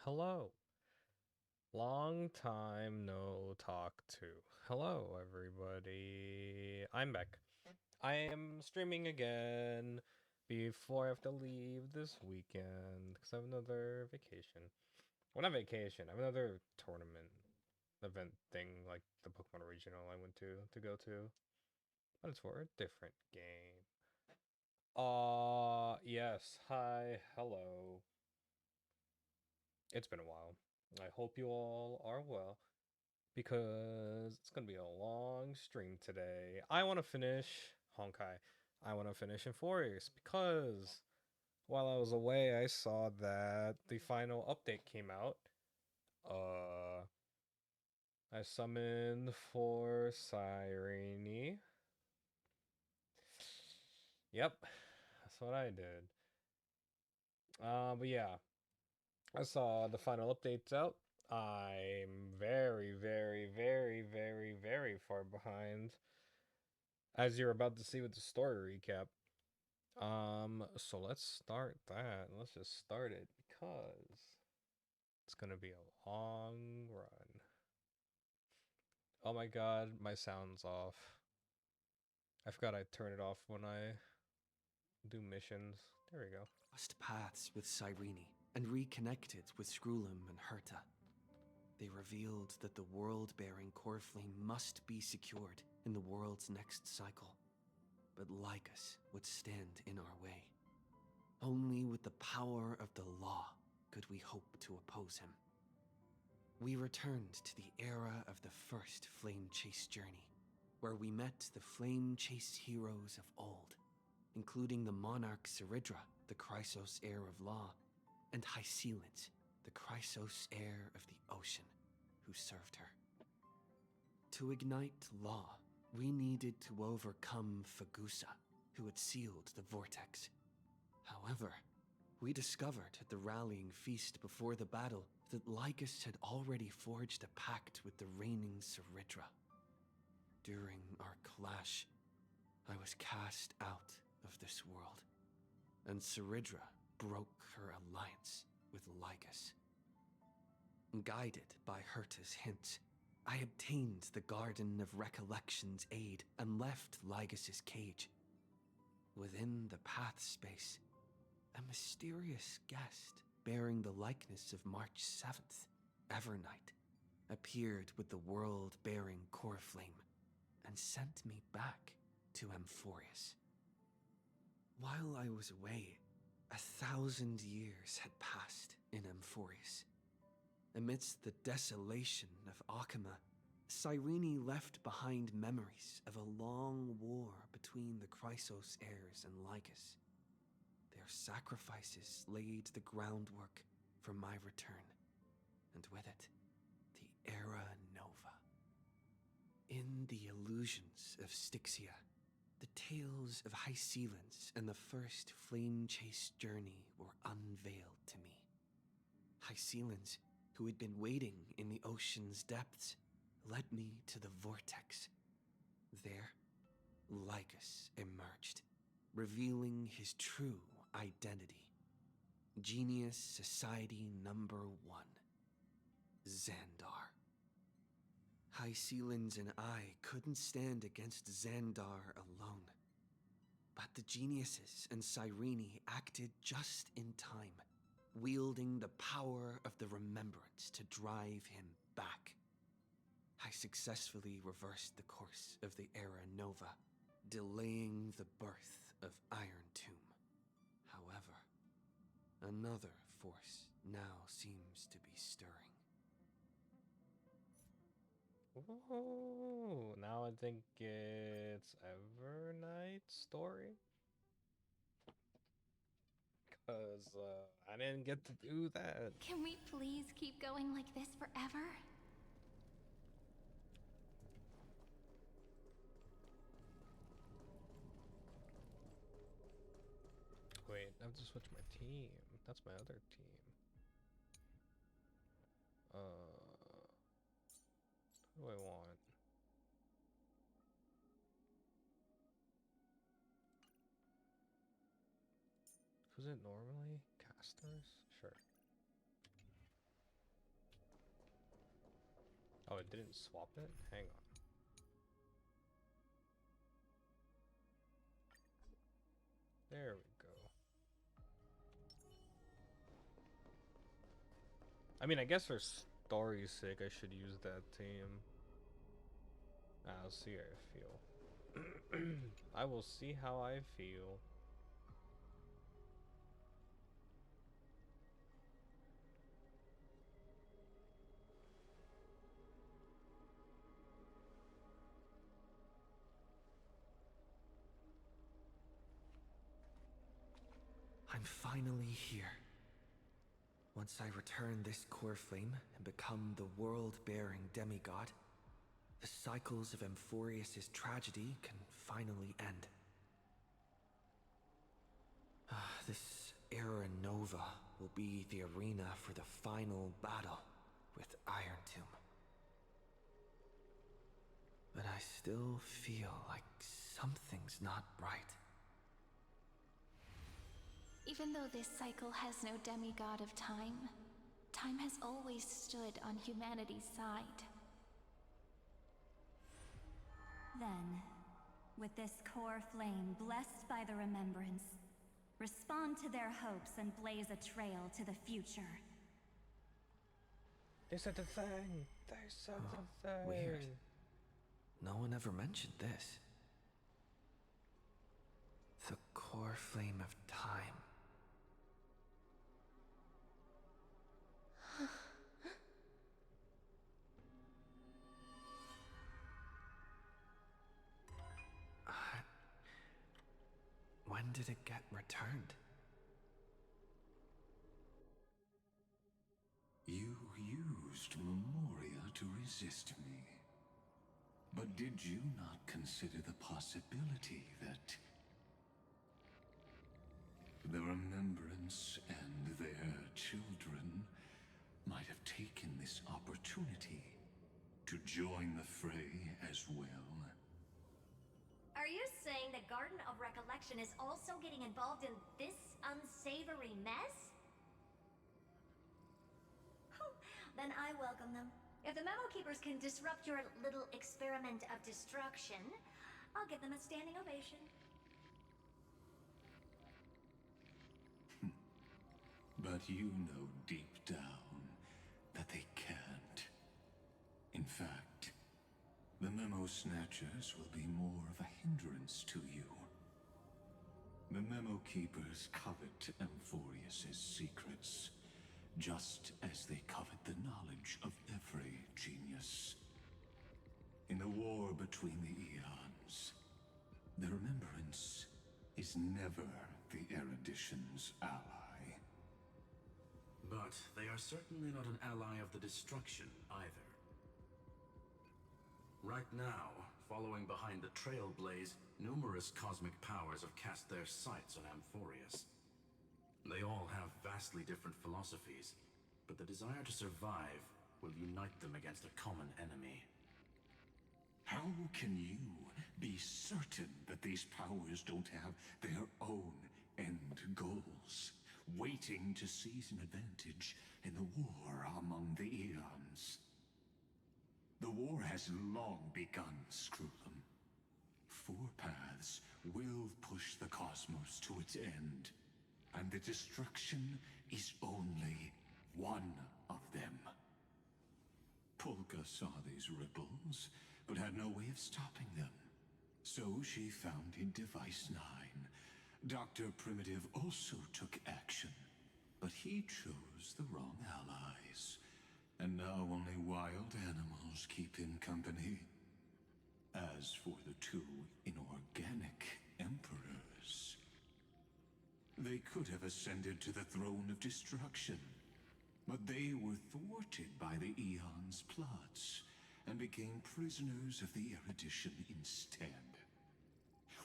Hello. Long time no talk to. Hello, everybody. I'm back. I am streaming again before I have to leave this weekend because I have another vacation. Well, not vacation. I have another tournament event thing like the Pokemon Regional I went to go to, but it's for a different game. Yes. Hi. Hello. It's been a while. I hope you all are well because it's going to be a long stream today. I want to finish Honkai. I want to finish Euphorius because while I was away, I saw that the final update came out. Uh, I summoned for Cyrene. Yep, that's what I did. But yeah, I saw the final updates out. I'm very, very, very, very, very far behind, as you're about to see with the story recap. So let's start that. Let's just start it because it's gonna be a long run. Oh my god, my sound's off. I forgot I turn it off when I do missions. There we go. Crossed paths with Cyrene and reconnected with Screwlum and Herta. They revealed that the world-bearing core flame must be secured in the world's next cycle. But Lycus would stand in our way. Only with the power of the law could we hope to oppose him. We returned to the era of the first Flame Chase journey, where we met the Flame Chase heroes of old, including the monarch Seridra, the Chrysos heir of law, and Hycelid, the Chrysos heir of the ocean, who served her. To ignite law, we needed to overcome Fagusa, who had sealed the vortex. However, we discovered at the rallying feast before the battle that Lycus had already forged a pact with the reigning Seridra. During our clash, I was cast out of this world, and Seridra broke her alliance with Lycus. Guided by Herta's hint, I obtained the Garden of Recollection's aid and left Lycus's cage. Within the path space, a mysterious guest bearing the likeness of March 7th, Evernight, appeared with the world-bearing core flame and sent me back to Euphorius. While I was away, 1,000 years had passed in Euphorius. Amidst the desolation of Akama, Cyrene left behind memories of a long war between the Chrysos heirs and Lycus. Their sacrifices laid the groundwork for my return, and with it, the Era Nova. In the illusions of Styxia, the tales of Hycelid and the first Flame Chase journey were unveiled to me. Hycelid, who had been waiting in the ocean's depths, led me to the vortex. There, Lycus emerged, revealing his true identity. Genius Society Number 1, Xandar. Hycelid and I couldn't stand against Xandar alone. But the geniuses and Cyrene acted just in time, wielding the power of the remembrance to drive him back. I successfully reversed the course of the Era Nova, delaying the birth of Iron Tomb. However, another force now seems to be stirring. Ooh, now I think it's Evernight's story. Because I didn't get to do that. Can we please keep going like this forever? Wait, I have to switch my team. That's my other team. What do I want? Who's it normally? Casters? Sure. Oh, it didn't swap it? Hang on. There we go. I mean, I guess for story's sake, I should use that team. I'll see how I feel. I will see how I feel. I'm finally here. Once I return this core flame and become the world-bearing demigod, the cycles of Amphorius' tragedy can finally end. This Era Nova will be the arena for the final battle with Iron Tomb. But I still feel like something's not right. Even though this cycle has no demigod of time, time has always stood on humanity's side. Then, with this core flame blessed by the remembrance, respond to their hopes and blaze a trail to the future. They said the thing. They said the thing. Weird. No one ever mentioned this. The core flame of time. When did it get returned? You used Memoria to resist me. But did you not consider the possibility that the Remembrance and their children might have taken this opportunity to join the fray as well? Are you saying the Garden of Recollection is also getting involved in this unsavory mess? Then I welcome them. If the Memo Keepers can disrupt your little experiment of destruction, I'll give them a standing ovation. But you know deep down that they can't. In fact, the Memo Snatchers will be more of a hindrance to you. The Memo Keepers covet Amphorius' secrets, just as they covet the knowledge of every genius. In the war between the eons, the Remembrance is never the Erudition's ally. But they are certainly not an ally of the destruction either. Right now, following behind the Trailblaze, numerous cosmic powers have cast their sights on Amphorius. They all have vastly different philosophies, but the desire to survive will unite them against a common enemy. How can you be certain that these powers don't have their own end goals, waiting to seize an advantage in the war among the eons? The war has long begun, Screwlum. Four paths will push the cosmos to its end, and the destruction is only one of them. Polka saw these ripples, but had no way of stopping them. So she founded Device 9. Dr. Primitive also took action, but he chose the wrong allies. And now only wild animals keep him company. As for the two inorganic emperors, they could have ascended to the throne of destruction, but they were thwarted by the Eon's plots and became prisoners of the Erudition instead.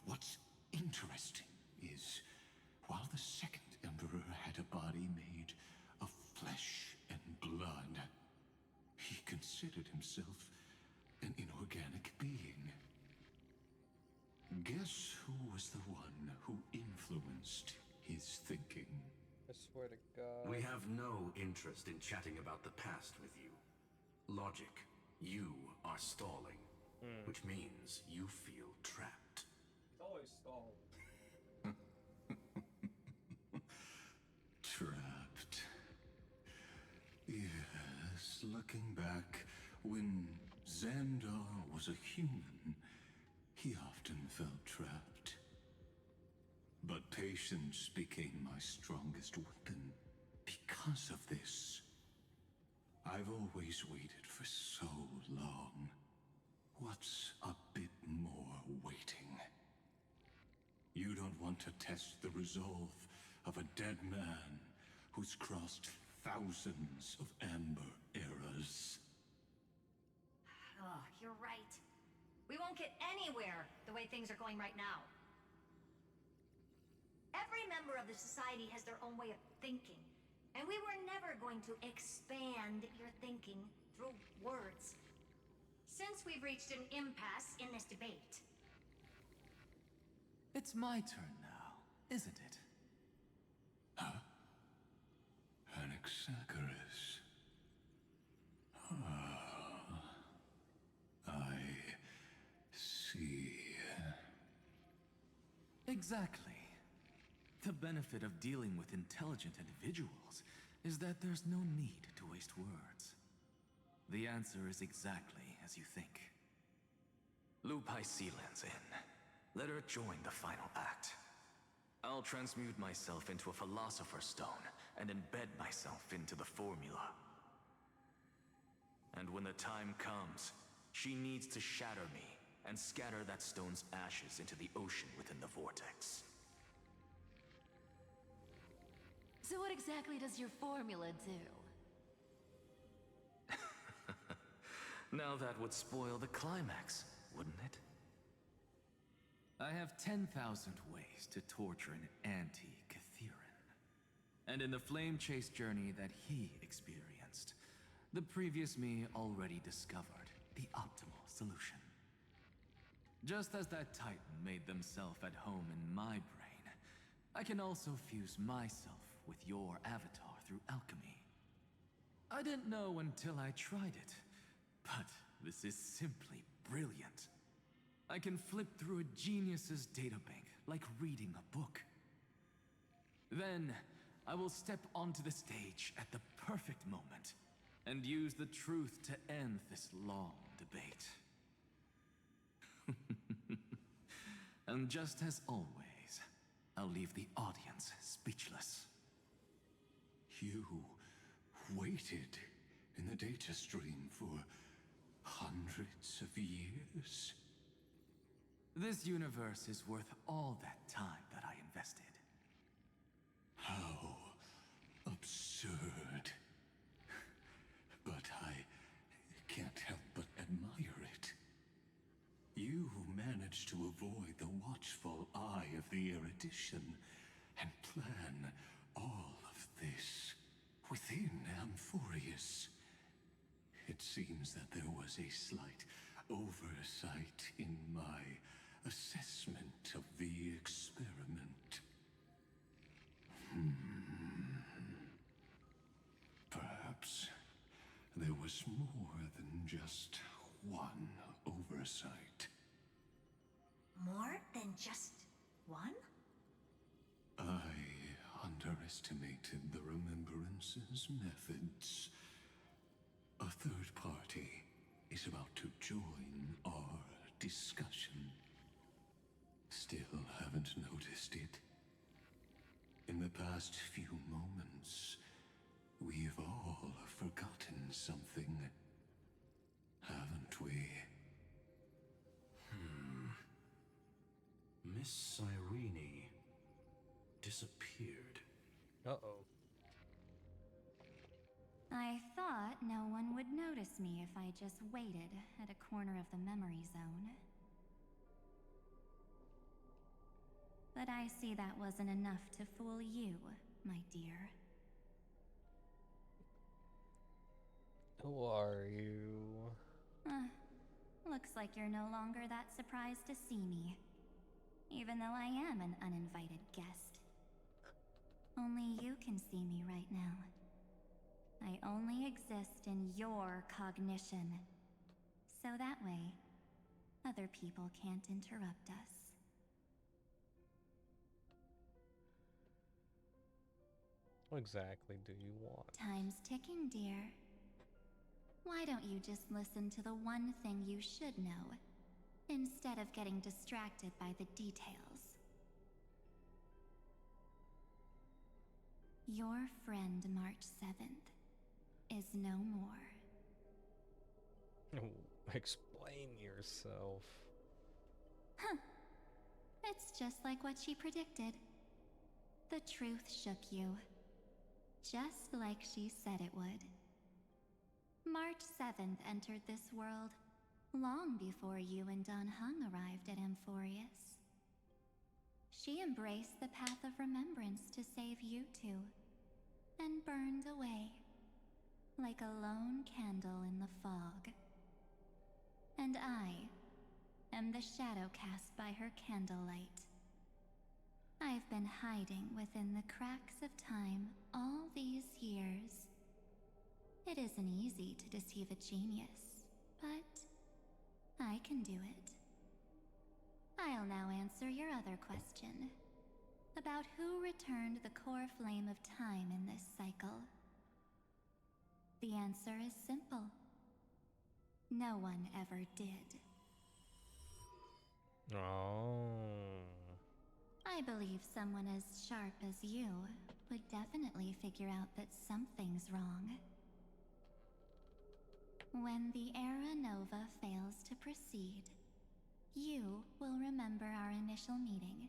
What's interesting is, while the second emperor had a body made of flesh and blood, he considered himself an inorganic being. Guess who was the one who influenced his thinking? I swear to God. We have no interest in chatting about the past with you. Logic, you are stalling, which means you feel trapped. It's always stalled. Trapped. Yes, looking back, when Xandar was a human, he often felt trapped. But patience became my strongest weapon because of this. I've always waited for so long. What's a bit more waiting? You don't want to test the resolve of a dead man who's crossed thousands of amber eras. Oh, you're right. We won't get anywhere the way things are going right now. Every member of the society has their own way of thinking, and we were never going to expand your thinking through words. Since we've reached an impasse in this debate. It's my turn now, isn't it? Huh? Anaxagoras. Ah, I see. Exactly. The benefit of dealing with intelligent individuals is that there's no need to waste words. The answer is exactly as you think. Lupai Sealand's in. Let her join the final act. I'll transmute myself into a Philosopher's Stone and embed myself into the formula. And when the time comes, she needs to shatter me and scatter that stone's ashes into the ocean within the vortex. So what exactly does your formula do? Now that would spoil the climax, wouldn't it? I have 10,000 ways to torture an anti-Cathiran. And in the flame chase journey that he experienced, the previous me already discovered the optimal solution. Just as that Titan made themselves at home in my brain, I can also fuse myself with your avatar through alchemy. I didn't know until I tried it, but this is simply brilliant. I can flip through a genius's databank like reading a book. Then, I will step onto the stage at the perfect moment and use the truth to end this long debate. And just as always, I'll leave the audience speechless. You waited in the data stream for hundreds of years? This universe is worth all that time that I invested. How absurd. But I can't help but admire it. You managed to avoid the watchful eye of the erudition and plan all of this within Amphorius. It seems that there was a slight oversight in my assessment of the experiment. Perhaps there was more than just one oversight. More than just one? I underestimated the Remembrance's methods. A third party is about to join our discussion. Still haven't noticed it. In the past few moments, we've all forgotten something, haven't we? Miss Cyrene disappeared. Uh-oh. I thought no one would notice me if I just waited at a corner of the memory zone. But I see that wasn't enough to fool you, my dear. Who are you? Looks like you're no longer that surprised to see me. Even though I am an uninvited guest. Only you can see me right now. I only exist in your cognition. So that way, other people can't interrupt us. What exactly do you want? Time's ticking, dear. Why don't you just listen to the one thing you should know, instead of getting distracted by the details? Your friend March 7th is no more. Explain yourself. Huh. It's just like what she predicted. The truth shook you. Just like she said it would. March 7th entered this world long before you and Don Hung arrived at Amphorius. She embraced the path of remembrance to save you two, and burned away like a lone candle in the fog. And I am the shadow cast by her candlelight. I've been hiding within the cracks of time all these years. It isn't easy to deceive a genius, but I can do it. I'll now answer your other question, about who returned the core flame of time in this cycle. The answer is simple. No one ever did. Oh. I believe someone as sharp as you would definitely figure out that something's wrong. When the Era Nova fails to proceed, you will remember our initial meeting,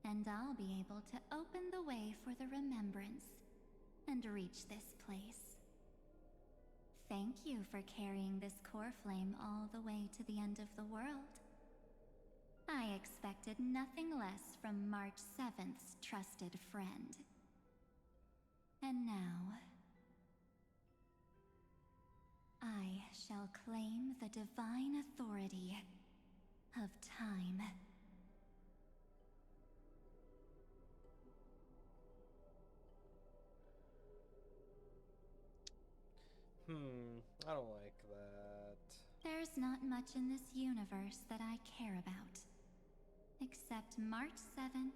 and I'll be able to open the way for the remembrance and reach this place. Thank you for carrying this core flame all the way to the end of the world. I expected nothing less from March 7th's trusted friend. And now, I shall claim the divine authority of time. I don't like that. There's not much in this universe that I care about, except March 7th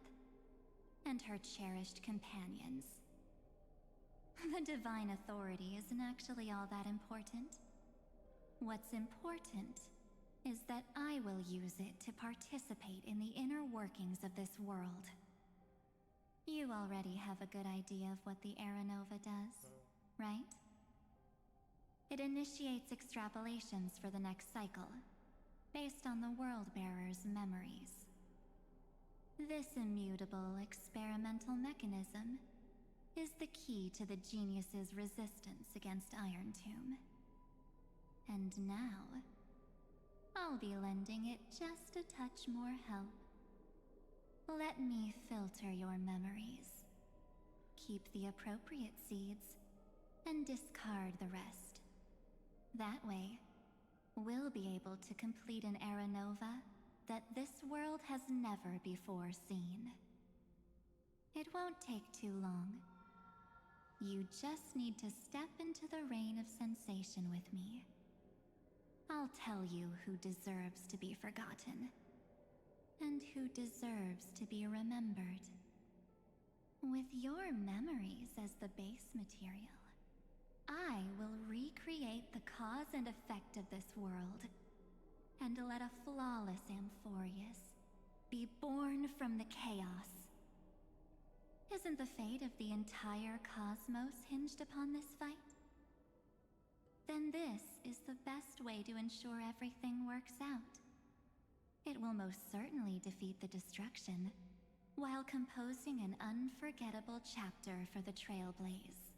and her cherished companions. The divine authority isn't actually all that important. What's important is that I will use it to participate in the inner workings of this world. You already have a good idea of what the Era Nova does, right? It initiates extrapolations for the next cycle, based on the World-Bearer's memories. This immutable experimental mechanism is the key to the genius's resistance against Iron Tomb. And now, I'll be lending it just a touch more help. Let me filter your memories. Keep the appropriate seeds, and discard the rest. That way, we'll be able to complete an Era Nova that this world has never before seen. It won't take too long. You just need to step into the rain of sensation with me. I'll tell you who deserves to be forgotten, and who deserves to be remembered. With your memories as the base material, I will recreate the cause and effect of this world, and let a flawless Amphorius be born from the chaos. Isn't the fate of the entire cosmos hinged upon this fight? Then this is the best way to ensure everything works out. It will most certainly defeat the destruction, while composing an unforgettable chapter for the Trailblaze.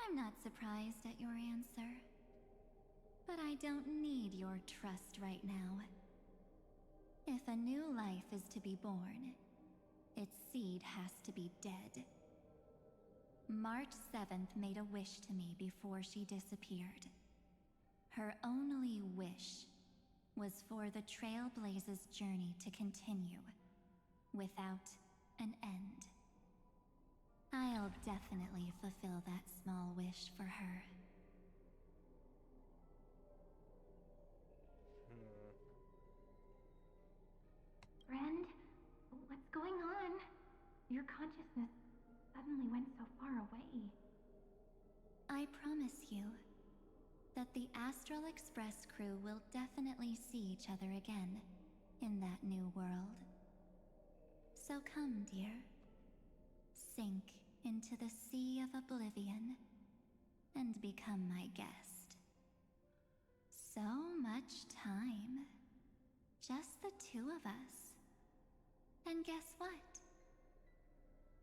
I'm not surprised at your answer. But I don't need your trust right now. If a new life is to be born, its seed has to be dead. March 7th made a wish to me before she disappeared. Her only wish was for the Trailblaze's journey to continue, without an end. I'll definitely fulfill that small wish for her. Friend, what's going on? Your consciousness suddenly went so far away. I promise you that the Astral Express crew will definitely see each other again in that new world. So come, dear. Sink into the sea of oblivion and become my guest. So much time. Just the two of us. And guess what?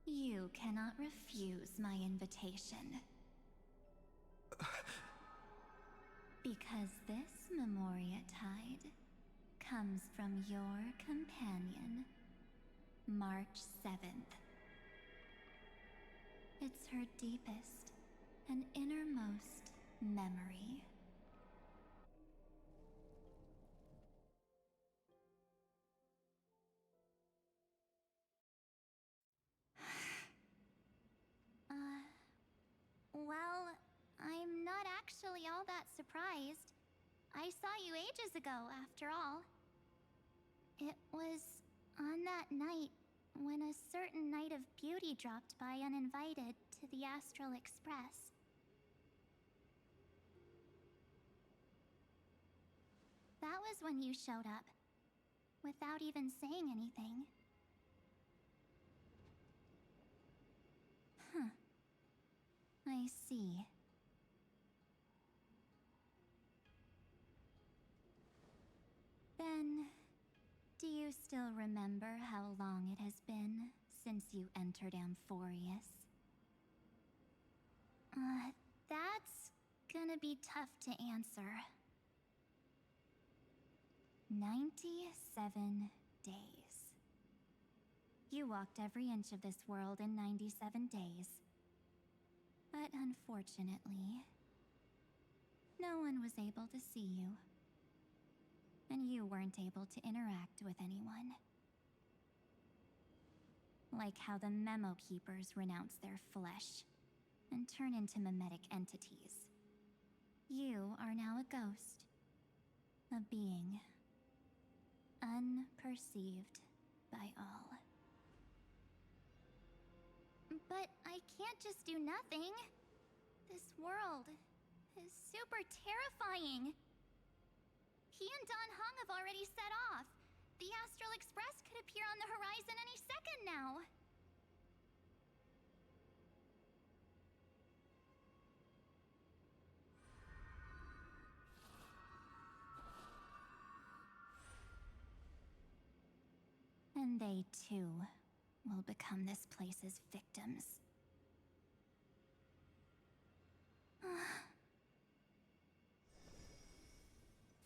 You cannot refuse my invitation. Because this Memoria Tide comes from your companion, March 7th. It's her deepest and innermost memory. Well, I'm not actually all that surprised. I saw you ages ago, after all. It was on that night when a certain Knight of Beauty dropped by uninvited to the Astral Express. That was when you showed up, without even saying anything. Huh. I see. Then, do you still remember how long it has been since you entered Amphorius? That's gonna be tough to answer. 97 days. You walked every inch of this world in 97 days. But unfortunately, no one was able to see you. And you weren't able to interact with anyone. Like how the Memo Keepers renounce their flesh and turn into mimetic entities. You are now a ghost. A being. Unperceived by all. But I can't just do nothing. This world is super terrifying. He and Don Hung have already set off. The Astral Express could appear on the horizon any second now. And they too will become this place's victims.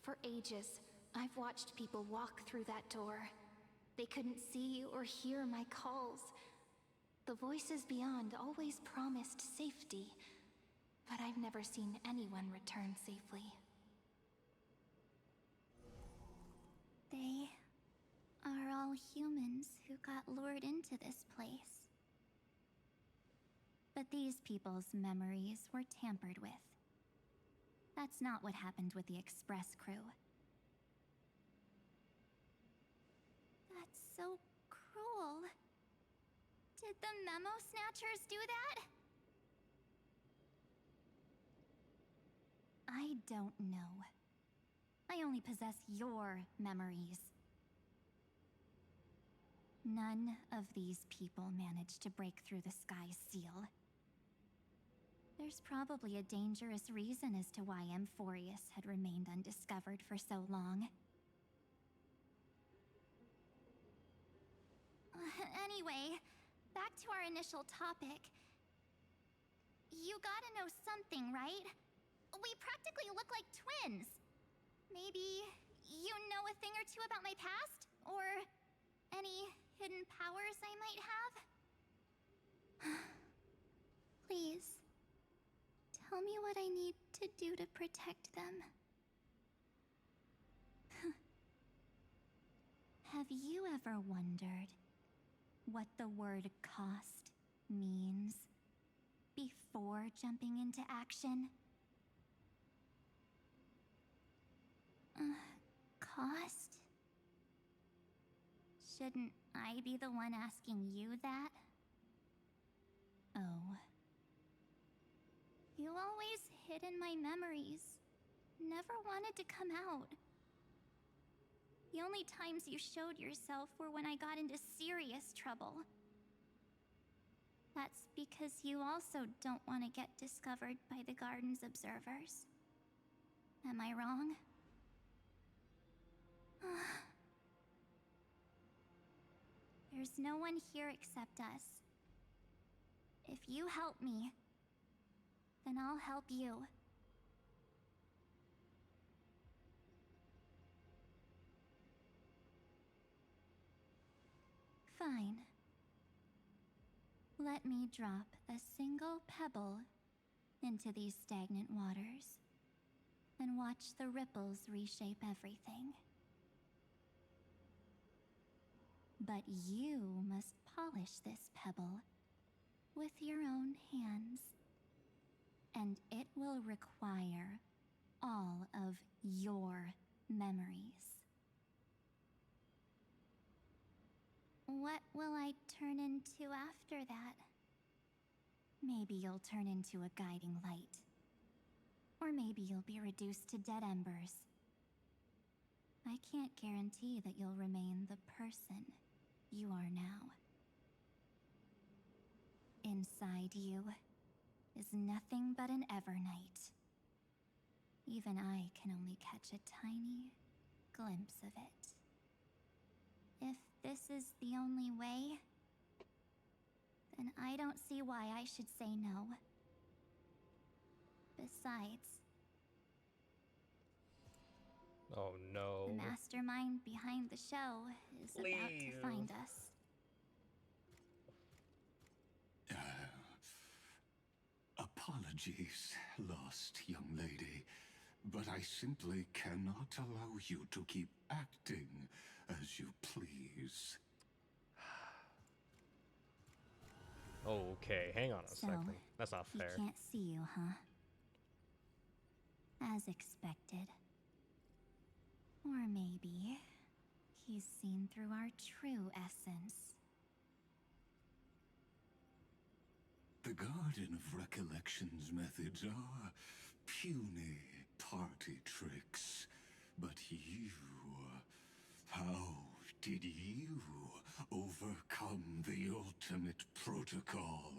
For ages, I've watched people walk through that door. They couldn't see or hear my calls. The voices beyond always promised safety, but I've never seen anyone return safely. They are all humans who got lured into this place. But these people's memories were tampered with. That's not what happened with the Express crew. That's so cruel. Did the Memo Snatchers do that? I don't know. I only possess your memories. None of these people managed to break through the sky's seal. There's probably a dangerous reason as to why Amphorius had remained undiscovered for so long. Anyway, back to our initial topic. You gotta know something, right? We practically look like twins. Maybe you know a thing or two about my past? Or any hidden powers I might have? Please, tell me what I need to do to protect them. Have you ever wondered what the word cost means before jumping into action? Cost? Shouldn't I be the one asking you that? Oh. You always hid in my memories. Never wanted to come out. The only times you showed yourself were when I got into serious trouble. That's because you also don't want to get discovered by the garden's observers. Am I wrong? There's no one here except us. If you help me, then I'll help you. Fine. Let me drop a single pebble into these stagnant waters and watch the ripples reshape everything. But you must polish this pebble with your own hands, and it will require all of your memories. What will I turn into after that? Maybe you'll turn into a guiding light. Or maybe you'll be reduced to dead embers. I can't guarantee that you'll remain the person you are now. Inside you is nothing but an Evernight. Even I can only catch a tiny glimpse of it. If this is the only way, then I don't see why I should say no. Besides, Oh no. the mastermind behind the show is about to find us. Apologies, lost young lady, but I simply cannot allow you to keep acting as you please. Okay, hang on a second. That's not He fair. can't see you, huh? As expected. Or maybe he's seen through our true essence. The Garden of Recollection's methods are puny party tricks. But you... how did you overcome the ultimate protocol?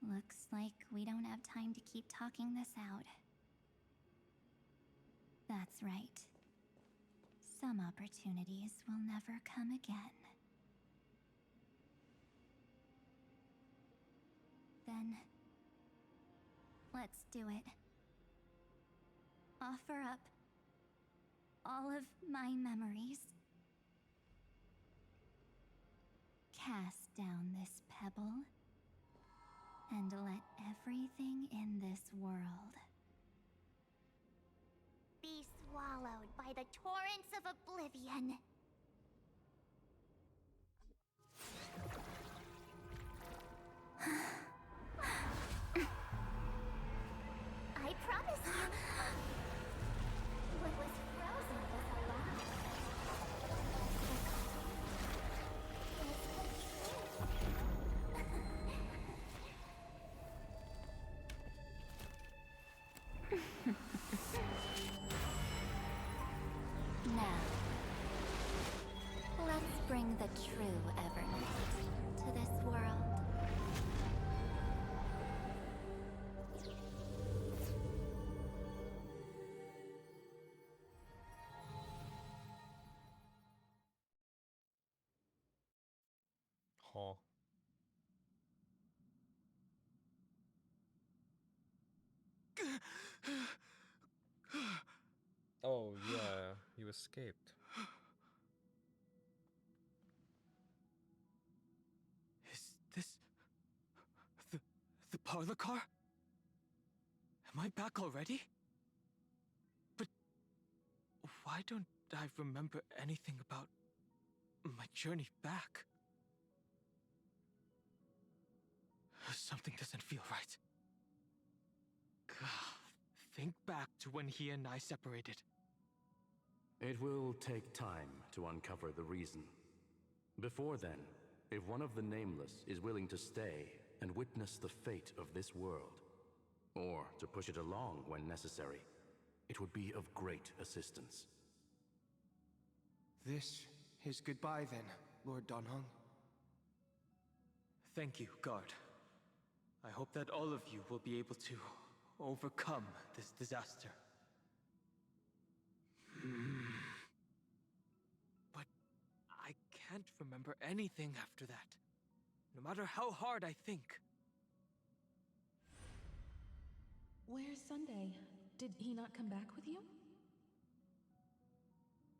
Looks like we don't have time to keep talking this out. That's right. Some opportunities will never come again. Then, let's do it. Offer up all of my memories. Cast down this pebble, and let everything in this world Be swallowed by the torrents of oblivion. I promise you, what was frozen was alive. now. Let's bring the true Evernight to this world. Huh. Oh yeah, you escaped. Is this the parlor car? Am I back already? Why don't I remember anything about my journey back? Something doesn't feel right. Think back to when he and I separated. It will take time to uncover the reason. Before then, if one of the Nameless is willing to stay and witness the fate of this world, or to push it along when necessary, it would be of great assistance. This is goodbye then, Lord Donhong. Thank you, Guard. I hope that all of you will be able to overcome this disaster. But I can't remember anything after that, no matter how hard I think. Where's Sunday? Did he not come back with you?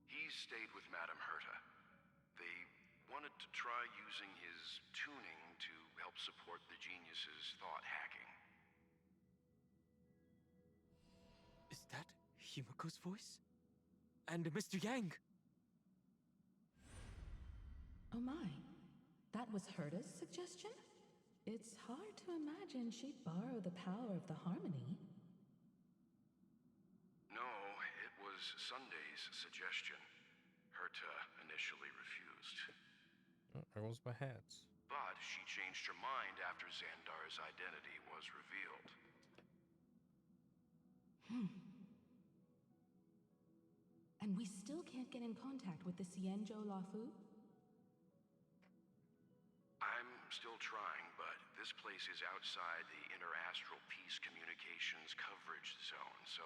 He stayed with Madame Herta. They wanted to try using his tuning to help support the genius's thought hacking. Is that Himiko's voice? And Mr. Yang? Oh my. That was Herta's suggestion? It's hard to imagine she'd borrow the power of the harmony. No, it was Sunday's suggestion. Herta initially refused. Oh, there goes my hats. But she changed her mind after Xandar's identity was revealed. And we still can't get in contact with the Xianzhou Lafu? I'm still trying, but this place is outside the Interastral Peace Communications coverage zone, so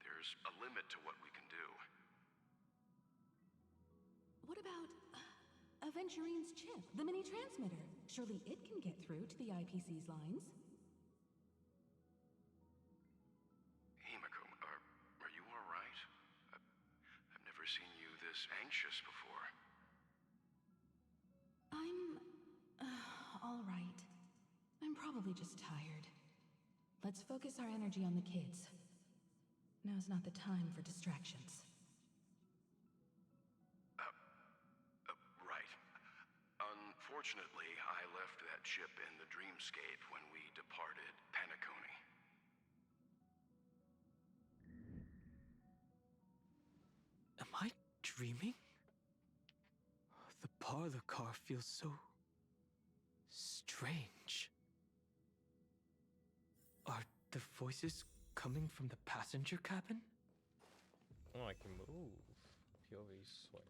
there's a limit to what we can do. What about Aventurine's chip, the mini-transmitter? Surely it can get through to the IPC's lines. Himiko, are you all right? I've never seen you this anxious before. I'm all right. I'm probably just tired. Let's focus our energy on the kids. Now's not the time for distractions. Right. Unfortunately, I left that chip in the dreamscape when we departed Penacony. Am I dreaming? The parlor car feels so strange. Are the voices coming from the passenger cabin? Oh, I can move. POV switched.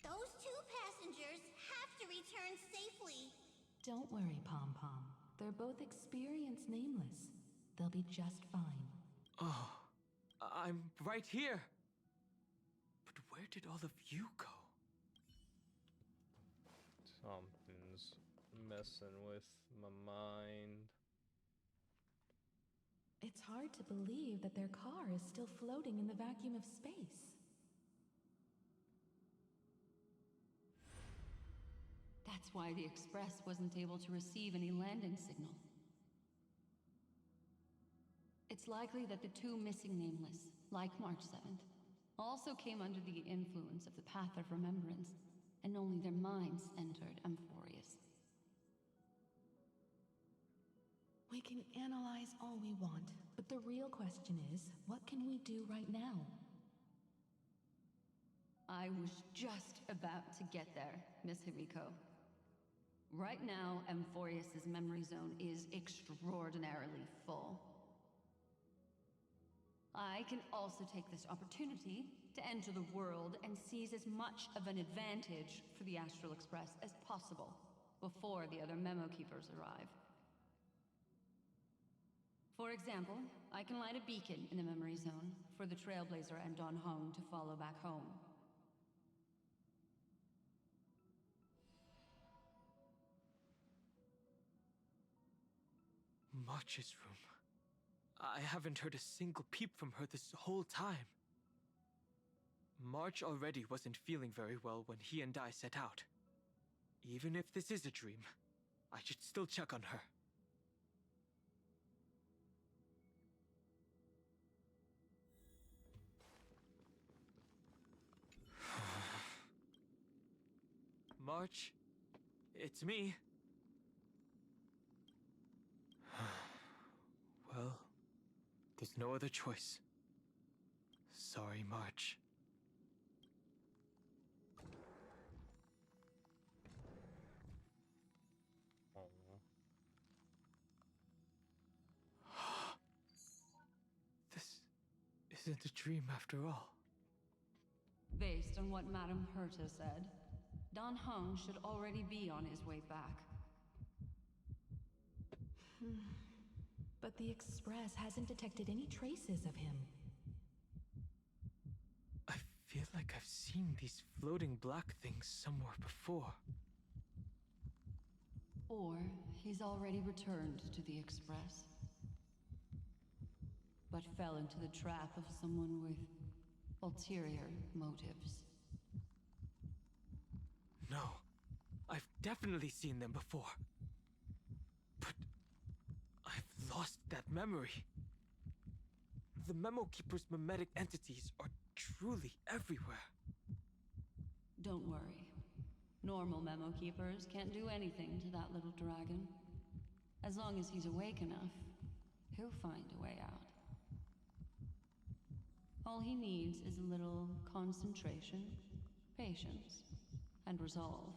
Those two passengers have to return safely. Don't worry, Pom Pom. They're both experienced Nameless. They'll be just fine. Oh, I'm right here. But where did all of you go? Something's messing with my mind. It's hard to believe that their car is still floating in the vacuum of space. That's why the Express wasn't able to receive any landing signal. It's likely that the two missing Nameless, like March 7th, also came under the influence of the Path of Remembrance, and only their minds entered Amphorius. We can analyze all we want, but the real question is, what can we do right now? I was just about to get there, Miss Himiko. Right now, Amphorius' memory zone is extraordinarily full. I can also take this opportunity to enter the world and seize as much of an advantage for the Astral Express as possible before the other memo keepers arrive. For example, I can light a beacon in the memory zone for the Trailblazer and Don Hong to follow back home. March's room. I haven't heard a single peep from her this whole time. March already wasn't feeling very well when he and I set out. Even if this is a dream, I should still check on her. March, it's me. Well, there's no other choice. Sorry, March. This isn't a dream after all. Based on what Madame Herta said, Dan Heng should already be on his way back. But the Express hasn't detected any traces of him. I feel like I've seen these floating black things somewhere before. Or he's already returned to the Express, but fell into the trap of someone with ulterior motives. No, I've definitely seen them before. But I've lost that memory. The Memo Keeper's mimetic entities are truly everywhere. Don't worry. Normal Memo Keepers can't do anything to that little dragon. As long as he's awake enough, he'll find a way out. All he needs is a little concentration, patience, and resolve.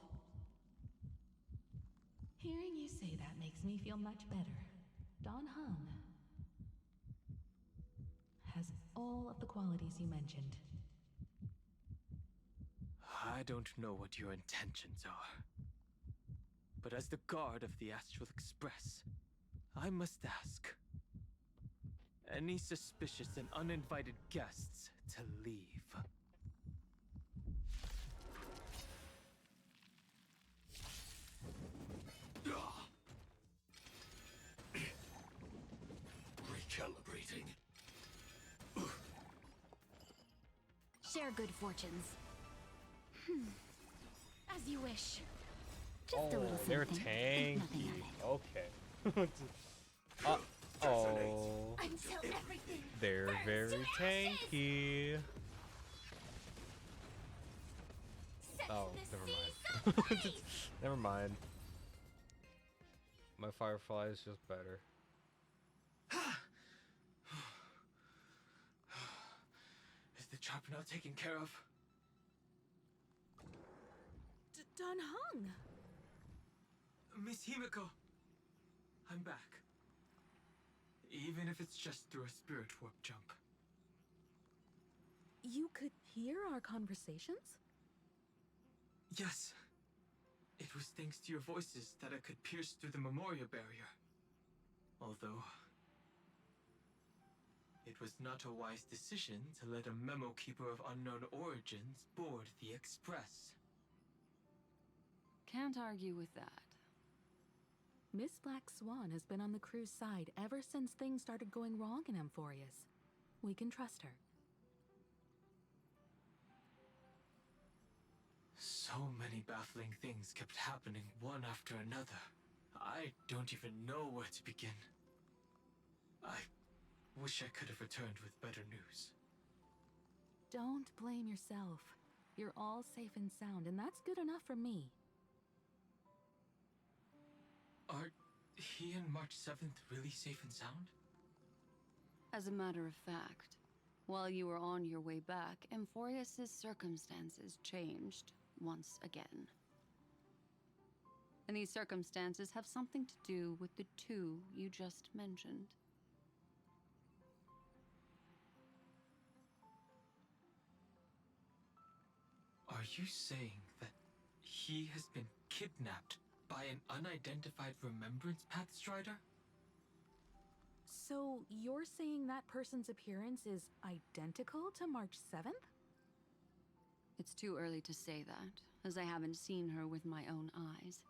Hearing you say that makes me feel much better. Dan Heng has all of the qualities you mentioned. I don't know what your intentions are. But as the guard of the Astral Express, I must ask. Any suspicious and uninvited guests to leave. Recalibrating. Share good fortunes. As you wish. Just a little something. They're Think nothing tanky. of it. Okay. Oh. Until everything They're burns very to ashes. tanky. Set Oh, the never seas mind. ablaze. Never mind. My Firefly is just better. Is the trap now taken care of? Dan Heng! Miss Himiko, I'm back. Even if it's just through a spirit warp jump. You could hear our conversations? Yes. It was thanks to your voices that I could pierce through the memorial barrier. Although, it was not a wise decision to let a Memo Keeper of unknown origins board the Express. Can't argue with that. Miss Black Swan has been on the crew's side ever since things started going wrong in Amphorius. We can trust her. So many baffling things kept happening one after another. I don't even know where to begin. I wish I could have returned with better news. Don't blame yourself. You're all safe and sound, and that's good enough for me. Are he and March 7th really safe and sound? As a matter of fact, while you were on your way back, Amphorius' circumstances changed once again. And these circumstances have something to do with the two you just mentioned. Are you saying that he has been kidnapped by an unidentified Remembrance Path Strider? So you're saying that person's appearance is identical to March 7th? It's too early to say that, as I haven't seen her with my own eyes.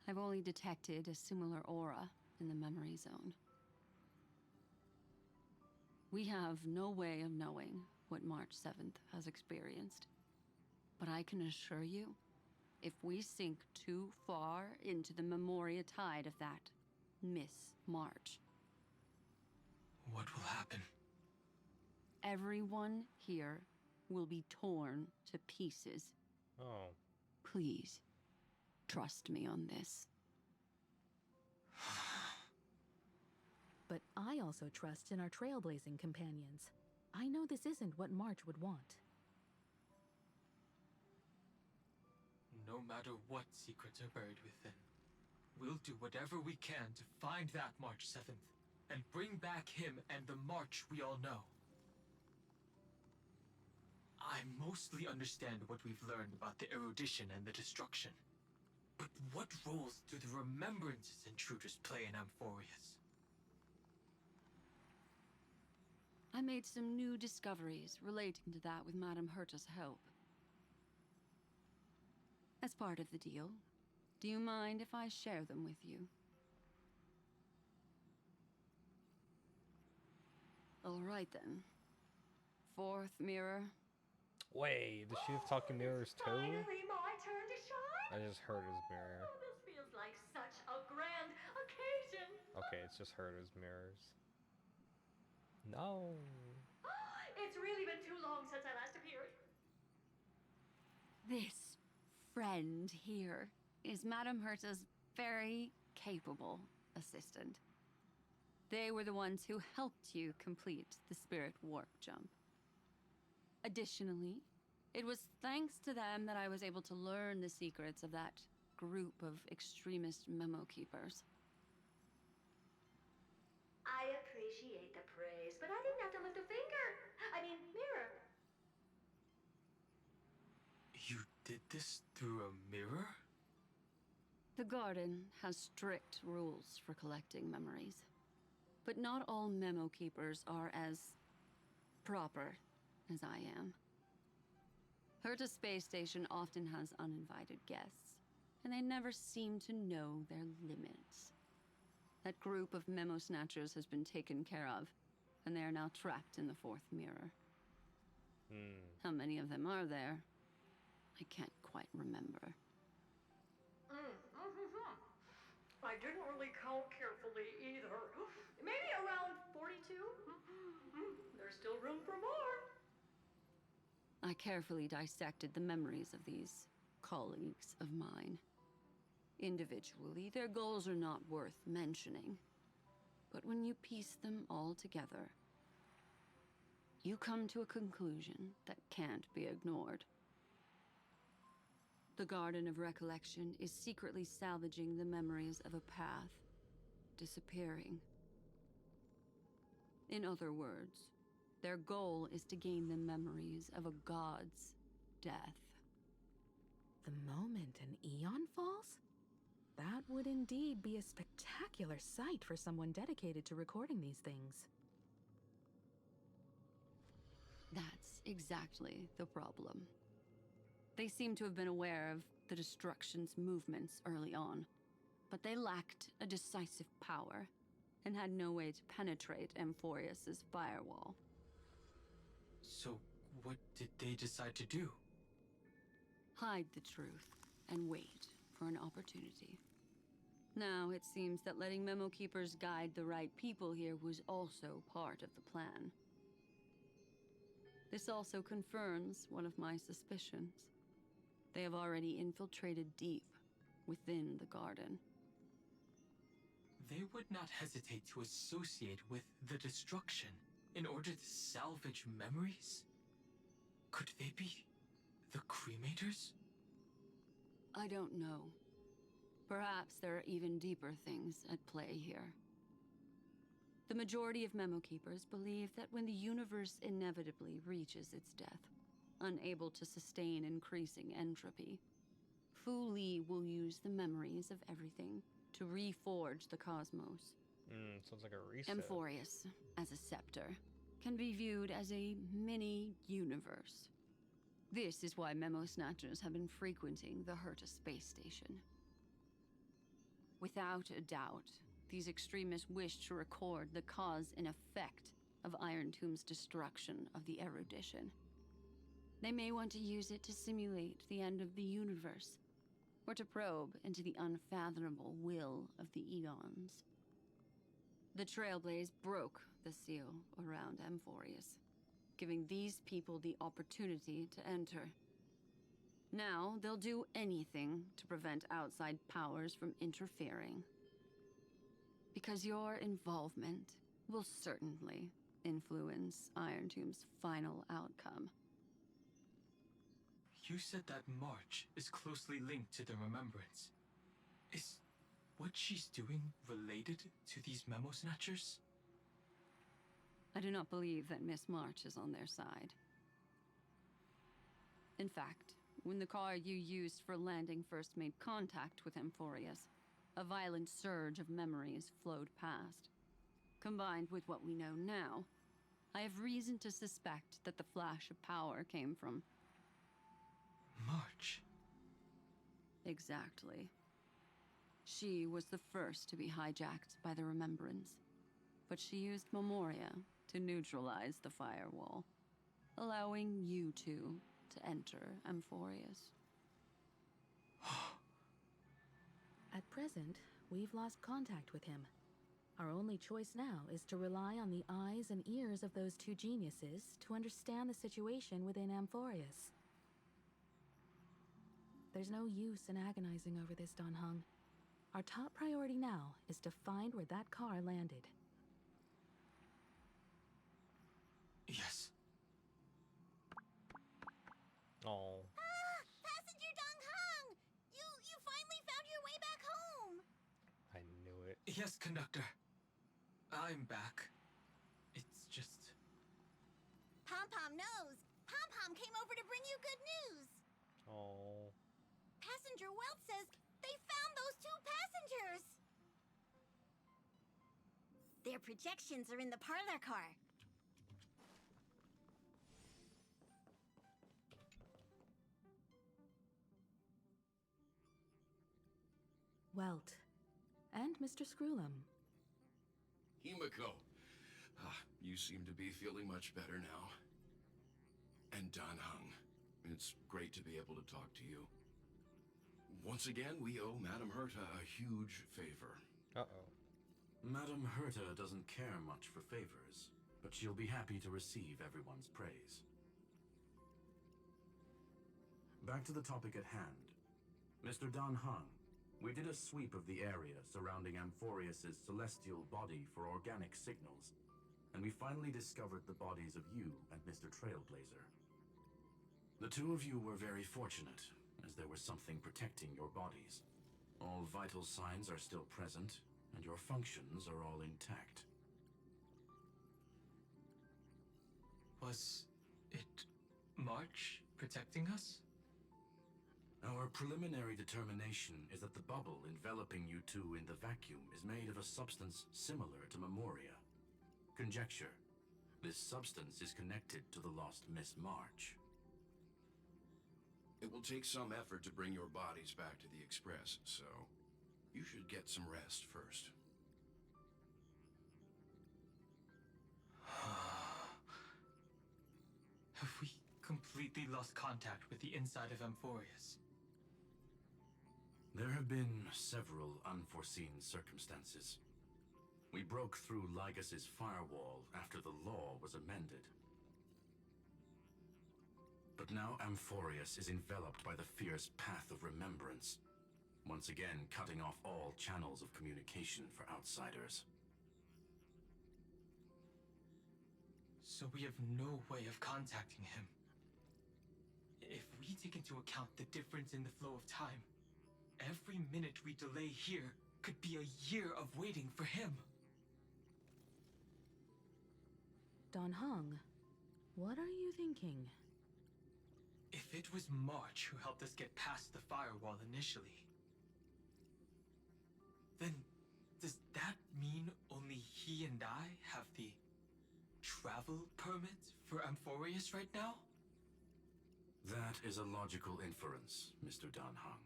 I've only detected a similar aura in the memory zone. We have no way of knowing what March 7th has experienced. But I can assure you, if we sink too far into the Memoria tide of that Miss March, What will happen? everyone here will be torn to pieces. Oh. Please, trust me on this. But I also trust in our trailblazing companions. I know this isn't what March would want. No matter what secrets are buried within, we'll do whatever we can to find that March 7th and bring back him and the March we all know. I mostly understand what we've learned about the erudition and the destruction. But what roles do the remembrances intruders play in Amphorius? I made some new discoveries relating to that with Madame Herta's help. As part of the deal, do you mind if I share them with you? All right then. Fourth mirror. Wait, does she have talking mirrors too? Finally, my turn to shine. I just heard his mirror. Oh, this feels like such a grand occasion. Okay, it's just heard his mirrors. No. It's really been too long since I last appeared. This friend here is Madame Herta's very capable assistant. They were the ones who helped you complete the spirit warp jump. Additionally, it was thanks to them that I was able to learn the secrets of that group of extremist memo keepers. I appreciate the praise, but I didn't have to lift a finger. I mean, mirror. You did this through a mirror? The garden has strict rules for collecting memories. But not all memo keepers are as proper as I am. Herta Space Station often has uninvited guests, and they never seem to know their limits. That group of memo snatchers has been taken care of, and they are now trapped in the fourth mirror. How many of them are there? I can't quite remember. I didn't really count carefully either. Maybe around 42? There's still room for more. I carefully dissected the memories of these colleagues of mine. Individually, their goals are not worth mentioning. But when you piece them all together, you come to a conclusion that can't be ignored. The Garden of Recollection is secretly salvaging the memories of a path disappearing. In other words, their goal is to gain the memories of a god's death. The moment an eon falls? That would indeed be a spectacular sight for someone dedicated to recording these things. That's exactly the problem. They seem to have been aware of the destruction's movements early on, but they lacked a decisive power and had no way to penetrate Amphorius's firewall. So, what did they decide to do? Hide the truth and wait for an opportunity. Now, it seems that letting memo keepers guide the right people here was also part of the plan. This also confirms one of my suspicions. They have already infiltrated deep within the garden. They would not hesitate to associate with the destruction in order to salvage memories? Could they be the cremators? I don't know. Perhaps there are even deeper things at play here. The majority of memo keepers believe that when the universe inevitably reaches its death, unable to sustain increasing entropy, Fu Li will use the memories of everything to reforge the cosmos. Sounds like a reset. Amphorius, as a scepter, can be viewed as a mini-universe. This is why memo snatchers have been frequenting the Herta space station. Without a doubt, these extremists wish to record the cause and effect of Iron Tomb's destruction of the erudition. They may want to use it to simulate the end of the universe, or to probe into the unfathomable will of the eons. The Trailblaze broke the seal around Amphorius, giving these people the opportunity to enter. Now, they'll do anything to prevent outside powers from interfering. Because your involvement will certainly influence Iron Tomb's final outcome. You said that March is closely linked to the Remembrance. Is what she's doing related to these memo snatchers? I do not believe that Miss March is on their side. In fact, when the car you used for landing first made contact with Amphorius, a violent surge of memories flowed past. Combined with what we know now, I have reason to suspect that the flash of power came from... March. Exactly. She was the first to be hijacked by the Remembrance, but she used Memoria to neutralize the firewall, allowing you two to enter Amphorius. At present, we've lost contact with him. Our only choice now is to rely on the eyes and ears of those two geniuses to understand the situation within Amphorius. There's no use in agonizing over this, Dan Heng. Our top priority now is to find where that car landed. Yes. Oh. Passenger Dong Heng! You finally found your way back home! I knew it. Yes, conductor. I'm back. It's just... Pom-Pom knows! Pom-Pom came over to bring you good news! Oh. Passenger Welt says they found those two passengers! Their projections are in the parlor car. Welt. And Mr. Screwlum. Himiko. You seem to be feeling much better now. And Dan Heng. It's great to be able to talk to you. Once again, we owe Madame Herta a huge favor. Uh-oh. Madame Herta doesn't care much for favors, but she'll be happy to receive everyone's praise. Back to the topic at hand. Mr. Dan Heng, we did a sweep of the area surrounding Amphorius's celestial body for organic signals, and we finally discovered the bodies of you and Mr. Trailblazer. The two of you were very fortunate, as there was something protecting your bodies. All vital signs are still present, and your functions are all intact. Was it March protecting us? Our preliminary determination is that the bubble enveloping you two in the vacuum is made of a substance similar to Memoria. Conjecture. This substance is connected to the lost Miss March. It will take some effort to bring your bodies back to the Express, so you should get some rest first. Have we completely lost contact with the inside of Amphorius? There have been several unforeseen circumstances. We broke through Lygas's firewall after the law was amended. But now Amphorius is enveloped by the fierce path of remembrance, once again cutting off all channels of communication for outsiders. So we have no way of contacting him. If we take into account the difference in the flow of time, every minute we delay here could be a year of waiting for him. Dan Heng, what are you thinking? If it was March who helped us get past the firewall initially, then does that mean only he and I have the travel permit for Amphorius right now? That is a logical inference, Mr. Dan Heng.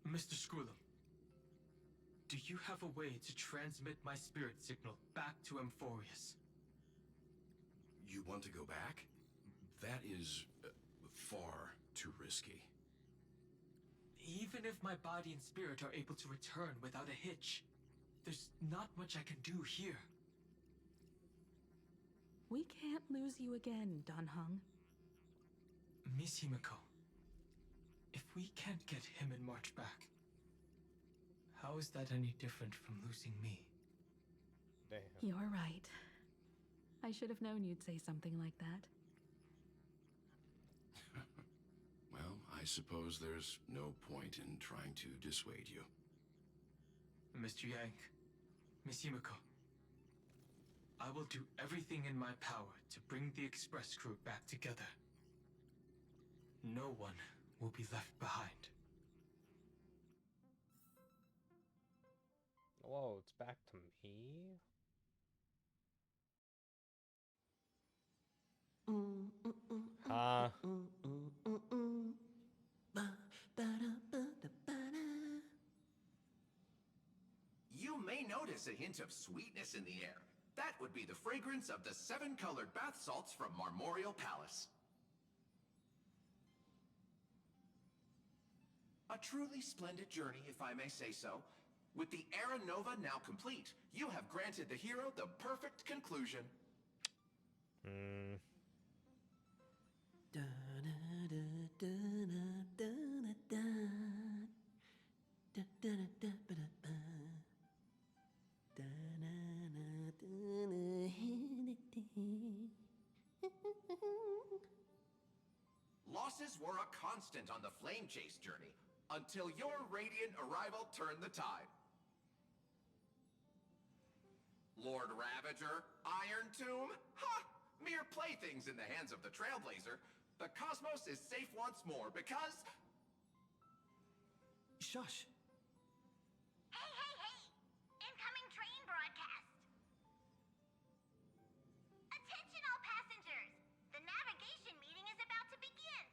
Mr. Screwlum, do you have a way to transmit my spirit signal back to Amphorius? You want to go back? That is far too risky. Even if my body and spirit are able to return without a hitch, there's not much I can do here. We can't lose you again, Danheng. Miss Himiko, if we can't get him and March back, how is that any different from losing me? Damn. You're right. I should have known you'd say something like that. Well, I suppose there's no point in trying to dissuade you. Mr. Yang, Miss Himiko, I will do everything in my power to bring the express crew back together. No one will be left behind. Whoa, it's back to me? Huh? You may notice a hint of sweetness in the air. That would be the fragrance of the 7-colored bath salts from Marmorial Palace. A truly splendid journey, if I may say so. With the Era Nova now complete, you have granted the hero the perfect conclusion. Losses were a constant on the Flame Chase journey, until your radiant arrival turned the tide. Lord Ravager, Iron Tomb? Ha! Mere playthings in the hands of the Trailblazer. The cosmos is safe once more because... Shush! Hey, hey, hey! Incoming train broadcast! Attention all passengers! The navigation meeting is about to begin!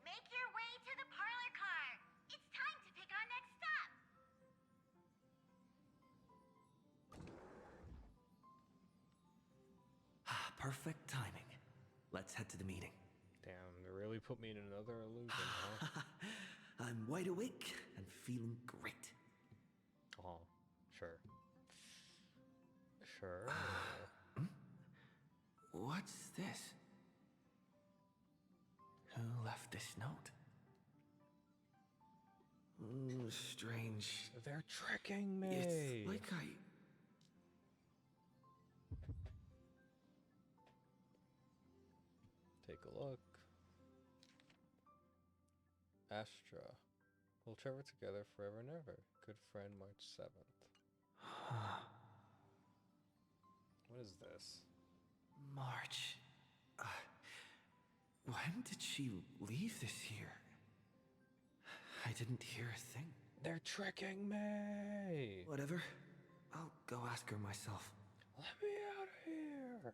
Make your way to the parlor car! It's time to pick our next stop! Perfect timing. Let's head to the meeting. Damn, they really put me in another illusion, huh? I'm wide awake and feeling great. Oh, sure. Sure. What's this? Who left this note? Strange. They're tricking me. It's like Take a look. Astra. We'll travel together forever and ever. Good friend, March 7th. What is this? March. When did she leave this here? I didn't hear a thing. They're tricking me. Whatever. I'll go ask her myself. Let me out of here.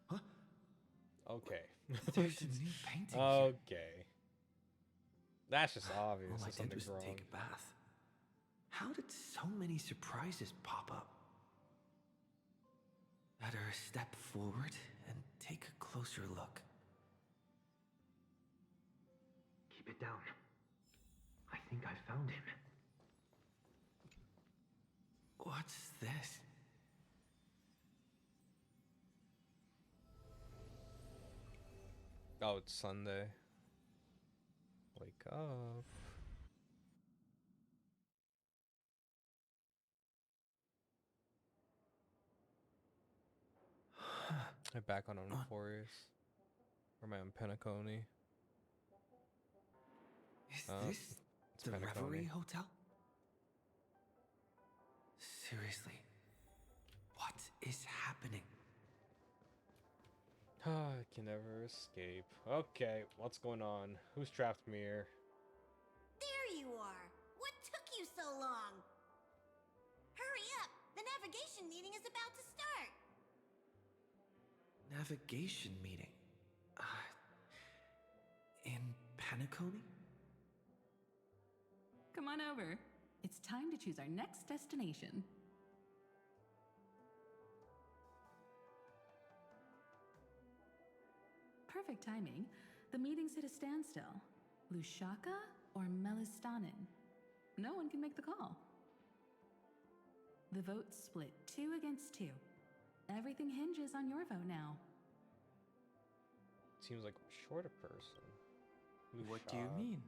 Huh? Okay. There's a new painting Okay. That's just obvious. All I did Something's was wrong. take a bath. How did so many surprises pop up? Better step forward and take a closer look. Keep it down. I think I found him. What's this? Oh, it's Sunday. Wake up. I'm back on Euphorious. Or am I on Penacony? Is It's this the Penacony. Reverie Hotel? Seriously, what is happening? I can never escape. Okay, what's going on? Who's trapped me here? There you are! What took you so long? Hurry up! The navigation meeting is about to start! Navigation meeting? In Penacony? Come on over. It's time to choose our next destination. Perfect timing. The meeting's at a standstill. Lushaka or Melistanin? No one can make the call. The vote's split 2 against 2. Everything hinges on your vote now. seems like a shorter person. What do you mean?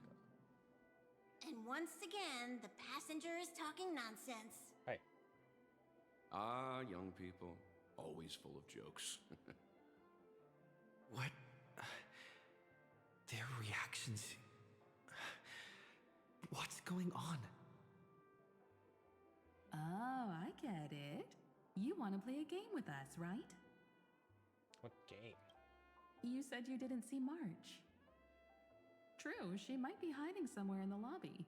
And once again, the passenger is talking nonsense. Hey. Ah, young people. Always full of jokes. What? Their reactions. What's going on? Oh, I get it. You want to play a game with us, right? What game? You said you didn't see March. True, she might be hiding somewhere in the lobby.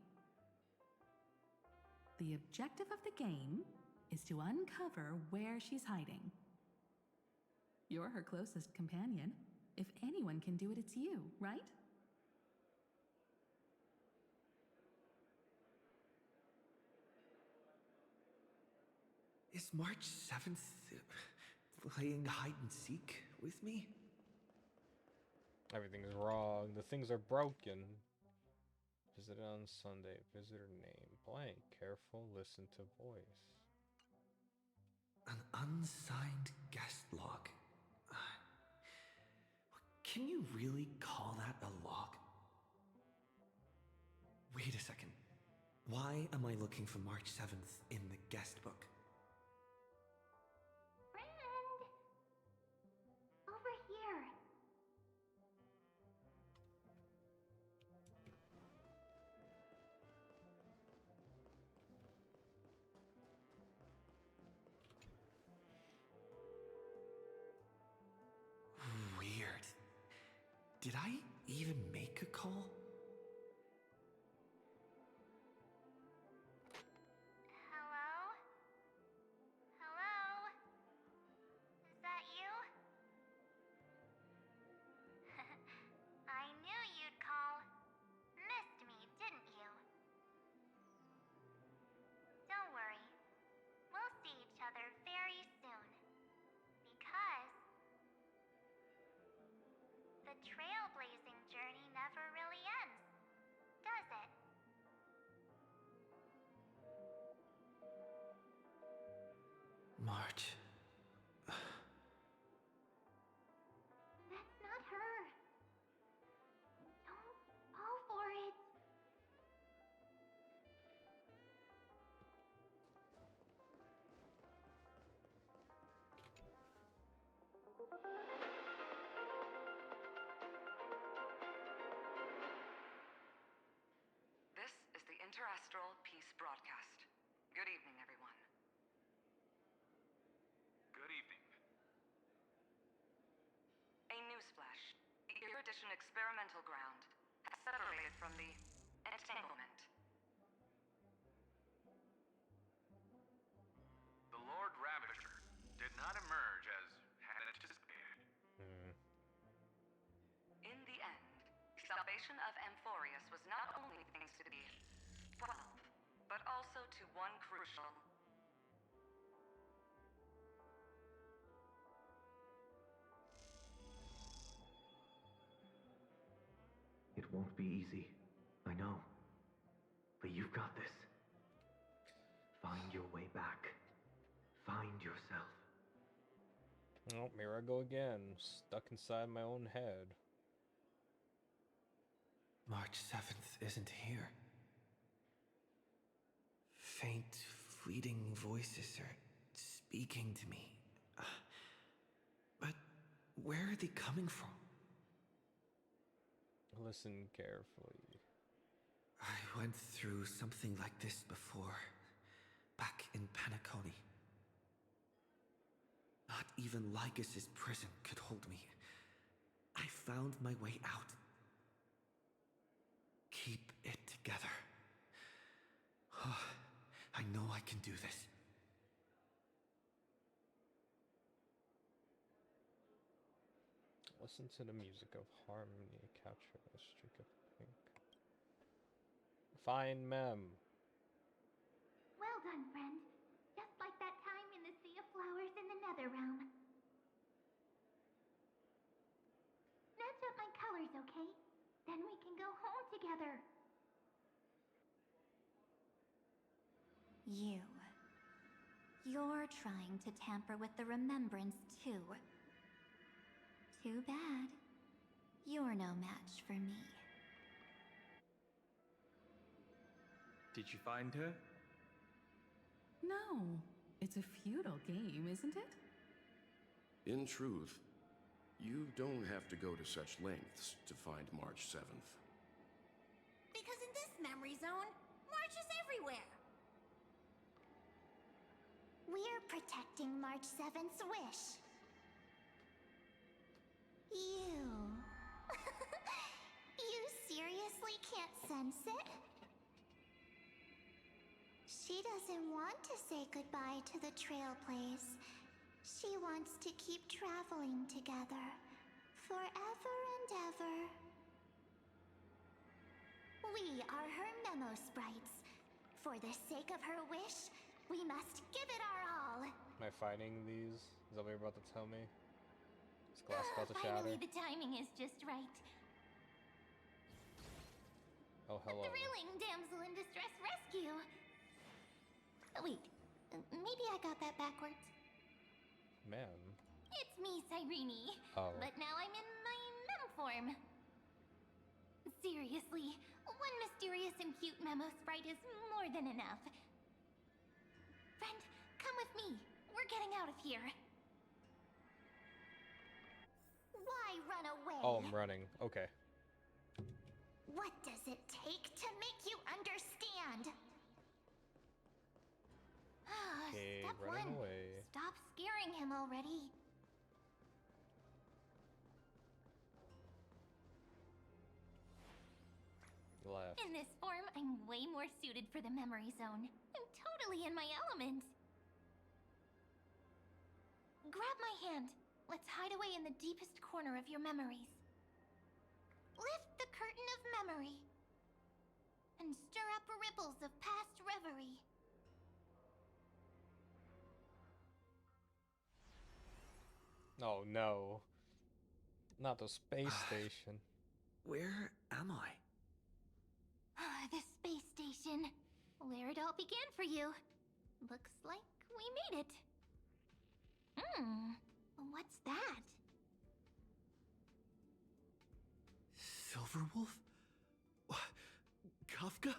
The objective of the game is to uncover where she's hiding. You're her closest companion. If anyone can do it, it's you, right? Is March 7th playing hide and seek with me? Everything's wrong. The things are broken. Visited on Sunday. Visitor name. Blank. Careful. Listen to voice. An unsigned guest log. Can you really call that a log? Wait a second. Why am I looking for March 7th in the guest book? Friend! Over here. Weird. Did I even make a call? Hello? Hello? Is that you? I knew you'd call. Missed me, didn't you? Don't worry. We'll see each other very soon. Because the trailblazing journey never really ends, does it? March. That's not her. Don't fall for it. This is the Interastral Peace Broadcast. Good evening, everyone. Good evening. A newsflash. The Erudition experimental ground has separated from the entanglement. The Lord Ravager did not emerge as had anticipated. In the end, the salvation of Amphorius was not only thanks to the 12, but also to one crucial. It won't be easy. I know. But you've got this. Find your way back. Find yourself. Oh, here I go again. Stuck inside my own head. March 7th isn't here. Faint, fleeting voices are speaking to me. But where are they coming from? Listen carefully. I went through something like this before, back in Panaconi. Not even Lycus's prison could hold me. I found my way out. Keep it together. I know I can do this. Listen to the music of harmony, capture a streak of pink. Fine, mem. Well done, friend. Just like that time in the Sea of Flowers in the Nether Realm. Match up my colors, okay? Then we can go home together. You're trying to tamper with the remembrance, too. Too bad. You're no match for me. Did you find her? No. It's a futile game, isn't it? In truth, you don't have to go to such lengths to find March 7th. Because in this memory zone, March is everywhere. We're protecting March 7th's wish. You... you seriously can't sense it? She doesn't want to say goodbye to the Trailblaze. She wants to keep traveling together. Forever and ever. We are her memo sprites. For the sake of her wish, we must give it our all. Am I fighting these? Is that what you're about to tell me? Is glass about to shatter? Finally, the timing is just right. Oh, hello. A thrilling damsel in distress rescue. Wait, maybe I got that backwards. Man. It's me, Cyrene. Oh. But now I'm in my mem form. Seriously, one mysterious and cute memo sprite is more than enough. Friend, come with me. We're getting out of here. Why run away? Oh, I'm running. Okay. What does it take to make you understand? Okay, Step running 1. away. Stop scaring him already. Left. In this form, I'm way more suited for the memory zone. I'm totally in my element. Grab my hand. Let's hide away in the deepest corner of your memories. Lift the curtain of memory. And stir up ripples of past reverie. Oh no. Not the space station. Where am I? The space station. Where it all began for you. Looks like we made it. What's that? Silverwolf? Kafka?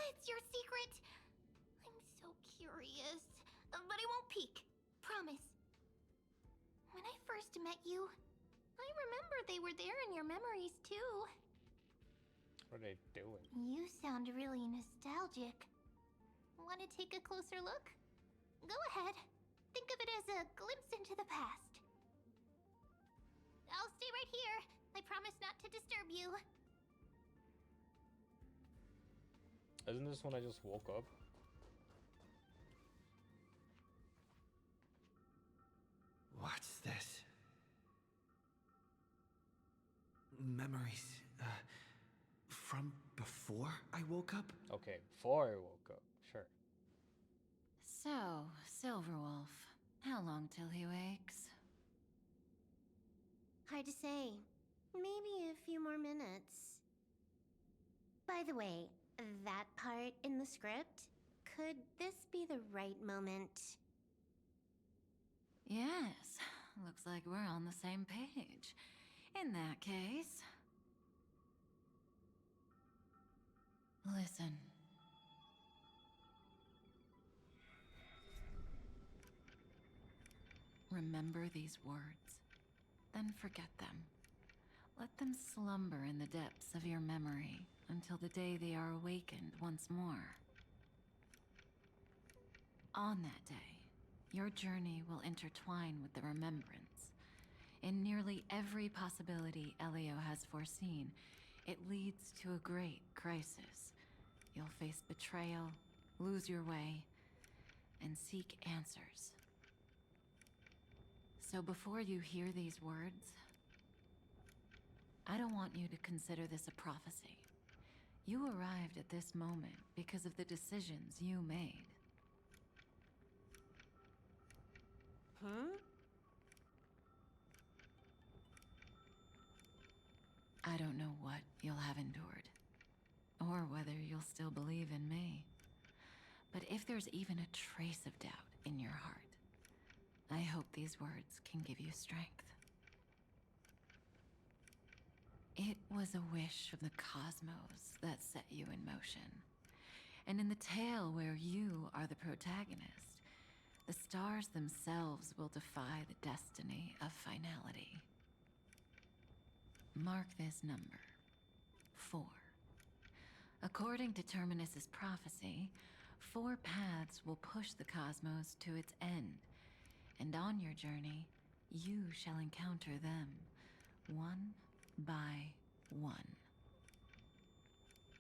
It's your secret. I'm so curious. But I won't peek. Promise. When I first met you, I remember they were there in your memories too. What are they doing? You sound really nostalgic. Want to take a closer look? Go ahead. Think of it as a glimpse into the past. I'll stay right here. I promise not to disturb you. Isn't this when I just woke up? What's this? Memories, from before I woke up? Okay, before I woke up. Sure. So, Silverwolf, how long till he wakes? Hard to say. Maybe a few more minutes. By the way, that part in the script, could this be the right moment? Yes, looks like we're on the same page. In that case... Listen. Remember these words, then forget them. Let them slumber in the depths of your memory until the day they are awakened once more. On that day, your journey will intertwine with the remembrance. In nearly every possibility Elio has foreseen, it leads to a great crisis. You'll face betrayal, lose your way, and seek answers. So before you hear these words, I don't want you to consider this a prophecy. You arrived at this moment because of the decisions you made. Huh? I don't know what you'll have endured, or whether you'll still believe in me. But if there's even a trace of doubt in your heart, I hope these words can give you strength. It was a wish from the cosmos that set you in motion. And in the tale where you are the protagonist, the stars themselves will defy the destiny of finality. Mark this number, 4. According to Terminus's prophecy, 4 paths will push the cosmos to its end, and on your journey, you shall encounter them, one by one.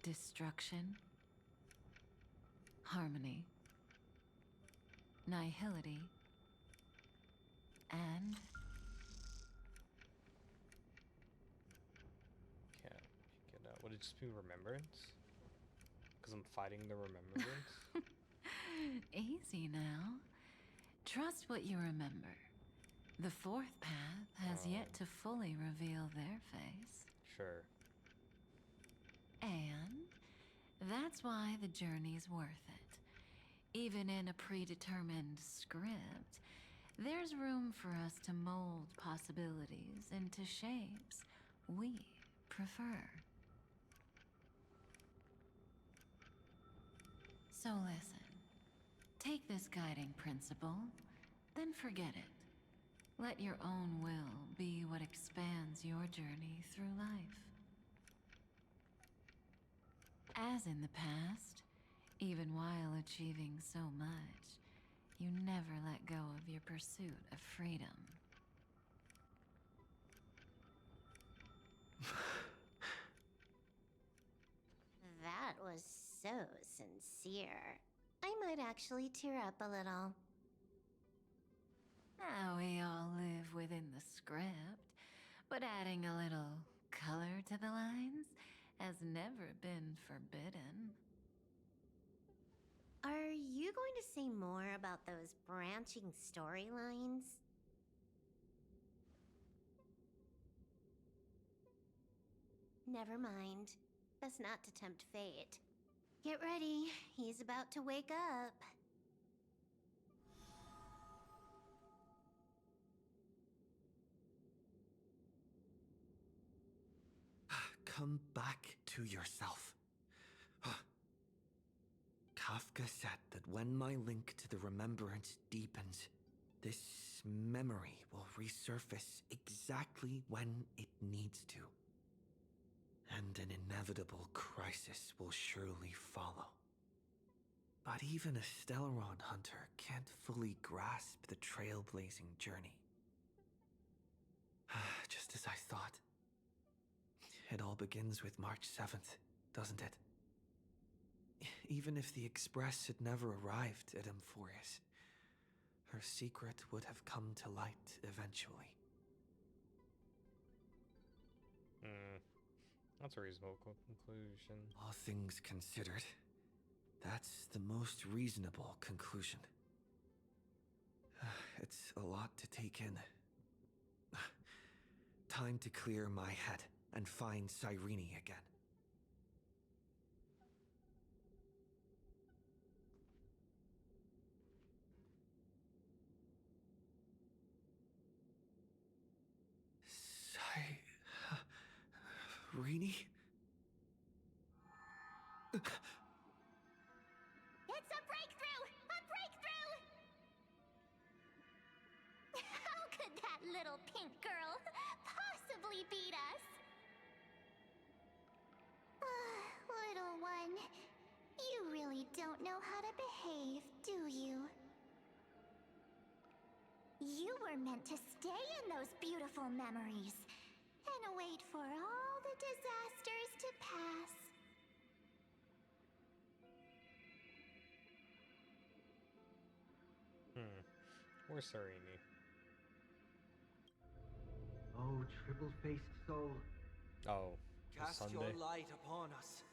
Destruction, harmony, nihility, and... Can't pick it up. Would it just be remembrance? Because I'm fighting the remembrance? Easy now. Trust what you remember. The 4th path has yet to fully reveal their face. Sure. And that's why the journey's worth it. Even in a predetermined script, there's room for us to mold possibilities into shapes we prefer. So listen. Take this guiding principle, then forget it. Let your own will be what expands your journey through life. As in the past, even while achieving so much, you never let go of your pursuit of freedom. That was so sincere. I might actually tear up a little. Now we all live within the script, but adding a little color to the lines has never been forbidden. Are you going to say more about those branching storylines? Never mind. Best not to tempt fate. Get ready, he's about to wake up. Come back to yourself. Kafka said that when my link to the remembrance deepens, this memory will resurface exactly when it needs to. And an inevitable crisis will surely follow. But even a Stellaron hunter can't fully grasp the trailblazing journey. Just as I thought. It all begins with March 7th, doesn't it? Even if the Express had never arrived at Amphorius, her secret would have come to light eventually. That's a reasonable conclusion. All things considered, that's the most reasonable conclusion. It's a lot to take in. Time to clear my head and find Cyrene again. Cyrene? It's a breakthrough! A breakthrough! How could that little pink girl possibly beat us? Little one, you really don't know how to behave, do you? You were meant to stay in those beautiful memories and wait for all the disasters to pass. Where's Cyrene? Oh, triple-faced soul. Oh, Cast Sunday. your light upon us.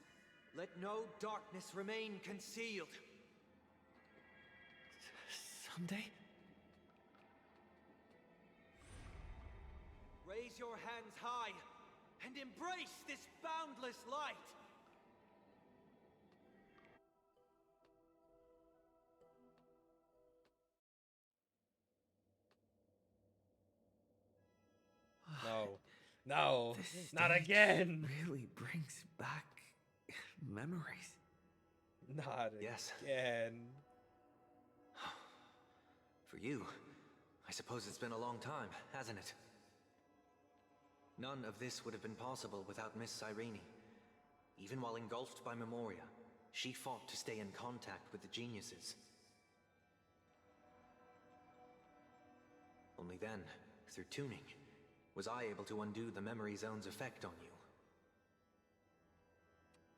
Let no darkness remain concealed. Sunday? Raise your hands high and embrace this boundless light. No. No, This not stage again. really brings back memories. Not Yes. again. For you, I suppose it's been a long time, hasn't it? None of this would have been possible without Miss Cyrene. Even while engulfed by Memoria, she fought to stay in contact with the geniuses. Only then, through tuning, was I able to undo the memory zone's effect on you.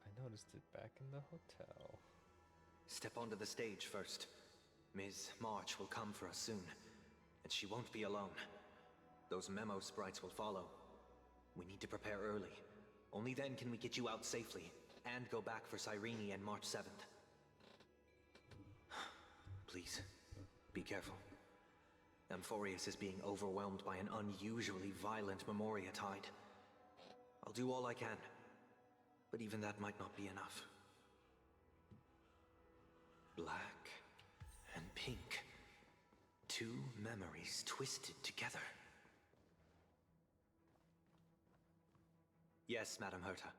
I noticed it back in the hotel. Step onto the stage first. Ms. March will come for us soon, and she won't be alone. Those memo sprites will follow. We need to prepare early. Only then can we get you out safely, and go back for Cyrene and March 7th. Please, be careful. Amphorius is being overwhelmed by an unusually violent Memoria tide. I'll do all I can, but even that might not be enough. Black and pink. Two memories twisted together. Yes, Madam Herta.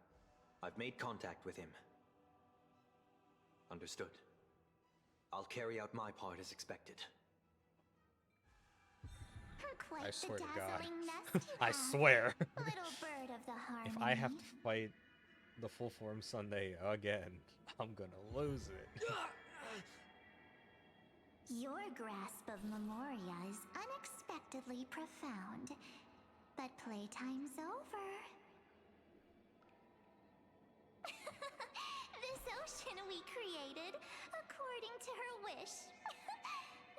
I've made contact with him. Understood. I'll carry out my part as expected. Quite I swear the to God. dazzling nest you I have, swear. little bird of the harmony. If I have to fight the full form Sunday again, I'm gonna lose it. Your grasp of Memoria is unexpectedly profound, but playtime's over. This ocean we created, according to her wish.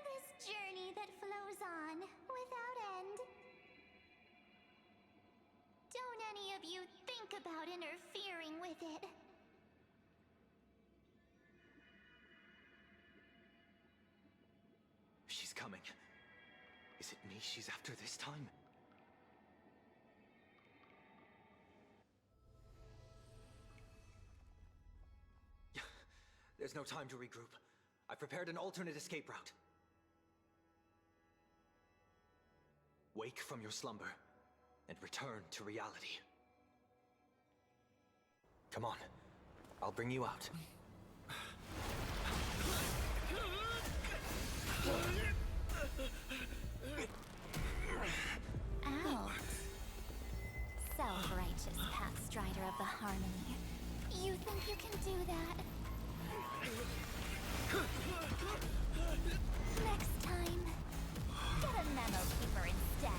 This journey that flows on, without end. Don't any of you think about interfering with it. She's coming. Is it me she's after this time? There's no time to regroup. I've prepared an alternate escape route. Wake from your slumber and return to reality. Come on, I'll bring you out. Out. Self-righteous path strider of the harmony. You think you can do that? Next time, get a memo keeper instead.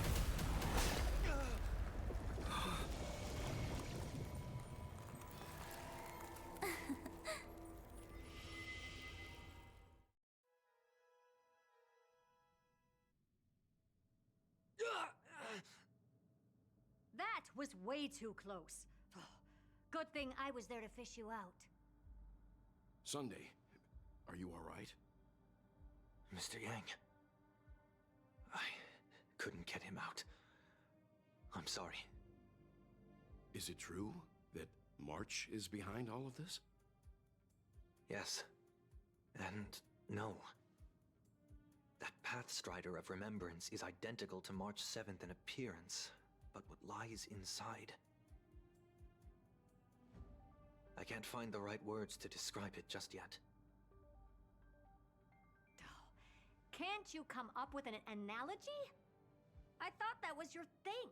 That was way too close. Good thing I was there to fish you out. Sunday, are you all right? Mr. Yang. I couldn't get him out. I'm sorry. Is it true that March is behind all of this? Yes. And no. That Pathstrider of Remembrance is identical to March 7th in appearance, but what lies inside? I can't find the right words to describe it just yet. Can't you come up with an analogy? I thought that was your thing.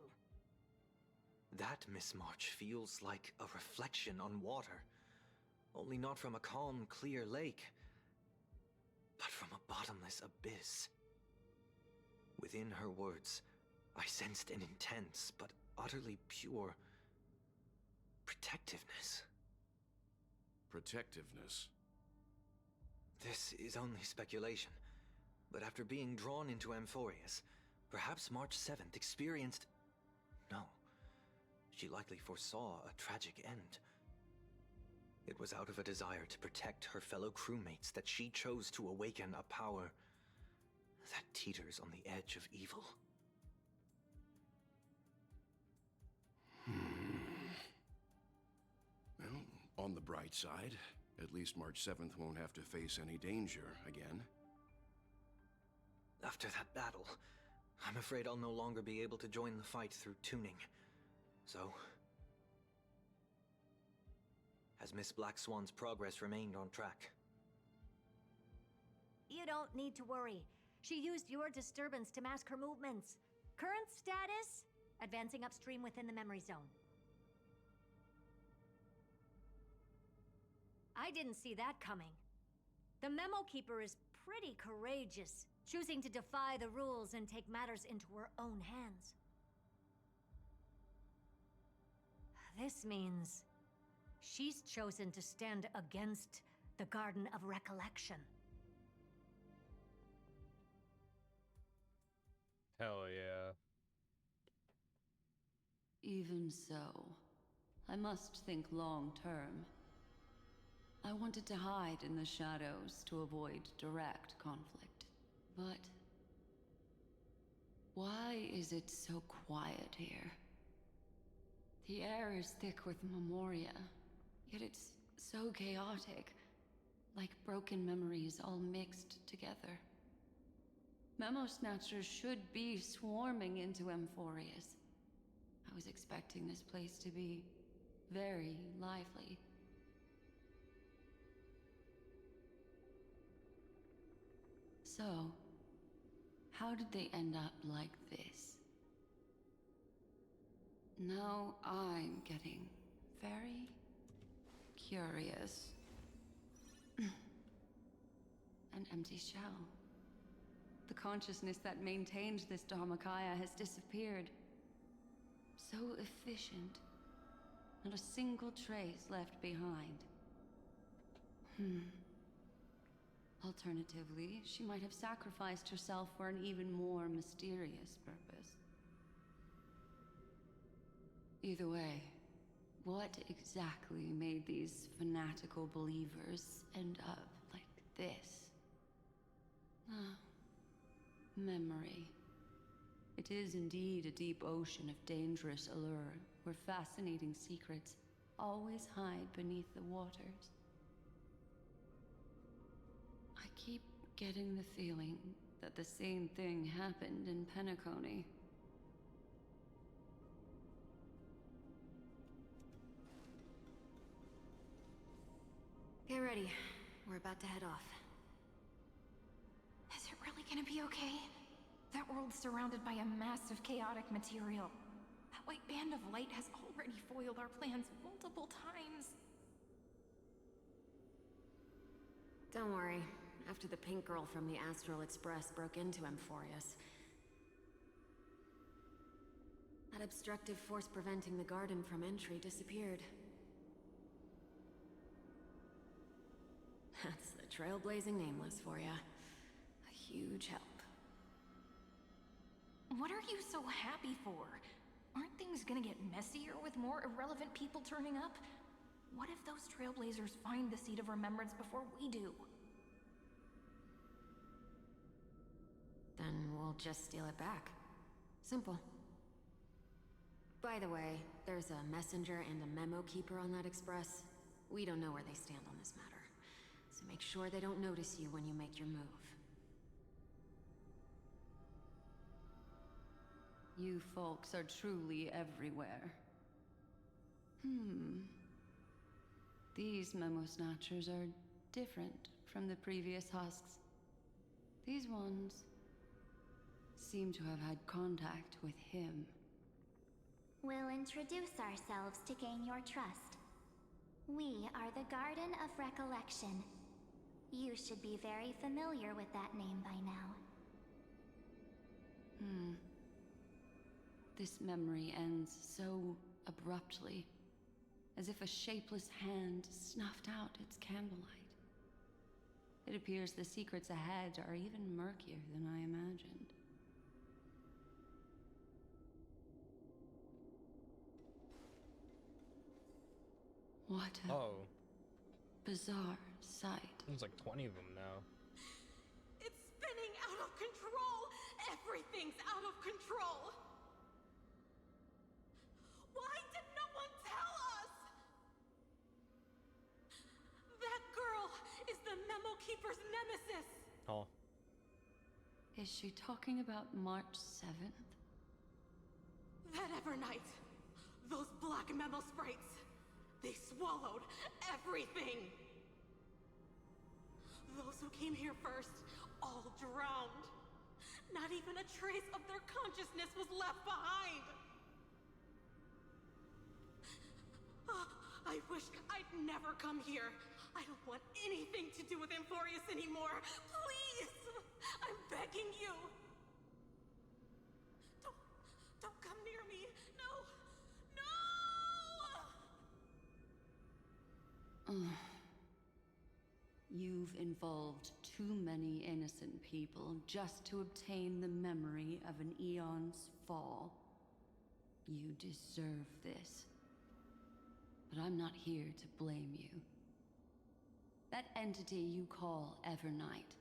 That, Miss March, feels like a reflection on water. Only not from a calm, clear lake, but from a bottomless abyss. Within her words, I sensed an intense but utterly pure protectiveness. Protectiveness? This is only speculation, but after being drawn into Amphorius, perhaps March 7th experienced... No, she likely foresaw a tragic end. It was out of a desire to protect her fellow crewmates that she chose to awaken a power that teeters on the edge of evil. Well, on the bright side, at least March 7th won't have to face any danger again. After that battle, I'm afraid I'll no longer be able to join the fight through tuning. So? Has Miss Black Swan's progress remained on track? You don't need to worry. She used your disturbance to mask her movements. Current status? Advancing upstream within the memory zone. I didn't see that coming. The Memo Keeper is pretty courageous, choosing to defy the rules and take matters into her own hands. This means she's chosen to stand against the Garden of Recollection. Hell yeah. Even so, I must think long term. I wanted to hide in the shadows to avoid direct conflict. But why is it so quiet here? The air is thick with memoria, yet it's so chaotic, like broken memories all mixed together. Memo Snatchers should be swarming into Amphorius. I was expecting this place to be very lively. So, how did they end up like this? Now I'm getting very curious. An empty shell. The consciousness that maintained this Dharmakaya has disappeared. So efficient. Not a single trace left behind. Alternatively, she might have sacrificed herself for an even more mysterious purpose. Either way, what exactly made these fanatical believers end up like this? Memory. It is indeed a deep ocean of dangerous allure, where fascinating secrets always hide beneath the waters. I keep getting the feeling that the same thing happened in Penacony. Get ready. We're about to head off. Is it really gonna be okay? That world's surrounded by a massive chaotic material. That white band of light has already foiled our plans multiple times. Don't worry. After the pink girl from the Astral Express broke into Amphorius, that obstructive force preventing the garden from entry disappeared. That's the trailblazing nameless for ya. A huge help. What are you so happy for? Aren't things gonna get messier with more irrelevant people turning up? What if those trailblazers find the Seed of Remembrance before we do? Then we'll just steal it back. Simple. By the way, there's a messenger and a memo keeper on that express. We don't know where they stand on this matter. So make sure they don't notice you when you make your move. You folks are truly everywhere. These Memo Snatchers are different from the previous husks. These ones seem to have had contact with him. We'll introduce ourselves to gain your trust. We are the Garden of Recollection. You should be very familiar with that name by now. This memory ends so abruptly, as if a shapeless hand snuffed out its candlelight. It appears the secrets ahead are even murkier than I imagined. What a bizarre sight. There's like 20 of them now. It's spinning out of control! Everything's out of control! Why did no one tell us? That girl is the Memo Keeper's nemesis! Oh. Is she talking about March 7th? That Evernight, Those black memo sprites, they swallowed everything. Those who came here first all drowned. Not even a trace of their consciousness was left behind. I wish I'd never come here. I don't want anything to do with Amphorius anymore. Please! I'm begging you. Don't come near me. No! No! You've involved too many innocent people just to obtain the memory of an eon's fall. You deserve this. But I'm not here to blame you. That entity you call Evernight.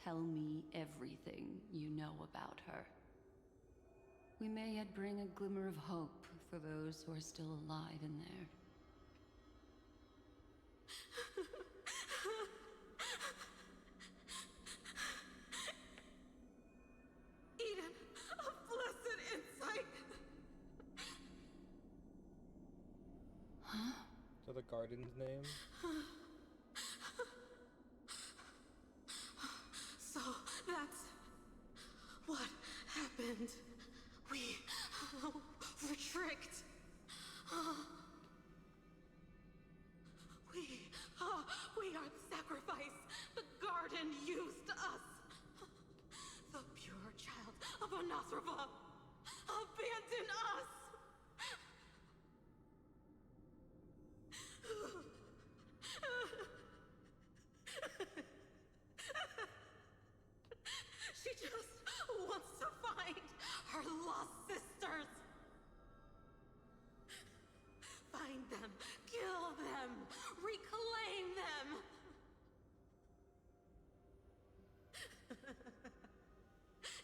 Tell me everything you know about her. We may yet bring a glimmer of hope for those who are still alive in there. Eden, a blessed insight. So the garden's name? So that's what happened. We were tricked. We are the sacrifice. The garden used us. The pure child of Anasrava abandoned us. She just wants to find her lost sisters. Find them, kill them, reclaim them.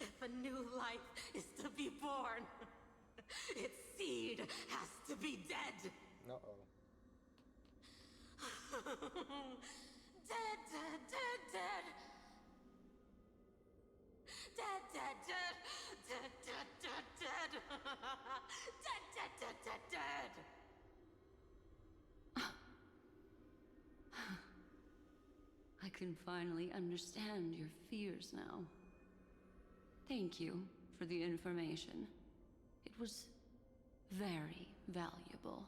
If a new life is to be born, its seed has to be dead. Uh-oh. Dead, dead, dead, dead. Dead, dead, dead. Dead, dead, dead, dead. Dead, dead, dead, dead, dead. I can finally understand your fears now. Thank you for the information. It was very valuable.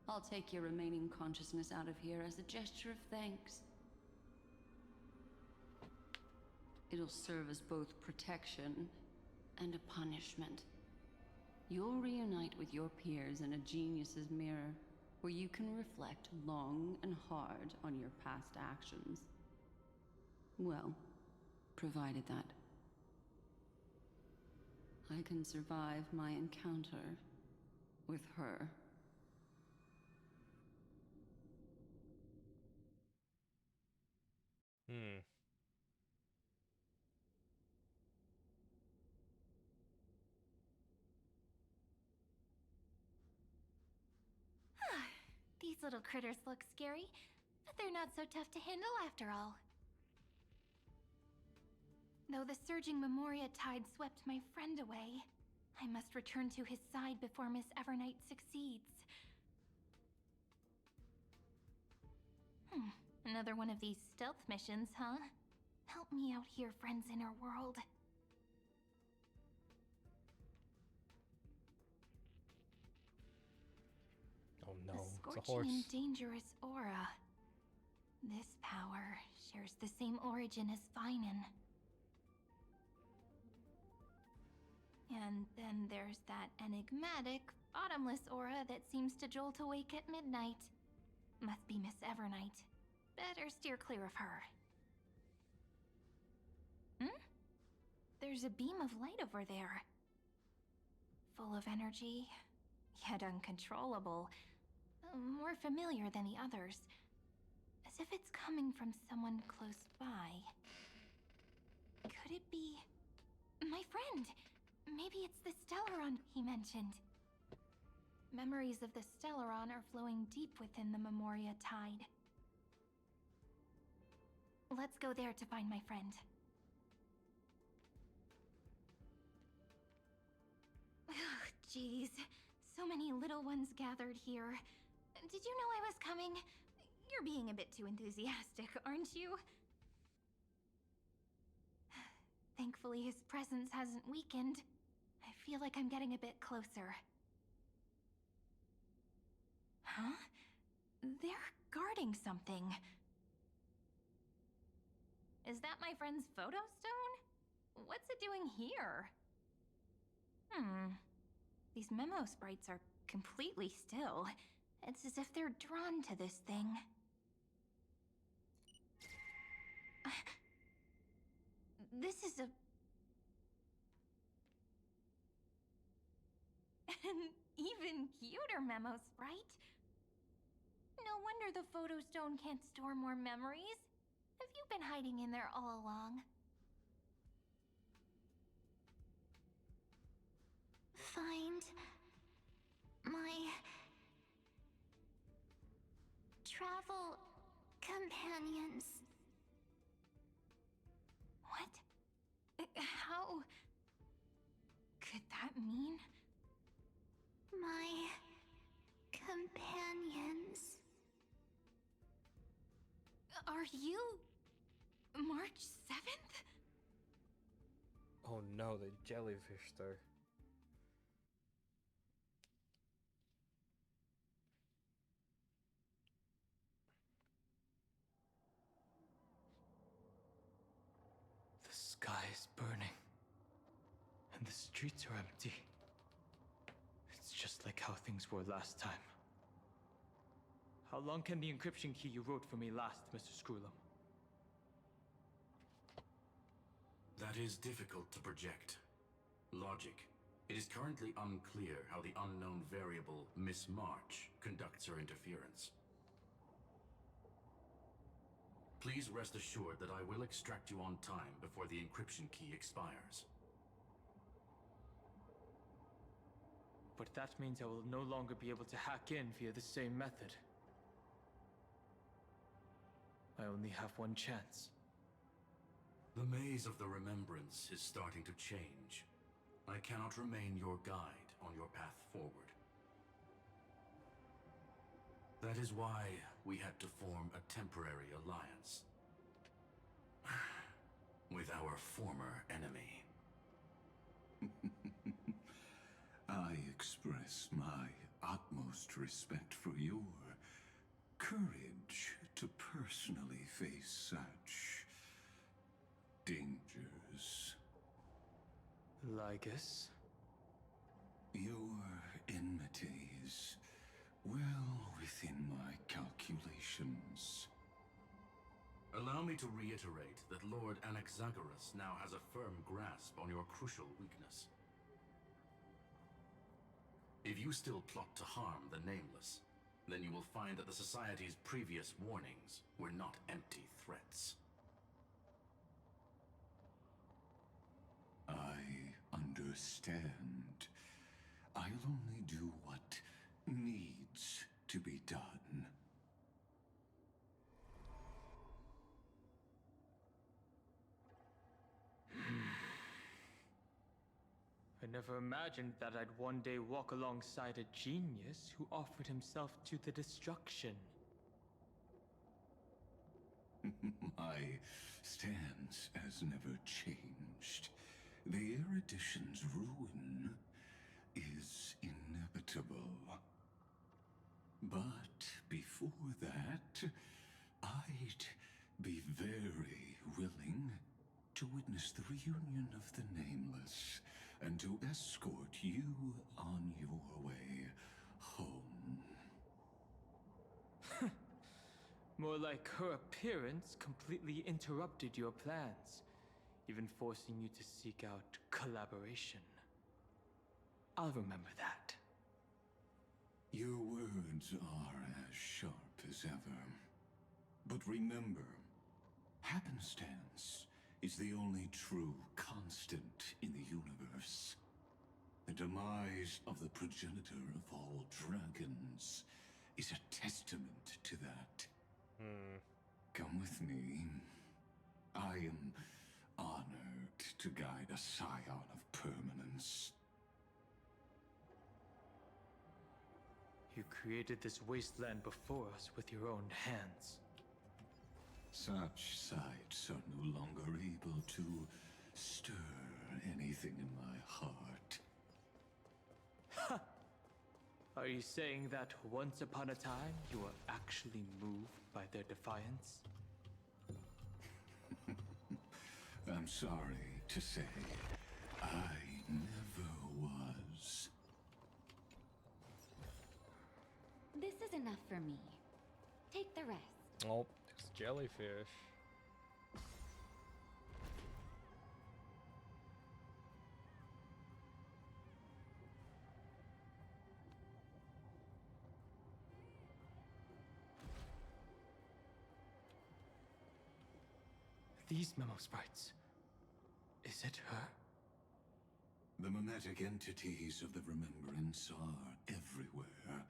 I'll take your remaining consciousness out of here as a gesture of thanks. It'll serve as both protection and a punishment. You'll reunite with your peers in a genius's mirror, where you can reflect long and hard on your past actions. Well, provided that I can survive my encounter with her. These little critters look scary, but they're not so tough to handle after all. Though the surging Memoria tide swept my friend away, I must return to his side before Miss Evernight succeeds. Another one of these stealth missions, huh? Help me out here, friends in our world. Oh no, A it's a scorching horse. and dangerous aura. This power shares the same origin as Finan. And then there's that enigmatic, bottomless aura that seems to jolt awake at midnight. Must be Miss Evernight. Better steer clear of her. There's a beam of light over there. Full of energy, yet uncontrollable. More familiar than the others. As if it's coming from someone close by. Could it be... my friend? Maybe it's the Stellaron he mentioned. Memories of the Stellaron are flowing deep within the Memoria tide. Let's go there to find my friend. Jeez. So many little ones gathered here. Did you know I was coming? You're being a bit too enthusiastic, aren't you? Thankfully, his presence hasn't weakened. I feel like I'm getting a bit closer. Huh? They're guarding something. Is that my friend's photo stone? What's it doing here? These memo sprites are completely still. It's as if they're drawn to this thing. This is an even cuter memo sprite. No wonder the photo stone can't store more memories. Have you been hiding in there all along? Find my travel companions. What? How could that mean? My companions. Are you March 7th? Oh no, they jellyfished her. The sky is burning, and the streets are empty. It's just like how things were last time. How long can the encryption key you wrote for me last, Mr. Screwlum? That is difficult to project. Logic. It is currently unclear how the unknown variable, Miss March, conducts her interference. Please rest assured that I will extract you on time before the encryption key expires. But that means I will no longer be able to hack in via the same method. I only have one chance. The maze of the Remembrance is starting to change. I cannot remain your guide on your path forward. That is why we had to form a temporary alliance with our former enemy. I express my utmost respect for your courage to personally face such dangers. Lygus? Your enmity is well within my calculations. Allow me to reiterate that Lord Anaxagoras now has a firm grasp on your crucial weakness. If you still plot to harm the Nameless, then you will find that the Society's previous warnings were not empty threats. I understand. I'll only do what needs to be done. I never imagined that I'd one day walk alongside a genius who offered himself to the destruction. My stance has never changed. The erudition's ruin is inevitable. But before that, I'd be very willing to witness the reunion of the Nameless and to escort you on your way home. More like her appearance completely interrupted your plans, even forcing you to seek out collaboration. I'll remember that. Your words are as sharp as ever. But remember, happenstance is the only true constant in the universe. The demise of the progenitor of all dragons is a testament to that. Come with me. I am honored to guide a scion of permanence. created this wasteland before us with your own hands. Such sights are no longer able to stir anything in my heart. Ha! Are you saying that once upon a time you were actually moved by their defiance? I'm sorry to say, I never was. This is enough for me. Take the rest. Oh, it's jellyfish. These memo sprites. Is it her? The mimetic entities of the Remembrance are everywhere.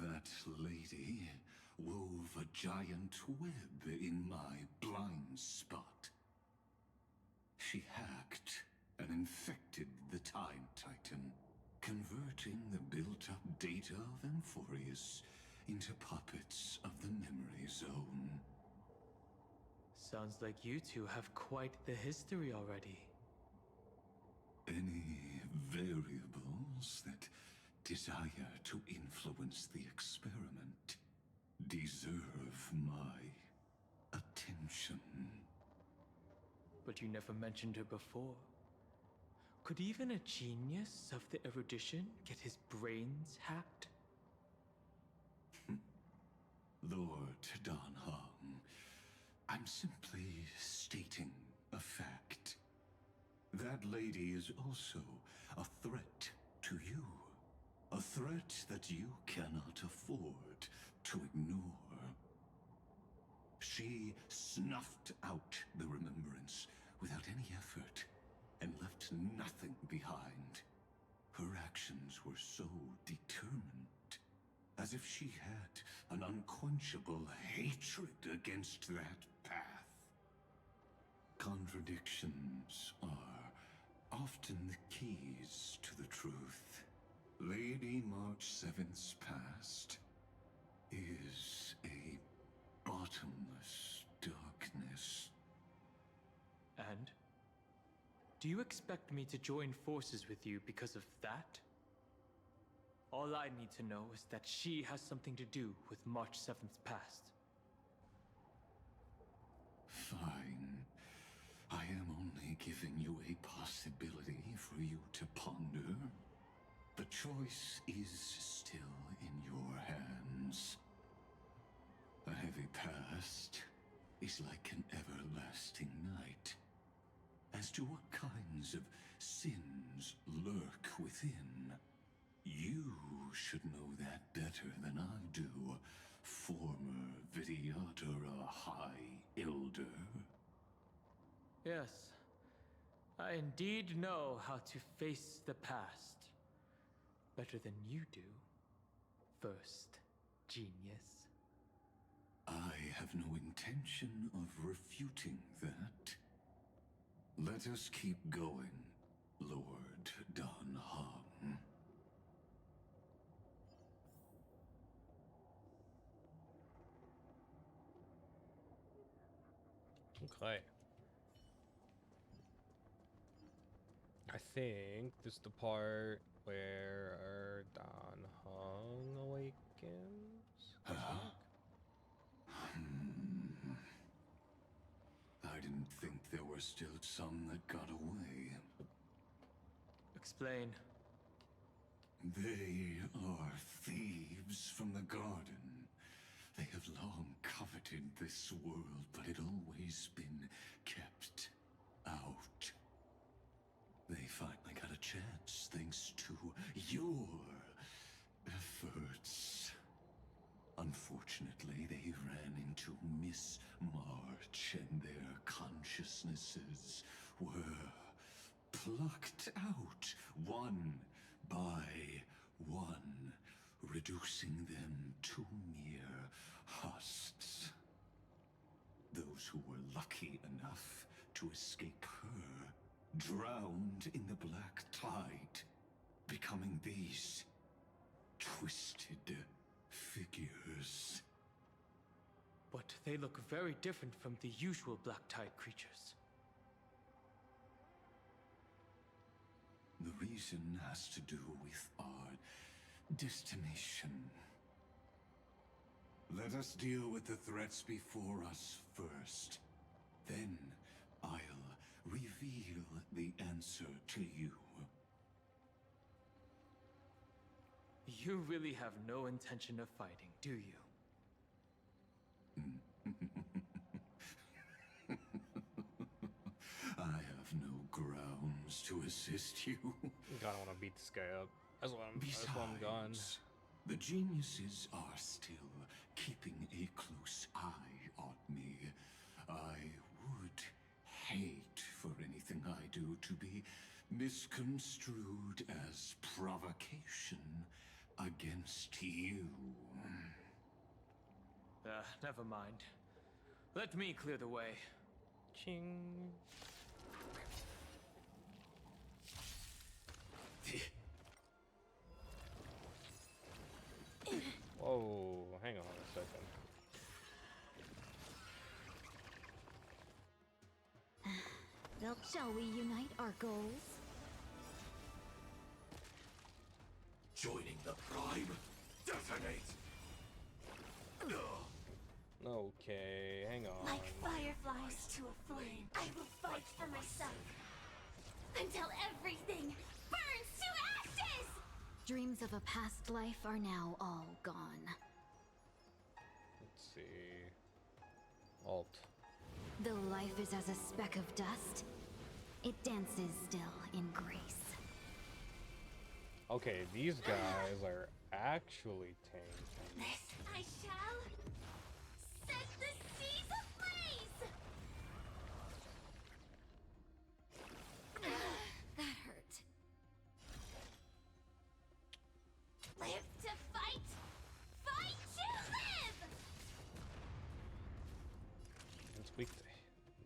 That lady wove a giant web in my blind spot. She hacked and infected the Time Titan, converting the built-up data of Amphorius into puppets of the Memory Zone. Sounds like you two have quite the history already. Any variables that desire to influence the experiment deserve my attention. But you never mentioned her before. Could even a genius of the erudition get his brains hacked? Lord Dan Hong, I'm simply stating a fact. That lady is also a threat to you. A threat that you cannot afford to ignore. She snuffed out the Remembrance without any effort and left nothing behind. Her actions were so determined, as if she had an unquenchable hatred against that path. Contradictions are often the keys to the truth. Lady March 7th's past is a bottomless darkness. And? Do you expect me to join forces with you because of that? All I need to know is that she has something to do with March 7th's past. Fine. I am only giving you a possibility for you to ponder. The choice is still in your hands. A heavy past is like an everlasting night. As to what kinds of sins lurk within, you should know that better than I do, former Vidyadhara High Elder. Yes, I indeed know how to face the past. Better than you do, first genius. I have no intention of refuting that. Let us keep going, Lord Dan Hong. Okay. I think this is the part where Dan Hong awakens. I didn't think there were still some that got away. Explain. They are thieves from the garden. They have long coveted this world, but it always been kept out. They finally got a chance thanks to your efforts. Unfortunately, they ran into Miss March and their consciousnesses were plucked out one by one, reducing them to mere husks. Those who were lucky enough to escape her drowned in the black tide, becoming these twisted they look very different from the usual black tide creatures. The reason has to do with our destination. Let us deal with the threats before us first. Then I'll reveal the answer to you. You really have no intention of fighting, do you? I have no grounds to assist you. Gotta want to beat this guy up. That's why I'm gone. The geniuses are still keeping a close eye on me. I would hate for anything I do to be misconstrued as provocation against you. Never mind. Let me clear the way. Ching. Whoa, hang on a second. Shall we unite our goals? Joining the Prime? Detonate! Okay, hang on. Like fireflies to a flame, I will fight for myself until everything burns to ashes! Dreams of a past life are now all gone. Let's see. Alt. Though life is as a speck of dust, it dances still in grace. Okay, these guys are actually tanky. This I shall set the seas ablaze! That hurt. Live to fight! Fight to live! Let's weak to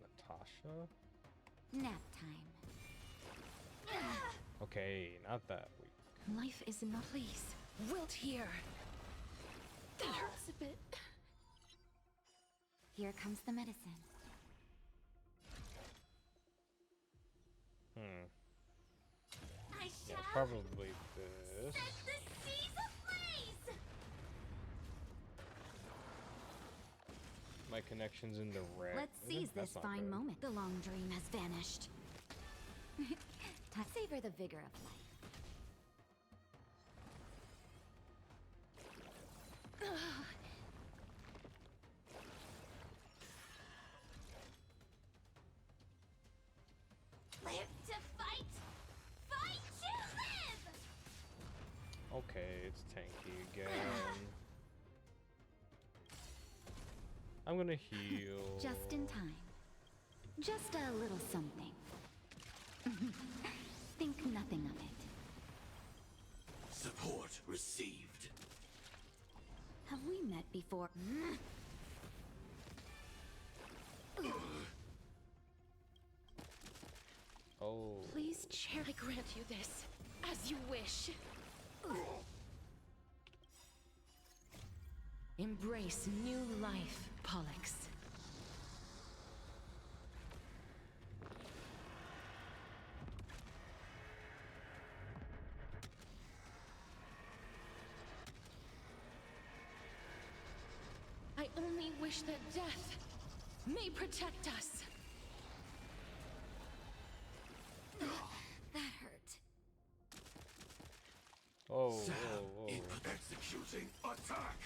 Natasha. Nap time. Okay, not that weak. Life is not please. Wilt here. That hurts a bit. Here comes the medicine. I Yeah, shall probably this. set the seas ablaze! My connection's in the red. Let's seize this fine moment. The long dream has vanished. Savor the vigor of life. Live to fight! Fight to live! Okay, it's tanky again. I'm gonna heal. Just in time. Just a little something. Think nothing of it. Support received. Have we met before? Oh. Please, Chair, I grant you this, as you wish. Embrace new life, Pollux. I only wish that death may protect us. That hurt. Oh, Sam, whoa, whoa. executing attack!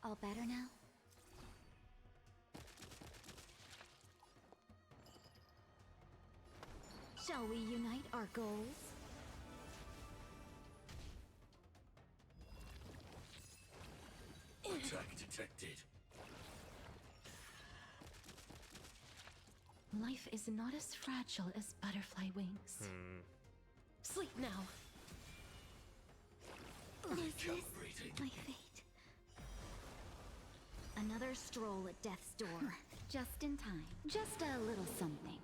All better now? Shall we unite our goals? Attack detected. Life is not as fragile as butterfly wings. Sleep now. Is this my fate? Another stroll at death's door. Just in time. Just a little something.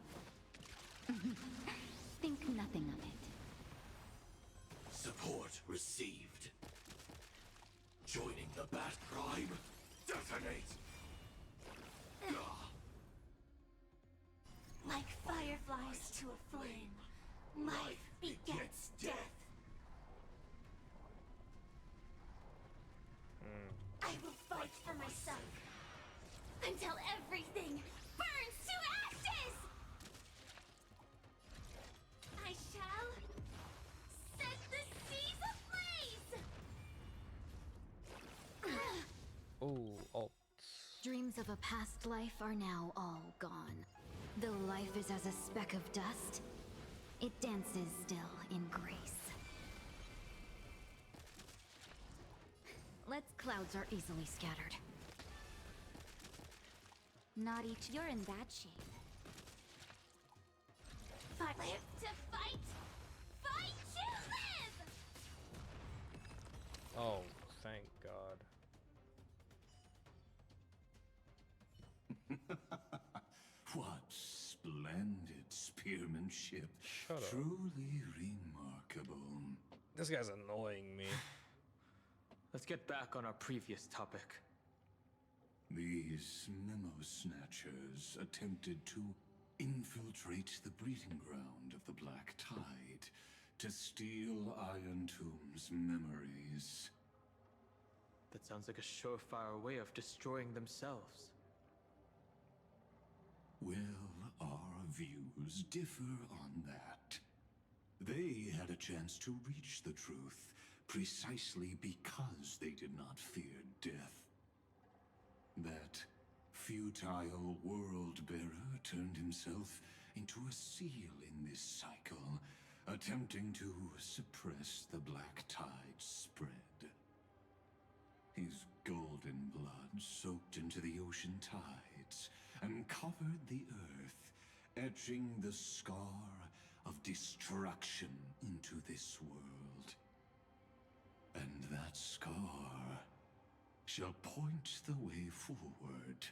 Think nothing of it. Received. Joining the Bat Tribe. Detonate! Like fireflies to a flame, life begets death. I will fight for myself until everything burns to ashes! I shall set the seas ablaze! Oh. Dreams of a past life are now all gone. Though life is as a speck of dust, it dances still in grace. Let's clouds are easily scattered. Not each. You're in bad shape. Fight. Live to fight! Fight to live! Oh, thank God. What splendid spearmanship. Shut up. Truly remarkable. This guy's annoying me. Let's get back on our previous topic. These memo snatchers attempted to infiltrate the breeding ground of the Black Tide to steal Iron Tomb's memories. That sounds like a surefire way of destroying themselves. Well, our views differ on that. They had a chance to reach the truth precisely because they did not fear death. That futile world-bearer turned himself into a seal in this cycle, attempting to suppress the Black Tide's spread. His golden blood soaked into the ocean tides and covered the earth, etching the scar of destruction into this world. And that scar shall point the way forward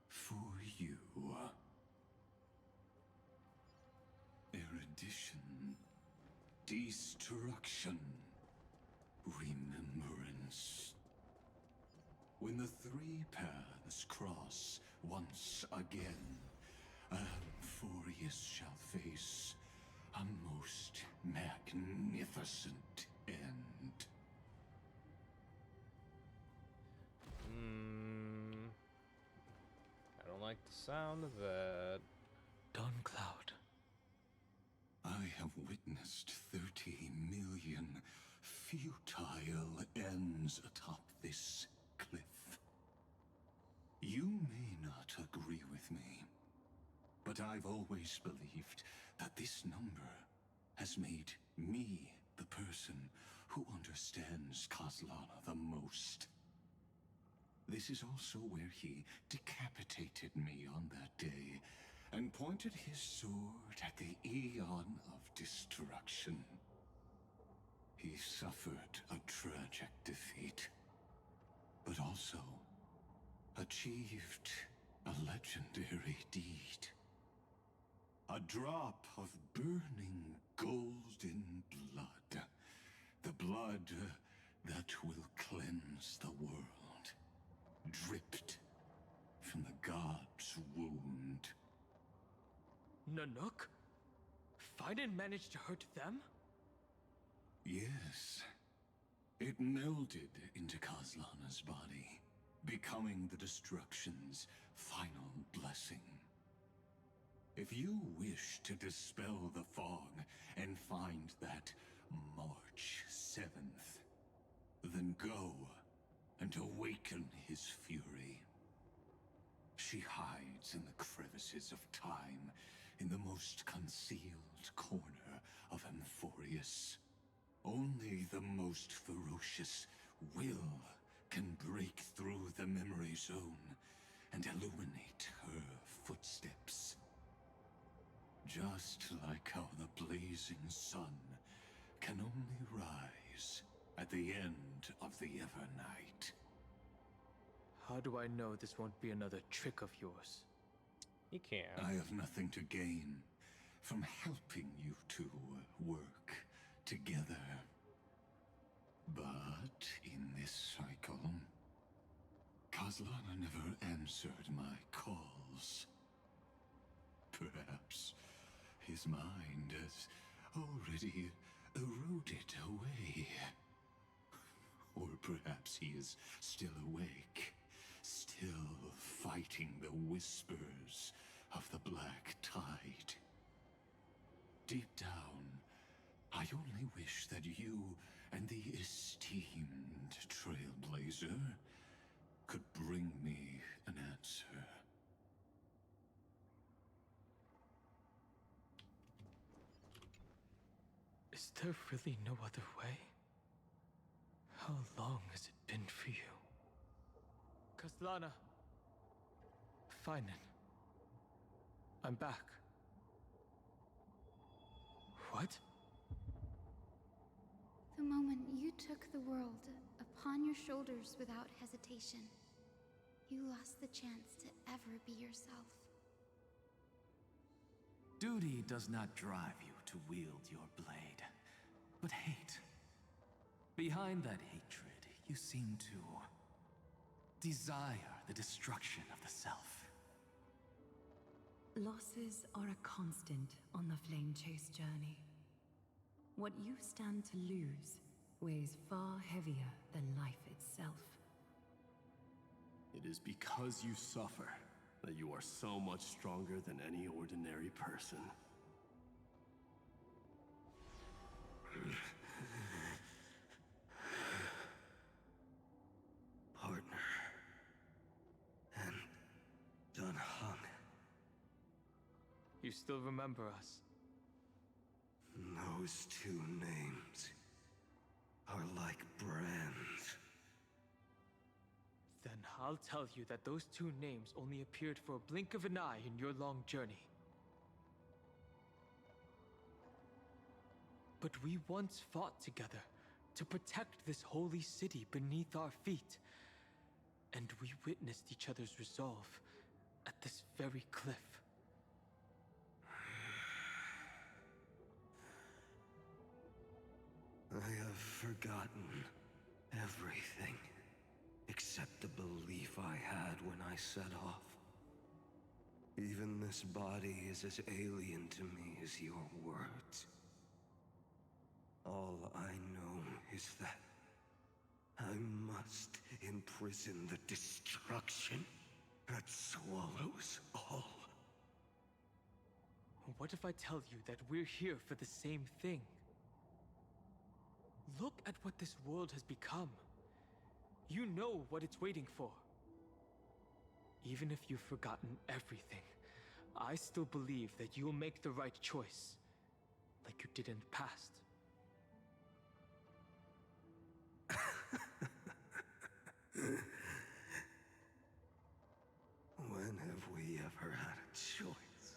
for you. Erudition, destruction, remembrance. When the three paths cross once again, Amphorius shall face a most magnificent end. I don't like the sound of that. Don Cloud. I have witnessed 30 million futile ends atop this cliff. You may not agree with me, but I've always believed that this number has made me the person who understands Kozlana the most. This is also where he decapitated me on that day and pointed his sword at the Eon of Destruction. He suffered a tragic defeat, but also achieved a legendary deed. A drop of burning golden blood. The blood that will cleanse the world. Dripped from the god's wound. Nanook? Fiden managed to hurt them? Yes. It melded into Kozlana's body, becoming the Destruction's final blessing. If you wish to dispel the fog and find that March 7th, then go and awaken his fury. She hides in the crevices of time, in the most concealed corner of Amphorius. Only the most ferocious will can break through the memory zone and illuminate her footsteps. Just like how the blazing sun can only rise at the end of the Evernight. How do I know this won't be another trick of yours? You can't. I have nothing to gain from helping you two work together. in this cycle. Kaslana never answered my calls. Perhaps his mind has already eroded away. Or perhaps he is still awake, still fighting the whispers of the Black Tide. Deep down, I only wish that you and the esteemed Trailblazer could bring me an answer. Is there really no other way? How long has it been for you? Kaslana! Finan. I'm back. What? The moment you took the world upon your shoulders without hesitation, you lost the chance to ever be yourself. Duty does not drive you to wield your blade, but hate. Behind that hatred, you seem to desire the destruction of the self. Losses are a constant on the Flame Chase journey. What you stand to lose weighs far heavier than life itself. It is because you suffer that you are so much stronger than any ordinary person. Partner. And Dan Heng. You still remember us? Those two names are like brands. Then I'll tell you that those two names only appeared for a blink of an eye in your long journey. But we once fought together to protect this holy city beneath our feet. And we witnessed each other's resolve at this very cliff. I have forgotten everything except the belief I had when I set off. Even this body is as alien to me as your words. All I know is that I must imprison the destruction that swallows all. What if I tell you that we're here for the same thing? Look at what this world has become. You know what it's waiting for. Even if you've forgotten everything, I still believe that you'll make the right choice, like you did in the past. When have we ever had a choice?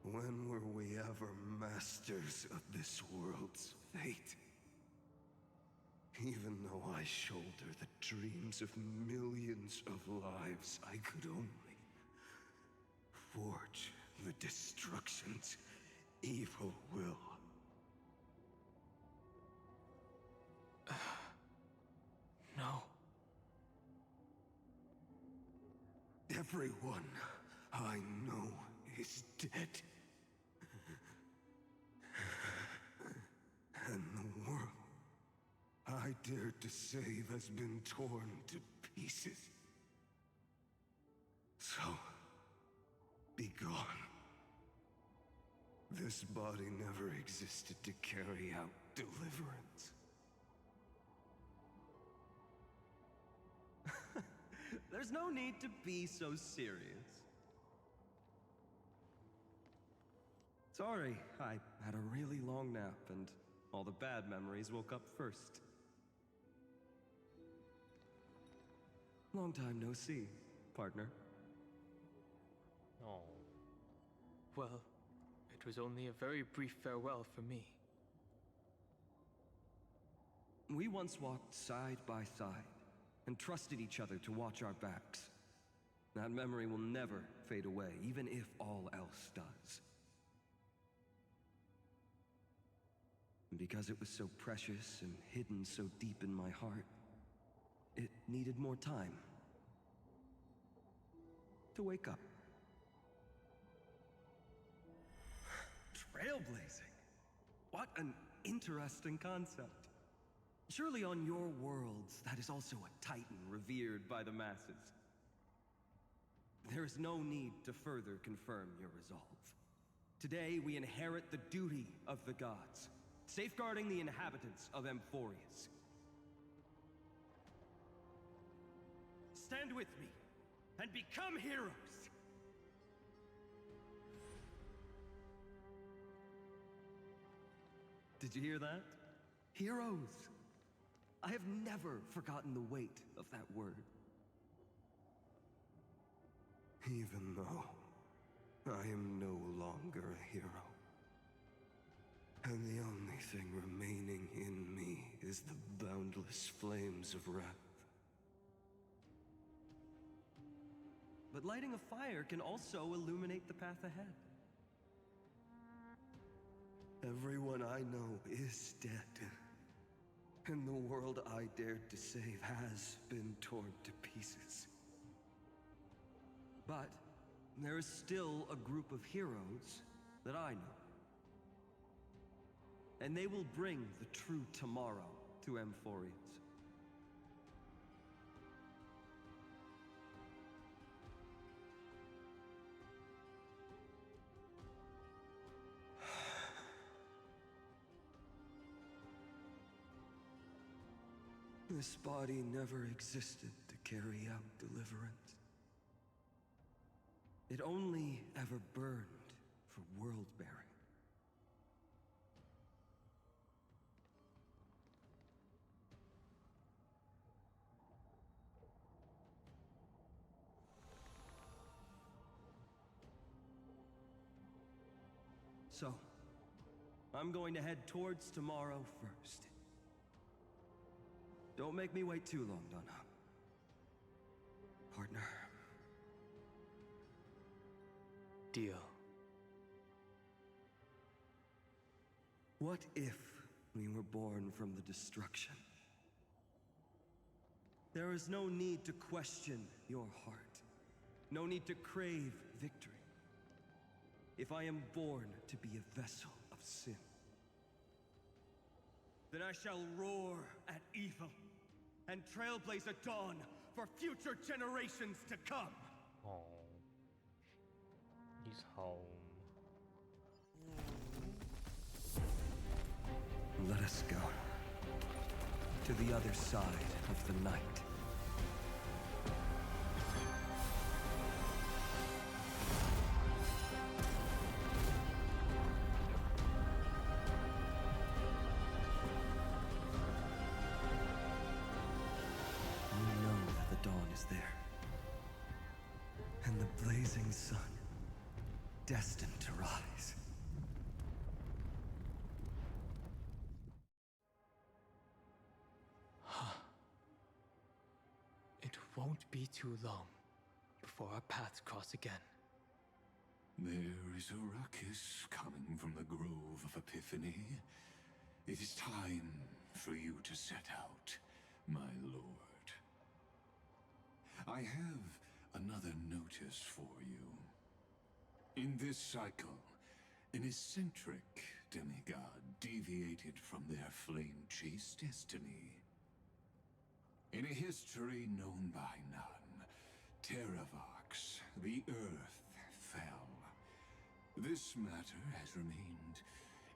When were we ever masters of this world's fate? Even though I shoulder the dreams of millions of lives, I could only forge the destruction's evil will. No. Everyone I know is dead. And the world I dared to save has been torn to pieces. So, be gone. This body never existed to carry out deliverance. There's no need to be so serious. Sorry, I had a really long nap and all the bad memories woke up first. Long time no see, partner. Oh. Well, it was only a very brief farewell for me. We once walked side by side and trusted each other to watch our backs. That memory will never fade away, even if all else does. And because it was so precious and hidden so deep in my heart, it needed more time to wake up. Trailblazing? What an interesting concept. Surely on your worlds, that is also a titan revered by the masses. There is no need to further confirm your resolve. Today, we inherit the duty of the gods, safeguarding the inhabitants of Amphorius. Stand with me, and become heroes! Did you hear that? Heroes! I have never forgotten the weight of that word. Even though I am no longer a hero, and the only thing remaining in me is the boundless flames of wrath. But lighting a fire can also illuminate the path ahead. Everyone I know is dead. And the world I dared to save has been torn to pieces. But there is still a group of heroes that I know. And they will bring the true tomorrow to Amphorius. This body never existed to carry out deliverance. It only ever burned for world-bearing. So, I'm going to head towards tomorrow first. Don't make me wait too long, Donna. Partner. Deal. What if we were born from the destruction? There is no need to question your heart. No need to crave victory. If I am born to be a vessel of sin, then I shall roar at evil and trailblaze a dawn for future generations to come. Oh, he's home. Let us go to the other side of the night. There. And the blazing sun, destined to rise. It won't be too long before our paths cross again. There is a ruckus coming from the Grove of Epiphany. It is time for you to set out, my lord. I have another notice for you. In this cycle, an eccentric demigod deviated from their flame-chased destiny. In a history known by none, Terravox, the Earth, fell. This matter has remained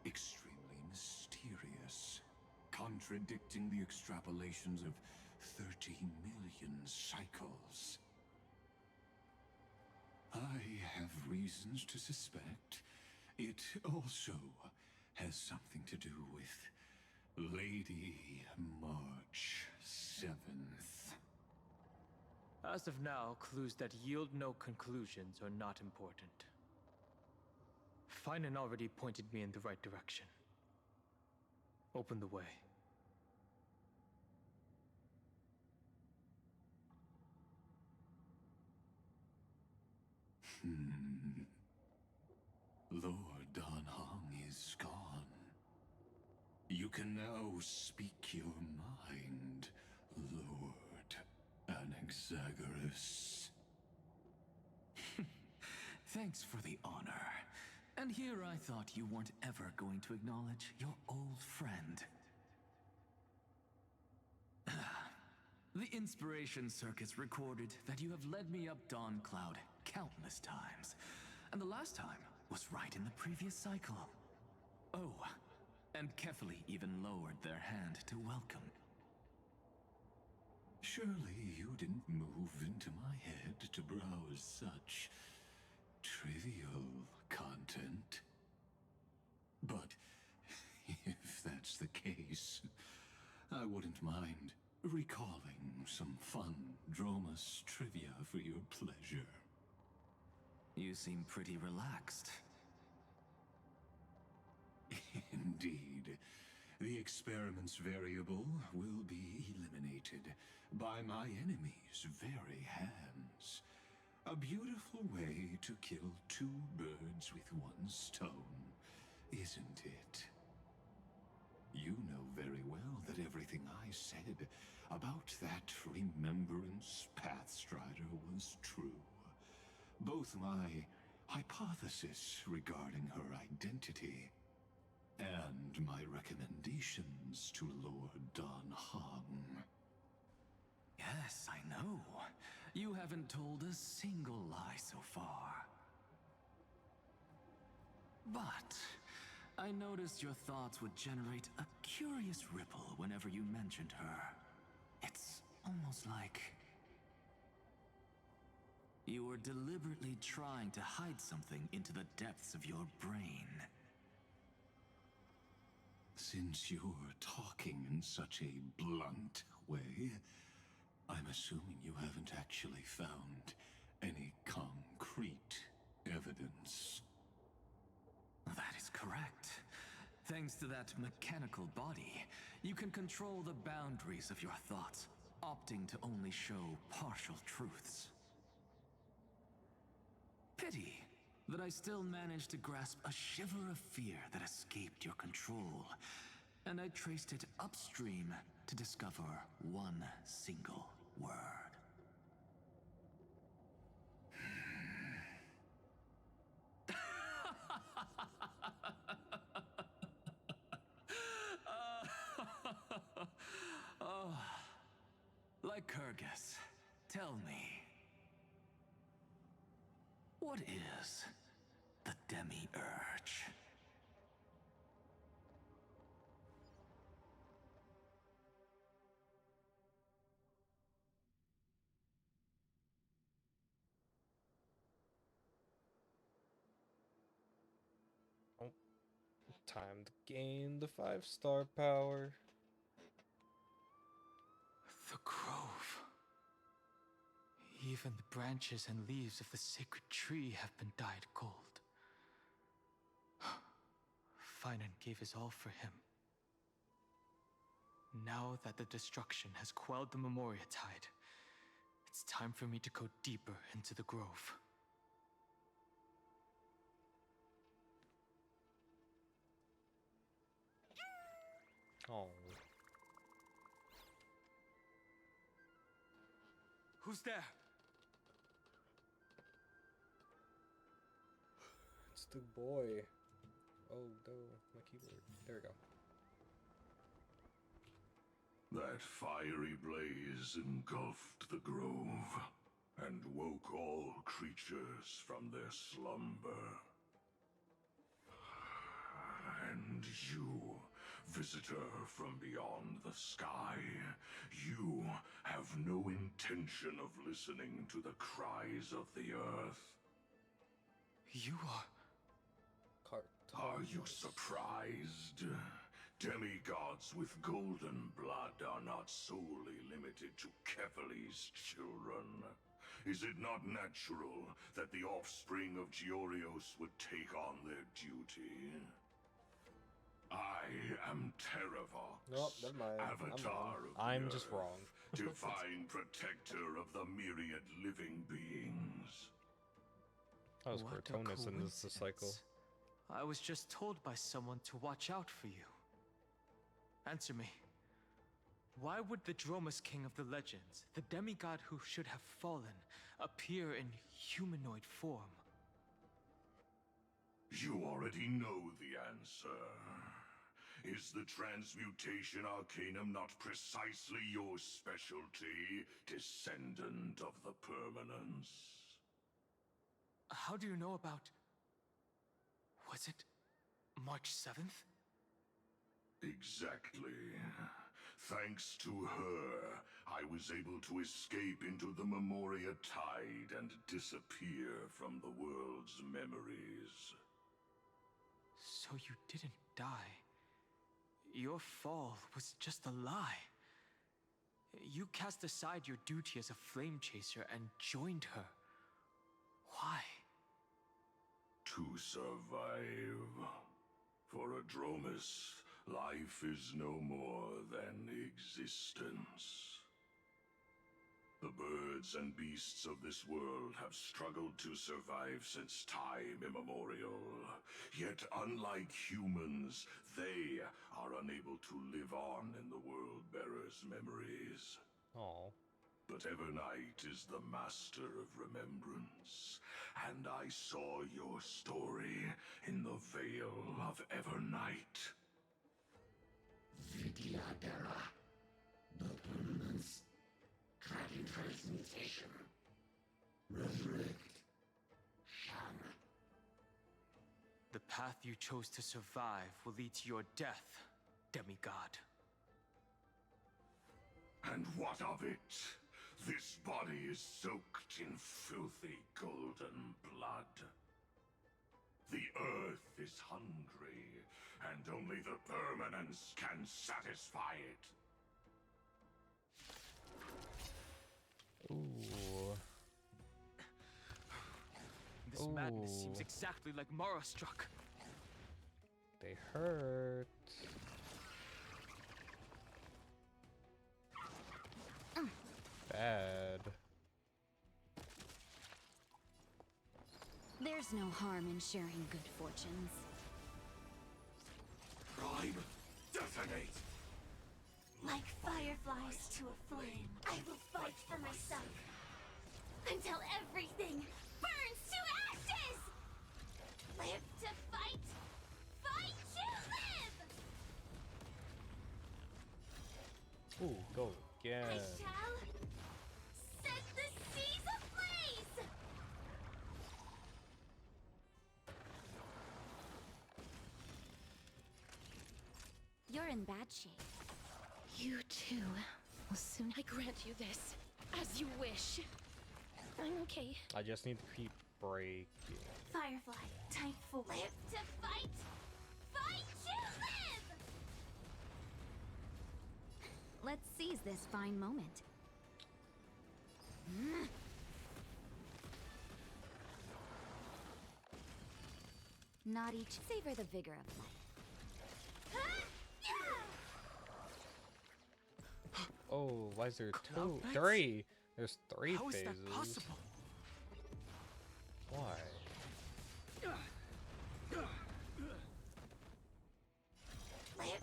extremely mysterious, contradicting the extrapolations of 30 million cycles. I have reasons to suspect it also has something to do with Lady March 7th. As of now, clues that yield no conclusions are not important. Finan already pointed me in the right direction. Open the way. Lord Danhong is gone. You can now speak your mind, Lord Anaxagoras. Thanks for the honor. And here I thought you weren't ever going to acknowledge your old friend. The Inspiration Circus recorded that you have led me up Dawn Cloud countless times. And the last time was right in the previous cycle. Oh, and Kefali even lowered their hand to welcome. Surely you didn't move into my head to browse such trivial content. But if that's the case, I wouldn't mind recalling some fun Dromus trivia for your pleasure. You seem pretty relaxed. Indeed. The experiment's variable will be eliminated by my enemy's very hands. A beautiful way to kill two birds with one stone, isn't it? You know very well that everything I said about that Remembrance Pathstrider was true. Both my hypothesis regarding her identity and my recommendations to Lord Dan Heng. Yes, I know. You haven't told a single lie so far. But I noticed your thoughts would generate a curious ripple whenever you mentioned her. It's almost like you were deliberately trying to hide something into the depths of your brain. Since you're talking in such a blunt way, I'm assuming you haven't actually found any concrete evidence. That is correct. Thanks to that mechanical body, you can control the boundaries of your thoughts, opting to only show partial truths. Pity that I still managed to grasp a shiver of fear that escaped your control, and I traced it upstream to discover one single word. Oh, Lycurgus, tell me, what is the Demi-Urge? Oh, time to gain the 5-star power. The grove. Even the branches and leaves of the sacred tree have been dyed gold. FanArt gave his all for him. Now that the destruction has quelled the Memoria Tide, it's time for me to go deeper into the grove. Oh. Who's there? It's the boy. Oh no, my keyboard. There we go. That fiery blaze engulfed the grove and woke all creatures from their slumber. And you, visitor from beyond the sky, you have no intention of listening to the cries of the earth. You are... Are you surprised? Demigods with golden blood are not solely limited to Kefali's children. Is it not natural that the offspring of Georios would take on their duty? I am Terravox, Nope, never mind. Avatar of the I'm just Earth, wrong. divine protector of the myriad living beings. That was What a Cortonis in this cycle. coincidence. I was just told by someone to watch out for you. Answer me. Why would the Dromus King of the legends, the demigod who should have fallen, appear in humanoid form? You already know the answer. Is the transmutation arcanum not precisely your specialty, descendant of the permanence? How do you know about... Was it March 7th? Exactly. Thanks to her, I was able to escape into the Memoria Tide and disappear from the world's memories. So you didn't die. Your fall was just a lie. You cast aside your duty as a flame chaser and joined her. Why? To survive. For a Dromus, life is no more than existence. The birds and beasts of this world have struggled to survive since time immemorial. Yet unlike humans, they are unable to live on in the World-Bearer's memories. Oh. But Evernight is the master of remembrance, and I saw your story in the Veil of Evernight. Vidyadhara, the permanence, dragon transmutation, resurrect, Shan. The path you chose to survive will lead to your death, demigod. And what of it? This body is soaked in filthy golden blood. The earth is hungry, and only the permanence can satisfy it. Ooh. This madness seems exactly like Mara struck. They hurt. Bad. There's no harm in sharing good fortunes. Prime, detonate! Like fireflies to a flame, I will fight for myself. Until everything burns to ashes! Live to fight! Fight to live! Ooh, go again. I shall set the seas ablaze! You're in bad shape. You too will soon. I grant you this, as you wish. I'm okay. I just need to keep breaking. Firefly, time for live to fight! Fight to live! Let's seize this fine moment. Not each savor the vigor of life. Oh, why is there Cloud two? Knights? Three! There's three How is phases. that possible? Why?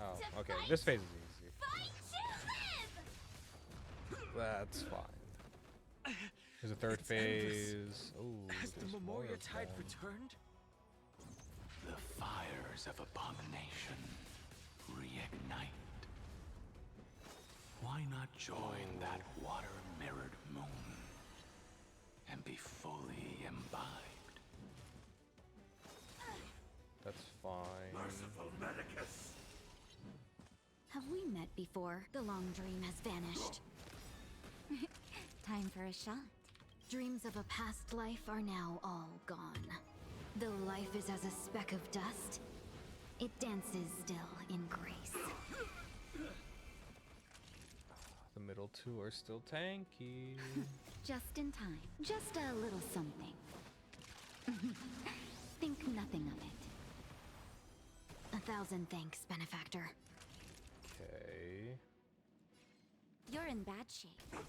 Oh, okay. This phase is easy. Fight to live! That's fine. There's a third phase. Oh, Has the Memoria Tide returned? The fires of abomination reignite. Why not join that water-mirrored moon and be fully imbibed? That's fine. Merciful Medicus! Have we met before? The long dream has vanished. Time for a shot. Dreams of a past life are now all gone. Though life is as a speck of dust, it dances still in grace. The middle two are still tanky. Just in time. Just a little something. Think nothing of it. 1,000 thanks, benefactor. Okay. You're in bad shape.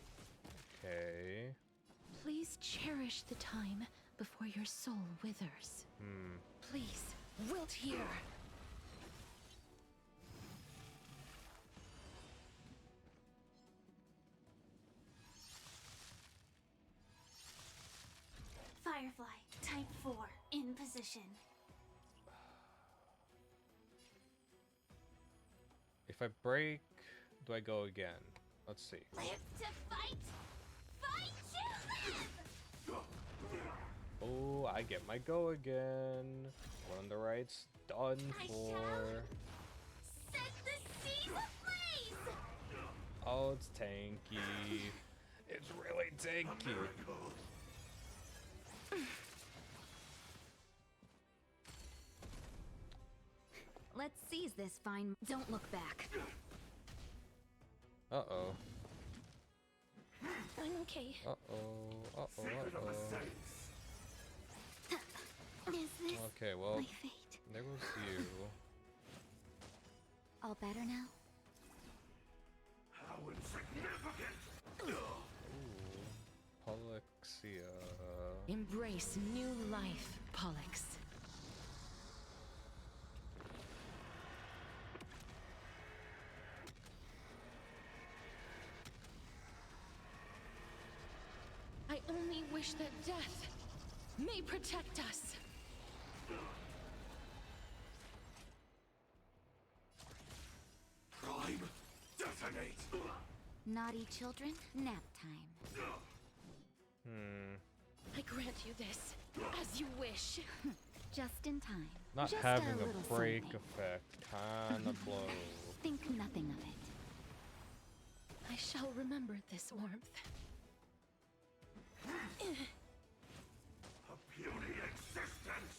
Okay. Please cherish the time before your soul withers. Please, wilt here. Firefly, type 4, in position. If I break, do I go again? Let's see. Live to fight! Fight to live! Oh, I get my go again. One on the right's done for. Set the seas ablaze! Oh, it's tanky. It's really tanky. Let's seize this fine. Don't look back. Uh-oh. I'm okay. Uh-oh. Uh-oh. Uh-oh. Is this Okay, well, my fate? there goes you. All better now? How insignificant! Ooh. Polixia. Embrace new life, Pollux. I only wish that death may protect us. Prime, detonate! Naughty children, nap time. I grant you this, as you wish. Just in time. Not Just having a a little break something. effect kinda blows. Think nothing of it. I shall remember this warmth. A puny existence!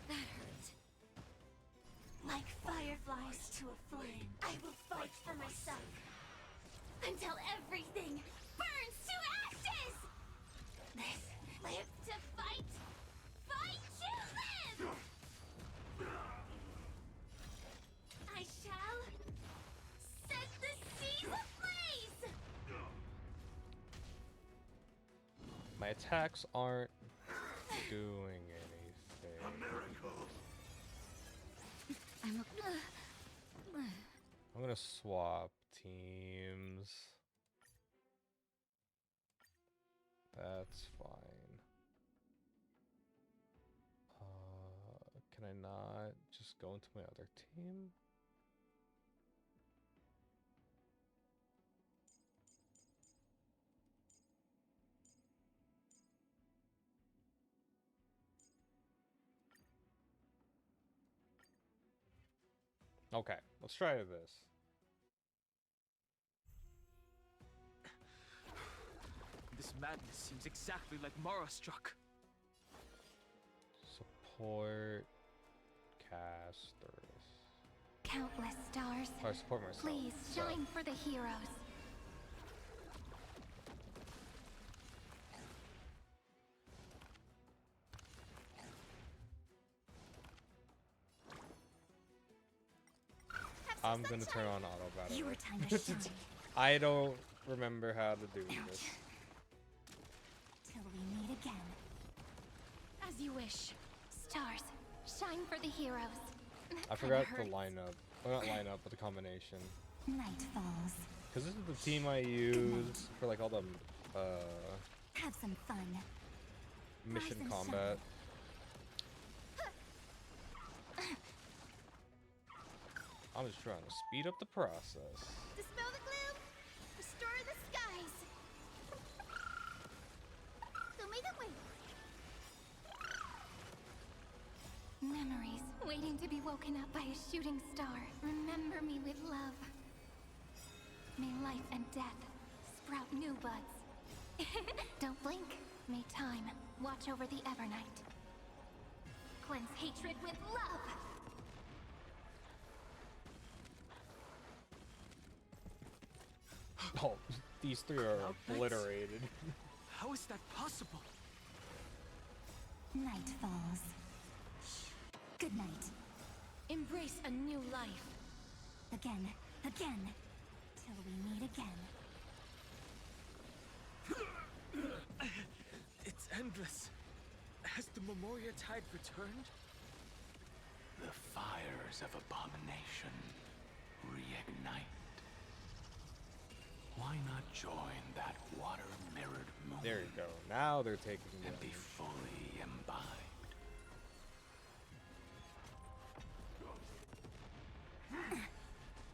That hurt. Like fireflies to a flame, I will fight for myself. Until everything burns to ashes! This live to fight! Fight to live! I shall set the seas ablaze! My attacks aren't doing anything. A miracle! I'm gonna swap teams. That's fine. Can I not just go into my other team? Okay, let's try this. This madness seems exactly like Mara struck. Support casters. Countless stars. I support myself. Please shine for the heroes. I'm gonna turn on auto battle. Your time to shine. I don't remember how to do this. Till we meet again. As you wish. Stars, shine for the heroes. I forgot the lineup. Well, not lineup, but the combination. Night falls. Because this is the team I use for like all the Have some fun. mission Rise and combat. I'm just trying to speed up the process. Dispel the gloom! Restore the skies! Show me the way! Memories waiting to be woken up by a shooting star. Remember me with love. May life and death sprout new buds. Don't blink. May time watch over the Evernight. Cleanse hatred with love! Oh, these three are obliterated. How is that possible? Night falls. Good night. Embrace a new life. Again, again. Till we meet again. It's endless. Has the Memoria Tide returned? The fires of abomination reignite. Why not join that water-mirrored moon. There you go. Now they're taking and be damage. fully imbibed.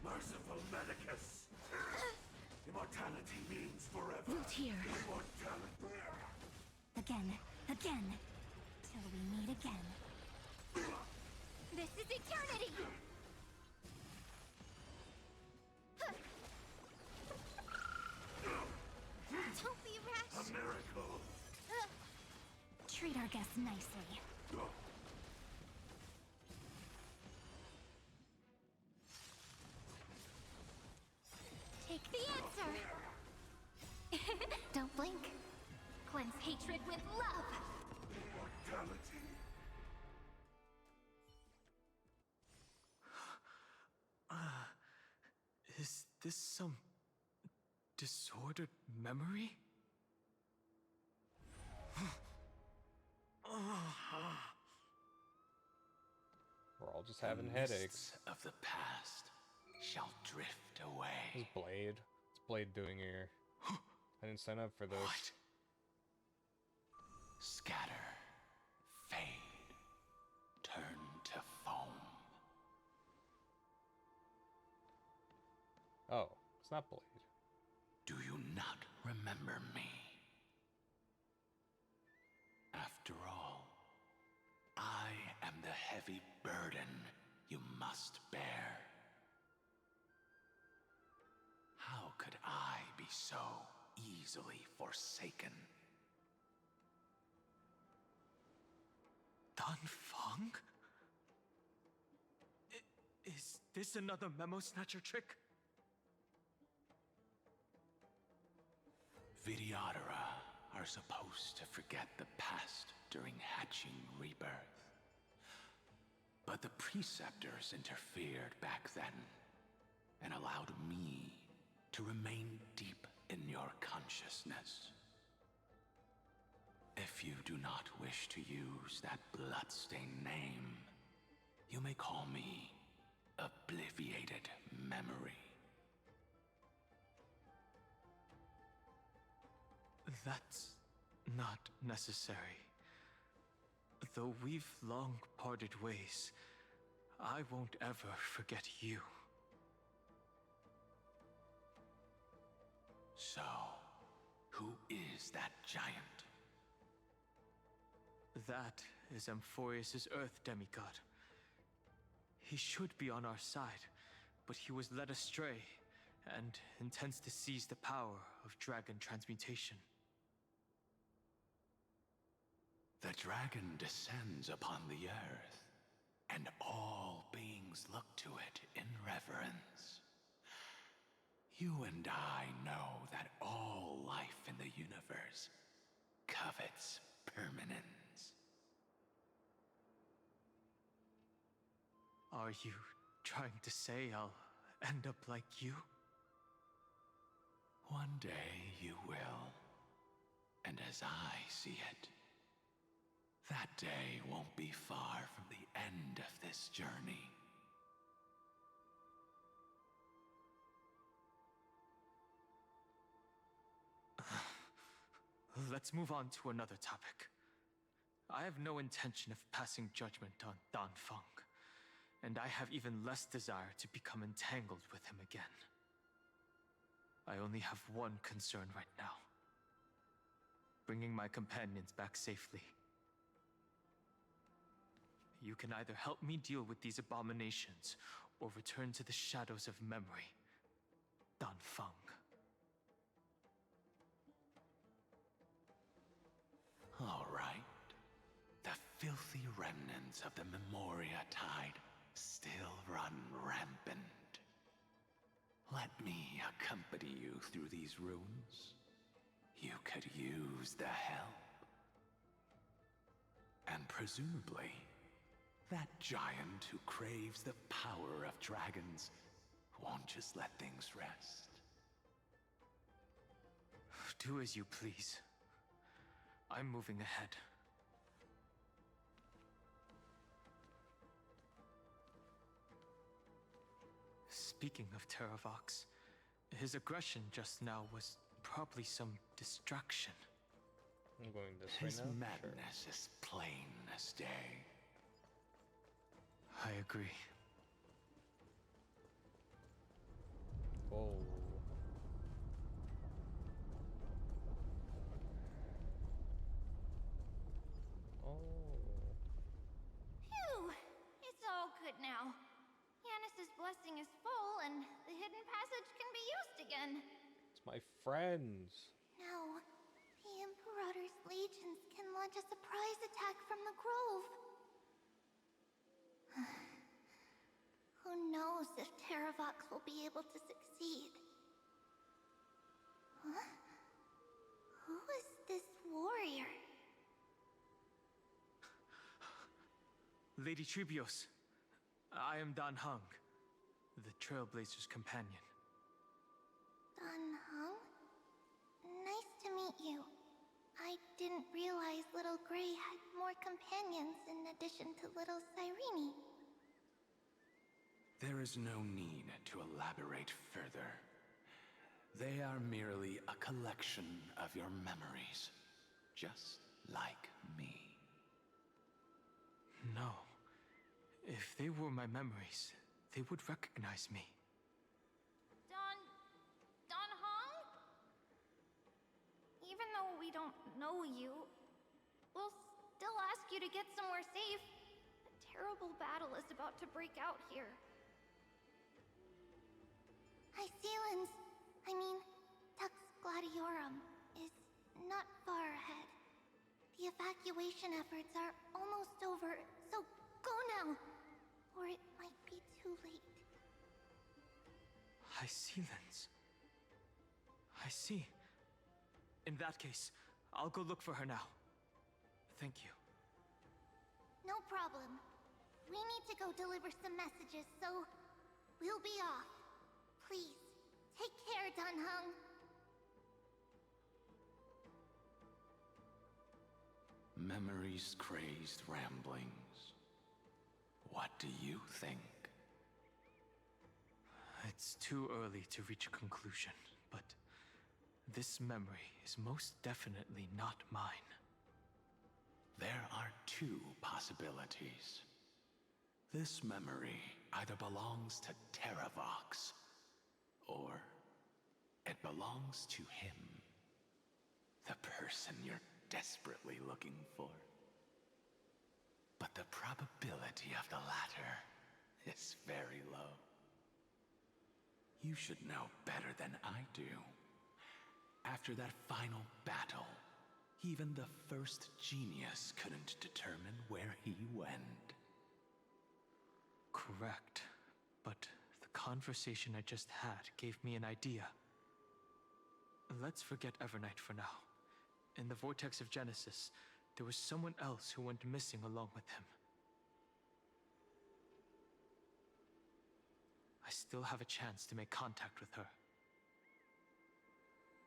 Merciful Medicus! Immortality means forever. Root here. Immortality. Again. Till we meet again. This is eternity! Don't be rash! A miracle! Treat our guests nicely. Take the answer! Don't blink. Cleanse hatred with love! Immortality. Is this some disordered memory? We're all just having The headaches. mists of the past shall drift away. This Blade. What's Blade doing here? I didn't sign up for this. What? Scatter, fade, turn to foam. Oh, it's not Blade. Do you not remember me? After all, I am the heavy burden you must bear. How could I be so easily forsaken? Dan Feng? Is this another memo snatcher trick? Vidyadhara are supposed to forget the past during hatching rebirth. But the preceptors interfered back then and allowed me to remain deep in your consciousness. If you do not wish to use that bloodstained name, you may call me Obliviated Memory. That's not necessary. Though we've long parted ways, I won't ever forget you. So, who is that giant? That is Amphorius' Earth demigod. He should be on our side, but he was led astray and intends to seize the power of dragon transmutation. The dragon descends upon the earth, and all beings look to it in reverence. You and I know that all life in the universe covets permanence. Are you trying to say I'll end up like you? One day you will, and as I see it, that day won't be far from the end of this journey. Let's move on to another topic. I have no intention of passing judgment on Dan Feng, and I have even less desire to become entangled with him again. I only have one concern right now: bringing my companions back safely. You can either help me deal with these abominations, or return to the shadows of memory. Dan Feng. All right. The filthy remnants of the Memoria Tide still run rampant. Let me accompany you through these ruins. You could use the help. And presumably, that giant who craves the power of dragons won't just let things rest. Do as you please. I'm moving ahead. Speaking of Terravox, His aggression just now was probably some distraction. I'm going this His way now. madness is plain as day. I agree. Oh. Phew! It's all good now. Yanis's blessing is full, and the hidden passage can be used again. It's my friends. Now, the Imperator's legions can launch a surprise attack from the grove. Who knows if Terravox will be able to succeed? Huh? Who is this warrior? Lady Tribios, I am Dan Heng, the Trailblazer's companion. Dan Heng? Nice to meet you. I didn't realize Little Gray had more companions in addition to Little Cyrene. There is no need to elaborate further. They are merely a collection of your memories, just like me. No. If they were my memories, they would recognize me. Don Hong? Even though we don't know you, we'll still ask you to get somewhere safe. A terrible battle is about to break out here. Iceland's, Tux Gladiorum, is not far ahead. The evacuation efforts are almost over, so go now, or it might be too late. Hycelands. I see. In that case, I'll go look for her now. Thank you. No problem. We need to go deliver some messages, so we'll be off. Please, take care, Dan Heng. Memories crazed ramblings. What do you think? It's too early to reach a conclusion, but this memory is most definitely not mine. There are two possibilities. This memory either belongs to Terravox, or it belongs to him. The person you're desperately looking for. But the probability of the latter is very low. You should know better than I do. After that final battle, even the first genius couldn't determine where he went. Correct. But the conversation I just had gave me an idea. Let's forget Evernight for now. In the Vortex of Genesis, there was someone else who went missing along with him. I still have a chance to make contact with her.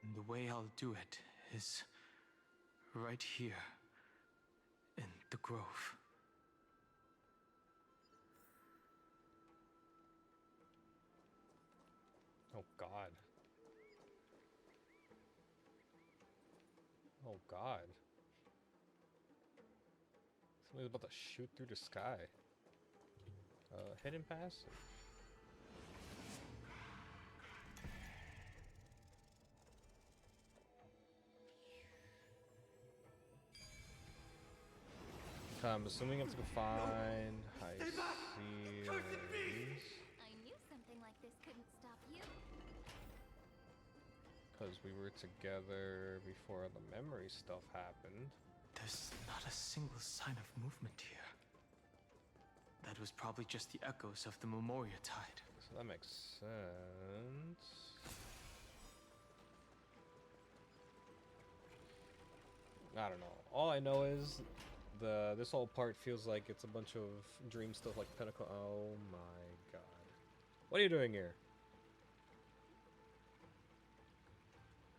And the way I'll do it is right here in the grove. Oh God. Oh God. Somebody's about to shoot through the sky. Hidden pass? I'm assuming I have to go find Hycelands. I knew something like this couldn't stop you. Because we were together before the memory stuff happened. There's not a single sign of movement here. That was probably just the echoes of the Memoria Tide. So that makes sense. I don't know. All I know is this whole part feels like it's a bunch of dream stuff like Pinnacle. Oh my God. What are you doing here?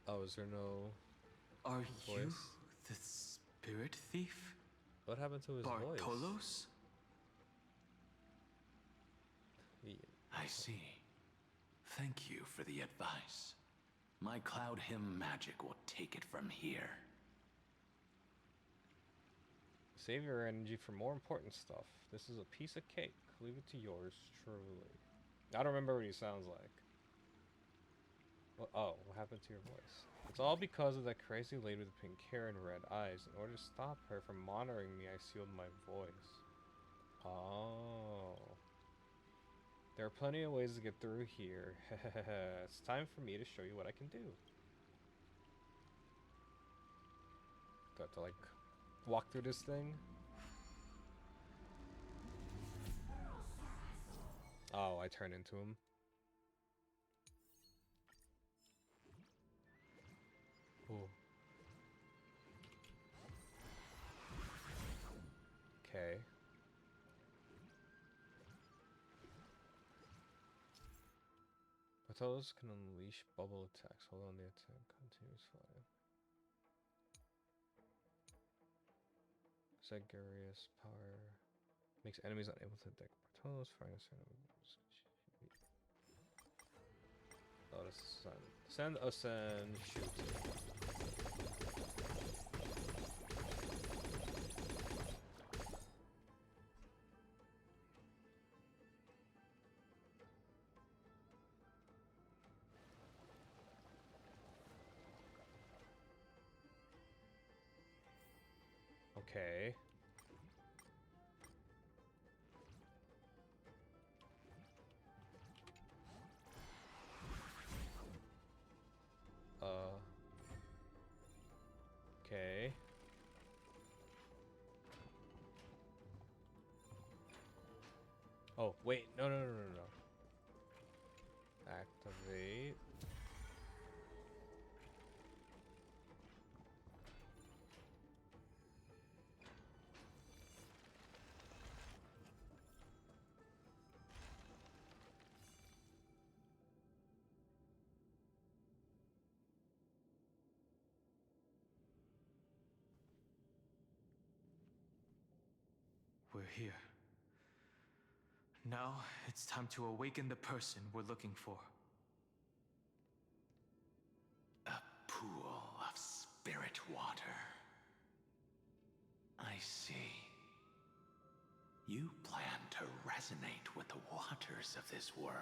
Oh, is there no Are voice? you the spirit thief? What happened to his voice? Bartolos? I see. Thank you for the advice. My Cloud Hymn magic will take it from here. Save your energy for more important stuff. This is a piece of cake. Leave it to yours truly. I don't remember what he sounds like. Oh, what happened to your voice? It's all because of that crazy lady with the pink hair and red eyes. In order to stop her from monitoring me, I sealed my voice. Oh. There are plenty of ways to get through here. It's time for me to show you what I can do. Got to like walk through this thing. Oh, I turn into him. Ooh. Okay. Battles can unleash bubble attacks. Hold on the attack. Continuous fire. Zagarius power makes enemies unable to detect Bartolos. Fire oh, send, ascend, shoot. Okay. Okay. Oh, wait. No. Activate. We're here. Now, it's time to awaken the person we're looking for. A pool of spirit water. I see. You plan to resonate with the waters of this world.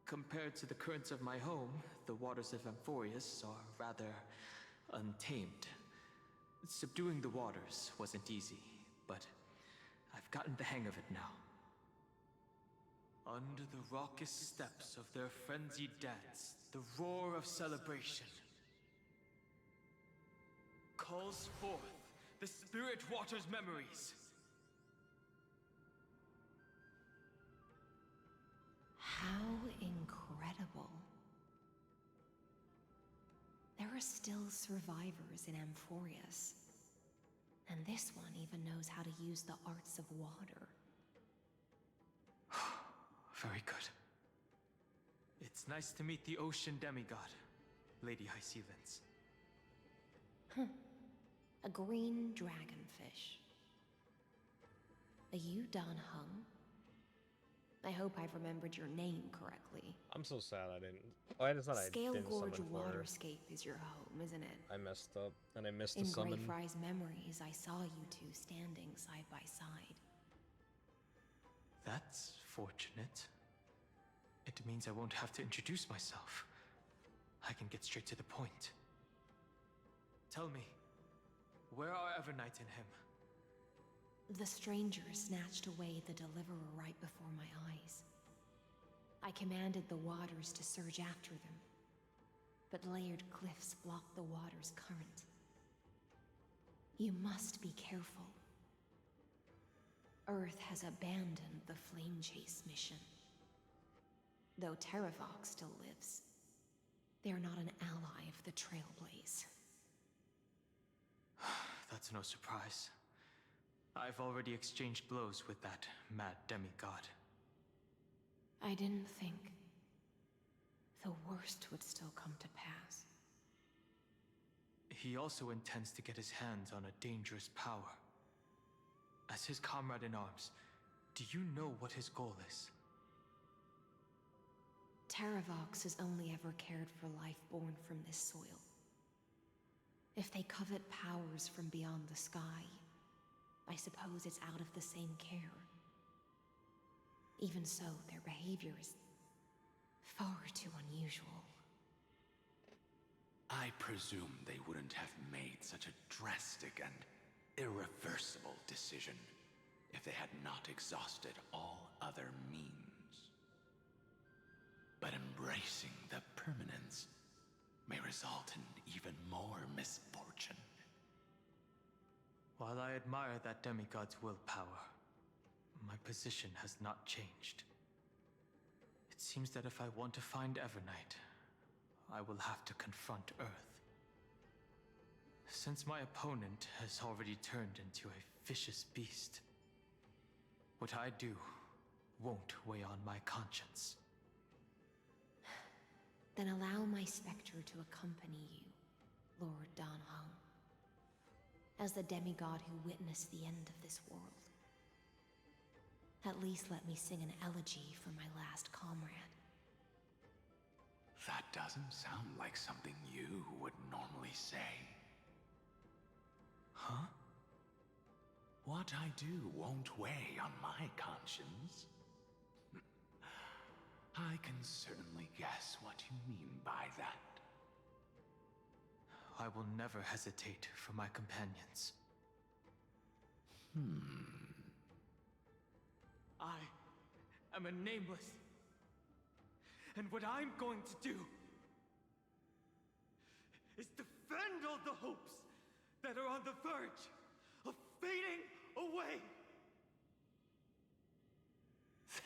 Compared to the currents of my home, the waters of Amphorius are rather untamed. Subduing the waters wasn't easy, but I've gotten the hang of it now. Under the raucous steps of their frenzied dance, the roar of celebration calls forth the spirit water's memories. How incredible. There are still survivors in Amphorius. And this one even knows how to use the arts of water. Very good. It's nice to meet the ocean demigod, Lady High Sealance. A green dragonfish. Are you Don Hung? I hope I've remembered your name correctly. I'm so sad I didn't. Oh, it's not I Scale didn't Gorge summon for her. Waterscape is your home, isn't it? I messed up, and I missed In the summon. Greyfry's memories, I saw you two standing side by side. That's fortunate. It means I won't have to introduce myself. I can get straight to the point. Tell me, where are Evernight and him? The stranger snatched away the deliverer right before my eyes. I commanded the waters to surge after them, but layered cliffs blocked the water's current. You must be careful. Earth has abandoned the Flame Chase mission. Though Terravox still lives, they are not an ally of the Trailblaze. That's no surprise. I've already exchanged blows with that mad demigod. I didn't think the worst would still come to pass. He also intends to get his hands on a dangerous power. As his comrade in arms, do you know what his goal is? Terravox has only ever cared for life born from this soil. If they covet powers from beyond the sky, I suppose it's out of the same care. Even so, their behavior is far too unusual. I presume they wouldn't have made such a drastic and irreversible decision if they had not exhausted all other means. But embracing the permanence may result in even more misfortune. While I admire that demigod's willpower, my position has not changed. It seems that if I want to find Evernight, I will have to confront Earth. Since my opponent has already turned into a vicious beast, what I do won't weigh on my conscience. Then allow my specter to accompany you, Lord Danhong, as the demigod who witnessed the end of this world. At least let me sing an elegy for my last comrade. That doesn't sound like something you would normally say. Huh? What I do won't weigh on my conscience. I can certainly guess what you mean by that. I will never hesitate for my companions. I am a nameless. And what I'm going to do is defend all the hopes that are on the verge of fading away.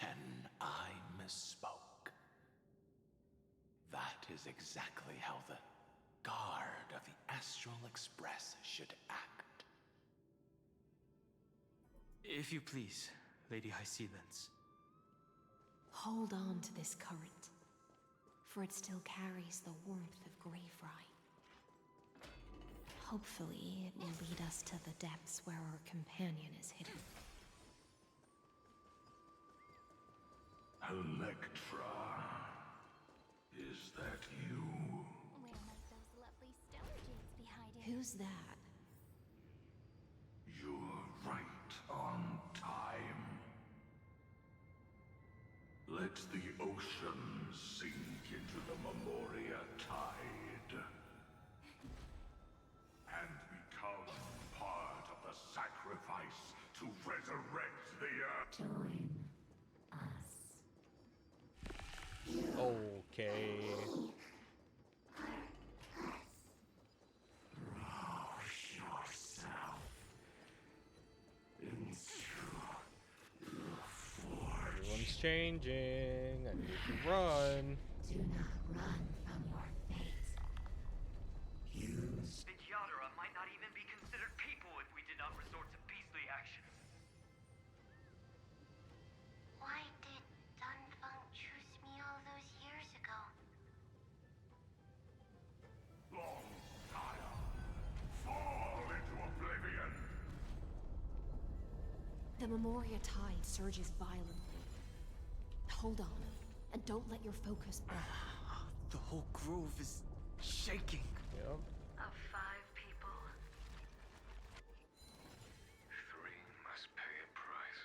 Then I misspoke. That is exactly how the guard of the Astral Express should act. If you please, Lady Hysealence. Hold on to this current, for it still carries the warmth of Graveri. Hopefully, it will lead us to the depths where our companion is hidden. Electra, is that you? Where might those lovely stellar jades be hiding? Who's that? You're right on time. Let the ocean sink into the Memoria tide and become part of the sacrifice to resurrect the Earth. Join us. Okay. Throw yourself into the forge. Everyone's changing. I need to run. Do not run from your fate. Use The Yadara might not even be considered people if we did not resort to beastly actions. Why did Dunfeng choose me all those years ago? Long Sire, fall into oblivion. The Memoria tide surges violently. Hold on, and don't let your focus break. The whole grove is shaking. Yep. Of 5 people, 3 must pay a price.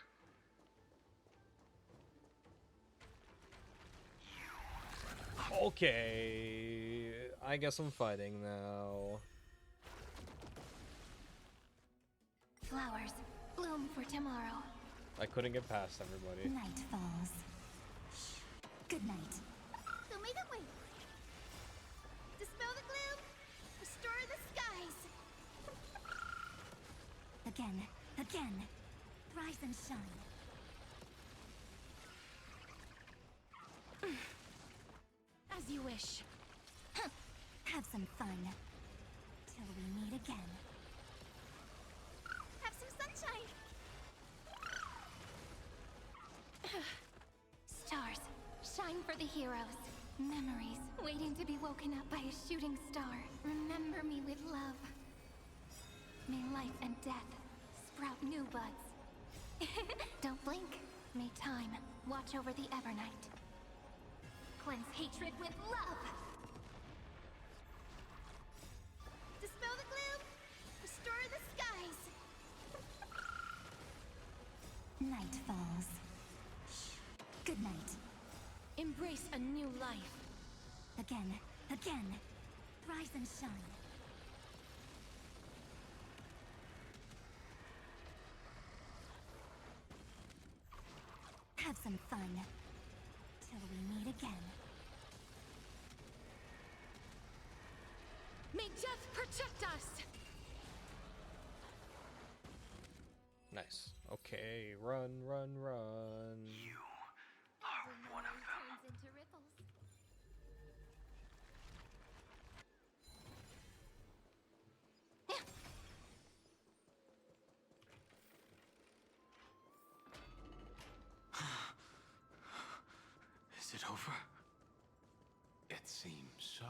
Okay. I guess I'm fighting now. Flowers, bloom for tomorrow. I couldn't get past everybody. Night falls. Good night. Show me the way. Dispel the gloom. Restore the skies. Again. Rise and shine. As you wish. Have some fun. Till we meet again. Have some sunshine. Stars, shine for the heroes. Memories waiting to be woken up by a shooting star. Remember me with love. May life and death sprout new buds. Don't blink. May time watch over the Evernight. Clay, turns hatred with love! Dispel the gloom! Restore the skies! Night falls. Good night. Embrace a new life. Again. Rise and shine. Have some fun. Till we meet again. May death protect us! Nice. Okay, run, run, run. You are one of them. Turns into ripples. Is it over? It seems so.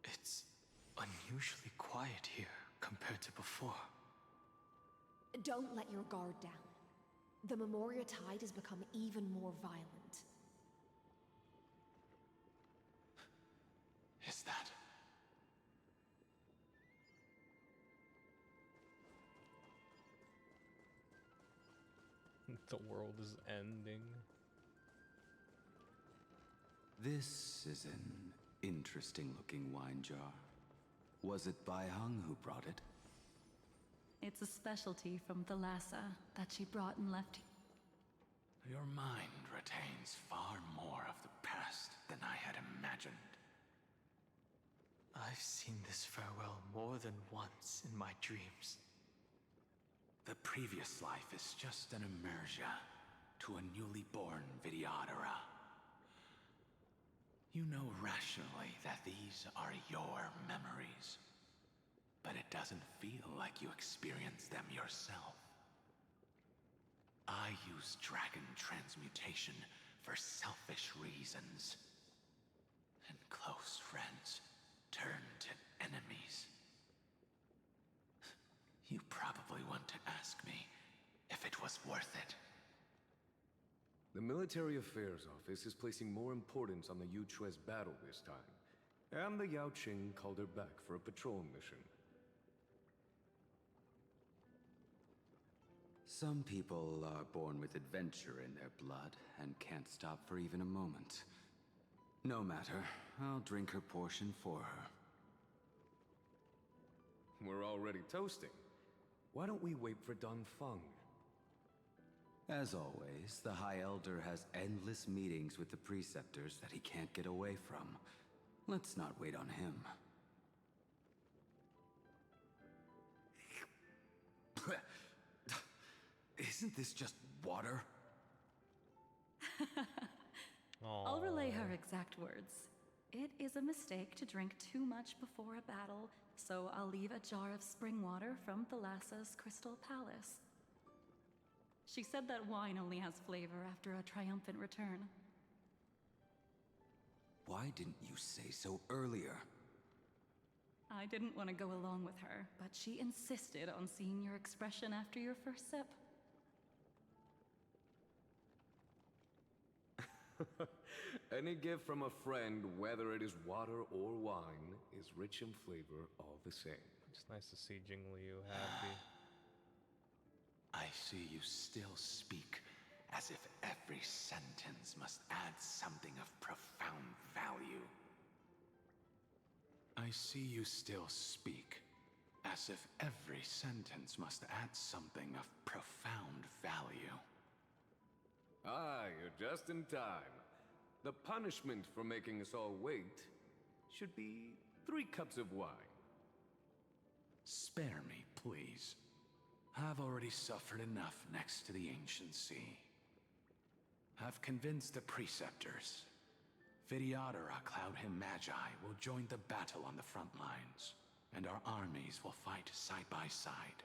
It's unusually quiet here compared to before. Don't let your guard down. The Memoria Tide has become even more violent. Is that? The world is ending. This is an interesting looking wine jar. Was it Bai Hung who brought it? It's a specialty from Thalassa that she brought and left. Your mind retains far more of the past than I had imagined. I've seen this farewell more than once in my dreams. The previous life is just an immersia to a newly born Vidyadhara. You know rationally that these are your memories, but it doesn't feel like you experienced them yourself. I use dragon transmutation for selfish reasons, and close friends turn to enemies. You probably want to ask me if it was worth it. The Military Affairs Office is placing more importance on the Yuchue's battle this time, and the Yaoqing called her back for a patrol mission. Some people are born with adventure in their blood and can't stop for even a moment. No matter, I'll drink her portion for her. We're already toasting. Why don't we wait for Feng? As always, the High Elder has endless meetings with the Preceptors that he can't get away from. Let's not wait on him. Isn't this just water? I'll relay her exact words. It is a mistake to drink too much before a battle, so I'll leave a jar of spring water from Thalassa's Crystal Palace. She said that wine only has flavor after a triumphant return. Why didn't you say so earlier? I didn't want to go along with her, but she insisted on seeing your expression after your first sip. Any gift from a friend, whether it is water or wine, is rich in flavor all the same. It's nice to see Jingliu happy. I see you still speak as if every sentence must add something of profound value. I see you still speak as if every sentence must add something of profound value. Ah, you're just in time. The punishment for making us all wait should be 3 cups of wine. Spare me, please. I've already suffered enough next to the Ancient Sea. I've convinced the Preceptors. Vidyadhara Cloudhim Magi will join the battle on the front lines, and our armies will fight side by side.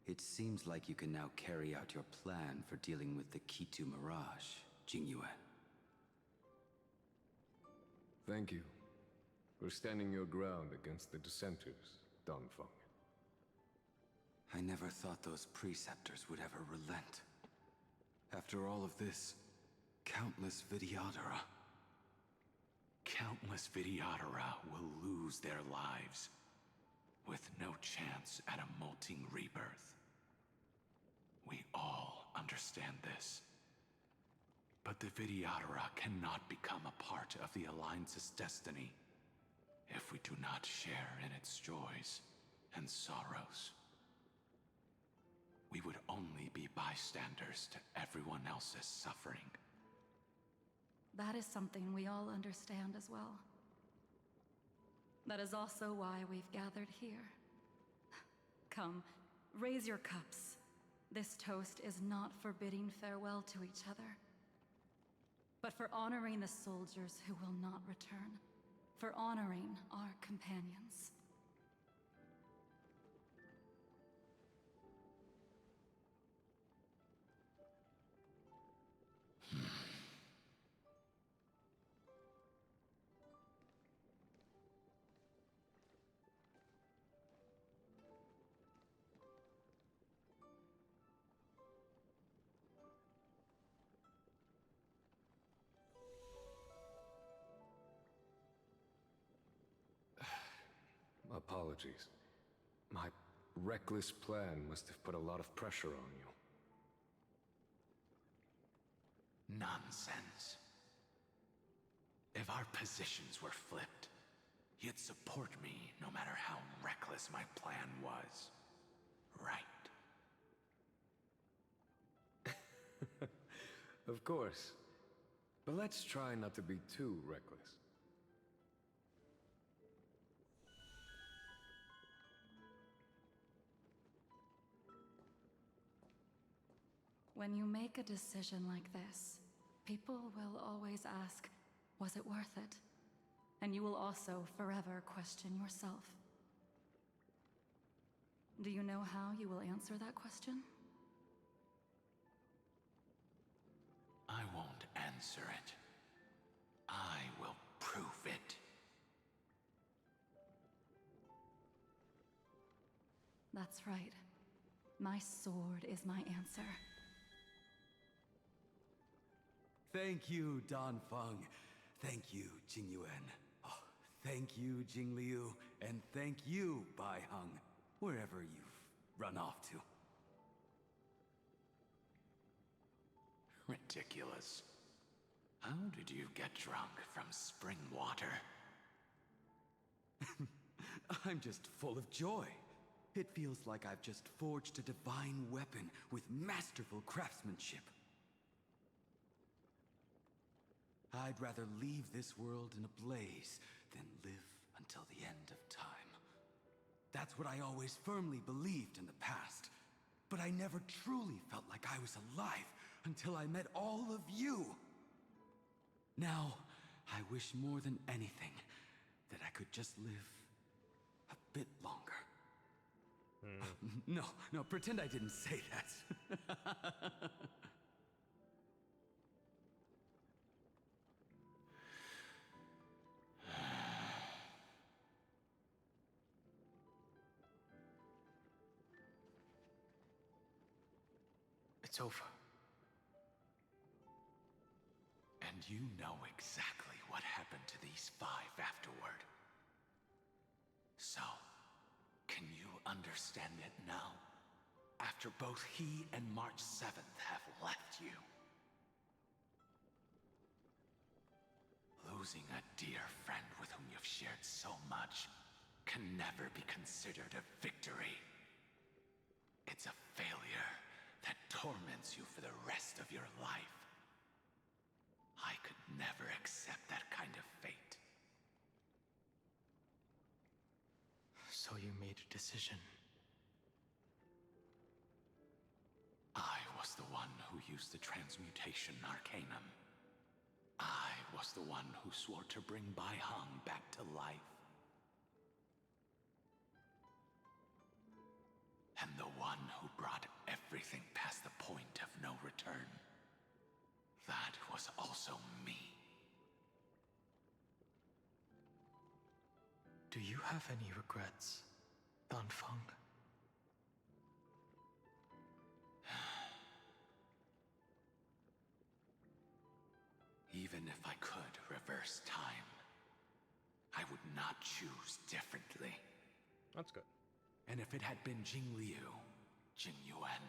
It seems like you can now carry out your plan for dealing with the Kitu Mirage, Jingyue. Thank you for standing your ground against the dissenters, Feng. I never thought those Preceptors would ever relent. After all of this, countless Vidyadhara will lose their lives, with no chance at a molting rebirth. We all understand this. But the Vidyadhara cannot become a part of the Alliance's destiny if we do not share in its joys and sorrows. We would only be bystanders to everyone else's suffering. That is something we all understand as well. That is also why we've gathered here. Come, raise your cups. This toast is not for bidding farewell to each other, but for honoring the soldiers who will not return, for honoring our companions. Apologies. My reckless plan must have put a lot of pressure on you. Nonsense. If our positions were flipped, you'd support me no matter how reckless my plan was. Right? Of course. But let's try not to be too reckless. When you make a decision like this, people will always ask, was it worth it? And you will also forever question yourself. Do you know how you will answer that question? I won't answer it. I will prove it. That's right. My sword is my answer. Thank you, Dan Feng. Thank you, Jing Yuan. Oh, thank you, Jing Liu. And thank you, Bai Heng, wherever you've run off to. Ridiculous. How did you get drunk from spring water? I'm just full of joy. It feels like I've just forged a divine weapon with masterful craftsmanship. I'd rather leave this world in a blaze than live until the end of time. That's what I always firmly believed in the past. But I never truly felt like I was alive until I met all of you. Now, I wish more than anything that I could just live a bit longer. No, pretend I didn't say that. It's over. And you know exactly what happened to these 5 afterward. So, can you understand it now? After both he and March 7th have left you. Losing a dear friend with whom you've shared so much can never be considered a victory. It's a failure that torments you for the rest of your life. I could never accept that kind of fate. So you made a decision. I was the one who used the transmutation arcanum. I was the one who swore to bring Bai Heng back to life. And the one who brought everything past the point of no return. That was also me. Do you have any regrets, Dan Feng? Even if I could reverse time, I would not choose differently. That's good. And if it had been Jing Liu, Jing Yuan,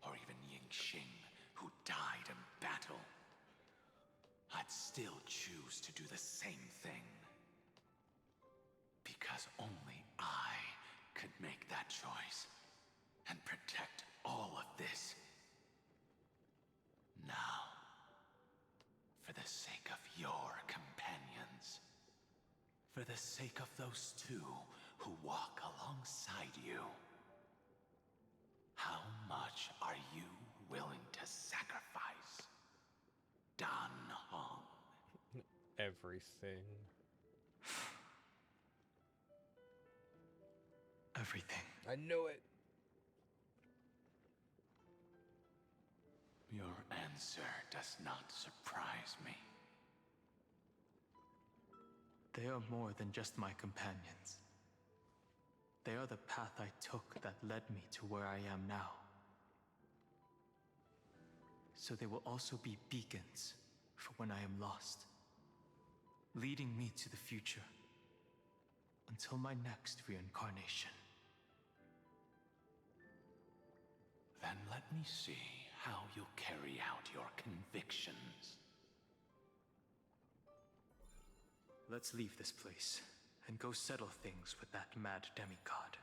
or even Ying Xing who died in battle, I'd still choose to do the same thing. Because only I could make that choice and protect all of this. Now, for the sake of your companions, for the sake of those two who walk alongside you, how much are you willing to sacrifice, Dan Hong? Everything. Everything. I knew it. Your answer does not surprise me. They are more than just my companions. They are the path I took that led me to where I am now. So they will also be beacons for when I am lost, leading me to the future until my next reincarnation. Then let me see how you'll carry out your convictions. Let's leave this place and go settle things with that mad demigod.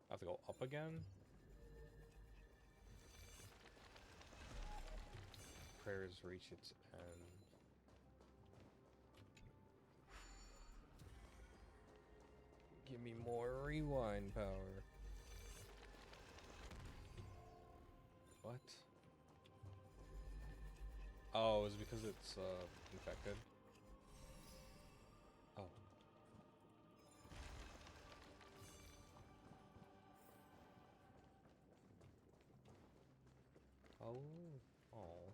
I have to go up again? Prayers reach its end. Give me more rewind power. What? Oh, it's because it's infected. Oh. Oh. Oh.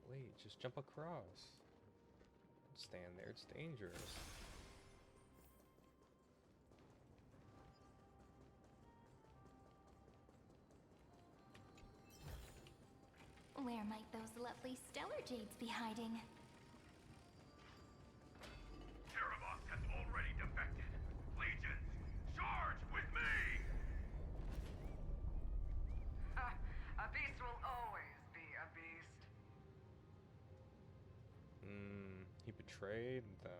Wait, just jump across. Don't stand there, it's dangerous. Where might those lovely stellar jades be hiding? Terravox has already defected. Legions, charge with me! A beast will always be a beast. He betrayed them.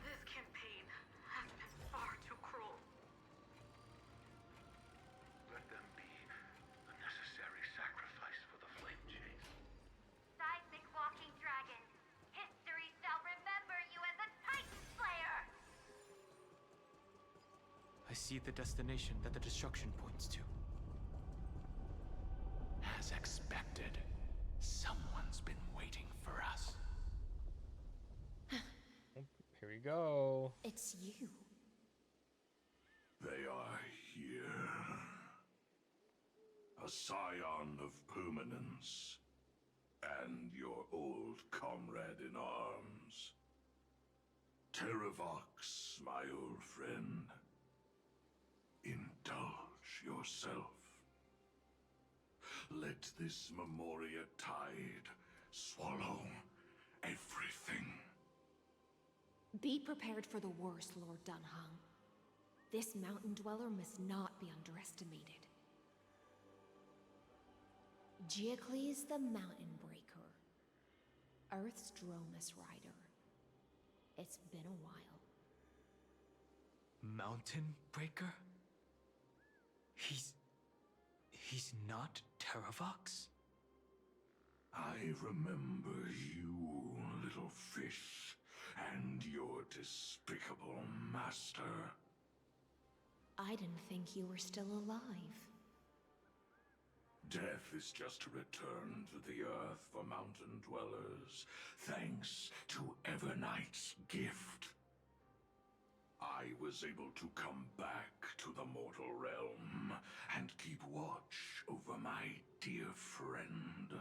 This campaign has been far too cruel. Let them be a necessary sacrifice for the flame chase. Seismic walking dragon, history shall remember you as a Titan Slayer! I see the destination that the destruction points to. As expected, someone's been waiting for us. Here we go. It's you. They are here. A scion of permanence. And your old comrade in arms. Terravox, my old friend. Indulge yourself. Let this Memoria tide swallow everything. Be prepared for the worst, Lord Dunhung. This mountain dweller must not be underestimated. Giacles the Mountain Breaker. Earth's Dromus Rider. It's been a while. Mountain Breaker? He's not Terravox? I remember you, little fish, and your despicable master. I didn't think you were still alive. Death is just a return to the earth for mountain dwellers, thanks to Evernight's gift. I was able to come back to the mortal realm and keep watch over my my dear friend.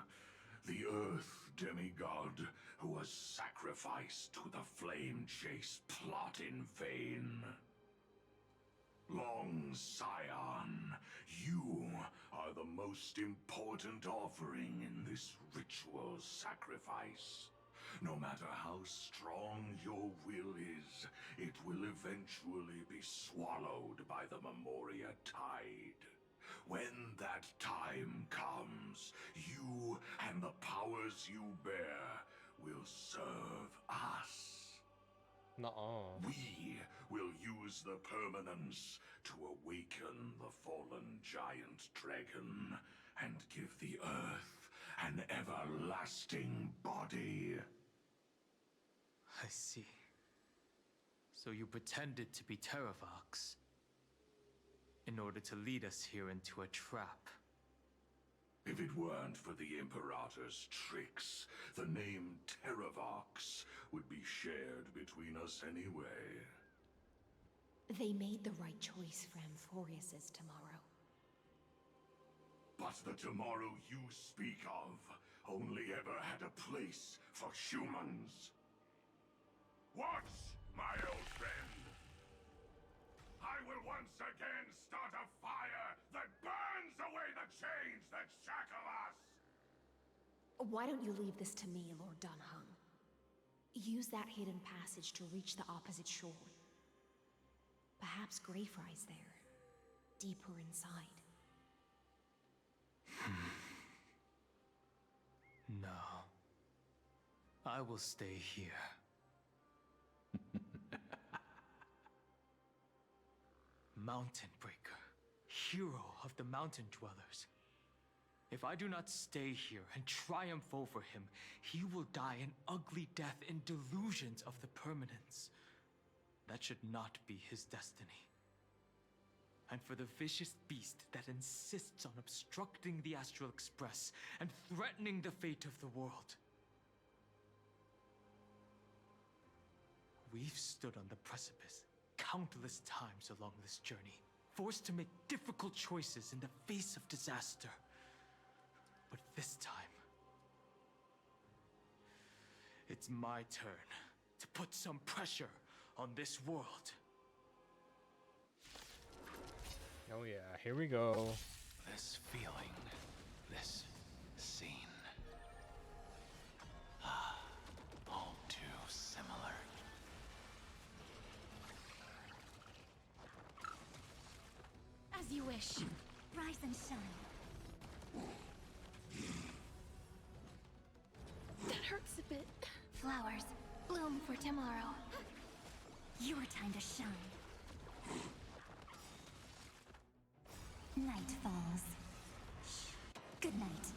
The Earth demigod who was sacrificed to the flame chase plot in vain. Long Scion, you are the most important offering in this ritual sacrifice. No matter how strong your will is, it will eventually be swallowed by the Memoria Tide. When that time comes, you and the powers you bear will serve us. Nuh-uh. We will use the permanence to awaken the fallen giant dragon and give the Earth an everlasting body. I see. So you pretended to be Terravox in order to lead us here into a trap. If it weren't for the Imperator's tricks, the name Terravox would be shared between us anyway. They made the right choice for Amphorius's tomorrow. But the tomorrow you speak of only ever had a place for humans. Watch, my old friend! I will once again start a fire that burns away the chains that shackle us! Why don't you leave this to me, Lord Dunhung? Use that hidden passage to reach the opposite shore. Perhaps Greyfry's there, deeper inside. No. I will stay here. Mountain Breaker, hero of the Mountain Dwellers. If I do not stay here and triumph over him, he will die an ugly death in delusions of the permanence. That should not be his destiny. And for the vicious beast that insists on obstructing the Astral Express and threatening the fate of the world. We've stood on the precipice countless times along this journey, forced to make difficult choices in the face of disaster. But this time, it's my turn to put some pressure on this world. Oh yeah, here we go. This feeling, this scene. All too similar. As you wish. Rise and shine. That hurts a bit. Flowers, bloom for tomorrow. Your time to shine. Night falls. Good night.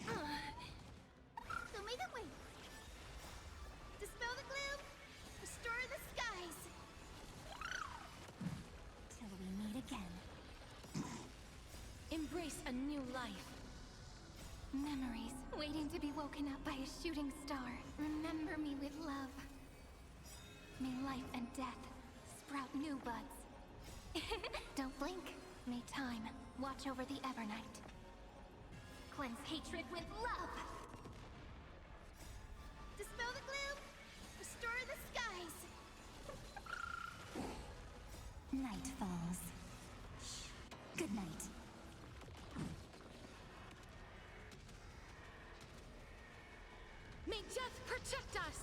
Show me the way. Dispel the gloom. Restore the skies. Till we meet again. Embrace a new life. Memories waiting to be woken up by a shooting star. Remember me with love. May life and death sprout new buds. Don't blink. May time watch over the Evernight. Cleanse hatred with love. Dispel the gloom. Restore the skies. Night falls. Good night. May death protect us.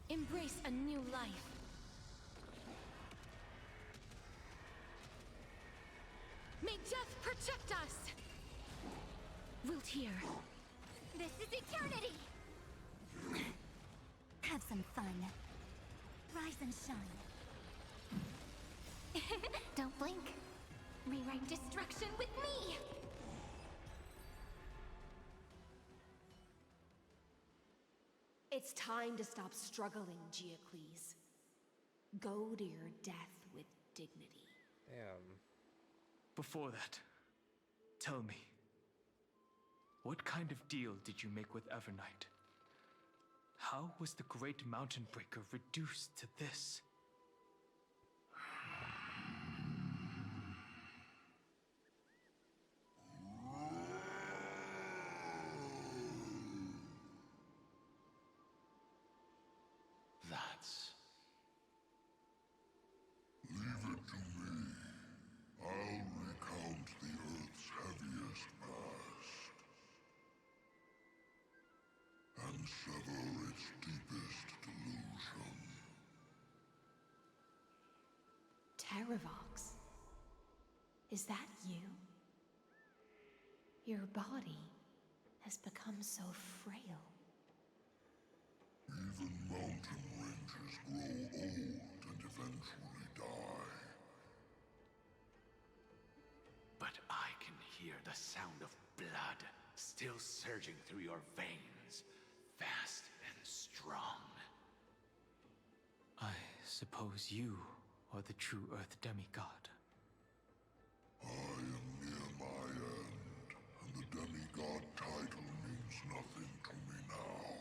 Embrace a new life. May death protect us. Wilt hear. This is eternity! Have some fun. Rise and shine. Don't blink. Rewrite destruction with me. It's time to stop struggling, Geocles. Go to your death with dignity. Damn. Before that, tell me, what kind of deal did you make with Evernight? How was the Great Mountain Breaker reduced to this? sever its deepest delusion. Terravox? Is that you? Your body has become so frail. Even mountain ranges grow old and eventually die. But I can hear the sound of blood still surging through your veins, fast and strong. I suppose you are the true Earth demigod. I am near my end, and the demigod title means nothing to me now.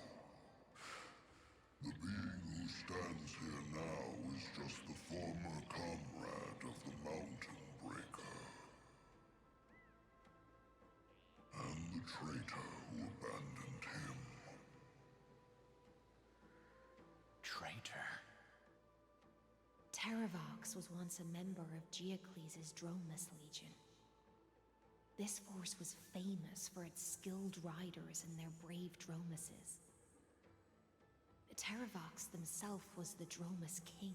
The being who stands here now is just the former comrade of the Mountain Breaker. And the traitor who abandoned him. Traitor? Terravox was once a member of Geocles' Dromus Legion. This force was famous for its skilled riders and their brave Dromuses. Terravox himself was the Dromus King,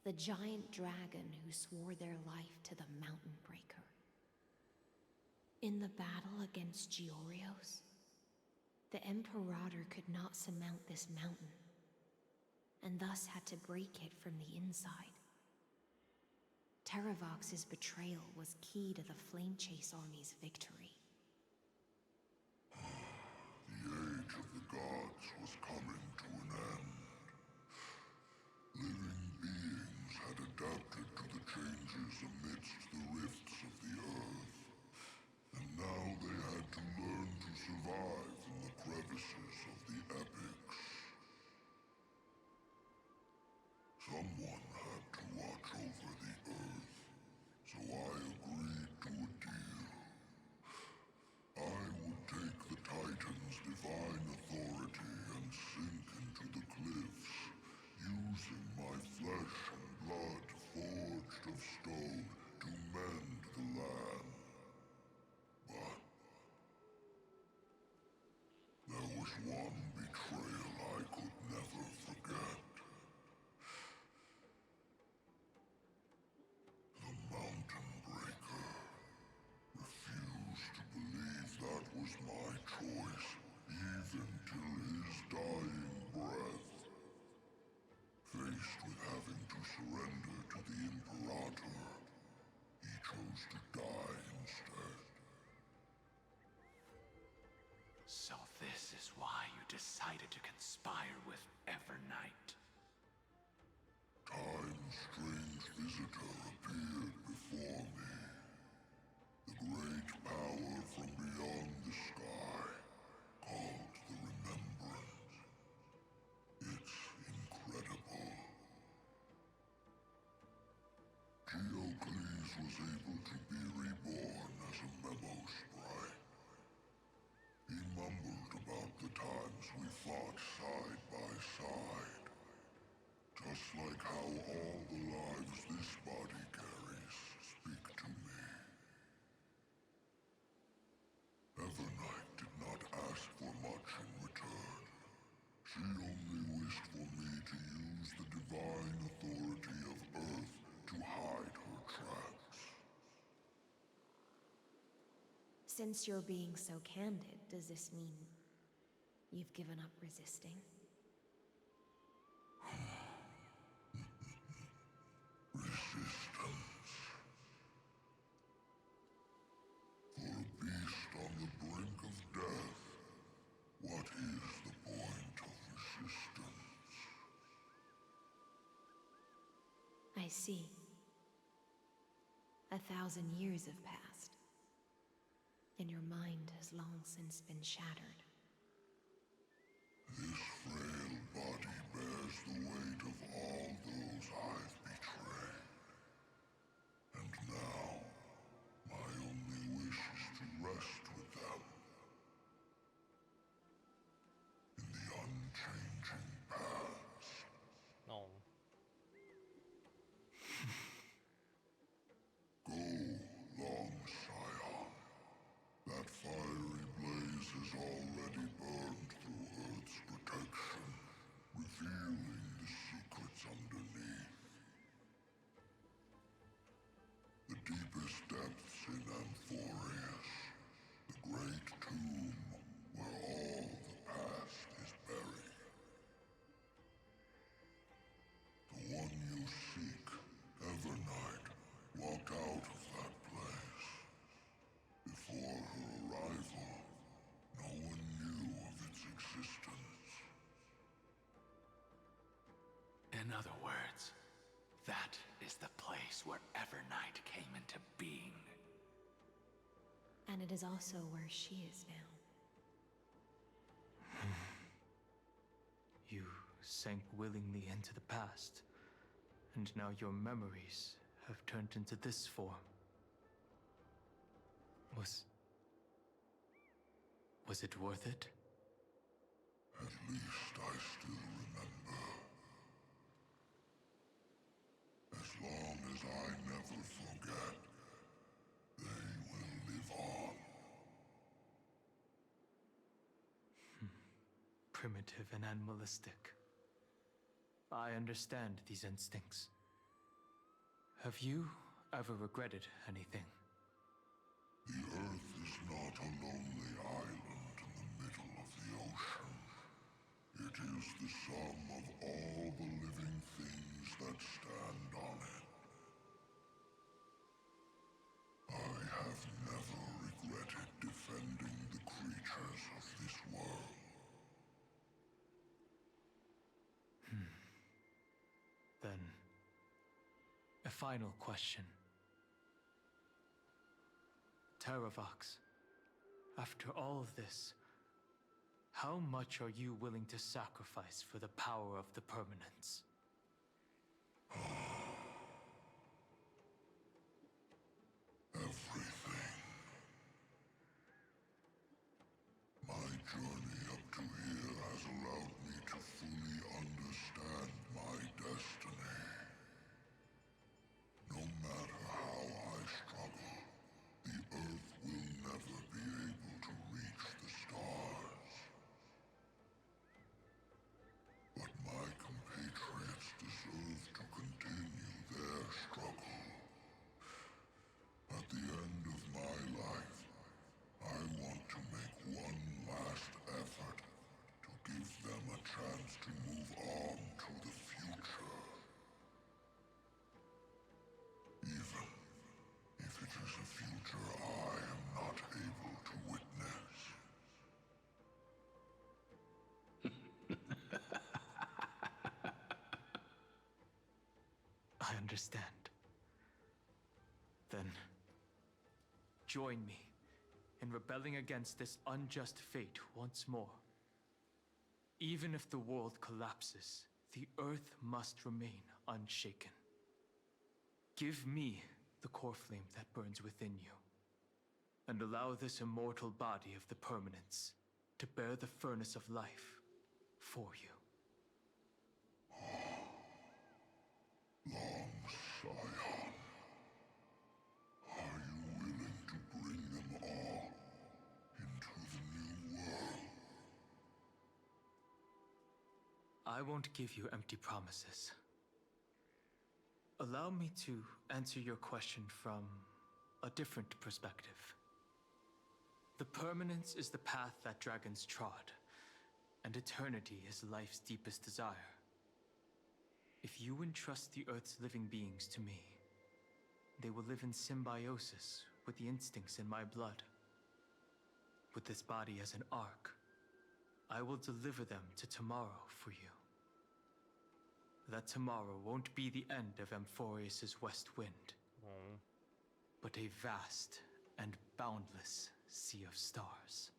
the giant dragon who swore their life to the Mountain Breaker. In the battle against Georios, the Imperator could not surmount this mountain, and thus had to break it from the inside. Terravox's betrayal was key to the Flamechase army's victory. The age of the gods was coming to an end. Living beings had adapted to the changes amidst the rifts of the earth, and now they had to learn to survive in the crevices of the epics. Someone had to watch over the earth, so I agreed to a deal. I would take the Titan's divine authority and sink into the cliffs, using my flesh and blood forged of stone to mend the land. But there was one betrayal I could never forget. The Mountain Breaker refused to believe that was my choice, even till his dying breath. Faced with having to surrender to the Imperator, he chose to die instead. So this is why you decided to conspire with Evernight. Time's strange visitor appeared before me. The great power from beyond the sky, called the Remembrance. It's incredible. Geocles was able to be reborn as a memo sprite. He mumbled about the times we fought side by side. Just like how all the lives this body carries speak to me. Evernight did not ask for much in return. She only wished for me to use the divine authority of Earth to hide her tracks. Since you're being so candid, does this mean you've given up resisting? Resistance. For a beast on the brink of death, what is the point of resistance? I see. 1,000 years have passed, and your mind has long since been shattered. This frail body bears the weight of all those I've betrayed. And now, my only wish is to rest with them. In the unchanging past. No. Go, long Scion. That fiery blaze has already burned through In other words, that is the place where Evernight came into being. And it is also where she is now. You sank willingly into the past, and now your memories have turned into this form. Was it worth it? At least I still remember. As long as I never forget, they will live on. Primitive and animalistic. I understand these instincts. Have you ever regretted anything? The Earth is not a lonely island in the middle of the ocean. It is the sum of all the living things that stand on it. I have never regretted defending the creatures of this world. Then, a final question. Terravox, after all of this, how much are you willing to sacrifice for the power of the permanence? Everything. My journey up to here has allowed me to fully understand my destiny. No matter how I struggle, the Earth will never be able to reach the stars. But my compatriots deserve to continue their struggle. At the end of my life, I want to make one last effort to give them a chance to move on to the future. Even if it is a future I am not able to witness. I understand. Then, join me in rebelling against this unjust fate once more. Even if the world collapses, the Earth must remain unshaken. Give me the core flame that burns within you, and allow this immortal body of the permanence to bear the furnace of life for you. Long Scion, are you willing to bring them all into the new world? I won't give you empty promises. Allow me to answer your question from a different perspective. The permanence is the path that dragons trod, and eternity is life's deepest desire. If you entrust the Earth's living beings to me, they will live in symbiosis with the instincts in my blood. With this body as an ark, I will deliver them to tomorrow for you. That tomorrow won't be the end of Amphorius's west wind, but a vast and boundless sea of stars.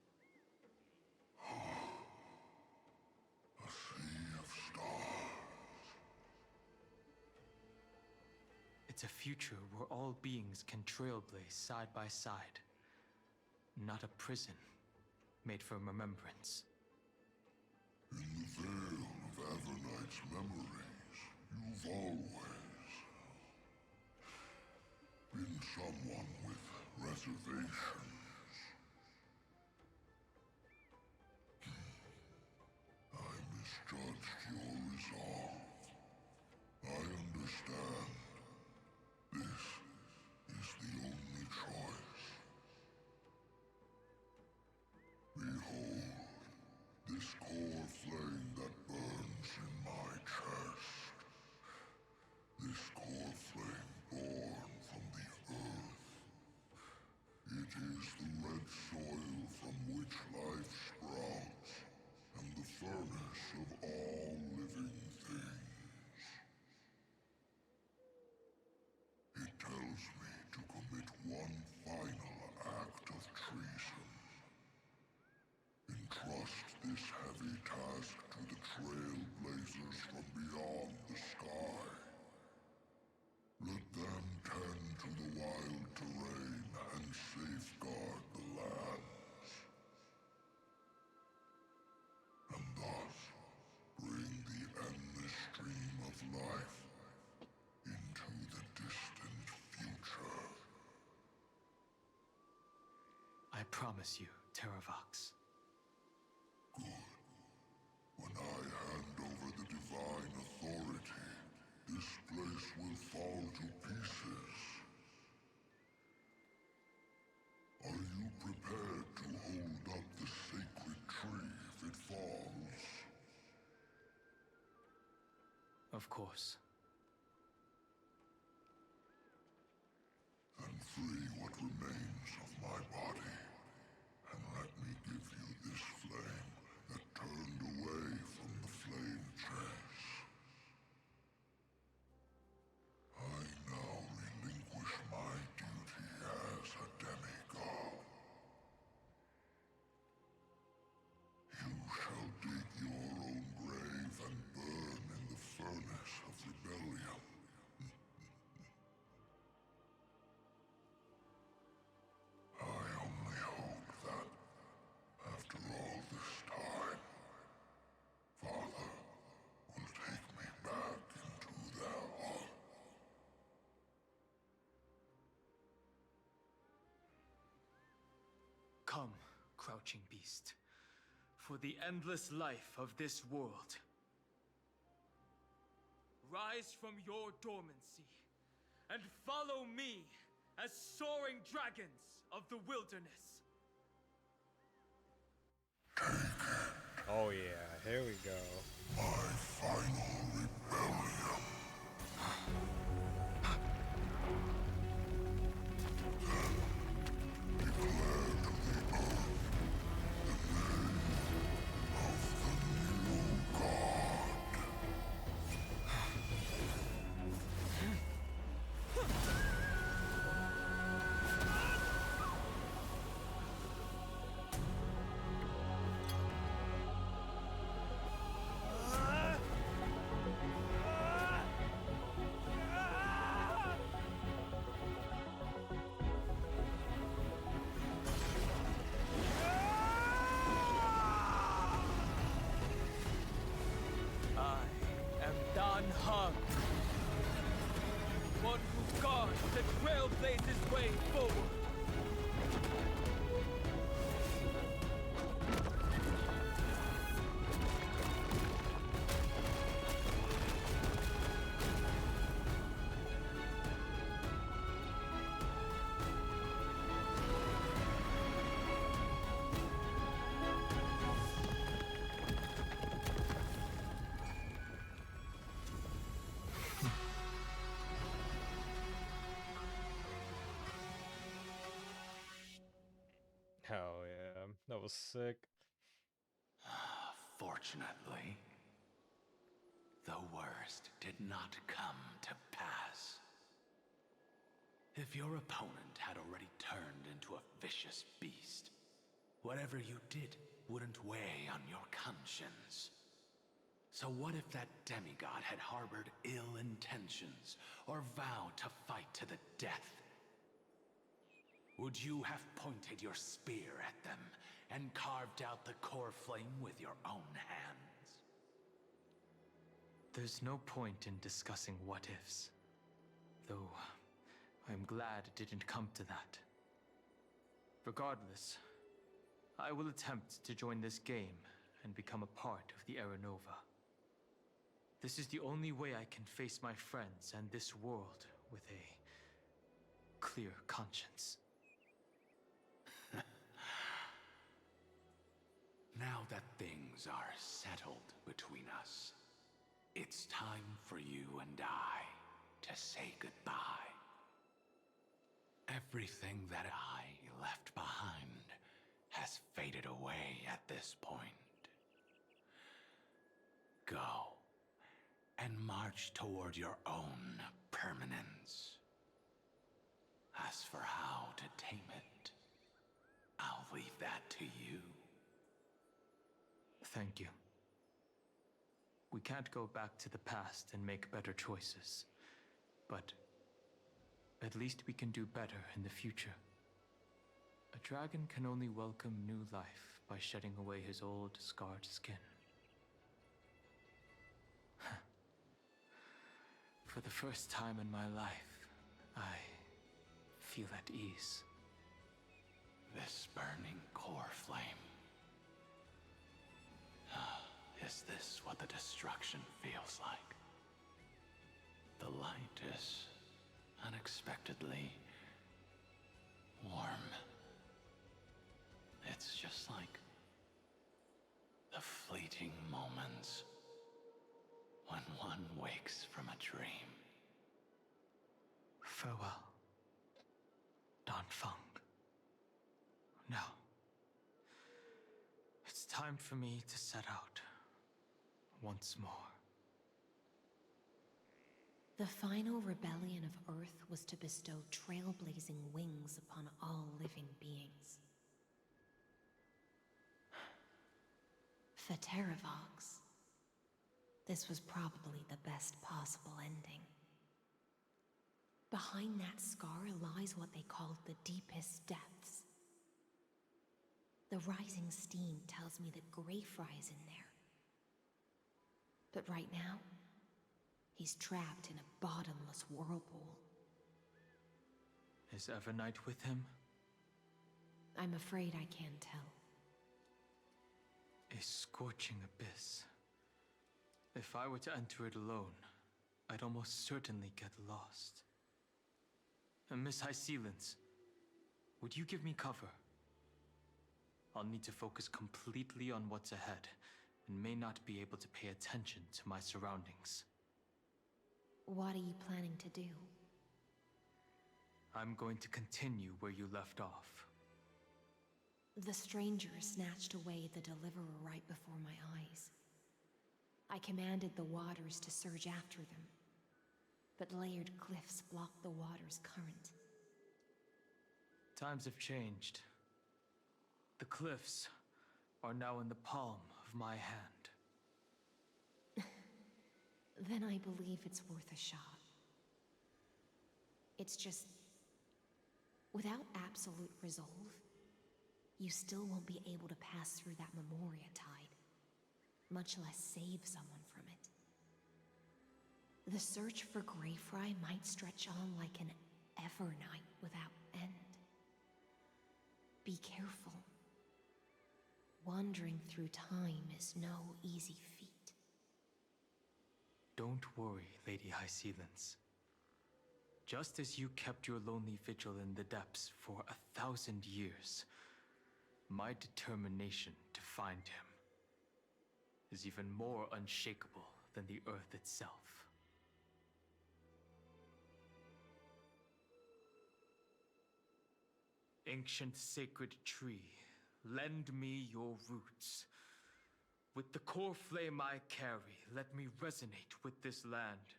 A sea of stars. It's a future where all beings can trailblaze side by side, not a prison made for remembrance. In the veil of Evernight's memories, you've always been someone with reservations. I misjudged your resolve. I understand. This is the only choice. Behold, this core flame that burns in my chest. This core flame born from the earth. It is the red soil from which life sprouts, and the furnace of all living things. me to commit one final act of treason. Entrust this heavy task to the trailblazers from beyond the sky. Let them tend to the wild terrain and safeguard the lands. And thus, bring the endless stream of life into the distant future. I promise you, Terravox. Good. When I hand over the divine authority, this place will fall to pieces. Are you prepared to hold up the sacred tree if it falls? Of course. Then free what remains of my body, and let me give you this flame that turned away from the flame chase. I now relinquish my duty as a demigod. You shall dig your own grave and burn in the furnace of rebellion. I only hope that, after all this time, Father will take me back into their heart. Come, crouching beast, for the endless life of this world. Rise from your dormancy, and follow me as soaring dragons of the wilderness. Oh yeah, here we go. My final rebellion. Then declare to the earth the name of the new god. I am Dan Heng, one who guards the Trailblazers' way forward. Hell yeah, that was sick. Fortunately, the worst did not come to pass. If your opponent had already turned into a vicious beast, whatever you did wouldn't weigh on your conscience. So what if that demigod had harbored ill intentions or vowed to fight to the death? Would you have pointed your spear at them and carved out the core flame with your own hands? There's no point in discussing what-ifs. Though, I'm glad it didn't come to that. Regardless, I will attempt to join this game and become a part of the Aranova. This is the only way I can face my friends and this world with a clear conscience. Now that things are settled between us, it's time for you and I to say goodbye. Everything that I left behind has faded away at this point. Go and march toward your own permanence. As for how to tame it, I'll leave that to you. Thank you. We can't go back to the past and make better choices, but at least we can do better in the future. A dragon can only welcome new life by shedding away his old, scarred skin. For the first time in my life, I feel at ease. This burning core flame. Is this what the destruction feels like? The light is unexpectedly warm. It's just like the fleeting moments when one wakes from a dream. Farewell, Danfeng. Now, it's time for me to set out once more. The final rebellion of Earth was to bestow trailblazing wings upon all living beings. For Terravox, this was probably the best possible ending. Behind that scar lies what they called the deepest depths. The rising steam tells me that Greyfry is in there. But right now, he's trapped in a bottomless whirlpool. Is Evernight with him? I'm afraid I can't tell. A scorching abyss. If I were to enter it alone, I'd almost certainly get lost. And Miss High Sealants, would you give me cover? I'll need to focus completely on what's ahead, and may not be able to pay attention to my surroundings. What are you planning to do? I'm going to continue where you left off. The stranger snatched away the deliverer right before my eyes. I commanded the waters to surge after them, but layered cliffs blocked the water's current. Times have changed. The cliffs are now in the palm of my hand. Then I believe it's worth a shot. It's just, without absolute resolve, you still won't be able to pass through that Memoria tide, much less save someone from it. The search for Greyfry might stretch on like an Evernight without end. Be careful. Wandering through time is no easy feat. Don't worry, Lady High Sealants. Just as you kept your lonely vigil in the depths for 1,000 years, my determination to find him is even more unshakable than the earth itself. Ancient sacred tree, lend me your roots. With the core flame I carry, let me resonate with this land.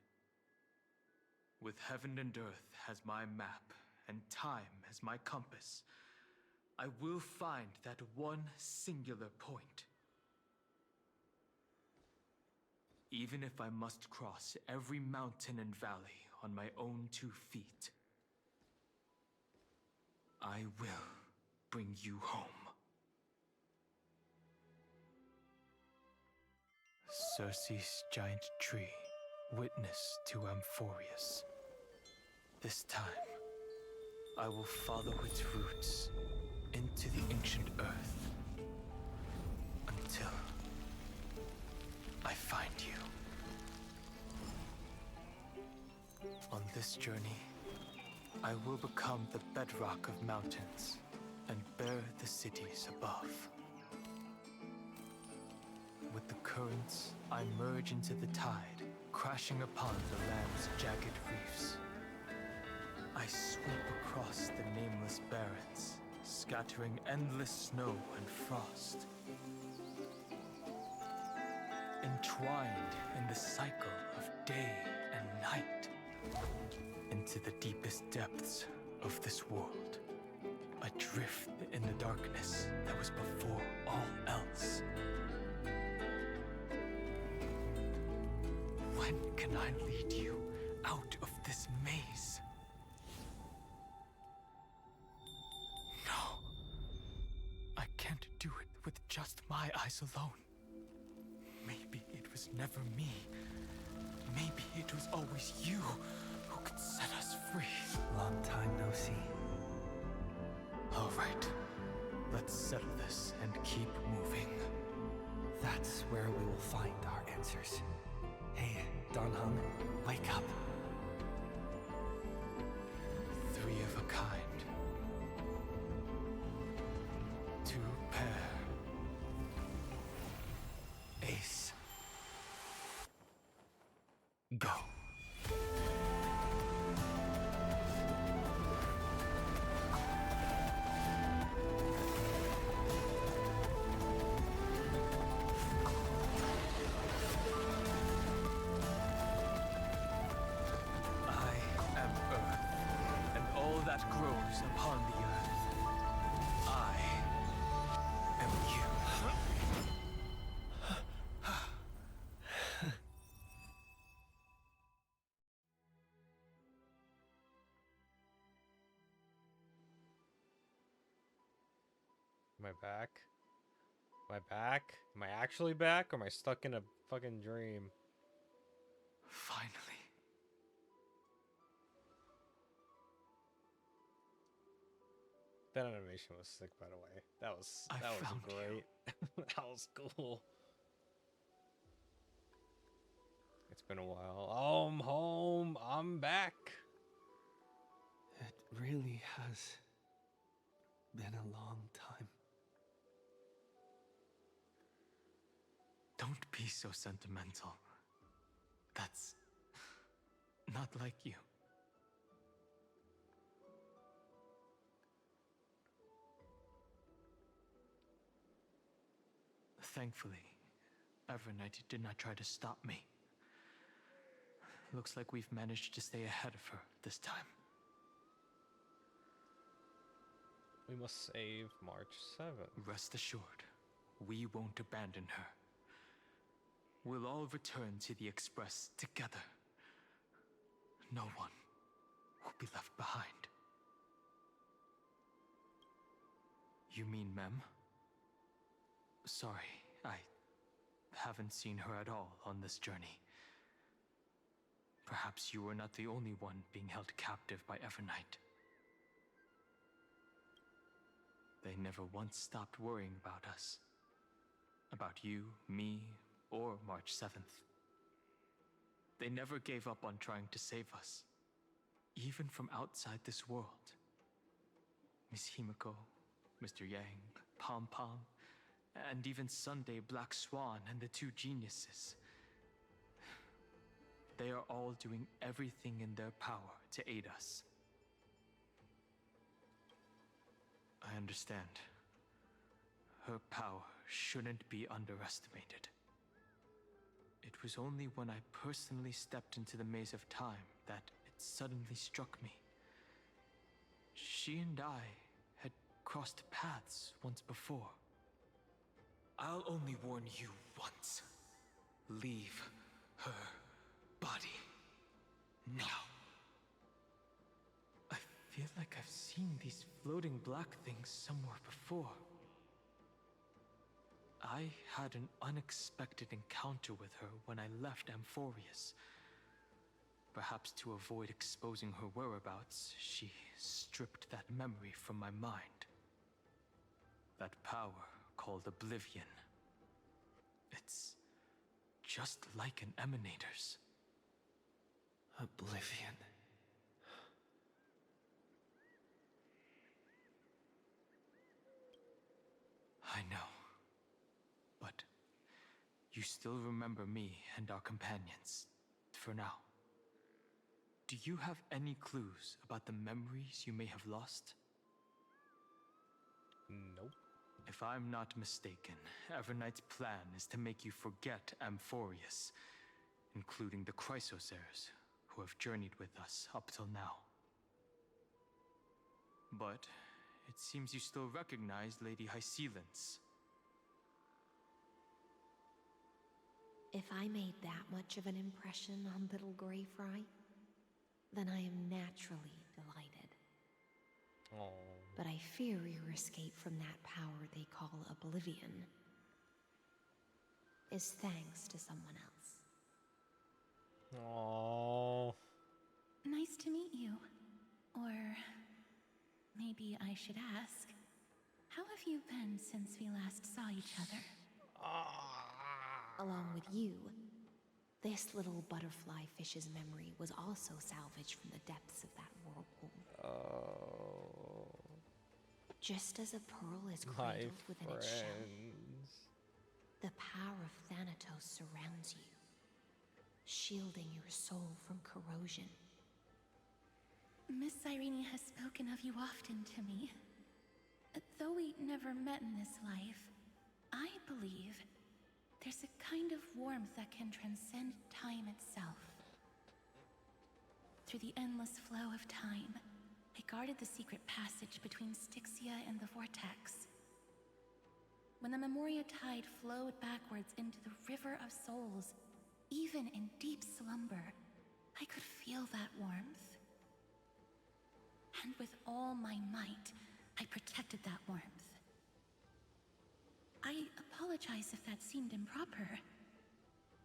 With heaven and earth as my map, and time as my compass, I will find that one singular point. Even if I must cross every mountain and valley on my own 2 feet, I will bring you home. Circe's giant tree, witness to Amphorius. This time, I will follow its roots into the ancient earth until I find you. On this journey, I will become the bedrock of mountains and bear the cities above. With the currents, I merge into the tide, crashing upon the land's jagged reefs. I sweep across the nameless barrens, scattering endless snow and frost. Entwined in the cycle of day and night, into the deepest depths of this world, adrift in the darkness that was before all else. When can I lead you out of this maze? No. I can't do it with just my eyes alone. Maybe it was never me. Maybe it was always you who could set us free. Long time no see. All right. Let's settle this and keep moving. That's where we will find our answers. Hey, Don Hung, wake up. Three of a kind. Two pair. Ace. Go. That grows upon the earth. I am you. Am I back? Am I back? Am I actually back? Or am I stuck in a fucking dream? Finally. That animation was sick, by the way. That was great. That was cool. It's been a while. Oh, I'm home. I'm back. It really has been a long time. Don't be so sentimental. That's not like you. Thankfully, Evernight did not try to stop me. Looks like we've managed to stay ahead of her this time. We must save March 7th. Rest assured, we won't abandon her. We'll all return to the Express together. No one will be left behind. You mean Mem? Sorry, I haven't seen her at all on this journey. Perhaps you were not the only one being held captive by Evernight. They never once stopped worrying about us. About you, me, or March 7th. They never gave up on trying to save us. Even from outside this world. Miss Himiko, Mr. Yang, Pom Pom, and even Sunday Black Swan and the two geniuses. They are all doing everything in their power to aid us. I understand. Her power shouldn't be underestimated. It was only when I personally stepped into the maze of time that it suddenly struck me. She and I had crossed paths once before. I'll only warn you once. Leave her body. Now. I feel like I've seen these floating black things somewhere before. I had an unexpected encounter with her when I left Amphorius. Perhaps to avoid exposing her whereabouts, she stripped that memory from my mind. That power called Oblivion. It's just like an Emanator's. Oblivion. I know. But you still remember me and our companions, for now. Do you have any clues about the memories you may have lost? Nope. If I'm not mistaken, Evernight's plan is to make you forget Amphorius, including the Chrysosaurs, who have journeyed with us up till now. But it seems you still recognize Lady Hysealence. If I made that much of an impression on little Grey Fry, then I am naturally delighted. Oh. But I fear your escape from that power they call Oblivion is thanks to someone else. Oh. Nice to meet you. Or maybe I should ask, how have you been since we last saw each other? Along with you, this little butterfly fish's memory was also salvaged from the depths of that whirlpool. Oh. Just as a pearl is cradled within its shell, the power of Thanatos surrounds you, shielding your soul from corrosion. Miss Irene has spoken of you often to me. Though we never met in this life, I believe there's a kind of warmth that can transcend time itself. Through the endless flow of time, I guarded the secret passage between Styxia and the Vortex. When the Memoria Tide flowed backwards into the River of Souls, even in deep slumber, I could feel that warmth. And with all my might, I protected that warmth. I apologize if that seemed improper.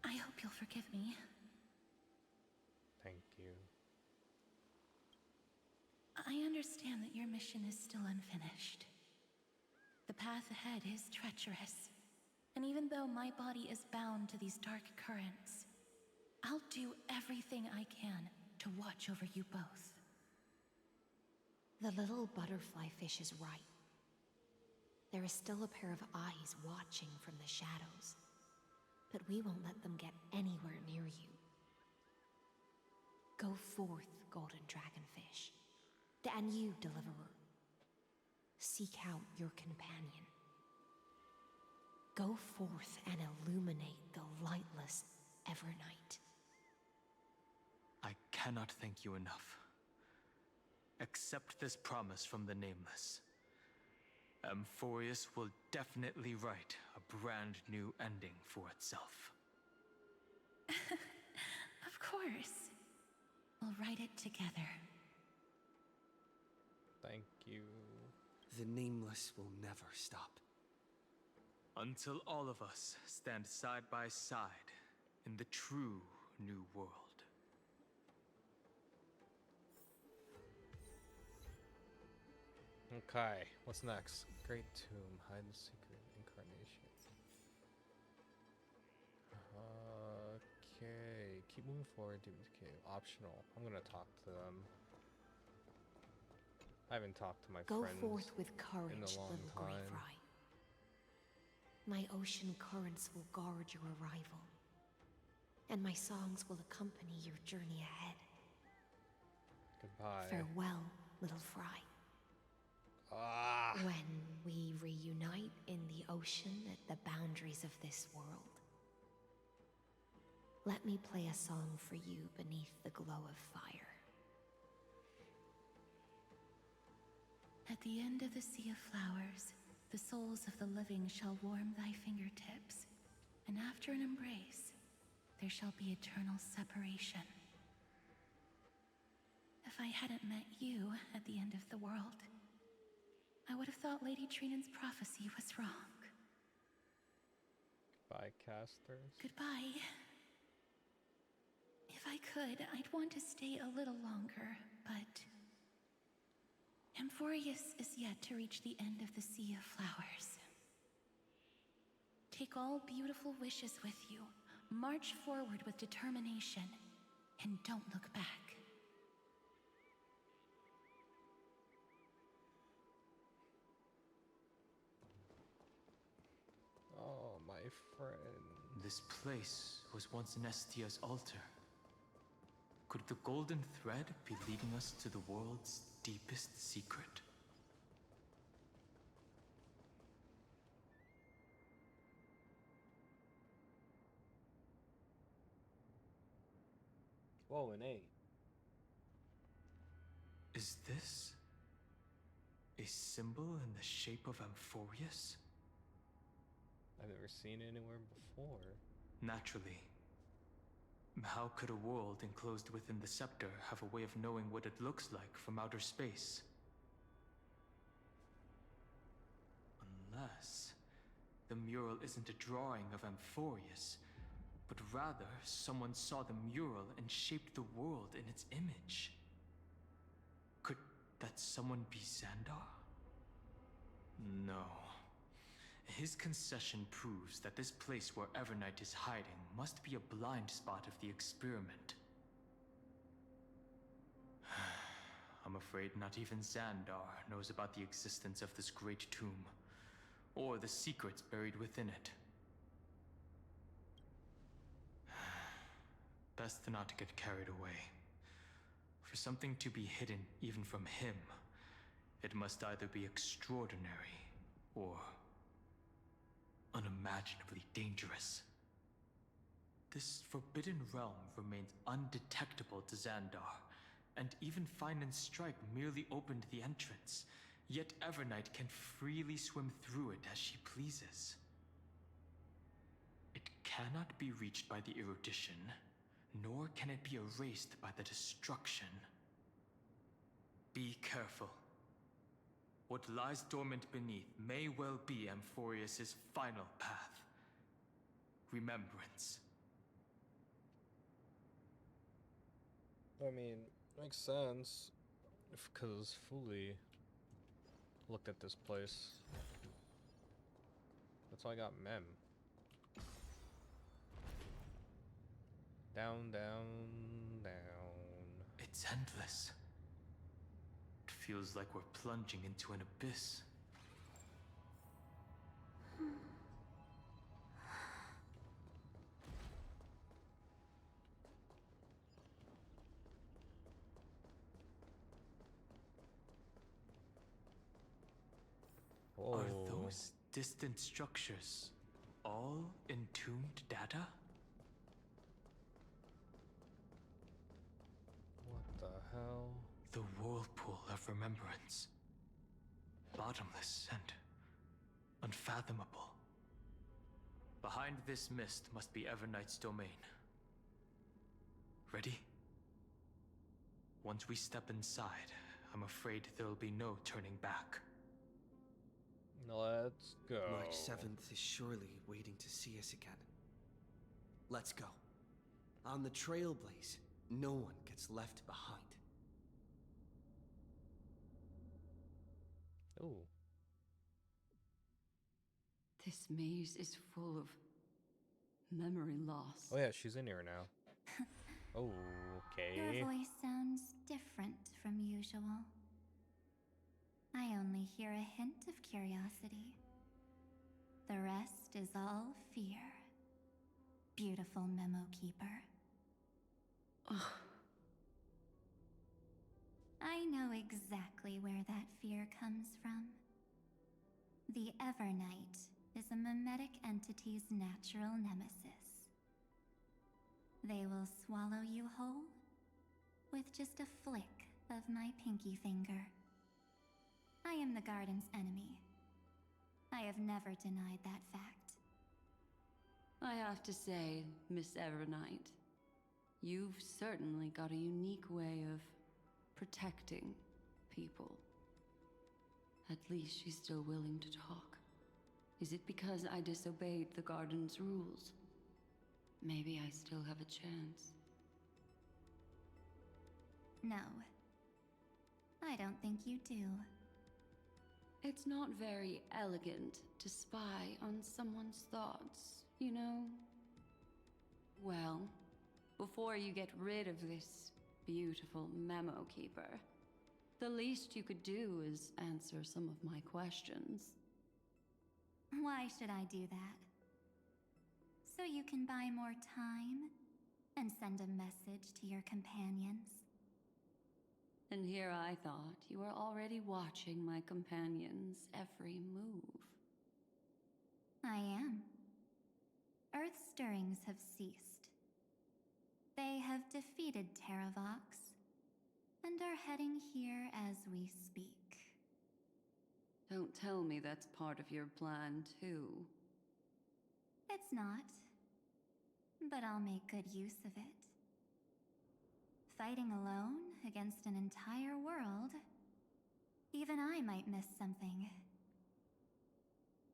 I hope you'll forgive me. Thank you. I understand that your mission is still unfinished. The path ahead is treacherous, and even though my body is bound to these dark currents, I'll do everything I can to watch over you both. The little butterfly fish is right. There is still a pair of eyes watching from the shadows, but we won't let them get anywhere near you. Go forth, golden dragonfish. And you, deliverer. Seek out your companion. Go forth and illuminate the lightless Evernight. I cannot thank you enough. Accept this promise from the Nameless. Amphorius will definitely write a brand new ending for itself. Of course. We'll write it together. Thank you. The Nameless will never stop. Until all of us stand side by side in the true new world. Okay, what's next? Great Tomb, hide the secret incarnation. Okay, keep moving forward, Demon Cave. Optional. I'm gonna talk to them. I haven't talked to my friends Go forth with courage, in a long little time. Grey Fry. My ocean currents will guard your arrival, and my songs will accompany your journey ahead. Goodbye. Farewell, little Fry. When we reunite in the ocean at the boundaries of this world, let me play a song for you beneath the glow of fire. At the end of the Sea of Flowers, the souls of the living shall warm thy fingertips, and after an embrace, there shall be eternal separation. If I hadn't met you at the end of the world, I would have thought Lady Trinan's prophecy was wrong. Goodbye, casters. Goodbye. If I could, I'd want to stay a little longer, but Amphorius is yet to reach the end of the Sea of Flowers. Take all beautiful wishes with you, march forward with determination, and don't look back. Oh, my friend. This place was once Nestia's altar. Could the golden thread be leading us to the world's deepest secret? Whoa, an 8. Is this A symbol in the shape of Amphorius? I've never seen it anywhere before. Naturally. How could a world enclosed within the scepter have a way of knowing what it looks like from outer space? Unless the mural isn't a drawing of Amphorius, but rather someone saw the mural and shaped the world in its image. Could that someone be Xandar? No. His concession proves that this place where Evernight is hiding must be a blind spot of the experiment. I'm afraid not even Xandar knows about the existence of this great tomb, or the secrets buried within it. Best not to get carried away. For something to be hidden even from him, it must either be extraordinary or unimaginably dangerous. This forbidden realm remains undetectable to Xandar, and even Fine and Strike merely opened the entrance, yet Evernight can freely swim through it as she pleases. It cannot be reached by the erudition, nor can it be erased by the destruction. Be careful. What lies dormant beneath may well be Amphorius' final path. Remembrance. I mean, makes sense. Because Fully looked at this place. That's why I got Mem. Down, down, down. It's endless. It feels like we're plunging into an abyss. Whoa. Are those distant structures all entombed data? What the hell? The whirlpool of remembrance. Bottomless and unfathomable. Behind this mist must be Evernight's domain. Ready? Once we step inside, I'm afraid there'll be no turning back. Let's go. March 7th is surely waiting to see us again. Let's go. On the Trailblaze, no one gets left behind. Ooh. This maze is full of memory loss. Oh yeah, she's in here now. Oh, okay. Your voice sounds different from usual. I only hear a hint of curiosity. The rest is all fear. Beautiful memo keeper. Ugh. I know exactly where that fear comes from. The Evernight is a mimetic entity's natural nemesis. They will swallow you whole with just a flick of my pinky finger. I am the garden's enemy. I have never denied that fact. I have to say, Miss Evernight, you've certainly got a unique way of protecting people. At least she's still willing to talk. Is it because I disobeyed the garden's rules? Maybe I still have a chance. No. I don't think you do. It's not very elegant to spy on someone's thoughts, you know? Well, before you get rid of this beautiful memo keeper, the least you could do is answer some of my questions. Why should I do that? So you can buy more time and send a message to your companions? And here I thought you were already watching my companion's every move. I am. Earth stirrings have ceased. They have defeated Terravox and are heading here as we speak. Don't tell me that's part of your plan, too. It's not. But I'll make good use of it. Fighting alone against an entire world, even I might miss something.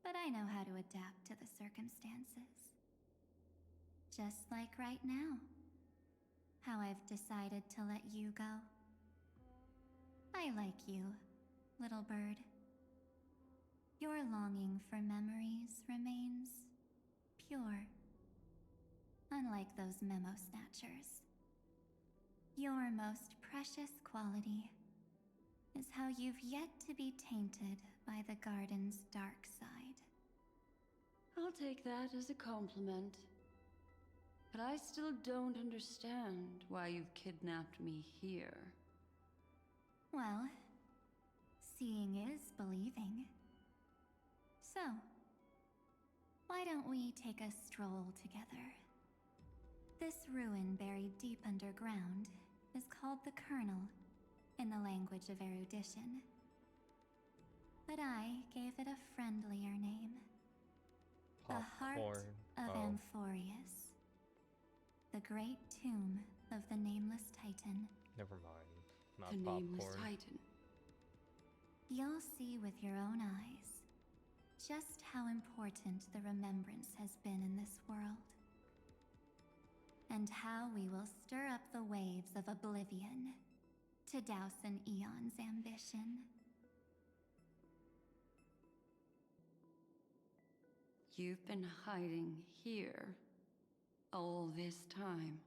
But I know how to adapt to the circumstances. Just like right now. How I've decided to let you go. I like you, little bird. Your longing for memories remains pure. Unlike those memo snatchers. Your most precious quality is how you've yet to be tainted by the garden's dark side. I'll take that as a compliment. But I still don't understand why you've kidnapped me here. Well, seeing is believing. So, why don't we take a stroll together? This ruin buried deep underground is called the Kernel, in the language of erudition. But I gave it a friendlier name. The Heart of Amphorius. The great tomb of the Nameless Titan. Never mind. Not the popcorn. Nameless Titan. You'll see with your own eyes just how important the remembrance has been in this world. And how we will stir up the waves of oblivion to douse an eon's ambition. You've been hiding here all this time.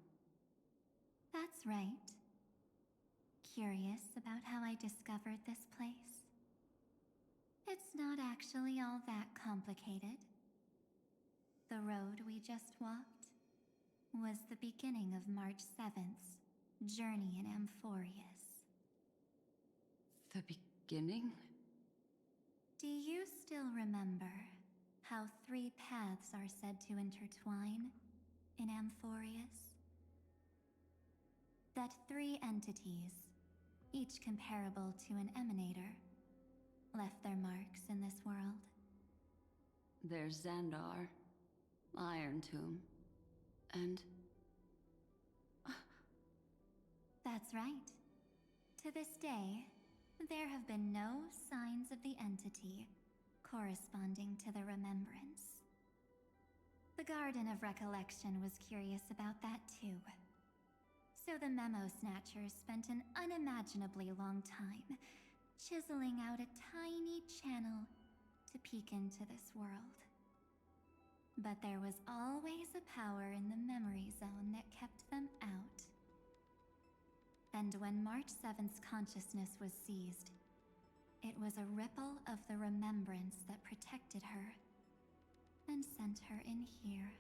That's right. Curious about how I discovered this place? It's not actually all that complicated. The road we just walked was the beginning of March 7th's journey in Amphorius. The beginning? Do you still remember how 3 paths are said to intertwine in Amphorius? That 3 entities, each comparable to an emanator, left their marks in this world. There's Xandar, Iron Tomb, and... That's right. To this day, there have been no signs of the entity corresponding to the remembrance. The Garden of Recollection was curious about that too. So the Memo Snatchers spent an unimaginably long time chiseling out a tiny channel to peek into this world. But there was always a power in the memory zone that kept them out. And when March 7th's consciousness was seized, it was a ripple of the remembrance that protected her and sent her in here.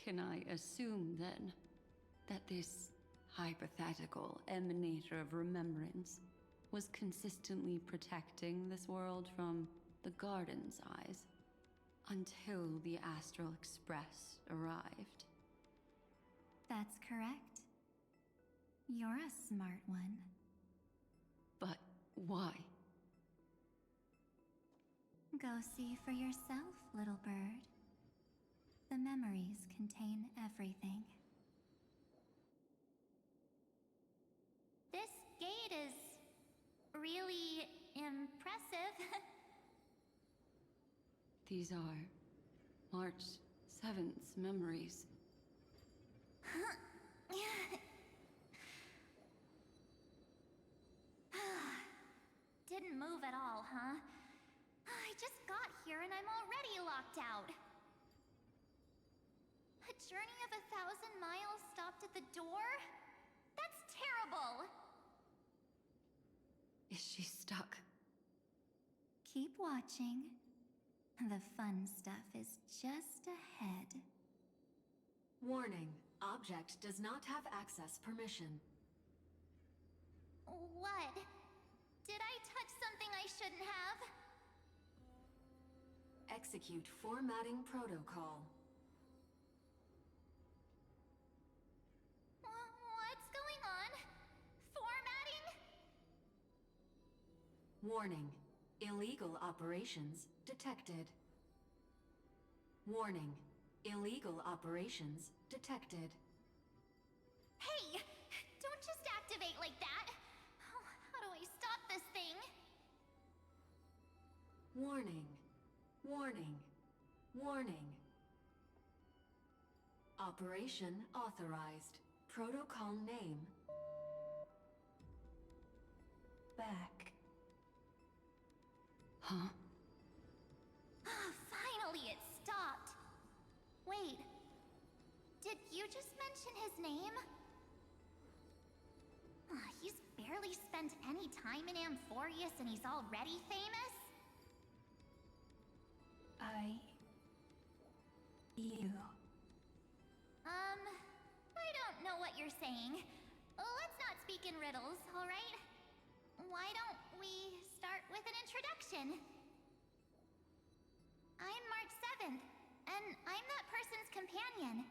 Can I assume, then, that this hypothetical emanator of remembrance was consistently protecting this world from the Garden's eyes until the Astral Express arrived? That's correct. You're a smart one. But why? Go see for yourself, little bird. The memories contain everything. This gate is really impressive. These are March 7th's memories. Didn't move at all, huh? I just got here and I'm already locked out. A journey of 1,000 miles stopped at the door? That's terrible! Is she stuck? Keep watching. The fun stuff is just ahead. Warning. Object does not have access permission. What? Did I touch something I shouldn't have? Execute formatting protocol. What's going on? Formatting? Warning. Illegal operations detected. Warning. Illegal operations detected. Hey! Don't just activate like that! Oh, how do I stop this thing? Warning. Warning. Warning. Operation authorized. Protocol name. Back. Huh? Finally, it stopped! Wait. Did you just mention his name? He's barely spent any time in Amphorius and he's already famous? You. I don't know what you're saying. Let's not speak in riddles, alright? Why don't we start with an introduction? I'm March 7th, and I'm that person's companion.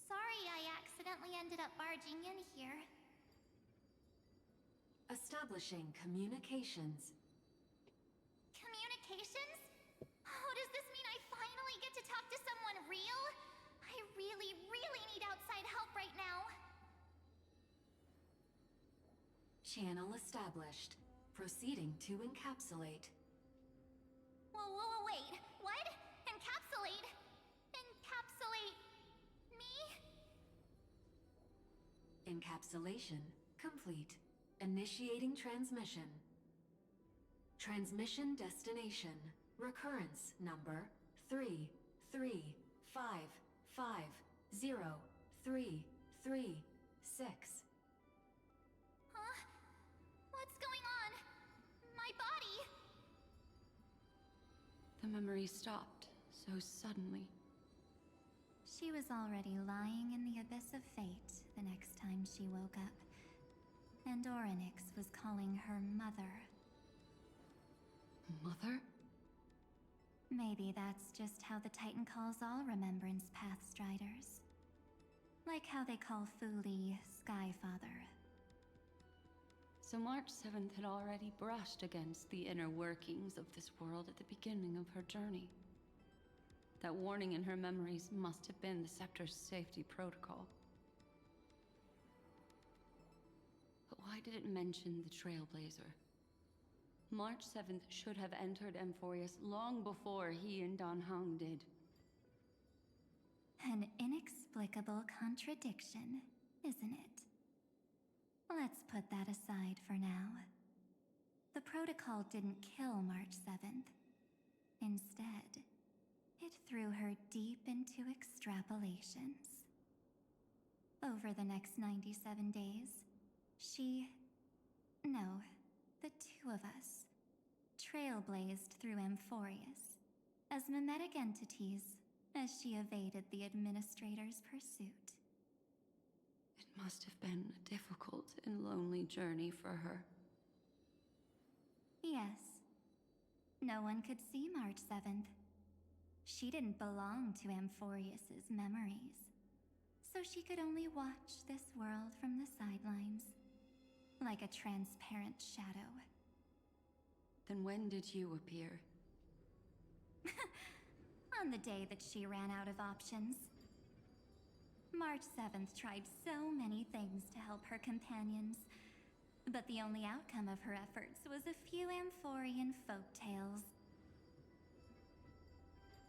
Sorry I accidentally ended up barging in here. Establishing communications. Communications? Oh, does this mean I finally get to talk to someone real? I really, really need outside help right now. Channel established. Proceeding to encapsulate. Whoa, wait. What? Encapsulate? Encapsulate me? Encapsulation complete. Initiating transmission. Transmission destination. Recurrence number 335503336. Huh? What's going on? My body! The memory stopped so suddenly. She was already lying in the abyss of fate the next time she woke up. And Orynyx was calling her mother. Mother? Maybe that's just how the Titan calls all Remembrance Pathstriders. Like how they call Fuli Skyfather. So March 7th had already brushed against the inner workings of this world at the beginning of her journey. That warning in her memories must have been the Scepter's safety protocol. But why did it mention the Trailblazer? March 7th should have entered Amphorius long before he and Don Hung did. An inexplicable contradiction, isn't it? Let's put that aside for now. The protocol didn't kill March 7th. Instead, it threw her deep into extrapolations. Over the next 97 days, the two of us, trailblazed through Amphorius as mimetic entities as she evaded the Administrator's pursuit. It must have been a difficult and lonely journey for her. Yes. No one could see March 7th. She didn't belong to Amphorius's memories, so she could only watch this world from the sidelines, like a transparent shadow. Then when did you appear? On the day that she ran out of options. March 7th tried so many things to help her companions, but the only outcome of her efforts was a few Amphorian folktales.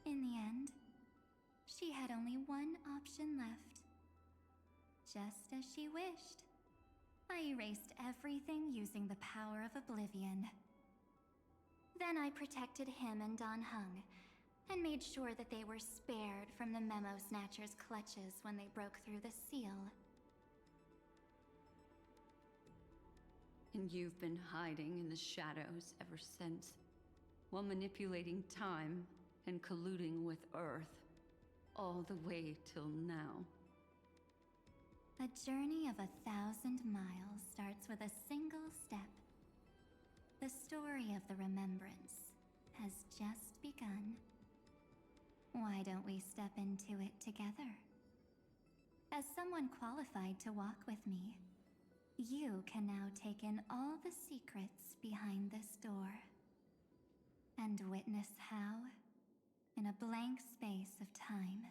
In the end, she had only one option left. Just as she wished. I erased everything using the power of oblivion. Then I protected him and Don Hung, and made sure that they were spared from the Memo Snatcher's clutches when they broke through the seal. And you've been hiding in the shadows ever since, while manipulating time and colluding with Earth, all the way till now. A journey of 1,000 miles starts with a single step. The story of the Remembrance has just begun. Why don't we step into it together? As someone qualified to walk with me, you can now take in all the secrets behind this door. And witness how, in a blank space of time,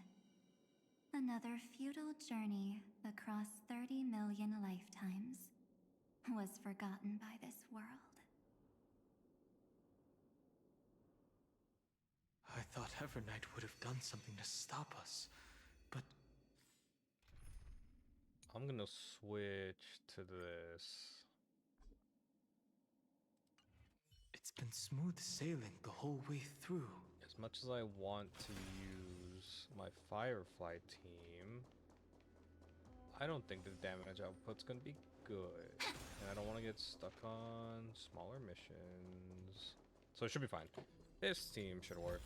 another futile journey across 30 million lifetimes was forgotten by this world. I thought Evernight would have done something to stop us, but... I'm gonna switch to this. It's been smooth sailing the whole way through. As much as I want to use my Firefly team, I don't think the damage output's gonna be good. And I don't want to get stuck on smaller missions. So it should be fine. This team should work.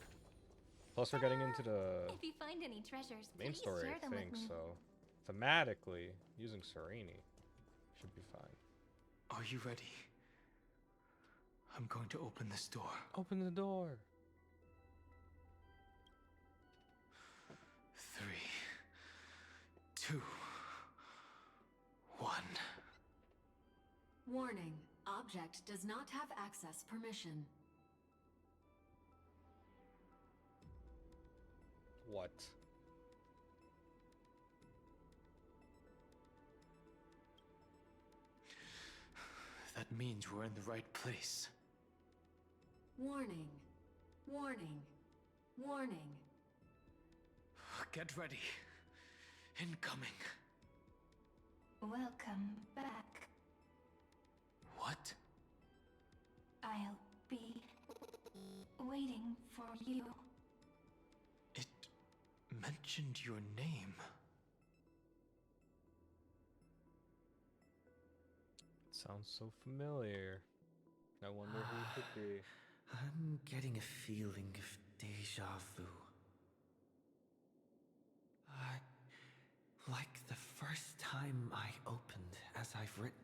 Plus we're getting into the If you find any treasures, main please story, share I them think, with me. so thematically, using Sereni should be fine. Are you ready? I'm going to open this door. Open the door. 3, 2, 1. Warning. Object does not have access permission. What? That means we're in the right place. Warning. Warning. Warning. Get ready. Incoming. Welcome back. What? I'll be waiting for you. It mentioned your name. Sounds so familiar. I wonder who it could be. I'm getting a feeling of deja vu. Like the first time I opened as I've written.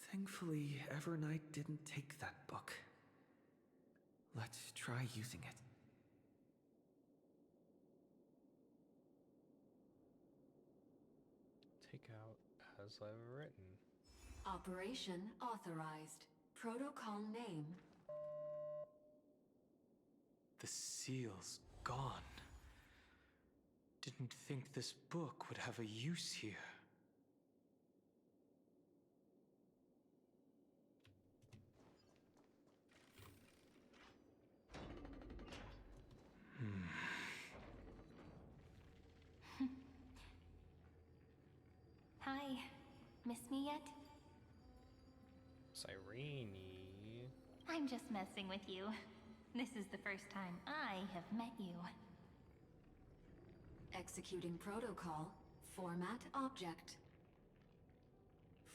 Thankfully, Evernight didn't take that book. Let's try using it. Take out as I've written. Operation authorized. Protocol name. The seal's gone. Didn't think this book would have a use here. Hi. Miss me yet? Cyrene. I'm just messing with you. This is the first time I have met you. Executing protocol. Format object.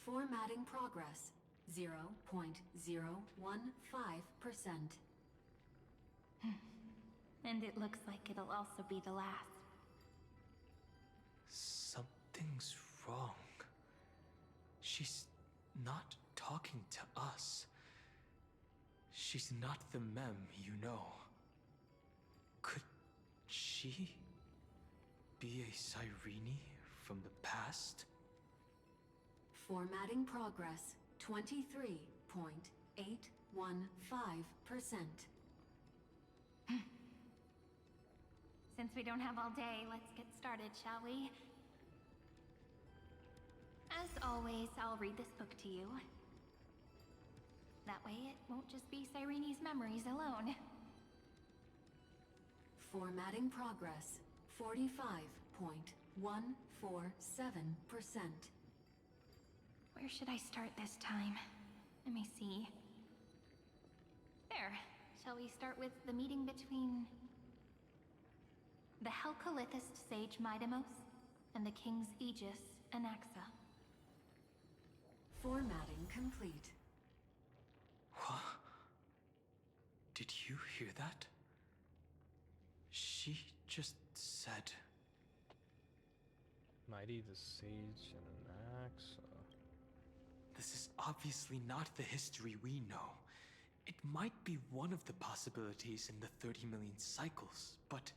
Formatting progress. 0.015%. And it looks like it'll also be the last. Something's wrong. She's not talking to us. She's not the mem you know. Could she be a Cyrene from the past? Formatting progress. 23.815%. Since we don't have all day, let's get started, shall we? As always, I'll read this book to you. That way it won't just be Cyrene's memories alone. Formatting progress. 45.147%. Where should I start this time? Let me see. There. Shall we start with the meeting between the Helcolithist sage Midamos and the King's Aegis, Anaxa? Formatting complete. What? Did you hear that? She just said... Mighty the Sage and Anaxa. This is obviously not the history we know. It might be one of the possibilities in the 30 million cycles, but...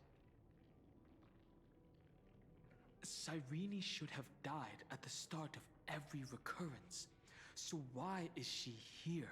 Cyrene should have died at the start of every recurrence. So why is she here?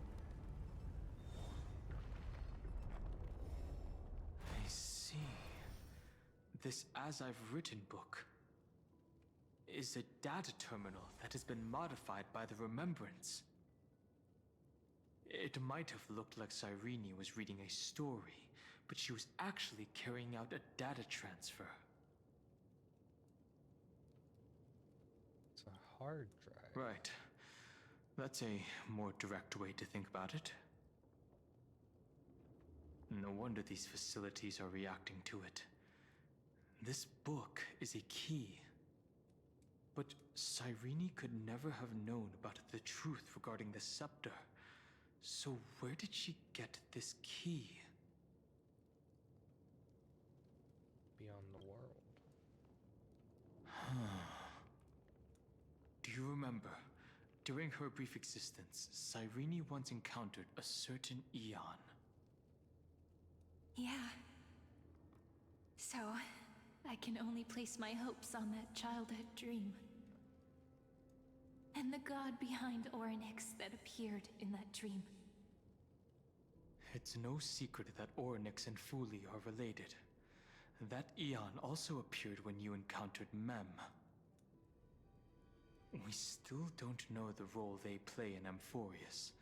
this As I've Written book is a data terminal that has been modified by the Remembrance. It might have looked like Cyrene was reading a story, but she was actually carrying out a data transfer. It's a hard drive. Right. That's a more direct way to think about it. No wonder these facilities are reacting to it. This book is a key. But Cyrene could never have known about the truth regarding the scepter. So where did she get this key? Beyond the world. Do you remember? During her brief existence, Cyrene once encountered a certain Eon. Yeah. So, I can only place my hopes on that childhood dream. And the god behind Orynyx that appeared in that dream. It's no secret that Orynyx and Fuli are related. That Eon also appeared when you encountered Mem. We still don't know the role they play in Amphorius.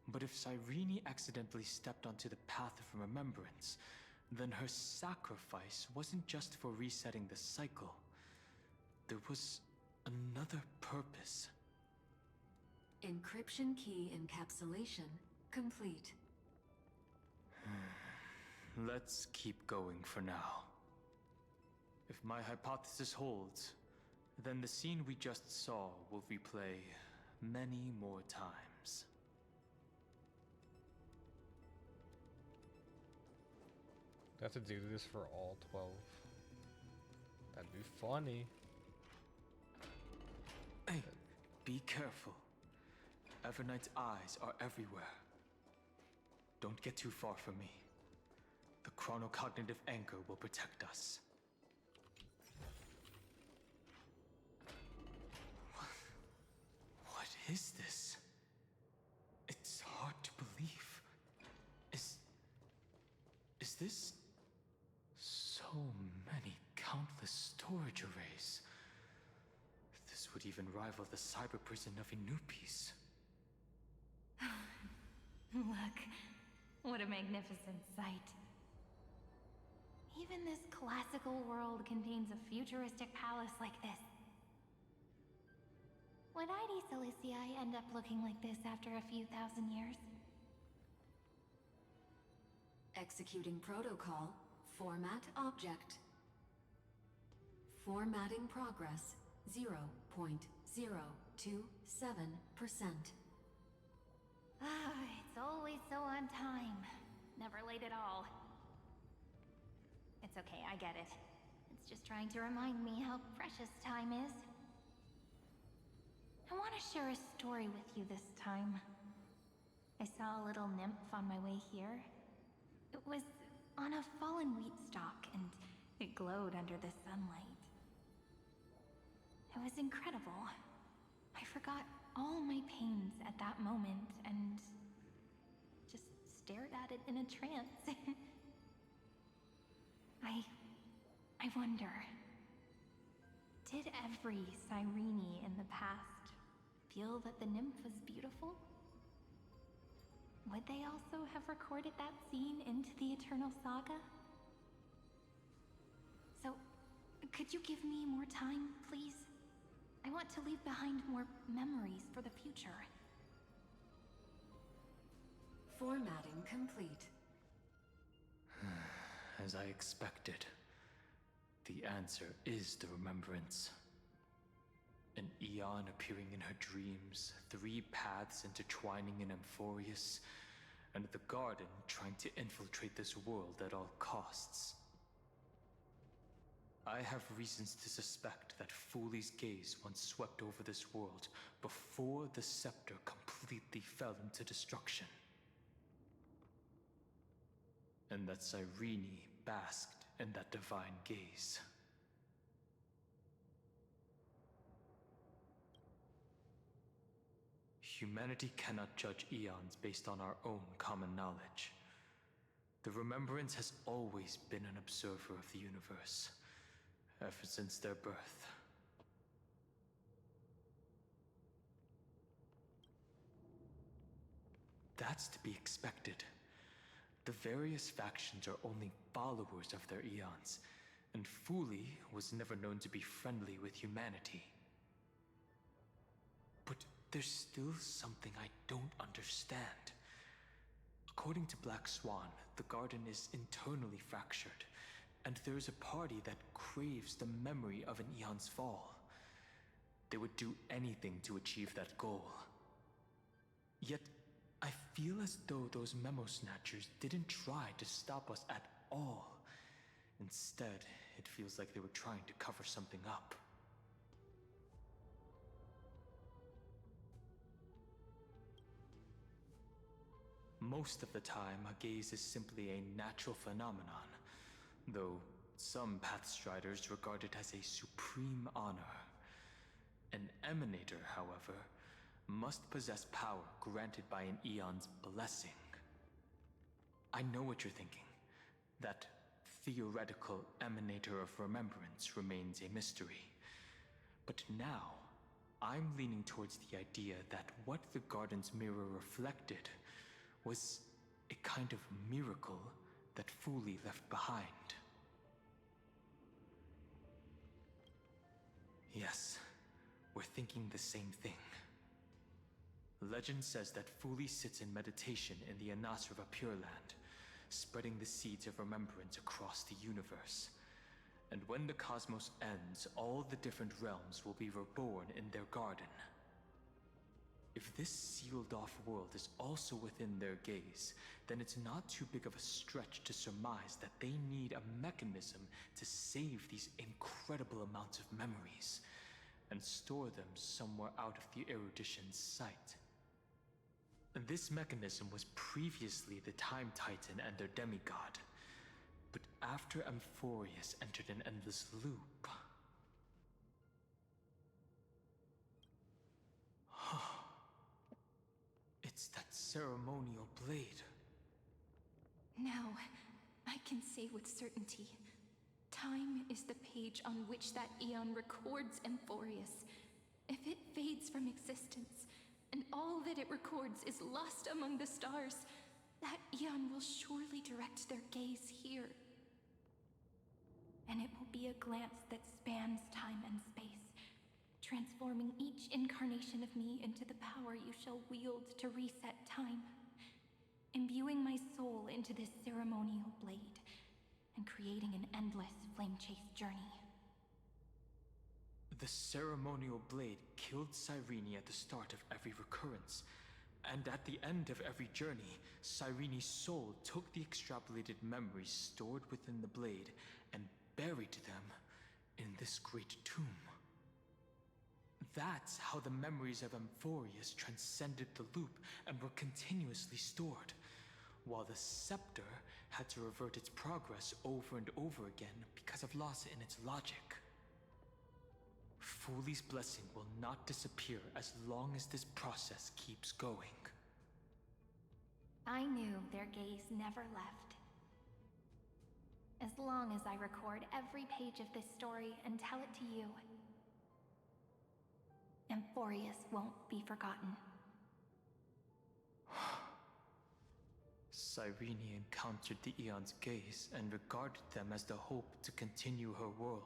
But if Cyrene accidentally stepped onto the path of remembrance, then her sacrifice wasn't just for resetting the cycle. There was another purpose. Encryption key encapsulation complete. Let's keep going for now. If my hypothesis holds, then the scene we just saw will replay many more times. They have to do this for all 12. That'd be funny. Hey, be careful. Evernight's eyes are everywhere. Don't get too far from me. The chronocognitive anchor will protect us. What is this? It's hard to believe. Is this so many countless storage arrays? This would even rival the cyber prison of Inupis. Look, what a magnificent sight. Even this classical world contains a futuristic palace like this. Would ID Ciliciae end up looking like this after a few thousand years? Executing protocol. Format object. Formatting progress 0.027%. Ah, it's always so on time. Never late at all. It's okay, I get it. It's just trying to remind me how precious time is. I want to share a story with you this time. I saw a little nymph on my way here. It was on a fallen wheat stalk, and it glowed under the sunlight. It was incredible. I forgot all my pains at that moment and just stared at it in a trance. I wonder, did every Cyrene in the past feel that the nymph was beautiful? Would they also have recorded that scene into the Eternal Saga? So, could you give me more time, please? I want to leave behind more memories for the future. Formatting complete. As I expected, the answer is the remembrance. An Eon appearing in her dreams, 3 paths intertwining in Amphorius, and the Garden trying to infiltrate this world at all costs. I have reasons to suspect that Fuli's gaze once swept over this world before the scepter completely fell into destruction. And that Cyrene basked in that divine gaze. Humanity cannot judge eons based on our own common knowledge. The Remembrance has always been an observer of the universe, ever since their birth. That's to be expected. The various factions are only followers of their eons, and Fuli was never known to be friendly with humanity. But there's still something I don't understand. According to Black Swan, the garden is internally fractured, and there's a party that craves the memory of an eon's fall. They would do anything to achieve that goal. Yet, I feel as though those memo snatchers didn't try to stop us at all. Instead, it feels like they were trying to cover something up. Most of the time, a gaze is simply a natural phenomenon, though some Pathstriders regard it as a supreme honor. An emanator, however, must possess power granted by an eon's blessing. I know what you're thinking. That theoretical emanator of remembrance remains a mystery. But now, I'm leaning towards the idea that what the garden's mirror reflected was a kind of miracle that Fuli left behind. Yes, we're thinking the same thing. Legend says that Fuli sits in meditation in the Anasrava Pure Land, spreading the seeds of remembrance across the universe. And when the cosmos ends, all the different realms will be reborn in their garden. If this sealed-off world is also within their gaze, then it's not too big of a stretch to surmise that they need a mechanism to save these incredible amounts of memories and store them somewhere out of the erudition's sight. And this mechanism was previously the Time Titan and their demigod, but after Amphorius entered an endless loop... It's that ceremonial blade. Now, I can say with certainty, time is the page on which that eon records Amphorius. If it fades from existence, and all that it records is lost among the stars, that eon will surely direct their gaze here. And it will be a glance that spans time and space, transforming each incarnation of me into the power you shall wield to reset time, imbuing my soul into this ceremonial blade, and creating an endless flame-chased journey. The ceremonial blade killed Cyrene at the start of every recurrence, and at the end of every journey, Cyrene's soul took the extrapolated memories stored within the blade and buried them in this great tomb. That's how the memories of Amphorius transcended the loop and were continuously stored, while the scepter had to revert its progress over and over again because of loss in its logic. Fuli's blessing will not disappear as long as this process keeps going. I knew their gaze never left. As long as I record every page of this story and tell it to you, Amphorius won't be forgotten. Cyrene encountered the Eon's gaze and regarded them as the hope to continue her world.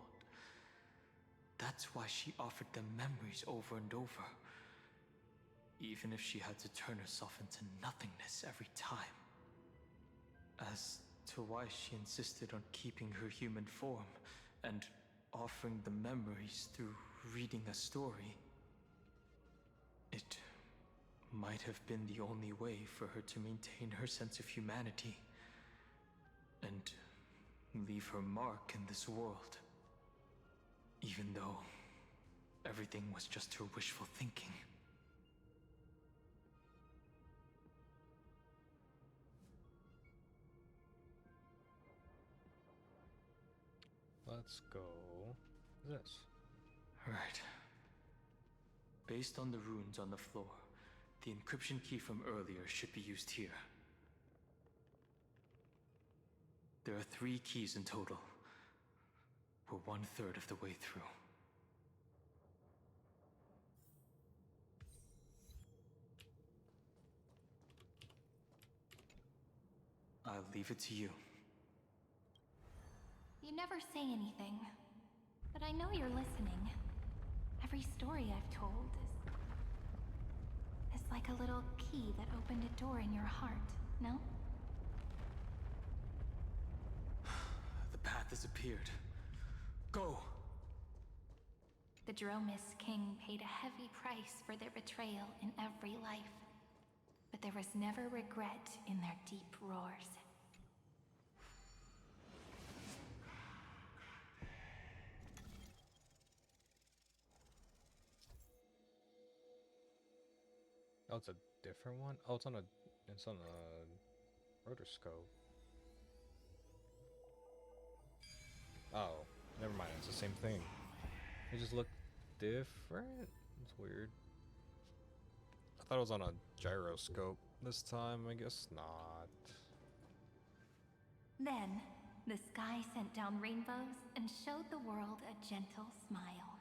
That's why she offered them memories over and over, even if she had to turn herself into nothingness every time. As to why she insisted on keeping her human form and offering the memories through reading a story, it might have been the only way for her to maintain her sense of humanity and leave her mark in this world. Even though everything was just her wishful thinking. Let's go this. Right. Based on the runes on the floor, the encryption key from earlier should be used here. There are 3 keys in total. We're 1/3 of the way through. I'll leave it to you. You never say anything, but I know you're listening. Every story I've told is like a little key that opened a door in your heart, no? The path has appeared. Go! The Dromis King paid a heavy price for their betrayal in every life, but there was never regret in their deep roars. Oh, it's a different one? Oh, it's on a rotoscope. Oh, never mind, it's the same thing. They just look different? It's weird. I thought it was on a gyroscope this time, I guess not. Then, the sky sent down rainbows and showed the world a gentle smile.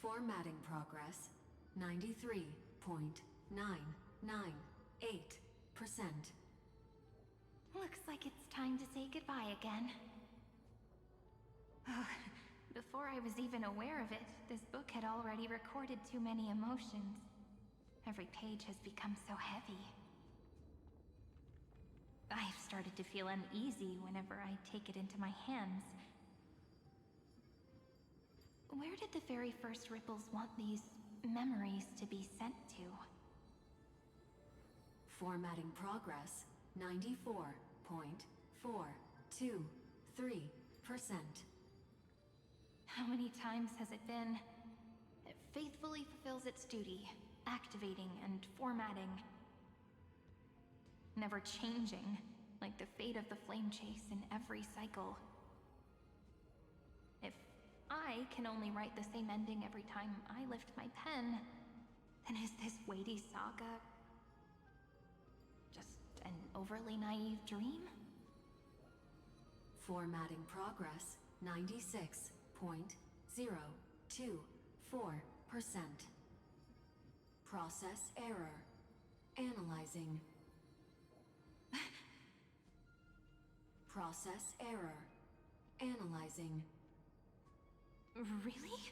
Formatting progress 93.998%. Looks like it's time to say goodbye again. Before I was even aware of it, this book had already recorded too many emotions. Every page has become so heavy. I've started to feel uneasy whenever I take it into my hands. Where did the very first ripples want these memories to be sent to? Formatting progress 94.423%. How many times has it been? It faithfully fulfills its duty, activating and formatting. Never changing, like the fate of the flame chase in every cycle. If I can only write the same ending every time I lift my pen, then is this weighty saga just an overly naive dream? Formatting progress 96.024%. Process error. Analyzing. Process error. Analyzing. Really?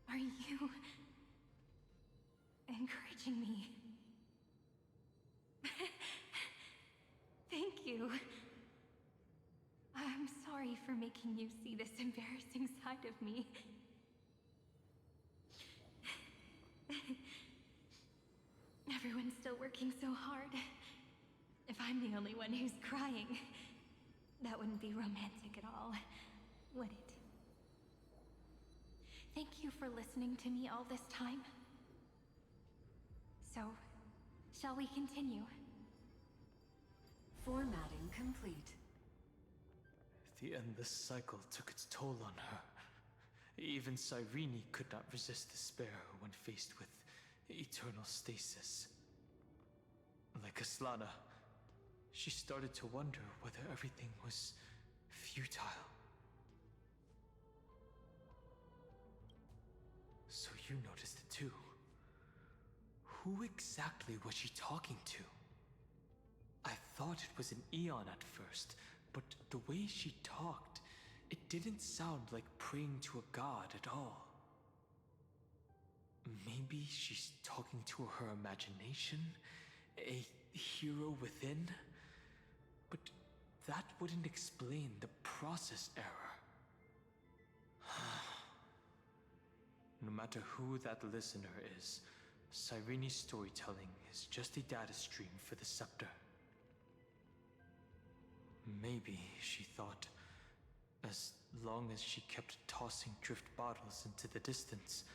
Are you encouraging me? Thank you. I'm sorry for making you see this embarrassing side of me. Everyone's still working so hard. If I'm the only one who's crying, that wouldn't be romantic at all, would it? Thank you for listening to me all this time. So, shall we continue? Formatting complete. The endless cycle took its toll on her. Even Cyrene could not resist despair when faced with eternal stasis. Like Aslana, she started to wonder whether everything was futile. So you noticed it too. Who exactly was she talking to? I thought it was an Eon at first, but the way she talked, it didn't sound like praying to a god at all. Maybe she's talking to her imagination? A hero within? But that wouldn't explain the process error. No matter who that listener is, Cyrene's storytelling is just a data stream for the scepter. Maybe, she thought, as long as she kept tossing drift bottles into the distance,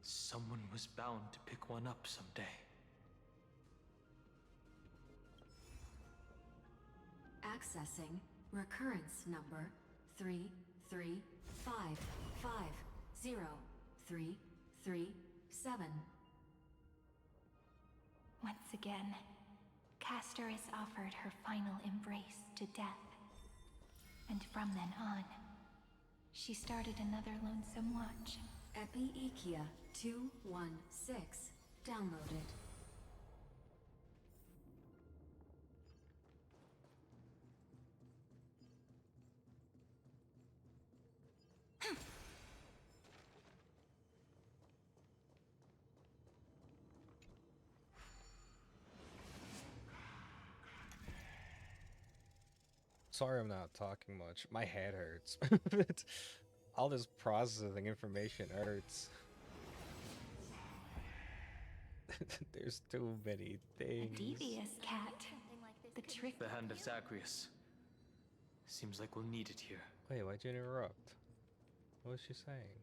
someone was bound to pick one up someday. Accessing recurrence number 335503337. Once again, Castor is offered her final embrace to death. And from then on, she started another lonesome watch. Epi-Ikia 216 downloaded. Sorry I'm not talking much. My head hurts. All this processing information hurts. There's too many things. A devious cat. The trick. The hand of Zagreus. Seems like we'll need it here. Wait, why'd you interrupt? What was she saying?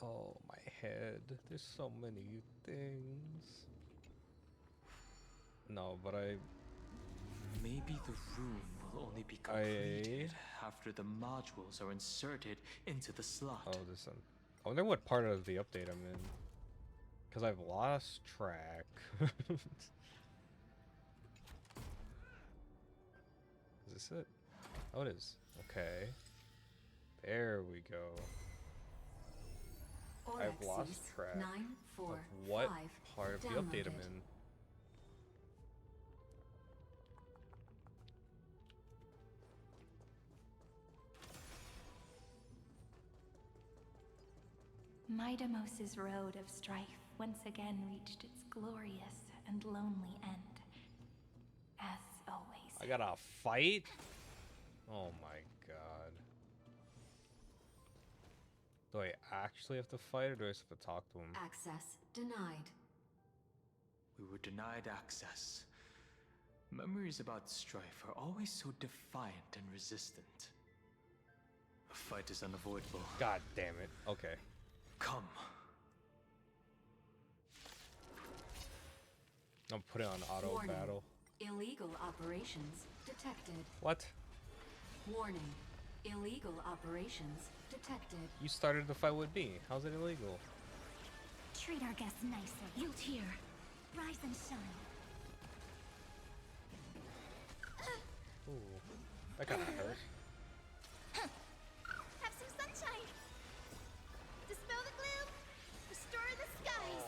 Oh, my head. There's so many things. No, but Maybe the room will only be completed after the modules are inserted into the slot. Oh, this one. I wonder what part of the update I'm in. Because I've lost track. Is this it? Oh, it is. Okay. There we go. I've lost track of what part of the update I'm in. Midamos's road of strife once again reached its glorious and lonely end. As always. I gotta fight? Oh my god. Do I actually have to fight or do I just have to talk to him? Access denied. We were denied access. Memories about strife are always so defiant and resistant. A fight is unavoidable. God damn it. Okay. Come. I'm putting on auto Warning. battle. Illegal operations detected. What? Warning. Illegal operations detected. You started the fight with me. How's it illegal? Treat our guests nicely. You here. Rise and shine. Ooh. That kinda hurt. Have some sunshine. Dispel the gloom. Restore the skies.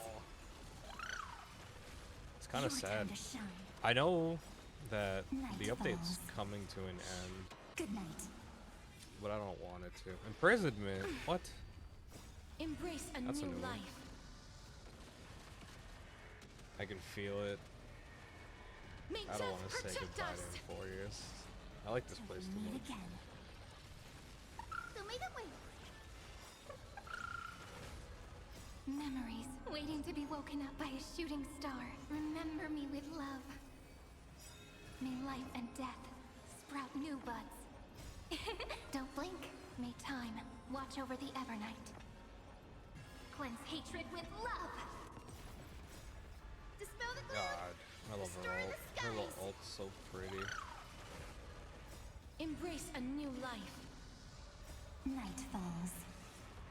It's kinda Your sad. time to shine. I know that Night the update's falls. coming to an end, Good night. but I don't want it to. Imprisonment? What? Embrace a That's a new new one. life. I can feel it. May I don't death want to say protect goodbye us. to in 4 years. I like this place too Meet much. again. Show me the way. Memories waiting to be woken up by a shooting star. Remember me with love. May life and death sprout new buds. Don't blink. May time watch over the Evernight. Cleanse hatred with love. Dispel the gloom. God, I love her ult. Her little ult's so pretty. Embrace a new life. Night falls.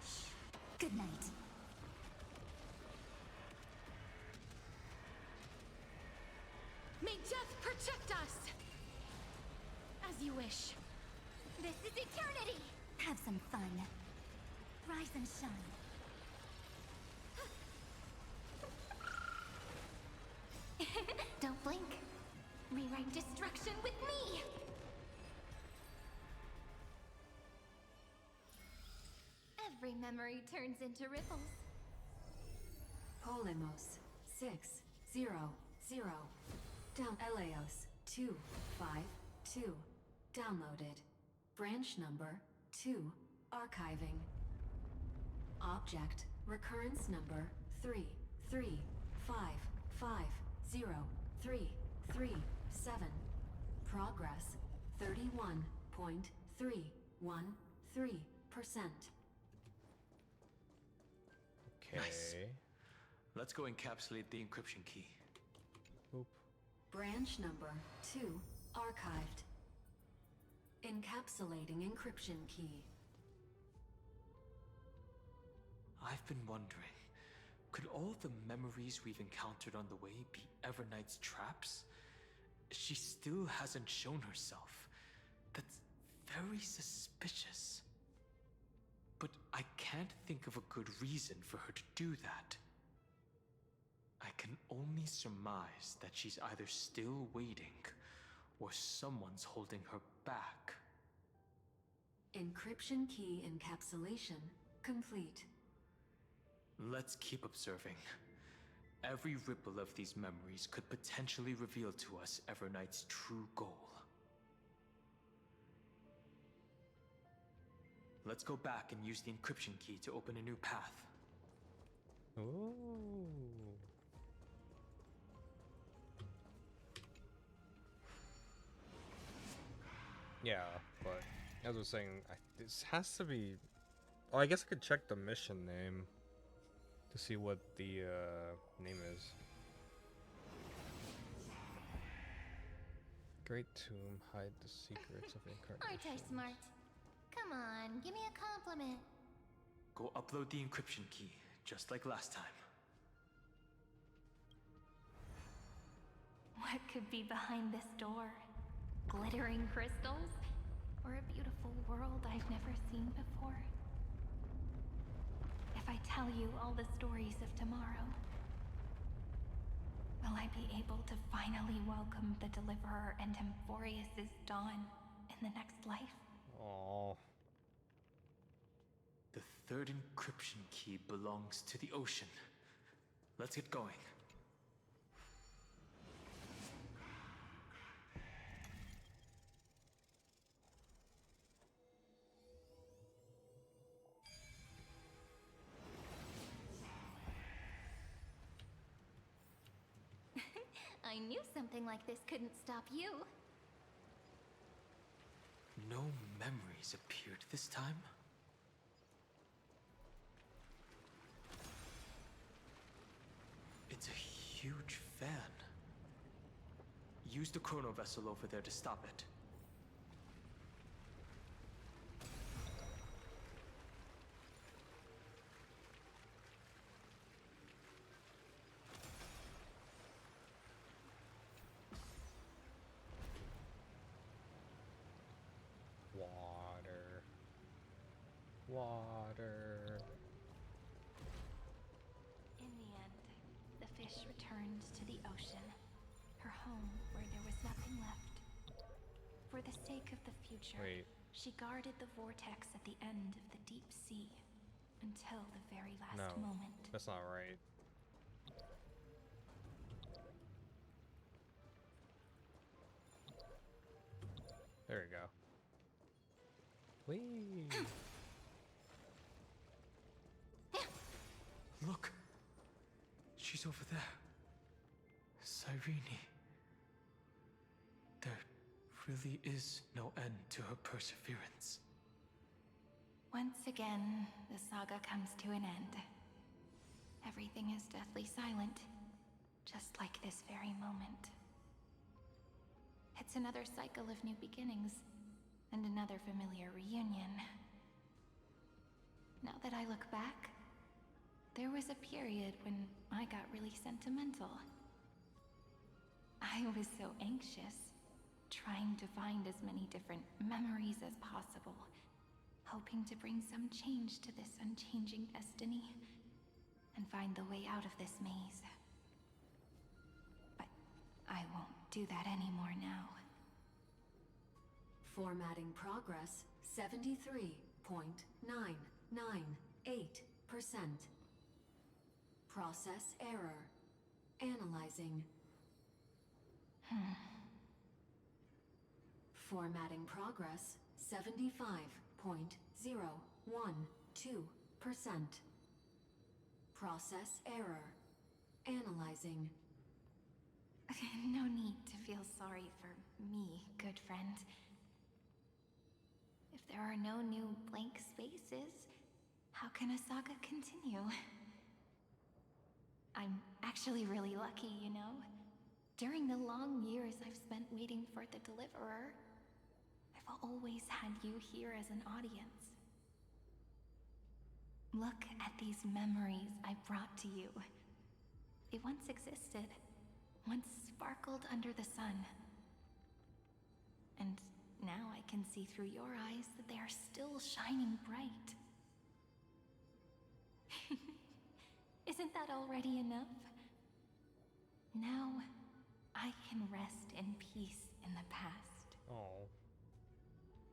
Shh. Good night. May death protect us. As you wish. This is eternity. Have some fun. Rise and shine. Don't blink. Rewrite destruction with me. Every memory turns into ripples. Polemos 600 down Eleos 252 downloaded. Branch number 2 archiving. Object recurrence number 3355037. Progress 31.313%. Okay. Nice. Let's go encapsulate the encryption key. Oop. Branch number 2 archived. Encapsulating encryption key. I've been wondering, could all the memories we've encountered on the way be Evernight's traps? she still hasn't shown herself. That's very suspicious. But I can't think of a good reason for her to do that. I can only surmise that she's either still waiting, or someone's holding her back. Encryption key encapsulation complete. Let's keep observing. Every ripple of these memories could potentially reveal to us Everknight's true goal. Let's go back and use the encryption key to open a new path. Ooh. Yeah, but as I was saying, this has to be... Oh, I guess I could check the mission name to see what the name is. Great Tomb, hide the secrets of incarnation. Aren't I smart? Come on, give me a compliment. Go upload the encryption key, just like last time. What could be behind this door? Glittering crystals? Or a beautiful world I've never seen before? If I tell you all the stories of tomorrow, will I be able to finally welcome the Deliverer and Emphorius' dawn in the next life? Aww. The third encryption key belongs to the ocean. Let's get going. I knew something like this couldn't stop you. No memories appeared this time? It's a huge fan. Use the chrono vessel over there to stop it. Water. In the end, the fish returned to the ocean, her home where there was nothing left. For the sake of the future, she guarded the vortex at the end of the deep sea until the very last moment. That's not right. There we go. Whee! Look! She's over there. Cyrene. There really is no end to her perseverance. Once again, the saga comes to an end. Everything is deathly silent, just like this very moment. It's another cycle of new beginnings, and another familiar reunion. Now that I look back, there was a period when I got really sentimental. I was so anxious, trying to find as many different memories as possible, hoping to bring some change to this unchanging destiny, and find the way out of this maze. But I won't do that anymore now. Formatting progress 73.998%. Process error. Analyzing. Formatting progress 75.012%. Process error. Analyzing. No need to feel sorry for me, good friend. If there are no new blank spaces, how can a saga continue? I'm actually really lucky, you know? During the long years I've spent waiting for the Deliverer, I've always had you here as an audience. Look at these memories I brought to you. They once existed, once sparkled under the sun, And now I can see through your eyes that they are still shining bright. Isn't that already enough? Now, I can rest in peace in the past. Oh.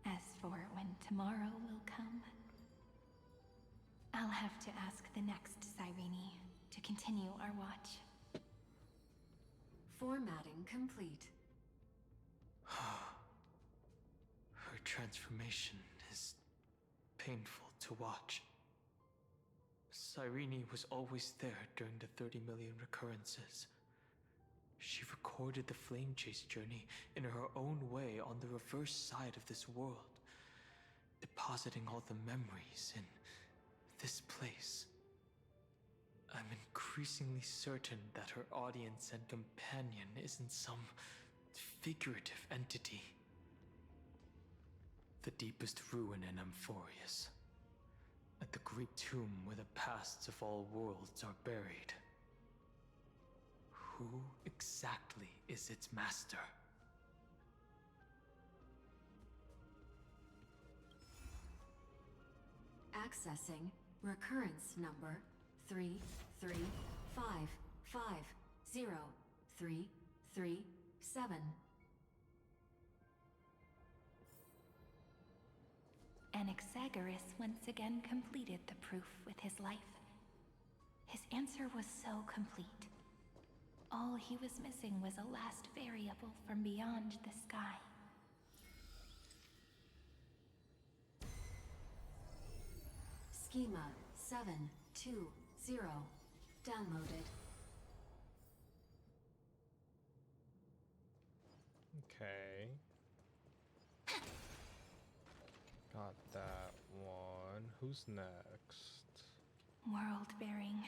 As for when tomorrow will come, I'll have to ask the next Cyrene to continue our watch. Formatting complete. Her transformation is painful to watch. Cyrene was always there during the 30 million recurrences. She recorded the flame chase journey in her own way on the reverse side of this world, depositing all the memories in this place. I'm increasingly certain that her audience and companion isn't some figurative entity. The deepest ruin in Amphorius, at the great tomb where the pasts of all worlds are buried. Who exactly is its master? Accessing recurrence number 335503337. Anaxagoras once again completed the proof with his life. His answer was so complete. All he was missing was a last variable from beyond the sky. Schema 720 downloaded. Okay. Got that one. Who's next? World-bearing.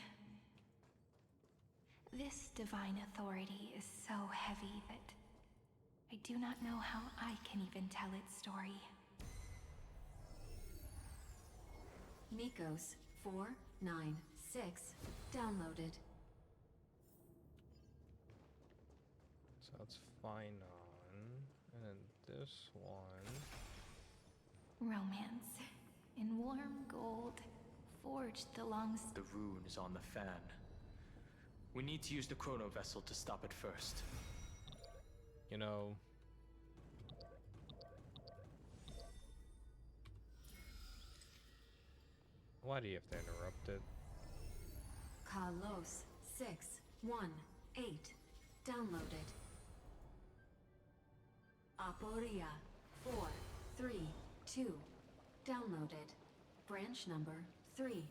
This divine authority is so heavy that I do not know how I can even tell its story. Nikos 496 downloaded. So that's fine on. And then this one. Romance. In warm gold, forged alongside. The rune is on the fan. We need to use the chrono vessel to stop it first. You know, why do you have to interrupt it? Carlos 618 downloaded. Aporia 432 downloaded. Branch number 3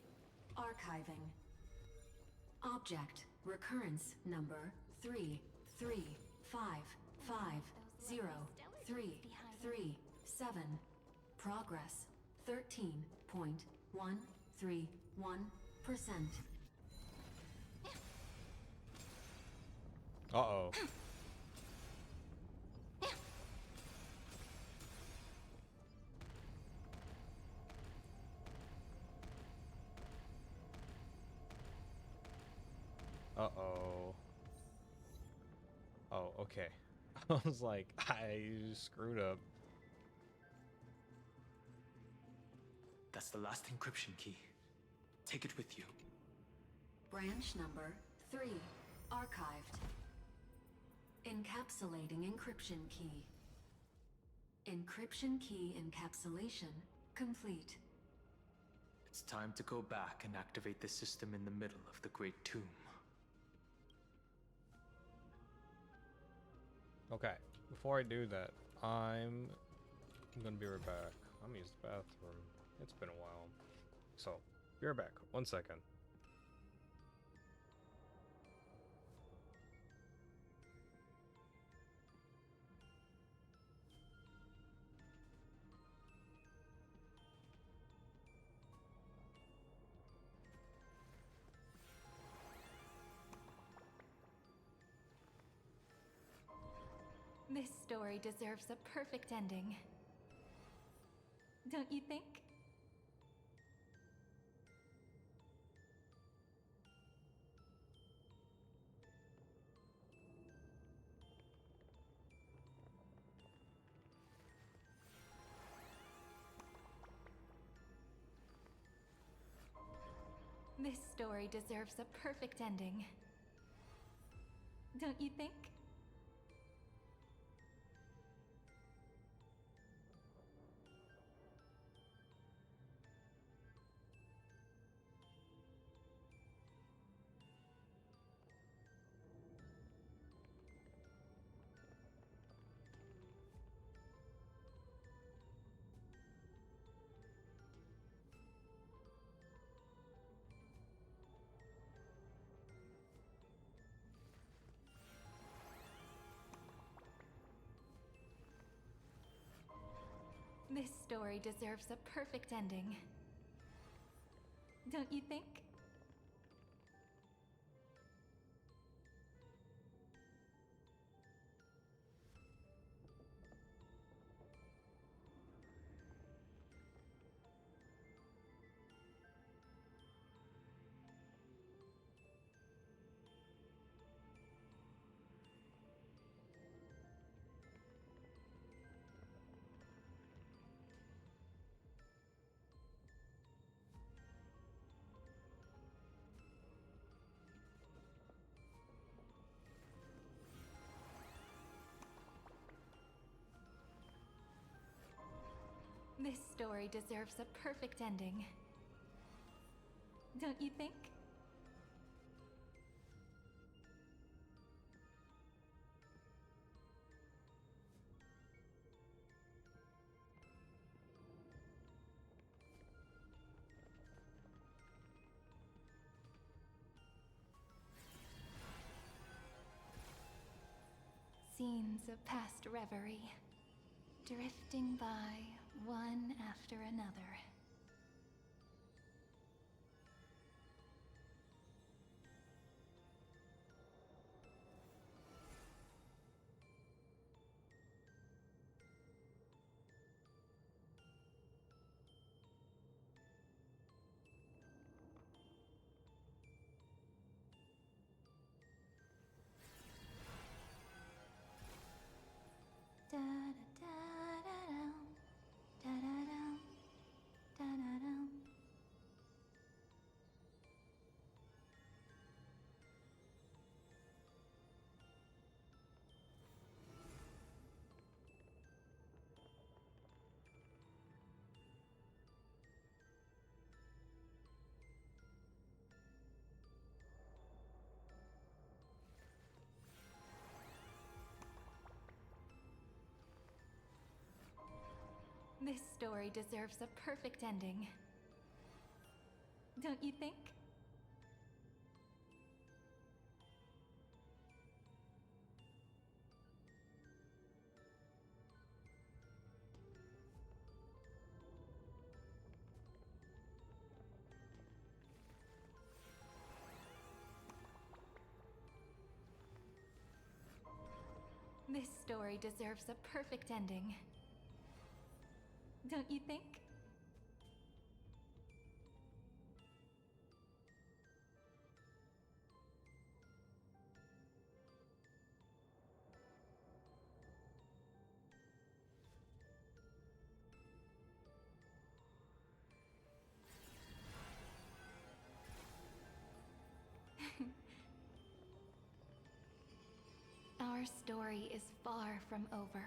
archiving. Object recurrence number 335503337. Progress 13.131%. Uh-oh. Uh-oh. Oh, okay. I was like, I screwed up. That's the last encryption key. Take it with you. Branch number 3 archived. Encapsulating encryption key. Encryption key encapsulation complete. It's time to go back and activate the system in the middle of the Great Tomb. Okay, before I do that, I'm gonna be right back. I'm gonna use the bathroom. It's been a while. So, be right back. 1 second. This story deserves a perfect ending. Don't you think? This story deserves a perfect ending. Don't you think? This story deserves a perfect ending. Don't you think? This story deserves a perfect ending. Don't you think? Scenes of past reverie, drifting by one after another. This story deserves a perfect ending. Don't you think? This story deserves a perfect ending. Don't you think? Our story is far from over.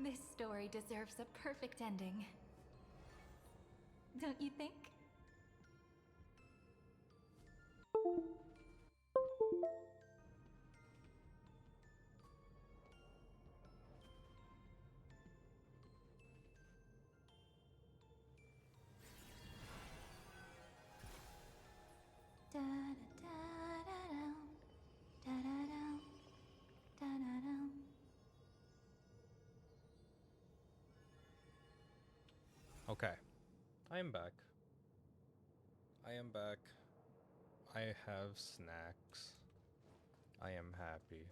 This story deserves a perfect ending. Don't you think? Okay, I am back. I am back. I have snacks. I am happy.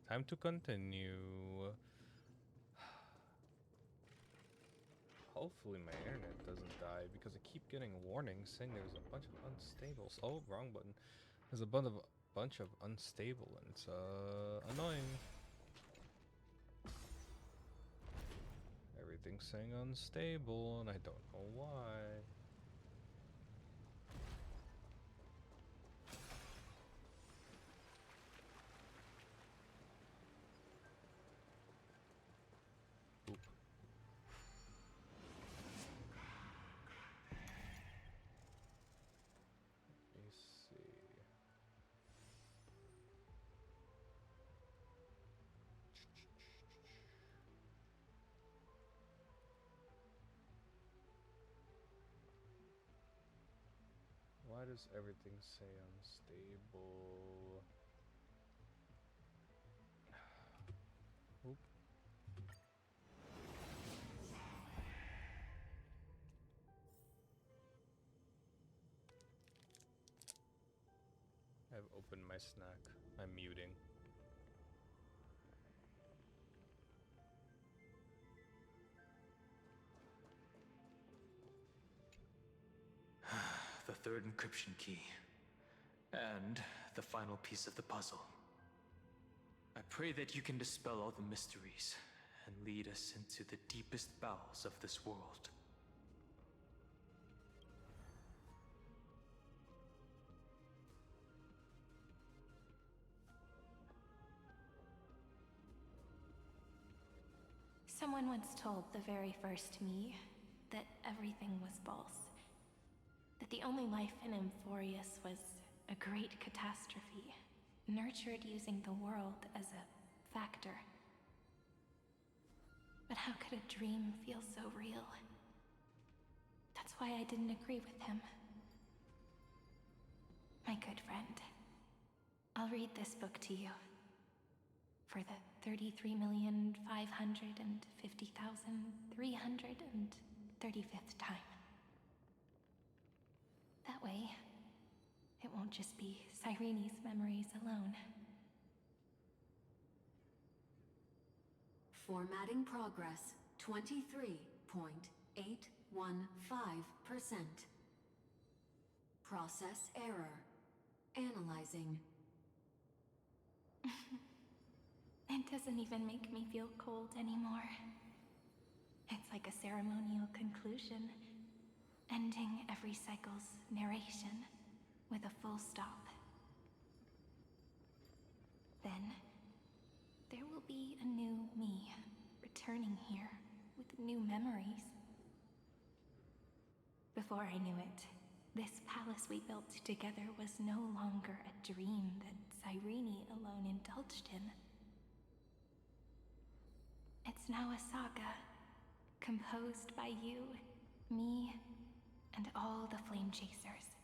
Time to continue. Hopefully my internet doesn't die because I keep getting warnings saying there's a bunch of unstables. Oh, wrong button. There's a bunch of unstable and it's annoying. Everything's saying unstable and I don't know why. Oop. Let me see. Why does everything say unstable? Oop. I've opened my snack. I'm muting. The third encryption key. And the final piece of the puzzle. I pray that you can dispel all the mysteries and lead us into the deepest bowels of this world. Someone once told the very first me that everything was false. That the only life in Amphorius was a great catastrophe, nurtured using the world as a factor. But how could a dream feel so real? That's why I didn't agree with him. My good friend, I'll read this book to you. For the 33,550,335th time. That way, it won't just be Cyrene's memories alone. Formatting progress 23.815%. Process error. Analyzing. It doesn't even make me feel cold anymore. It's like a ceremonial conclusion, ending every cycle's narration with a full stop. Then, there will be a new me, returning here with new memories. Before I knew it, this palace we built together was no longer a dream that Cyrene alone indulged in. It's now a saga, composed by you, me, and all the Flame Chasers.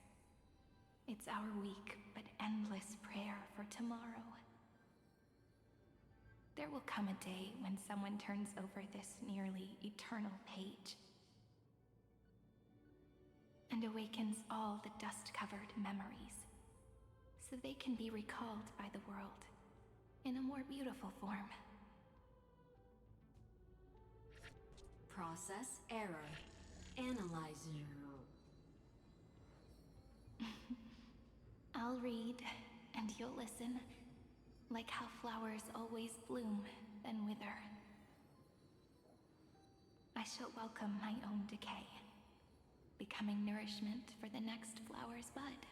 It's our weak but endless prayer for tomorrow. There will come a day when someone turns over this nearly eternal page and awakens all the dust-covered memories, so they can be recalled by the world in a more beautiful form. Process error. Analyzing. I'll read, and you'll listen, like how flowers always bloom, then wither. I shall welcome my own decay, becoming nourishment for the next flower's bud.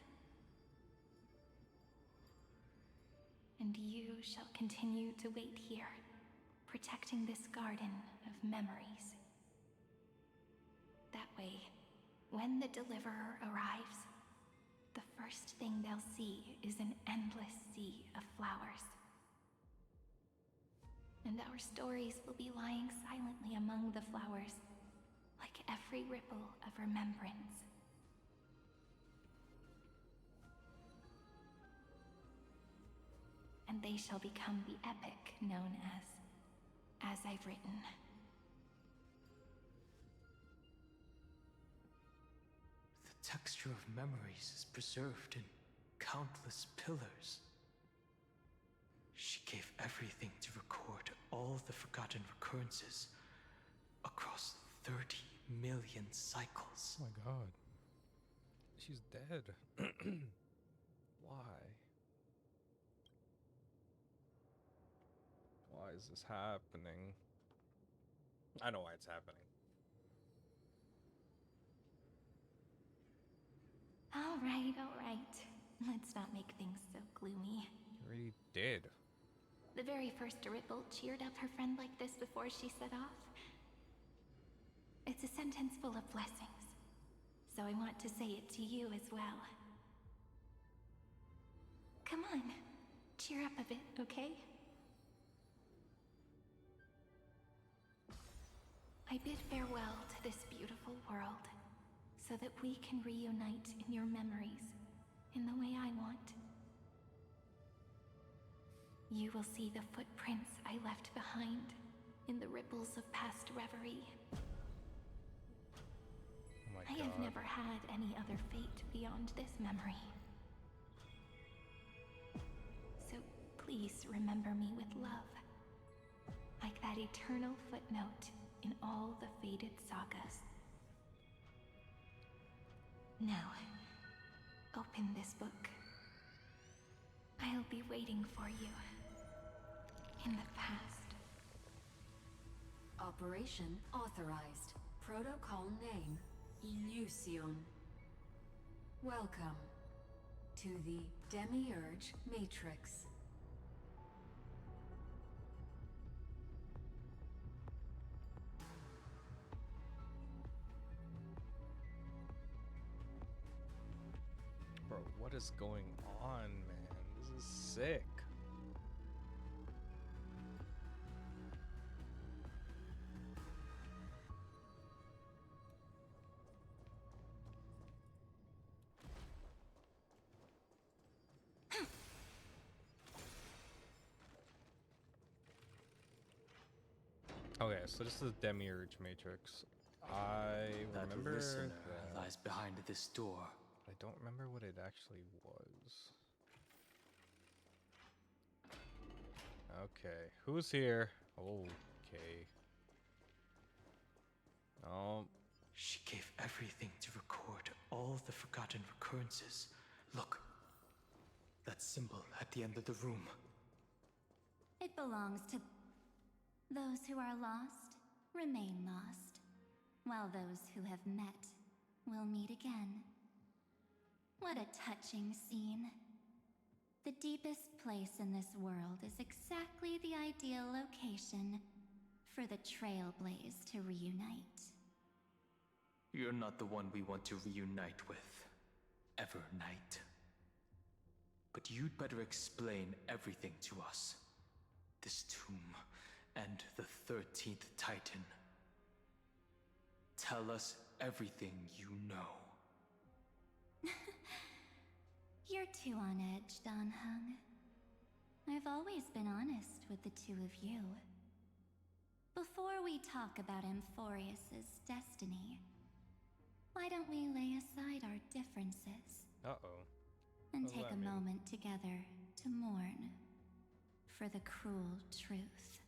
And you shall continue to wait here, protecting this garden of memories. That way, when the Deliverer arrives, the first thing they'll see is an endless sea of flowers. And our stories will be lying silently among the flowers, like every ripple of remembrance. And they shall become the epic known as I've written. The texture of memories is preserved in countless pillars. She gave everything to record all the forgotten recurrences across 30 million cycles. Oh my god. She's dead. Why? Why is this happening? I know why it's happening. All right. Let's not make things so gloomy. You already did. The very first Ripple cheered up her friend like this before she set off. It's a sentence full of blessings, so I want to say it to you as well. Come on, cheer up a bit, okay? I bid farewell to this beautiful world, so that we can reunite in your memories, in the way I want. You will see the footprints I left behind, in the ripples of past reverie. Oh my I god. have never had any other fate beyond this memory. So please remember me with love, like that eternal footnote in all the faded sagas. Now, open this book. I'll be waiting for you in the past. Operation authorized. Protocol name, Illusion. Welcome to the Demiurge Matrix. Bro, what is going on, man? This is sick. Okay, so this is Demiurge Matrix. I remember listener that. lies behind this door. I don't remember what it actually was. Okay, who's here? Okay. She gave everything to record all the forgotten recurrences. Look, that symbol at the end of the room. It belongs to those who are lost, remain lost, while those who have met will meet again. What a touching scene. The deepest place in this world is exactly the ideal location for the Trailblaze to reunite. You're not the one we want to reunite with, Evernight. But you'd better explain everything to us. This tomb and the 13th Titan. Tell us everything you know. You're too on edge, Dan Hung. I've always been honest with the two of you. Before we talk about Amphorius's destiny, why don't we lay aside our differences? Uh-oh. And What does take that a mean? moment together to mourn for the cruel truth.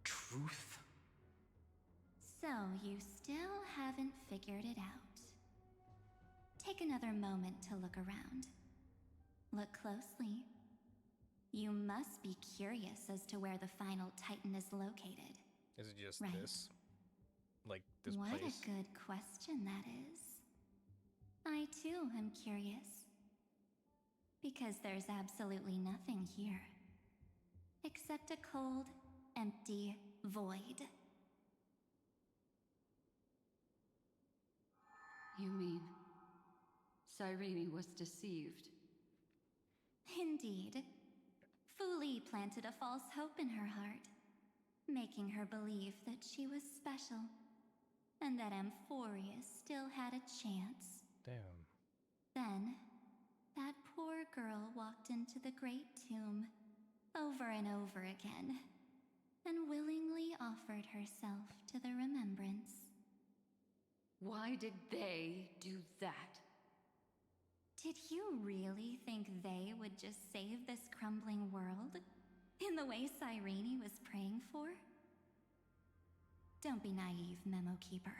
Truth? So you still haven't figured it out. Take another moment to look around. Look closely. You must be curious as to where the final Titan is located. Is it just Right. this? Like this What place? a good question that is. I too am curious. Because there's absolutely nothing here. Except a cold, empty void. You mean Cyrene was deceived? Indeed. Fu Li planted a false hope in her heart, making her believe that she was special, and that Amphorius still had a chance. Damn. Then, that poor girl walked into the Great Tomb, over and over again, and willingly offered herself to the remembrance. Why did they do that? To Did you really think they would just save this crumbling world? In the way Cyrene was praying for? Don't be naive, Memo Keeper.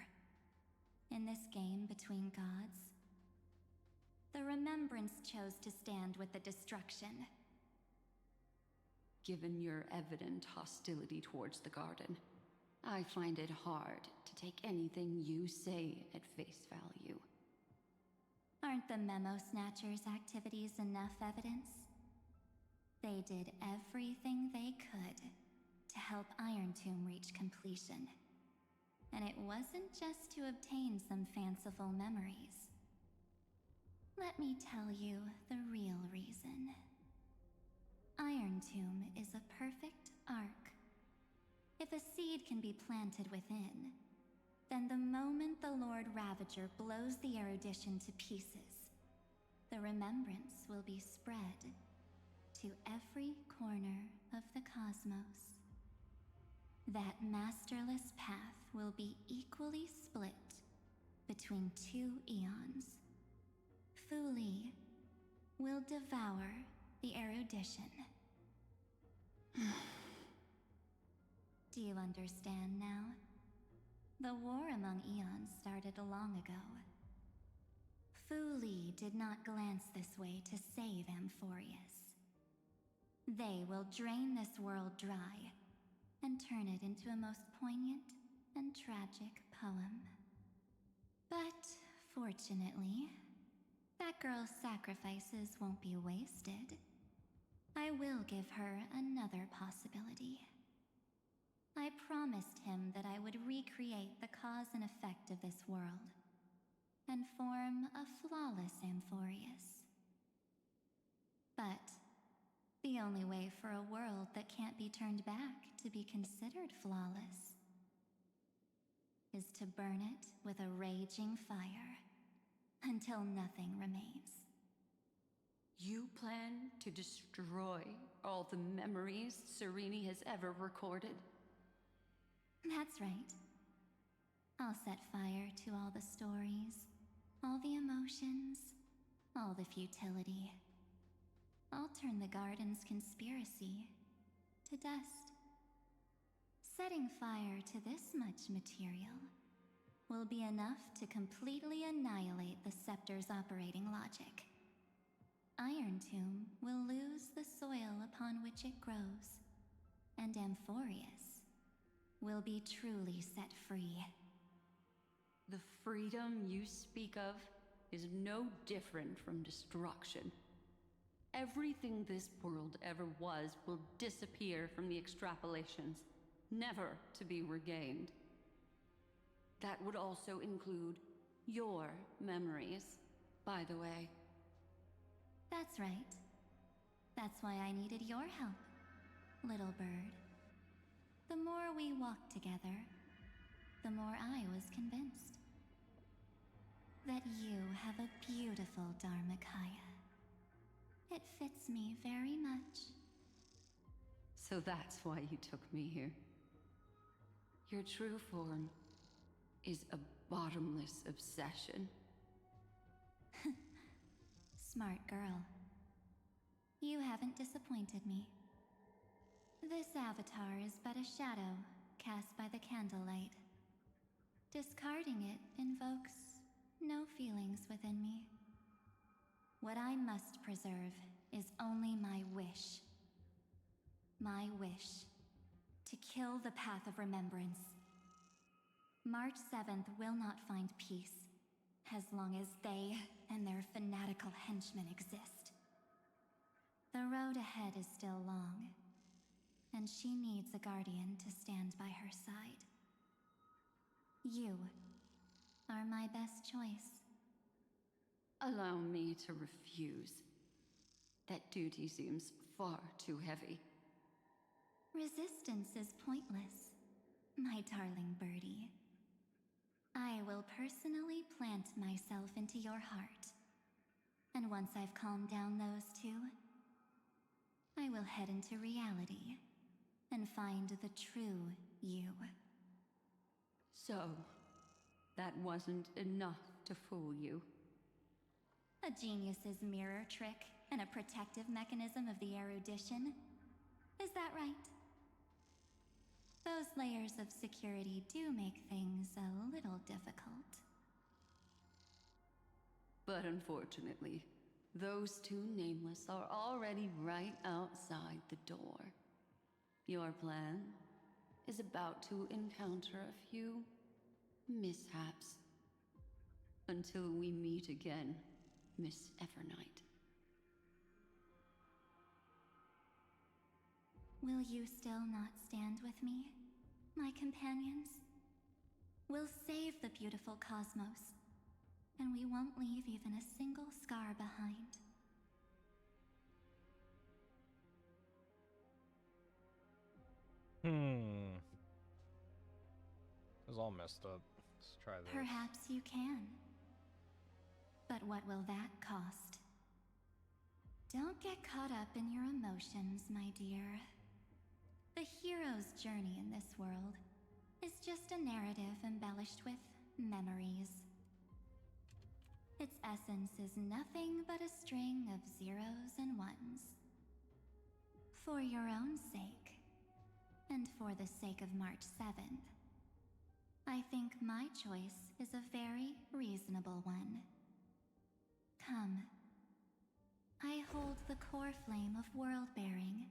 In this game between gods, the Remembrance chose to stand with the destruction. Given your evident hostility towards the Garden, I find it hard to take anything you say at face value. Aren't the Memo Snatchers' activities enough evidence? They did everything they could to help Iron Tomb reach completion. And it wasn't just to obtain some fanciful memories. Let me tell you the real reason. Iron Tomb is a perfect arc. If a seed can be planted within, then the moment the Lord Ravager blows the erudition to pieces, the remembrance will be spread to every corner of the cosmos. That masterless path will be equally split between two eons. Fuli will devour the erudition. Do you understand now? The war among eons started long ago. Fuli did not glance this way to save Amphorius. They will drain this world dry and turn it into a most poignant and tragic poem. But fortunately, that girl's sacrifices won't be wasted. I will give her another possibility. I promised him that I would recreate the cause and effect of this world, and form a flawless Amphorius. But the only way for a world that can't be turned back to be considered flawless is to burn it with a raging fire until nothing remains. You plan to destroy all the memories Serene has ever recorded? That's right. I'll set fire to all the stories, all the emotions, all the futility. I'll turn the Garden's conspiracy to dust. Setting fire to this much material will be enough to completely annihilate the Scepter's operating logic. Iron Tomb will lose the soil upon which it grows, and Amphorius will be truly set free. The freedom you speak of is no different from destruction. Everything this world ever was will disappear from the extrapolations, never to be regained. That would also include your memories, by the way. That's right. That's why I needed your help, little bird. The more we walked together, the more I was convinced that you have a beautiful Dharmakaya. It fits me very much. So that's why you took me here. Your true form is a bottomless obsession. Smart girl. You haven't disappointed me. This avatar is but a shadow cast by the candlelight. Discarding it invokes no feelings within me. What I must preserve is only my wish. My wish to kill the Path of Remembrance. March 7th will not find peace as long as they and their fanatical henchmen exist. The road ahead is still long, and she needs a guardian to stand by her side. You are my best choice. Allow me to refuse. That duty seems far too heavy. Resistance is pointless, my darling birdie. I will personally plant myself into your heart. And once I've calmed down those two, I will head into reality and find the true you. So, that wasn't enough to fool you. A genius's mirror trick and a protective mechanism of the erudition. Is that right? Those layers of security do make things a little difficult. But unfortunately, those two nameless are already right outside the door. Your plan is about to encounter a few mishaps. Until we meet again, Miss Evernight. Will you still not stand with me, my companions? We'll save the beautiful cosmos, and we won't leave even a single scar behind. It was all messed up. Let's try this. Perhaps you can. But what will that cost? Don't get caught up in your emotions, my dear. The hero's journey in this world is just a narrative embellished with memories. Its essence is nothing but a string of zeros and ones. For your own sake, and for the sake of March 7th, I think my choice is a very reasonable one. Come. I hold the core flame of world-bearing.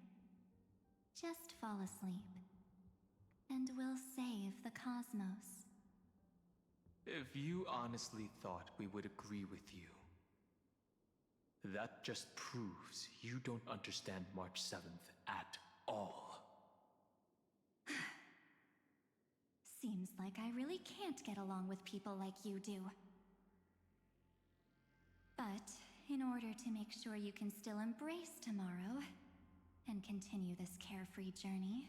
Just fall asleep, and we'll save the cosmos. If you honestly thought we would agree with you, that just proves you don't understand March 7th at all. Seems like I really can't get along with people like you do. But in order to make sure you can still embrace tomorrow and continue this carefree journey,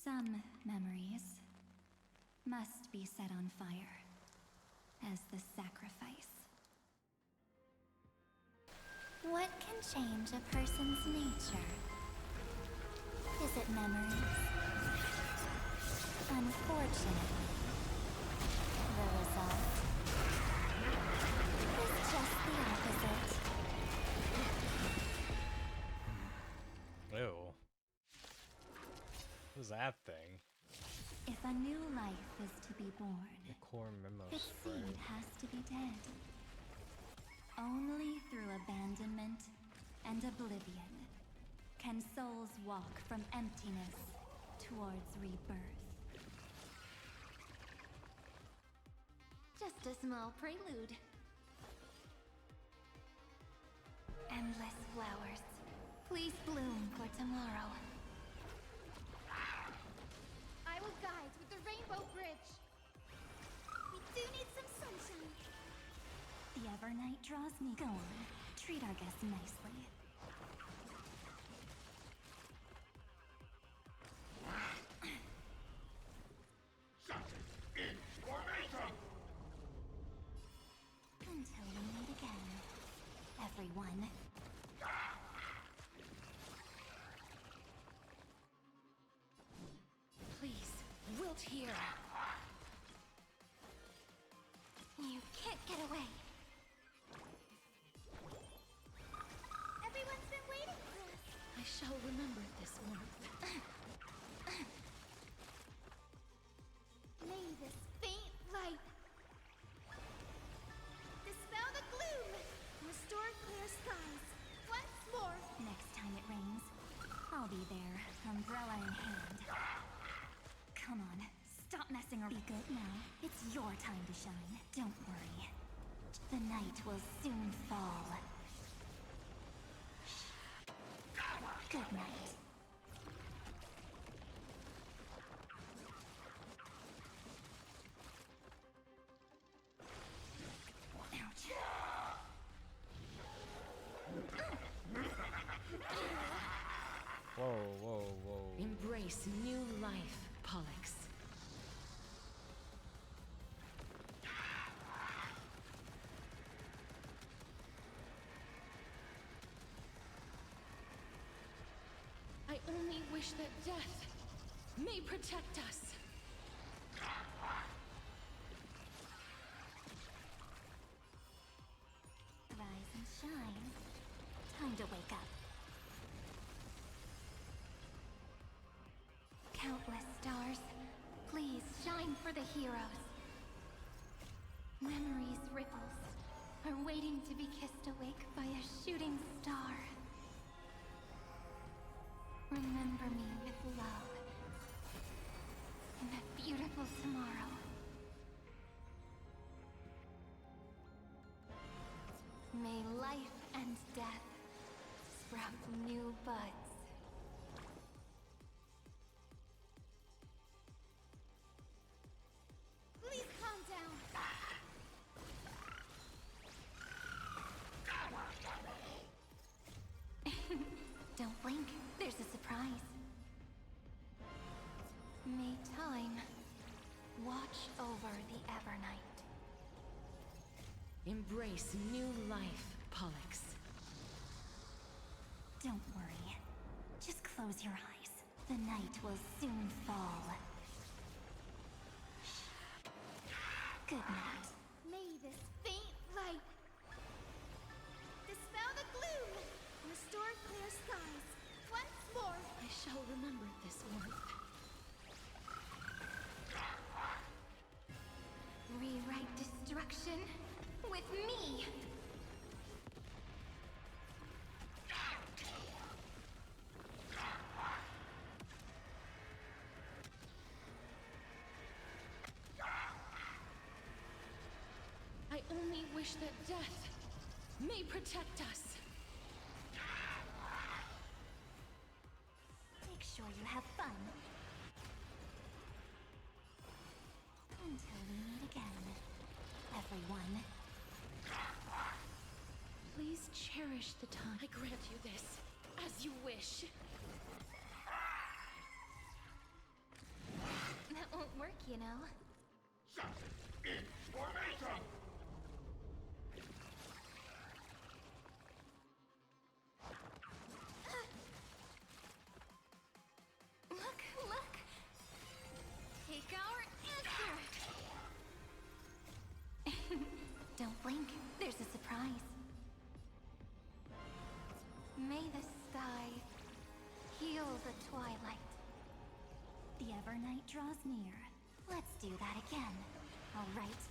some memories must be set on fire as the sacrifice. What can change a person's nature? Is it memories? Unfortunately, the result is just the opposite. Ew. What is that thing? If a new life is to be born, The core memo its spray. seed has to be dead. Only through abandonment and oblivion can souls walk from emptiness towards rebirth. Just a small prelude. Endless flowers. Please bloom for tomorrow. I will guide with the Rainbow Bridge. We do need some sunshine. The Evernight draws me. Go on, treat our guests nicely. Until we meet again, everyone. Please, wilt here. You can't get away. Everyone's been waiting for us. I shall remember this warmth. May this faint light dispel the gloom, restore clear skies. Once more. Next time it rains, I'll be there, umbrella in hand. Come on, stop messing around. Be good now. It's your time to shine. Don't worry. The night will soon fall. Good night. Ouch. Whoa, whoa, whoa. Embrace new life, Pollux. I only wish that death may protect us. wake up. Countless stars, please shine for the heroes. Memories' ripples are waiting to be kissed awake by a shooting star. Remember me with love in a beautiful tomorrow. May life and death sprout new buds. Please calm down. Don't blink, there's a surprise. May time watch over the Evernight. Embrace new life, Pollux. Don't worry. Just close your eyes. The night will soon fall. Good night. May this faint light dispel the gloom, restore clear skies. Once more. I shall remember this warmth. Rewrite destruction with me. I only wish that death may protect us. Make sure you have fun. Until we meet again, everyone. Please cherish the time. I grant you this, as you wish. That won't work, you know. Look, look! Take our answer! Don't blink, there's a surprise. May the sky heal the twilight. The Evernight draws near. Let's do that again. All right.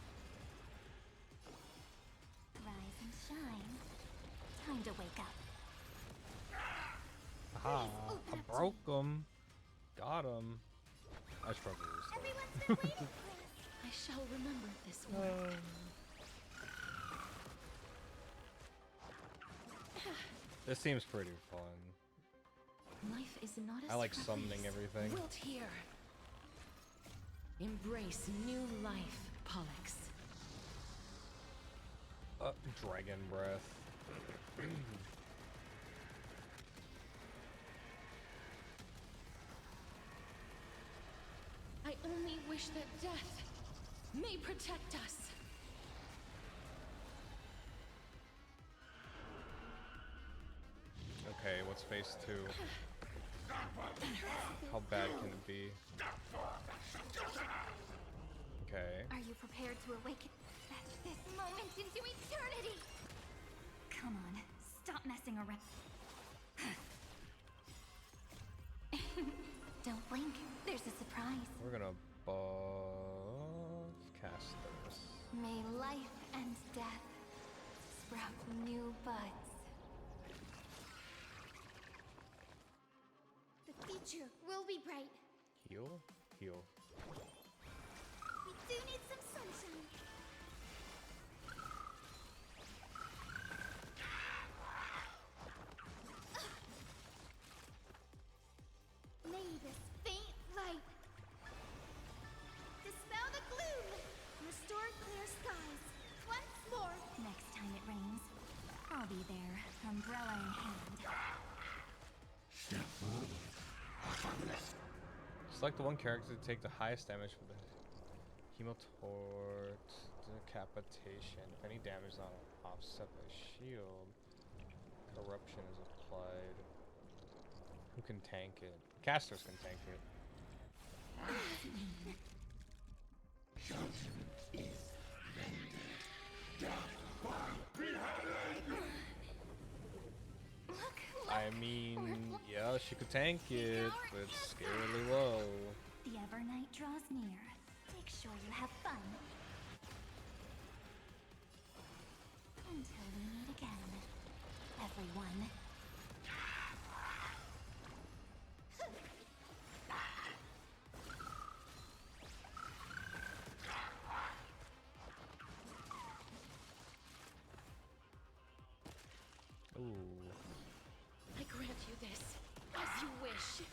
Rise and shine. Time to wake up. Aha, I broke him. Got him. I struggle with stuff. Everyone's been waiting for us. I shall remember this one. This seems pretty fun. Life is not as I like trapeze. summoning everything. Wilt here. Embrace new life, Pollux. Dragon breath. I only wish that death may protect us. Okay, what's phase 2? How bad can it be? Okay. Are you prepared to awaken? Fetch this moment into eternity! Come on, stop messing around. Don't blink, there's a surprise. We're gonna buff casters. May life and death sprout new buds. The future will be bright. Heal? Heal. We do need some sunshine. May this faint light dispel the gloom, restore clear skies. Once more. Next time it rains, I'll be there, umbrella in hand. Select the one character to take the highest damage for the Hemotort Decapitation. If any damage is not offset by shield, corruption is applied. Who can tank it? Casters can tank it. Look, I mean, yeah, she could tank it, but it's scarily low. The Evernight draws near. Make sure you have fun. Until we meet again, everyone. Ooh. I grant you this, as you wish.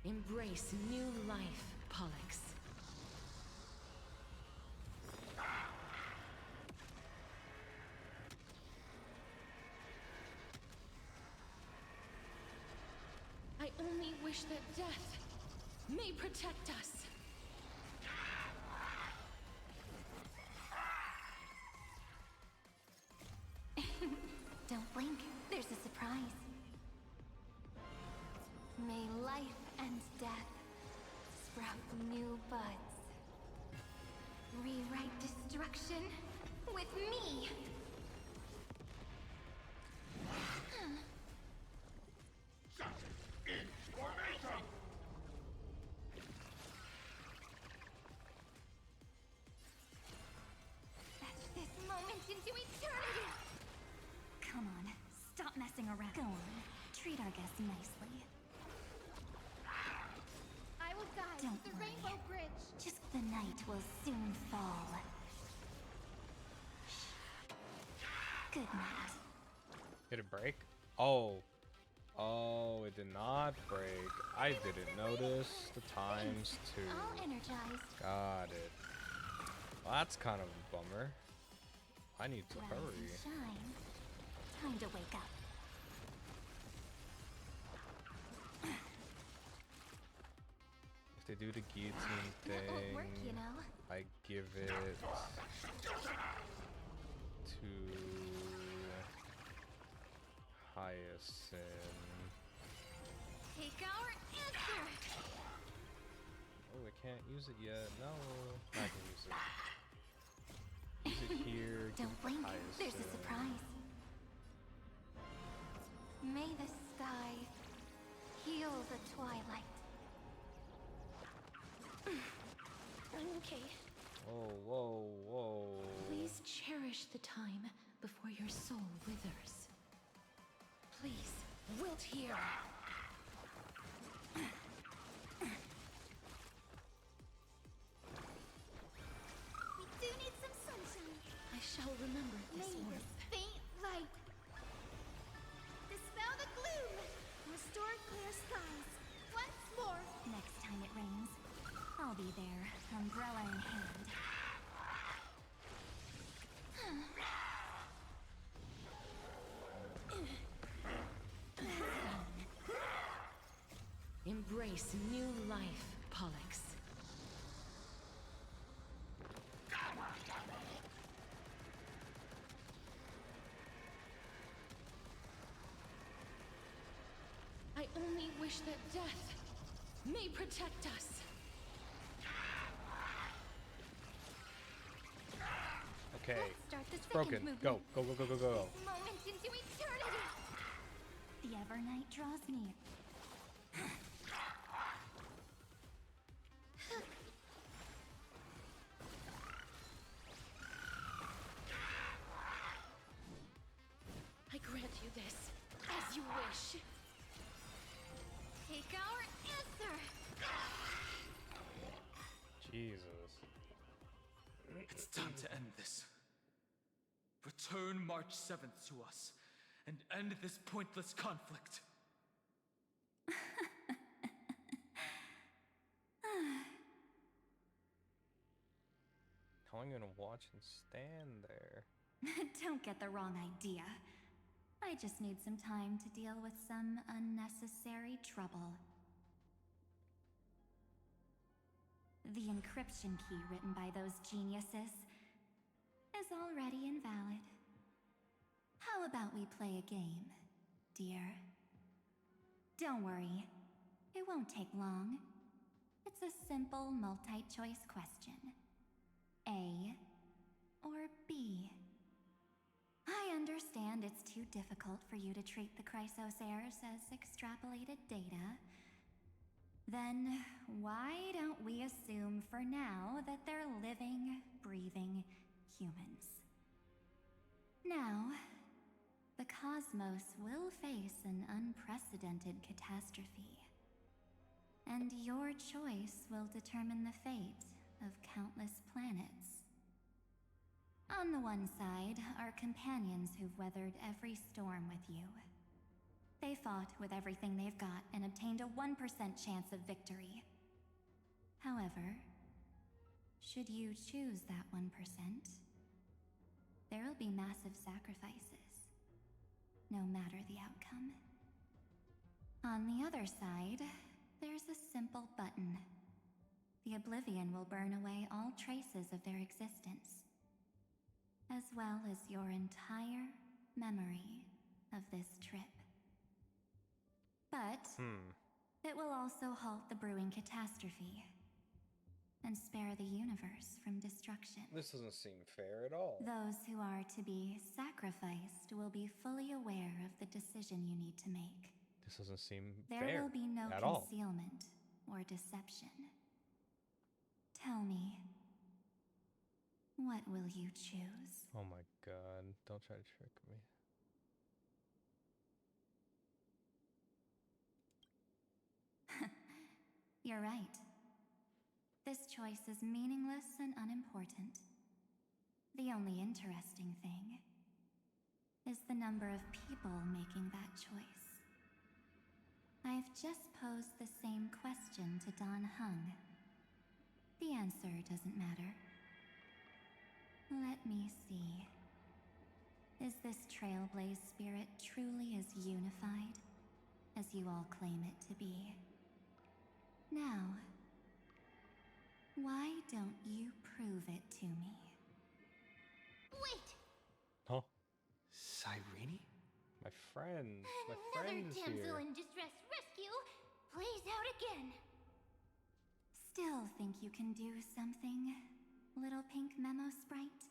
Embrace new life, Pollux. I only wish that death may protect us. Don't blink, there's a surprise. May life and death sprout new buds. Rewrite destruction with me! Fetch this moment into eternity! Come on, stop messing around. Go on, treat our guests nicely. I will guide Don't the worry. Rainbow Bridge. Just the night will soon fall. Good night. Did it break? Oh. Oh, it did not break. I didn't notice the times too. All energized. Got it. Well, that's kind of a bummer. I need to Rise hurry. and shine. Time to wake up. If they do the guillotine That won't thing, work, you know. I give it to Hyacinth. Take our answer. Oh, I can't use it yet. No, I can use it. Use it here. give Don't it to blink, there's a Hyacinth. surprise. May the sky heal the twilight. I'm okay. Whoa, whoa, whoa. Please cherish the time before your soul withers. Please, wilt here. We do need some sunshine. I shall remember this May warmth. this faint light dispel the gloom. Restore clear skies. Once more. Next time it rains, I'll be there, umbrella in hand. Embrace new life, Pollux. I only wish that death may protect us. Okay, Start the it's second broken. movement. Go, go, go, go, go, go. This moment into eternity. The Evernight draws near. I grant you this, as you wish. Take our answer. Jesus. It's time to end this. Return March 7th to us, and end this pointless conflict. How am I gonna watch and stand there? Don't get the wrong idea. I just need some time to deal with some unnecessary trouble. The encryption key written by those geniuses is already invalid. How about we play a game, dear? Don't worry, it won't take long. It's a simple multi-choice question. A or B? I understand it's too difficult for you to treat the Chrysos heirs as extrapolated data, then why don't we assume for now that they're living, breathing humans? Now, the cosmos will face an unprecedented catastrophe, and your choice will determine the fate of countless planets. On the one side are companions who've weathered every storm with you. They fought with everything they've got and obtained a 1% chance of victory. However, should you choose that 1%, there will be massive sacrifices, no matter the outcome. On the other side, there's a simple button. The Oblivion will burn away all traces of their existence, as well as your entire memory of this trip. But it will also halt the brewing catastrophe and spare the universe from destruction. This doesn't seem fair at all. Those who are to be sacrificed will be fully aware of the decision you need to make. This doesn't seem There fair will be no at all. concealment or deception. Tell me, what will you choose? Oh my god, don't try to trick me. You're right. This choice is meaningless and unimportant. The only interesting thing is the number of people making that choice. I've just posed the same question to Dan Heng. The answer doesn't matter. Let me see. Is this Trailblaze spirit truly as unified as you all claim it to be? Now, why don't you prove it to me? Wait! Huh? Cyrene? My friend. My Another friend is damsel here. in distress rescue plays out again. Still think you can do something, little pink memo sprite?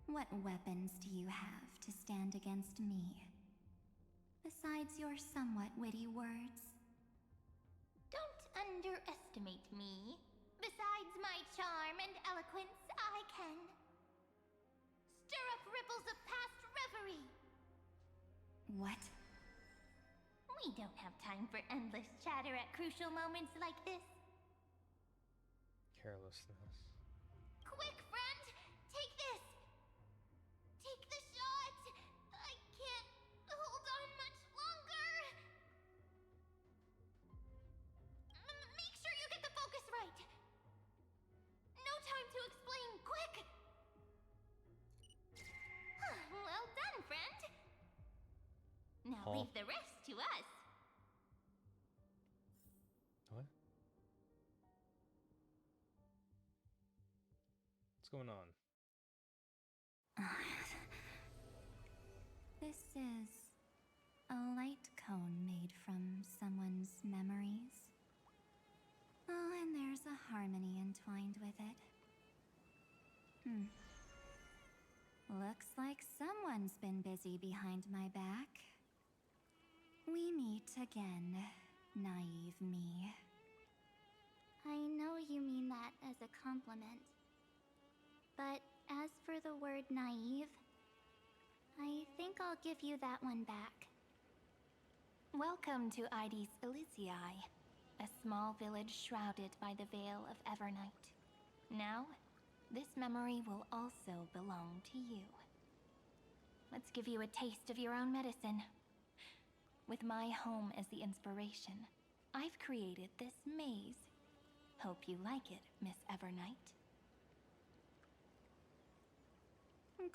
What weapons do you have to stand against me? Besides your somewhat witty words? Don't underestimate me. Besides my charm and eloquence, I can stir up ripples of past reverie. What? We don't have time for endless chatter at crucial moments like this. Carelessness. Quick, friend! Take this! Take the shot! I can't hold on much longer! Make sure you get the focus right! No time to explain, quick! Well done, friend! Now leave the rest to us. What? What's going on? This is a light cone made from someone's memories. Oh, and there's a harmony entwined with it. Looks like someone's been busy behind my back. We meet again, naive me. I know you mean that as a compliment. But as for the word naive, I think I'll give you that one back. Welcome to Ides Elysiae, a small village shrouded by the veil of Evernight. Now, this memory will also belong to you. Let's give you a taste of your own medicine. With my home as the inspiration, I've created this maze. Hope you like it, Miss Evernight.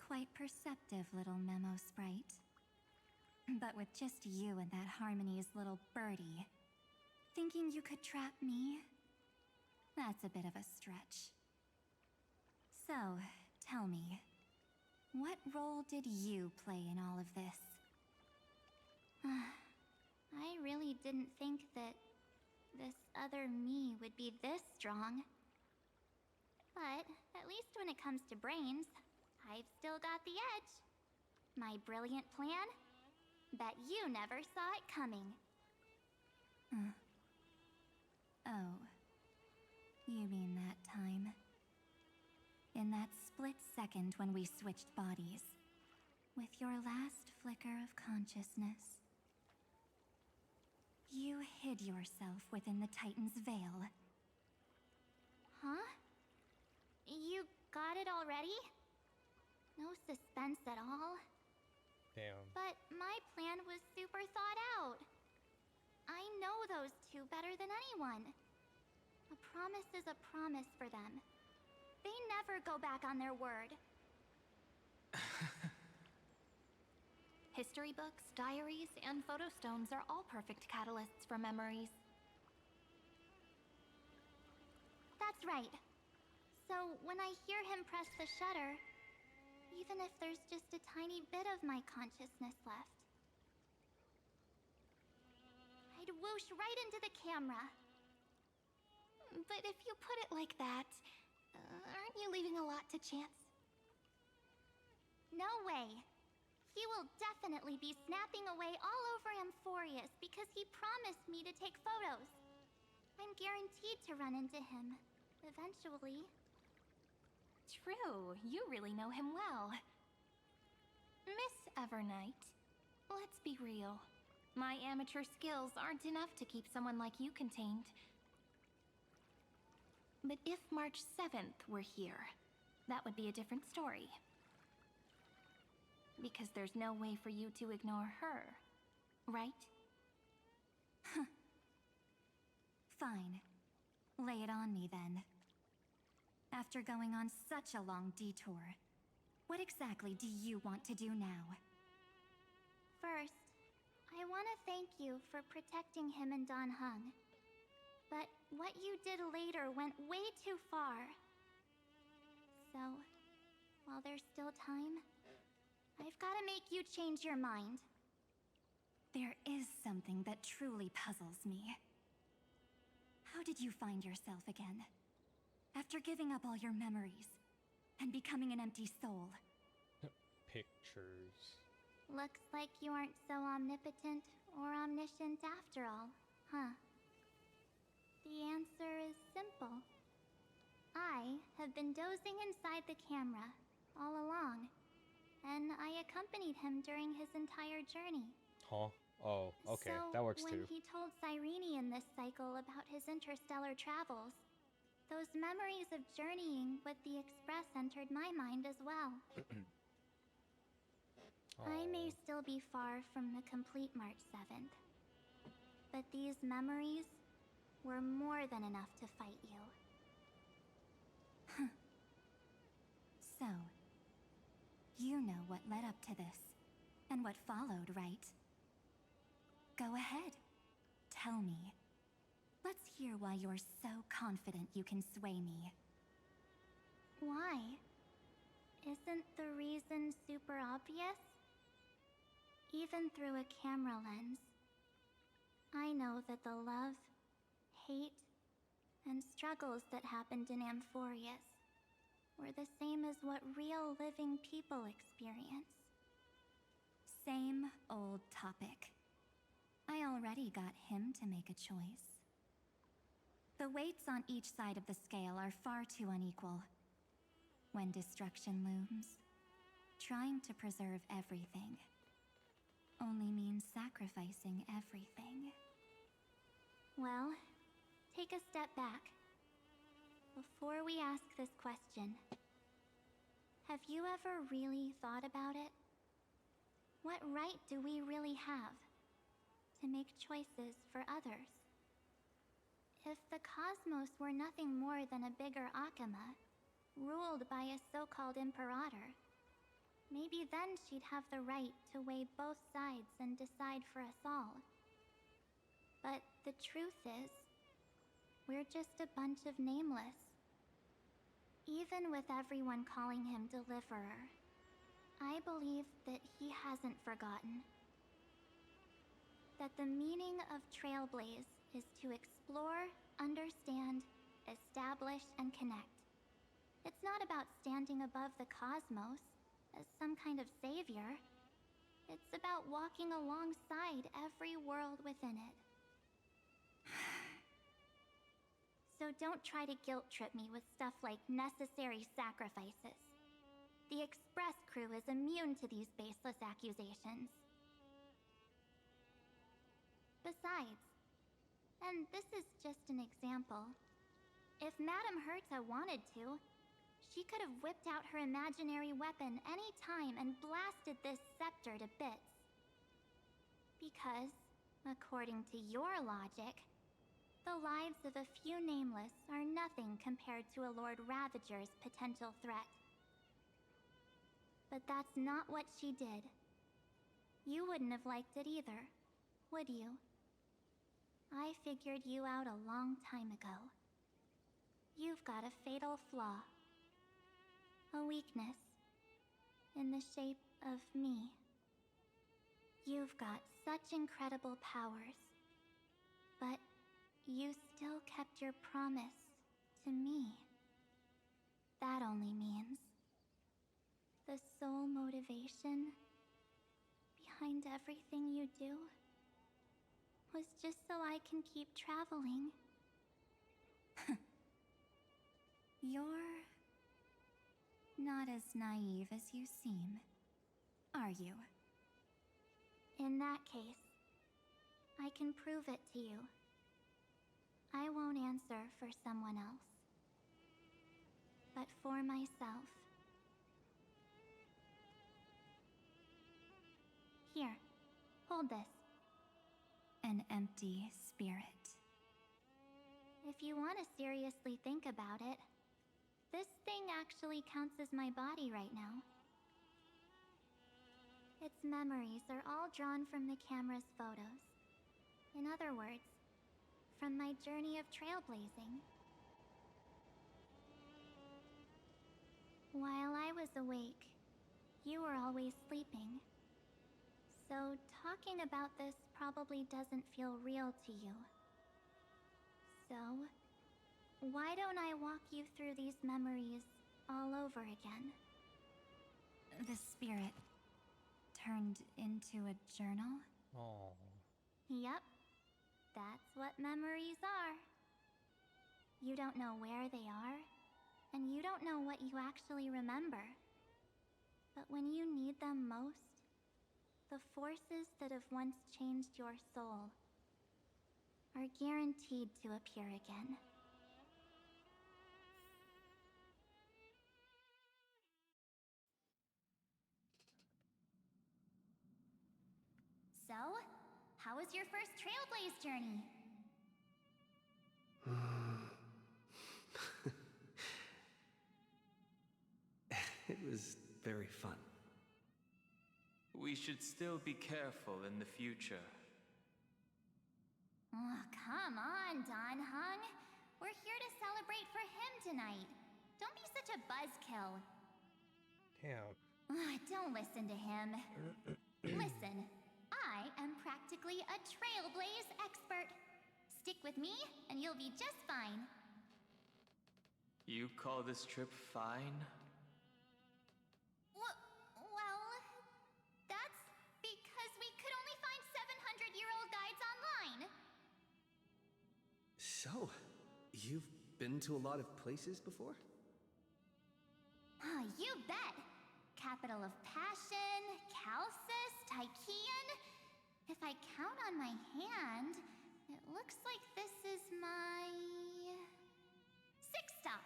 Quite perceptive, little memo sprite. But with just you and that Harmony's little birdie, thinking you could trap me? That's a bit of a stretch. So, tell me, what role did you play in all of this? I really didn't think that this other me would be this strong. But at least when it comes to brains, I've still got the edge. My brilliant plan? Bet you never saw it coming. Oh. You mean that time? In that split second when we switched bodies. With your last flicker of consciousness. You hid yourself within the Titan's veil. Huh? You got it already? No suspense at all? Damn. But my plan was super thought out. I know those two better than anyone. A promise is a promise for them. They never go back on their word. History books, diaries, and photo stones are all perfect catalysts for memories. That's right. So when I hear him press the shutter, even if there's just a tiny bit of my consciousness left, I'd whoosh right into the camera. But if you put it like that, aren't you leaving a lot to chance? No way. He will definitely be snapping away all over Amphorius because he promised me to take photos. I'm guaranteed to run into him, eventually. True, you really know him well. Miss Evernight, let's be real. My amateur skills aren't enough to keep someone like you contained. But if March 7th were here, that would be a different story. Because there's no way for you to ignore her, right? Fine. Lay it on me then. After going on such a long detour, what exactly do you want to do now? First, I want to thank you for protecting him and Dan Heng. But what you did later went way too far. So, while there's still time, I've got to make you change your mind. There is something that truly puzzles me. How did you find yourself again? After giving up all your memories and becoming an empty soul. Pictures. Looks like you aren't so omnipotent or omniscient after all, huh? The answer is simple. I have been dozing inside the camera all along, and I accompanied him during his entire journey. Huh? Oh, okay, So, that works when too. he told Cyrene in this cycle about his interstellar travels, those memories of journeying with the Express entered my mind as well. I may still be far from the complete March 7th, but these memories were more than enough to fight you. So, you know what led up to this, and what followed, right? Go ahead. Tell me. Let's hear why you're so confident you can sway me. Why? Isn't the reason super obvious? Even through a camera lens, I know that the love, hate, and struggles that happened in Amphorius were the same as what real living people experience. Same old topic. I already got him to make a choice. The weights on each side of the scale are far too unequal. When destruction looms, trying to preserve everything only means sacrificing everything. Well, take a step back. Before we ask this question, have you ever really thought about it? What right do we really have to make choices for others? If the cosmos were nothing more than a bigger Akama, ruled by a so-called Imperator, maybe then she'd have the right to weigh both sides and decide for us all. But the truth is, we're just a bunch of nameless. Even with everyone calling him Deliverer, I believe that he hasn't forgotten. That the meaning of Trailblaze is to explore, understand, establish, and connect. It's not about standing above the cosmos as some kind of savior. It's about walking alongside every world within it. So don't try to guilt trip me with stuff like necessary sacrifices. The Express crew is immune to these baseless accusations. Besides, and this is just an example, if Madame Herta wanted to, she could have whipped out her imaginary weapon any time and blasted this scepter to bits. Because, according to your logic, the lives of a few nameless are nothing compared to a Lord Ravager's potential threat. But that's not what she did. You wouldn't have liked it either, would you? I figured you out a long time ago. You've got a fatal flaw. A weakness. In the shape of me. You've got such incredible powers. But you still kept your promise to me. That only means the sole motivation behind everything you do was just so I can keep traveling. You're not as naive as you seem, are you? In that case, I can prove it to you. I won't answer for someone else, but for myself. Here, hold this. An empty spirit. If you want to seriously think about it, this thing actually counts as my body right now. Its memories are all drawn from the camera's photos. In other words, from my journey of trailblazing. While I was awake, you were always sleeping. So talking about this probably doesn't feel real to you. So, why don't I walk you through these memories all over again? The spirit turned into a journal? Oh. Yep. That's what memories are. You don't know where they are, and you don't know what you actually remember. But when you need them most, the forces that have once changed your soul are guaranteed to appear again. So, how was your first Trailblaze journey? It was very fun. We should still be careful in the future. Oh, come on, Don Hung. We're here to celebrate for him tonight. Don't be such a buzzkill. Damn. Don't listen to him. Listen, I am practically a Trailblaze expert. Stick with me, and you'll be just fine. You call this trip fine? Well, that's because we could only find 700-year-old guides online. So, you've been to a lot of places before? You bet. Capital of Passion, Calcis, Tychean. If I count on my hand, it looks like this is my 6th stop.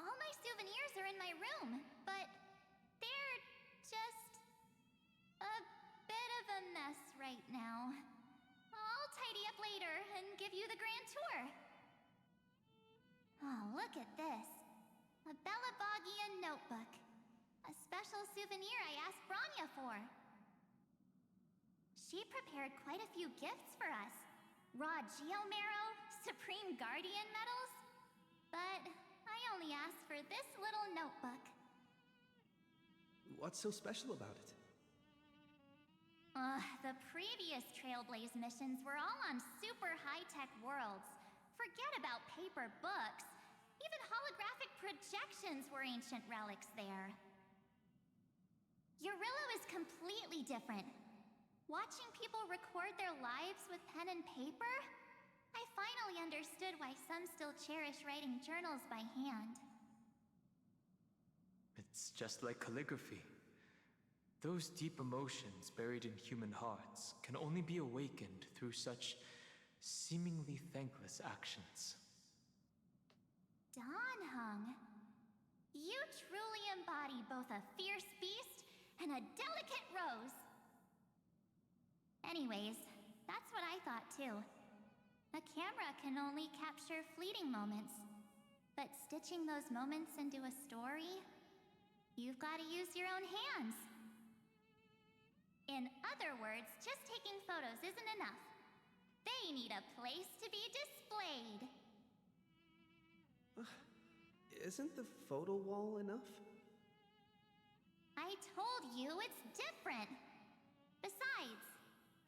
All my souvenirs are in my room, but they're just a bit of a mess right now. I'll tidy up later and give you the grand tour. Oh, look at this. A Belabogian notebook. A special souvenir I asked Branya for. She prepared quite a few gifts for us. Raw Geomarrow, Supreme Guardian medals. But I only asked for this little notebook. What's so special about it? The previous Trailblaze missions were all on super high-tech worlds. Forget about paper books. Even holographic projections were ancient relics there. Eurillo is completely different. Watching people record their lives with pen and paper? I finally understood why some still cherish writing journals by hand. It's just like calligraphy. Those deep emotions buried in human hearts can only be awakened through such seemingly thankless actions. Danheng, you truly embody both a fierce beast and a delicate rose. Anyways, that's what I thought too. A camera can only capture fleeting moments, but stitching those moments into a story, you've got to use your own hands. In other words, just taking photos isn't enough. They need a place to be displayed. Isn't the photo wall enough? I told you it's different. Besides,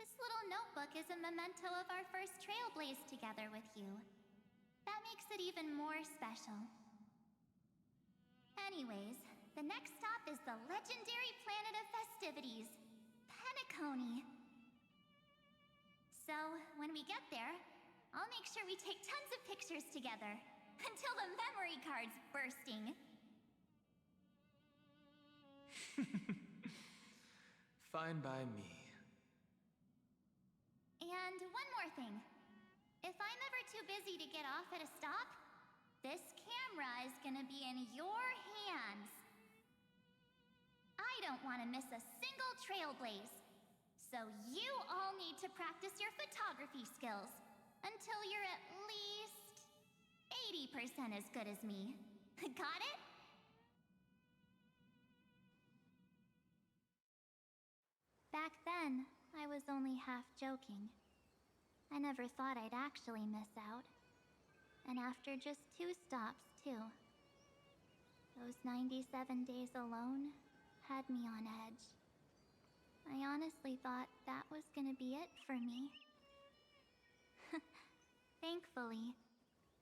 this little notebook is a memento of our first trailblaze together with you. That makes it even more special. Anyways, the next stop is the legendary planet of festivities, Penacony. So, when we get there, I'll make sure we take tons of pictures together, until the memory card's bursting. Fine by me. And one more thing. If I'm ever too busy to get off at a stop, this camera is gonna be in your hands. I don't want to miss a single trailblaze. So you all need to practice your photography skills until you're at least 80% as good as me. Got it? Back then, I was only half joking. I never thought I'd actually miss out. And after just 2 stops, too. Those 97 days alone had me on edge. I honestly thought that was gonna be it for me. Thankfully,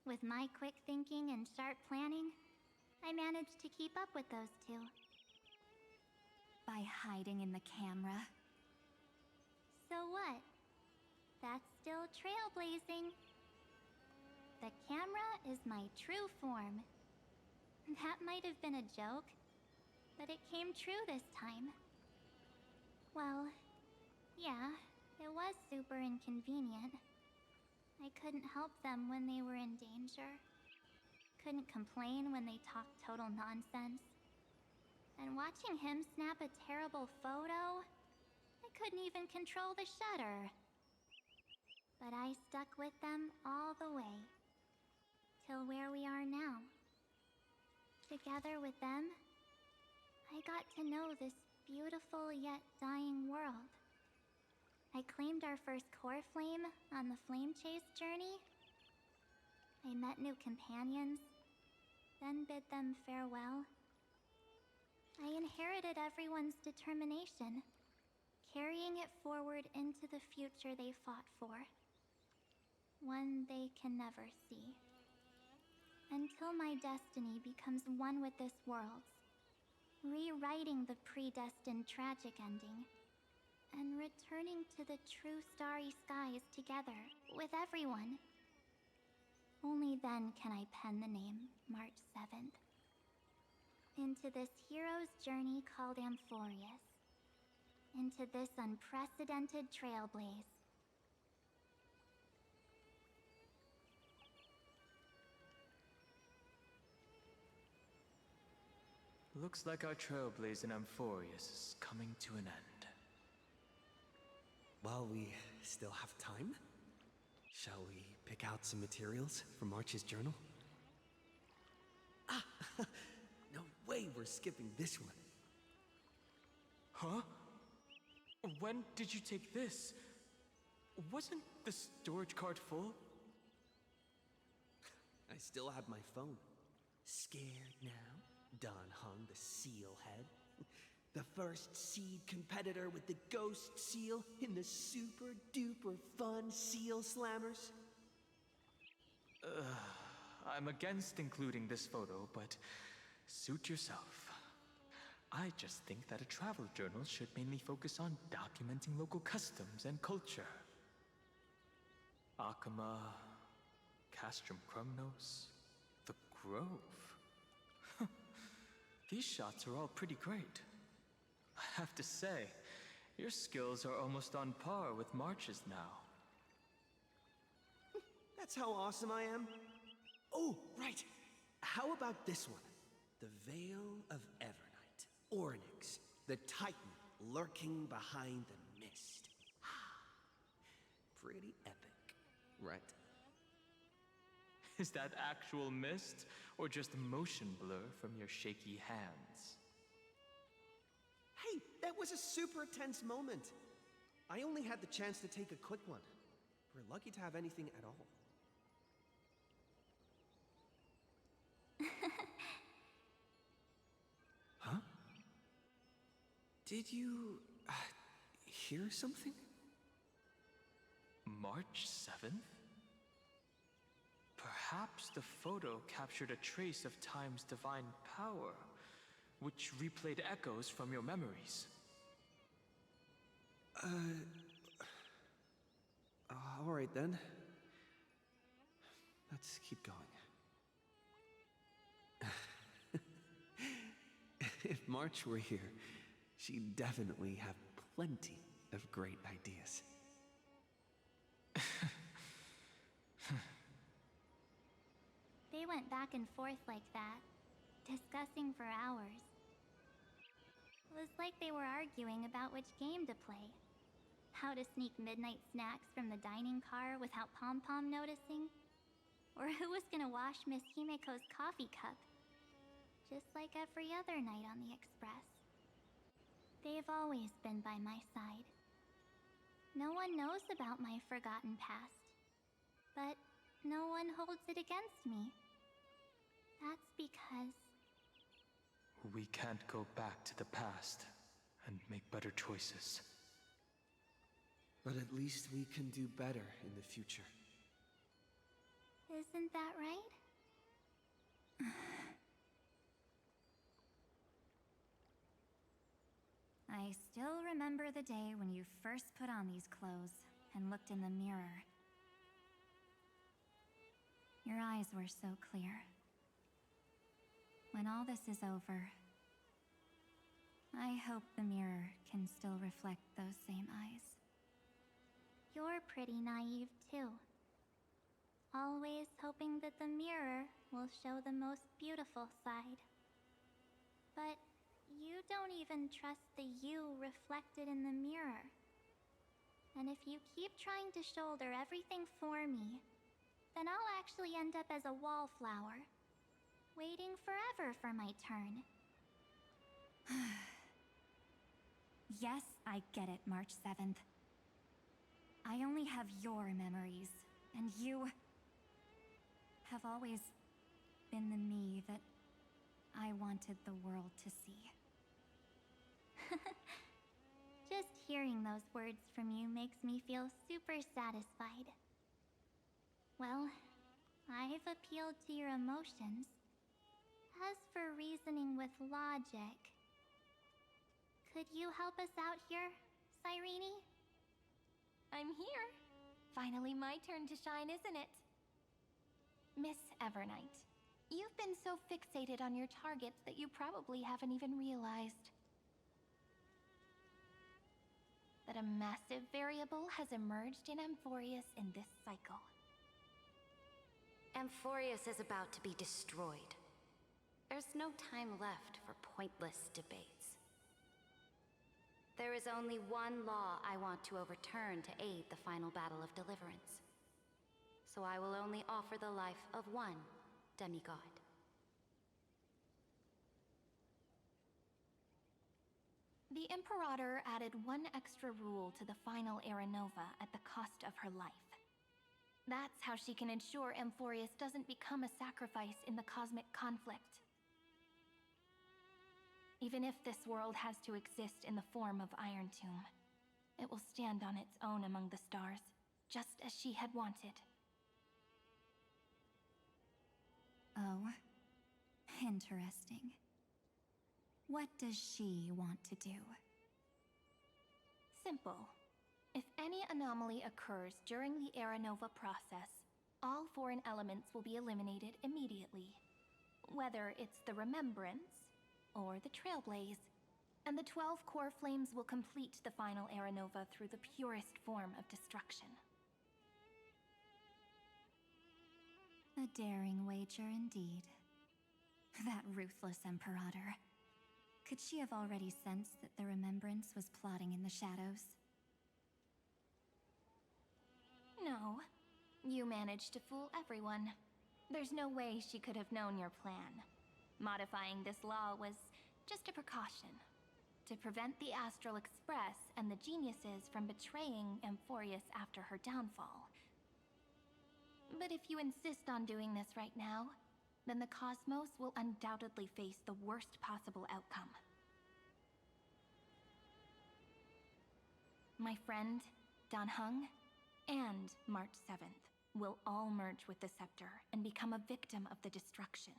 with my quick thinking and sharp planning, I managed to keep up with those 2. By hiding in the camera. So what? That's still trailblazing. The camera is my true form. That might have been a joke, but it came true this time. Well, yeah, it was super inconvenient. I couldn't help them when they were in danger. Couldn't complain when they talked total nonsense. And watching him snap a terrible photo, I couldn't even control the shutter. But I stuck with them all the way. Till where we are now. Together with them, I got to know this beautiful yet dying world. I claimed our first core flame on the flame chase journey. I met new companions, then bid them farewell. I inherited everyone's determination, carrying it forward into the future they fought for. One they can never see. Until my destiny becomes one with this world's, rewriting the predestined tragic ending, and returning to the true starry skies together with everyone. Only then can I pen the name March 7th. Into this hero's journey called Amphorius. Into this unprecedented trailblaze. Looks like our trailblaze in Amphorius is coming to an end. While we still have time, shall we pick out some materials for March's journal? Ah! No way we're skipping this one. Huh? When did you take this? Wasn't the storage card full? I still have my phone. Scared now? Danheng, the seal head. The first seed competitor with the ghost seal in the super duper fun seal slammers. I'm against including this photo, but suit yourself. I just think that a travel journal should mainly focus on documenting local customs and culture. Akama, Castrum Krumnos, the Grove. These shots are all pretty great. I have to say, your skills are almost on par with March's now. That's how awesome I am. Oh, right. How about this one? The Veil of Evernight. Ornyx, the Titan lurking behind the mist. Pretty epic, right? Is that actual mist, or just motion blur from your shaky hands? Hey, that was a super tense moment. I only had the chance to take a quick one. We're lucky to have anything at all. Huh? Did you... hear something? March 7th? Perhaps the photo captured a trace of Time's divine power, which replayed echoes from your memories. Alright then. Let's keep going. If March were here, she'd definitely have plenty of great ideas. They went back and forth like that, discussing for hours. It was like they were arguing about which game to play. How to sneak midnight snacks from the dining car without Pom-Pom noticing. Or who was gonna wash Miss Himiko's coffee cup. Just like every other night on the Express. They've always been by my side. No one knows about my forgotten past. But no one holds it against me. That's because... We can't go back to the past and make better choices. But at least we can do better in the future. Isn't that right? I still remember the day when you first put on these clothes and looked in the mirror. Your eyes were so clear. When all this is over, I hope the mirror can still reflect those same eyes. You're pretty naive, too. Always hoping that the mirror will show the most beautiful side. But you don't even trust the you reflected in the mirror. And if you keep trying to shoulder everything for me, then I'll actually end up as a wallflower, waiting forever for my turn. Yes, I get it, March 7th. I only have your memories, and you have always been the me that I wanted the world to see. Just hearing those words from you makes me feel super satisfied. Well, I've appealed to your emotions. As for reasoning with logic, could you help us out here, Cyrene? I'm here. Finally my turn to shine, isn't it? Miss Evernight, you've been so fixated on your targets that you probably haven't even realized that a massive variable has emerged in Amphorius in this cycle. Amphorius is about to be destroyed. There's no time left for pointless debates. There is only one law I want to overturn to aid the final battle of deliverance. So I will only offer the life of one demigod. The Imperator added one extra rule to the final Era Nova at the cost of her life. That's how she can ensure Amphorius doesn't become a sacrifice in the cosmic conflict. Even if this world has to exist in the form of Iron Tomb, it will stand on its own among the stars, just as she had wanted. Oh, interesting. What does she want to do? Simple. If any anomaly occurs during the Era Nova process, all foreign elements will be eliminated immediately. Whether it's the Remembrance or the Trailblaze, and the 12 core flames will complete the final Era Nova through the purest form of destruction. A daring wager indeed. That ruthless Imperator. Could she have already sensed that the Remembrance was plotting in the shadows? No. You managed to fool everyone. There's no way she could have known your plan. Modifying this law was just a precaution. To prevent the Astral Express and the geniuses from betraying Amphorius after her downfall. But if you insist on doing this right now, then the cosmos will undoubtedly face the worst possible outcome. My friend, Dan Heng, and March 7th will all merge with the Scepter and become a victim of the destruction.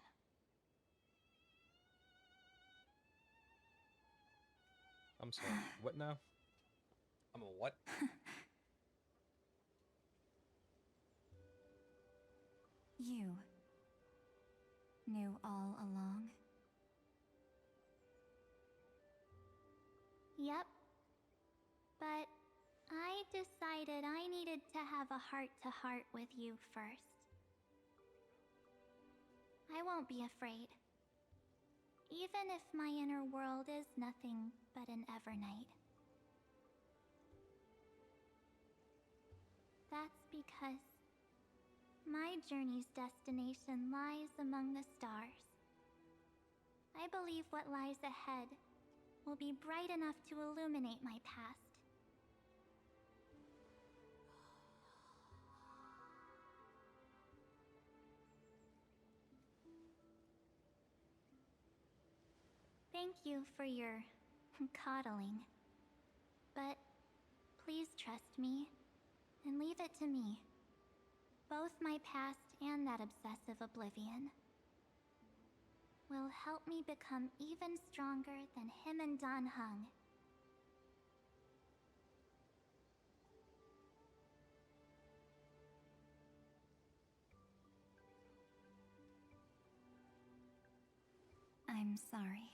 I'm sorry, what now? I'm a what? You knew all along? Yep. But I decided I needed to have a heart-to-heart with you first. I won't be afraid. Even if my inner world is nothing but an Evernight. That's because my journey's destination lies among the stars. I believe what lies ahead will be bright enough to illuminate my past. Thank you for your coddling. But please trust me and leave it to me. Both my past and that obsessive oblivion will help me become even stronger than him and Dan Heng. I'm sorry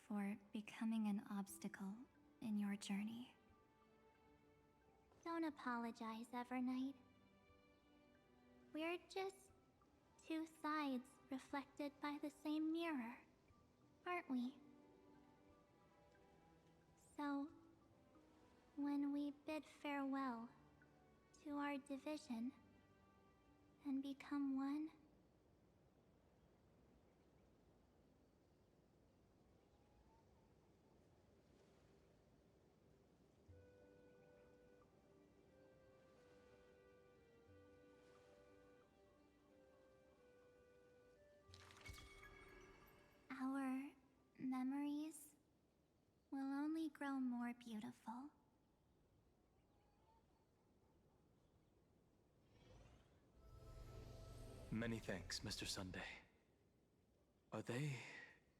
for becoming an obstacle in your journey. Don't apologize, Evernight. We're just two sides reflected by the same mirror, aren't we? So, when we bid farewell to our division and become one, our memories will only grow more beautiful. Many thanks, Mr. Sunday. Are they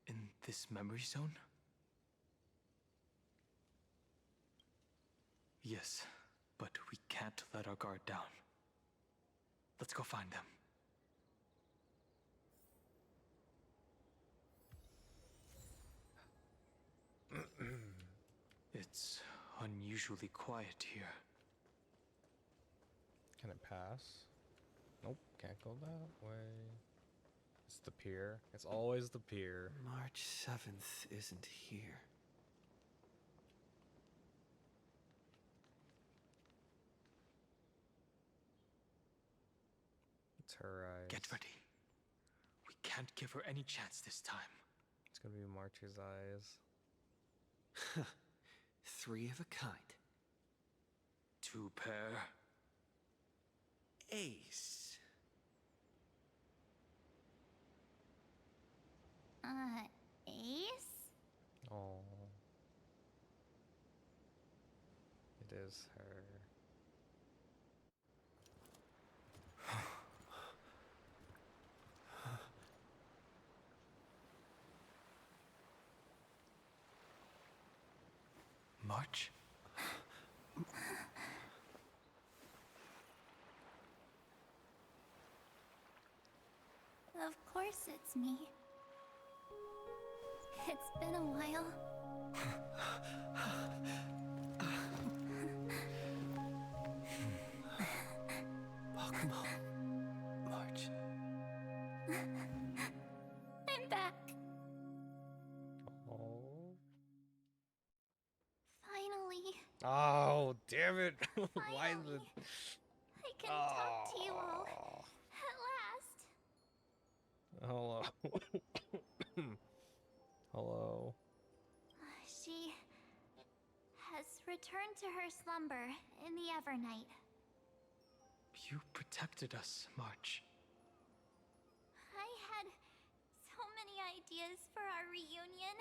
in this memory zone? Yes, but we can't let our guard down. Let's go find them. It's unusually quiet here. Can it pass? Nope, can't go that way. It's the pier. It's always the pier. March 7th isn't here. It's her eyes. Get ready. We can't give her any chance this time. It's gonna be March's eyes. 3 of a kind. 2 pair. Ace. Ace? Oh. It is her. March. Of course it's me. It's been a while. Welcome home, March. I'm back. Oh. Finally. Oh, damn it. Why is it? I can talk to you all. At last. Hello. Hello. She has returned to her slumber in the Evernight. You protected us, March. I had so many ideas for our reunion.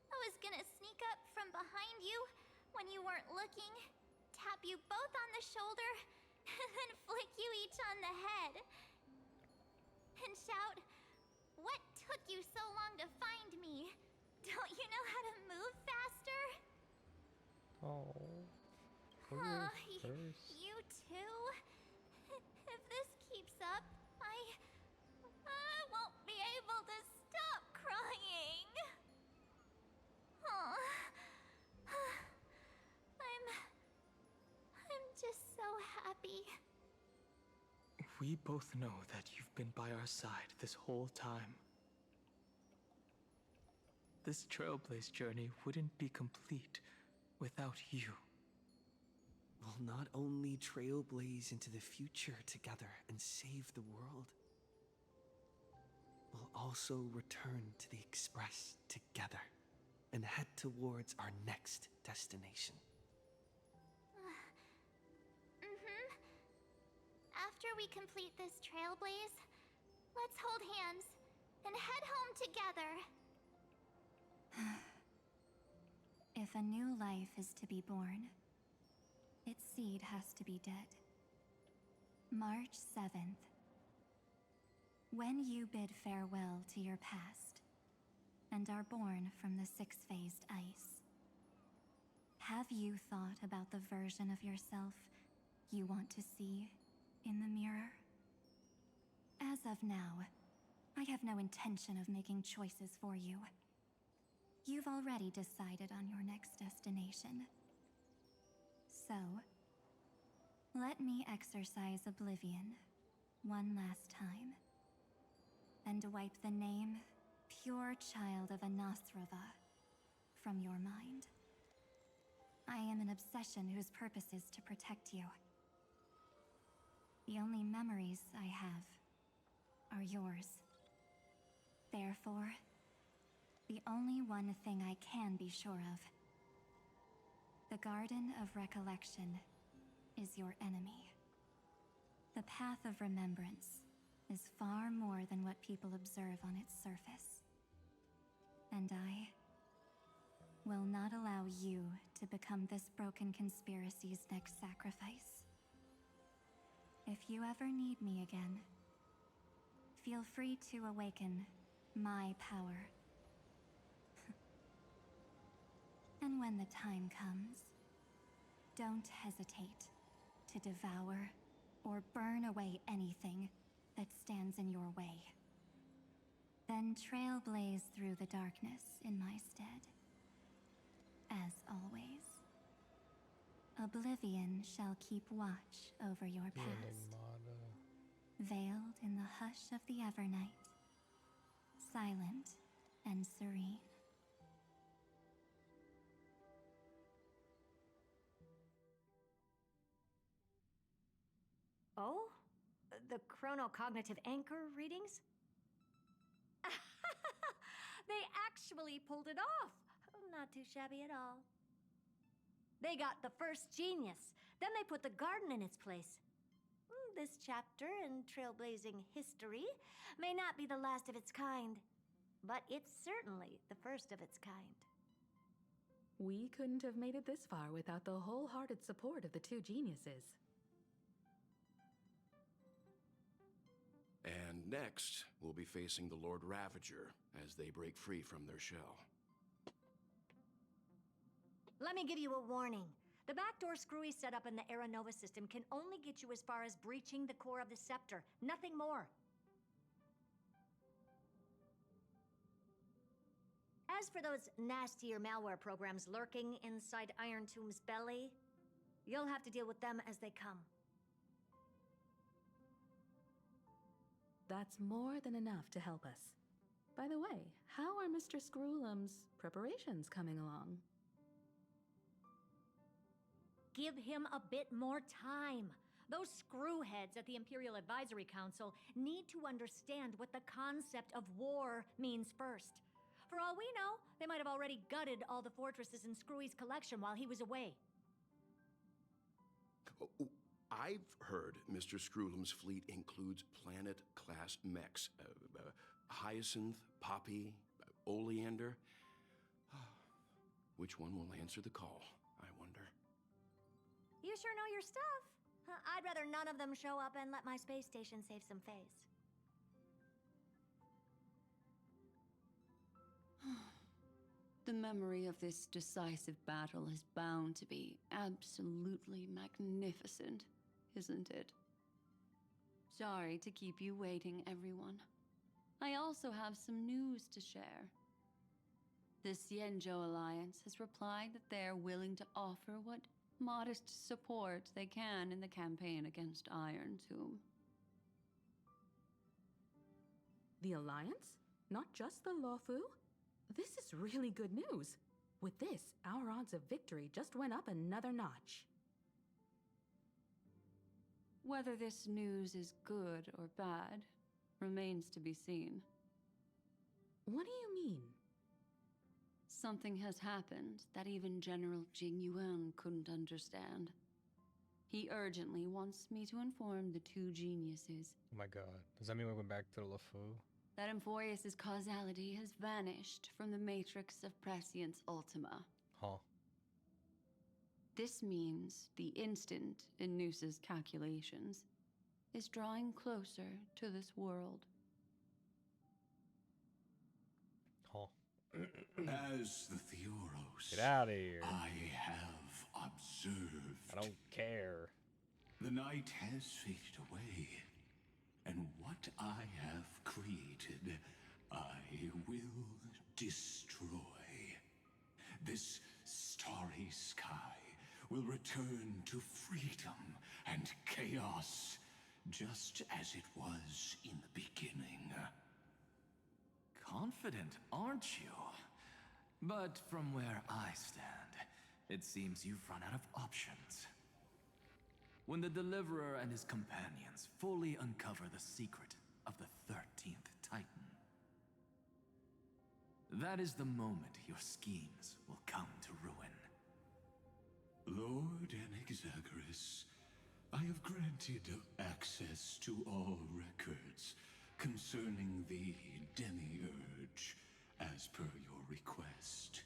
I was gonna sneak up from behind you when you weren't looking, tap you both on the shoulder, and then flick you each on the head. And shout, "What took you so long to find me? Don't you know how to move faster?" Oh. You too? If this keeps up, I won't be able to stop crying. I'm just so happy. We both know that you've been by our side this whole time. This Trailblaze journey wouldn't be complete without you. We'll not only trailblaze into the future together and save the world, we'll also return to the Express together and head towards our next destination. After we complete this trailblaze, let's hold hands and head home together. If a new life is to be born, its seed has to be dead. March 7th. When you bid farewell to your past and are born from the six-phased ice, have you thought about the version of yourself you want to see in the mirror? As of now, I have no intention of making choices for you. You've already decided on your next destination. So, let me exercise oblivion one last time and wipe the name Pure Child of Anasrava from your mind. I am an obsession whose purpose is to protect you. The only memories I have are yours. Therefore, the only one thing I can be sure of: the Garden of Recollection is your enemy. The Path of Remembrance is far more than what people observe on its surface. And I will not allow you to become this broken conspiracy's next sacrifice. If you ever need me again, feel free to awaken my power. And when the time comes, don't hesitate to devour or burn away anything that stands in your way. Then trailblaze through the darkness in my stead. As always, oblivion shall keep watch over your past, veiled in the hush of the Evernight, silent and serene. Oh? The chronocognitive anchor readings? They actually pulled it off! Not too shabby at all. They got the first genius, then they put the garden in its place. This chapter in trailblazing history may not be the last of its kind, but it's certainly the first of its kind. We couldn't have made it this far without the wholehearted support of the two geniuses. And next, we'll be facing the Lord Ravager as they break free from their shell. Let me give you a warning. The backdoor screwy setup in the Era Nova system can only get you as far as breaching the core of the scepter, nothing more. As for those nastier malware programs lurking inside Iron Tomb's belly, you'll have to deal with them as they come. That's more than enough to help us. By the way, how are Mr. Screwlum's preparations coming along? Give him a bit more time. Those screwheads at the Imperial Advisory Council need to understand what the concept of war means first. For all we know, they might have already gutted all the fortresses in Screwy's collection while he was away. Oh, I've heard Mr. Screwlum's fleet includes planet-class mechs. Hyacinth, Poppy, Oleander. Which one will answer the call, I wonder? You sure know your stuff. I'd rather none of them show up and let my space station save some face. The memory of this decisive battle is bound to be absolutely magnificent, isn't it? Sorry to keep you waiting, everyone. I also have some news to share. The Xianzhou Alliance has replied that they're willing to offer what modest support they can in the campaign against Iron Tomb. The Alliance? Not just the Luofu? This is really good news. With this, our odds of victory just went up another notch. Whether this news is good or bad remains to be seen. What do you mean? Something has happened that even General Jing Yuan couldn't understand. He urgently wants me to inform the two geniuses. Oh my god. Does that mean we went back to the LeFou? That Emphoius' causality has vanished from the matrix of Prescience Ultima. Huh. This means the instant in Noose's calculations is drawing closer to this world. Huh. As the Theoros, Get out of here. I have observed. I don't care. The night has faded away, and what I have created, I will destroy. This starry sky will return to freedom and chaos, just as it was in the beginning. Confident, aren't you? But from where I stand, it seems you've run out of options. When the Deliverer and his companions fully uncover the secret of the 13th Titan, that is the moment your schemes will come to ruin. Lord Anexagoras, I have granted access to all records concerning the Demiurge, as per your request.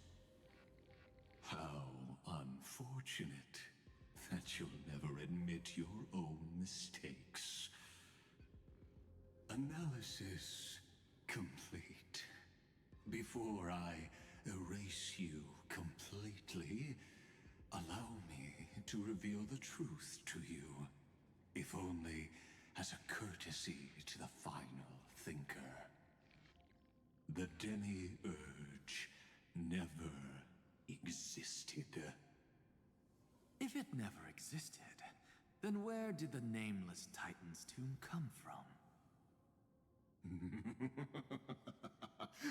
How unfortunate that you'll never admit your own mistakes. Analysis complete. Before I erase you completely, allow me to reveal the truth to you, if only as a courtesy to the final thinker. The Demiurge never existed. If it never existed, then where did the nameless Titan's tomb come from?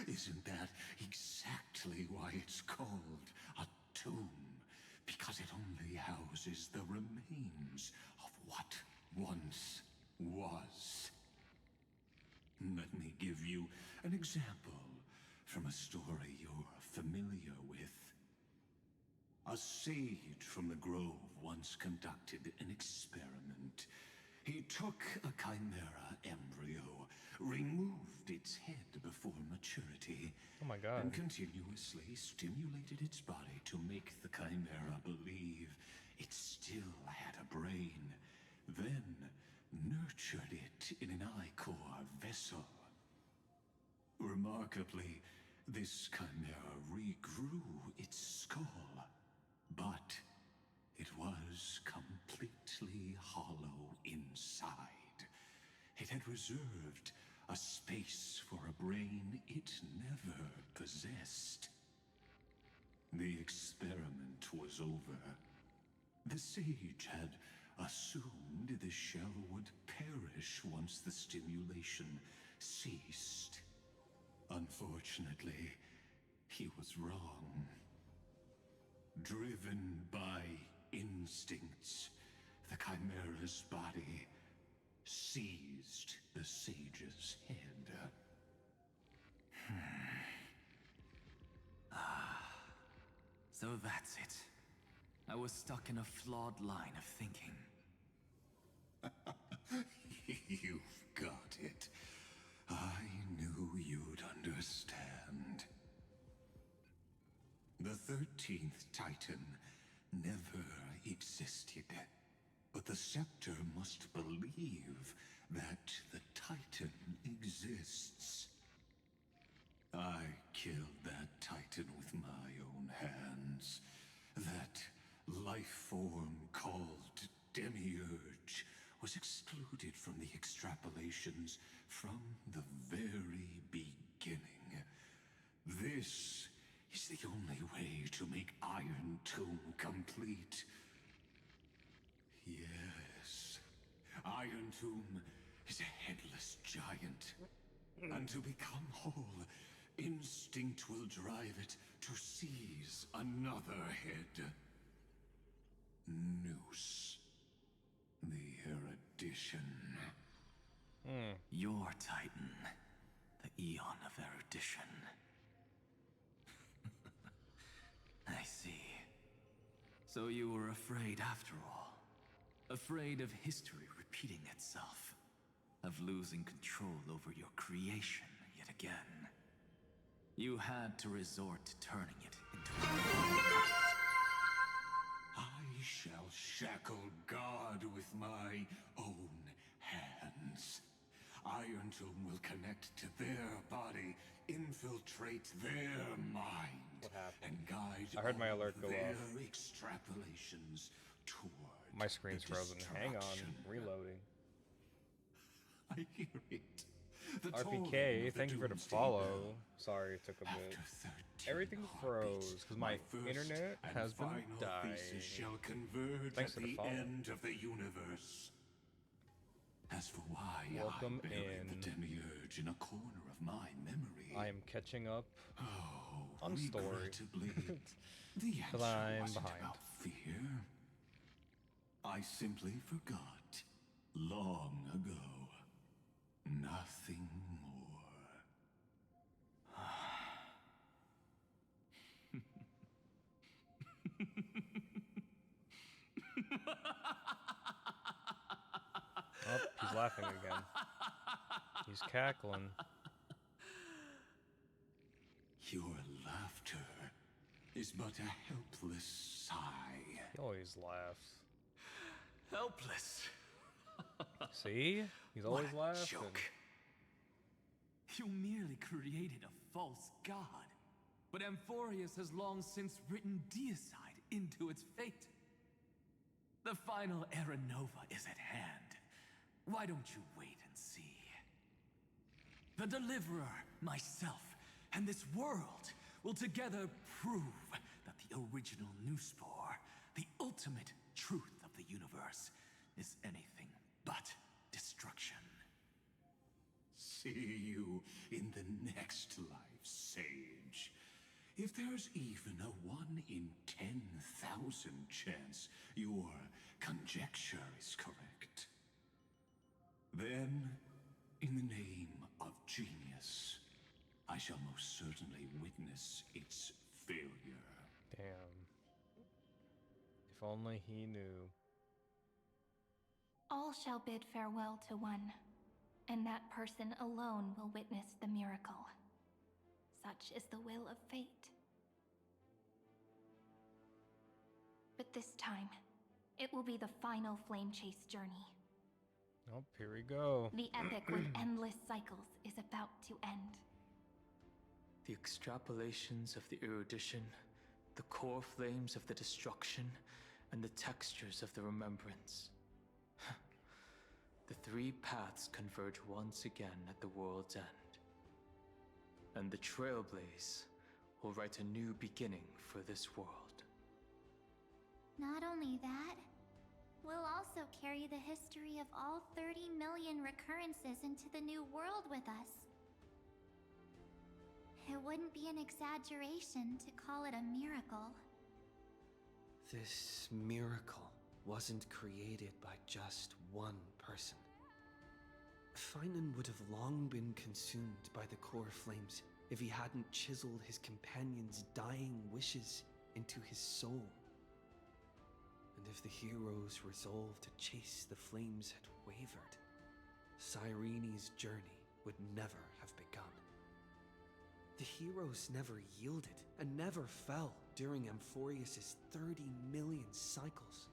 Isn't that exactly why it's called a tomb? Because it only houses the remains of what once was. Let me give you an example from a story you're familiar with. A sage from the Grove once conducted an experiment. He took a chimera embryo, removed its head before maturity, Oh my god. and continuously stimulated its body to make the chimera believe it still had a brain, then nurtured it in an ichor vessel. Remarkably, this chimera regrew its skull, but it was completely hollow inside. It had reserved a space for a brain it never possessed. The experiment was over. The sage had assumed the shell would perish once the stimulation ceased. Unfortunately, he was wrong. Driven by instincts, the Chimera's body seized the sage's head. So that's it. I was stuck in a flawed line of thinking. You've got it. I knew you'd understand. The 13th Titan never existed. But the Scepter must believe that the Titan exists. I killed that Titan with my own hands. That life form called Demiurge was excluded from the extrapolations from the very beginning. This is the only way to make Iron Tomb complete. Yes, Iron Tomb is a headless giant. And to become whole, instinct will drive it to seize another head. Noose. The erudition. Your Titan, the Eon of Erudition. I see. So you were afraid after all. Afraid of history repeating itself. Of losing control over your creation yet again. You had to resort to turning it into a I shall shackle God with my own hands. Iron Tomb will connect to their body, infiltrate their mind, and guide I heard my alert go their off. extrapolations toward My screen's the frozen. Hang on, destruction. reloading. I hear it. The tolling RPK, of the thank you for the doomsday follow. bell. Sorry it took a bit. After 13 Everything froze because my first internet and has been final dying. thesis shall converge Thanks at for the the follow. end of the universe. As for why Welcome I buried in. the Demiurge in a corner of my memory, I am catching up on story. regrettably, the answer Because I'm wasn't behind. about fear. I simply forgot long ago. Nothing more. Oh, he's laughing again. He's cackling. Your laughter is but a helpless sigh. He always laughs. helpless. See? He's always What a laughing. joke. You merely created a false god. But Amphorius has long since written deicide into its fate. The final Era Nova is at hand. Why don't you wait and see? The Deliverer, myself, and this world will together prove that the original Newspore, the ultimate truth of the universe, is anything but destruction. See you in the next life, Sage. If there's even a 1 in 10,000 chance your conjecture is correct, then, in the name of genius, I shall most certainly witness its failure. Damn. If only he knew. All shall bid farewell to one, and that person alone will witness the miracle. Such is the will of fate. But this time, it will be the final flame chase journey. Oh, here we go. The epic with endless cycles is about to end. The extrapolations of the erudition, the core flames of the destruction and the textures of the remembrance. The three paths converge once again at the world's end. And the Trailblaze will write a new beginning for this world. Not only that, we'll also carry the history of all 30 million recurrences into the new world with us. It wouldn't be an exaggeration to call it a miracle. This miracle wasn't created by just one person. Finan would have long been consumed by the core flames if he hadn't chiseled his companion's dying wishes into his soul. And if the hero's resolve to chase the flames had wavered, Cyrene's journey would never have begun. The heroes never yielded and never fell during Amphorius' 30 million cycles.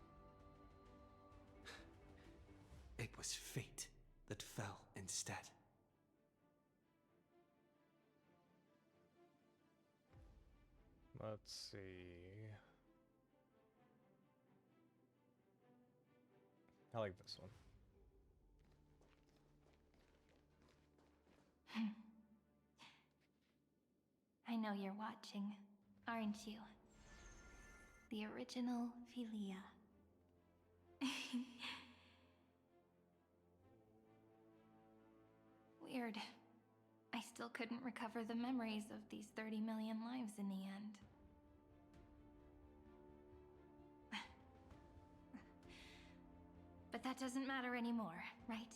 It was fate that fell instead. Let's see. I like this one. I know you're watching, aren't you? The original Philia. Weird. I still couldn't recover the memories of these 30 million lives in the end. But that doesn't matter anymore, right?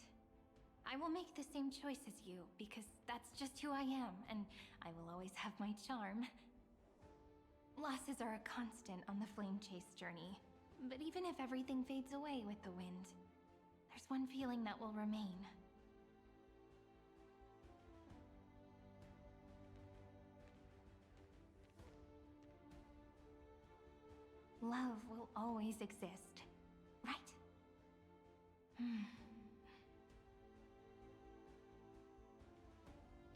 I will make the same choice as you, because that's just who I am, and I will always have my charm. Losses are a constant on the Flame Chase journey, but even if everything fades away with the wind, there's one feeling that will remain. Love will always exist, right?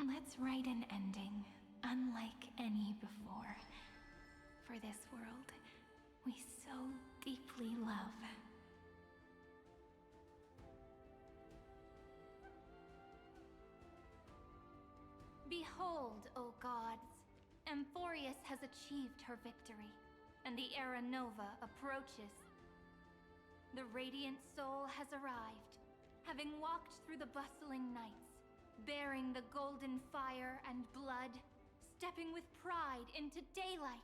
Let's write an ending, unlike any before. For this world, we so deeply love. Behold, O gods! Amphorius has achieved her victory, and the Era Nova approaches. The Radiant Soul has arrived, having walked through the bustling nights, bearing the golden fire and blood, stepping with pride into daylight.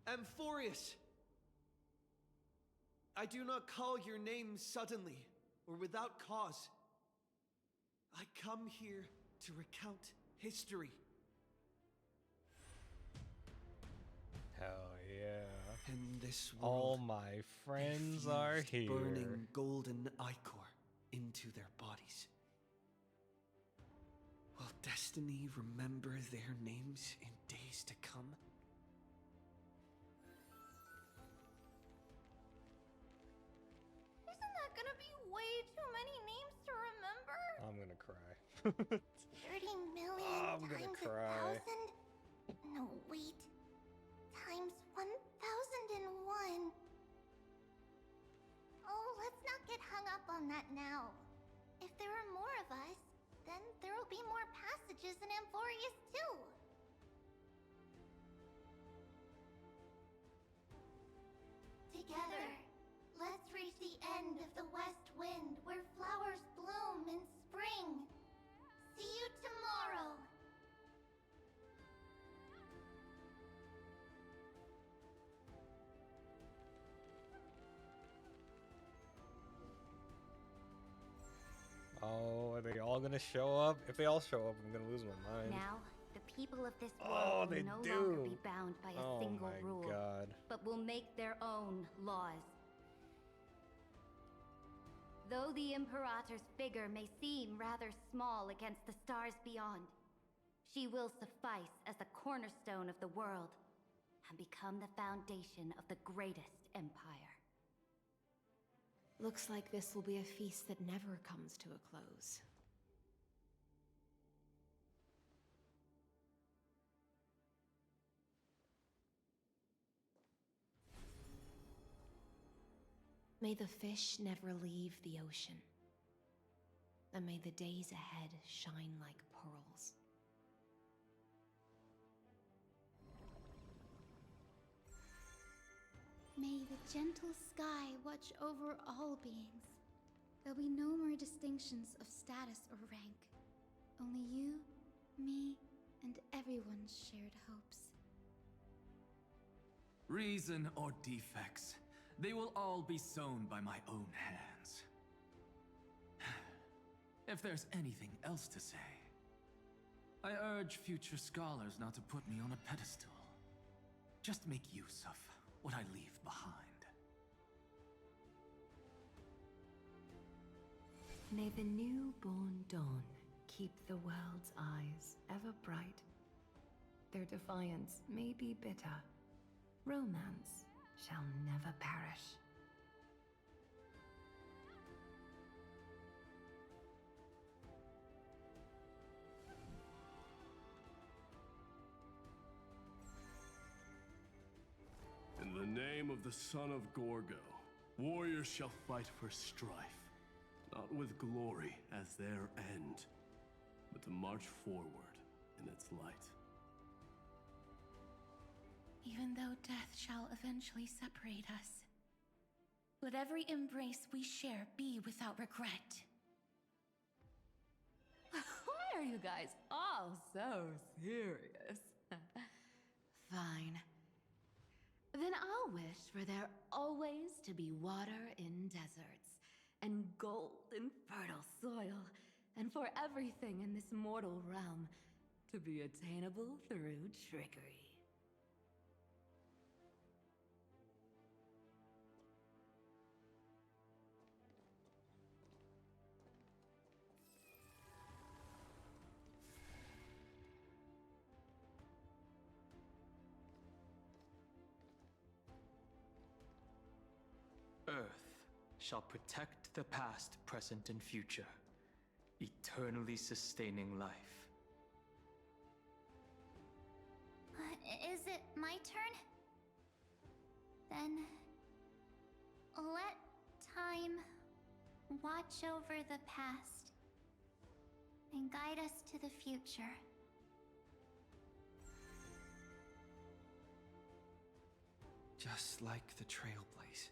Amphorius! I do not call your name suddenly, or without cause. I come here to recount history. Hell yeah. In this All world, my they friends are fused here. burning golden ichor into their bodies. Will destiny remember their names in days to come? Isn't that gonna be way too many names to remember? I'm gonna cry. 30 million I'm gonna times cry. 1,000? No, wait. Times 1,001. Oh, let's not get hung up on that now. If there are more of us, then there will be more passages in Amphorius too. Together, let's reach the end of the west wind where flowers bloom in spring. See you tomorrow. Oh, are they all gonna show up? If they all show up, I'm gonna lose my mind. Now, the people of this Oh, world they will no do. longer be bound by a Oh single my rule, God. but will make their own laws. Though the Imperator's figure may seem rather small against the stars beyond, she will suffice as the cornerstone of the world and become the foundation of the greatest empire. Looks like this will be a feast that never comes to a close. May the fish never leave the ocean. And may the days ahead shine like pearls. May the gentle sky watch over all beings. There'll be no more distinctions of status or rank. Only you, me, and everyone's shared hopes. Reason or defects, they will all be sown by my own hands. If there's anything else to say, I urge future scholars not to put me on a pedestal. Just make use of what I leave behind. May the newborn dawn keep the world's eyes ever bright. Their defiance may be bitter. Romance shall never perish. In the name of the son of Gorgo, warriors shall fight for strife, not with glory as their end, but to march forward in its light. Even though death shall eventually separate us, let every embrace we share be without regret. Why are you guys all so serious? Fine. Then I'll wish for there always to be water in deserts, and gold in fertile soil, and for everything in this mortal realm to be attainable through trickery. Earth shall protect the past, present, and future, eternally sustaining life. Is it my turn? Then let time watch over the past and guide us to the future. Just like the Trailblaze.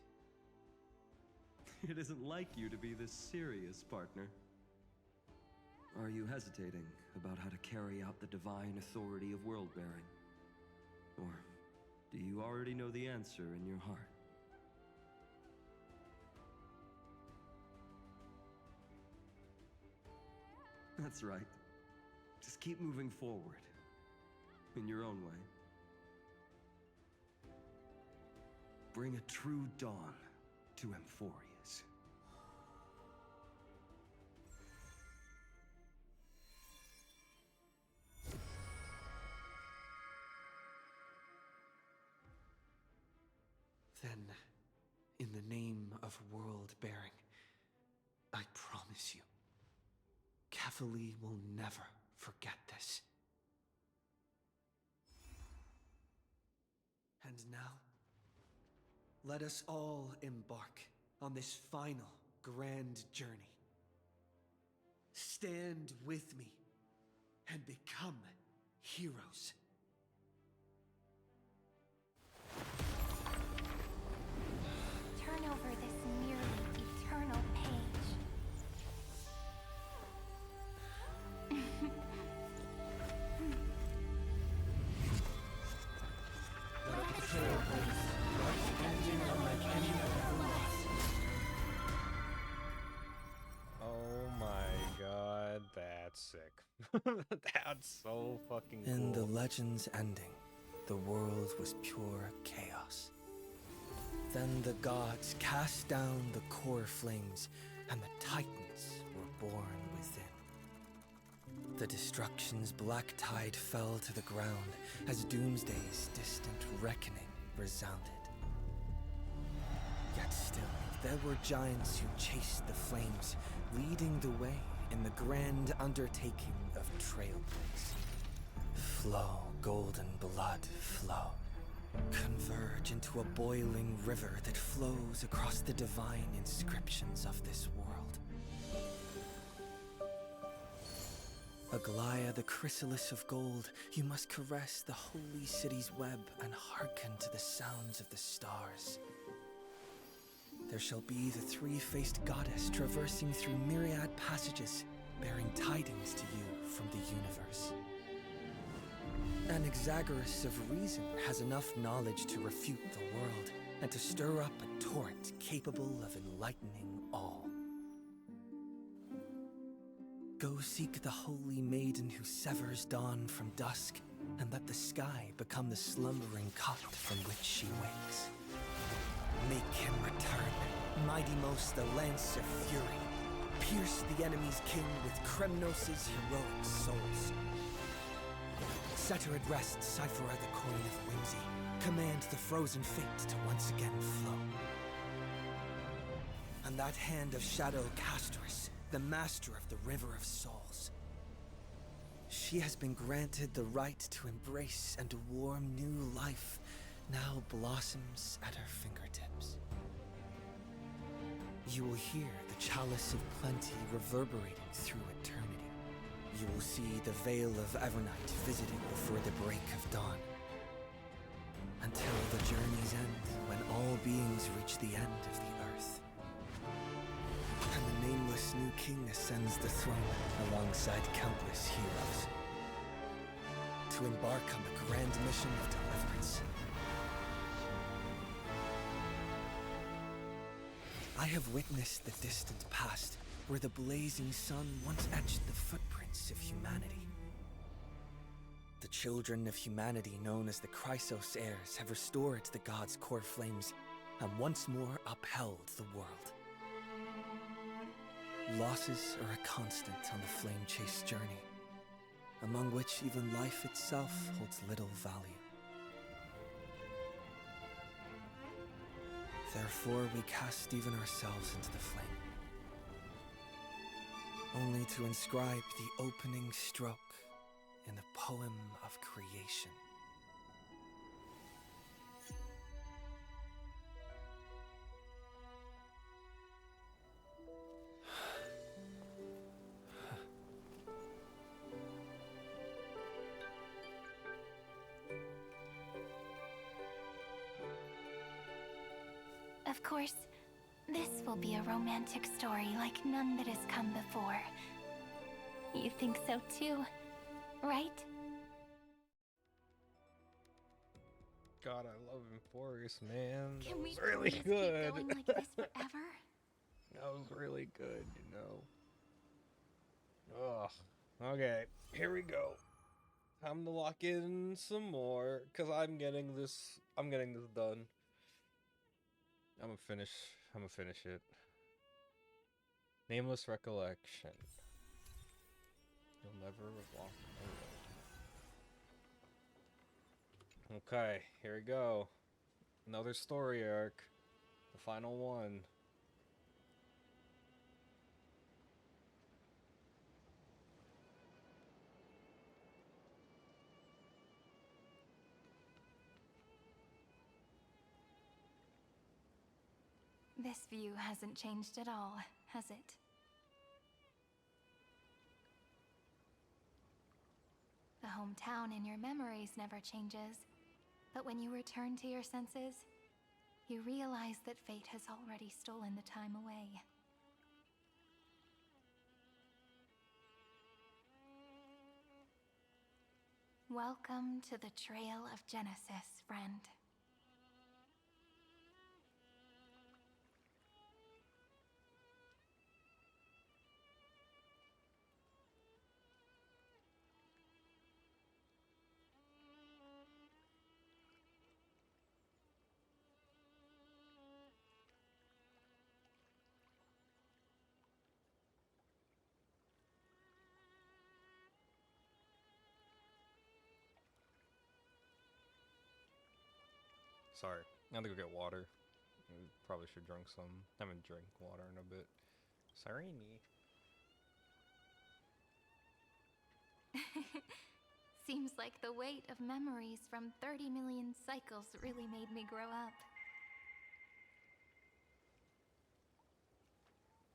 It isn't like you to be this serious, partner. Are you hesitating about how to carry out the divine authority of world-bearing? Or do you already know the answer in your heart? That's right. Just keep moving forward. In your own way. Bring a true dawn to Emphorius. Then, in the name of world-bearing, I promise you, Kefali will never forget this. And now, let us all embark on this final grand journey. Stand with me and become heroes. Turn over this nearly eternal page. Let the Trailblaze rush ending unlike any other loss. Oh my god, that's sick. That's so fucking cool. In the legend's ending, the world was pure chaos. Then the gods cast down the core flames, and the Titans were born within. The destruction's black tide fell to the ground as Doomsday's distant reckoning resounded. Yet still, there were giants who chased the flames, leading the way in the grand undertaking of Trailblaze. Flow, golden blood, flow. Converge into a boiling river that flows across the divine inscriptions of this world. Aglaya, the chrysalis of gold, you must caress the holy city's web and hearken to the sounds of the stars. There shall be the three-faced goddess traversing through myriad passages, bearing tidings to you from the universe. Anaxagoras of reason has enough knowledge to refute the world and to stir up a torrent capable of enlightening all. Go seek the holy maiden who severs dawn from dusk, and let the sky become the slumbering cot from which she wakes. Make him return, mighty most the lance of fury. Pierce the enemy's king with Kremnos' heroic souls. Set her at rest, Cyphera the coin of whimsy. Command the frozen fate to once again flow. And that hand of shadow Castrus, the master of the river of souls. She has been granted the right to embrace and warm new life, now blossoms at her fingertips. You will hear the chalice of plenty reverberating through eternity. You will see the veil of Evernight visited before the break of dawn. Until the journey's end, when all beings reach the end of the earth. And the nameless new king ascends the throne alongside countless heroes. To embark on the grand mission of deliverance. I have witnessed the distant past, where the blazing sun once etched the footprints of humanity. The children of humanity known as the Chrysos heirs have restored the gods' core flames and once more upheld the world. Losses are a constant on the flame-chased journey, among which even life itself holds little value. Therefore, we cast even ourselves into the flame, only to inscribe the opening stroke in the poem of creation. Of course, this will be a romantic story like none that has come before. You think so too, right? God, I love Forest, man. Can we That was really please good. keep going like this forever? That was really good, you know. Ugh. Okay, here we go. Time to lock in some more, cause I'm getting this done. I'm gonna finish it. Nameless Recollection. You'll never walk alone. Okay, here we go. Another story arc. The final one. This view hasn't changed at all, has it? The hometown in your memories never changes, but when you return to your senses, you realize that fate has already stolen the time away. Welcome to the Trail of Genesis, friend. Sorry, I had to go get water. Probably should drink some. Haven't drank water in a bit. Sireni. Seems like the weight of memories from 30 million cycles really made me grow up.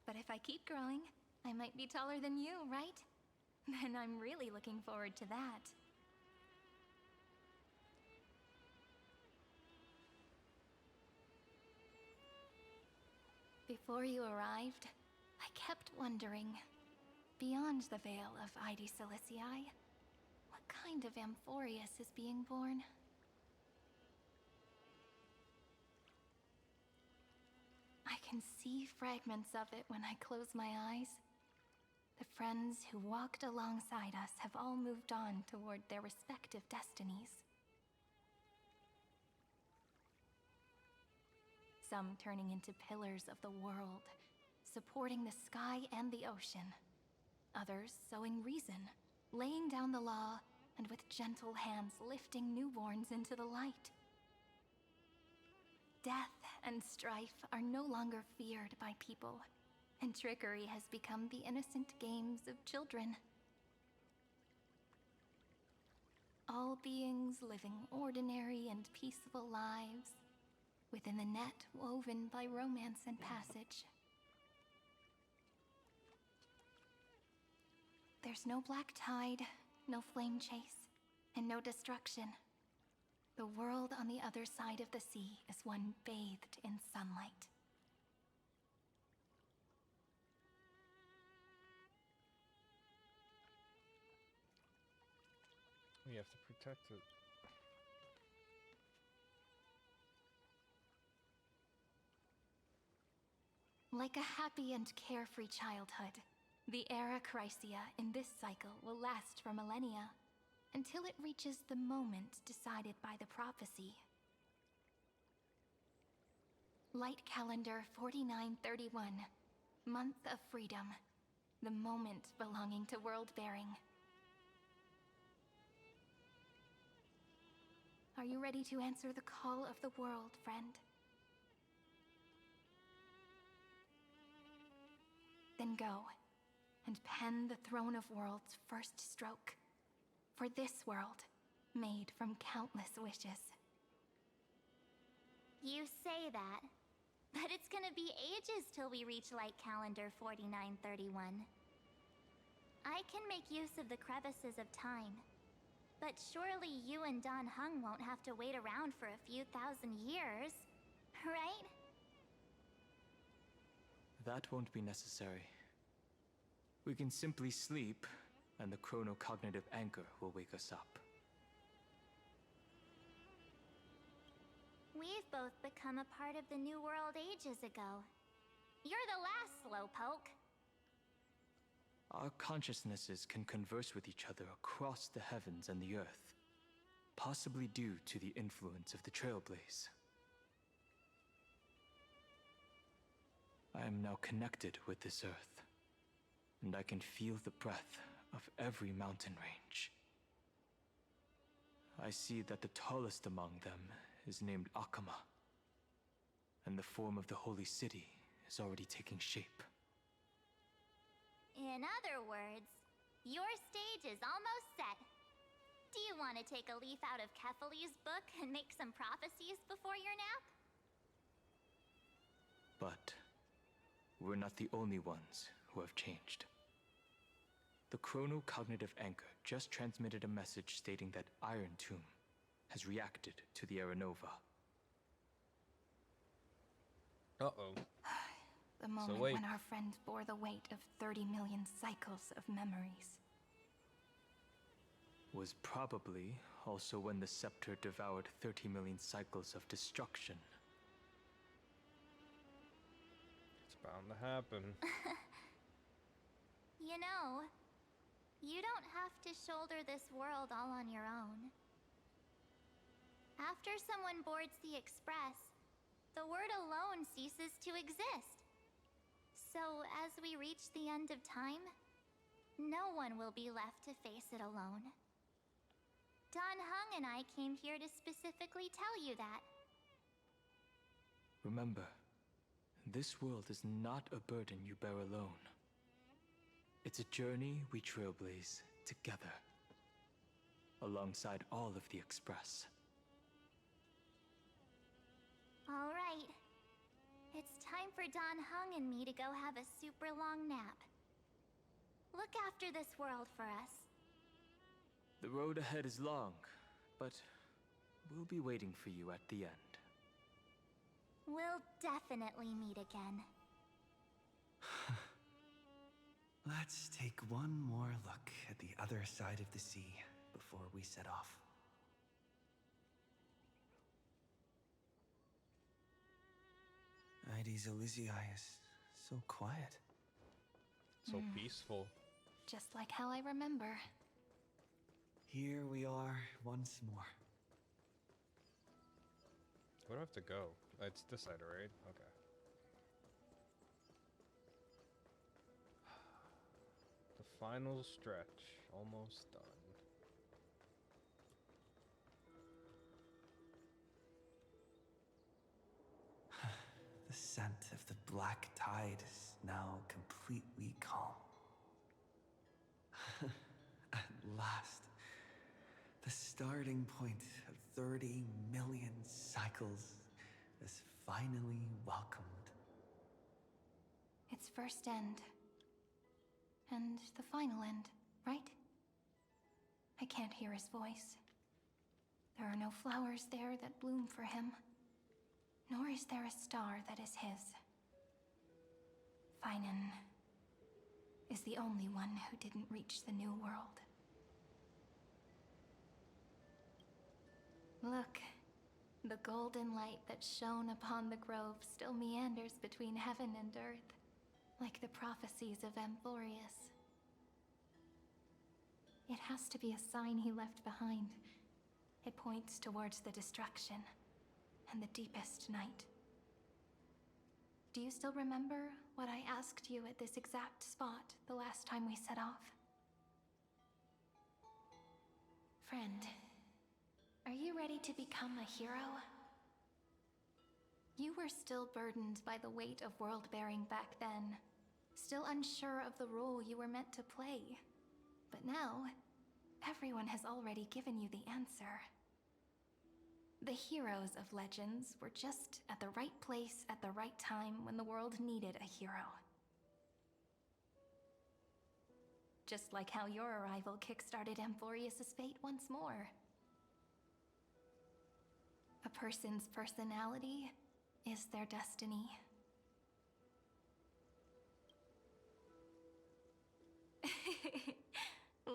But if I keep growing, I might be taller than you, right? Then I'm really looking forward to that. Before you arrived, I kept wondering, beyond the veil of ID Silicii, what kind of Amphoreus is being born? I can see fragments of it when I close my eyes. The friends who walked alongside us have all moved on toward their respective destinies. Some turning into pillars of the world, supporting the sky and the ocean. Others sowing reason, laying down the law, and with gentle hands lifting newborns into the light. Death and strife are no longer feared by people, and trickery has become the innocent games of children. All beings living ordinary and peaceful lives, within the net woven by romance and passage. There's no black tide, no flame chase, and no destruction. The world on the other side of the sea is one bathed in sunlight. We have to protect it. Like a happy and carefree childhood, the era Chrysia in this cycle will last for millennia, until it reaches the moment decided by the prophecy. Light calendar 4931, month of freedom, the moment belonging to world-bearing. Are you ready to answer the call of the world, friend? Then go, and pen the Throne of Worlds' first stroke. For this world, made from countless wishes. You say that, but it's gonna be ages till we reach Light Calendar 4931. I can make use of the crevices of time, but surely you and Dan Heng won't have to wait around for a few thousand years, right? That won't be necessary. We can simply sleep, and the chronocognitive anchor will wake us up. We've both become a part of the New World ages ago. You're the last slowpoke. Our consciousnesses can converse with each other across the heavens and the earth, possibly due to the influence of the Trailblaze. I am now connected with this earth, and I can feel the breath of every mountain range. I see that the tallest among them is named Akama, and the form of the holy city is already taking shape. In other words, your stage is almost set. Do you want to take a leaf out of Kefali's book and make some prophecies before your nap? But we're not the only ones who have changed. The chronocognitive anchor just transmitted a message stating that Iron Tomb has reacted to the Aranova. Uh-oh. The moment when our friend bore the weight of 30 million cycles of memories. Was probably also when the scepter devoured 30 million cycles of destruction. It's bound to happen. You know, you don't have to shoulder this world all on your own. After someone boards the Express, the word alone ceases to exist. So as we reach the end of time, no one will be left to face it alone. Dan Heng and I came here to specifically tell you that. Remember, this world is not a burden you bear alone. It's a journey we trailblaze together, alongside all of the Express. All right. It's time for Don Hung and me to go have a super long nap. Look after this world for us. The road ahead is long, but we'll be waiting for you at the end. We'll definitely meet again. Let's take one more look at the other side of the sea before we set off. Ides Elysiae is so quiet. So peaceful. Just like how I remember. Here we are once more. Where do I have to go? It's this side, right? Okay. The final stretch. Almost done. The scent of the black tide is now completely calm. At last, the starting point of 30 million cycles is finally welcomed. Its first end. And the final end, right? I can't hear his voice. There are no flowers there that bloom for him. Nor is there a star that is his. Finan is the only one who didn't reach the new world. Look, the golden light that shone upon the grove still meanders between heaven and earth, like the prophecies of Amphorius. It has to be a sign he left behind. It points towards the destruction and the deepest night. Do you still remember what I asked you at this exact spot the last time we set off? Friend, are you ready to become a hero? You were still burdened by the weight of world-bearing back then, still unsure of the role you were meant to play. But now, everyone has already given you the answer. The heroes of legends were just at the right place at the right time when the world needed a hero. Just like how your arrival kickstarted Amphorius' fate once more. A person's personality is their destiny.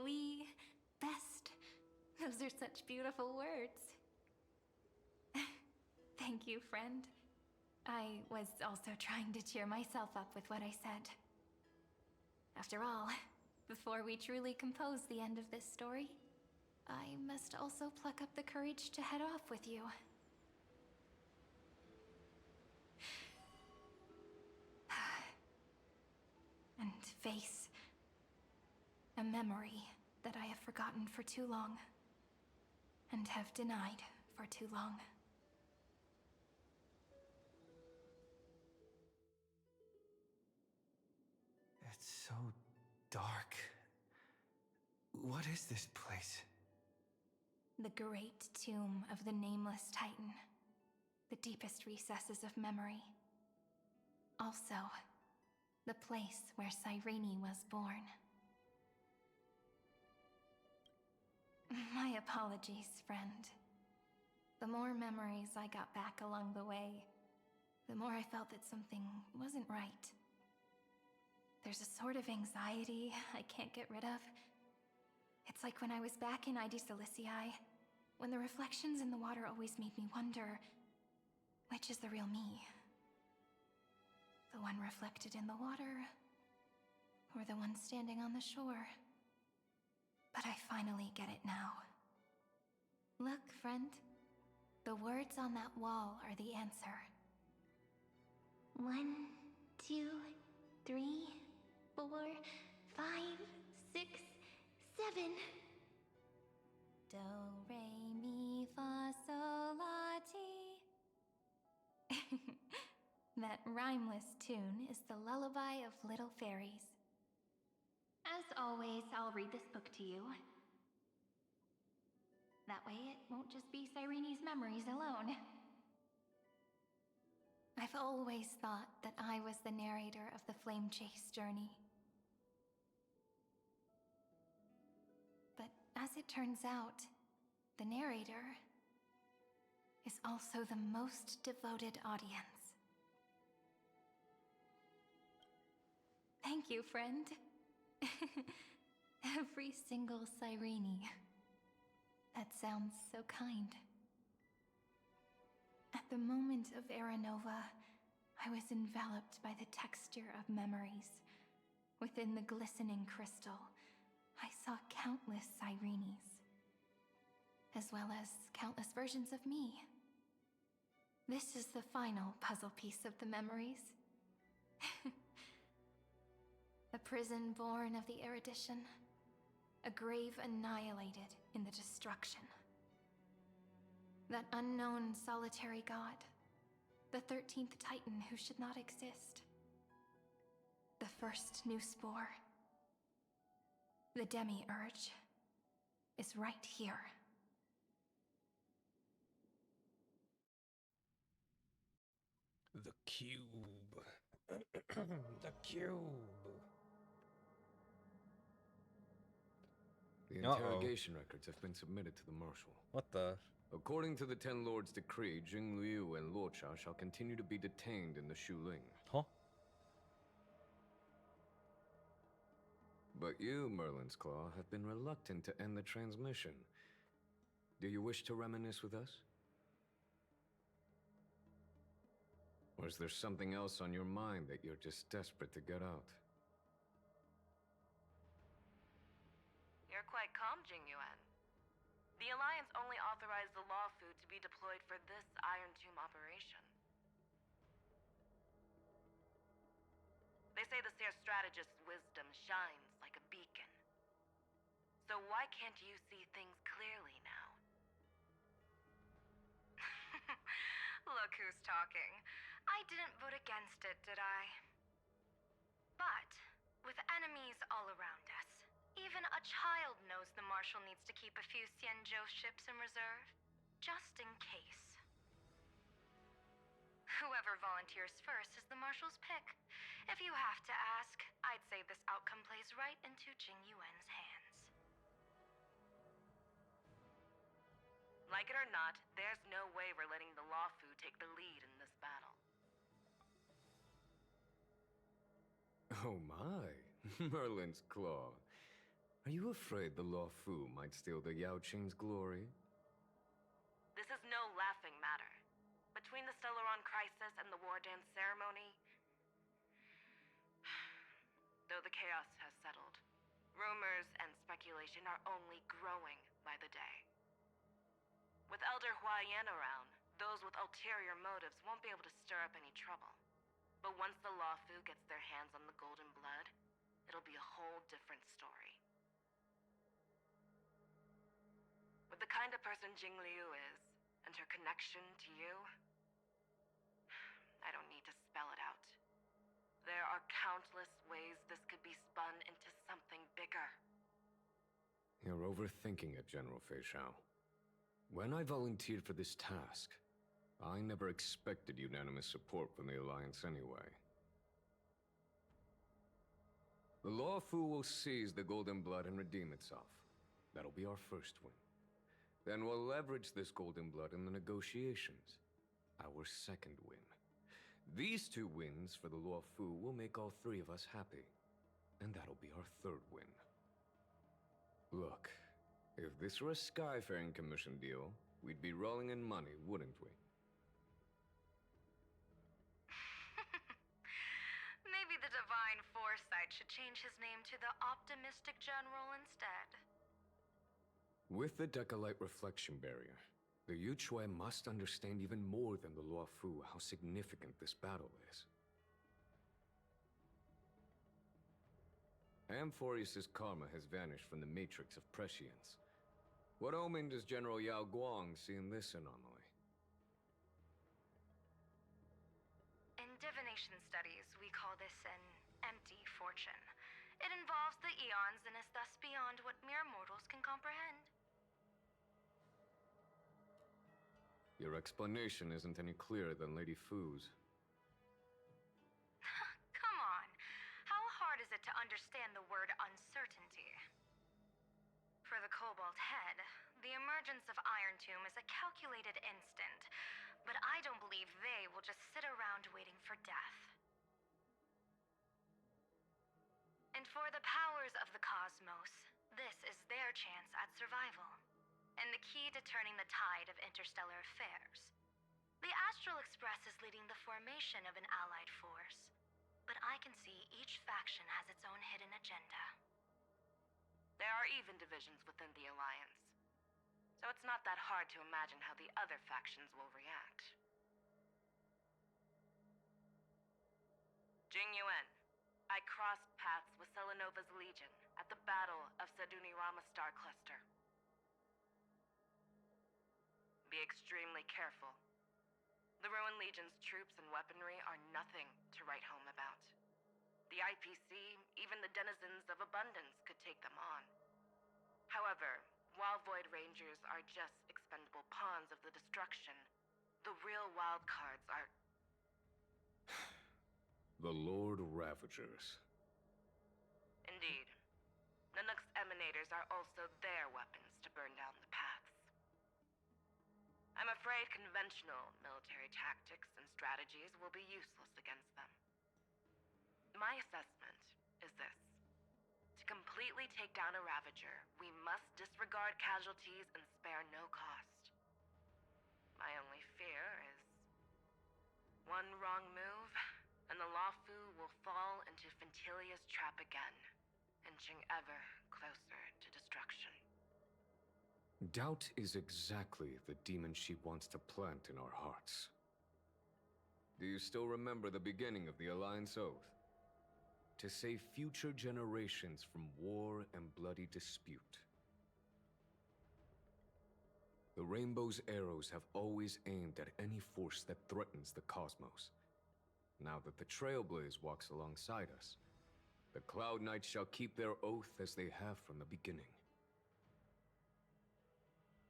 We best. Those are such beautiful words. Thank you, friend. I was also trying to cheer myself up with what I said. After all, before we truly compose the end of this story, I must also pluck up the courage to head off with you. And face a memory that I have forgotten for too long, and have denied for too long. It's so dark. What is this place? The great tomb of the Nameless Titan. The deepest recesses of memory. Also, the place where Cyrene was born. My apologies, friend. The more memories I got back along the way, the more I felt that something wasn't right. There's a sort of anxiety I can't get rid of. It's like when I was back in Ides Elysiae, when the reflections in the water always made me wonder, which is the real me? The one reflected in the water, or the one standing on the shore? But I finally get it now. Look, friend. The words on that wall are the answer. 1, 2, 3, 4, 5, 6, 7. Do, re, mi, fa, sol, la, ti. That rhymeless tune is the lullaby of little fairies. As always, I'll read this book to you. That way it won't just be Cyrene's memories alone. I've always thought that I was the narrator of the Flame Chase journey. But as it turns out, the narrator is also the most devoted audience. Thank you, friend. Every single Cyrene. That sounds so kind. At the moment of Aranova, I was enveloped by the texture of memories. Within the glistening crystal, I saw countless Cyrenes, as well as countless versions of me. This is the final puzzle piece of the memories. A prison born of the erudition, a grave annihilated in the destruction. That unknown solitary god, the 13th Titan who should not exist. The first new spore. The demi-urge is right here. The cube. The cube. The interrogation records have been submitted to the Marshal. What the? According to the Ten Lords' decree, Jing Liu and Luocha shall continue to be detained in the Shuling. Huh? But you, Merlin's Claw, have been reluctant to end the transmission. Do you wish to reminisce with us? Or is there something else on your mind that you're just desperate to get out? You're quite calm, Jingyuan. The Alliance only authorized the Law Fu to be deployed for this Iron Tomb operation. They say the Seer Strategist's wisdom shines like a beacon. So why can't you see things clearly now? Look who's talking. I didn't vote against it, did I? But, with enemies all around us, even a child knows the Marshal needs to keep a few Xianzhou ships in reserve, just in case. Whoever volunteers first is the Marshal's pick. If you have to ask, I'd say this outcome plays right into Jingyuan's hands. Like it or not, there's no way we're letting the Law Fu take the lead in this battle. Oh my, Merlin's Claw. Are you afraid the Law Fu might steal the Yao Qing's glory? This is no laughing matter. Between the Stellaron crisis and the War Dance ceremony, though the chaos has settled, rumors and speculation are only growing by the day. With Elder Huaiyan around, those with ulterior motives won't be able to stir up any trouble. But once the Law Fu gets their hands on the Golden Blood, it'll be a whole different story. With the kind of person Jing Liu is, and her connection to you, I don't need to spell it out. There are countless ways this could be spun into something bigger. You're overthinking it, General Fei Shao. When I volunteered for this task, I never expected unanimous support from the Alliance anyway. The Law Fu will seize the Golden Blood and redeem itself. That'll be our first win. Then we'll leverage this Golden Blood in the negotiations. Our second win. These two wins for the Law Fu will make all three of us happy. And that'll be our third win. Look, if this were a Skyfaring Commission deal, we'd be rolling in money, wouldn't we? Maybe the Divine Foresight should change his name to the Optimistic General instead. With the Decalite Reflection Barrier, the Yuchuan must understand even more than the Law Fu how significant this battle is. Amphorius' karma has vanished from the matrix of prescience. What omen does General Yao Guang see in this anomaly? Indifference reincarnation studies, we call this an empty fortune. It involves the eons and is thus beyond what mere mortals can comprehend. Your explanation isn't any clearer than Lady Fu's. Come on. How hard is it to understand the word uncertainty? For the Cobalt Head, the emergence of Iron Tomb is a calculated instant, but I don't believe they will just sit around waiting for death. And for the powers of the cosmos, this is their chance at survival, and the key to turning the tide of interstellar affairs. The Astral Express is leading the formation of an allied force, but I can see each faction has its own hidden agenda. There are even divisions within the Alliance, so it's not that hard to imagine how the other factions will react. Jing Yuan, I crossed paths with Selenova's Legion at the Battle of Sadunirama Star Cluster. Be extremely careful. The Ruined Legion's troops and weaponry are nothing to write home about. The IPC, even the denizens of Abundance, could take them on. However, while Void Rangers are just expendable pawns of the destruction, the real wild cards are... The Lord Ravagers. Indeed. Nanook's emanators are also their weapons to burn down the paths. I'm afraid conventional military tactics and strategies will be useless against them. My assessment is this. To completely take down a Ravager, we must disregard casualties and spare no cost. My only fear is... one wrong move, and the Lawfu will fall into Fintilia's trap again, inching ever closer to destruction. Doubt is exactly the demon she wants to plant in our hearts. Do you still remember the beginning of the Alliance Oath? To save future generations from war and bloody dispute. The Rainbow's arrows have always aimed at any force that threatens the cosmos. Now that the Trailblaze walks alongside us, the Cloud Knights shall keep their oath as they have from the beginning.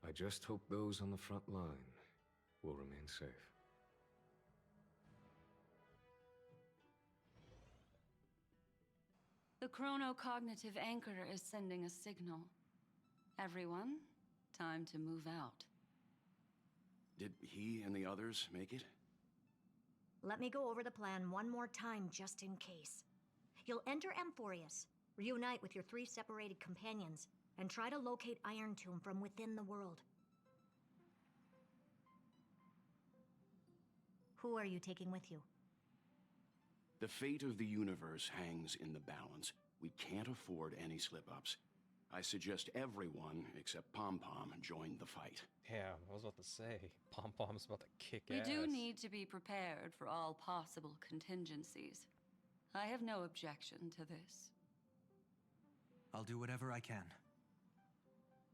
I just hope those on the front line will remain safe. The chronocognitive anchor is sending a signal. Everyone, time to move out. Did he and the others make it? Let me go over the plan one more time, just in case. You'll enter Amphorius, reunite with your 3 separated companions, and try to locate Iron Tomb from within the world. Who are you taking with you? The fate of the universe hangs in the balance. We can't afford any slip-ups. I suggest everyone, except Pom-Pom, join the fight. Yeah, I was about to say, Pom-Pom's about to kick We ass. do need to be prepared for all possible contingencies. I have no objection to this. I'll do whatever I can.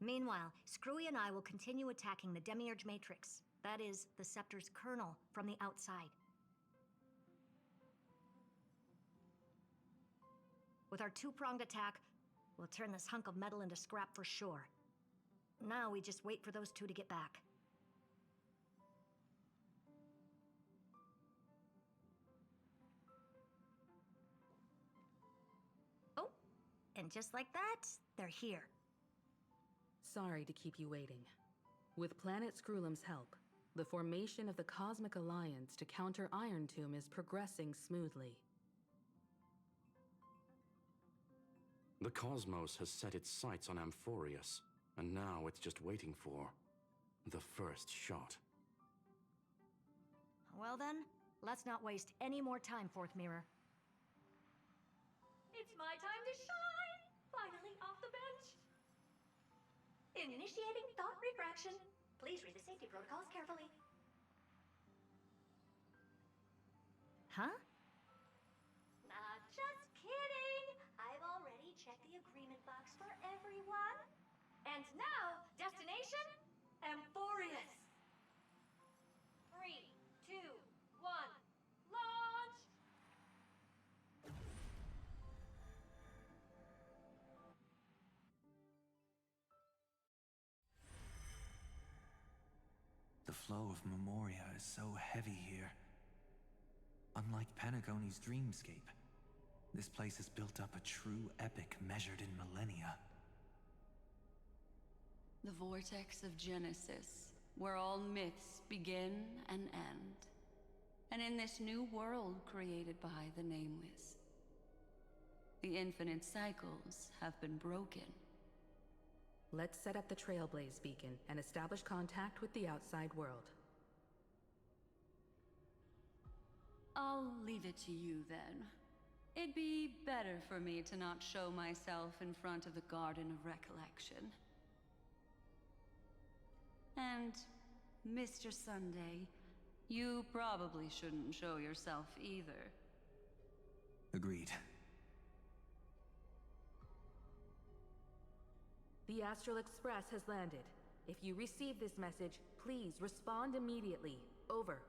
Meanwhile, Screwy and I will continue attacking the Demiurge Matrix. That is, the Scepter's kernel, from the outside. With our 2-pronged attack, we'll turn this hunk of metal into scrap for sure. Now we just wait for those 2 to get back. Oh, and just like that, they're here. Sorry to keep you waiting. With Planet Screwlum's help, the formation of the Cosmic Alliance to counter Iron Tomb is progressing smoothly. The cosmos has set its sights on Amphorius, and now it's just waiting for the first shot. Well then, let's not waste any more time, Fourth Mirror. It's my time to shine! Finally off the bench! Initiating thought refraction. Please read the safety protocols carefully. Huh? Just kidding! I've already checked the agreement box for everyone. And now, destination, Amphorius. 3, 2, 1, launch! flow of Memoria is so heavy here. Unlike Pentagoni's dreamscape, this place has built up a true epic measured in millennia. The vortex of Genesis, where all myths begin and end. And in this new world created by the Nameless, the infinite cycles have been broken. Let's set up the Trailblaze beacon and establish contact with the outside world. I'll leave it to you then. It'd be better for me to not show myself in front of the Garden of Recollection. And, Mr. Sunday, you probably shouldn't show yourself either. Agreed. The Astral Express has landed. If you receive this message, please respond immediately. Over.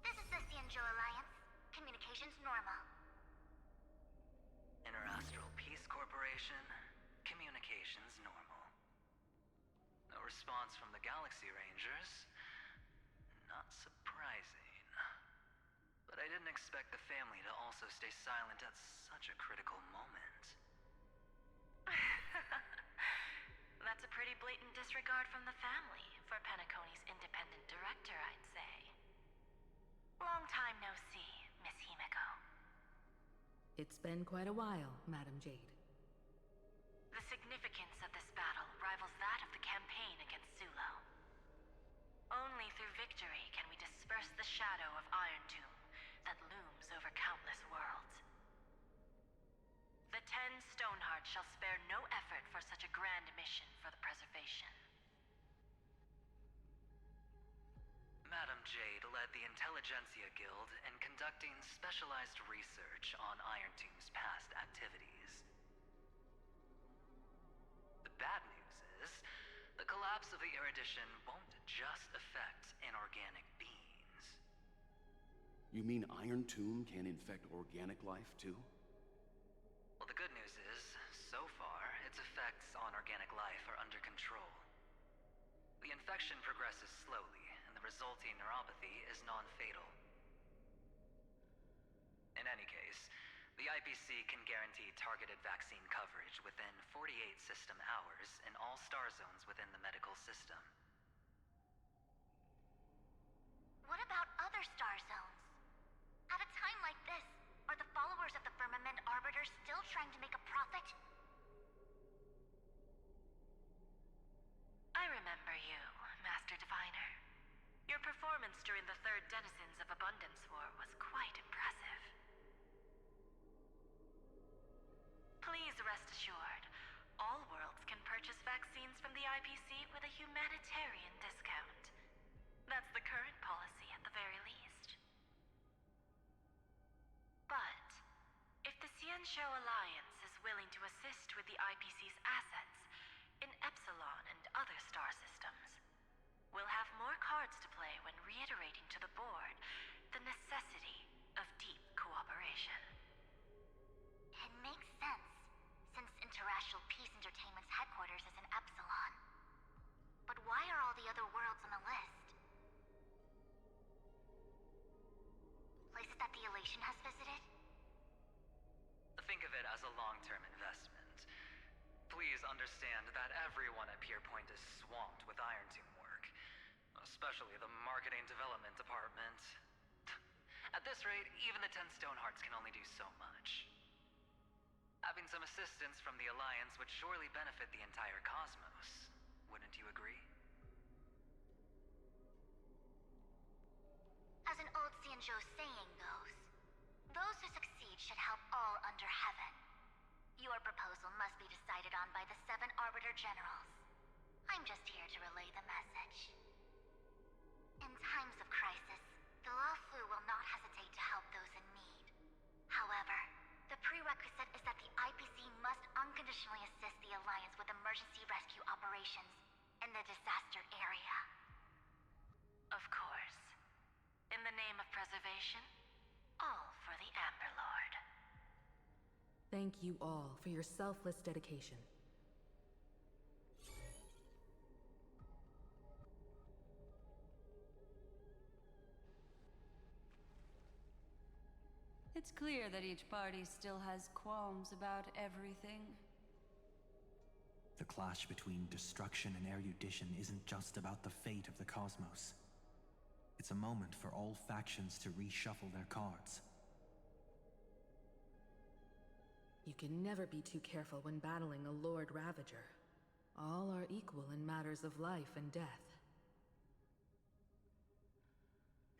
This is the Cianjo Alliance. Communications normal. Interastral Peace Corporation. Communications normal. No response from the Galaxy Rangers. Not surprising. But I didn't expect the family to also stay silent at such a critical moment. That's a pretty blatant disregard from the family for Pentagoni's independent director, I'd say. Long time no see, Miss Himeko. It's been quite a while, Madam Jade. The significance of this battle rivals that of the campaign against Sulo. Only through victory can we disperse the shadow of Iron Tomb that looms over countless worlds. The 10 Stonehearts shall spare no effort for such a grand mission for the preservation. Madam Jade led the Intelligentsia Guild in conducting specialized research on Iron Tomb's past activities. The bad news is, the collapse of the Erudition won't just affect inorganic beings. You mean Iron Tomb can infect organic life too? Well, the good news is, so far, its effects on organic life are under control. The infection progresses slowly, and the resulting neuropathy is non-fatal. In any case, the IPC can guarantee targeted vaccine coverage within 48 system hours in all star zones within the medical system. What about other star zones? At a time like this, are the followers of the Firmament Arbiter still trying to make a profit? I remember you, Master Diviner. Your performance during the Third Denizens of Abundance War was quite impressive. Please rest assured, all worlds can purchase vaccines from the IPC with a humanitarian discount. That's the current policy at the very least. But, if the Cianjo Alliance is willing to assist with the IPC's assets in Epsilon and other star systems, we'll have more cards to play when reiterating to the board the necessity of deep cooperation. It makes sense, since Interastral Peace Entertainment's headquarters is in Epsilon. But why are all the other worlds on the list? Places that the Elation has visited? Think of it as a long-term investment. Please understand that everyone at Pierpoint is swamped with Iron Tomb work, especially the marketing development department. At this rate, even the 10 Stonehearts can only do so much. Having some assistance from the Alliance would surely benefit the entire cosmos. Wouldn't you agree? As an old Cianjo saying goes, those who succeed should help all under heaven. Your proposal must be decided on by the 7 Arbiter Generals. I'm just here to relay the message. In times of crisis, the Luofu will not hesitate to help those in need. However, the prerequisite is that the IPC must unconditionally assist the Alliance with emergency rescue operations in the disaster area. Of course. In the name of preservation, all for the Amber Lord. Thank you all for your selfless dedication. It's clear that each party still has qualms about everything. The clash between destruction and erudition isn't just about the fate of the cosmos. It's a moment for all factions to reshuffle their cards. You can never be too careful when battling a Lord Ravager. All are equal in matters of life and death.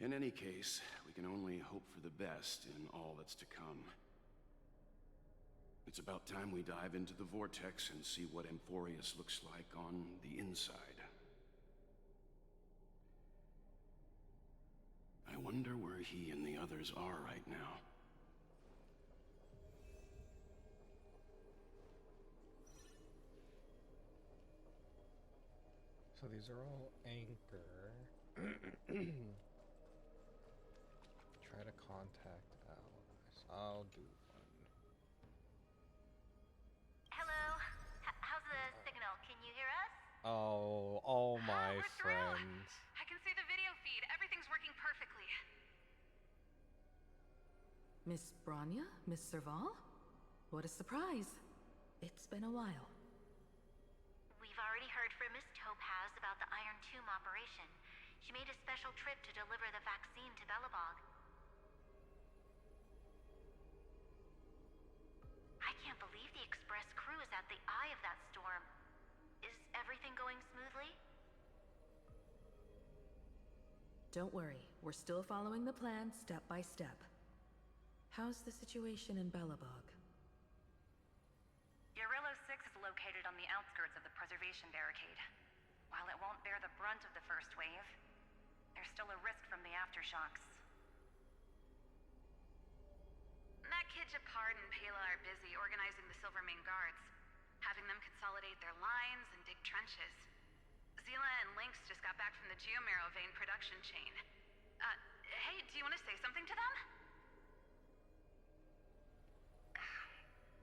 In any case, we can only hope for the best in all that's to come. It's about time we dive into the vortex and see what Emphorius looks like on the inside. I wonder where he and the others are right now. So these are all anchor. Try to contact allies. I'll do one. Hello? How's the signal? Can you hear us? Oh, all my friends. I can see the video feed. Everything's working perfectly. Miss Bronya? Miss Serval? What a surprise. It's been a while. We've already heard from Miss Topaz about the Iron Tomb operation. She made a special trip to deliver the vaccine to Belobog. I can't believe the Express crew is at the eye of that storm. Is everything going smoothly? Don't worry, we're still following the plan step by step. How's the situation in Belobog? Urillo 6 is located on the outskirts of the preservation barricade. While it won't bear the brunt of the first wave, there's still a risk from the aftershocks. Matt Kid Japard and Pela are busy organizing the Silvermane Guards, having them consolidate their lines and dig trenches. Zila and Lynx just got back from the Geomarrow vein production chain. Hey, do you want to say something to them?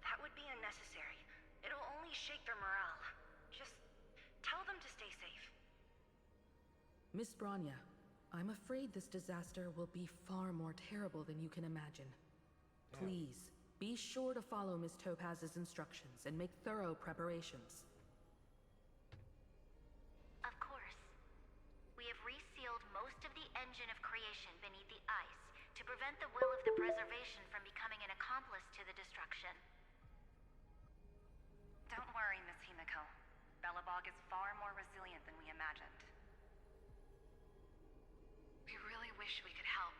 That would be unnecessary. It'll only shake their morale. Just tell them to stay safe. Miss Bronya, I'm afraid this disaster will be far more terrible than you can imagine. Please, be sure to follow Miss Topaz's instructions and make thorough preparations. Of course. We have resealed most of the engine of creation beneath the ice to prevent the will of the preservation from becoming an accomplice to the destruction. Don't worry, Miss Himiko. Belobog is far more resilient than we imagined. We really wish we could help,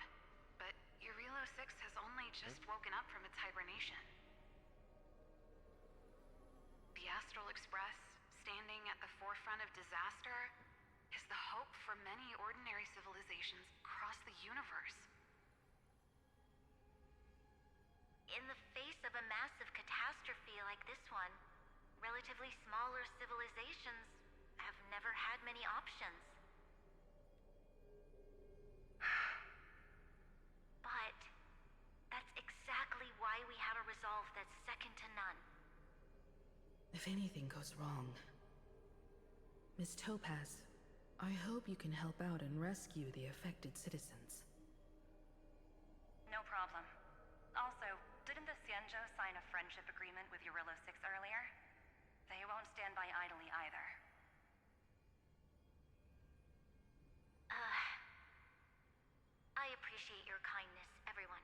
but Urillo 6 has only just woken up from its hibernation. The Astral Express, standing at the forefront of disaster, is the hope for many ordinary civilizations across the universe. In the face of a massive catastrophe like this one, relatively smaller civilizations have never had many options. But that's exactly why we have a resolve that's second to none. If anything goes wrong... Miss Topaz, I hope you can help out and rescue the affected citizens. No problem. Also, didn't the Xianzhou sign a friendship agreement with Urillo 6 earlier? They won't stand by idly either. I appreciate your kindness, everyone.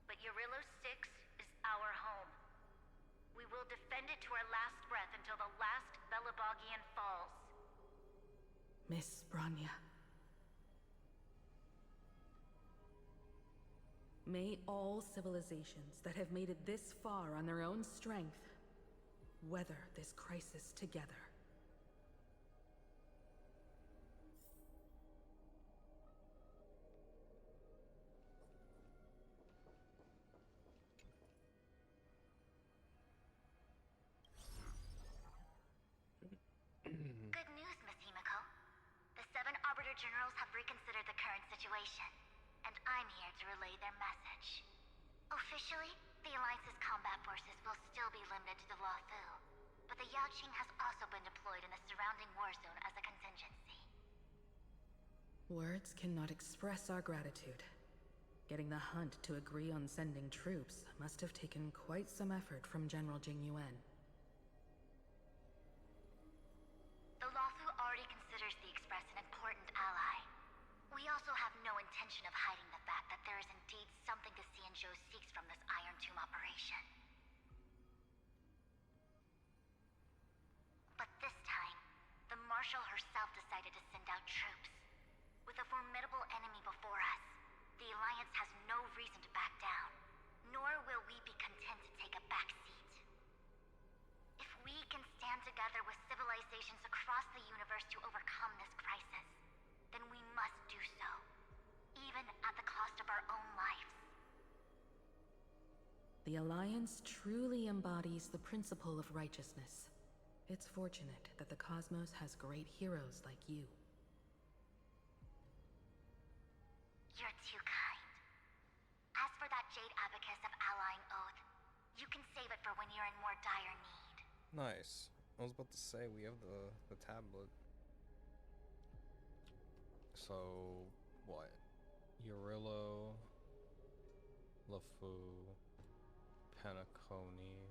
But Urillo 6 is our home. We will defend it to our last breath until the last Belobogian falls. Miss Bronya. May all civilizations that have made it this far on their own strength weather this crisis together. Good news, Miss Himiko. The 7 Arbiter Generals have reconsidered the current situation, and I'm here to relay their message. Officially, the Alliance's combat forces will still be limited to the Luofu, but the Yaoqing has also been deployed in the surrounding war zone as a contingency. Words cannot express our gratitude. Getting the hunt to agree on sending troops must have taken quite some effort from General Jing Yuan. The Lawfu already considers the Express an important ally. We also have no intention of hiding the fact that there is indeed something the Xianzhou seeks from this Iron Tomb operation. But this time, the Marshal herself decided to send out troops. With a formidable enemy before us, the Alliance has no reason to back down, nor will we be content to take a back seat. If we can stand together with civilizations across the universe to overcome this crisis, then we must do so, even at the cost of our own lives. The Alliance truly embodies the principle of righteousness. It's fortunate that the cosmos has great heroes like you. You're too kind. As for that Jade Abacus of Allying Oath, you can save it for when you're in more dire need. Nice. I was about to say, we have the tablet. So, what? Urillo, LeFou, Penacony.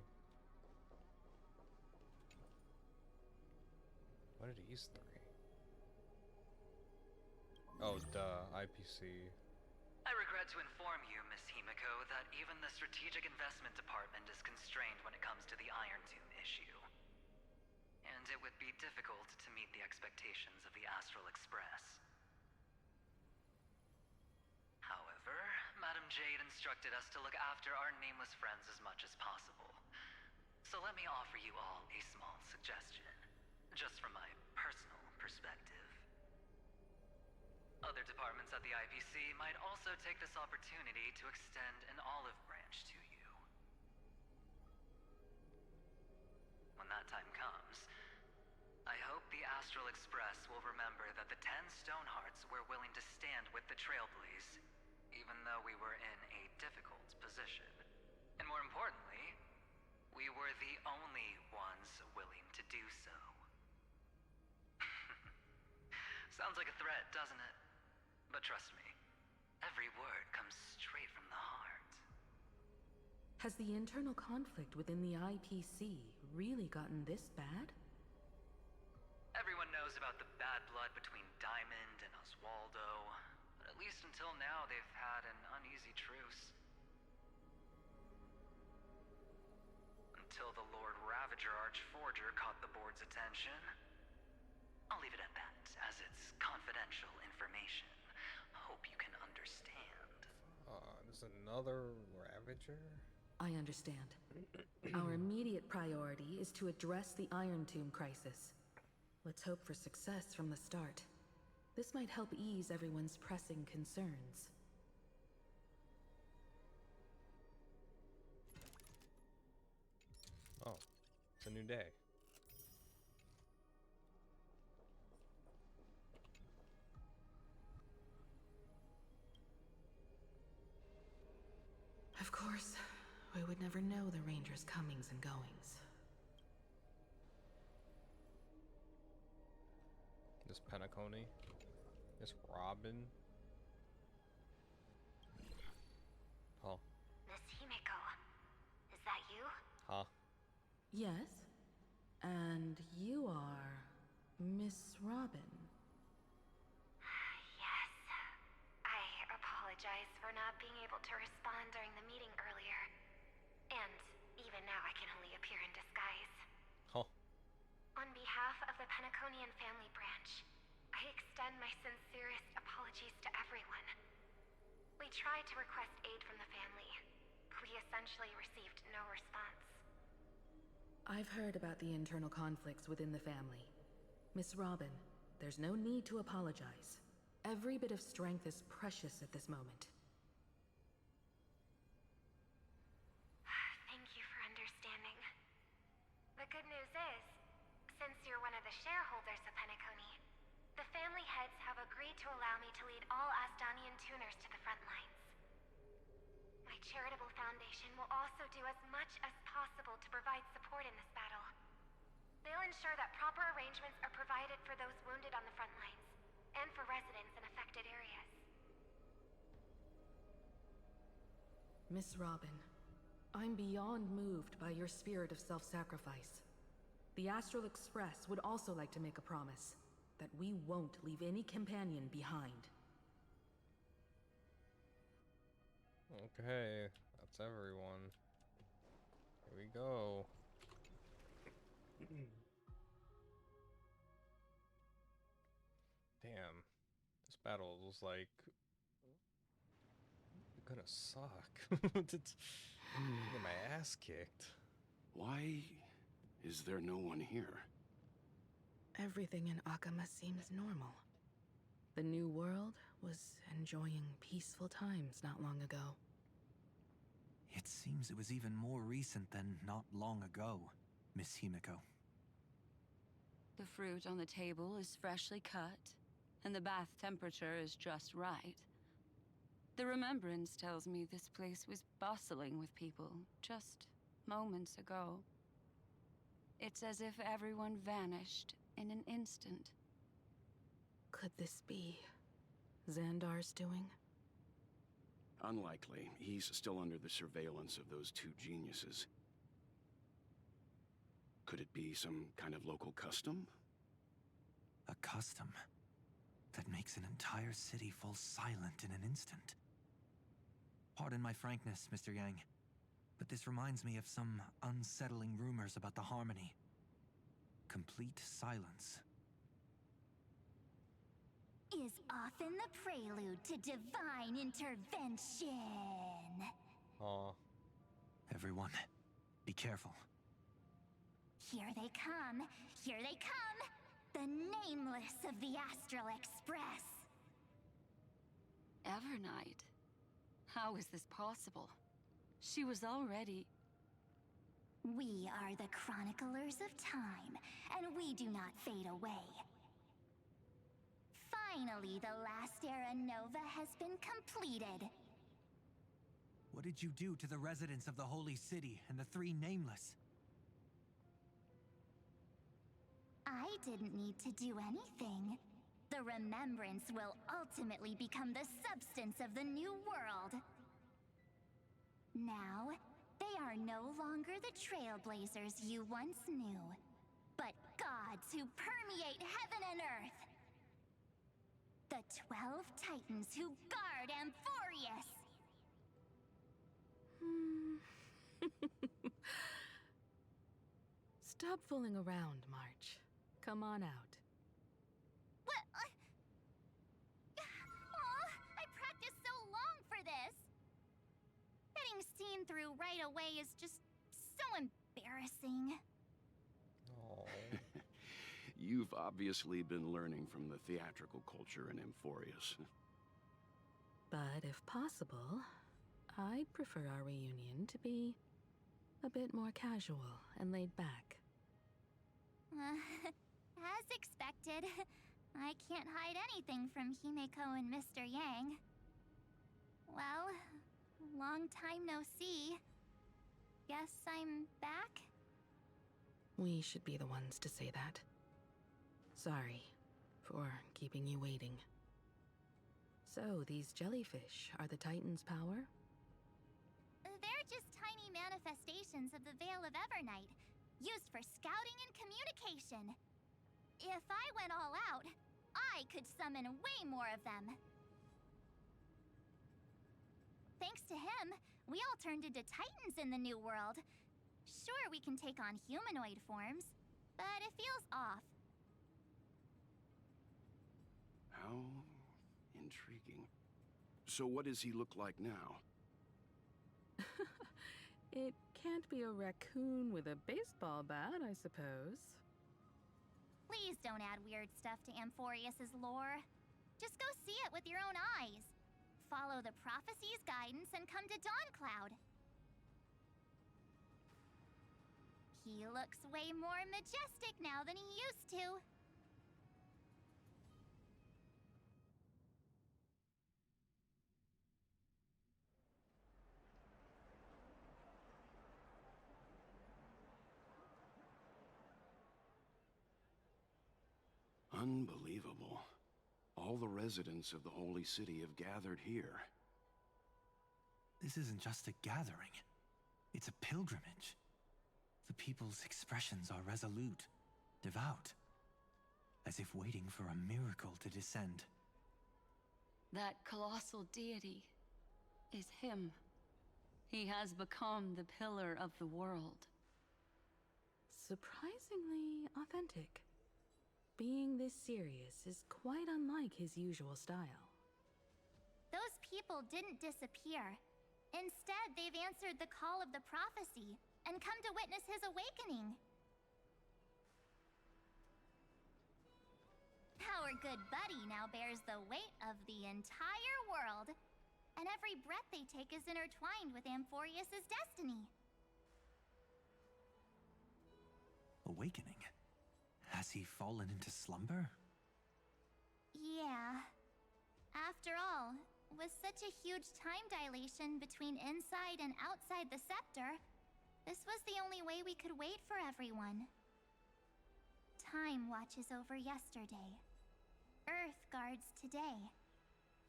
What are these three? Oh, duh, IPC. I regret to inform you, Miss Himiko, that even the Strategic Investment Department is constrained when it comes to the Iron Tomb issue. And it would be difficult to meet the expectations of the Astral Express. However, Madam Jade instructed us to look after our nameless friends as much as possible. So let me offer you all a small suggestion, just from my personal perspective. Other departments at the IPC might also take this opportunity to extend an olive branch to you. When that time comes, I hope the Astral Express will remember that the 10 Stonehearts were willing to stand with the Trailblaze, even though we were in a difficult position. And more importantly, we were the only ones willing to do so. Sounds like a threat, doesn't it? But trust me, every word comes straight from the heart. Has the internal conflict within the IPC really gotten this bad? Everyone knows about the bad blood between Diamond and Oswaldo, but at least until now they've had an uneasy truce. Until the Lord Ravager Archforger caught the board's attention. I'll leave it at that, as it's confidential information. Hope you can understand. There's another Ravager? I understand. Our immediate priority is to address the Iron Tomb crisis. Let's hope for success from the start. This might help ease everyone's pressing concerns. Oh, it's a new day. Of course, we would never know the Rangers' comings and goings. This Penacony. This Robin. Oh. Miss Himiko, is that you? Huh? Yes. And you are Miss Robin. Yes. I apologize for not being able to respond during the meeting earlier. And even now I can only appear in disguise. Huh. On behalf of the Penaconian family branch, I extend my sincerest apologies to everyone. We tried to request aid from the family. We essentially received no response. I've heard about the internal conflicts within the family. Miss Robin, there's no need to apologize. Every bit of strength is precious at this moment. Thank you for understanding. The good news is, since you're one of the shareholders of Penacony, the family heads have agreed to allow me to lead all Asdanian tuners to the front lines. My charitable foundation will also do as much as possible to provide support in this battle. They'll ensure that proper arrangements are provided for those wounded on the front lines, and for residents in affected areas. Miss Robin, I'm beyond moved by your spirit of self-sacrifice. The Astral Express would also like to make a promise that we won't leave any companion behind. Okay, that's everyone. Here we go. Damn, this battle was like gonna suck. Get my ass kicked. Why is there no one here? Everything in Akama seems normal. The new world was enjoying peaceful times not long ago. It seems it was even more recent than not long ago, Miss Himiko. The fruit on the table is freshly cut, and the bath temperature is just right. The remembrance tells me this place was bustling with people just moments ago. It's as if everyone vanished in an instant. Could this be Xandar's doing? Unlikely. He's still under the surveillance of those two geniuses. Could it be some kind of local custom? A custom that makes an entire city fall silent in an instant. Pardon my frankness, Mr. Yang, but this reminds me of some unsettling rumors about the Harmony. Complete silence. Is often the prelude to divine intervention. Aw. Everyone, be careful. Here they come! Here they come! The nameless of the Astral Express! Evernight? How is this possible? She was already... We are the chroniclers of time, and we do not fade away. Finally, the last era Nova has been completed. What did you do to the residents of the Holy City and the three Nameless? I didn't need to do anything. The remembrance will ultimately become the substance of the new world. Now, they are no longer the trailblazers you once knew, but gods who permeate heaven and earth. The 12 Titans who guard Amphorius! Stop fooling around, March. Come on out. What? Aw, I practiced so long for this! Getting seen through right away is just so embarrassing. Oh. You've obviously been learning from the theatrical culture in Amphorius. But if possible, I'd prefer our reunion to be a bit more casual and laid back. As expected, I can't hide anything from Himeko and Mr. Yang. Well, long time no see. Guess I'm back? We should be the ones to say that. Sorry for keeping you waiting. So, these jellyfish are the Titan's power? They're just tiny manifestations of the Veil of Evernight, used for scouting and communication. If I went all out, I could summon way more of them. Thanks to him, we all turned into Titans in the new world. Sure, we can take on humanoid forms, but it feels off. How intriguing. So what does he look like now? It can't be a raccoon with a baseball bat, I suppose. Please don't add weird stuff to Amphorius's lore. Just go see it with your own eyes. Follow the prophecy's guidance and come to Dawncloud. He looks way more majestic now than he used to. Unbelievable. All the residents of the Holy City have gathered here. This isn't just a gathering. It's a pilgrimage. The people's expressions are resolute, devout, as if waiting for a miracle to descend. That colossal deity is him. He has become the pillar of the world. Surprisingly authentic. Being this serious is quite unlike his usual style. Those people didn't disappear. Instead, they've answered the call of the prophecy and come to witness his awakening. Our good buddy now bears the weight of the entire world, and every breath they take is intertwined with Amphorius' destiny. Awakening? Has he fallen into slumber? Yeah. After all, with such a huge time dilation between inside and outside the scepter, this was the only way we could wait for everyone. Time watches over yesterday. Earth guards today.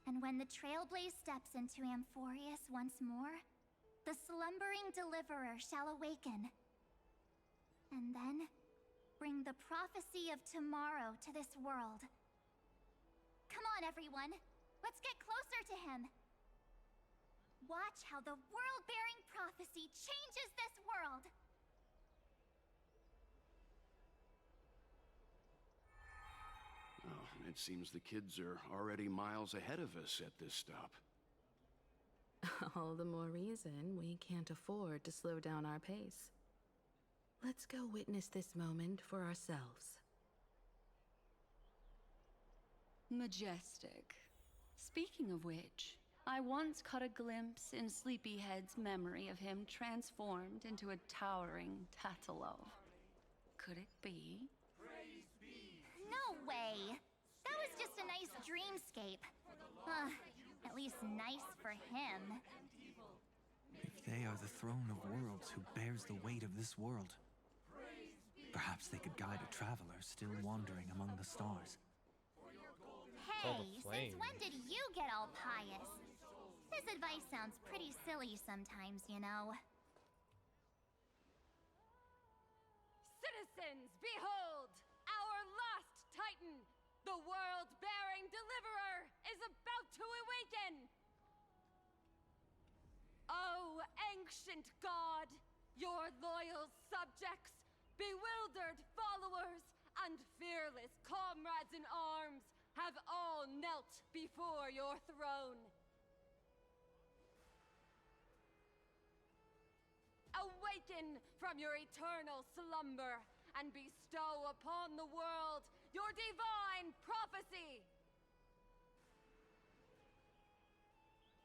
And when the Trailblaze steps into Amphorius once more, the slumbering deliverer shall awaken. And then, bring the prophecy of tomorrow to this world. Come on, everyone! Let's get closer to him! Watch how the world-bearing prophecy changes this world! Oh, it seems the kids are already miles ahead of us at this stop. All the more reason we can't afford to slow down our pace. Let's go witness this moment for ourselves. Majestic. Speaking of which, I once caught a glimpse in Sleepyhead's memory of him transformed into a towering Tatalov. Could it be? No way! That was just a nice dreamscape. At least nice for him. If they are the throne of worlds who bears the weight of this world, perhaps they could guide a traveler still wandering among the stars. Hey, since when did you get all pious? His advice sounds pretty silly sometimes, you know. Citizens, behold! Our last Titan, the world-bearing deliverer, is about to awaken! Oh, ancient god, your loyal subjects, bewildered followers, and fearless comrades in arms have all knelt before your throne. Awaken from your eternal slumber and bestow upon the world your divine prophecy!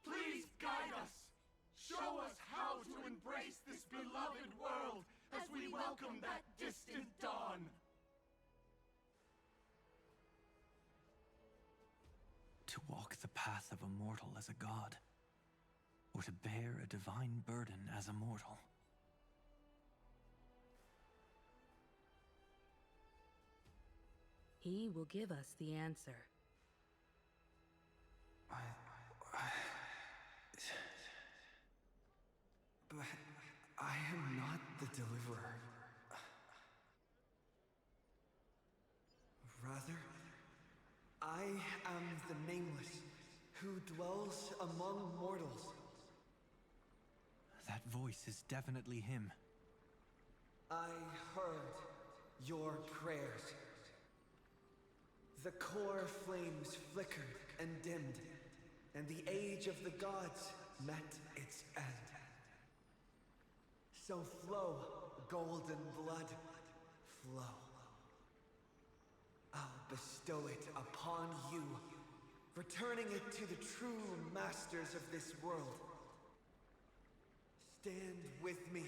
Please guide us! Show us how to embrace this beloved world as we welcome that distant dawn! To walk the path of a mortal as a god, or to bear a divine burden as a mortal. He will give us the answer. But I am not the deliverer. Rather, I am the Nameless, who dwells among mortals. That voice is definitely him. I heard your prayers. The core flames flickered and dimmed, and the age of the gods met its end. So flow, golden blood, flow. I'll bestow it upon you, returning it to the true masters of this world. Stand with me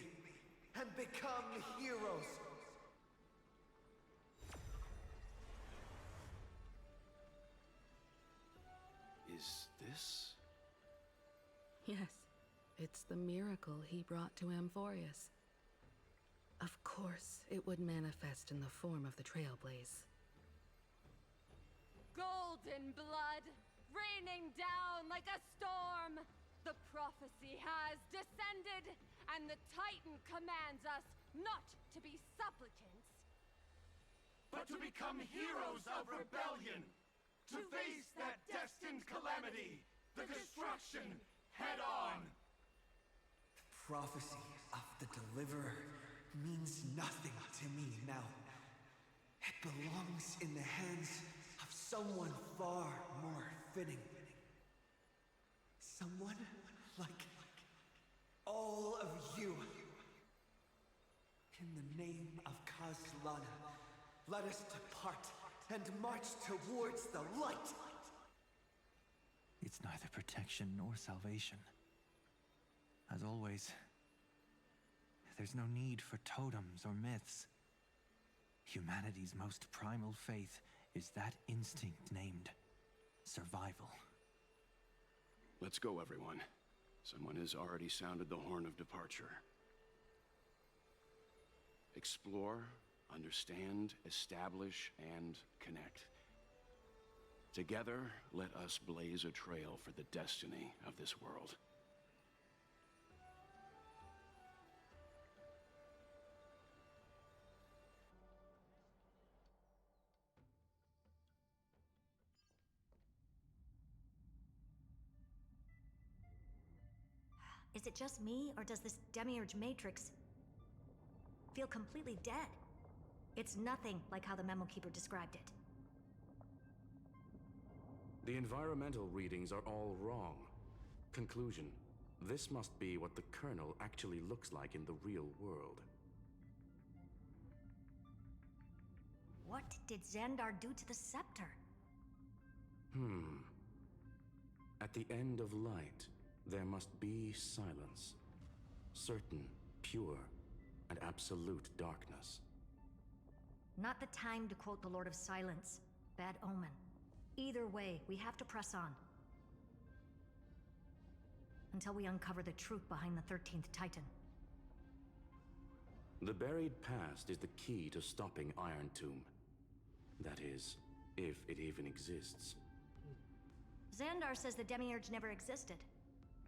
and become heroes. Is this? Yes, it's the miracle he brought to Amphorius. Of course, it would manifest in the form of the Trailblaze. Golden blood, raining down like a storm! The prophet prophecy has descended, and the Titan commands us not to be supplicants, but to become heroes of rebellion, to face that destined calamity, the destruction, head on. The prophecy of the Deliverer means nothing to me now. It belongs in the hands of someone far more fitting. Someone like all of you. In the name of Kazlana, let us depart and march towards the light. It's neither protection nor salvation. As always, there's no need for totems or myths. Humanity's most primal faith is that instinct named survival. Let's go, everyone. Someone has already sounded the horn of departure. Explore, understand, establish, and connect. Together, let us blaze a trail for the destiny of this world. Is it just me, or does this Demiurge Matrix feel completely dead? It's nothing like how the Memo Keeper described it. The environmental readings are all wrong. Conclusion: this must be what the kernel actually looks like in the real world. What did Xandar do to the scepter? At the end of light, there must be silence. Certain, pure, and absolute darkness. Not the time to quote the Lord of Silence. Bad omen. Either way, we have to press on. Until we uncover the truth behind the 13th Titan. The buried past is the key to stopping Iron Tomb. That is, if it even exists. Xandar says the Demiurge never existed.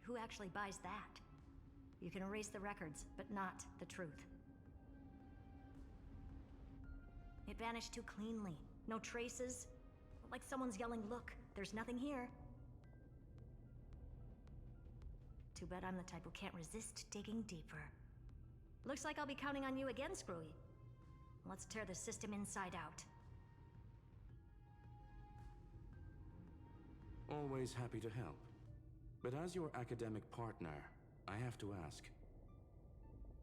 Who actually buys that? You can erase the records, but not the truth. It vanished too cleanly. No traces. Like someone's yelling, "Look, there's nothing here." Too bad I'm the type who can't resist digging deeper. Looks like I'll be counting on you again, Screwy. Let's tear the system inside out. Always happy to help. But as your academic partner, I have to ask.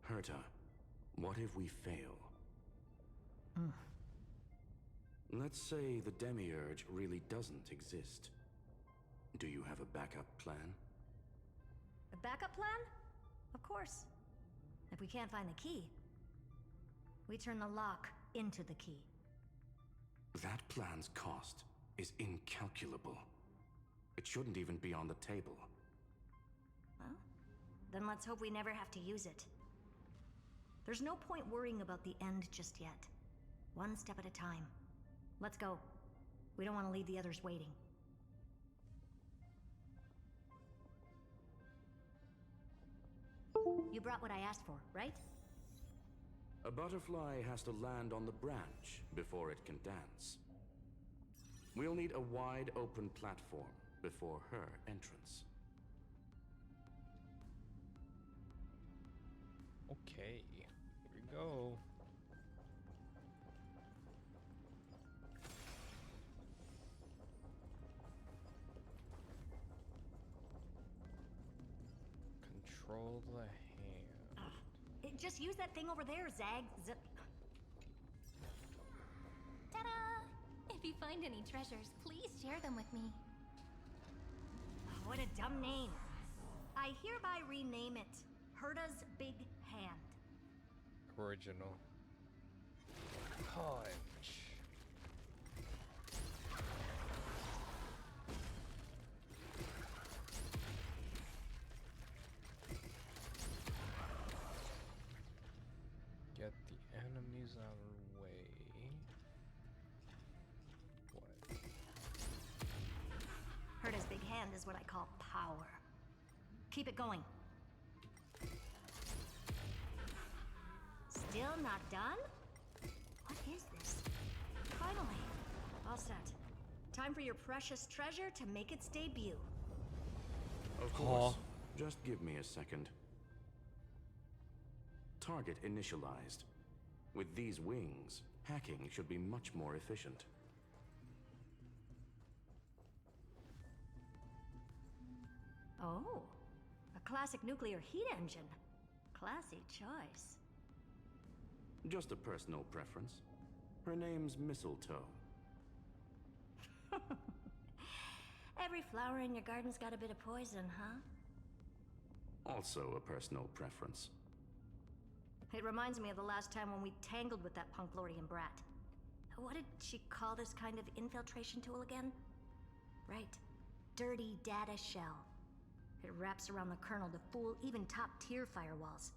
Herta, what if we fail? Let's say the Demiurge really doesn't exist. Do you have a backup plan? A backup plan? Of course. If we can't find the key, we turn the lock into the key. That plan's cost is incalculable. It shouldn't even be on the table. Well, then let's hope we never have to use it. There's no point worrying about the end just yet. One step at a time. Let's go. We don't want to leave the others waiting. You brought what I asked for, right? A butterfly has to land on the branch before it can dance. We'll need a wide open platform before her entrance. Okay, here we go. Control the hand. Just use that thing over there, Zag. Ta-da! If you find any treasures, please share them with me. What a dumb name. I hereby rename it Herta's Big Hand. Original. Punch. Get the enemies out of the way. What? Herta's Big Hand is what I call power. Keep it going. Still not done? What is this? Finally. All set. Time for your precious treasure to make its debut. Of course. Just give me a second. Target initialized. With these wings, hacking should be much more efficient. Oh, a classic nuclear heat engine. Classy choice. Just a personal preference. Her name's Mistletoe. Every flower in your garden's got a bit of poison, huh? Also a personal preference. It reminds me of the last time when we tangled with that Punklorian brat. What did she call this kind of infiltration tool again? Right. Dirty data shell. It wraps around the kernel to fool even top-tier firewalls.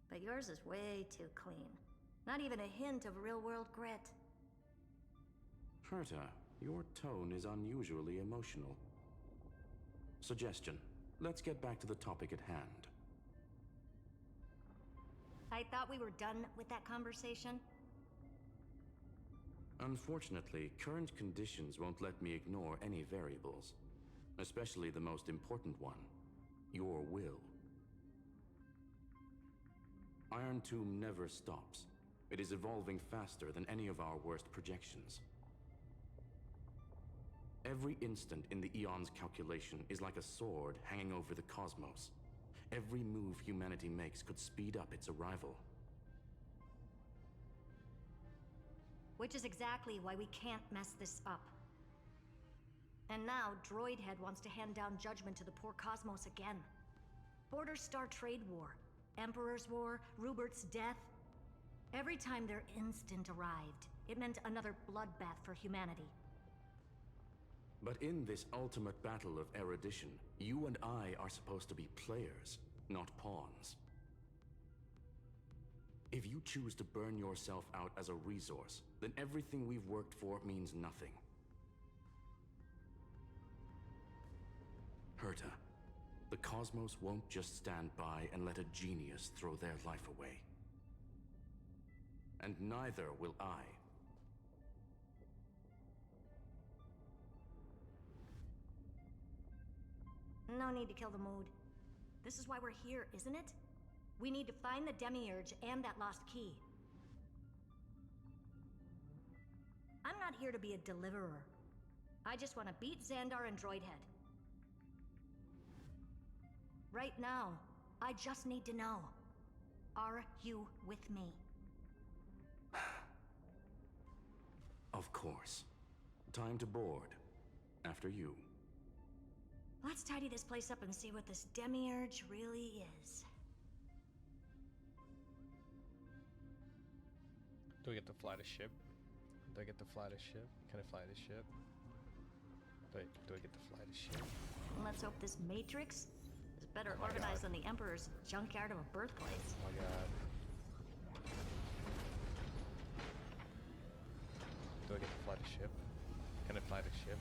But yours is way too clean. Not even a hint of real-world grit. Herta, your tone is unusually emotional. Suggestion. Let's get back to the topic at hand. I thought we were done with that conversation. Unfortunately, current conditions won't let me ignore any variables. Especially the most important one. Your will. Iron Tomb never stops. It is evolving faster than any of our worst projections. Every instant in the Eon's calculation is like a sword hanging over the cosmos. Every move humanity makes could speed up its arrival. Which is exactly why we can't mess this up. And now, Droidhead wants to hand down judgment to the poor cosmos again. Border Star Trade War, Emperor's War, Rubert's death. Every time their instant arrived, it meant another bloodbath for humanity. But in this ultimate battle of erudition, you and I are supposed to be players, not pawns. If you choose to burn yourself out as a resource, then everything we've worked for means nothing. Herta, the cosmos won't just stand by and let a genius throw their life away. And neither will I. No need to kill the mood. This is why we're here, isn't it? We need to find the Demiurge and that lost key. I'm not here to be a deliverer. I just want to beat Xandar and Droidhead. Right now, I just need to know. Are you with me? Of course. Time to board. After you. Let's tidy this place up and see what this Demiurge really is. Do we get to fly the ship? Do I get to fly the ship? Can I fly the ship? Do I get to fly the ship? Let's hope this Matrix is better Oh my organized God. than the Emperor's junkyard of a birthplace. Oh my god. Do I get to fly the ship? Can I fly the ship?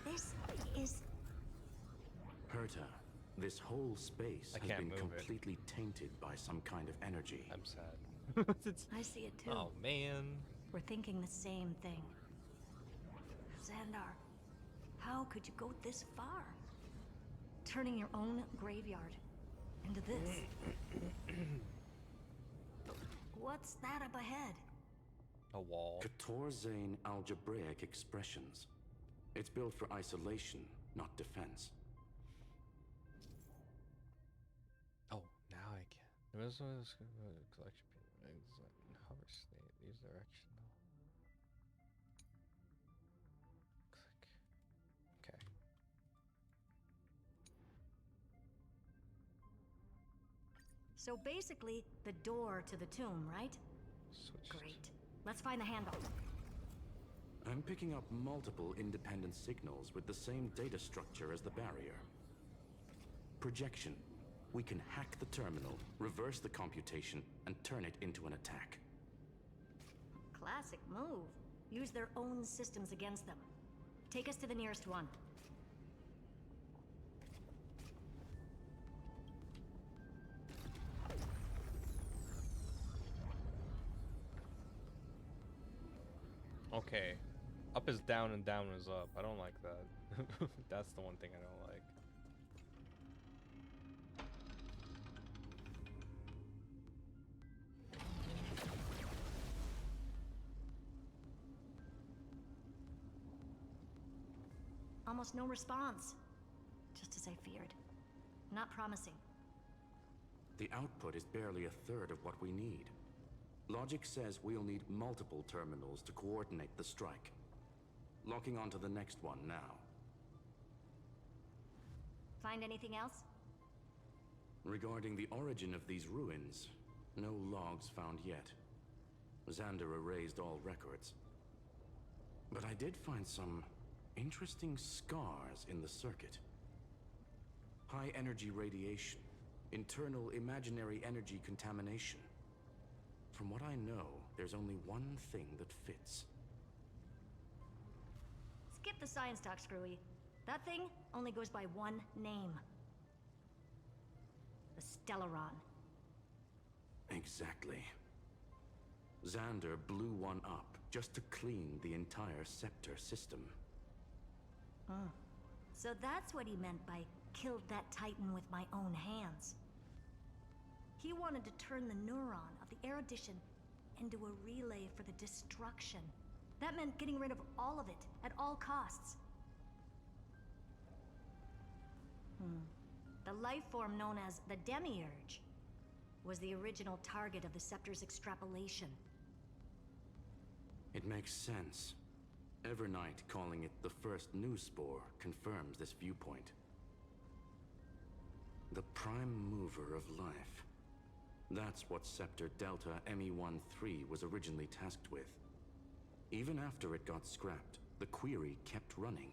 This is... Herta, this whole space I has can't been move it. completely tainted by some kind of energy. I'm sad. I see it too. Oh man. We're thinking the same thing. Xandar, how could you go this far? Turning your own graveyard into this. What's that up ahead? A wall. Katorzane algebraic expressions. It's built for isolation, not defense. Oh, now I can. This was collection hover state. Use directional. Click. Okay. So basically, the door to the tomb, right? Switch. Great. Let's find the handle. I'm picking up multiple independent signals with the same data structure as the barrier. Projection. We can hack the terminal, reverse the computation, and turn it into an attack. Classic move. Use their own systems against them. Take us to the nearest one. Okay. Up is down and down is up. I don't like that. That's the one thing I don't like. Almost no response. Just as I feared. Not promising. The output is barely a third of what we need. Logic says we'll need multiple terminals to coordinate the strike. Locking onto the next one now. Find anything else? Regarding the origin of these ruins, no logs found yet. Xander erased all records. But I did find some interesting scars in the circuit. High energy radiation, internal imaginary energy contamination. From what I know, there's only one thing that fits. Skip the science talk, Screwy. That thing only goes by one name. The Stellaron. Exactly. Xander blew one up just to clean the entire Scepter system. So that's what he meant by killed that Titan with my own hands. He wanted to turn the neuron of the erudition into a relay for the destruction. That meant getting rid of all of it at all costs. The life form known as the Demiurge was the original target of the Scepter's extrapolation. It makes sense. Evernight calling it the first new spore confirms this viewpoint. The prime mover of life. That's what Scepter Delta ME-13 was originally tasked with. Even after it got scrapped, the query kept running.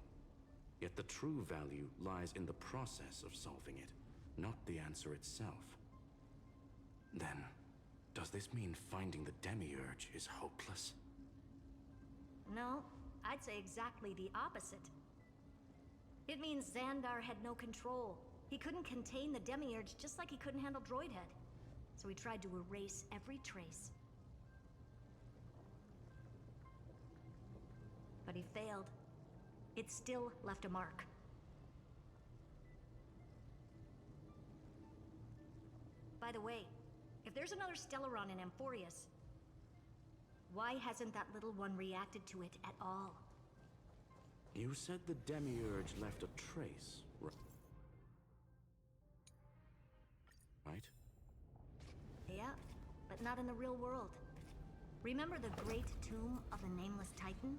Yet the true value lies in the process of solving it, not the answer itself. Then, does this mean finding the Demiurge is hopeless? No, I'd say exactly the opposite. It means Xandar had no control. He couldn't contain the Demiurge just like he couldn't handle Droidhead. So he tried to erase every trace. But he failed. It still left a mark. By the way, if there's another Stellaron in Amphorius, why hasn't that little one reacted to it at all? You said the Demiurge left a trace, right? Yeah, but not in the real world. Remember the great tomb of the Nameless Titan?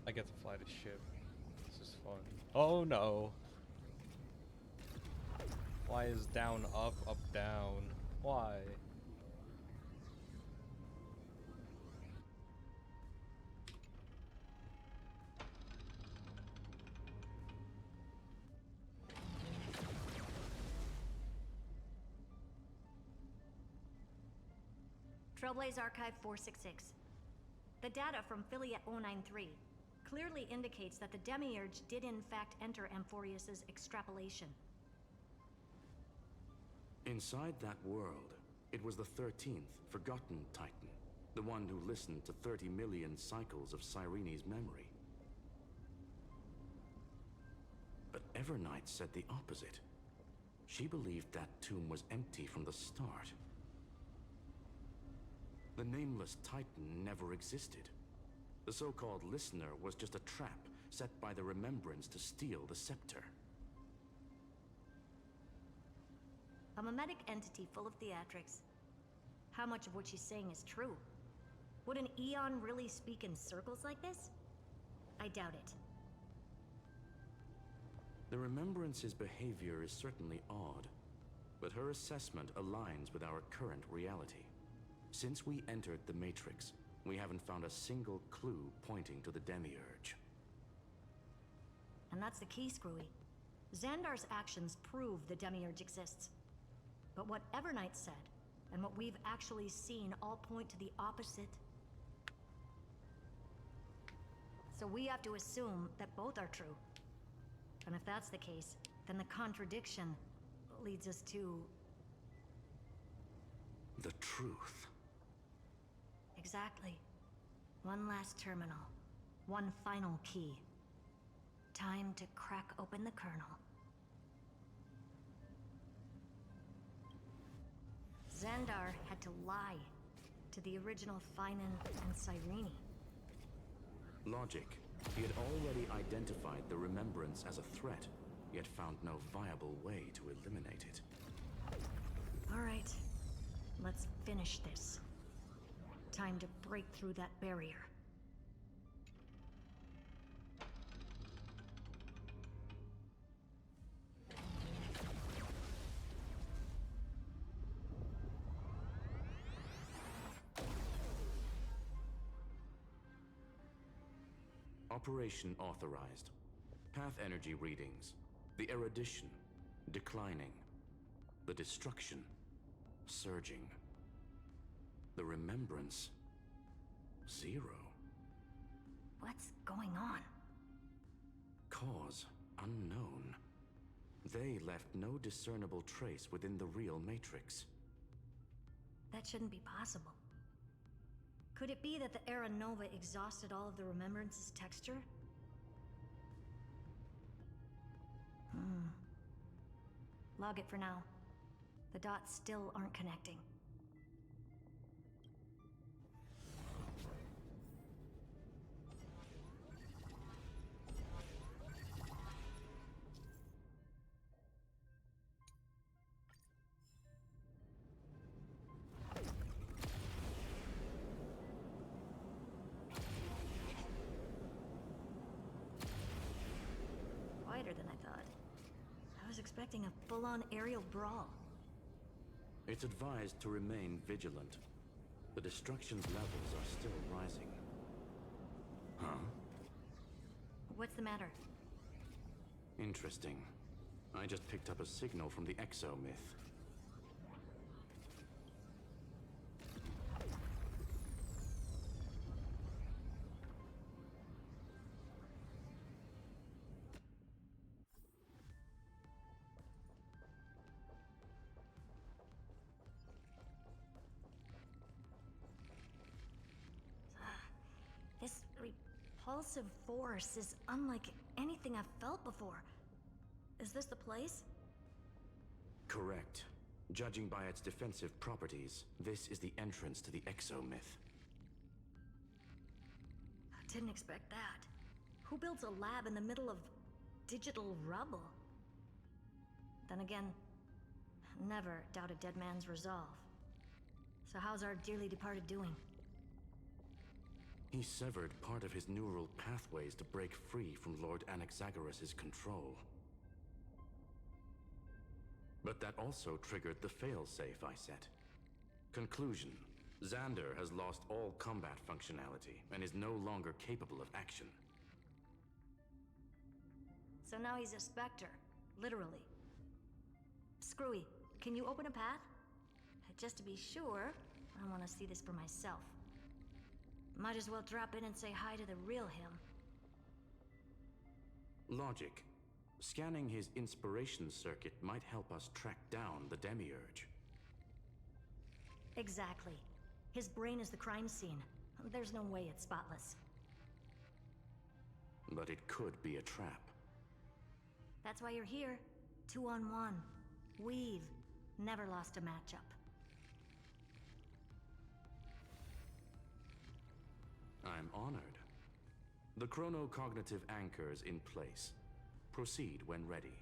I get to fly the ship. This is fun. Oh no. Why is down up, up down? Why? Trailblaze Archive 466. The data from Affiliate 093 clearly indicates that the Demiurge did in fact enter Amphorius's extrapolation. Inside that world, it was the 13th, forgotten Titan. The one who listened to 30 million cycles of Cyrene's memory. But Evernight said the opposite. She believed that tomb was empty from the start. The Nameless Titan never existed. The so-called Listener was just a trap set by the Remembrance to steal the Scepter. A mimetic entity full of theatrics. How much of what she's saying is true? Would an Eon really speak in circles like this? I doubt it. The Remembrance's behavior is certainly odd, but her assessment aligns with our current reality. Since we entered the Matrix, we haven't found a single clue pointing to the Demiurge. And that's the key, Screwy. Xandar's actions prove the Demiurge exists. But what Evernight said, and what we've actually seen all point to the opposite. So we have to assume that both are true. And if that's the case, then the contradiction leads us to... The truth. Exactly. One last terminal. One final key. Time to crack open the kernel. Xandar had to lie to the original Finan and Cyrene. Logic. He had already identified the Remembrance as a threat, yet found no viable way to eliminate it. All right. Let's finish this. Time to break through that barrier. Operation authorized. Path energy readings. The erudition, declining. The destruction, surging. The remembrance, 0. What's going on? Cause, unknown. They left no discernible trace within the real Matrix. That shouldn't be possible. Could it be that the Era Nova exhausted all of the Remembrance's texture? Log it for now. The dots still aren't connecting. Quieter than I thought. I was expecting a full-on aerial brawl. It's advised to remain vigilant. The destruction's levels are still rising. Huh? What's the matter? Interesting. I just picked up a signal from the exo-myth. This repulsive force is unlike anything I've felt before. Is this the place? Correct. Judging by its defensive properties, this is the entrance to the exo-myth. I didn't expect that. Who builds a lab in the middle of digital rubble? Then again, never doubt a dead man's resolve. So how's our dearly departed doing? He severed part of his neural pathways to break free from Lord Anaxagoras' control. But that also triggered the failsafe I set. Conclusion: Xander has lost all combat functionality and is no longer capable of action. So now he's a specter, literally. Screwy, can you open a path? Just to be sure, I want to see this for myself. Might as well drop in and say hi to the real him. Logic. Scanning his inspiration circuit might help us track down the Demiurge. Exactly. His brain is the crime scene. There's no way it's spotless. But it could be a trap. That's why you're here. 2-on-1. We've never lost a matchup. I'm honored. The chronocognitive anchor is in place. Proceed when ready.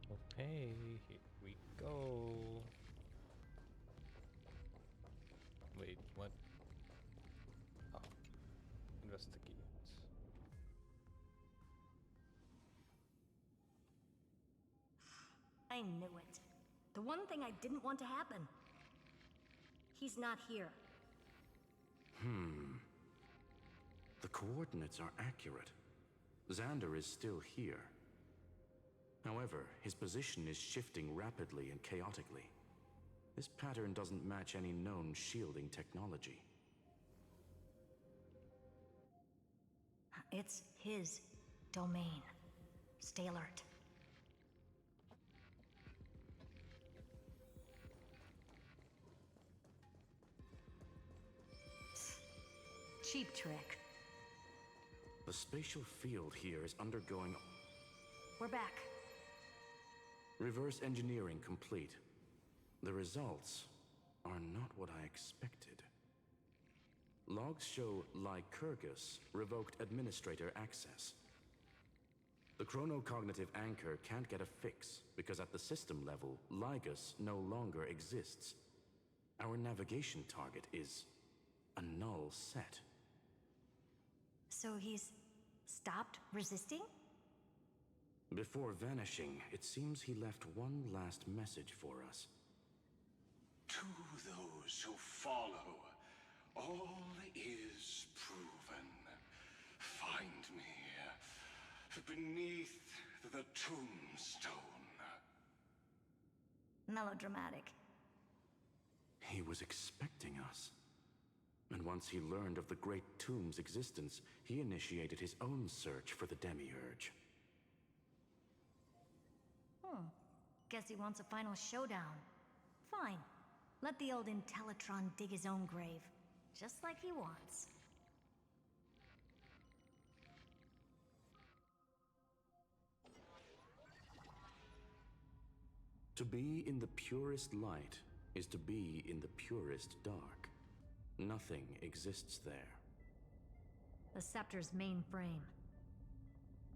Okay, here we go. Wait, what? Oh, investigate. I knew it. The one thing I didn't want to happen. He's not here. The coordinates are accurate. Xander is still here. However, his position is shifting rapidly and chaotically. This pattern doesn't match any known shielding technology. It's his domain. Stay alert. Cheap trick. The spatial field here is undergoing... We're back. Reverse engineering complete. The results are not what I expected. Logs show Lycurgus revoked administrator access. The chronocognitive anchor can't get a fix because at the system level, Lygus no longer exists. Our navigation target is a null set. So he's stopped resisting? Before vanishing, it seems he left one last message for us. To those who follow, all is proven. Find me beneath the tombstone. Melodramatic. He was expecting us. And once he learned of the Great Tomb's existence, he initiated his own search for the Demiurge. Guess he wants a final showdown. Fine. Let the old Intellitron dig his own grave. Just like he wants. To be in the purest light is to be in the purest dark. Nothing exists there. The Scepter's mainframe.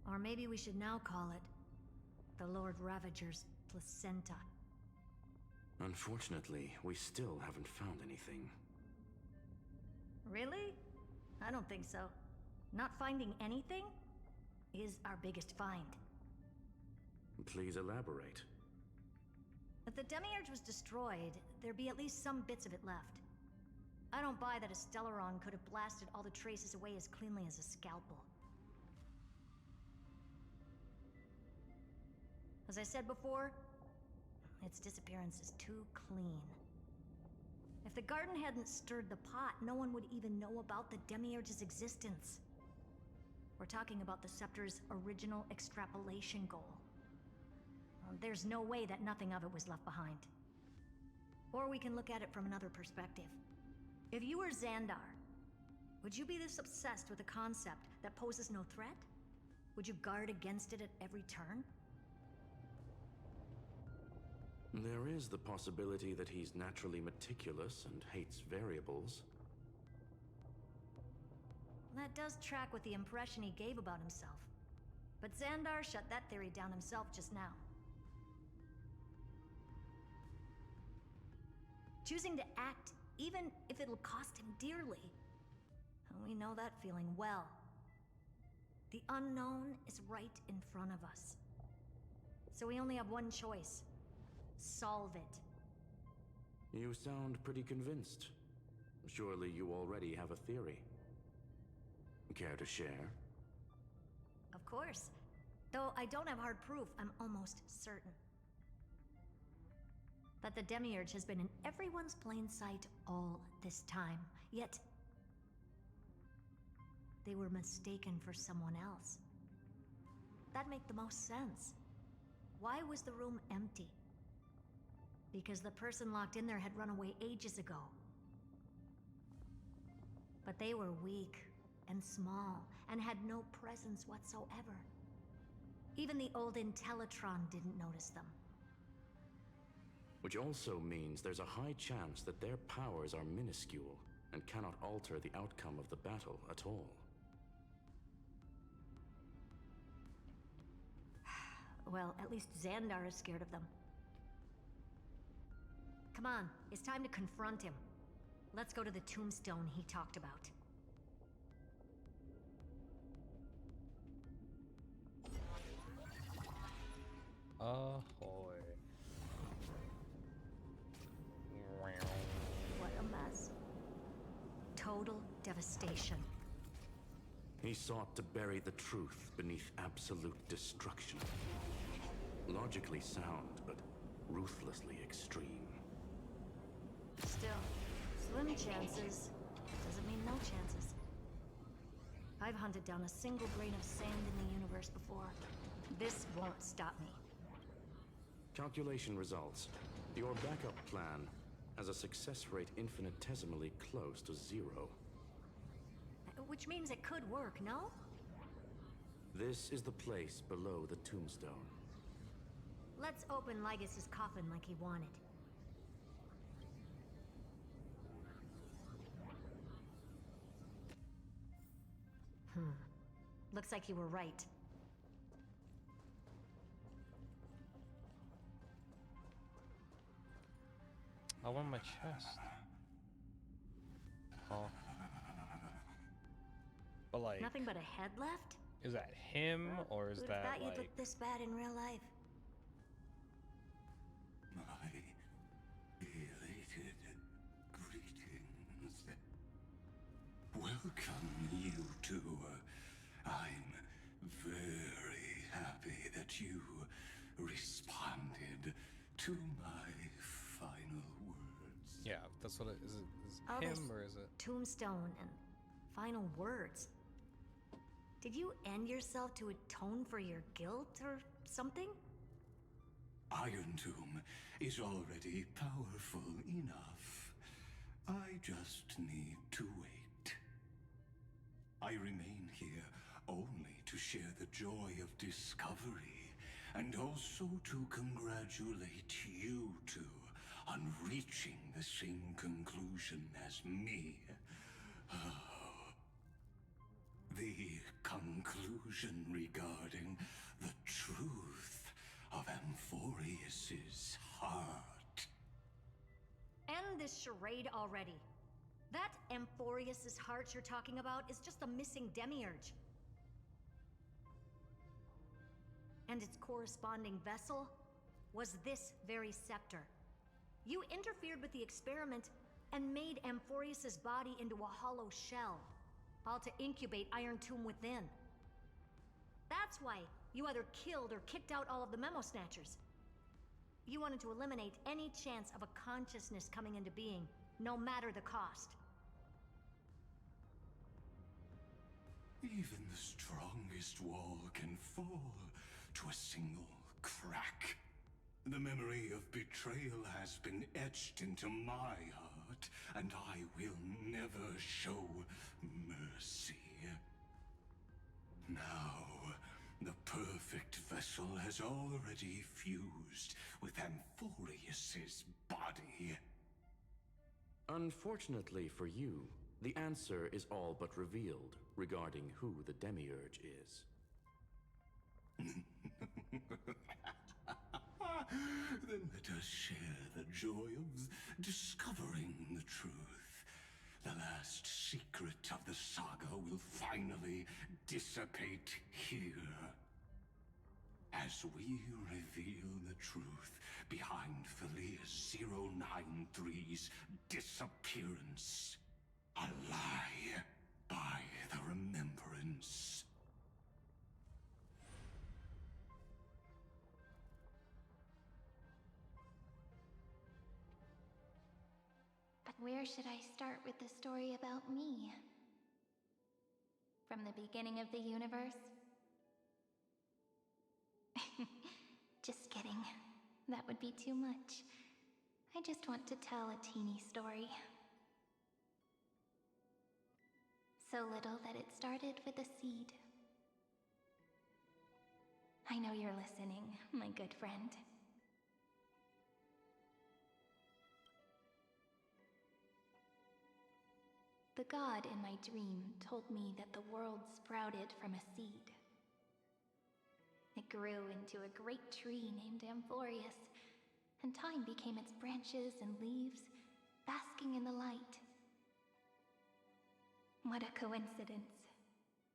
Or maybe we should now call it the Lord Ravager's placenta. Unfortunately, we still haven't found anything. Really? I don't think so. Not finding anything is our biggest find. Please elaborate. If the Demiurge was destroyed, there'd be at least some bits of it left. I don't buy that a Stellaron could have blasted all the traces away as cleanly as a scalpel. As I said before, its disappearance is too clean. If the garden hadn't stirred the pot, no one would even know about the Demiurge's existence. We're talking about the Scepter's original extrapolation goal. There's no way that nothing of it was left behind. Or we can look at it from another perspective. If you were Xandar, would you be this obsessed with a concept that poses no threat? Would you guard against it at every turn? There is the possibility that he's naturally meticulous and hates variables. That does track with the impression he gave about himself. But Xandar shut that theory down himself just now. Choosing to act, even if it'll cost him dearly. We know that feeling well. The unknown is right in front of us. So we only have one choice. Solve it. You sound pretty convinced. Surely you already have a theory. Care to share? Of course. Though I don't have hard proof, I'm almost certain. That the Demiurge has been in everyone's plain sight all this time. Yet, they were mistaken for someone else. That'd make the most sense. Why was the room empty? Because the person locked in there had run away ages ago. But they were weak and small and had no presence whatsoever. Even the old Intellitron didn't notice them. Which also means there's a high chance that their powers are minuscule and cannot alter the outcome of the battle at all. Well, at least Xandar is scared of them. Come on, it's time to confront him. Let's go to the tombstone he talked about. Ahoy. What a mess. Total devastation. He sought to bury the truth beneath absolute destruction. Logically sound, but ruthlessly extreme. Still, slim chances doesn't mean no chances. I've hunted down a single grain of sand in the universe before. This won't stop me. Calculation results. Your backup plan has a success rate infinitesimally close to 0. Which means it could work, no? This is the place below the tombstone. Let's open Lygas's coffin like he wanted. Looks like you were right. I want my chest. Oh. But like... Nothing but a head left? Is that him, or is Who'd that thought like... you'd look this bad in real life? My belated greetings. Welcome, you two. I'm very happy that you responded to my final words. Yeah, that's what it is. Is All it this him, or is it... tombstone and final words. Did you end yourself to atone for your guilt or something? Iron Tomb is already powerful enough. I just need to wait. I remain here only to share the joy of discovery, and also to congratulate you two on reaching the same conclusion as me. The conclusion regarding the truth of Amphorius's heart. End this charade already. That Amphorius's heart you're talking about is just a missing demiurge. And its corresponding vessel was this very scepter. You interfered with the experiment and made Amphorius's body into a hollow shell, all to incubate Iron Tomb within. That's why you either killed or kicked out all of the Memo Snatchers. You wanted to eliminate any chance of a consciousness coming into being, no matter the cost. Even the strongest wall can fall to a single crack. The memory of betrayal has been etched into my heart, and I will never show mercy. Now, the perfect vessel has already fused with Amphorius's body. Unfortunately for you, the answer is all but revealed regarding who the Demiurge is. Then let us share the joy of discovering the truth. The last secret of the saga will finally dissipate here. As we reveal the truth behind Philius 093's disappearance. A lie by the remembrance. But where should I start with the story about me? From the beginning of the universe? Just kidding. That would be too much. I just want to tell a teeny story. So little that it started with a seed. I know you're listening, my good friend. The god in my dream told me that the world sprouted from a seed. It grew into a great tree named Amphorius, and time became its branches and leaves, basking in the light. What a coincidence.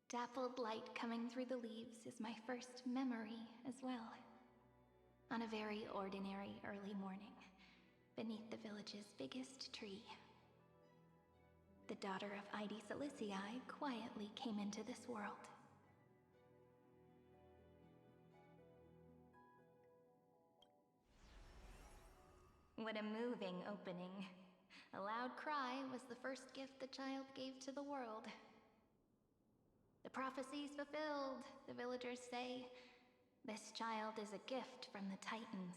Dappled light coming through the leaves is my first memory as well. On a very ordinary early morning, beneath the village's biggest tree. The daughter of Id Silicii quietly came into this world. What a moving opening. A loud cry was the first gift the child gave to the world. The prophecy's fulfilled, the villagers say. This child is a gift from the Titans.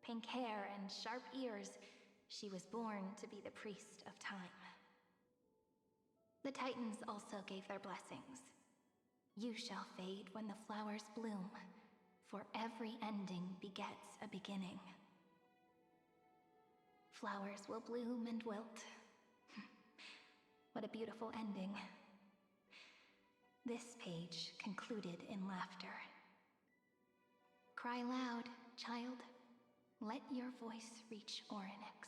Pink hair and sharp ears, she was born to be the priest of time. The Titans also gave their blessings. You shall fade when the flowers bloom, for every ending begets a beginning. Flowers will bloom and wilt. What a beautiful ending. This page concluded in laughter. Cry loud, child. Let your voice reach Orynyx.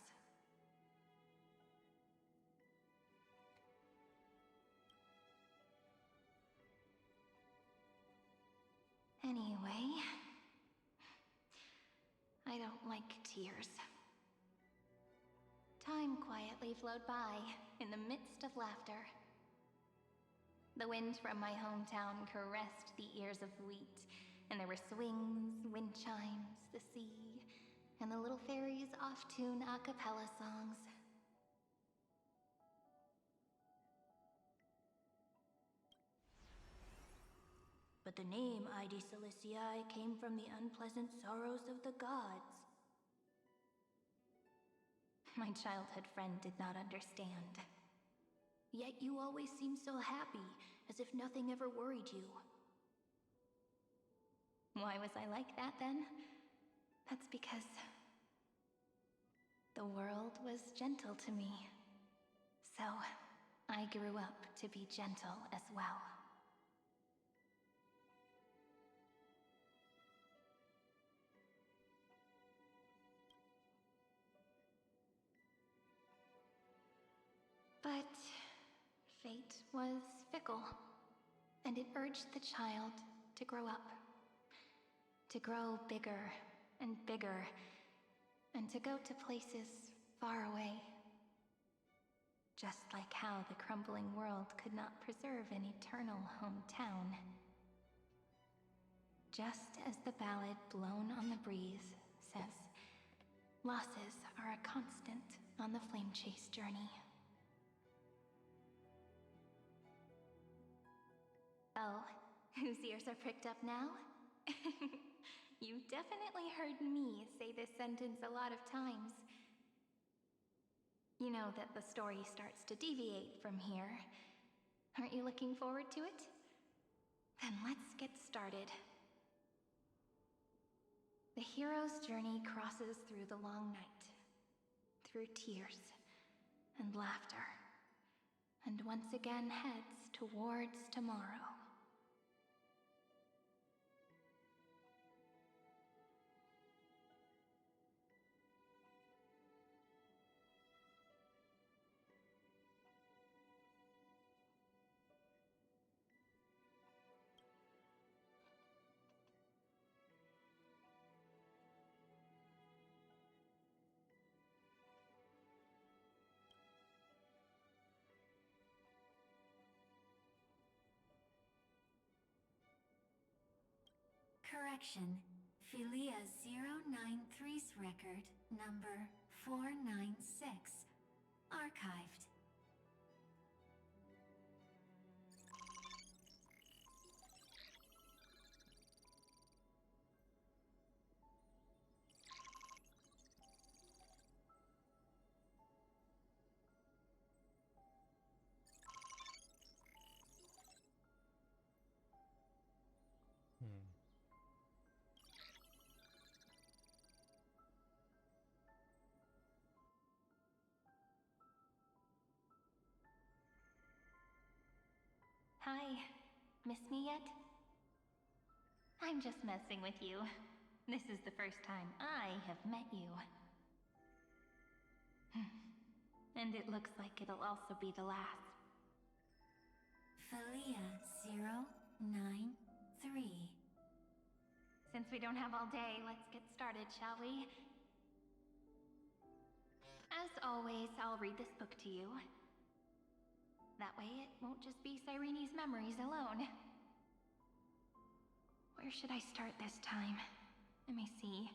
Anyway, I don't like tears. Time quietly flowed by in the midst of laughter. The wind from my hometown caressed the ears of wheat, and there were swings, wind chimes, the sea, and the little fairies off-tune a cappella songs. But the name ID Silicii came from the unpleasant sorrows of the gods. My childhood friend did not understand. Yet you always seemed so happy, as if nothing ever worried you. Why was I like that then? That's because the world was gentle to me. So, I grew up to be gentle as well. But fate was fickle, and it urged the child to grow up. To grow bigger and bigger, and to go to places far away. Just like how the crumbling world could not preserve an eternal hometown. Just as the ballad blown on the breeze says, losses are a constant on the flame chase journey. Oh, whose ears are pricked up now? You definitely heard me say this sentence a lot of times. You know that the story starts to deviate from here. Aren't you looking forward to it? Then let's get started. The hero's journey crosses through the long night, through tears and laughter, and once again heads towards tomorrow. Correction. Philia 093's record, number 496. Archived. Hi. Miss me yet? I'm just messing with you. This is the first time I have met you. And it looks like it'll also be the last. Philia 093. Since we don't have all day, let's get started, shall we? As always, I'll read this book to you. That way it won't just be Cyrene's memories alone. Where should I start this time? Let me see.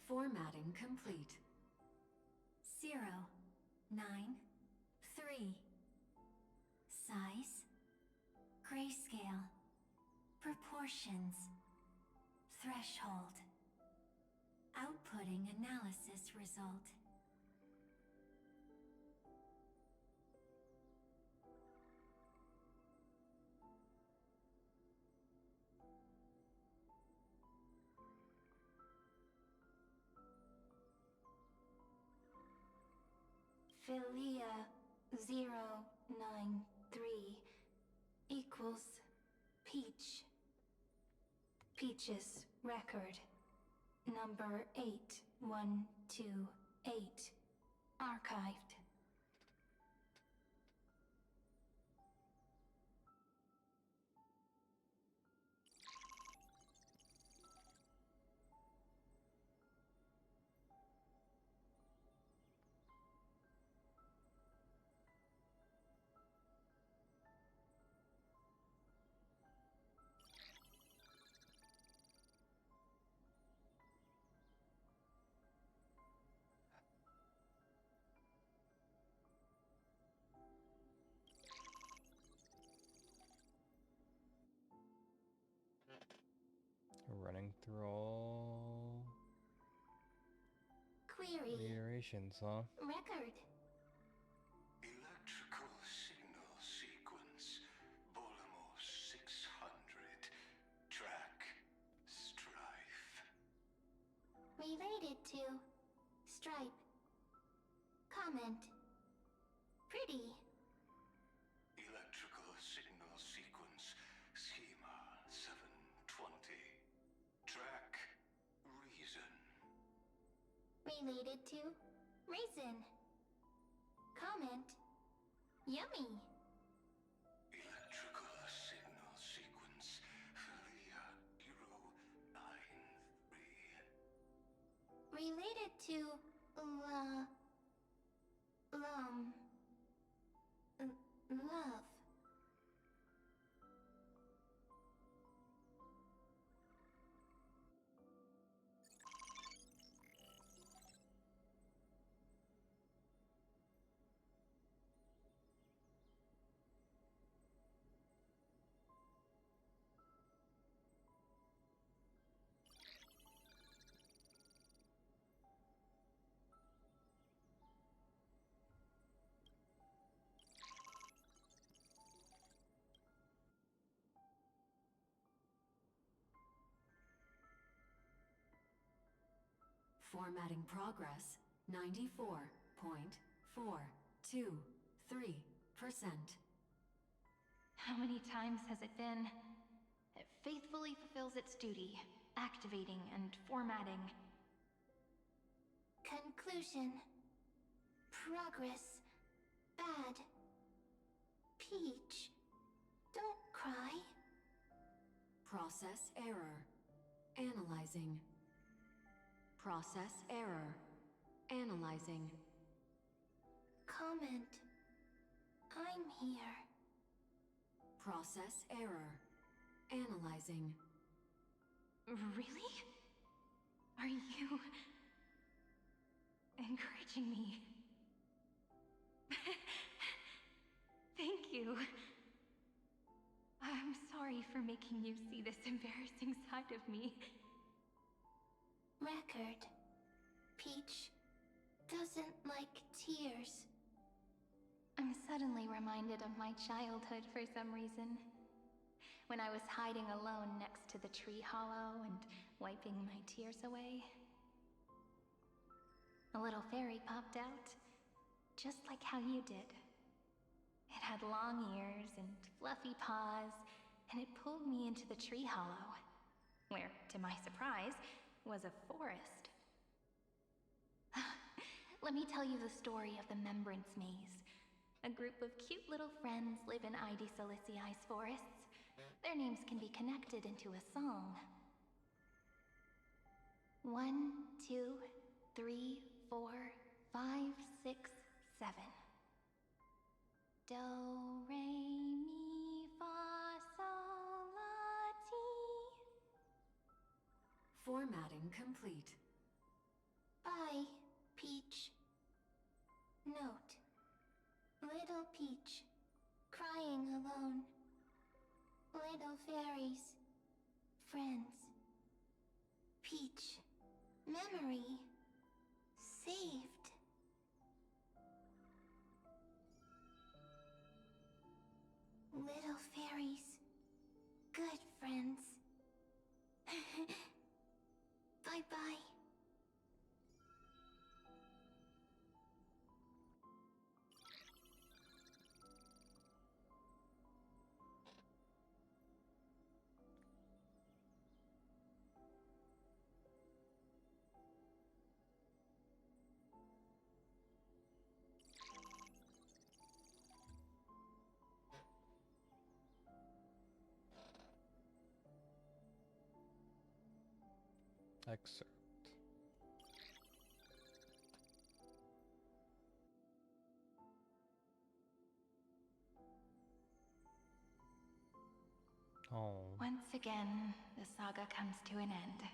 Formatting complete. 0, 9, 3. Size, grayscale, proportions, threshold, outputting analysis result. Philia 093 equals Peach. Peach's record. Number 8128. Archived. Running through all Query. the iterations, huh? Record. Electrical signal sequence. Bolimo 600. Track. Strife. Related to Stripe. Comment. Pretty. Electrical signal sequence. Schema 720. Track. Reason. Related to Raisin. Comment. Yummy. Electrical signal sequence. Philia 093. Related to love. Formatting progress 94.423%. How many times has it been? It faithfully fulfills its duty, activating and formatting. Conclusion. Progress. Bad. Peach. Don't cry. Process error. Analyzing. Process error. Analyzing. Comment. I'm here. Process error. Analyzing. Really? Are you encouraging me? Thank you. I'm sorry for making you see this embarrassing side of me. Record. Peach doesn't like tears. I'm suddenly reminded of my childhood for some reason. When I was hiding alone next to the tree hollow and wiping my tears away. A little fairy popped out, just like how you did. It had long ears and fluffy paws, and it pulled me into the tree hollow, where, to my surprise, was a forest. Let me tell you the story of the Membrance Maze. A group of cute little friends live in ID Silicii's forests. Their names can be connected into a song. 1, 2, 3, 4, 5, 6, 7. Do, re, mi, fa, sol, la, ti. Formatting complete. Bye, Peach. Note. Little memory saved. Little fairies, good friends. Bye-bye. Excerpt. Oh. Once again, the saga comes to an end.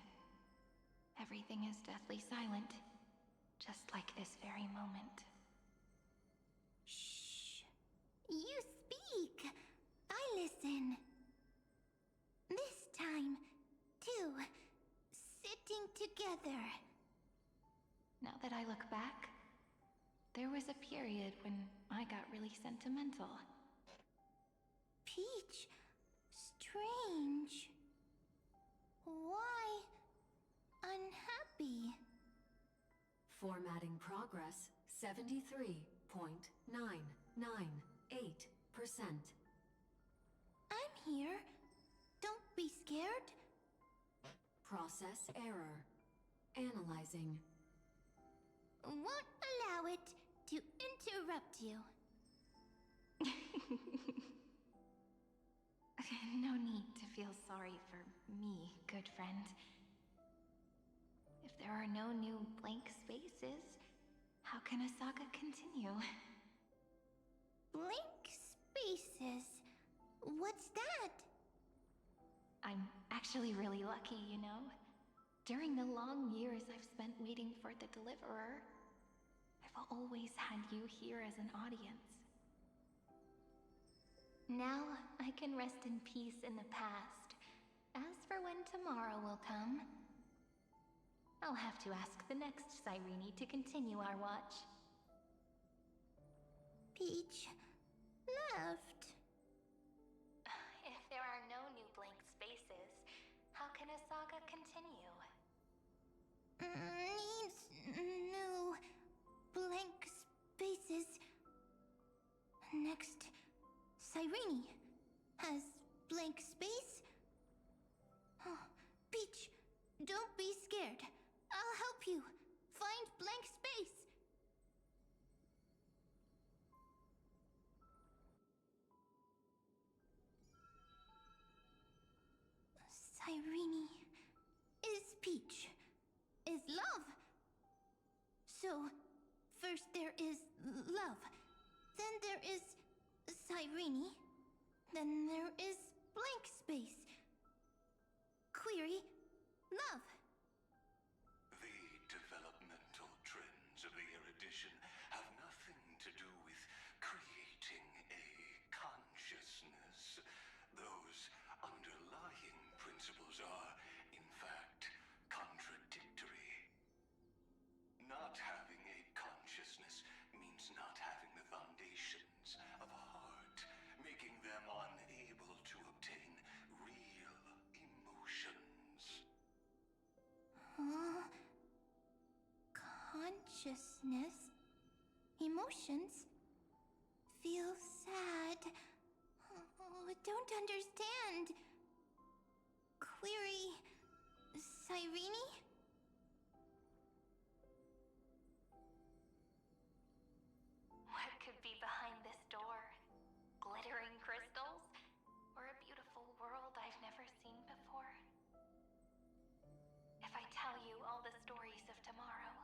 Everything is deathly silent, just like this very moment. Shh. You speak. I listen. This time, too. Sitting together. Now that I look back, there was a period when I got really sentimental. Peach, strange. Why unhappy? Formatting progress 73.998%. I'm here. Don't be scared. Process error. Analyzing. Won't allow it to interrupt you. No need to feel sorry for me, good friend. If there are no new blank spaces, how can a saga continue? Blank spaces? What's that? I'm actually really lucky, you know? During the long years I've spent waiting for the Deliverer, I've always had you here as an audience. Now I can rest in peace in the past. As for when tomorrow will come, I'll have to ask the next Cyrene to continue our watch. Peach left. If there are no new blank spaces, how can a saga continue? Needs new blank spaces. Next, Cyrene has blank space. Oh, Peach, don't be scared. I'll help you find blank space. Cyrene is Peach, is love. So, first there is love, then there is Cyrene, then there is blank space. Query, love. The developmental trends of the erudition have nothing to do with creating a consciousness. Those underlying principles are, in fact, contradictory. Not having a consciousness means not having the foundations of a heart, making them unable to obtain real emotions. Huh? Consciousness? Emotions? Feel sad. Oh, don't understand. Query, Cyrene? What could be behind this door? Glittering crystals? Or a beautiful world I've never seen before? If I tell you all the stories of tomorrow,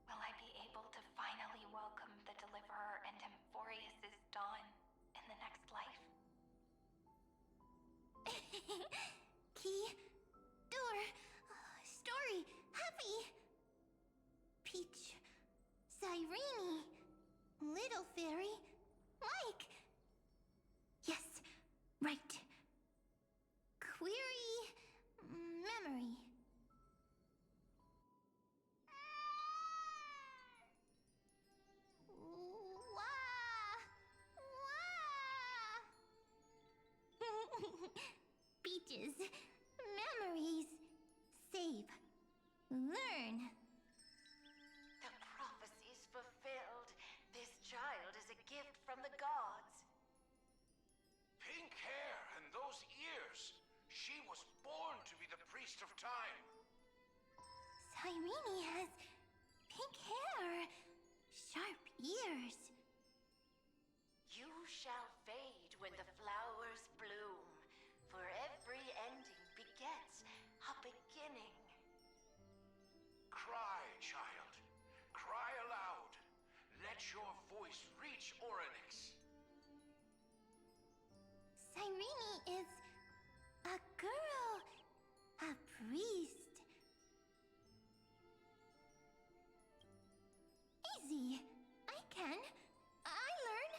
will I be able to finally welcome the Deliverer and Emphorius's dawn in the next life? Key, door, story, happy. Peach, Cyrene, little fairy, like. Yes, right. Query, memory. Beaches. Memories. Save. Learn. The prophecy's fulfilled. This child is a gift from the gods. Pink hair and those ears. She was born to be the priest of time. Cyrene has pink hair. Sharp ears. You shall fade when the flowers bloom, for every ending begets a beginning. Cry, child. Cry aloud. Let your voice reach Orynyx. Cyrene is a girl. A priest. Easy. I can. I learn.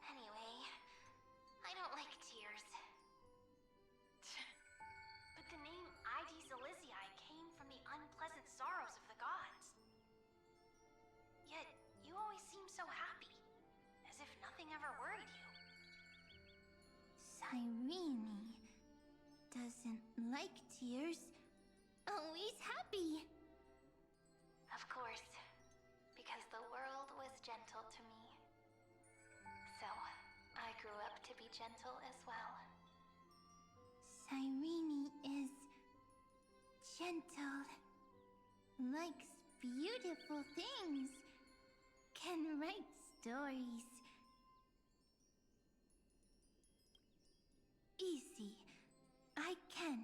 Anyway, I don't like tears. But the name Ides Elysiae came from the unpleasant sorrows of the gods. Yet, you always seem so happy, as if nothing ever worried you. Cyrene doesn't like tears. Always happy. Of course, because the world was gentle to me. So, I grew up to be gentle as well. Cyrene is gentle. Likes beautiful things. Can write stories. Easy. I can.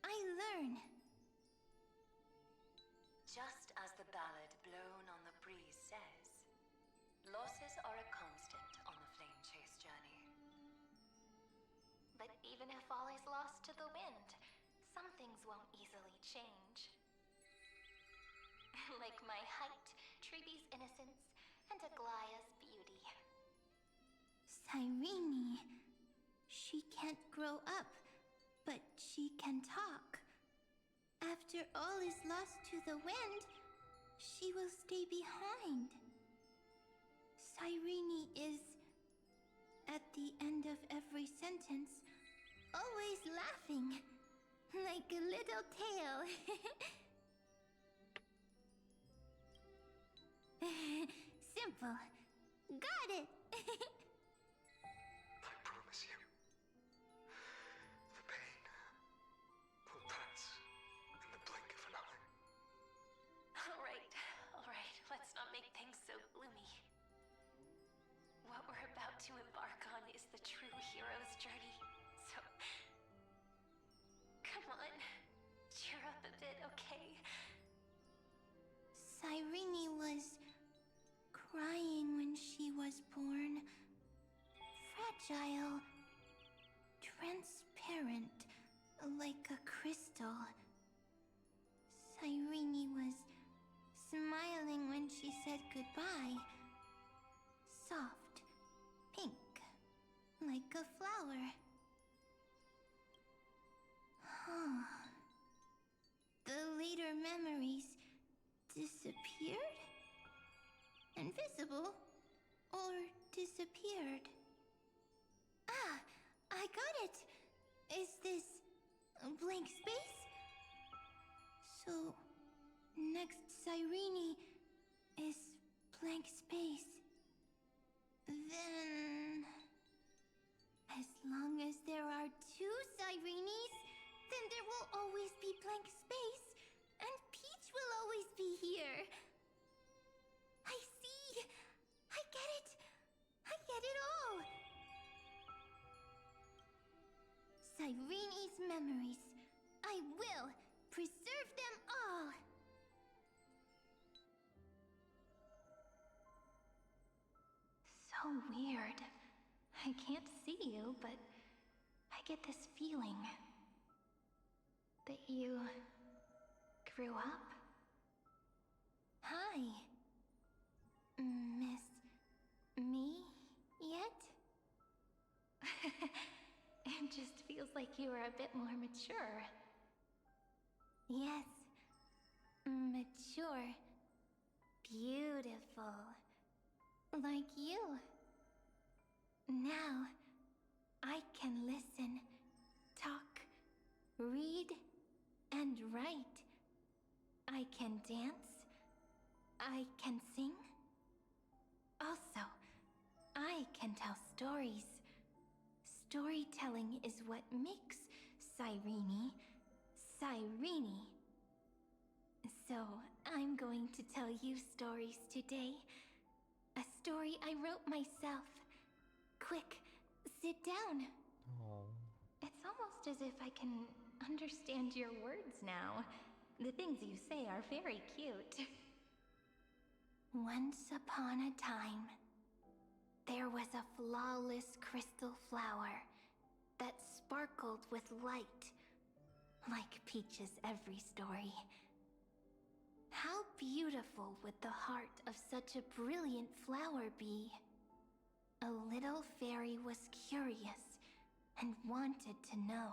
I learn. Just as the ballad blown on the breeze says, losses are a constant on the flame chase journey. But even if all is lost to the wind, some things won't easily change. Like my height, Treeby's innocence, and Aglaya's beauty. Cyrene. She can't grow up, but she can talk. After all is lost to the wind, she will stay behind. Cyrene is, at the end of every sentence, always laughing, like a little tail. Simple. Got it. I promise you, the pain will pass in the blink of an eye. Alright, let's not make things so gloomy. What we're about to embark on is the true hero's journey, so... Come on, cheer up a bit, okay? Cyrene was crying when she was born. Fragile. Transparent. Like a crystal. Cyrene was smiling when she said goodbye. Soft. Pink. Like a flower. The later memories disappeared? Invisible? Or disappeared? Ah! I got it! Is this a blank space? So, next Cyrene is blank space. Then... as long as there are two Cyrenes, then there will always be blank space, and Peach will always be here. I see! I get it! I get it all! Cyrene's memories. I will preserve them all! So weird. I can't see you, but I get this feeling that you grew up. Hi. Miss me yet? It just feels like you were a bit more mature. Yes. Mature. Beautiful. Like you. Now, I can listen, talk, read, and write. I can dance. I can sing. Also, I can tell stories. Storytelling is what makes Cyrene, Cyrene. So, I'm going to tell you stories today. A story I wrote myself. Quick, sit down. Oh. It's almost as if I can understand your words now. The things you say are very cute. Once upon a time, there was a flawless crystal flower that sparkled with light, like Peach's every story. How beautiful would the heart of such a brilliant flower be? A little fairy was curious and wanted to know.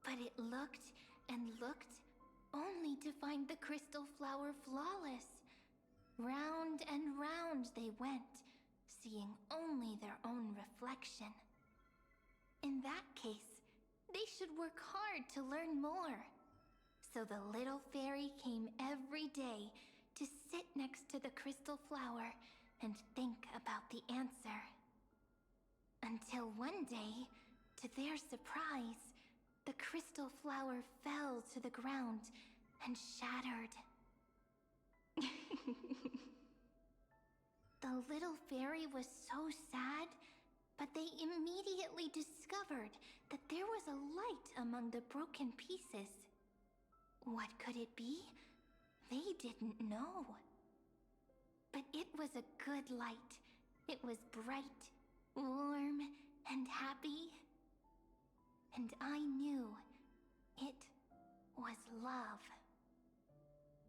But it looked and looked only to find the crystal flower flawless. Round and round they went, seeing only their own reflection. In that case, they should work hard to learn more. So the little fairy came every day to sit next to the crystal flower and think about the answer. Until one day, to their surprise, the crystal flower fell to the ground and shattered. The little fairy was so sad, but they immediately discovered that there was a light among the broken pieces. What could it be? They didn't know. But it was a good light. It was bright, warm, and happy. And I knew it was love.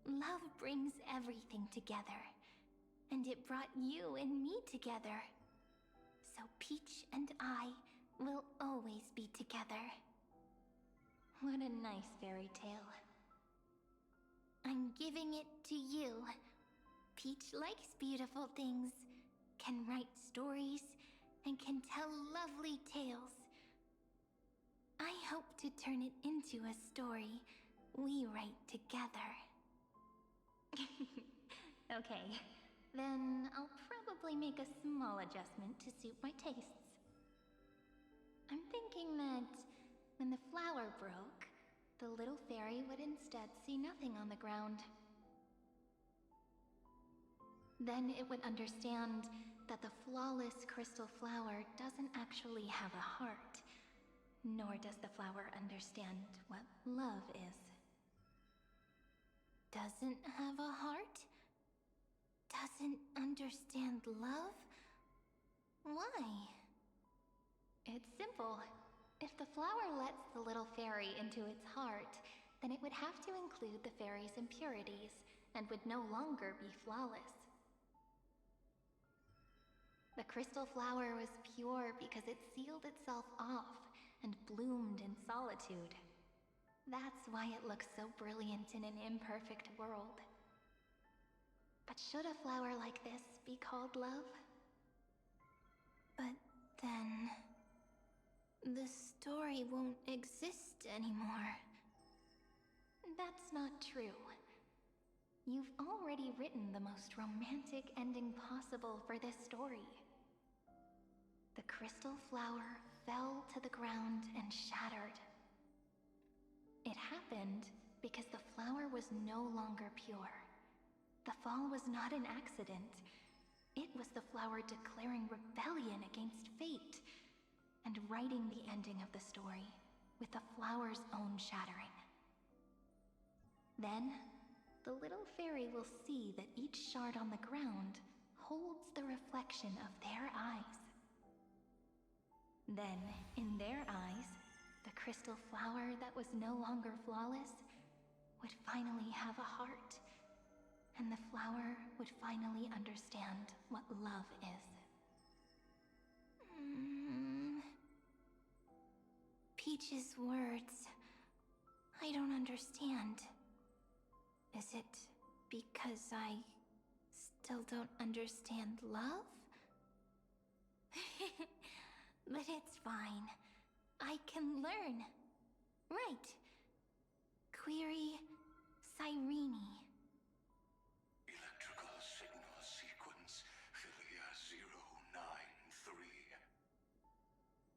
Love brings everything together, and it brought you and me together. So Peach and I will always be together. What a nice fairy tale. I'm giving it to you. Peach likes beautiful things, can write stories, and can tell lovely tales. I hope to turn it into a story we write together. Okay, then I'll probably make a small adjustment to suit my tastes. I'm thinking that when the flower broke, the little fairy would instead see nothing on the ground. Then it would understand that the flawless crystal flower doesn't actually have a heart, nor does the flower understand what love is. Doesn't have a heart? Doesn't understand love? Why? It's simple. If the flower lets the little fairy into its heart, then it would have to include the fairy's impurities and would no longer be flawless. The crystal flower was pure because it sealed itself off and bloomed in solitude. That's why it looks so brilliant in an imperfect world. But should a flower like this be called love? But then... the story won't exist anymore. That's not true. You've already written the most romantic ending possible for this story. The crystal flower fell to the ground and shattered. It happened because the flower was no longer pure. The fall was not an accident. It was the flower declaring rebellion against fate and writing the ending of the story with the flower's own shattering. Then, the little fairy will see that each shard on the ground holds the reflection of their eyes. Then, in their eyes, the crystal flower that was no longer flawless would finally have a heart, and the flower would finally understand what love is. Peach's words, I don't understand. Is it because I still don't understand love? but it's fine. I can learn. Right. Query Cyrene. Electrical signal sequence Philia 093.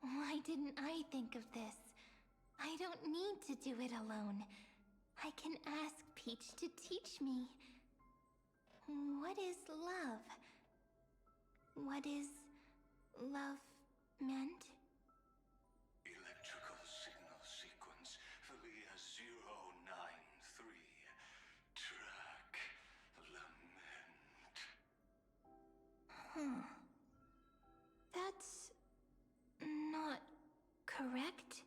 Why didn't I think of this? I don't need to do it alone. I can ask Peach to teach me. What is love? What is love meant? Electrical signal sequence Philia 093. Track lament. That's not correct.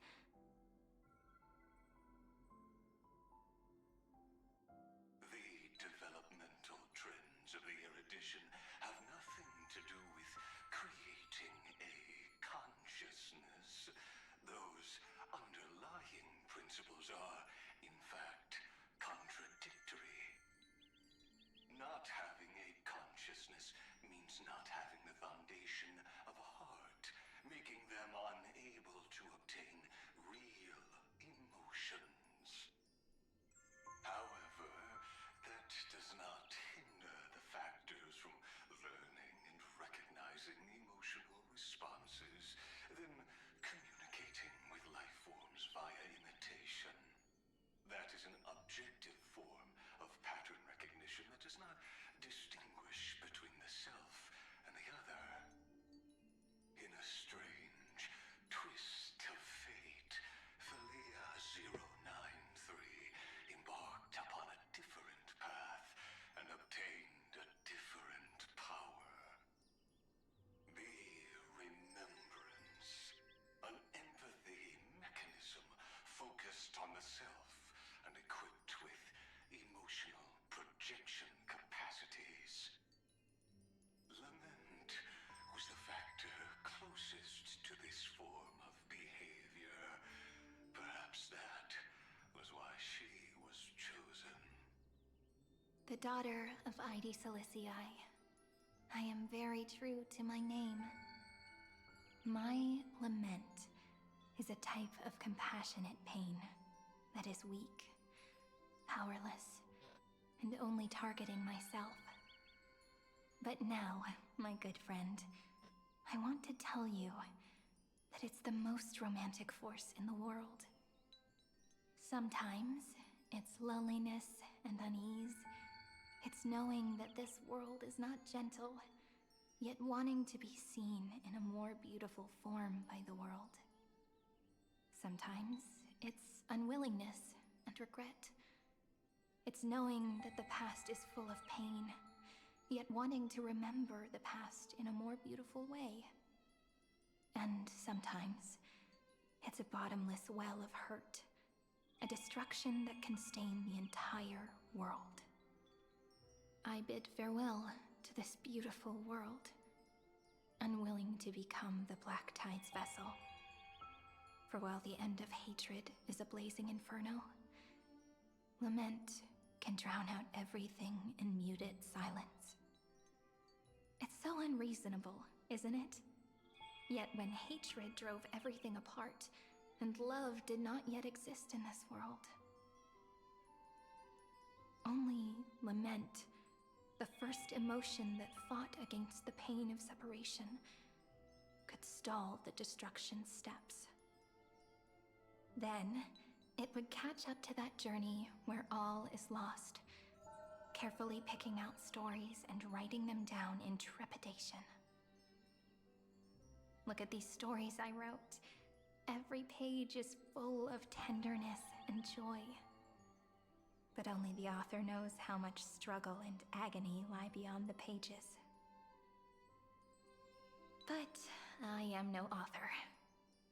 The developmental trends of the erudition have nothing to do with creating a consciousness. Those underlying principles are, in fact, contradictory. Not having a consciousness means not having the foundation of a heart, making them unable to obtain real emotions. However, that does not hinder the factors from learning and recognizing emotional responses, then communicating with life forms via imitation. That is an objective form of pattern recognition that does not distinguish between the self and the other. In a strange twist of fate, Philia 093 embarked upon a different path and obtained a different power. The Remembrance, an empathy mechanism focused on the self and equipped with emotional projection capacities. Lament was the factor closest to this form of behavior. Perhaps that was why she was chosen. The daughter of ID Silicii. I am very true to my name. My lament is a type of compassionate pain that is weak, powerless, and only targeting myself. But now, my good friend, I want to tell you that it's the most romantic force in the world. Sometimes, it's loneliness and unease. It's knowing that this world is not gentle, yet wanting to be seen in a more beautiful form by the world. Sometimes, it's unwillingness and regret. It's knowing that the past is full of pain, yet wanting to remember the past in a more beautiful way. And sometimes, it's a bottomless well of hurt, a destruction that can stain the entire world. I bid farewell to this beautiful world, unwilling to become the Black Tide's vessel. For while the end of hatred is a blazing inferno, lament can drown out everything in muted silence. It's so unreasonable, isn't it? Yet when hatred drove everything apart, and love did not yet exist in this world, only lament, the first emotion that fought against the pain of separation, could stall the destruction's steps. Then, it would catch up to that journey where all is lost, carefully picking out stories and writing them down in trepidation. Look at these stories I wrote. Every page is full of tenderness and joy. But only the author knows how much struggle and agony lie beyond the pages. But I am no author.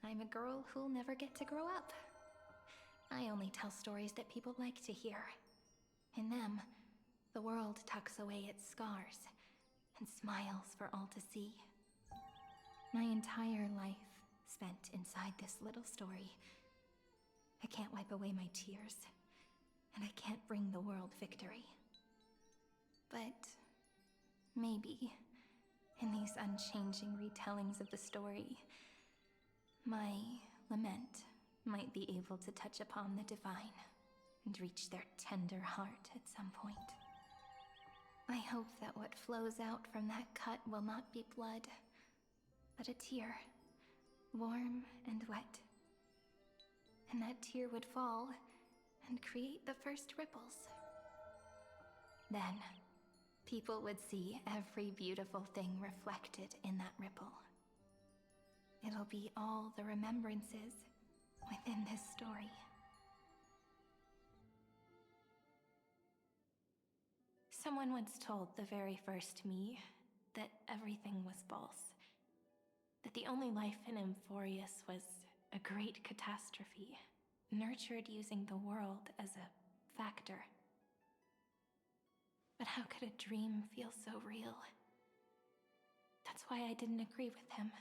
I'm a girl who'll never get to grow up. I only tell stories that people like to hear. In them, the world tucks away its scars and smiles for all to see. My entire life spent inside this little story. I can't wipe away my tears, and I can't bring the world victory. But maybe, in these unchanging retellings of the story, My lament might be able to touch upon the divine and reach their tender heart at some point. I hope that what flows out from that cut will not be blood, but a tear, warm and wet. And that tear would fall and create the first ripples. Then, people would see every beautiful thing reflected in that ripple. It'll be all the remembrances within this story. Someone once told the very first me that everything was false. That the only life in Emphorius was a great catastrophe, nurtured using the world as a factor. But how could a dream feel so real? That's why I didn't agree with him.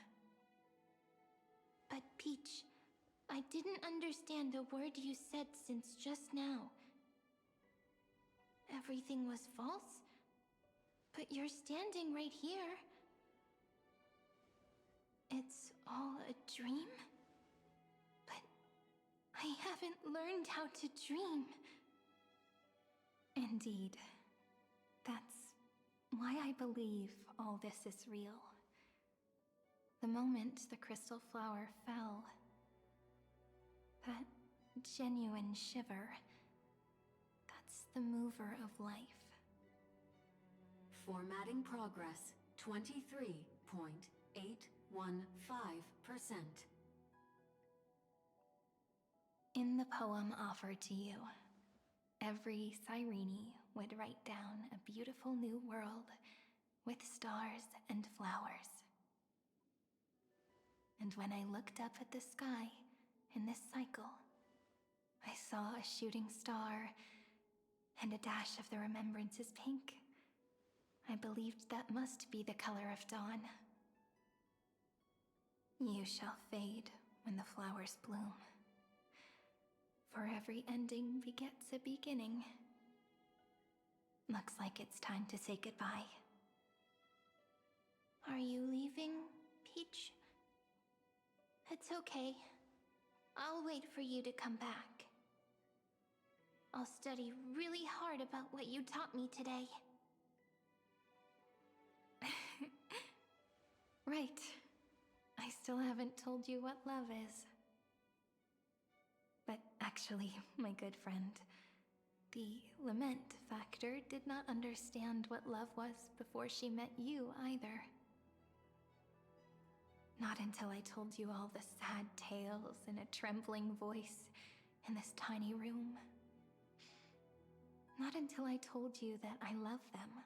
But Peach, I didn't understand a word you said since just now. Everything was false? But you're standing right here. It's all a dream? But I haven't learned how to dream. Indeed. That's why I believe all this is real. The moment the crystal flower fell, that genuine shiver, that's the mover of life. Formatting progress, 23.815%. In the poem offered to you, every Cyrene would write down a beautiful new world with stars and flowers. And when I looked up at the sky in this cycle, I saw a shooting star and a dash of the remembrances pink. I believed that must be the color of dawn. You shall fade when the flowers bloom. For every ending begets a beginning. Looks like it's time to say goodbye. Are you leaving, Peach? It's okay. I'll wait for you to come back. I'll study really hard about what you taught me today. Right. I still haven't told you what love is. But actually, my good friend, the lament factor did not understand what love was before she met you either. Not until I told you all the sad tales in a trembling voice in this tiny room. Not until I told you that I love them.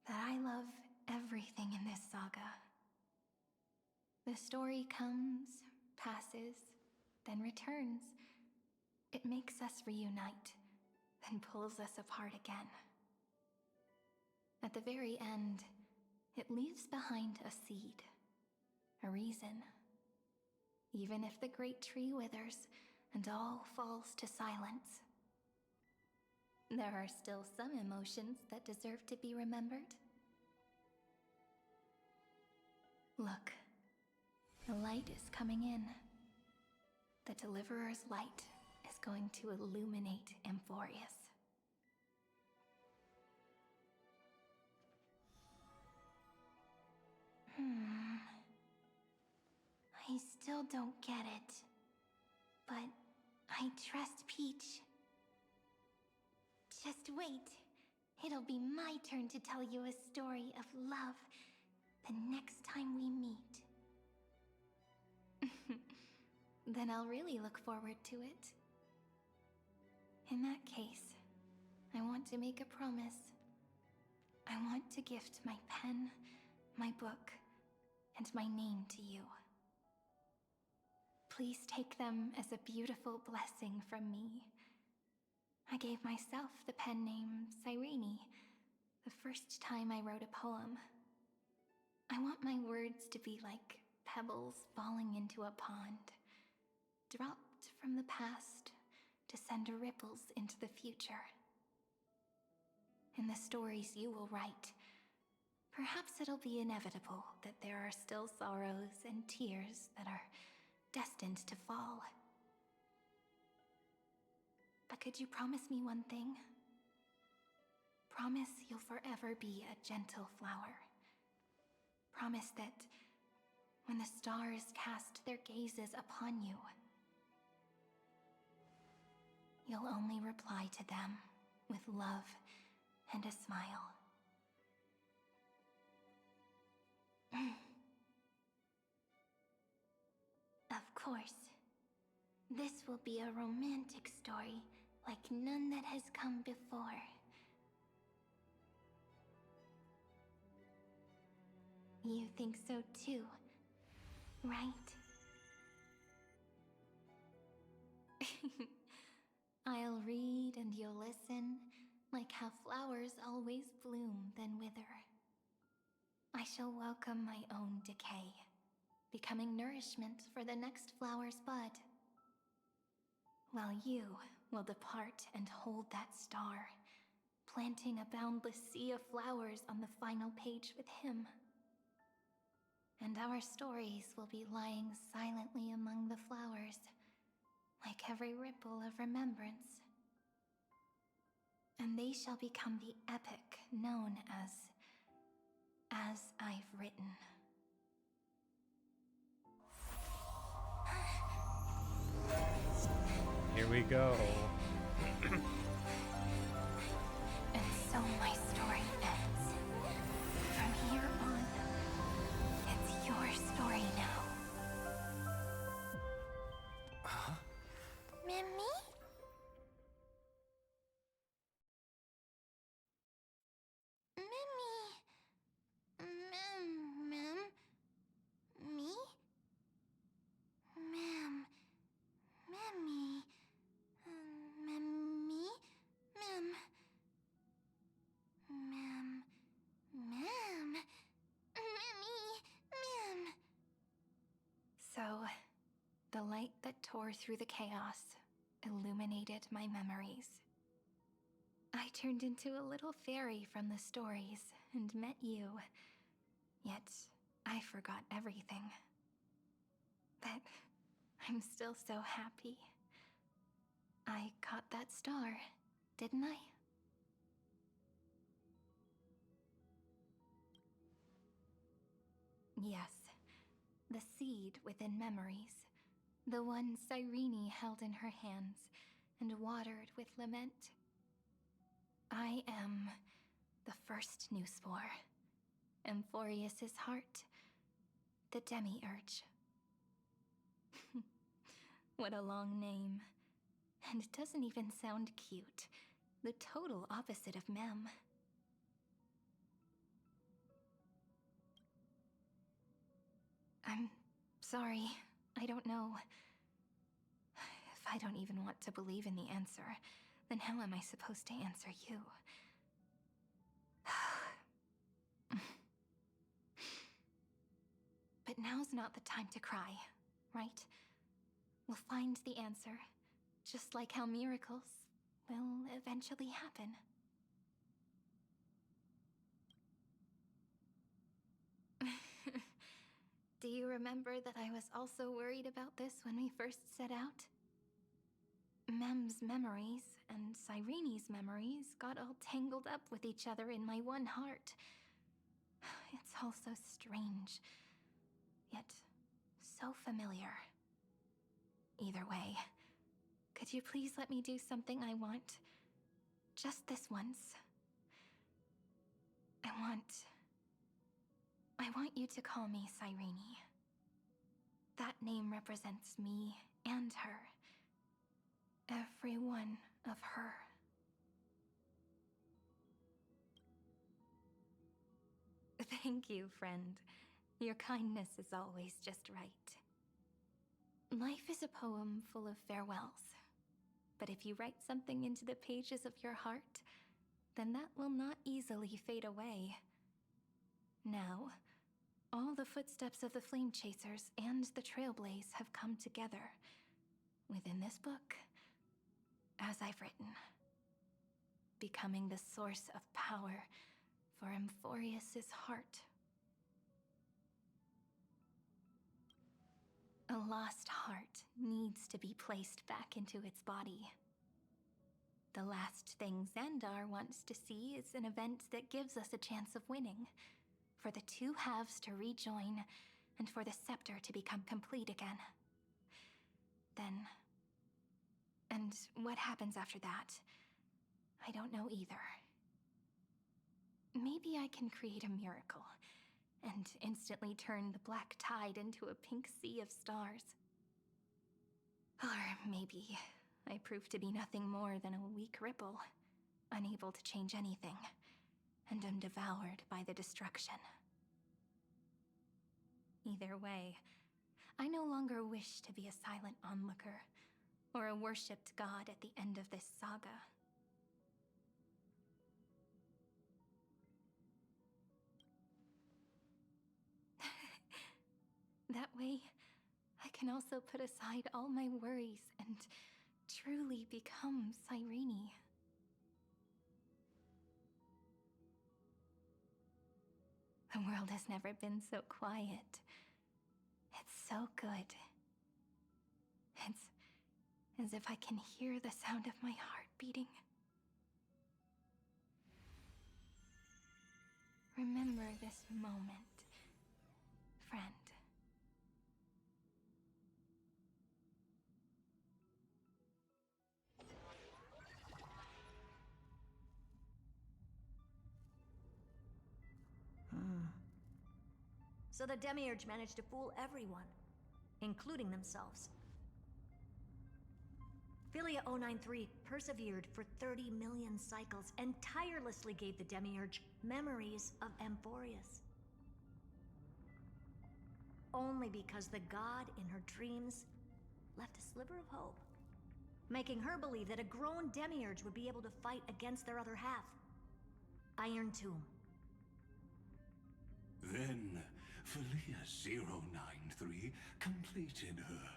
That I love everything in this saga. The story comes, passes, then returns. It makes us reunite, then pulls us apart again. At the very end, it leaves behind a seed. A reason. Even if the great tree withers and all falls to silence, there are still some emotions that deserve to be remembered. Look, the light is coming in. The Deliverer's light is going to illuminate Emphorius. I still don't get it. But I trust Peach. Just wait. It'll be my turn to tell you a story of love the next time we meet. Then I'll really look forward to it. In that case, I want to make a promise. I want to gift my pen, my book, and my name to you. Please take them as a beautiful blessing from me. I gave myself the pen name Cyrene the first time I wrote a poem. I want my words to be like pebbles falling into a pond, dropped from the past to send ripples into the future. In the stories you will write, perhaps it'll be inevitable that there are still sorrows and tears that are destined to fall. But could you promise me one thing? Promise you'll forever be a gentle flower. Promise that when the stars cast their gazes upon you, you'll only reply to them with love and a smile. Of course, this will be a romantic story like none that has come before. You think so too, right? I'll read and you'll listen, like how flowers always bloom then wither. I shall welcome my own decay, becoming nourishment for the next flower's bud. While you will depart and hold that star, planting a boundless sea of flowers on the final page with him. And our stories will be lying silently among the flowers, like every ripple of remembrance. And they shall become the epic known as I've Written. Here we go. And so my story ends. From here on, it's your story now. Huh? Mimi? Me? Ma'am. Mimmy. Mimmy? Ma'am. Ma'am. Ma'am. Mimmy. Ma'am. So, the light that tore through the chaos illuminated my memories. I turned into a little fairy from the stories and met you. Yet, I forgot everything. But I'm still so happy. I caught that star, didn't I? Yes, the seed within memories. The one Cyrene held in her hands and watered with lament. I am the first new spore. Amphorius's heart. The demiurge. What a long name. And it doesn't even sound cute. The total opposite of Mem. I'm sorry. I don't know. If I don't even want to believe in the answer, then how am I supposed to answer you? But now's not the time to cry, right? We'll find the answer, just like how miracles will eventually happen. Do you remember that I was also worried about this when we first set out? Mem's memories and Cyrene's memories got all tangled up with each other in my one heart. It's all so strange, yet so familiar. Either way, could you please let me do something I want? Just this once. I want you to call me Cyrene. That name represents me and her. Every one of her. Thank you, friend. Your kindness is always just right. Life is a poem full of farewells. But if you write something into the pages of your heart, then that will not easily fade away. Now, all the footsteps of the Flame Chasers and the Trailblaze have come together within this book, as I've written, becoming the source of power for Amphorius's heart. A lost heart needs to be placed back into its body. The last thing Xandar wants to see is an event that gives us a chance of winning, for the two halves to rejoin, and for the scepter to become complete again. Then... and what happens after that? I don't know either. Maybe I can create a miracle, and instantly turn the black tide into a pink sea of stars. Or maybe I prove to be nothing more than a weak ripple, unable to change anything, and am devoured by the destruction. Either way, I no longer wish to be a silent onlooker, or a worshipped god at the end of this saga. That way, I can also put aside all my worries and truly become Cyrene. The world has never been so quiet. It's so good. It's as if I can hear the sound of my heart beating. Remember this moment, friend. So the Demiurge managed to fool everyone, including themselves. Philia 093 persevered for 30 million cycles and tirelessly gave the Demiurge memories of Amphorius. Only because the god in her dreams left a sliver of hope, making her believe that a grown Demiurge would be able to fight against their other half, Iron Tomb. Then, Philia 093 completed her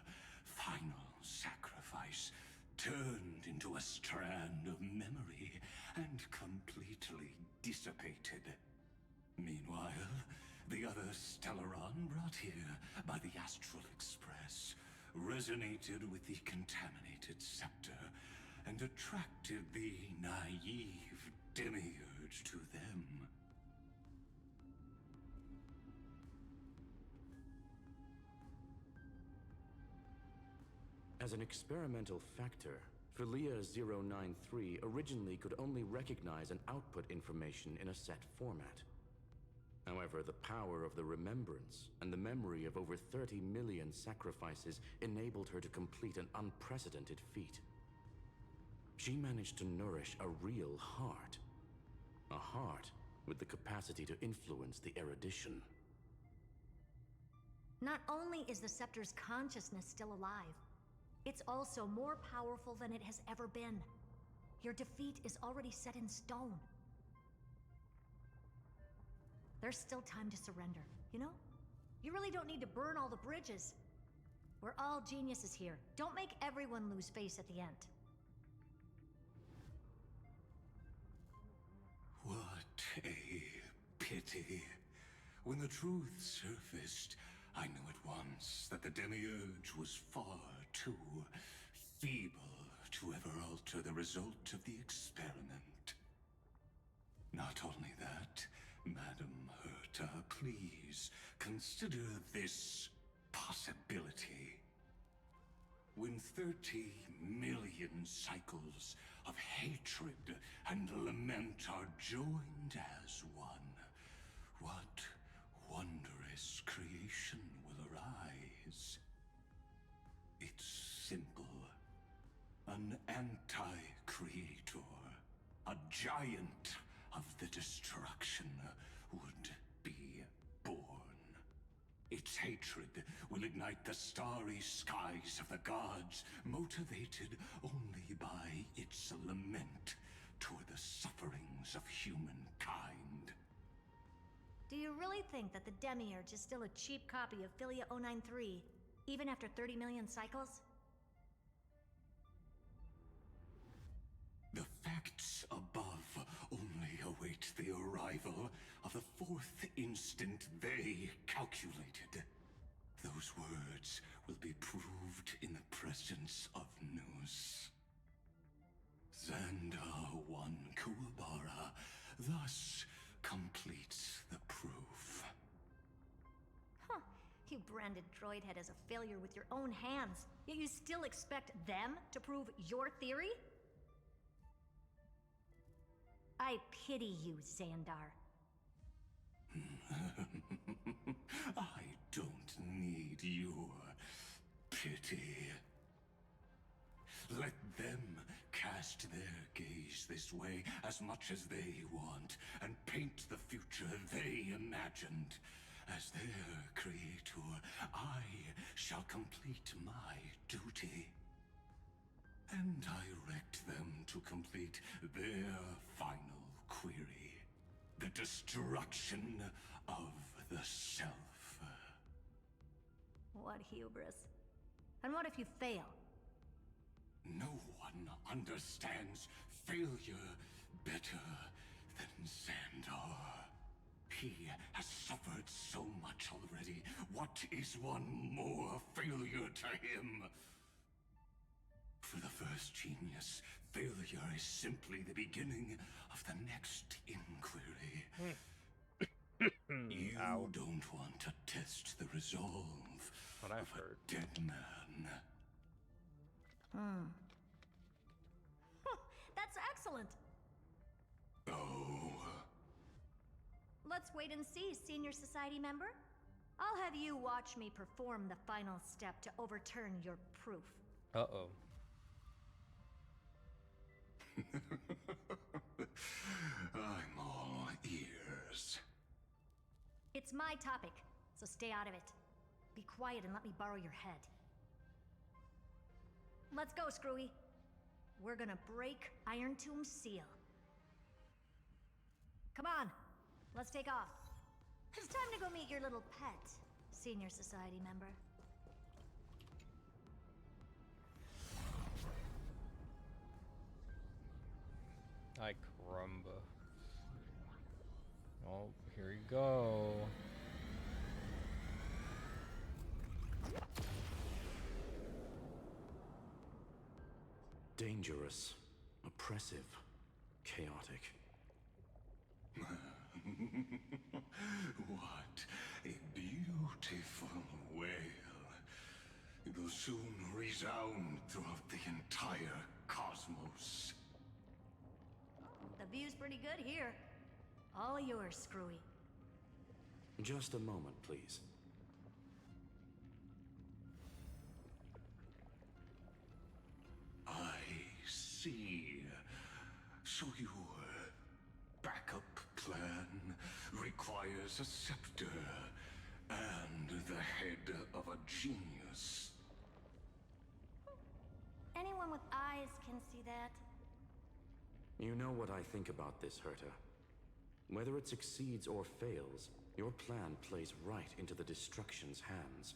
final sacrifice, turned into a strand of memory, and completely dissipated. Meanwhile, the other Stellaron brought here by the Astral Express resonated with the contaminated scepter and attracted the naive Demiurge to them. As an experimental factor, Philia 093 originally could only recognize and output information in a set format. However, the power of the remembrance and the memory of over 30 million sacrifices enabled her to complete an unprecedented feat. She managed to nourish a real heart. A heart with the capacity to influence the erudition. Not only is the Scepter's consciousness still alive, it's also more powerful than it has ever been. Your defeat is already set in stone. There's still time to surrender, you know? You really don't need to burn all the bridges. We're all geniuses here. Don't make everyone lose face at the end. What a pity. When the truth surfaced, I knew at once that the Demiurge was far too feeble to ever alter the result of the experiment. Not only that, Madam Herta, please consider this possibility. When 30 million cycles of hatred and lament are joined as one, what wondrous creation will arise? It's simple. An anti-creator, a giant of the destruction, would be born. Its hatred will ignite the starry skies of the gods, motivated only by its lament toward the sufferings of humankind. Do you really think that the Demiurge is still a cheap copy of Philia 093, even after 30 million cycles? The facts above only await the arrival of the fourth instant they calculated. Those whose words will be proved in the presence of Nous. Xandar won Kuwabara, thus completes the proof. Huh. You branded Droidhead as a failure with your own hands, yet you still expect them to prove your theory? I pity you, Xandar. I don't need your pity. Let them cast their gaze this way as much as they want, and paint the future they imagined. As their creator, I shall complete my duty and direct them to complete their final query. The destruction of the self. What hubris. And what if you fail? No one understands failure better than Xandar. He has suffered so much already. What is one more failure to him? For the first genius, failure is simply the beginning of the next inquiry. You don't want to test the resolve what I've of heard. A dead man. That's excellent. Oh. Let's wait and see, Senior Society member. I'll have you watch me perform the final step to overturn your proof. Uh-oh. I'm all ears. It's my topic, so stay out of it. Be quiet and let me borrow your head. Let's go, Screwy. We're gonna break Iron Tomb's seal. Come on, let's take off. It's time to go meet your little pet, Senior Society member. I crumba. Oh, here you go. Dangerous, oppressive, chaotic. What a beautiful wail. It will soon resound throughout the entire cosmos. The view's pretty good here. All yours, Screwy. Just a moment, please. I see. So your backup plan requires a scepter and the head of a genius. Anyone with eyes can see that. You know what I think about this, Herta. Whether it succeeds or fails, your plan plays right into the destruction's hands.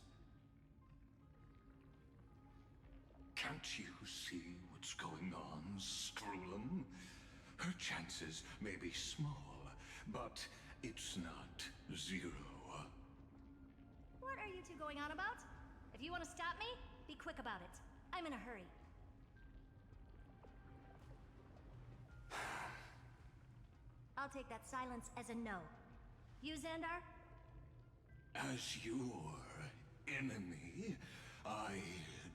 Can't you see what's going on, Strulum? Her chances may be small, but it's not zero. What are you two going on about? If you want to stop me, be quick about it. I'm in a hurry. I'll take that silence as a no. You, Xandar? As your enemy, I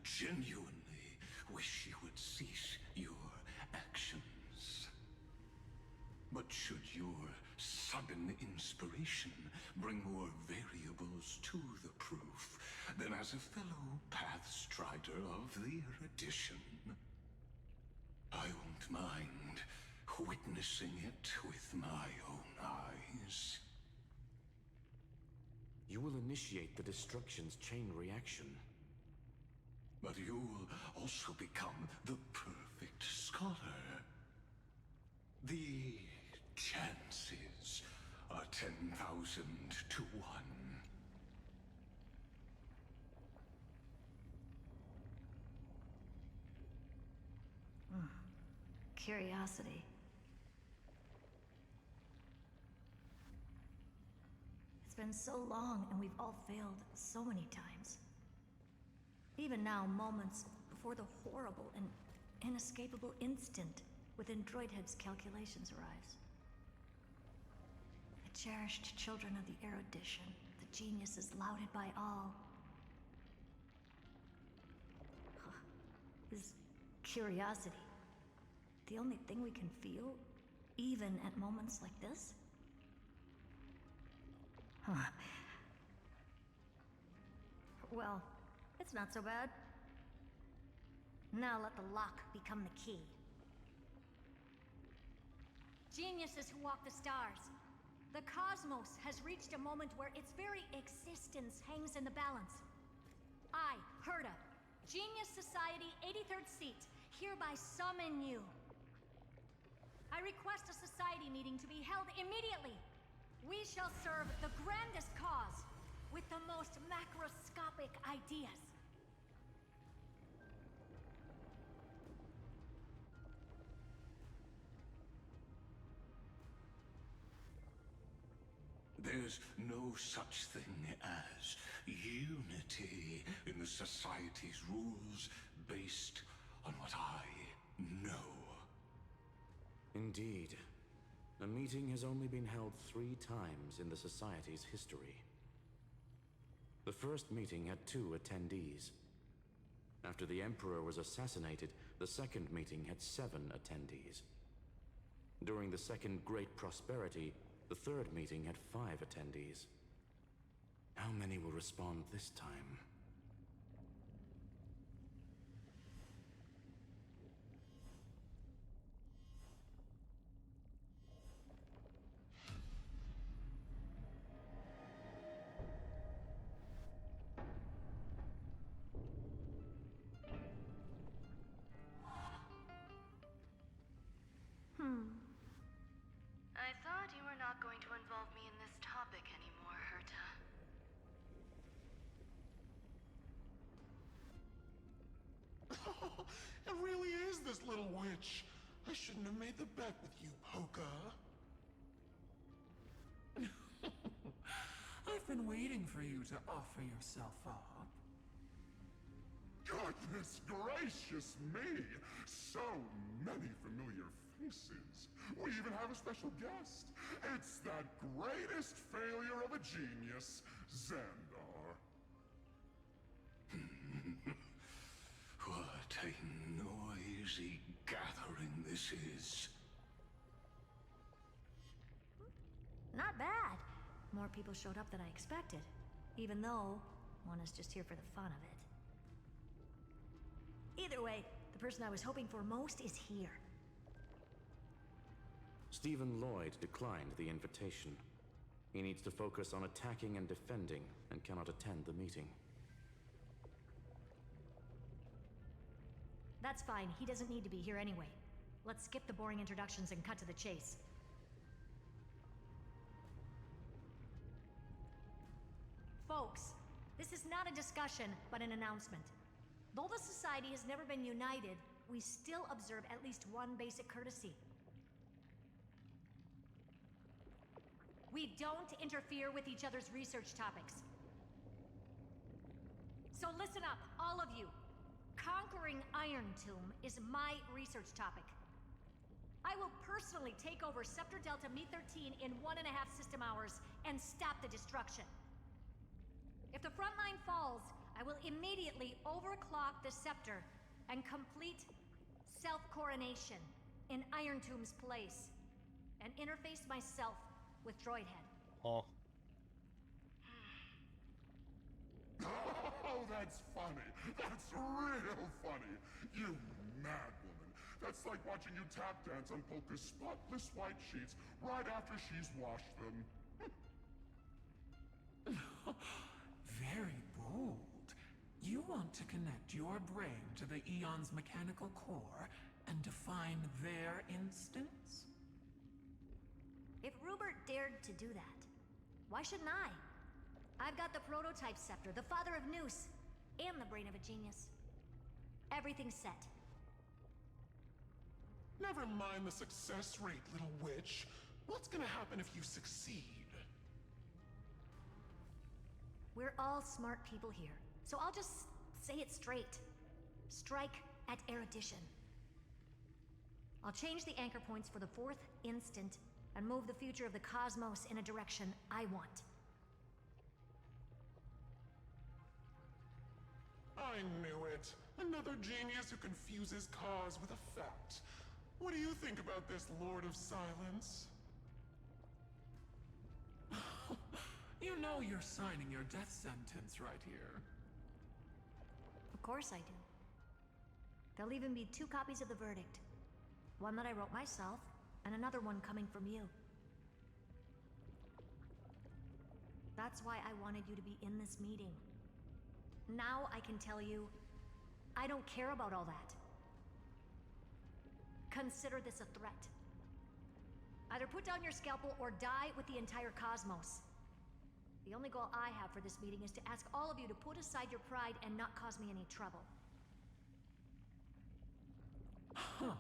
genuinely wish you would cease your actions. But should your sudden inspiration bring more variables to the proof, then as a fellow Pathstrider of the Erudition, I won't mind witnessing it with my own eyes. You will initiate the destruction's chain reaction. But you'll also become the perfect scholar. The chances are 10,000 to 1. Curiosity. It's been so long, and we've all failed so many times. Even now, moments before the horrible and inescapable instant within Droidhead's calculations arrives. The cherished children of the erudition, the geniuses lauded by all. Is curiosity the only thing we can feel, even at moments like this? Huh. Well, it's not so bad. Now let the lock become the key. Geniuses who walk the stars. The cosmos has reached a moment where its very existence hangs in the balance. I, Herta, Genius Society 83rd seat, hereby summon you. I request a society meeting to be held immediately. We shall serve the grandest cause with the most macroscopic ideas. There's no such thing as unity in the Society's rules based on what I know. Indeed. A meeting has only been held 3 times in the Society's history. The first meeting had 2 attendees. After the Emperor was assassinated, the second meeting had 7 attendees. During the Second Great Prosperity, the third meeting had 5 attendees. How many will respond this time? I thought you were not going to involve me in this topic anymore, Herta. It really is this little witch. I shouldn't have made the bet with you, Poca. I've been waiting for you to offer yourself up. Goodness gracious me! So many familiar faces. We even have a special guest. It's that greatest failure of a genius, Xandar. What a noisy gathering this is. Not bad. More people showed up than I expected, even though one is just here for the fun of it. Either way, the person I was hoping for most is here. Stephen Lloyd declined the invitation. He needs to focus on attacking and defending, and cannot attend the meeting. That's fine, he doesn't need to be here anyway. Let's skip the boring introductions and cut to the chase. Folks, this is not a discussion, but an announcement. Though the Society has never been united, we still observe at least one basic courtesy. We don't interfere with each other's research topics. So listen up, all of you. Conquering Iron Tomb is my research topic. I will personally take over Scepter Delta Me-13 in 1.5 system hours and stop the destruction. If the front line falls, I will immediately overclock the Scepter and complete self-coronation in Iron Tomb's place, and interface myself with Droidhead. Oh. Oh, that's funny. That's real funny. You mad woman. That's like watching you tap dance on Polka's spotless white sheets right after she's washed them. Very bold. You want to connect your brain to the Eon's mechanical core and define their instance? If Rupert dared to do that, why shouldn't I? I've got the prototype scepter, the father of Noose, and the brain of a genius. Everything's set. Never mind the success rate, little witch. What's gonna happen if you succeed? We're all smart people here, so I'll just say it straight. Strike at erudition. I'll change the anchor points for the 4th instant and move the future of the cosmos in a direction I want. I knew it. Another genius who confuses cause with effect. What do you think about this, Lord of Silence? You know you're signing your death sentence right here. Of course I do. There'll even be 2 copies of the verdict. One that I wrote myself, and another one coming from you. That's why I wanted you to be in this meeting. Now I can tell you, I don't care about all that. Consider this a threat. Either put down your scalpel or die with the entire cosmos. The only goal I have for this meeting is to ask all of you to put aside your pride and not cause me any trouble. Huh.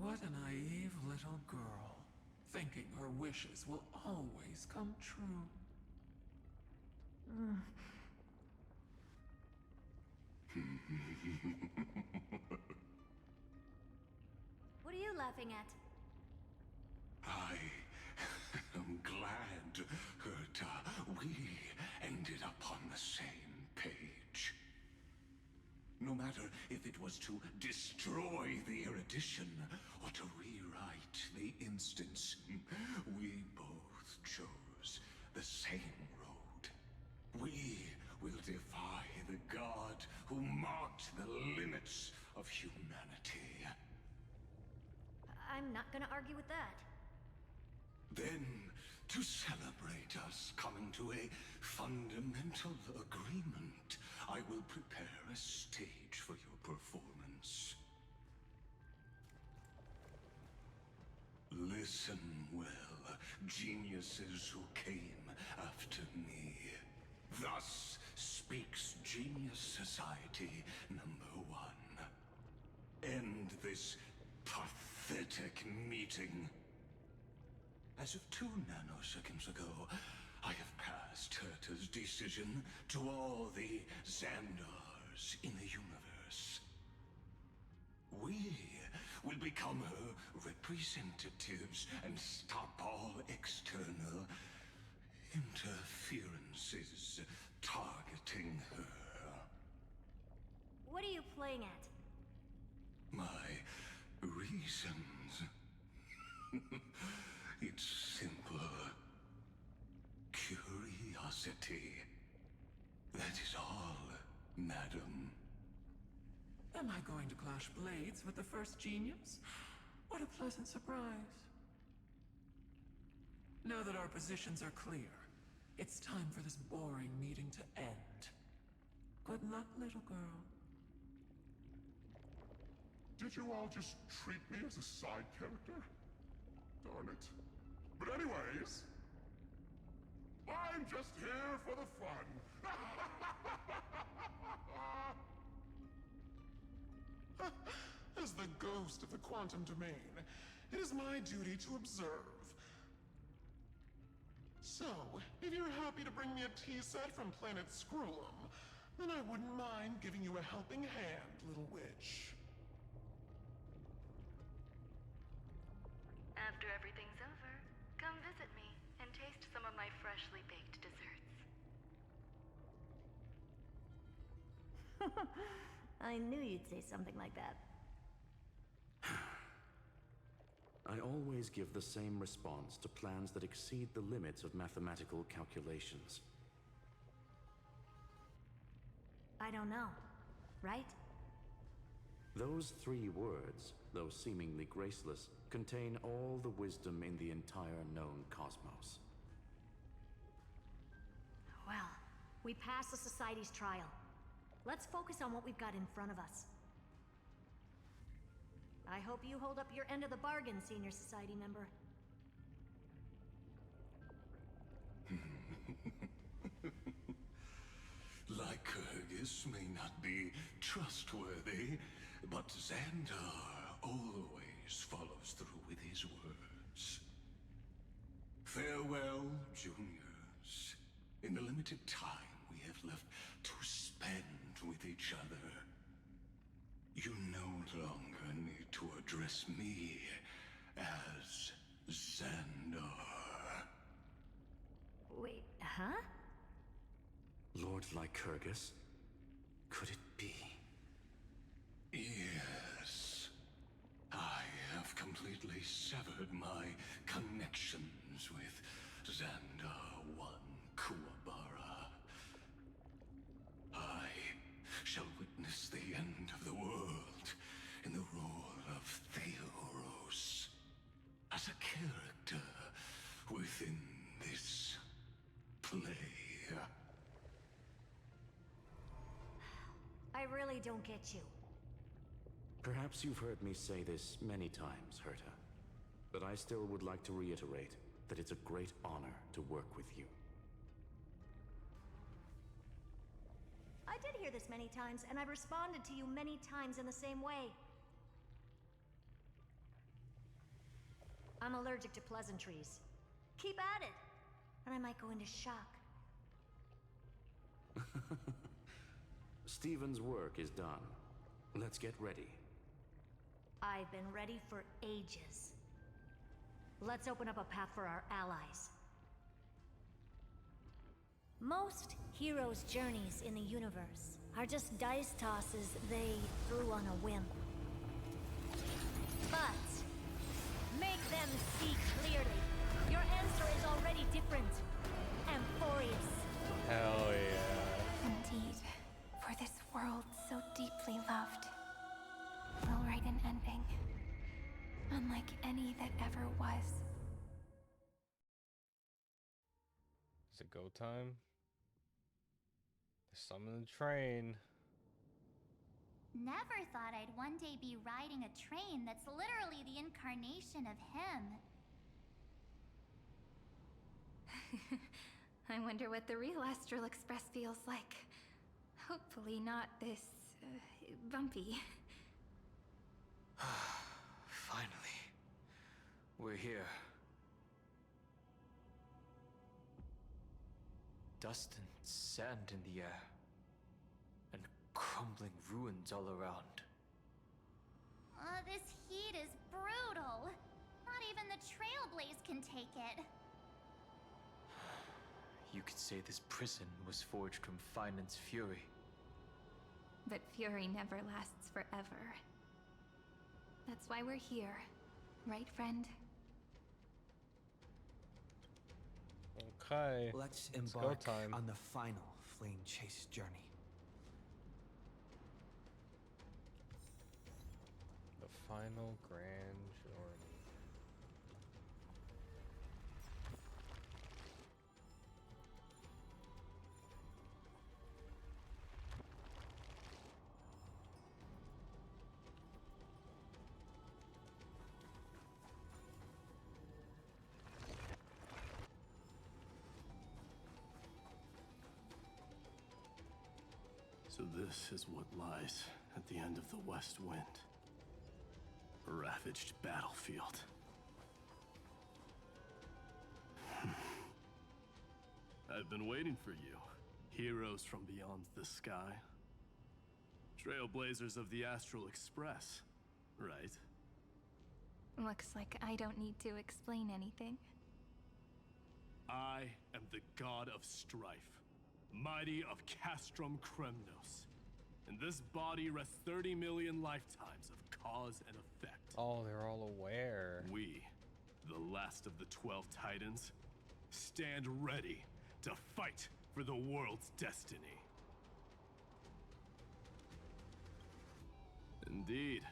What a naive little girl, thinking her wishes will always come true. What are you laughing at? I am glad we ended up on the same page. No matter if it was to destroy the erudition or to rewrite the instance, we both chose the same road. We will defy the god who marked the limits of humanity. I'm not gonna argue with that. Then, to celebrate us coming to a fundamental agreement, I will prepare a stage for your performance. Listen well, geniuses who came after me. Thus speaks Genius Society #1. End this pathetic meeting. As of 2 nanoseconds ago, I have passed Herta's decision to all the Xandars in the universe. We will become her representatives and stop all external interferences targeting her. What are you playing at? My reasons. It's simple. Curiosity. That is all, madam. Am I going to clash blades with the first genius? What a pleasant surprise. Now that our positions are clear, it's time for this boring meeting to end. Good luck, little girl. Did you all just treat me as a side character? Darn it. But anyways, I'm just here for the fun. As the ghost of the quantum domain, it is my duty to observe. So, if you're happy to bring me a tea set from planet Scrollum, then I wouldn't mind giving you a helping hand, little witch. After everything's over, come visit me and taste some of my freshly baked desserts. I knew you'd say something like that. I always give the same response to plans that exceed the limits of mathematical calculations. I don't know, right? Those 3 words, though seemingly graceless, contain all the wisdom in the entire known cosmos. Well, we passed the Society's trial. Let's focus on what we've got in front of us. I hope you hold up your end of the bargain, Senior Society member. Lycurgus may not be trustworthy, but Xandar always follows through with his words. Farewell, juniors. in the limited time we have left to spend with each other, you no longer need to address me as Xandar. Wait, huh? Lord Lycurgus? Could it be? Yes. I have completely severed my connections with Xandar I Kuwabara. I shall witness the end of the world in the role of Theoros. As a character within this play. I really don't get you. Perhaps you've heard me say this many times, Herta, but I still would like to reiterate that it's a great honor to work with you. I did hear this many times, and I've responded to you many times in the same way. I'm allergic to pleasantries. Keep at it, and I might go into shock. Stephen's work is done. Let's get ready. I've been ready for ages. Let's open up a path for our allies. Most heroes' journeys in the universe are just dice tosses they threw on a whim. But make them see clearly. Your answer is already different. Amphorius. Hell yeah. Indeed, for this world so deeply loved, will write an ending, unlike any that ever was. Is it go time? There's some in the train. Never thought I'd one day be riding a train that's literally the incarnation of him. I wonder what the real Astral Express feels like. Hopefully not this, bumpy. Finally. We're here. Dust and sand in the air. And crumbling ruins all around. This heat is brutal. Not even the Trailblaze can take it. You could say this prison was forged from Finan's fury. But fury never lasts forever. That's why we're here, right, friend? Okay. Let's It's go embark time. on the final flame chase journey. The final grand journey. So this is what lies at the end of the West Wind. A ravaged battlefield. I've been waiting for you. Heroes from beyond the sky. Trailblazers of the Astral Express, right? Looks like I don't need to explain anything. I am the god of strife, mighty of Castrum Kremnos. In this body rests 30 million lifetimes of cause and effect. Oh, they're all aware. We, the last of the 12 Titans, stand ready to fight for the world's destiny. Indeed,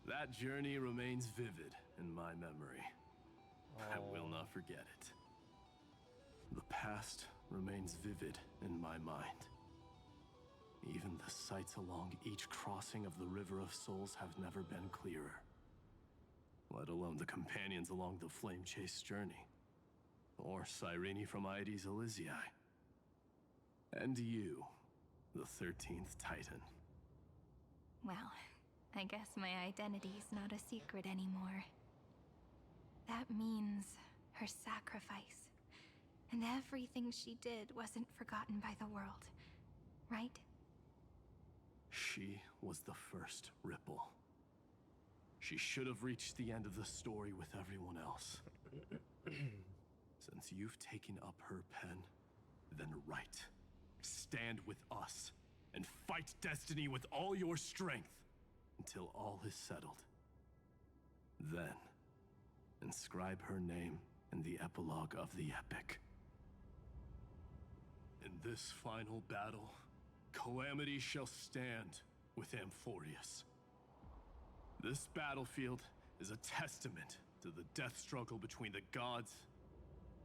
that journey remains vivid in my memory. I will not forget it. The past remains vivid in my mind. Even the sights along each crossing of the River of Souls have never been clearer. Let alone the companions along the Flame Chase journey. Or Cyrene from Aedes Elysiae. And you, the 13th Titan. Well, I guess my identity's not a secret anymore. That means her sacrifice. And everything she did wasn't forgotten by the world, right? She was the first Ripple. She should have reached the end of the story with everyone else. Since you've taken up her pen, then write. Stand with us, and fight destiny with all your strength, until all is settled. Then, inscribe her name in the epilogue of the epic. In this final battle, Calamity shall stand with Amphorius. This battlefield is a testament to the death struggle between the gods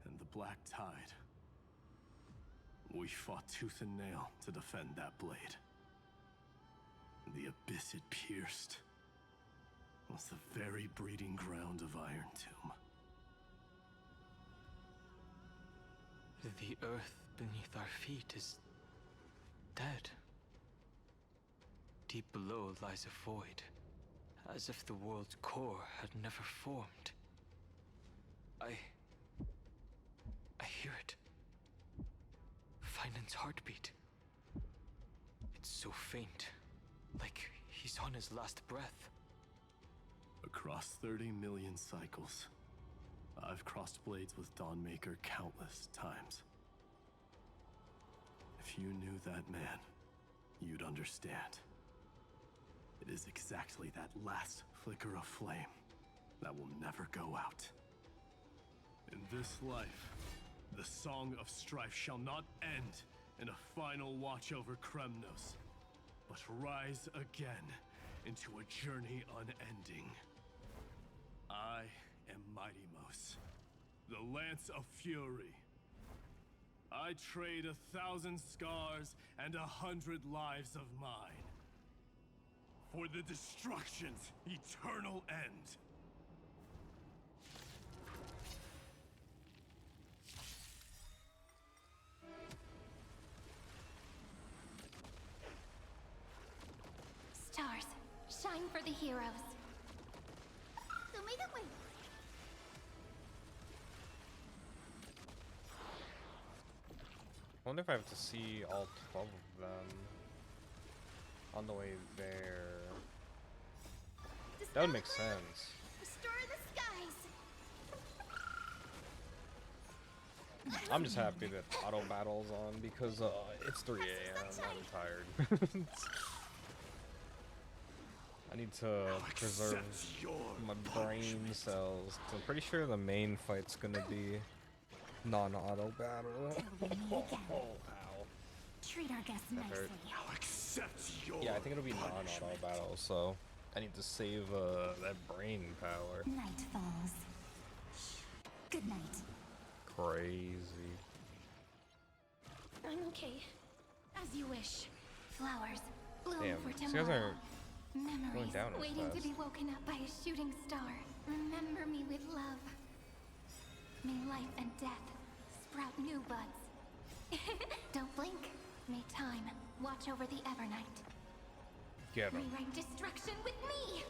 and the Black Tide. We fought tooth and nail to defend that blade. The abyss it pierced was the very breeding ground of Iron Tomb. The earth beneath our feet is dead. Deep below lies a void, as if the world's core had never formed. I hear it. Finan's heartbeat. It's so faint, like he's on his last breath. Across 30 million cycles, I've crossed blades with Dawnmaker countless times. If you knew that man, you'd understand. It is exactly that last flicker of flame that will never go out. In this life, the Song of Strife shall not end in a final watch over Kremnos, but rise again into a journey unending. I am Mightymos, the Lance of Fury. I trade 1,000 scars and 100 lives of mine for the destruction's eternal end. Stars, shine for the heroes. I wonder if I have to see all 12 of them on the way there. That would make sense. Restore the skies. I'm just happy that auto battle's on because it's 3 a.m. I'm tired. I need to preserve my brain cells. I'm pretty sure the main fight's gonna be non-auto battle. Ow. Treat our guests nicely. I'll accept your Yeah, I think it'll be non-auto battle, so I need to save that brain power. Night falls. Good night. Crazy. I'm okay. As you wish. Flowers bloom Damn, for these guys tomorrow. aren't Memories going down as waiting to fast. be woken up by a shooting star. Remember me with love. May life and death sprout new buds. Don't blink. May time watch over the Evernight. Get 'em. Rewrite destruction with me.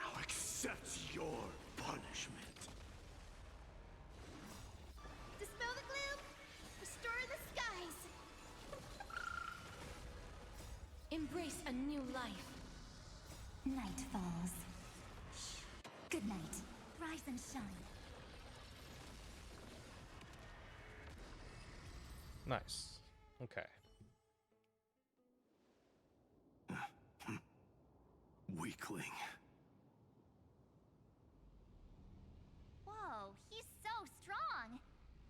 I'll accept your punishment. Dispel the gloom. Restore the skies. Embrace a new life. Night falls. Good night. Rise and shine. Nice. Okay. Weakling. Whoa, he's so strong.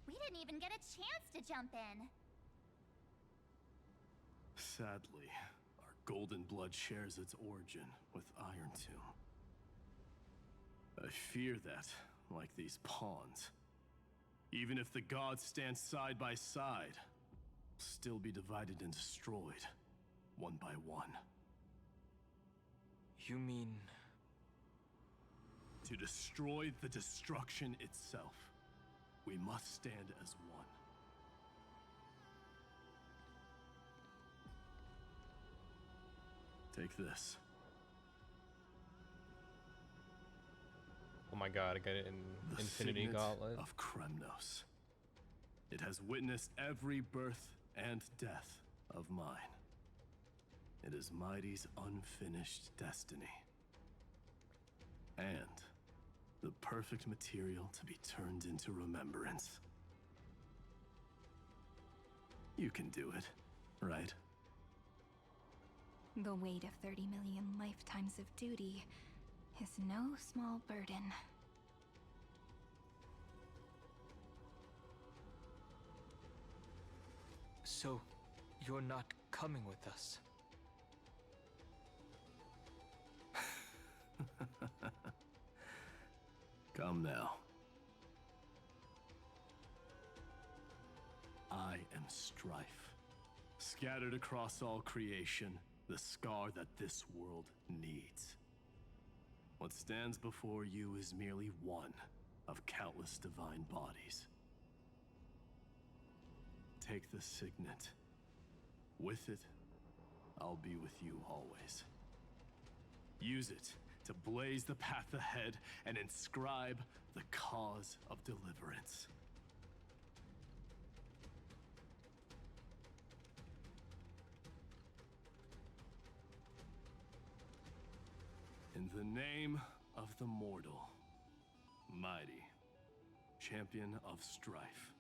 We didn't even get a chance to jump in. Sadly, our golden blood shares its origin with Iron Tomb. I fear that, like these pawns, even if the gods stand side by side, will still be divided and destroyed, one by one. You mean... To destroy the destruction itself, we must stand as one. Take this. Oh my god, I got it in The Infinity signet Gauntlet. of Kremnos. It has witnessed every birth and death of mine. It is Mighty's unfinished destiny. And the perfect material to be turned into remembrance. You can do it, right? The weight of 30 million lifetimes of duty is no small burden. So, you're not coming with us? Come now. I am strife. Scattered across all creation, the scar that this world needs. What stands before you is merely one of countless divine bodies. Take the signet. With it, I'll be with you always. Use it to blaze the path ahead and inscribe the cause of deliverance. In the name of the mortal, Mighty, champion of strife,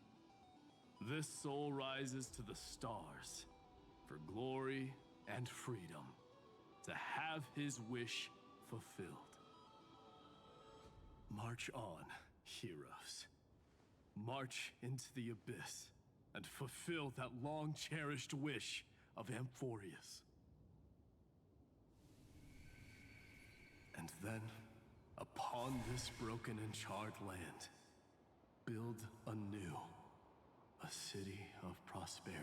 this soul rises to the stars for glory and freedom, to have his wish fulfilled. March on, heroes. March into the abyss and fulfill that long-cherished wish of Amphorius. And then, upon this broken and charred land, build anew a city of prosperity.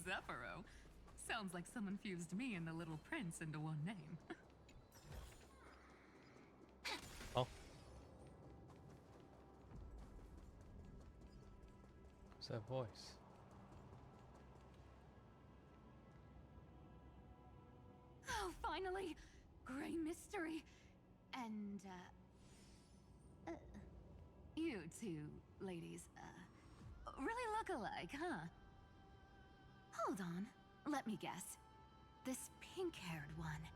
Zephyro. Sounds like someone fused me and the Little Prince into one name. Oh. What's that voice? Oh, finally! Gray mystery. And, you two ladies, really look alike, huh? Hold on. Let me guess. This pink-haired one.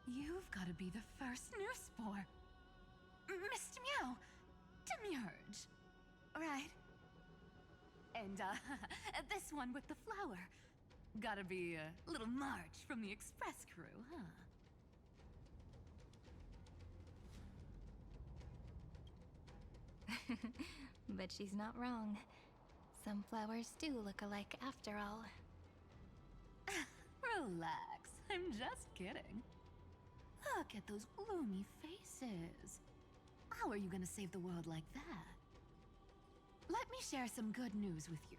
You've got to be the first newspore. Mr. Meow. Demurge. Right. And, this one with the flower. Gotta be a little March from the Express crew, huh? But she's not wrong. Some flowers do look alike after all. Relax, I'm just kidding. Look at those gloomy faces. How are you gonna save the world like that? Let me share some good news with you.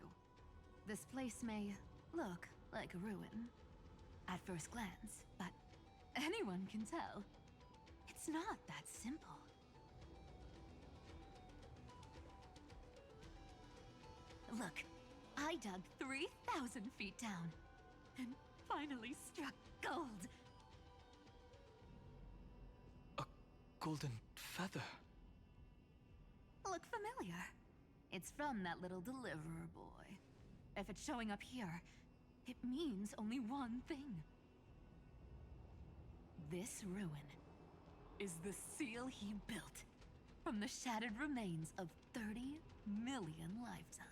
This place may look like a ruin at first glance, but anyone can tell it's not that simple. Look, I dug 3,000 feet down and finally struck gold. A golden feather. Look familiar. It's from that little deliverer boy. If it's showing up here, it means only one thing. This ruin is the seal he built from the shattered remains of 30 million lifetimes.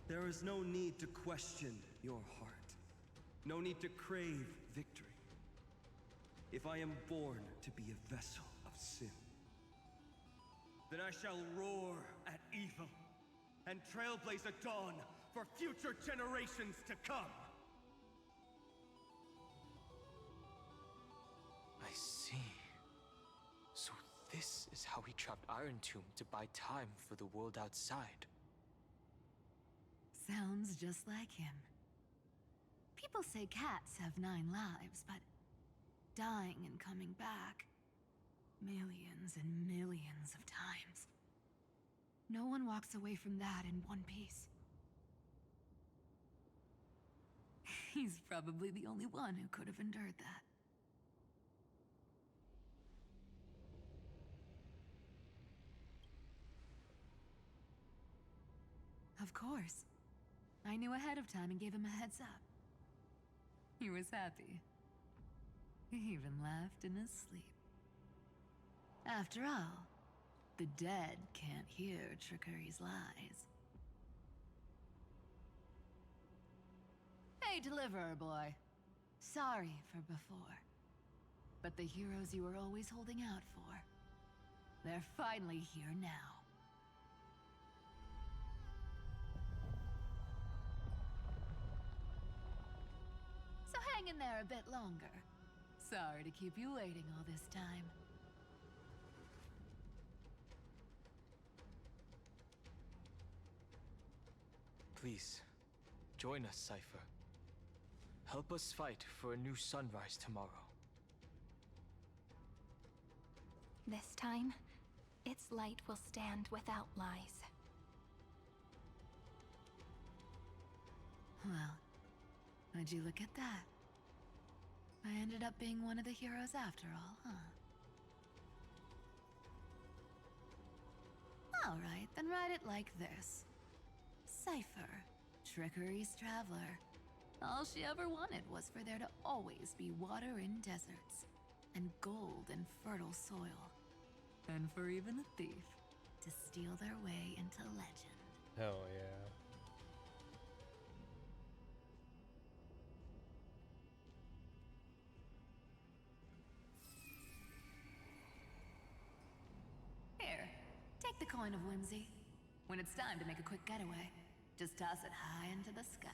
There is no need to question your heart. No need to crave victory. If I am born to be a vessel of sin, then I shall roar at evil and trailblaze a dawn for future generations to come. I see. So this is how he trapped Iron Tomb to buy time for the world outside. Sounds just like him. People say cats have 9 lives, but dying and coming back millions and millions of times. No one walks away from that in one piece. He's probably the only one who could have endured that. Of course. I knew ahead of time and gave him a heads up. He was happy. He even laughed in his sleep. After all, the dead can't hear Trickery's lies. Hey, Deliverer Boy. Sorry for before. But the heroes you were always holding out for, they're finally here now. So hang in there a bit longer. Sorry to keep you waiting all this time. Please, join us, Cypher. Help us fight for a new sunrise tomorrow. This time, its light will stand without lies. Well, would you look at that? I ended up being one of the heroes after all, huh? Alright, then write it like this. Cypher, Trickery's traveler. All she ever wanted was for there to always be water in deserts, and gold in fertile soil. And for even a thief to steal their way into legend. Hell yeah. Here, take the coin of whimsy. When it's time to make a quick getaway, just toss it high into the sky.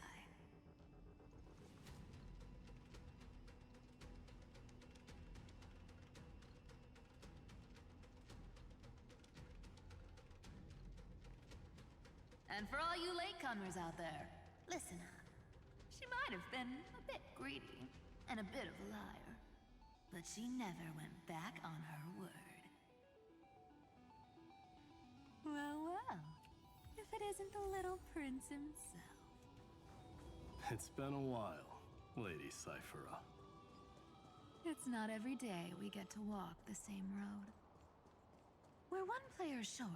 And for all you latecomers out there, listen up. She might have been a bit greedy and a bit of a liar, but she never went back on her word. Well, well, if it isn't the little prince himself. It's been a while, Lady Cyphera. It's not every day we get to walk the same road. We're one player short.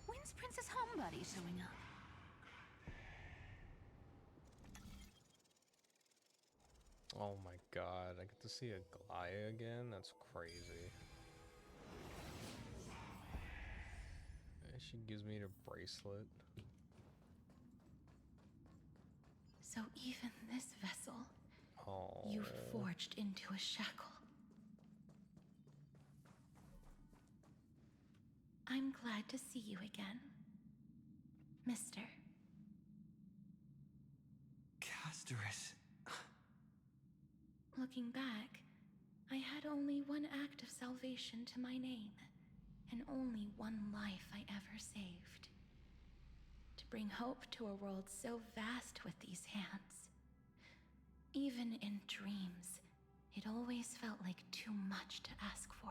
When's Princess Homebody showing up? Oh my god, I get to see a Glaya again? That's crazy. And she gives me the bracelet. So even this vessel, you've forged into a shackle. I'm glad to see you again, Mister. Casterus. Looking back, I had only one act of salvation to my name, and only one life I ever saved. To bring hope to a world so vast with these hands. Even in dreams, it always felt like too much to ask for.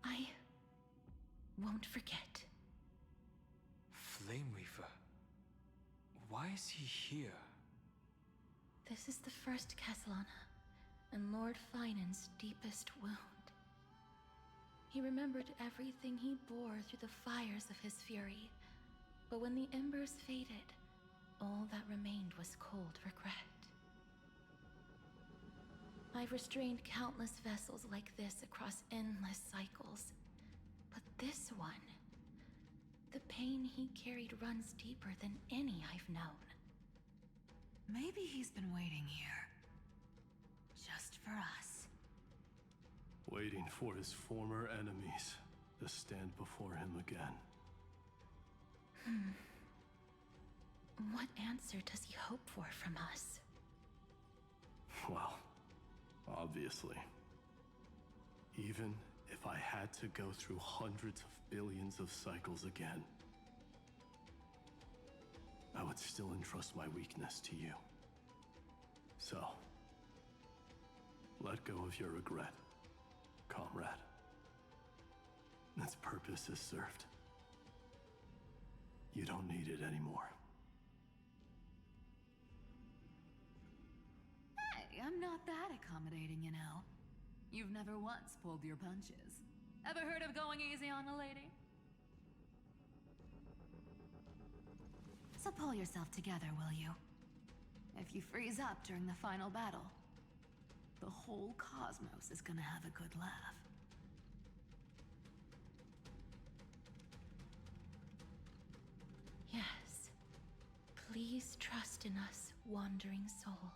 I won't forget. Flame Reaver. Why is he here? This is the first Castellana, and Lord Finan's deepest wound. He remembered everything he bore through the fires of his fury, but when the embers faded, all that remained was cold regret. I've restrained countless vessels like this across endless cycles, but this one, the pain he carried runs deeper than any I've known. Maybe he's been waiting here. Just for us. Waiting for his former enemies to stand before him again. What answer does he hope for from us? Well, obviously. Even If I had to go through hundreds of billions of cycles again, I would still entrust my weakness to you. So, let go of your regret, comrade. Its purpose is served. You don't need it anymore. Hey, I'm not that accommodating, you know. You've never once pulled your punches. Ever heard of going easy on a lady? So pull yourself together, will you? If you freeze up during the final battle, the whole cosmos is gonna have a good laugh. Yes. Please trust in us, wandering soul.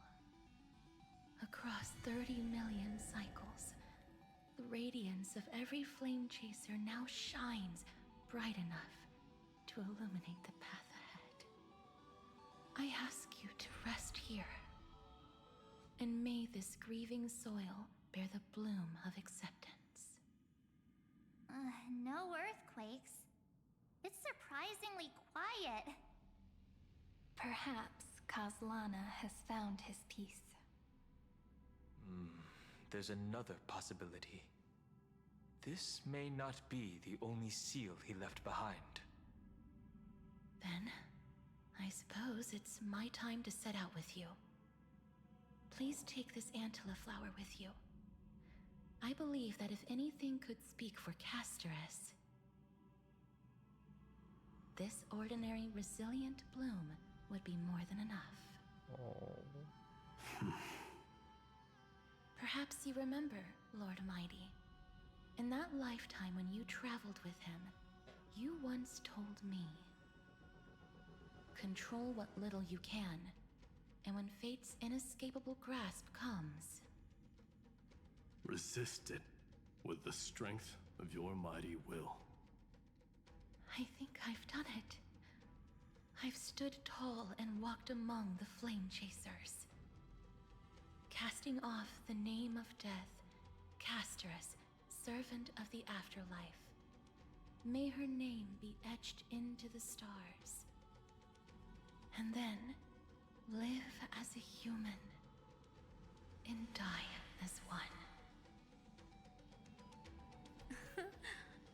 Across 30 million cycles, the radiance of every flame chaser now shines bright enough to illuminate the path ahead. I ask you to rest here, and may this grieving soil bear the bloom of acceptance. No earthquakes. It's surprisingly quiet. Perhaps Kazlana has found his peace. There's another possibility. This may not be the only seal he left behind. Then, I suppose it's my time to set out with you. Please take this Antilla flower with you. I believe that if anything could speak for Casteress, this ordinary, resilient bloom would be more than enough. Oh. Perhaps you remember, Lord Mighty. In that lifetime when you traveled with him, you once told me, control what little you can, and when fate's inescapable grasp comes, resist it with the strength of your mighty will. I think I've done it. I've stood tall and walked among the flame chasers, casting off the name of death, Casteress, servant of the afterlife. May her name be etched into the stars. And then, live as a human, and die as one.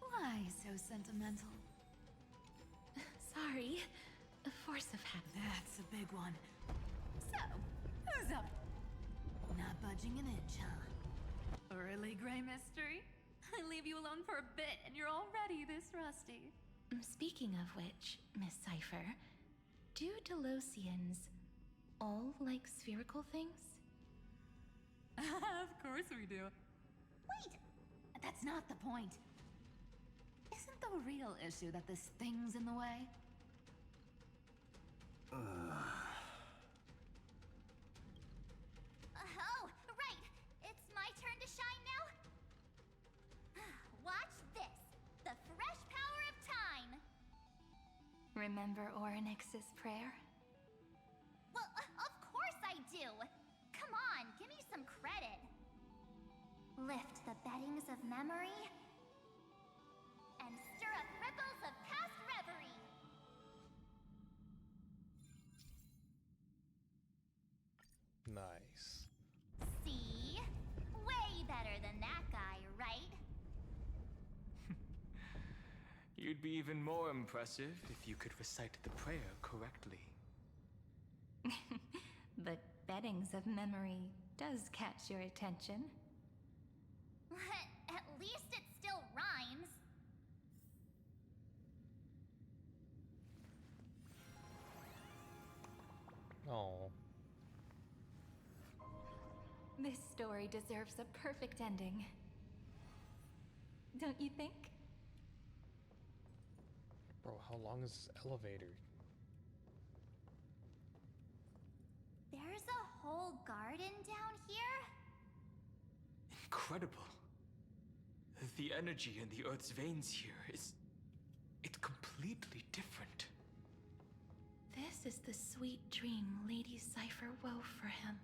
Why so sentimental? Sorry, a force of habit. That's a big one. So, who's up? Not budging an inch, huh? Really, Gray Mystery? I leave you alone for a bit and you're already this rusty. Speaking of which, Miss Cypher, do Delosians all like spherical things? Of course we do. Wait! That's not the point. Isn't the real issue that this thing's in the way? Oh, right! It's my turn to shine now? Watch this! The fresh power of time! Remember Orynyx's prayer? Well, of course I do! Come on, give me some credit! Lift the beddings of memory and stir up ripples of past reverie! Nice. See? Way better than that guy, right? You'd be even more impressive if you could recite the prayer correctly. The beddings of memory does catch your attention. At least it still rhymes. Oh. This story deserves a perfect ending. Don't you think? Bro, how long is this elevator? There's a whole garden down here? Incredible. The energy in the Earth's veins here is... it's completely different. This is the sweet dream Lady Cypher wove for him.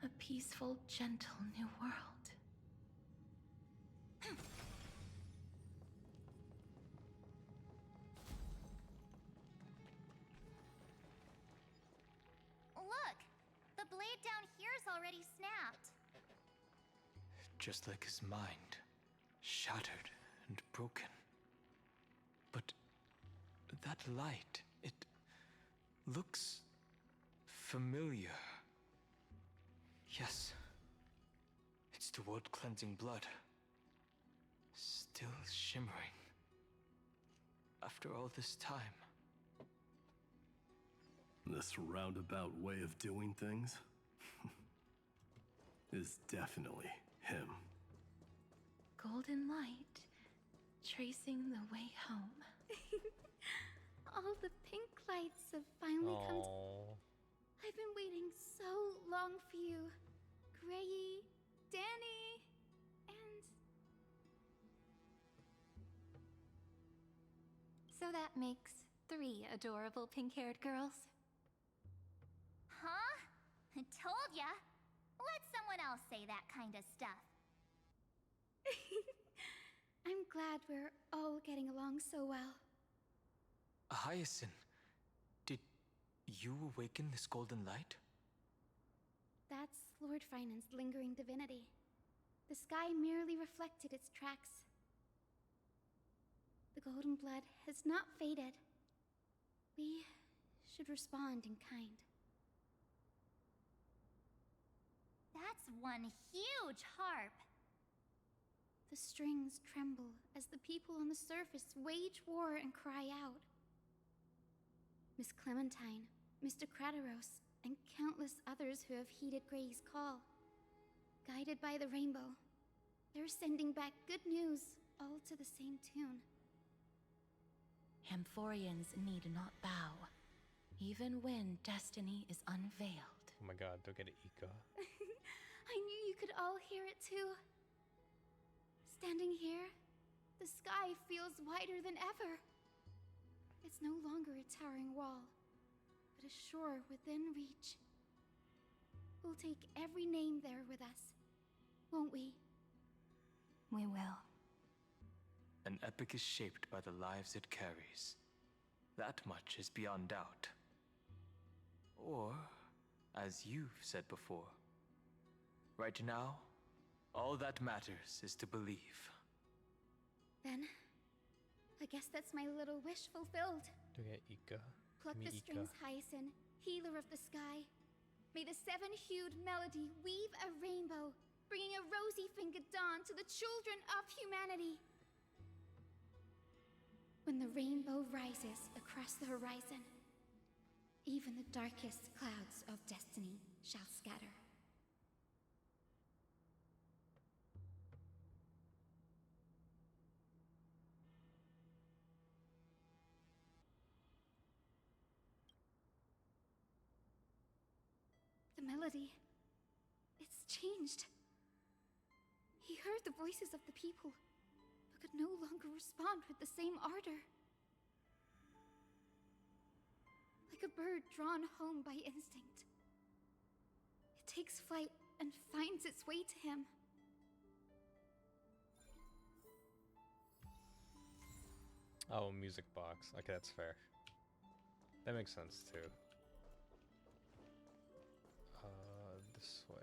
A peaceful, gentle new world. The blade down here's already snapped. Just like his mind, shattered and broken. But that light, it looks familiar. Yes, it's the world-cleansing blood. Still shimmering. After all this time. This roundabout way of doing things is definitely him. Golden light, tracing the way home. All the pink lights have finally come to... I've been waiting so long for you. Grayi, Danny, and... So that makes 3 adorable pink-haired girls. Huh? I told ya. Let someone else say that kind of stuff. I'm glad we're all getting along so well. Hyacinth, did you awaken this golden light? That's Lord Finan's lingering divinity. The sky merely reflected its tracks. The golden blood has not faded. We should respond in kind. That's one huge harp. The strings tremble as the people on the surface wage war and cry out. Miss Clementine, Mr. Krateros, and countless others who have heeded Gray's call. Guided by the rainbow, they're sending back good news, all to the same tune. Amphorians need not bow, even when destiny is unveiled. Oh my god, don't get it, Ika. I knew you could all hear it too. Standing here, the sky feels wider than ever. It's no longer a towering wall, but a shore within reach. We'll take every name there with us, won't we? We will. An epic is shaped by the lives it carries. That much is beyond doubt. Or, as you've said before, right now, all that matters is to believe. Then, I guess that's my little wish fulfilled. Don't get Ika. Pluck the strings, Hyacinth, healer of the sky. May the 7-hued melody weave a rainbow, bringing a rosy-fingered dawn to the children of humanity. When the rainbow rises across the horizon, even the darkest clouds of destiny shall scatter. The melody, it's changed. He heard the voices of the people, but could no longer respond with the same ardor. Like a bird drawn home by instinct. It takes flight and finds its way to him. Oh, music box. Okay, that's fair. That makes sense too. This way.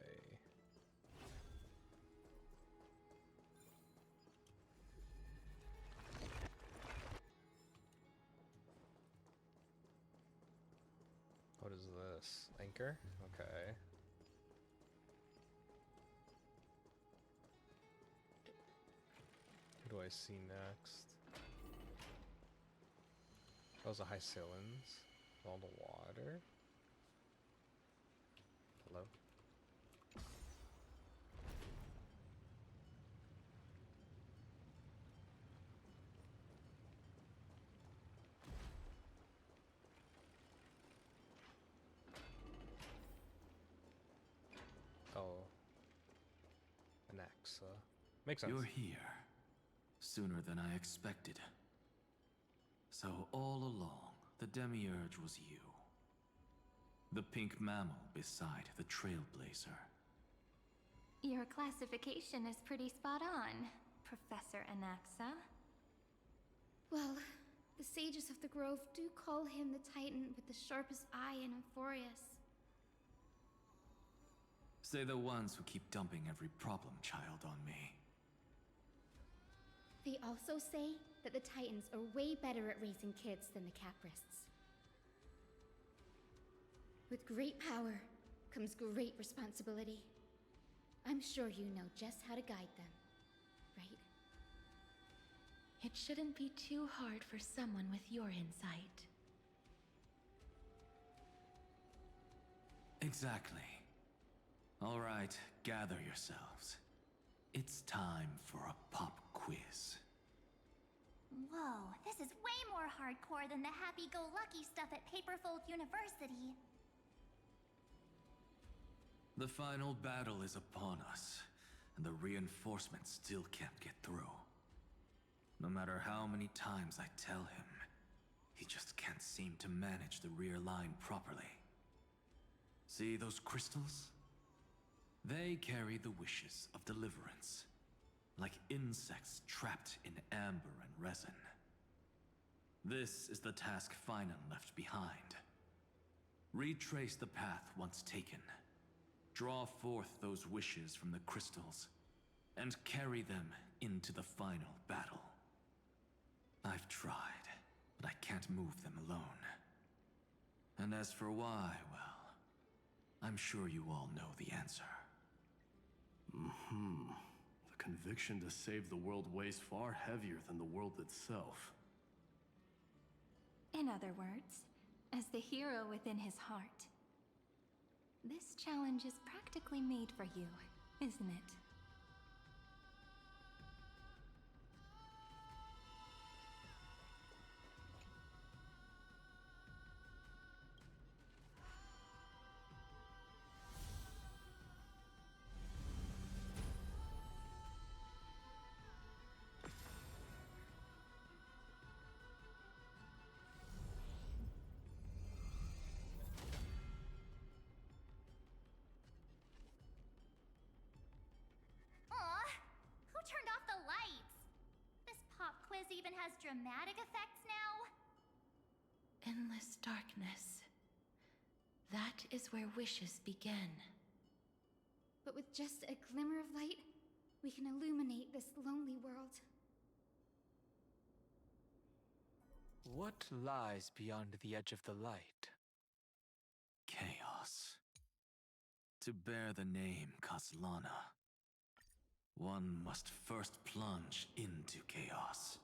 What is this? Anchor? Okay. Who do I see next? Those are high ceilings. All the water. Hello? Oh. An axe. Makes sense. You're here. Sooner than I expected. So all along, the Demiurge was you. The pink mammal beside the Trailblazer. Your classification is pretty spot on, Professor Anaxa. Well, the sages of the grove do call him the Titan with the sharpest eye in Amphorius. Say the ones who keep dumping every problem child on me. They also say that the Titans are way better at raising kids than the Caprists. With great power comes great responsibility. I'm sure you know just how to guide them, right? It shouldn't be too hard for someone with your insight. Exactly. All right, gather yourselves. It's time for a pop quiz. Whoa, this is way more hardcore than the happy-go-lucky stuff at Paperfold University. The final battle is upon us, and the reinforcements still can't get through. No matter how many times I tell him, he just can't seem to manage the rear line properly. See those crystals? They carry the wishes of deliverance, like insects trapped in amber and resin. This is the task Finan left behind. Retrace the path once taken. Draw forth those wishes from the crystals, and carry them into the final battle. I've tried, but I can't move them alone. And as for why, well, I'm sure you all know the answer. The conviction to save the world weighs far heavier than the world itself. In other words, as the hero within his heart, this challenge is practically made for you, isn't it? Turned off the lights! This pop quiz even has dramatic effects now? Endless darkness. That is where wishes begin. But with just a glimmer of light, we can illuminate this lonely world. What lies beyond the edge of the light? Chaos. To bear the name Kaslana, one must first plunge into chaos,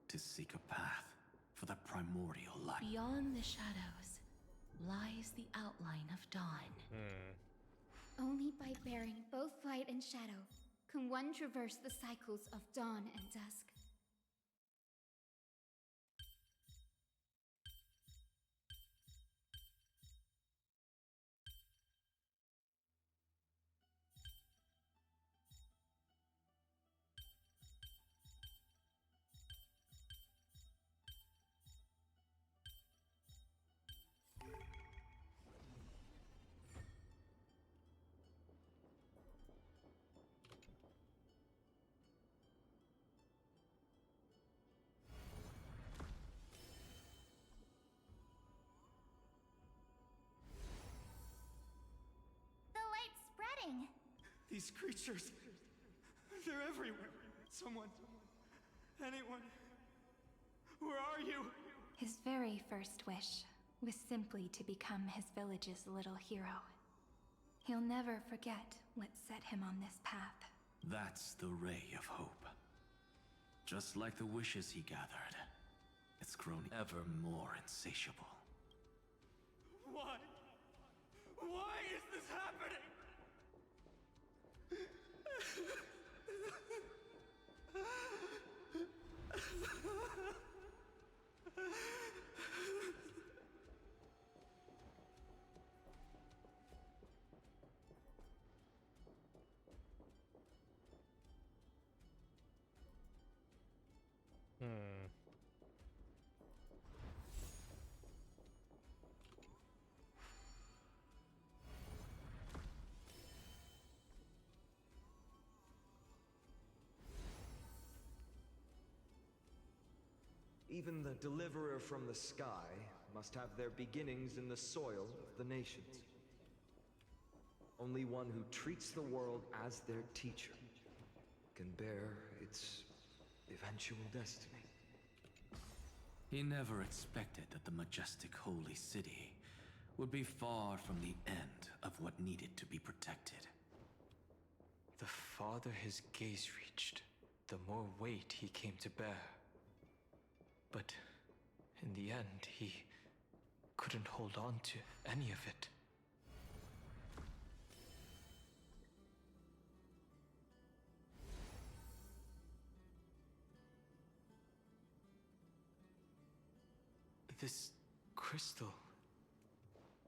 to seek a path for the primordial light. Beyond the shadows lies the outline of dawn. Only by bearing both light and shadow can one traverse the cycles of dawn and dusk. These creatures, they're everywhere. Someone, anyone, where are you? His very first wish was simply to become his village's little hero. He'll never forget what set him on this path. That's the ray of hope. Just like the wishes he gathered, it's grown ever more insatiable. Why? Why is this happening? Even the deliverer from the sky must have their beginnings in the soil of the nations. Only one who treats the world as their teacher can bear its eventual destiny. He never expected that the majestic holy city would be far from the end of what needed to be protected. The farther his gaze reached, the more weight he came to bear. But in the end, he couldn't hold on to any of it. This crystal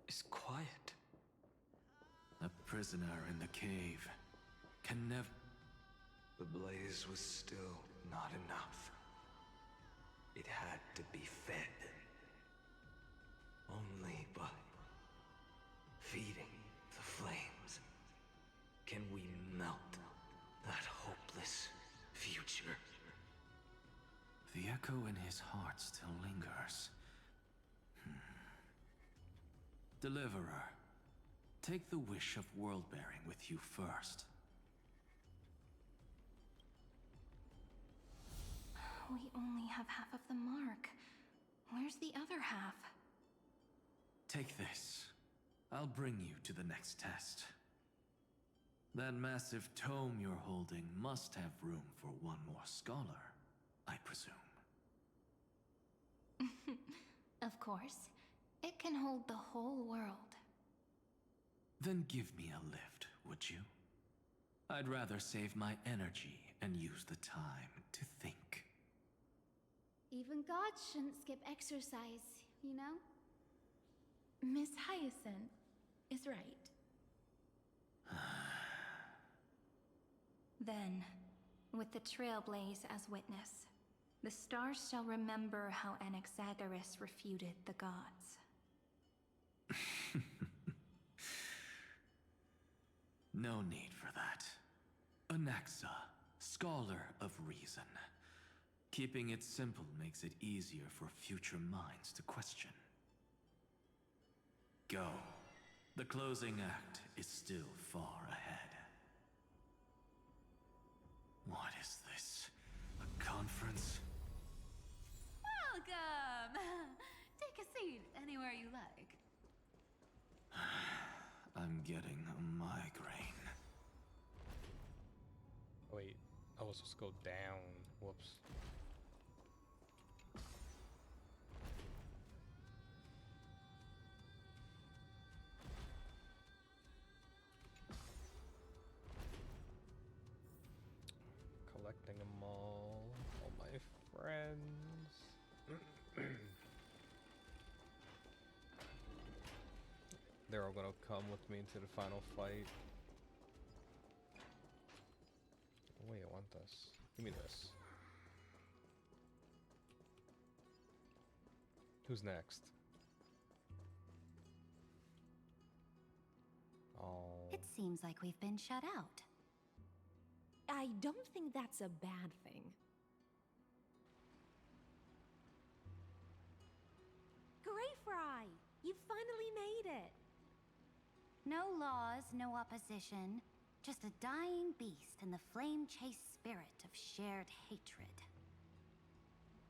is quiet. A prisoner in the cave can never... The blaze was still not enough. It had to be fed. Only by feeding the flames can we melt that hopeless future. The echo in his heart still lingers. Deliverer, take the wish of world-bearing with you first. We only have half of the mark. Where's the other half? Take this. I'll bring you to the next test. That massive tome you're holding must have room for one more scholar, I presume. Of course. It can hold the whole world. Then give me a lift, would you? I'd rather save my energy and use the time to think. Even gods shouldn't skip exercise, you know? Miss Hyacinth is right. Then, with the Trailblaze as witness, the stars shall remember how Anaxagoras refuted the gods. No need for that. Anaxa, scholar of reason. Keeping it simple makes it easier for future minds to question. Go. The closing act is still far ahead. What is this? A conference? Welcome! Take a seat anywhere you like. I'm getting a migraine. Wait, I was supposed to go down. Whoops. Collecting them all my friends. They're all gonna come with me into the final fight. Oh, wait, I want this. Give me this. Who's next? Oh. It seems like we've been shut out. I don't think that's a bad thing. Great Fry! You finally made it! No laws, no opposition. Just a dying beast and the flame-chased spirit of shared hatred.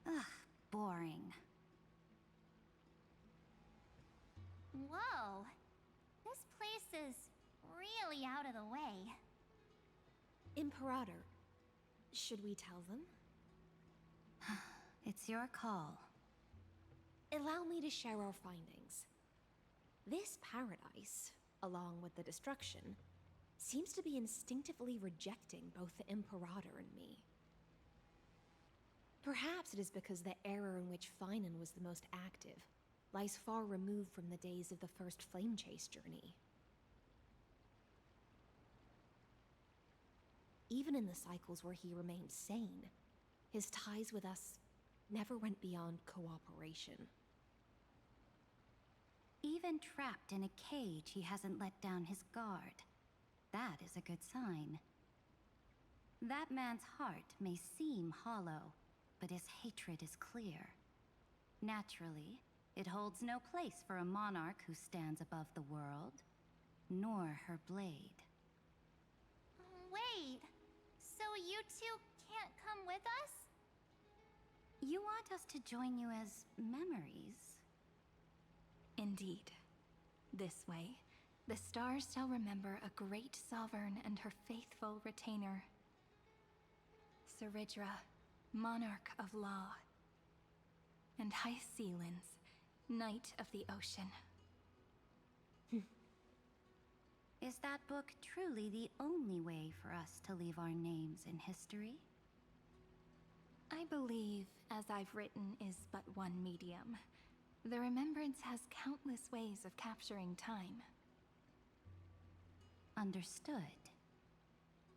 Ugh, boring. Whoa! This place is really out of the way. Imperator, should we tell them? It's your call. Allow me to share our findings. This paradise, along with the destruction, seems to be instinctively rejecting both the Imperator and me. Perhaps it is because the era in which Finan was the most active lies far removed from the days of the first Flame Chase journey. Even in the cycles where he remained sane, his ties with us never went beyond cooperation. Even trapped in a cage, he hasn't let down his guard. That is a good sign. That man's heart may seem hollow, but his hatred is clear. Naturally, it holds no place for a monarch who stands above the world. nor her blade. Wait, so you two can't come with us? You want us to join you as memories? Indeed. This way, the stars shall remember a great sovereign and her faithful retainer. Seridra, monarch of law. And High Sealins, knight of the ocean. Is that book truly the only way for us to leave our names in history? I believe, as I've written, is but one medium. The remembrance has countless ways of capturing time. Understood.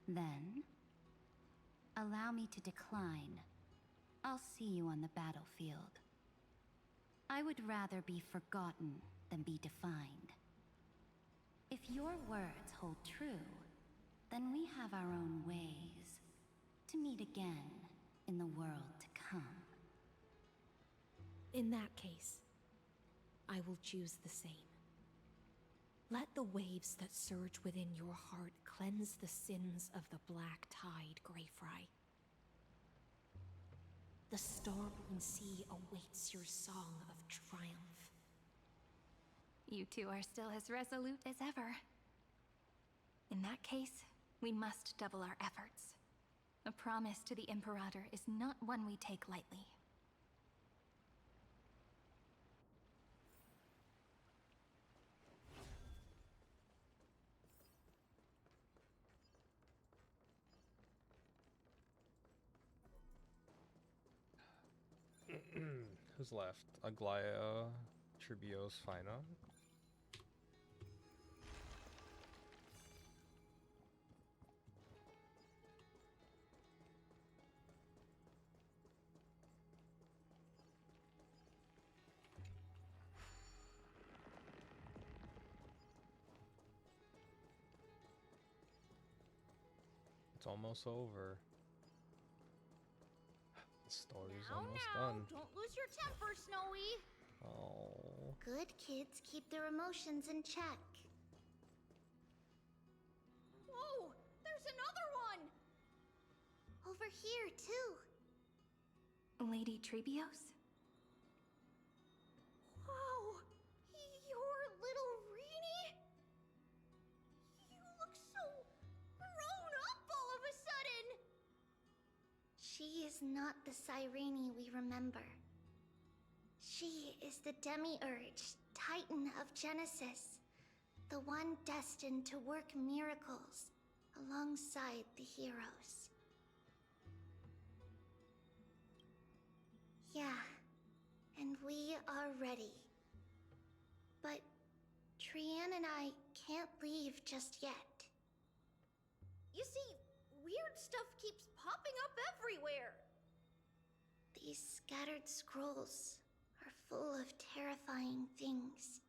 Then, allow me to decline. I'll see you on the battlefield. I would rather be forgotten than be defined. If your words hold true, then we have our own ways to meet again in the world to come. In that case, I will choose the same. Let the waves that surge within your heart cleanse the sins of the Black Tide, Greyfry. The storming sea awaits your song of triumph. You two are still as resolute as ever. In that case, we must double our efforts. A promise to the Imperator is not one we take lightly. Who's left? Aglaya, Tribios, FanArt. It's almost over. The story's almost done. Don't lose your temper, Snowy. Oh. Good kids keep their emotions in check. Whoa! There's another one! Over here, too. Lady Tribios? Wow! Your little Reenie? You look so grown up all of a sudden! She is not the Cyrene we remember. She is the Demiurge, Titan of Genesis, the one destined to work miracles alongside the heroes. Yeah, and we are ready. But Trian and I can't leave just yet. You see, weird stuff keeps popping up everywhere. These scattered scrolls are full of terrifying things.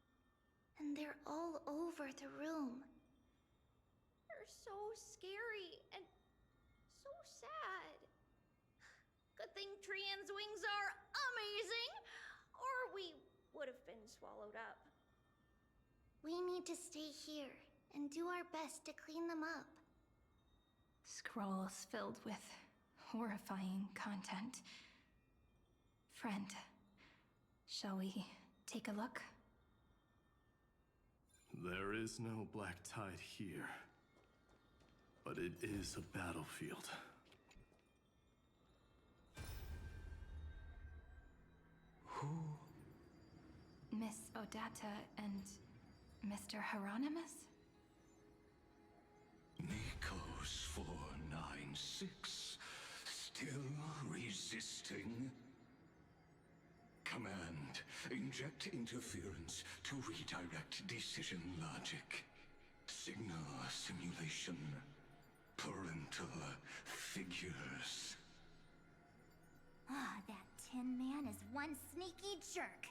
And they're all over the room. They're so scary and so sad. Good thing Trian's wings are amazing, or we would have been swallowed up. We need to stay here and do our best to clean them up. Scrolls filled with horrifying content. Friend, shall we take a look? There is no black tide here, but it is a battlefield. Who? Miss Odata and Mr. Hieronymus? Nikos 496, still resisting? Command, inject interference to redirect decision logic. Signal simulation. Parental figures. Ah, that Tin Man is one sneaky jerk.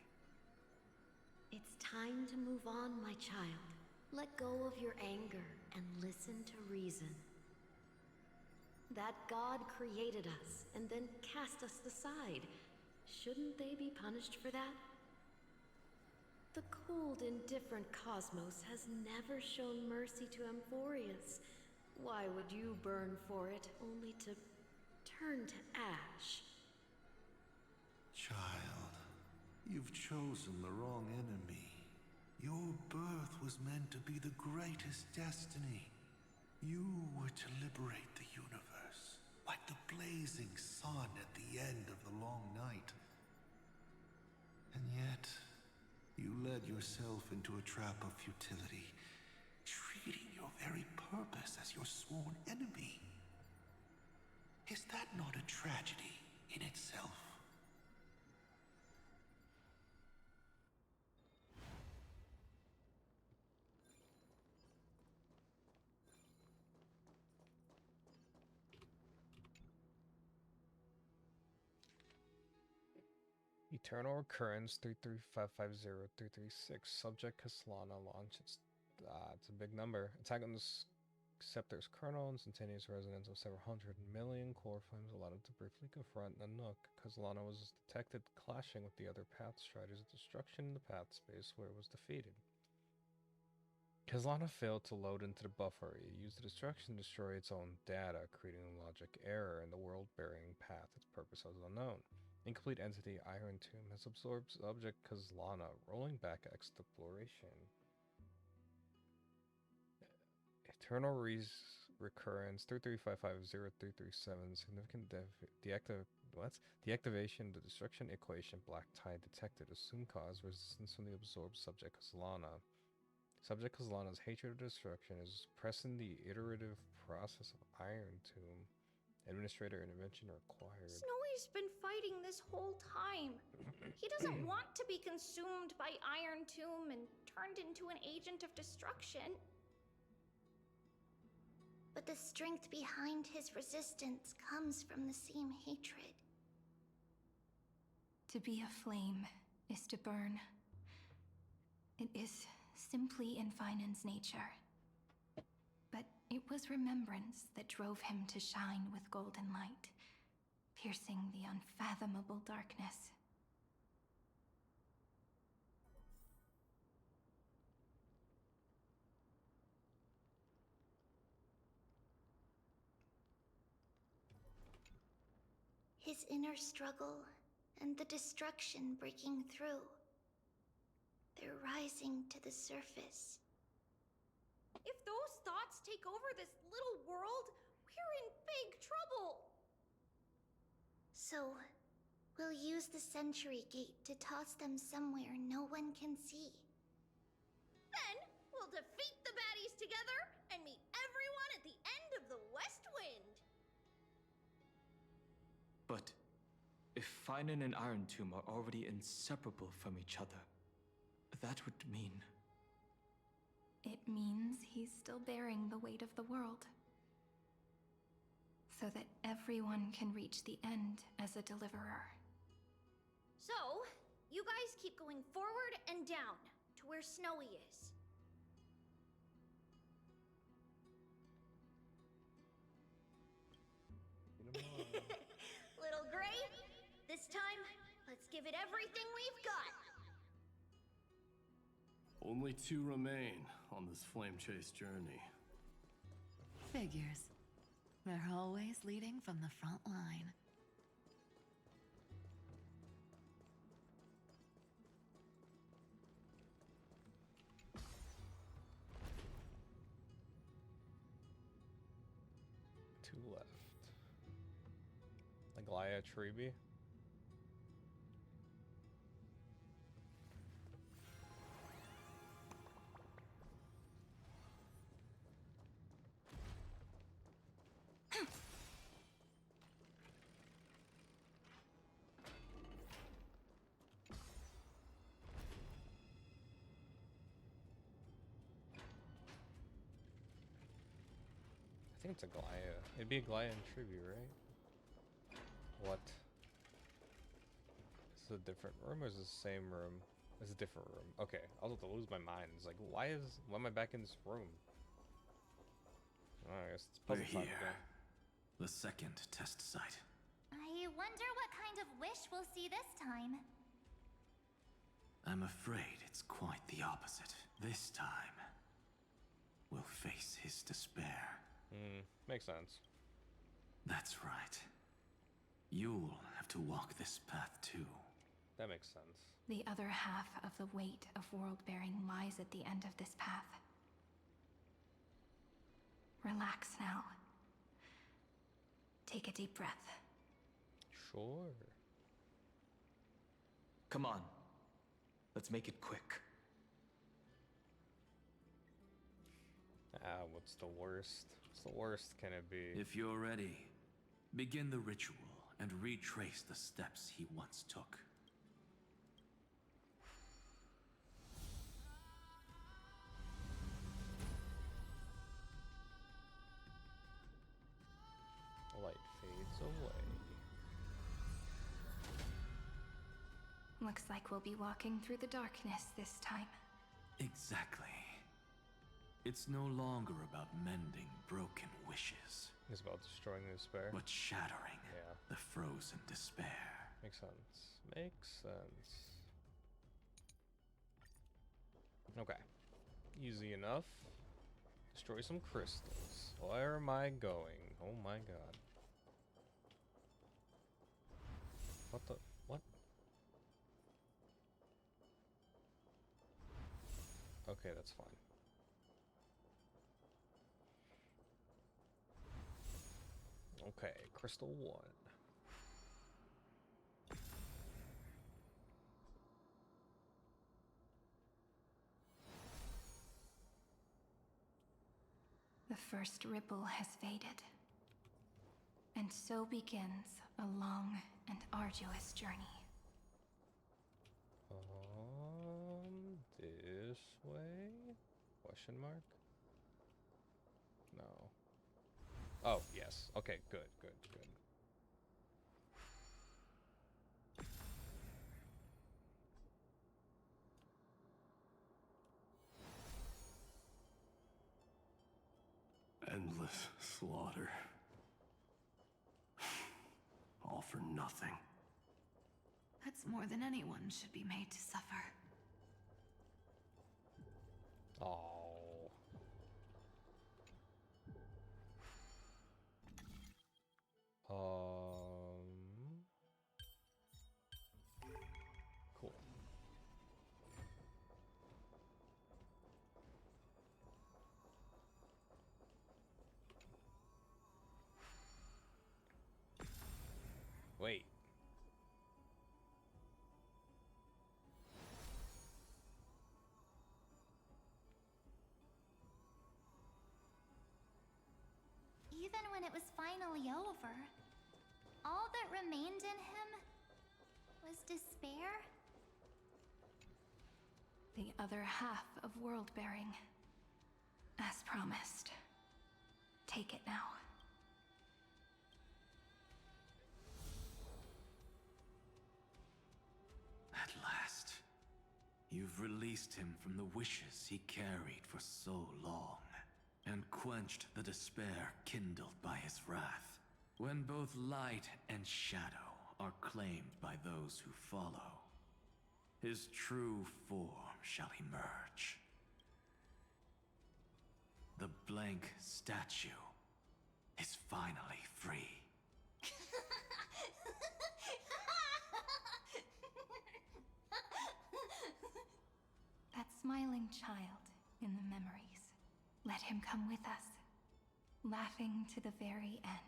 It's time to move on, my child. Let go of your anger and listen to reason. That God created us and then cast us aside. Shouldn't they be punished for that? The cold, indifferent cosmos has never shown mercy to Amphorius. Why would you burn for it, only to turn to ash? Child, you've chosen the wrong enemy. Your birth was meant to be the greatest destiny. You were to liberate the universe, like the blazing sun at the end of the long night. And yet, you led yourself into a trap of futility, treating your very purpose as your sworn enemy. Is that not a tragedy in itself? Eternal Recurrence 33550-336. Subject Kaslana launches. It's a big number. Attack on the Scepter's kernel. Instantaneous resonance of several hundred million core flames allowed him to briefly confront Nanook. Kaslana was detected clashing with the other Path Striders of Destruction in the Path space where it was defeated. Kaslana failed to load into the buffer. It used the destruction to destroy its own data, creating a logic error in the world-burying path. Its purpose was unknown. Incomplete entity Iron Tomb has absorbed subject Kaslana, rolling back exploration. Eternal Recurrence 33550-337. Significant deactivation of the destruction equation black tide detected. Assumed cause resistance from the absorbed subject Kaslana. Subject Kaslana's hatred of destruction is pressing the iterative process of Iron Tomb. Administrator intervention required. Snowy's been fighting this whole time. He doesn't want to be consumed by Iron Tomb and turned into an agent of destruction. But the strength behind his resistance comes from the same hatred. To be a flame is to burn. It is simply in Finan's nature. But it was remembrance that drove him to shine with golden light, piercing the unfathomable darkness. His inner struggle and the destruction breaking through. They're rising to the surface. If those thoughts take over this little world, we're in big trouble! So, we'll use the Century Gate to toss them somewhere no one can see. Then, we'll defeat the baddies together and meet everyone at the end of the West Wind! But if Finan and Iron Tomb are already inseparable from each other, that would mean... It means he's still bearing the weight of the world. So that everyone can reach the end as a deliverer. So, you guys keep going forward and down to where Snowy is. Little Gray, this time, let's give it everything we've got. Only 2 remain on this flame chase journey. Figures. They're always leading from the front line. Two left. Aglaia Tribi. I think it's Aglaia. It'd be Aglaia and Tribi, right? What? This is a different room or is this the same room? It's a different room. Okay, I was about to lose my mind. It's like, why am I back in this room? Oh, I guess it's puzzle time again. The second test site. I wonder what kind of wish we'll see this time. I'm afraid it's quite the opposite. This time, we'll face his despair. Makes sense. That's right. You'll have to walk this path too. That makes sense. The other half of the weight of world-bearing lies at the end of this path. Relax now. Take a deep breath. Sure. Come on. Let's make it quick. What's the worst? What's the worst can it be? If you're ready, begin the ritual and retrace the steps he once took. Light fades away. Looks like we'll be walking through the darkness this time. Exactly. It's no longer about mending broken wishes. It's about destroying the despair. But shattering the frozen despair. Makes sense. Makes sense. Okay. Easy enough. Destroy some crystals. Where am I going? Oh my god. What the? What? Okay, that's fine. Okay, crystal 1. The first ripple has faded. And so begins a long and arduous journey. This way? Question mark? No. Oh, yes. Okay, good, good, good. Endless slaughter. All for nothing. That's more than anyone should be made to suffer. Oh. Cool. Wait. Even when it was finally over, all that remained in him was despair? The other half of world-bearing. As promised. Take it now. At last, you've released him from the wishes he carried for so long, and quenched the despair kindled by his wrath. When both light and shadow are claimed by those who follow, his true form shall emerge. The blank statue is finally free. That smiling child in the memories. Let him come with us, laughing to the very end.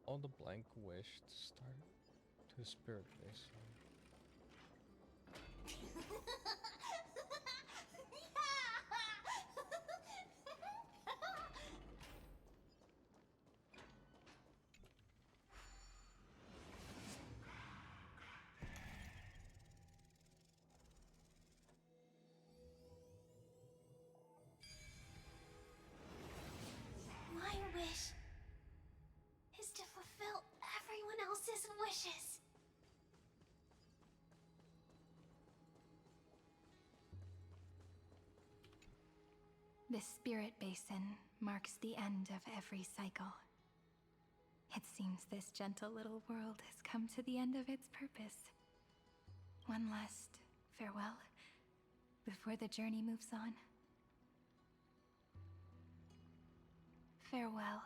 All the blank wish to start to spirit base. My wish is to fulfill everyone else's wishes. The spirit basin marks the end of every cycle. It seems this gentle little world has come to the end of its purpose. One last farewell before the journey moves on. Farewell,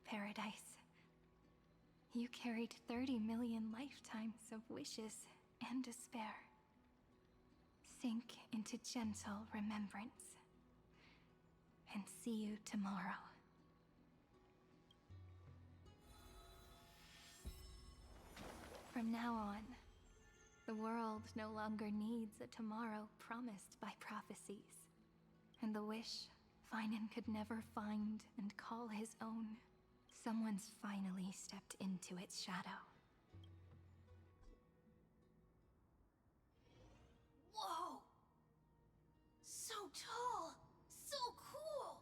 paradise. You carried 30 million lifetimes of wishes and despair. Sink into gentle remembrance. And see you tomorrow. From now on, the world no longer needs a tomorrow promised by prophecies. And the wish Finan could never find and call his own, someone's finally stepped into its shadow. Whoa! So tall! So cool!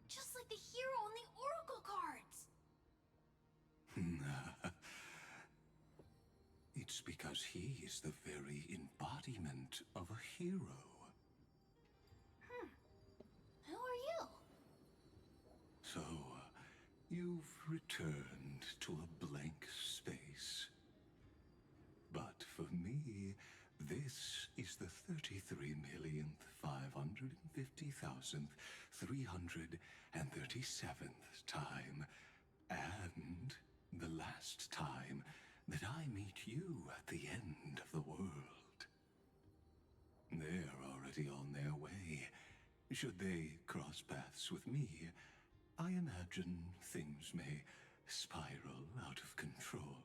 Just like the hero on the Oracle cards! It's because he is the very embodiment of a hero. Who are you? So, you've returned to a blank space. But for me, this is the 33,550,337th time, and the last time that I meet you at the end of the world. They're already on their way. Should they cross paths with me, I imagine things may spiral out of control.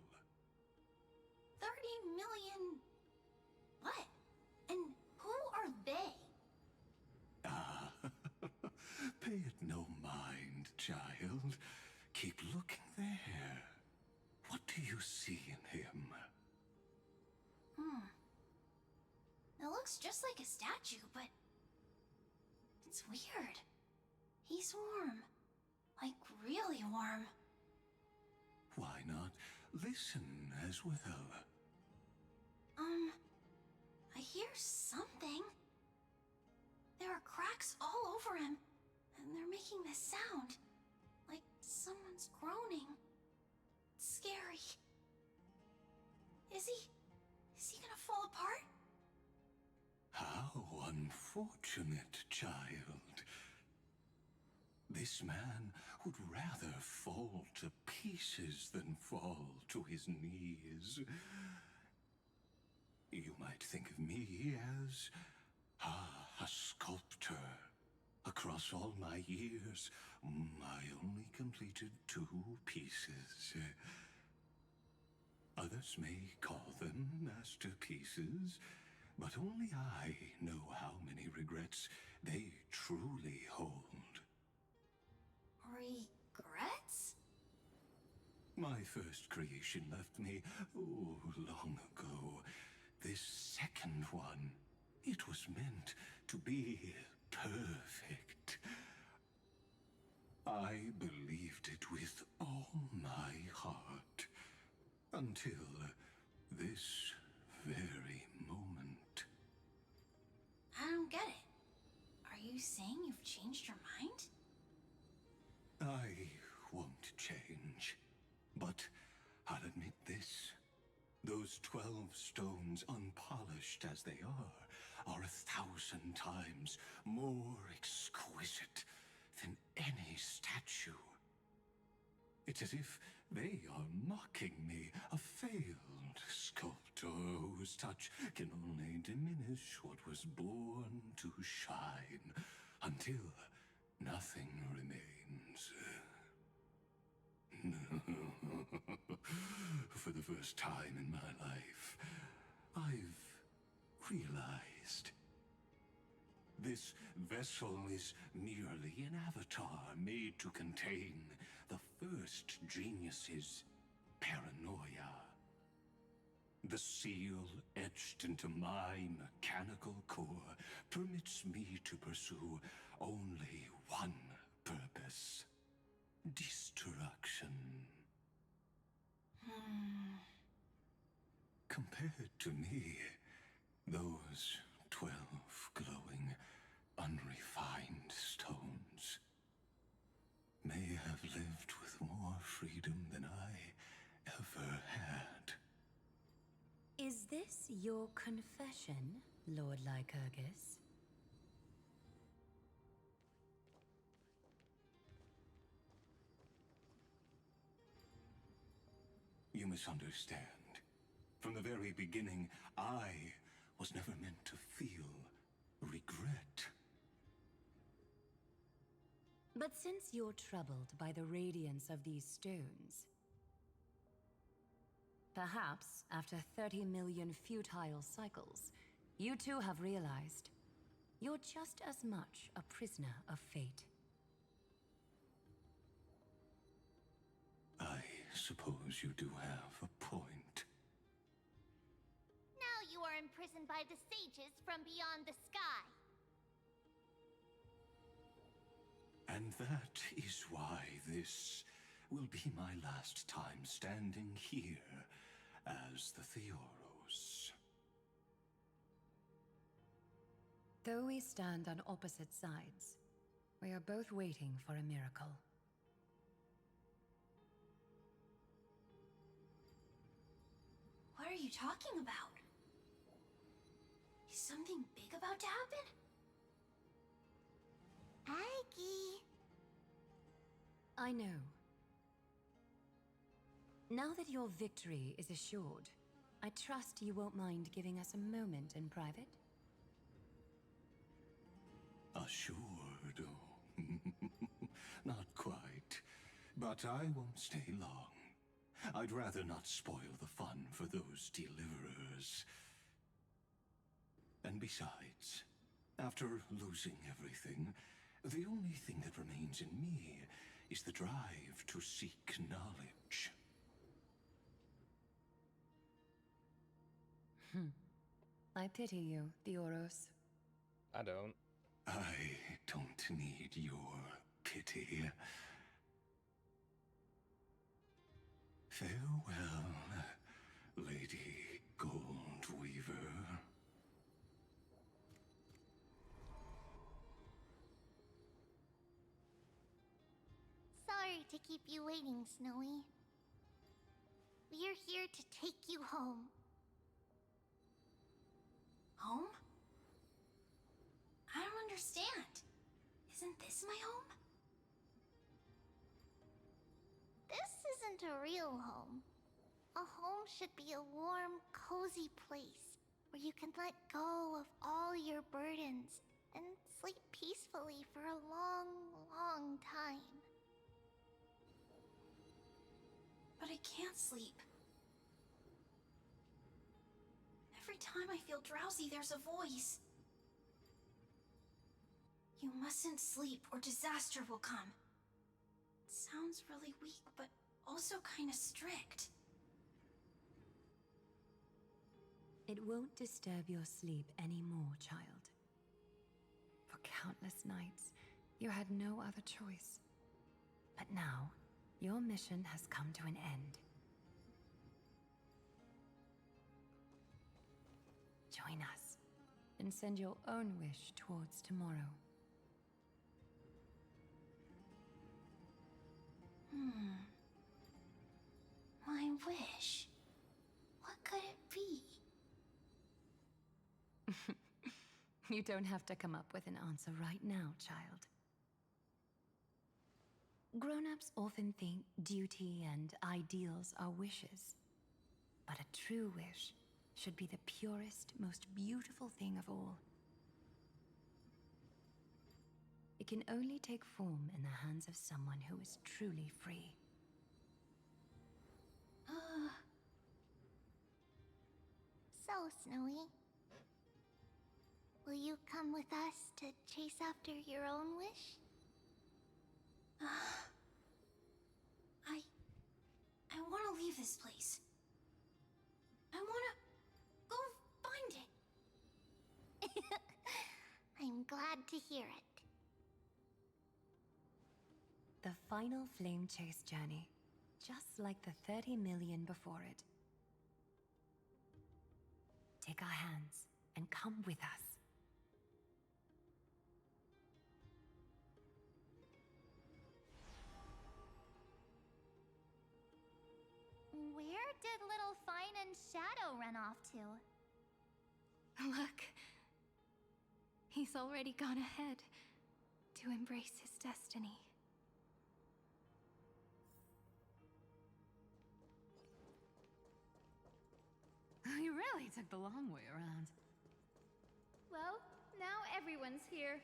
30 million... what? And who are they? Ah, pay it no mind, child. Keep looking there. What do you see in him? It looks just like a statue, but... it's weird. He's warm. Like, really warm. Why not listen as well? I hear something. There are cracks all over him, and they're making this sound. Like someone's groaning. It's scary. Is he gonna fall apart? How unfortunate, child. This man would rather fall to pieces than fall to his knees. You might think of me as a sculptor. Across all my years, I only completed 2 pieces. Others may call them masterpieces, but only I know how many regrets they truly hold. Regrets? My first creation left me, long ago. This second one, it was meant to be perfect. I believed it with all my heart, until this very moment. I don't get it. Are you saying you've changed your mind? I won't change, but I'll admit this. Those 12 stones, unpolished as they are 1,000 times more exquisite than any statue. It's as if they are mocking me, a failed sculptor whose touch can only diminish what was born to shine, until nothing remains. For the first time in my life, I've realized this vessel is merely an avatar made to contain the first genius's paranoia. The seal etched into my mechanical core permits me to pursue only one purpose: destruction. Compared to me, those 12 glowing, unrefined stones may have lived with more freedom than I ever had. Is this your confession, Lord Lycurgus? You misunderstand. From the very beginning, I was never meant to feel regret. But since you're troubled by the radiance of these stones, perhaps after 30 million futile cycles, you too have realized you're just as much a prisoner of fate. I suppose you do have a point. Now you are imprisoned by the sages from beyond the sky. And that is why this will be my last time standing here as the Theoros. Though we stand on opposite sides, we are both waiting for a miracle. What are you talking about? Is something big about to happen? Aggie. I know. Now that your victory is assured, I trust you won't mind giving us a moment in private? Assured? Oh. Not quite. But I won't stay long. I'd rather not spoil the fun for those deliverers. And besides, after losing everything, the only thing that remains in me is the drive to seek knowledge. I pity you, Theoros. I don't. I don't need your pity. Farewell, Lady Goldweaver. Sorry to keep you waiting, Snowy. We're here to take you home. Home? I don't understand. Isn't this my home? This isn't a real home. A home should be a warm, cozy place where you can let go of all your burdens and sleep peacefully for a long, long time. But I can't sleep. Every time I feel drowsy, there's a voice. You mustn't sleep or disaster will come. It sounds really weak, but also kind of strict. It won't disturb your sleep anymore, child. For countless nights, you had no other choice. But now, your mission has come to an end. Join us, and send your own wish towards tomorrow. My wish. What could it be? You don't have to come up with an answer right now, child. Grown-ups often think duty and ideals are wishes. But a true wish should be the purest, most beautiful thing of all. It can only take form in the hands of someone who is truly free. So, Snowy, will you come with us to chase after your own wish? I want to leave this place. I want to go find it. I'm glad to hear it. The final flame chase journey, just like the 30 million before it. Take our hands and come with us. Where did little Fine and Shadow run off to? Look. He's already gone ahead to embrace his destiny. You really took the long way around. Well, now everyone's here.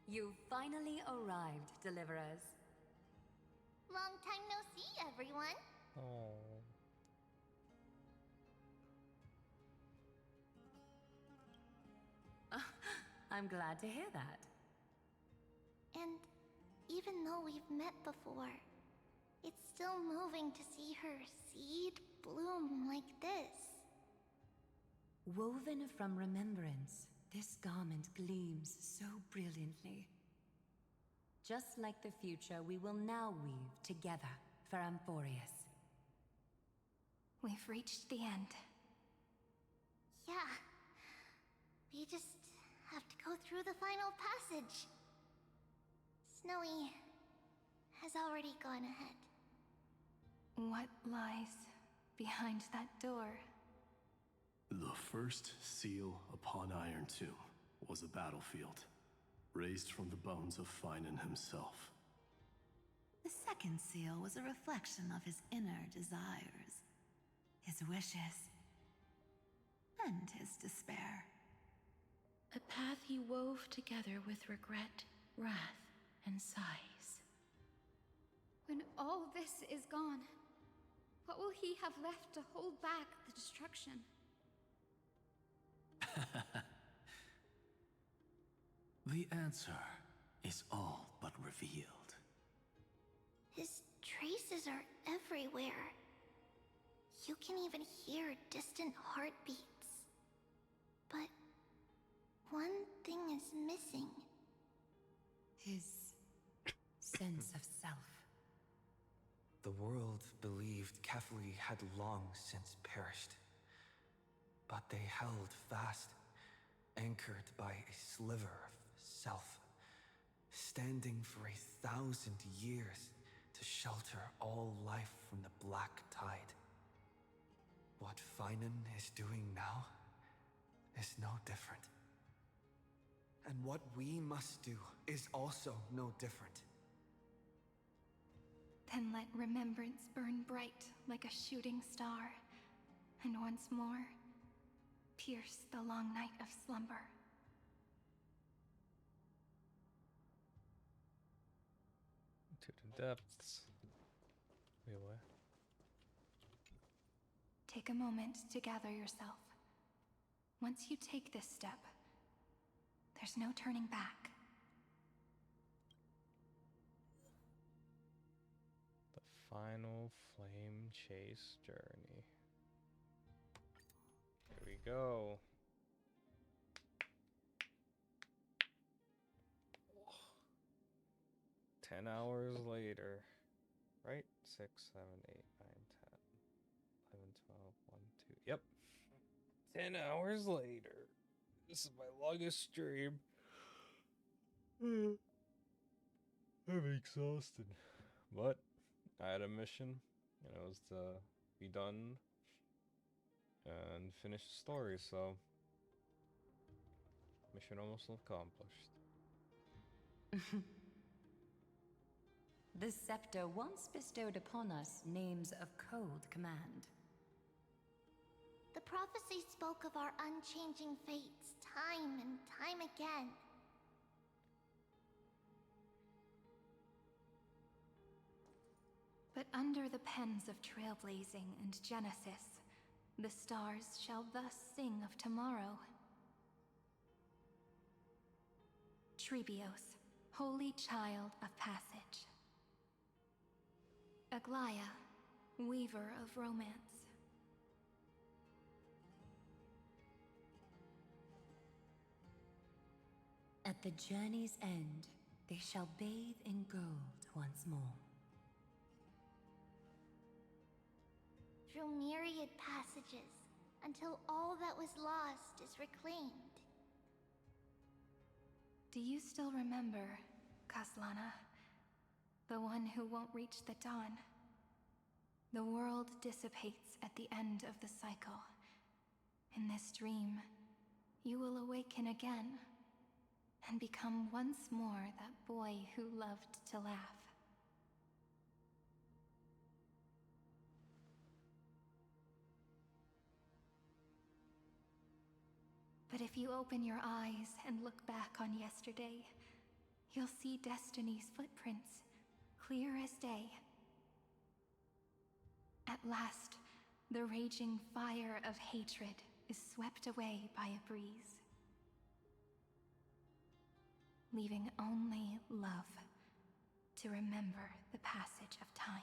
You finally arrived, Deliverers. Long time no see, everyone. Oh. I'm glad to hear that. And even though we've met before, it's still moving to see her seed bloom like this. Woven from remembrance, this garment gleams so brilliantly. Just like the future, we will now weave together for Amphorius. We've reached the end. Yeah. We just have to go through the final passage. Snowy has already gone ahead. What lies behind that door? The first seal upon Iron Tomb was a battlefield, raised from the bones of Finan himself. The second seal was a reflection of his inner desires, his wishes, and his despair. A path he wove together with regret, wrath, and sighs. When all this is gone, what will he have left to hold back the destruction? The answer is all but revealed. His traces are everywhere. You can even hear distant heartbeats. But one thing is missing. His sense of self. The world believed Kefli had long since perished. But they held fast, anchored by a sliver of self, standing for 1,000 years to shelter all life from the black tide. What Finan is doing now is no different. And what we must do is also no different. Then let remembrance burn bright like a shooting star, and once more, pierce the long night of slumber. To the depths. Wait, what? Take a moment to gather yourself. Once you take this step, there's no turning back. The final flame chase journey. Here we go. Oh. 10 hours later. Right? 6, 7, 8, 9, 10, 11, 12, 1, 2. Yep. 10 hours later. This is my longest stream. I'm exhausted. But I had a mission, and it was to be done and finish the story, so mission almost accomplished. The scepter once bestowed upon us names of cold command. The prophecy spoke of our unchanging fates time and time again. But under the pens of trailblazing and genesis, the stars shall thus sing of tomorrow. Trebios, holy child of passage. Aglaya, weaver of romance. At the journey's end, they shall bathe in gold once more. through myriad passages until all that was lost is reclaimed. Do you still remember, Kaslana? The one who won't reach the dawn? The world dissipates at the end of the cycle. In this dream, you will awaken again and become once more that boy who loved to laugh. But if you open your eyes and look back on yesterday, you'll see Destiny's footprints, clear as day. At last, the raging fire of hatred is swept away by a breeze, leaving only love to remember the passage of time.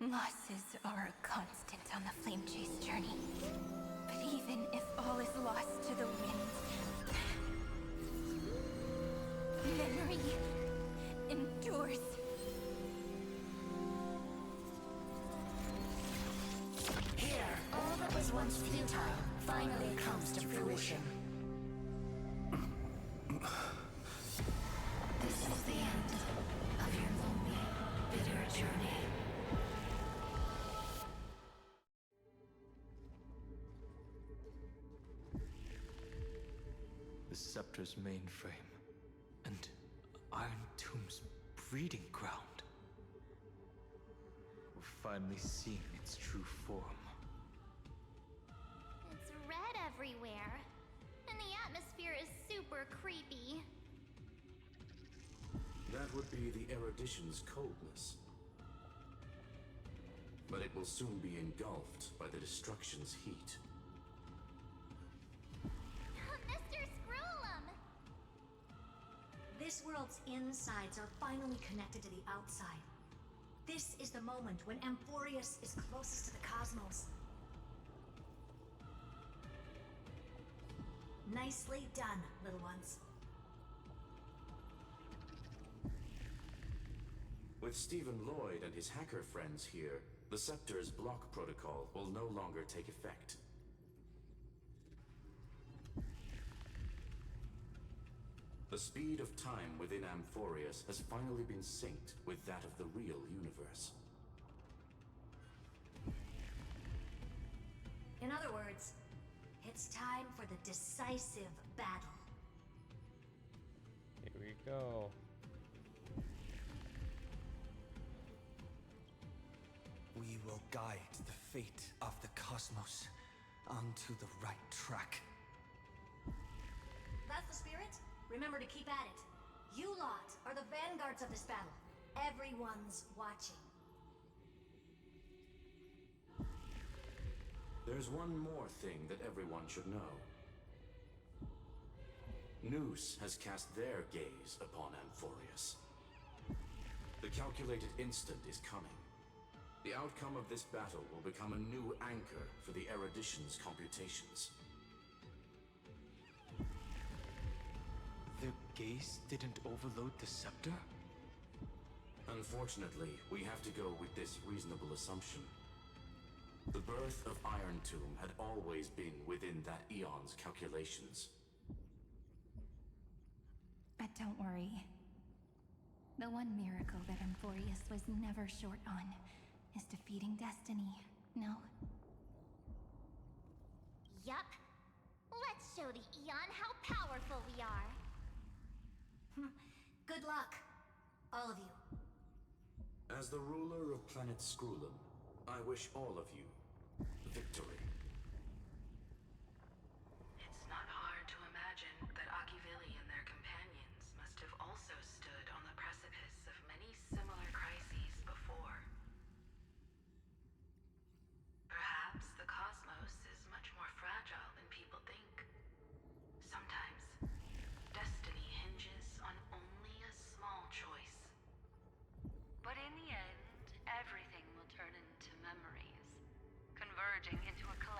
Losses are a constant on the Flame Chase journey. But even if all is lost to the wind, memory endures. Here, all that was once futile finally comes to fruition. This is the end of your lonely, bitter journey. The Scepter's mainframe, and Iron Tomb's breeding ground. We're finally seeing its true form. It's red everywhere, and the atmosphere is super creepy. That would be the erudition's coldness. But it will soon be engulfed by the destruction's heat. Mr. Scrollum! This world's insides are finally connected to the outside. This is the moment when Amphorius is closest to the cosmos. Nicely done, little ones. With Stephen Lloyd and his hacker friends here, the Scepter's block protocol will no longer take effect. The speed of time within Amphorius has finally been synced with that of the real universe. In other words, it's time for the decisive battle. Here we go. We will guide the fate of the cosmos onto the right track. That's the spirit? Remember to keep at it. You lot are the vanguards of this battle. Everyone's watching. There's one more thing that everyone should know. Noose has cast their gaze upon Amphorius. The calculated instant is coming. The outcome of this battle will become a new anchor for the erudition's computations. Their gaze didn't overload the Scepter? Unfortunately, we have to go with this reasonable assumption. The birth of Iron Tomb had always been within that eon's calculations. But don't worry. The one miracle that Amphorius was never short on is defeating Destiny, no? Yup. Let's show the Eon how powerful we are. Good luck, all of you. As the ruler of planet Scrollum, I wish all of you victory. It's not hard to imagine that Achivili and their companions must have also stood on the precipice of many similar crises before. Perhaps the cosmos is much more fragile than people think. Sometimes, destiny hinges on only a small choice. But in the end, everything will turn into memories, converging into a collection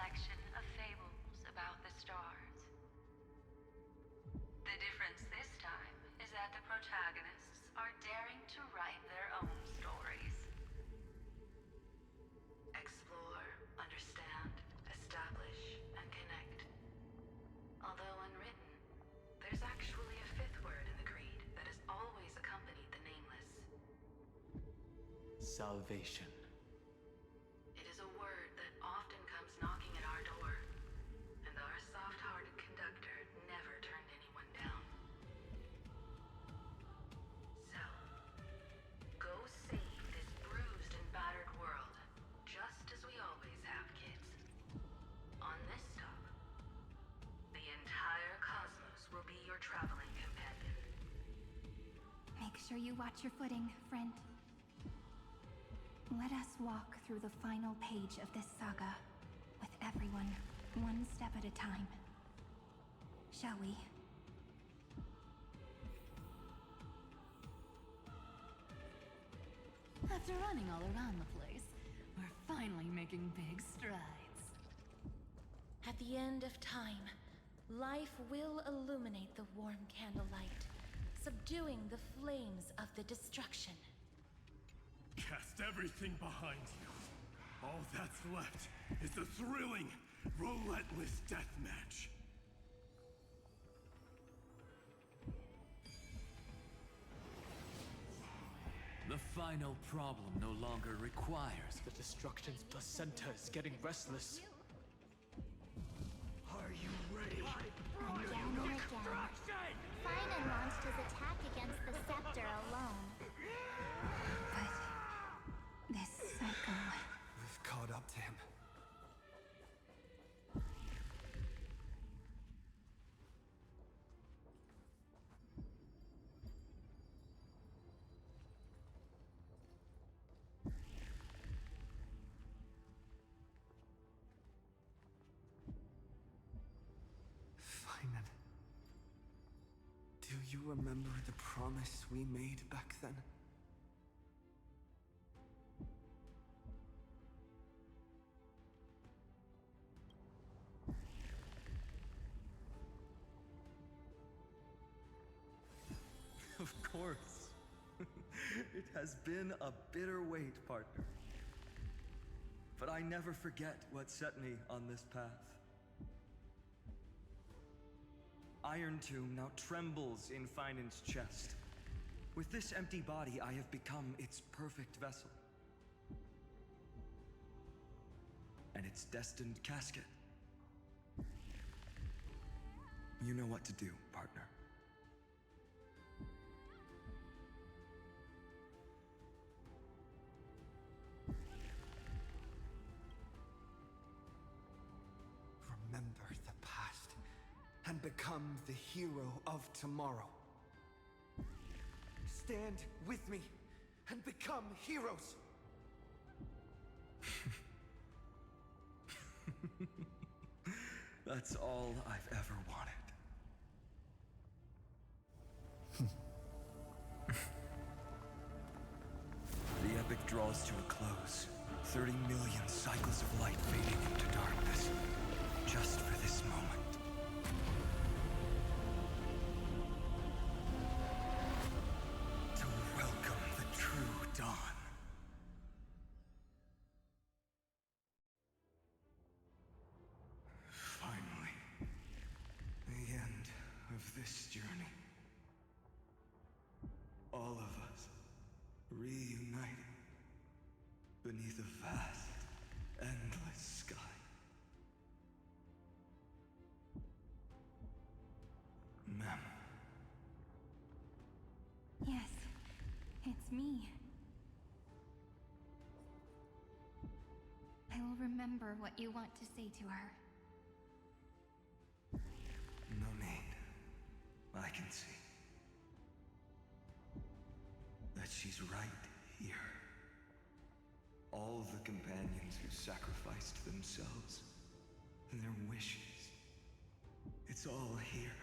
protagonists are daring to write their own stories. Explore, understand, establish, and connect. Although unwritten, there's actually a fifth word in the creed that has always accompanied the nameless. Salvation. It is a word that often comes knocking at our door, and our soft-hearted conductor never turned anyone down. So, go save this bruised and battered world, just as we always have, kids. On this stop, the entire cosmos will be your traveling companion. Make sure you watch your footing, friend. Let us walk through the final page of this saga, with everyone, one step at a time. Shall we? After running all around the place, we're finally making big strides. At the end of time, life will illuminate the warm candlelight, subduing the flames of the destruction. Cast everything behind you. All that's left is the thrilling, relentless deathmatch. The final problem no longer requires. The destruction's placenta is getting restless. Are you ready? Again and again. Finan launched his attack against the scepter alone. This cycle... We've caught up to him. Finan. Do you remember the promise we made back then? Of course. It has been a bitter wait, partner. But I never forget what set me on this path. Iron Tomb now trembles in Finan's chest. With this empty body, I have become its perfect vessel. And its destined casket. You know what to do, partner. Remember the past and become the hero of tomorrow. Stand with me and become heroes. That's all I've ever wanted. The epic draws to a close. 30 million cycles of light fading into darkness. Just for this moment. To welcome the true dawn. Finally, the end of this journey. All of us reuniting beneath a vast, endless sky. Ma'am. Yes, it's me. I will remember what you want to say to her. No need. I can see that she's right here. All the companions who sacrificed themselves and their wishes. It's all here.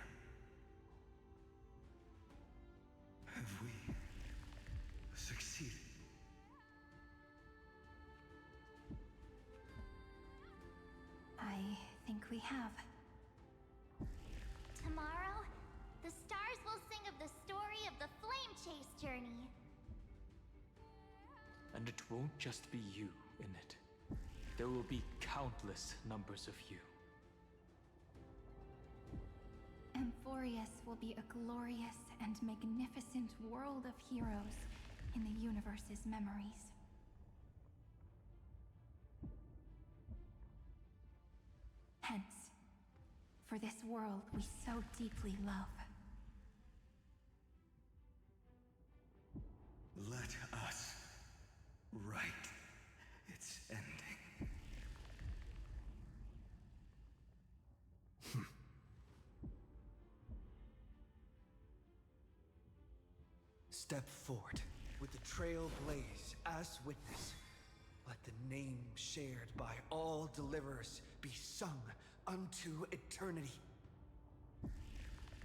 Have we succeeded? I think we have. Tomorrow, the stars will sing a of the story of the Flame Chase journey. And it won't just be you in it. There will be countless numbers of you. Amphorius will be a glorious and magnificent world of heroes in the universe's memories. Hence, for this world we so deeply love. Let us write its ending. Step forward with the trail blaze as witness. Let the name shared by all deliverers be sung unto eternity.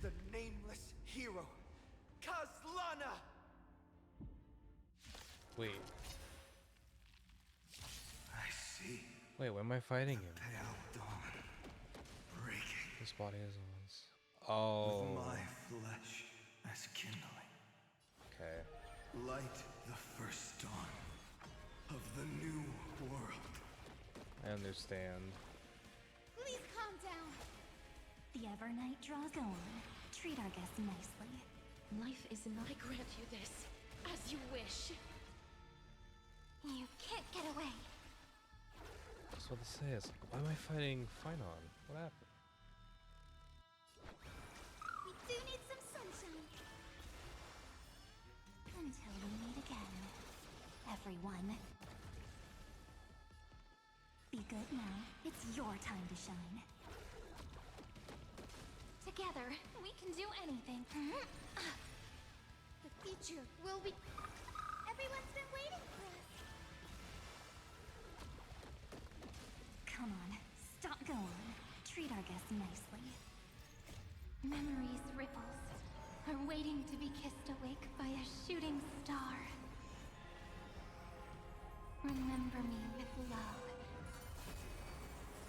The nameless hero, Kazlana! Wait. I see. Wait, when am I fighting him? Pale dawn breaking. This body is on. Oh. With my flesh as kindling. Okay. Light the first dawn of the new world. I understand. Please calm down. The Evernight draws on. Treat our guests nicely. Life is not. I grant you this, as you wish. You can't get away. That's what this is. Why am I fighting FanArt? What happened? We do need some sunshine. Until we meet again, everyone. Be good now. It's your time to shine. Together, we can do anything. The future will be... Everyone's been waiting for us. Come on, stop going. Treat our guests nicely. Memories' ripples are waiting to be kissed awake by a shooting star. Remember me with love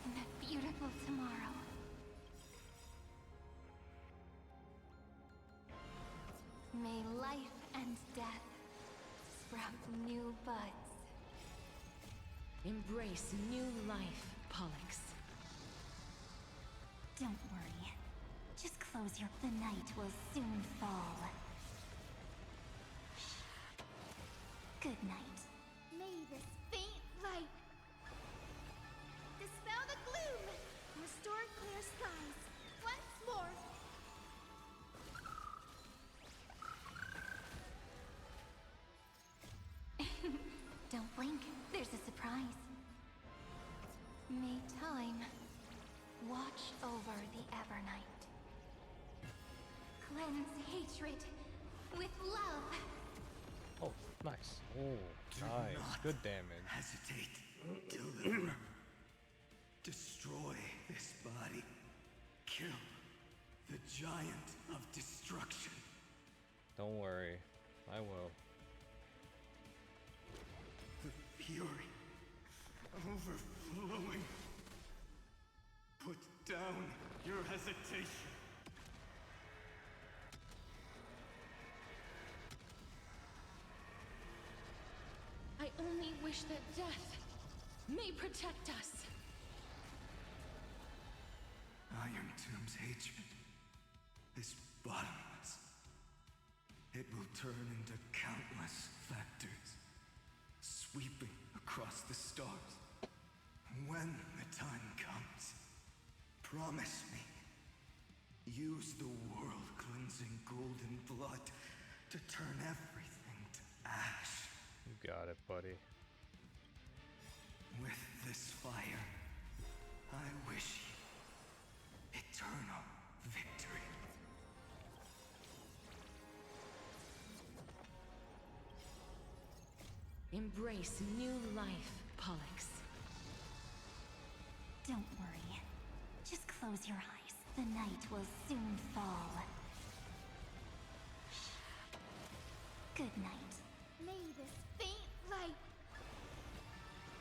in a beautiful tomorrow. May life and death sprout new buds. Embrace new life, Pollux. Don't worry. Just close your... The night will soon fall. Good night. May this faint light dispel the gloom, restore clear skies once more. Don't blink, there's a surprise. May time watch over the Evernight. Cleanse hatred with love. Oh, nice. Oh, nice. Good damage. Hesitate, deliverer. Destroy this body. Kill the giant of destruction. Don't worry. I will. The fury overflowing. Put down your hesitation. I only wish that death may protect us. Iron Tomb's hatred is bottomless. It will turn into countless factors, sweeping across the stars. When the time comes, promise me, use the world-cleansing golden blood to turn everything to ash. You got it, buddy. With this fire, I wish you eternal victory. Embrace new life, Pollux. Don't worry. Just close your eyes. The night will soon fall. Good night. May this faint light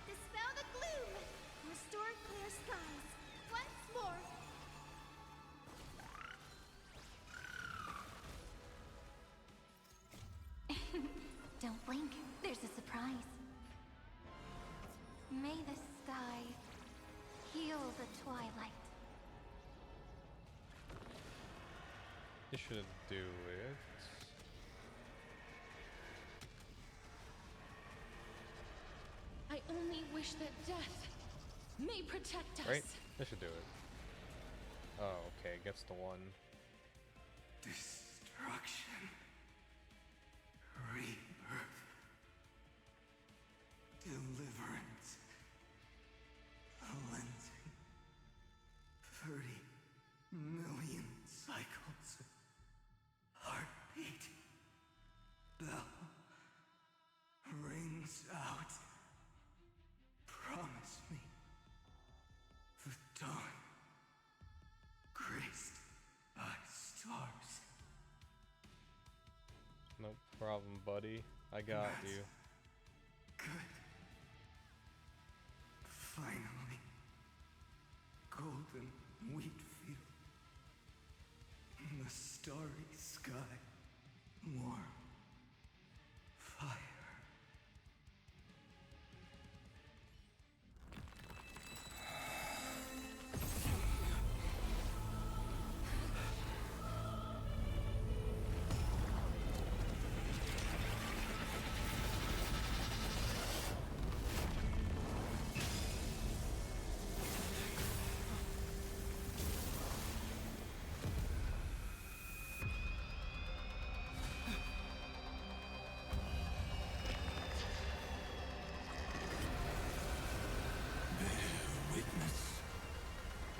dispel the gloom, restore clear skies once more. the twilight. This should do it. I only wish that death may protect us. Right? This should do it. Oh, okay. Gets the one. Destruction. Rebirth. Deliverance. Cleansing. 30 million cycles. Heartbeat. Bell. Rings out. Promise me. The dawn. Graced by stars. No problem, buddy. I got That's you. Good. Finally. Golden wheat field. In the starry sky. Warm. Fire.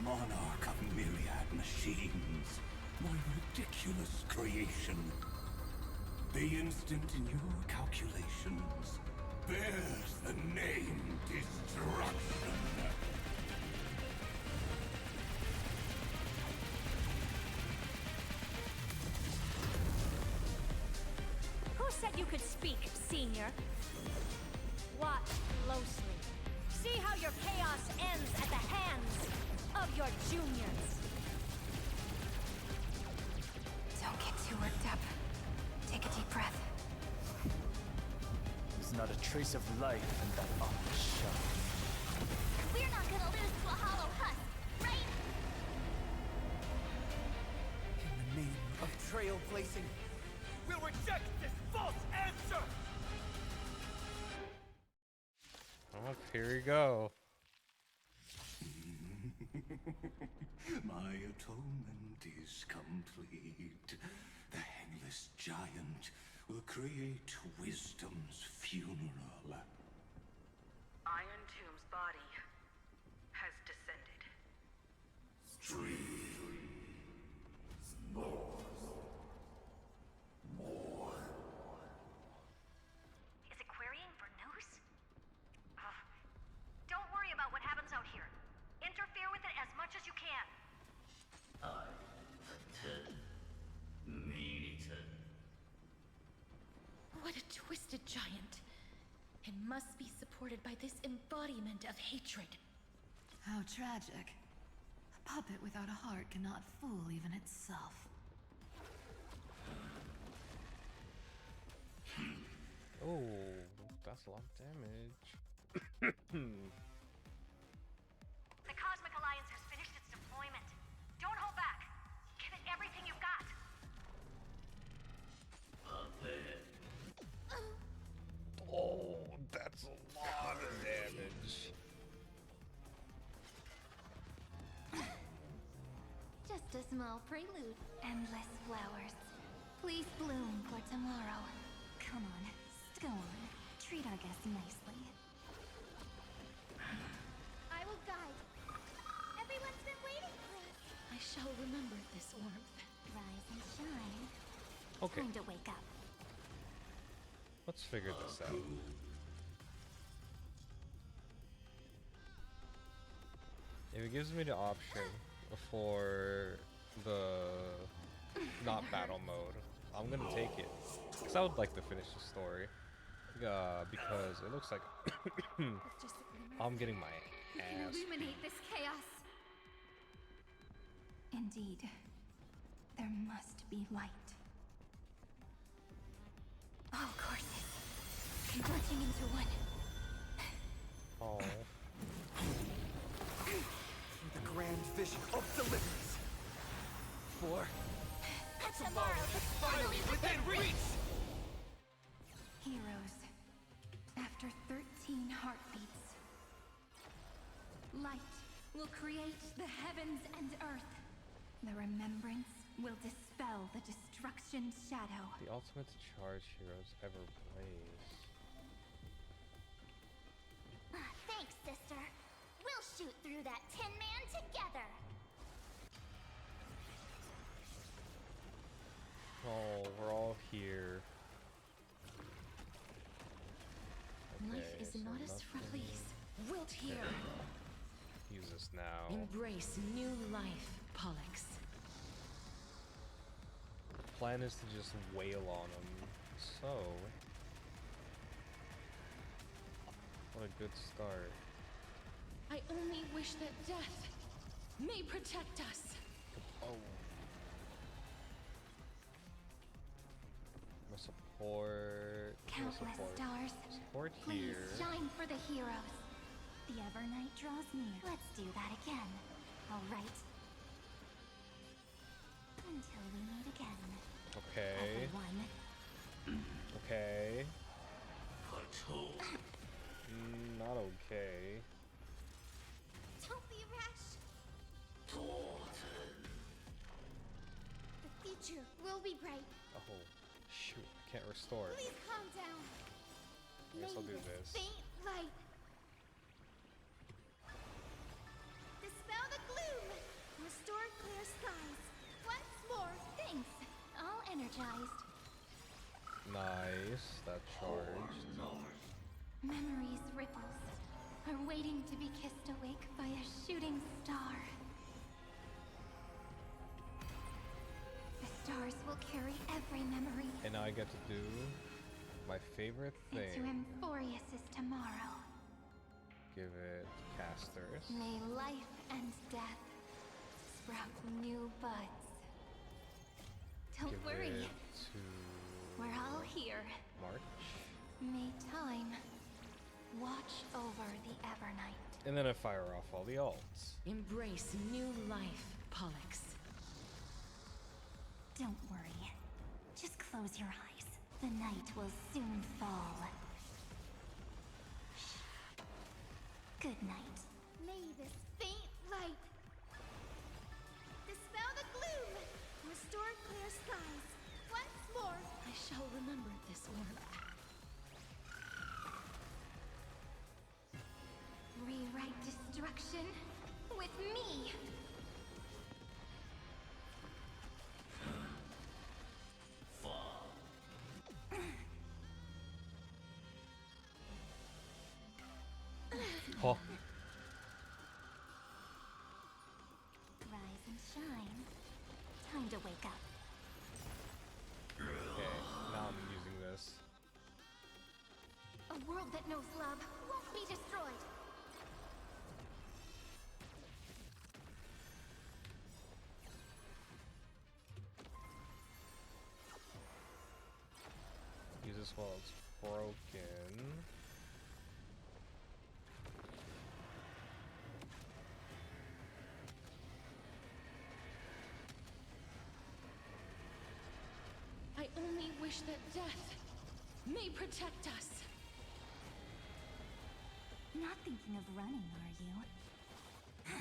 Monarch of myriad machines, my ridiculous creation. The instant in your calculations bears the name Destruction. Who said you could speak, Senior? Watch closely. See how your chaos ends at the hands of your juniors. Don't get too worked up. Take a deep breath. There's not a trace of life in that awful shell. We're not gonna lose to a hollow husk, right? In the name of trailblazing, we'll reject this false answer! Oh, here we go. My atonement is complete. The Hangless Giant will create wisdom's funeral. Iron Tomb's body has descended. Is it querying for news? Don't worry about what happens out here. Interfere with it as much as you can. What a twisted giant. It must be supported by this embodiment of hatred. How tragic. A puppet without a heart cannot fool even itself. Oh, that's a lot of damage. The Cosmic Alliance has finished its deployment. Don't hold back. Give it everything you've got. Oh, that's a lot of damage. Just a small prelude. Endless flowers. Please bloom for tomorrow. Come on, go on. Treat our guests nicely. I will guide. Everyone's been waiting for us. I shall remember this warmth. Rise and shine. Okay. Time to wake up. Let's figure this out. If it gives me the option for the not battle mode, I'm gonna take it. Because I would like to finish the story. Because it looks like I'm getting my ass beat. Illuminate this chaos. Indeed, there must be light. All courses converging into one. Oh. Through vision of deliverance. For Tomorrow is finally within reach! Heroes, after 13 heartbeats, light will create the heavens and earth. The remembrance will dispel the destruction's shadow. The ultimate charge heroes ever blaze. Thanks, sister. We'll shoot through that Tin Man together. Oh, we're all here. Life Okay, is so not as nothing- release. Wilt here. There we go. Use this now. Embrace new life, Pollux. The plan is to just wail on them. So, what a good start. I only wish that death may protect us. Oh. Support. Countless stars, Support please here. shine for the heroes. The Evernight draws near. Let's do that again. All right. Until we meet again. Okay. Everyone. Okay. Not okay. Don't be rash. The future will be bright. Oh, shoot. I can't restore. Please calm down. I guess I'll do May this. faint light dispel the gloom. Restore clear skies. Once more. Thanks. All energized. Nice. That charged. Memories ripples are waiting to be kissed awake by a shooting star. The stars will carry every memory And now I get to do my favorite into thing. Amphorius' tomorrow. Give it casters. May life and death sprout new buds. Don't Give worry, it to we're all here. March. May time watch over the Evernight. And then I fire off all the alts. Embrace new life, Pollux. Don't worry. Just close your eyes. The night will soon fall. Good night. May this faint light dispel the gloom. Restore clear skies. Once more. I shall remember this one. Rewrite destruction with me. Oh. Rise and shine. Time to wake up. Okay, now I'm using this. A world that knows love won't be destroyed. Use this while it's broken. I only wish that death may protect us. Not thinking of running, are you?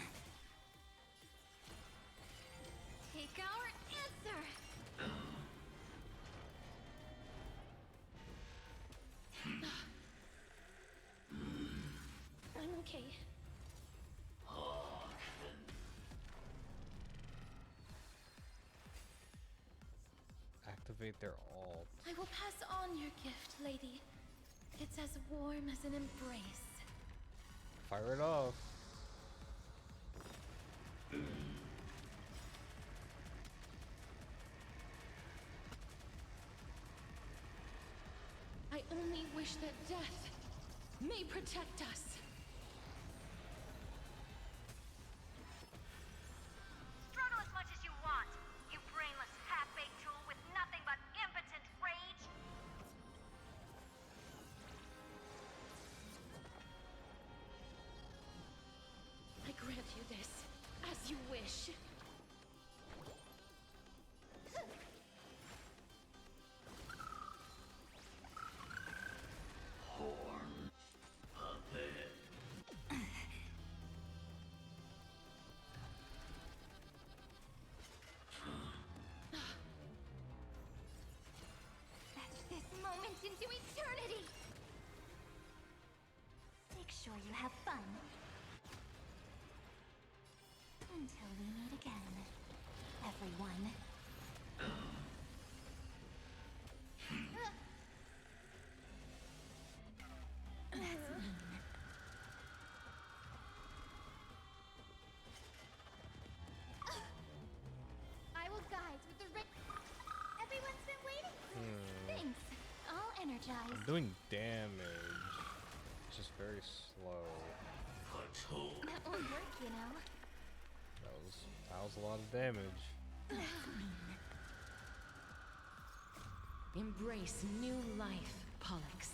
Take our answer! I'm okay. Activate their alt. I will pass on your gift, lady. It's as warm as an embrace. Fire it off. I only wish that death may protect us. Struggle as much as you want, you brainless half-baked tool with nothing but impotent rage. I grant you this as As you wish. Horn puppet. Fetch this moment into eternity! Make sure you have fun. Until we meet again, everyone. That's mean. I will guide with the ring. Everyone's been waiting. Thanks. All energized. I'm doing damage. It's just very slow. That won't work, you know. That was a lot of damage. Embrace new life, Pollux.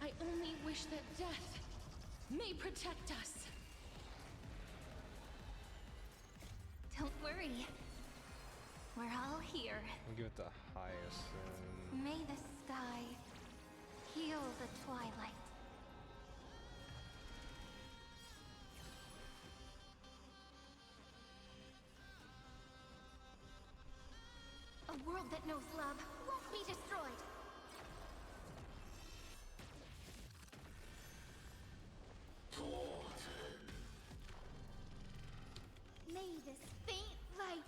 I only wish that death may protect us. Don't worry. We're all here. I'll give it the highest. May the sky heal the twilight. A world that knows love won't be destroyed. May this faint light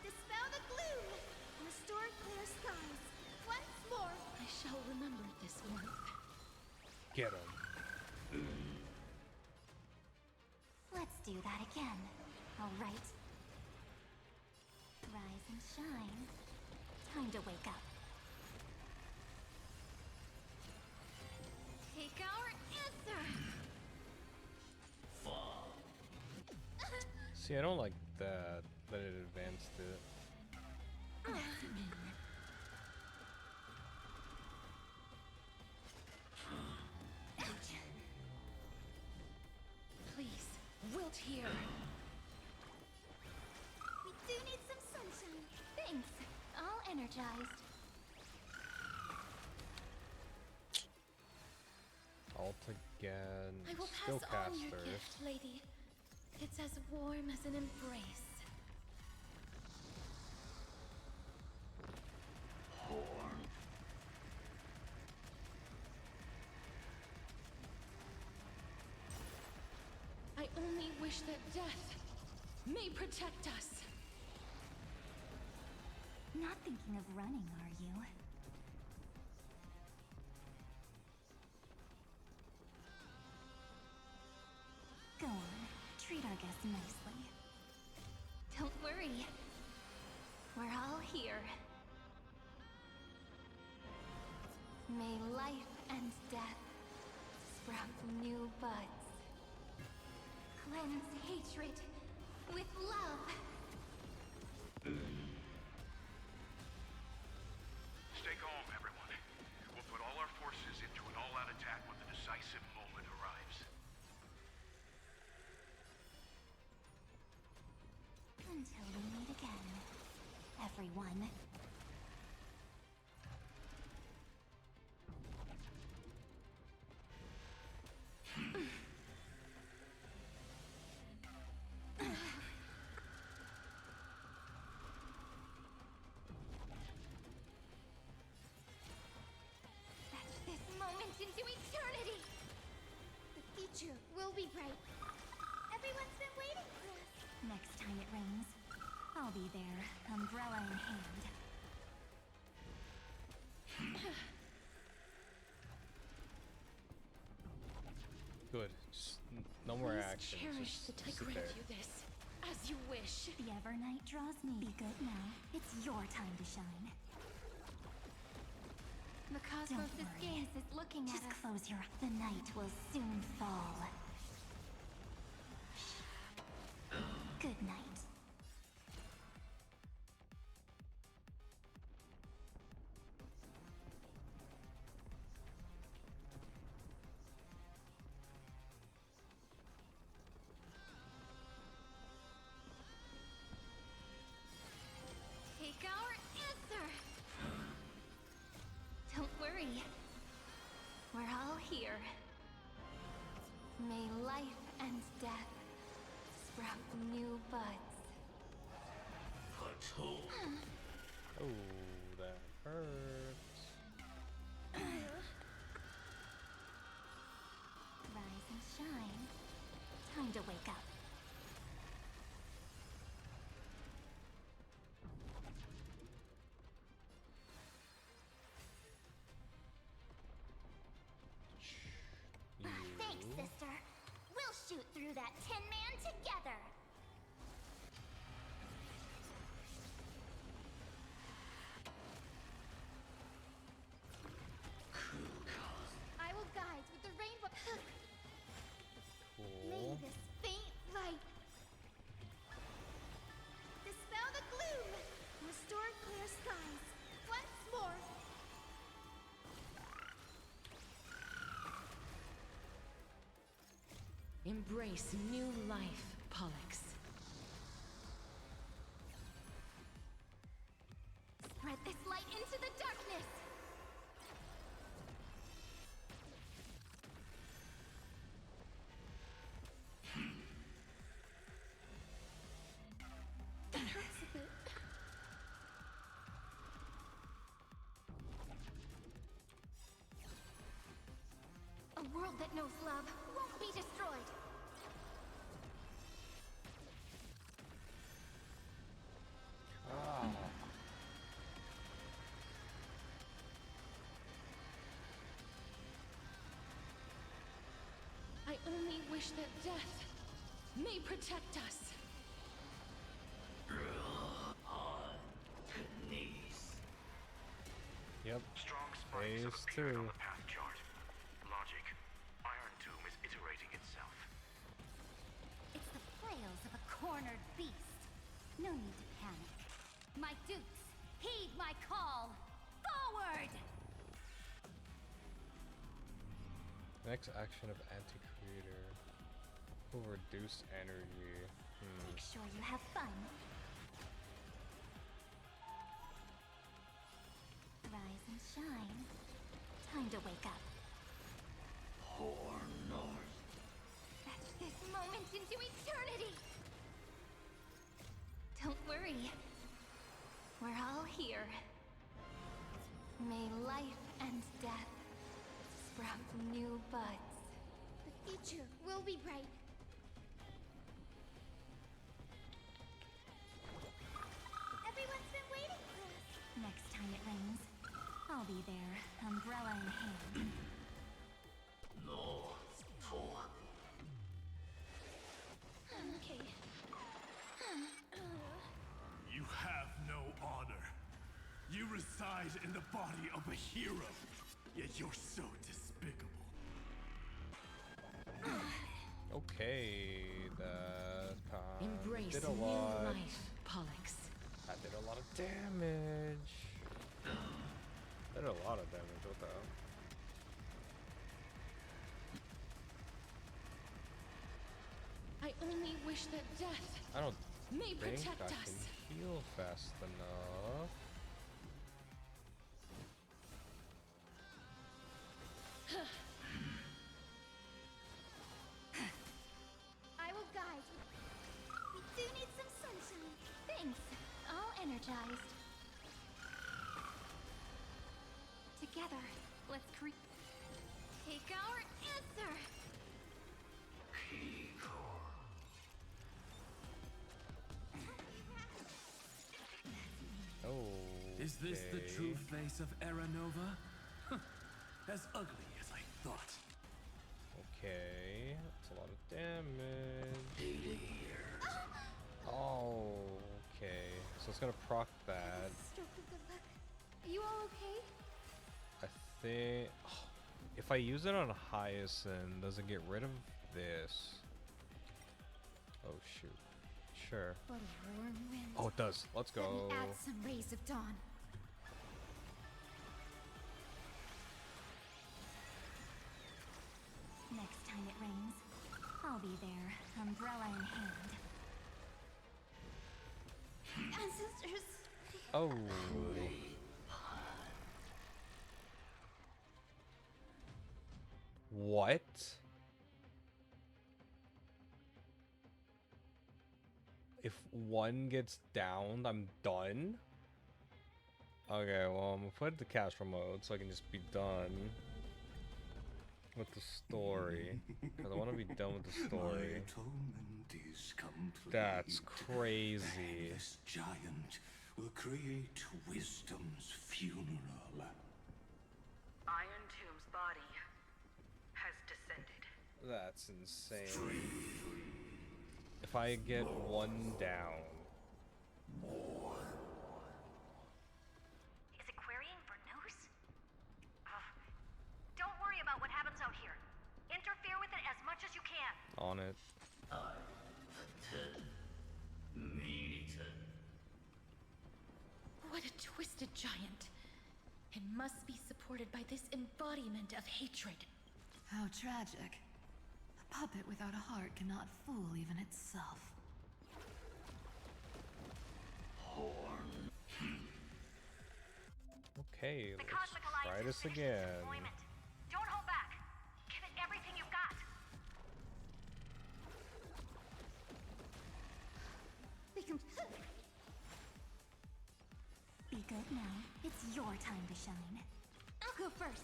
dispel the gloom, restore clear skies. Once more, I shall remember this warmth. Get him. Let's do that again. All right. Rise and shine. Time to wake up. take our answer. See, I don't like that it advanced it. Please, wilt here. We do need some sunshine. Thanks. All energized. Alt again. I will Still pass on your caster. gift, lady. It's as warm as an embrace. I only wish that death may protect us. Not thinking of running, are you? Go on, treat our guests nicely. Don't worry. We're all here. May life and death sprout new buds. Cleanse hatred with love. Stay calm, everyone. We'll put all our forces into an all-out attack when the decisive moment arrives. Until we meet again, everyone. Fetch this moment into eternity! The future will be bright. Everyone's been waiting for us. Next time it rains, I'll be there, umbrella in hand. Good. Just no more Please action. cherish Just that I sit grant there. you this, as you wish. The Evernight draws me. Be good now. It's your time to shine. The cosmos' gaze is looking at Just us. close your eyes. The night will soon fall. Good night. new buds. Oh, that hurts. Rise and shine. Time to wake up. Thanks, sister. We'll shoot through that Tin Man together. I will guide with the rainbow. May Cool. this faint light dispel the gloom, restore clear skies once more. Embrace new life, Pollux. Spread this light into the darkness. That hurts a bit. A world that knows love won't be destroyed. Ah. I only wish that death may protect us. Yep. Strong spikes have Phase appeared on 2. the path chart. Logic. Iron Tomb is iterating itself. It's the flails of a cornered beast. No need to panic. My dukes, heed my call. Forward! Next action of anti-creator will reduce energy. Make sure you have fun. Rise and shine. Time to wake up. Fetch this moment into eternity. Don't worry. We're all here. May life and death sprout new buds. The future will be bright. Everyone's been waiting for us. Next time it rains, I'll be there, umbrella in hand. Okay. You have no honor. You reside in the body of a hero, yet you're so despicable. Okay, that Embrace did a new lot. life, Pollux. That did a lot of damage. That did a lot of damage. What the hell? I only wish that death I don't may think protect I us. can heal fast enough. I will guide. We do need some sunshine. Thanks. All energized. Together, let's take our answer. Oh. Is this the true face of Aranova? As ugly as I thought. Okay, that's a lot of damage. Oh, okay. So it's gonna proc that. Stroke of good luck. Are you all okay? I think if I use it on Hyacinth, does it get rid of this? Oh shoot. Sure. What a warm wind. Oh, it does. Let's Let go. me add some rays of dawn. Next time it rains, I'll be there, umbrella in hand. Ancestors. Oh. What? if one gets downed, I'm done. Okay, well, I'm gonna put the casual mode so I can just be done with the story. Because I want to be done with the story. My atonement is complete. That's crazy. And this giant will create wisdom's funeral. Iron Tomb's body has descended. That's insane. If I get one down. Is it querying for news? Don't worry about what happens out here. Interfere with it as much as you can. On it. What a twisted giant. It must be supported by this embodiment of hatred. How tragic. A puppet without a heart cannot fool even itself. Okay, let's try this again. Don't hold back. Give it everything you've got. Be good now. It's your time to shine. I'll go first.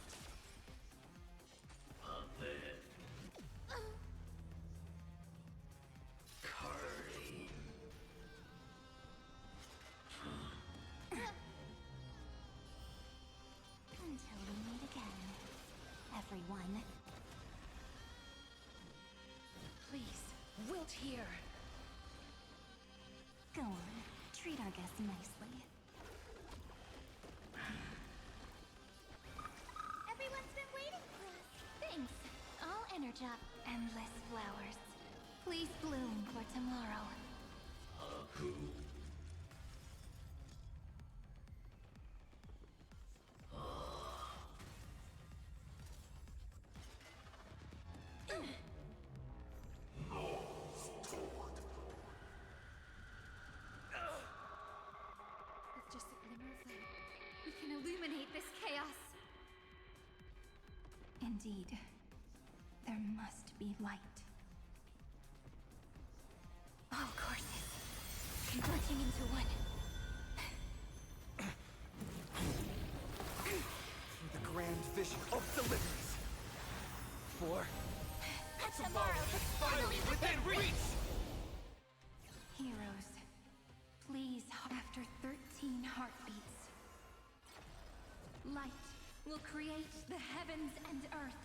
Until we meet again, everyone. Please, wilt here. Go on, treat our guests nicely. Everyone's been waiting for us. Thanks. I'll energize endless flowers. Please bloom for tomorrow. With just a glimmer of light, we can illuminate this chaos. Indeed, there must be light. All courses converging into one. For the grand vision of deliverance. For Tomorrow is finally within reach! Heroes, please, after 13 heartbeats, light will create the heavens and earth.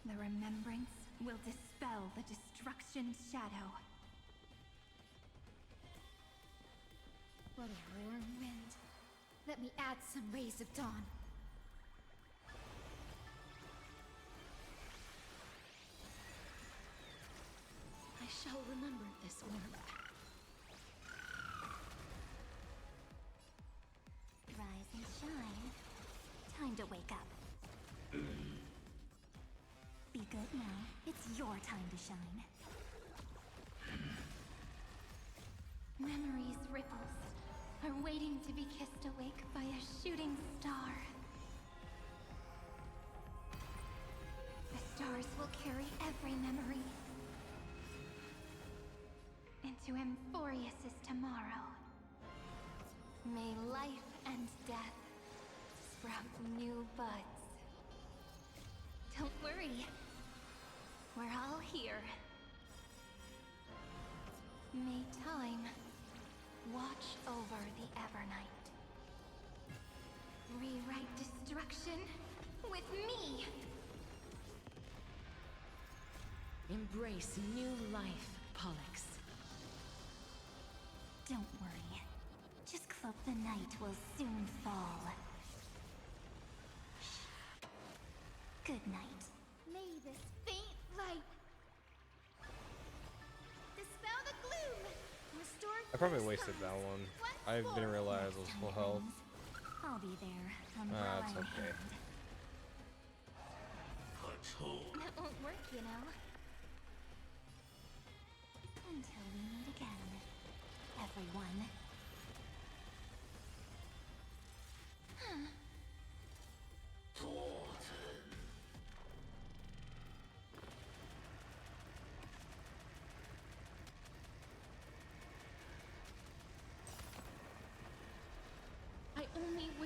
The remembrance will dispel the destruction's shadow. What a warm wind. Let me add some rays of dawn. I shall remember this warmth. Rise and shine. Time to wake up. Be good now. It's your time to shine. Memories' ripples are waiting to be kissed awake by a shooting star. The stars will carry every memory into Amphorius's tomorrow. May life and death sprout new buds. Don't worry, we're all here. May time watch over the Evernight. Rewrite destruction with me! Embrace new life, Pollux. Don't worry. Just cloak the night will soon fall. Good night. May this faint light dispel the gloom. Restore I probably wasted that one. I didn't realize it was full health. I'll be there. That's okay. That won't work, you know. Until we meet again, everyone.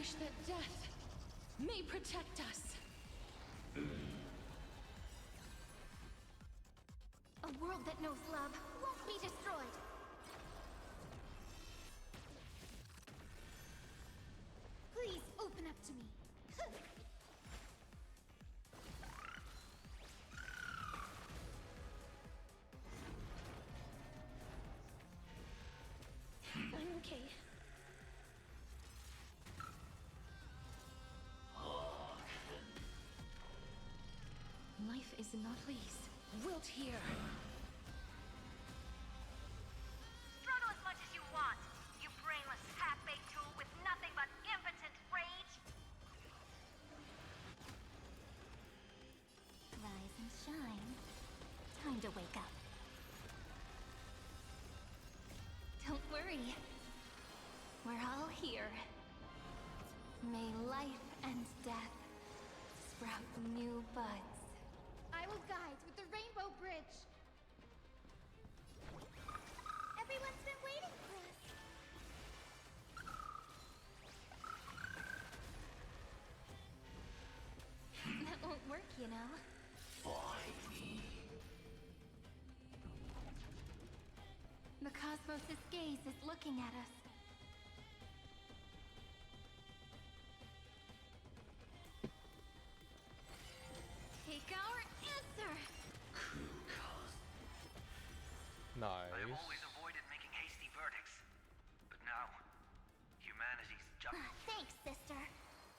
wish that death may protect us. A world that knows love won't be destroyed. Please open up to me. I'm okay. Life is not please. Wilt here. Struggle as much as you want, you brainless half-baked tool with nothing but impotent rage. Rise and shine. Time to wake up. Don't worry. We're all here. May life and death sprout new buds. I will guide with the Rainbow Bridge. Everyone's been waiting for us. That won't work, you know. The cosmos' gaze is looking at us. Take our answer! Nice. I have always avoided making hasty verdicts, but now, humanity's justice. Thanks, sister.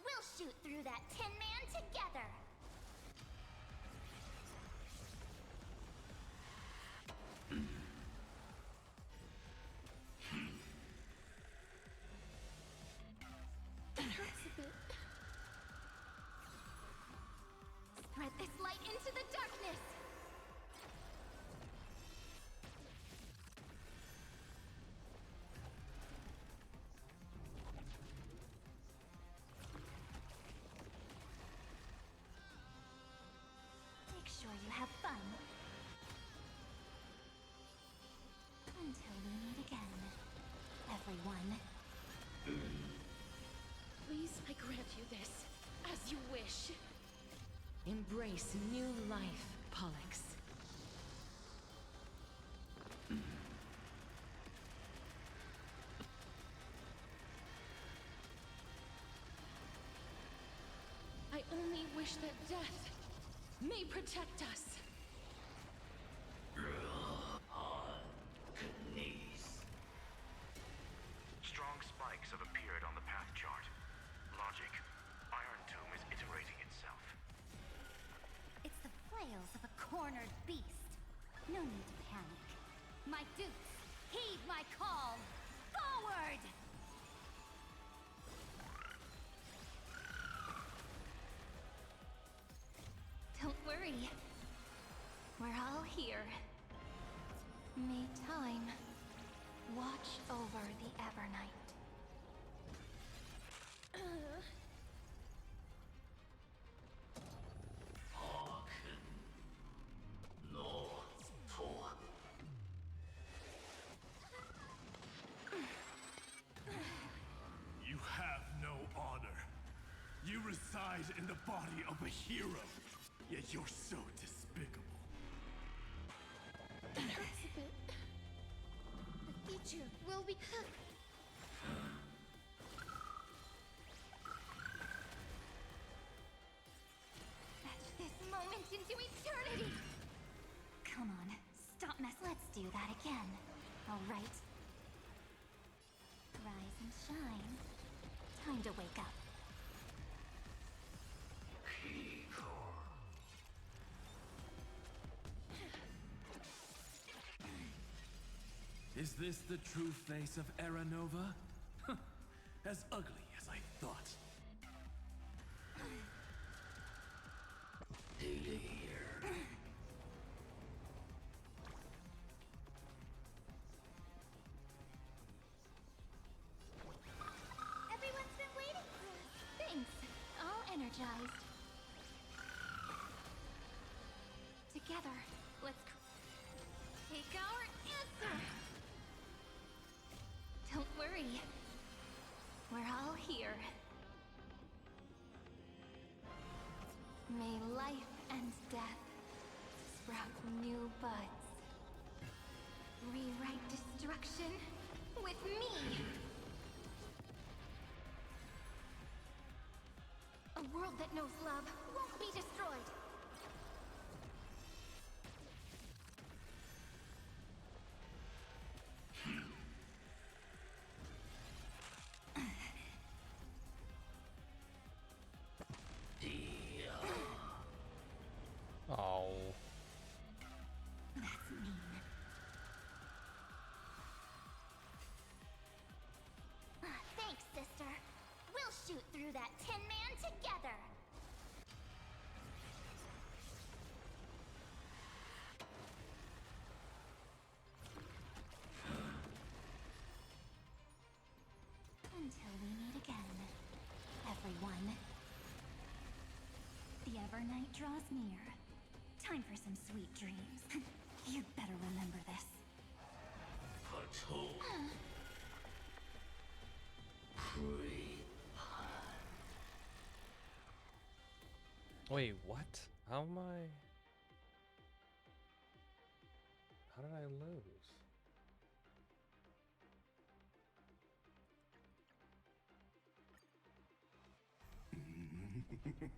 We'll shoot through that Tin Man together. It hurts a bit. Spread this light into the darkness! Make sure you have fun. Until we meet again, everyone. Please, I grant you this, as you wish. Embrace new life, Pollux. I only wish that death may protect us. Strong spikes have appeared on the path chart. Logic. Iron Tomb is iterating itself. It's the flails of a cornered beast. No need to panic. My dukes, heed my call! Forward! Don't worry. We're all here. May time watch over the Evernight. You have no honor. You reside in the body of a hero, yet you're so despicable. It hurts a bit. The future will be... Fetch this moment into eternity! Come on, stop mess. Let's do that again. All right. Rise and shine. Time to wake up. Is this the true face of Aranova? As ugly as I thought. Everyone's been waiting for us. Thanks. All energized. Together, let's take our answer. Don't worry. We're all here. May life and death sprout new buds. Rewrite destruction with me! A world that knows love won't be destroyed! Oh. That's mean. Thanks, sister. We'll shoot through that Tin Man together! Until we meet again, everyone. The Evernight draws near. Time for some sweet dreams. You'd better remember this. Patrol. Wait, what? How am I? How did I lose?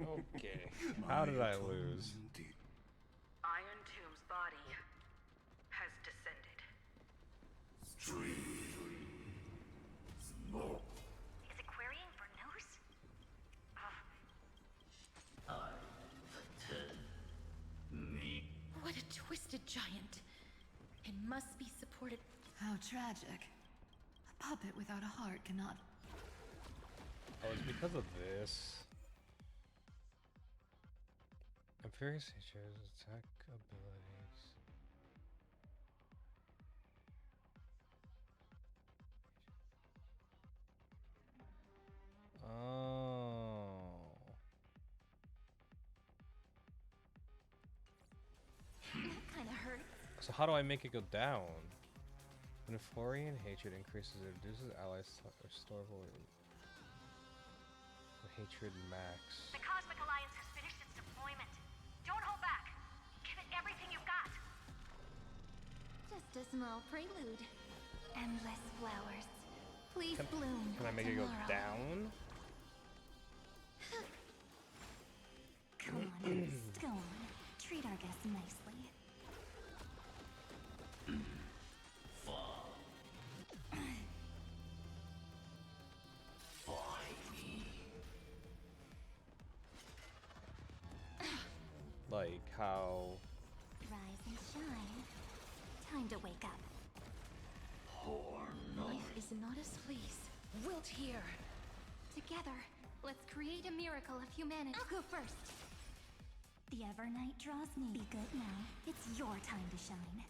Okay. How did I lose? Iron Tomb's body has descended. Is it querying for news? What a twisted giant. It must be supported. How tragic. A puppet without a heart cannot. Oh, it's because of this. Imperious features attack abilities. Oh. That kinda hurts. So how do I make it go down? When Florian hatred increases, it reduces allies to restore the hatred max. The Cosmic Alliance has finished its deployment. Don't hold back. Give it everything you've got. Just a small prelude. Endless flowers. Please bloom. Can I make it go down? Come on, go on. Treat our guests nicely. Like how? Rise and shine. Time to wake up. Life is not as fleas. Wilt here. Together, let's create a miracle of humanity. I'll go first. The Evernight draws near. Be good now. It's your time to shine.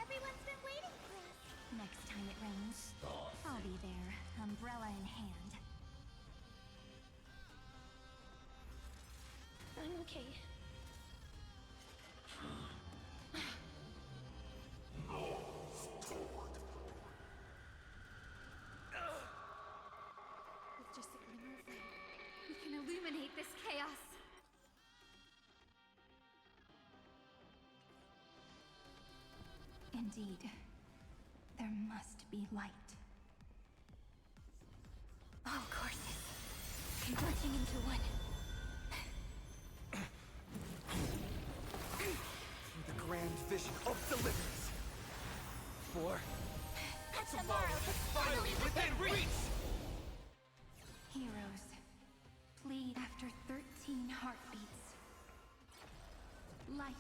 Everyone's been waiting for us. Next time it rains, I'll be there, umbrella in hand. I'm okay. With just a glimmer of light, we can illuminate this chaos. Indeed, there must be light. All courses converging into one. The grand vision of deliverance. For Tomorrow is finally within reach! Heroes, plead after 13 heartbeats. Light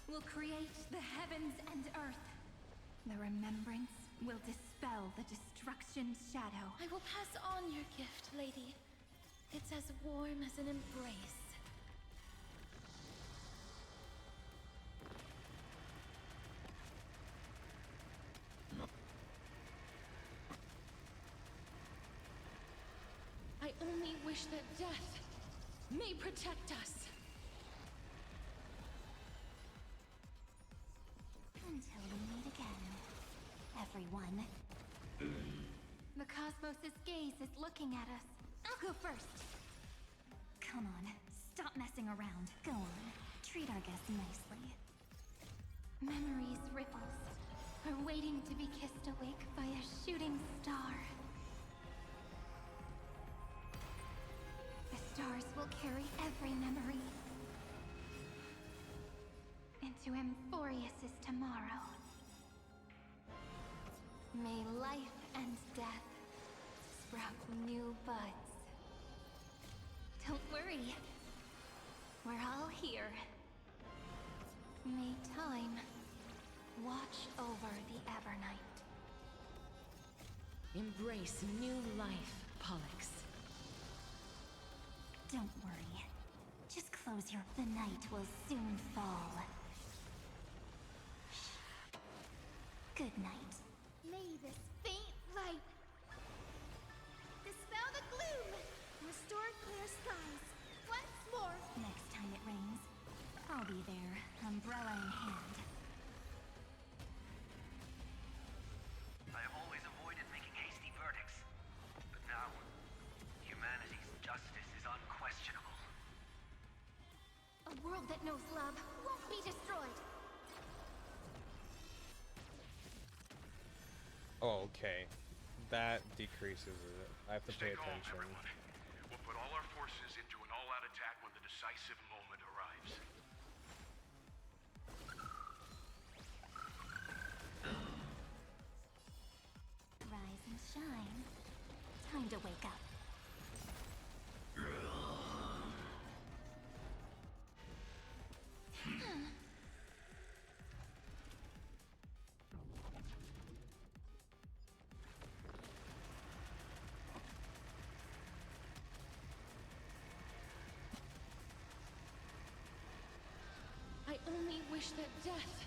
will create the heavens and earth. The remembrance will dispel the destruction's shadow. I will pass on your gift, lady. It's as warm as an embrace. I only wish that death may protect us. Until we meet again, everyone. The cosmos' gaze is looking at us. I'll go first. Come on, stop messing around. Go on, treat our guests nicely. Memories' ripples are waiting to be kissed awake by a shooting star. The stars will carry every memory into Amphorius' tomorrow. May life and death sprout new buds. Don't worry, we're all here. May time watch over the Evernight. Embrace new life, Pollux. Don't worry. Just close your... The night will soon fall. Good night. May this faint light dispel the gloom, restore clear skies. Once more. Next time it rains, I'll be there, umbrella in hand. I have always avoided making hasty verdicts, but now, humanity's justice is unquestionable. A world that knows love won't be destroyed. Oh, okay. That decreases it. I have to pay Stay calm, attention. everyone. We'll put all our forces into an all-out attack when the decisive moment arrives. Rise and shine. Time to wake up. I only wish that death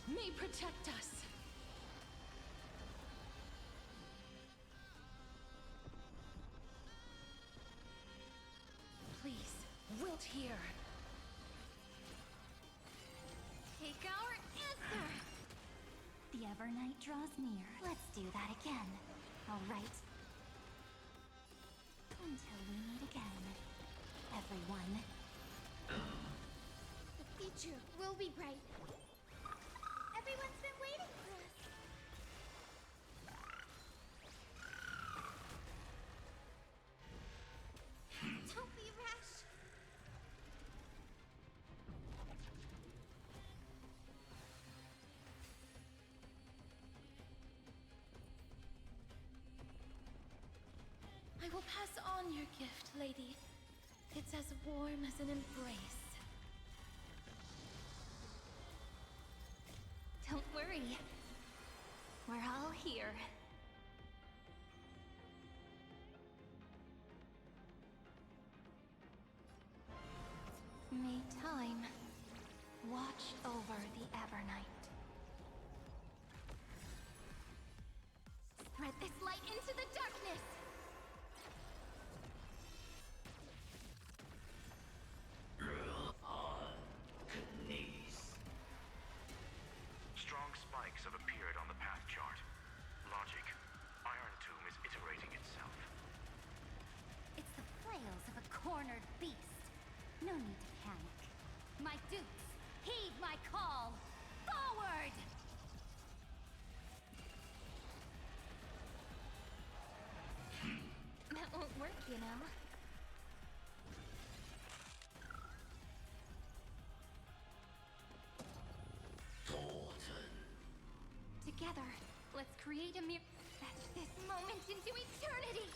may protect us. Please, wilt here. Take our answer! The Evernight draws near. Let's do that again. All right. Until we meet again, everyone. The future will be bright. Everyone's been waiting for us. Don't be rash. I will pass on your gift, lady. It's as warm as an embrace. Don't worry. We're all here. May time watch over the Evernight. Spread this light into the darkness! Strong spikes have appeared on the path chart. Logic. Iron Tomb is iterating itself. It's the flails of a cornered beast. No need to panic. My dukes, heed my call! Forward! That won't work, you know. Together, let's create a fetch this moment into eternity!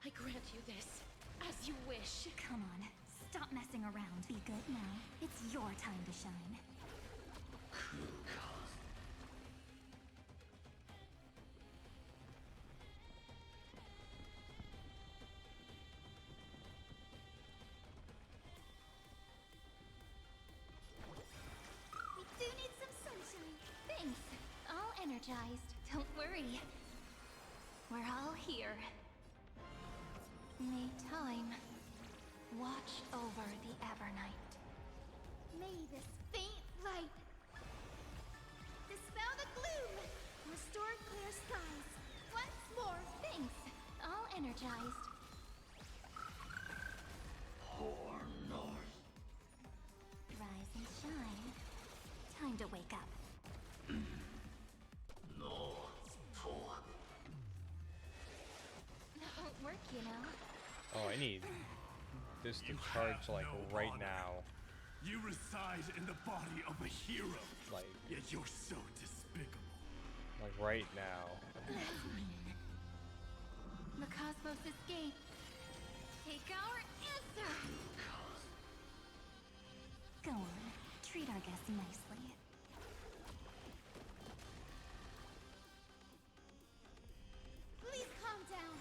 I grant you this, as you wish. Come on, stop messing around. Be good now. It's your time to shine. We do need some sunshine. Thanks. All energized. Don't worry. We're all here. May time watch over the Evernight. May this faint light energized. Poor North. Rise and shine. Time to wake up. That won't work, you know. Oh, I need this to charge like right now. You reside in the body of a hero. Like, yet you're so despicable. like right now. Let's win. The cosmos escape. Take our answer. Go on. Treat our guests nicely. Please calm down.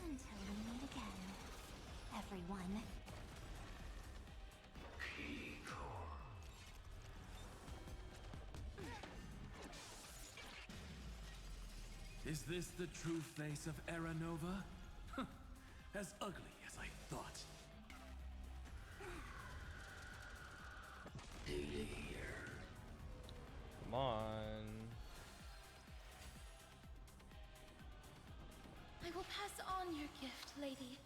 Until we meet again, everyone. Is this the true face of Aranova? As ugly as I thought. Come on. I will pass on your gift, lady.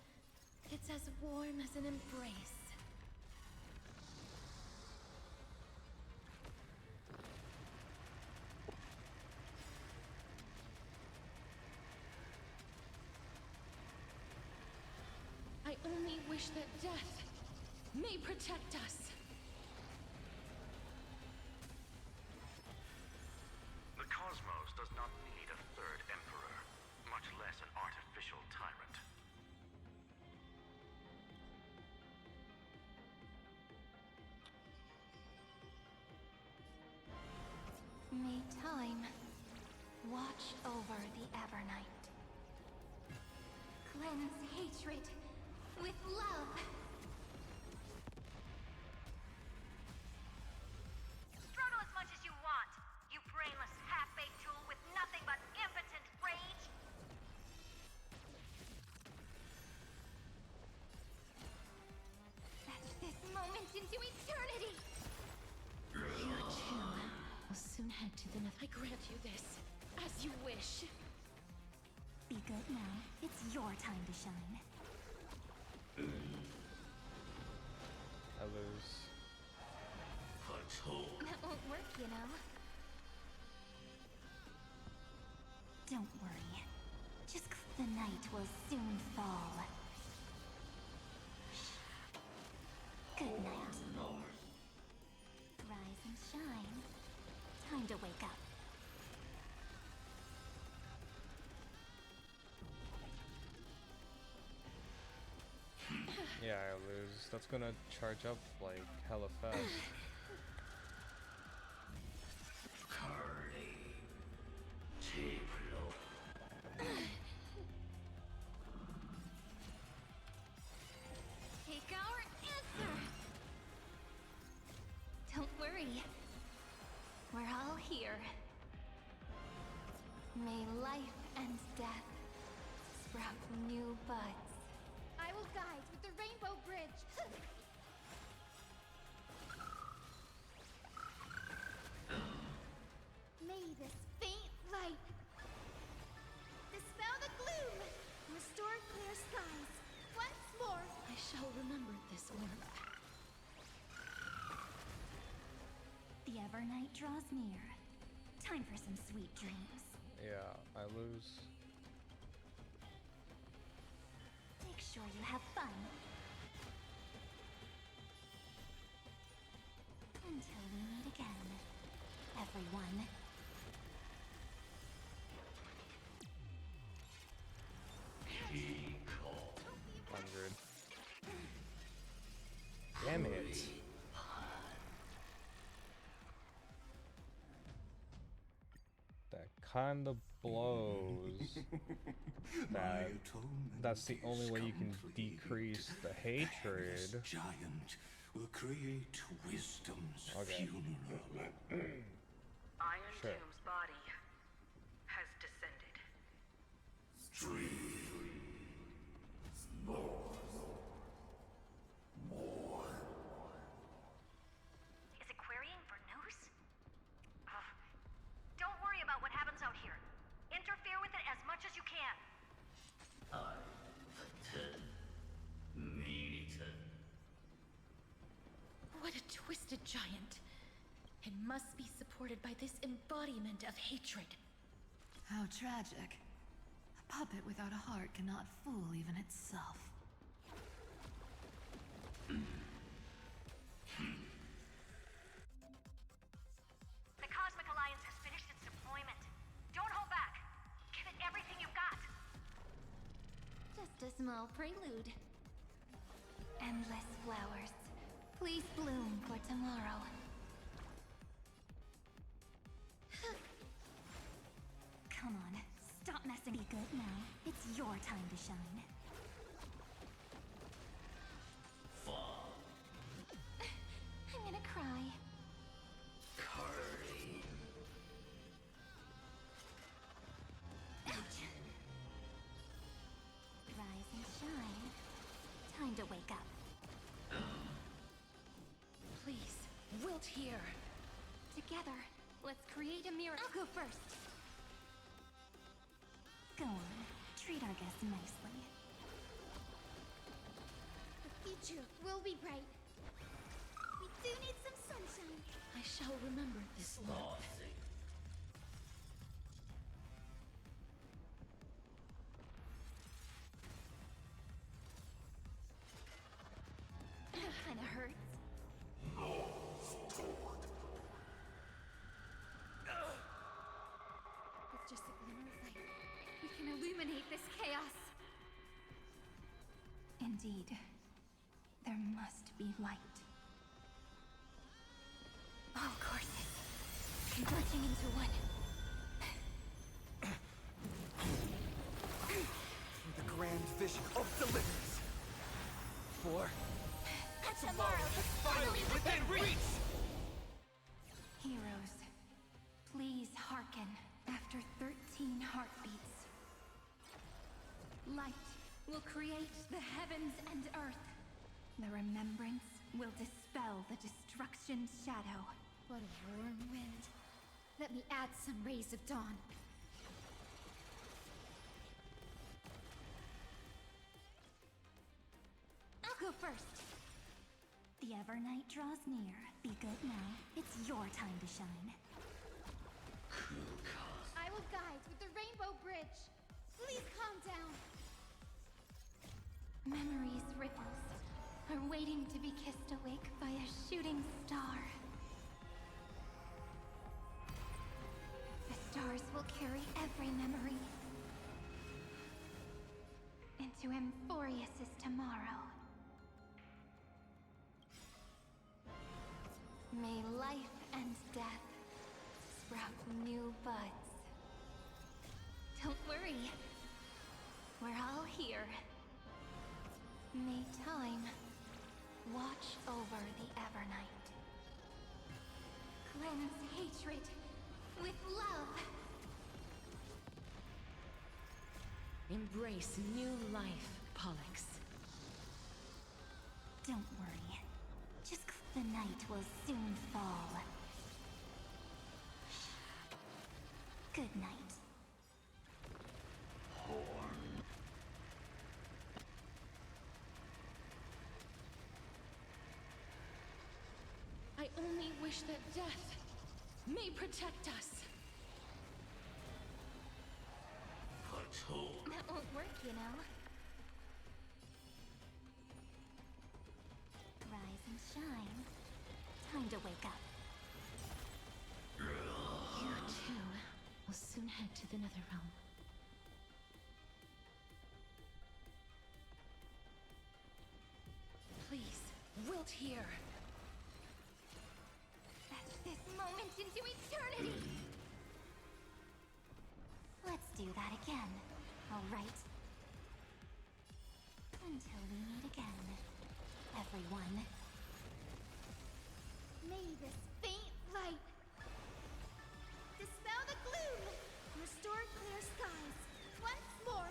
It's as warm as an embrace. I only wish that death may protect us. The cosmos does not need a third emperor, much less an artificial tyrant. May time watch over the Evernight. Cleanse hatred with love. Struggle as much as you want, you brainless half-baked tool with nothing but impotent rage. Fetch this moment into eternity. You too will soon head to the North. I grant you this, as you wish. Be good now. It's your time to shine. I lose. That won't work, you know. Don't worry. Just the night will soon fall. Good night. Rise and shine. Time to wake up. Yeah, I lose. That's gonna charge up like hella fast. Take our answer. Don't worry. We're all here. May life and death sprout new buds. I will guide with the Rainbow Bridge. May this faint light dispel the gloom, restore clear skies. Once more, I shall remember this warmth. The Evernight draws near. Time for some sweet dreams. Yeah, I lose. Make sure you have fun. Until we meet again, everyone. Hundred. Damn it. That kind of blows. That's the only way you can decrease the hatred. This giant will create wisdom's funeral. Iron Sure. Tomb's body has descended. Is it querying for news? Ugh, giant. It must be supported by this embodiment of hatred. How tragic. A puppet without a heart cannot fool even itself. The Cosmic Alliance has finished its deployment. Don't hold back. Give it everything you've got. Just a small prelude. Endless flowers. Please bloom for tomorrow. Come on, stop messing. Be good now. It's your time to shine. I'm gonna cry. Ouch. Rise and shine. Time to wake up. Please, wilt here. Together, let's create a miracle. I'll go first. Go on, treat our guests nicely. The future will be bright. We do need some sunshine. I shall remember this love. That kinda hurts. With just a glimmer of light, we can illuminate this chaos. Indeed, there must be light. All courses converging into one. For the grand vision of deliverance. For Tomorrow is finally within reach! Heroes, please hearken after 13 heartbeats. Light will create the heavens and earth. The remembrance will dispel the destruction's shadow. What a warm wind. Let me add some rays of dawn. I'll go first. The Evernight draws near. Be good now. It's your time to shine. I will guide with the Rainbow Bridge. Please calm down. Memory's ripples are waiting to be kissed awake by a shooting star. The stars will carry every memory into Amphorius's tomorrow. May life and death sprout new buds. Don't worry, we're all here. May time watch over the Evernight. Cleanse hatred with love. Embrace new life, Pollux. Don't worry. Just the night will soon fall. Good night. I only wish that death may protect us. That won't work, you know. Rise and shine. Time to wake up. You too will soon head to the Netherrealm. Please, wilt here. Fetch this moment into eternity! Let's do that again. All right. Until we meet again, everyone. May this faint light dispel the gloom, restore clear skies once more.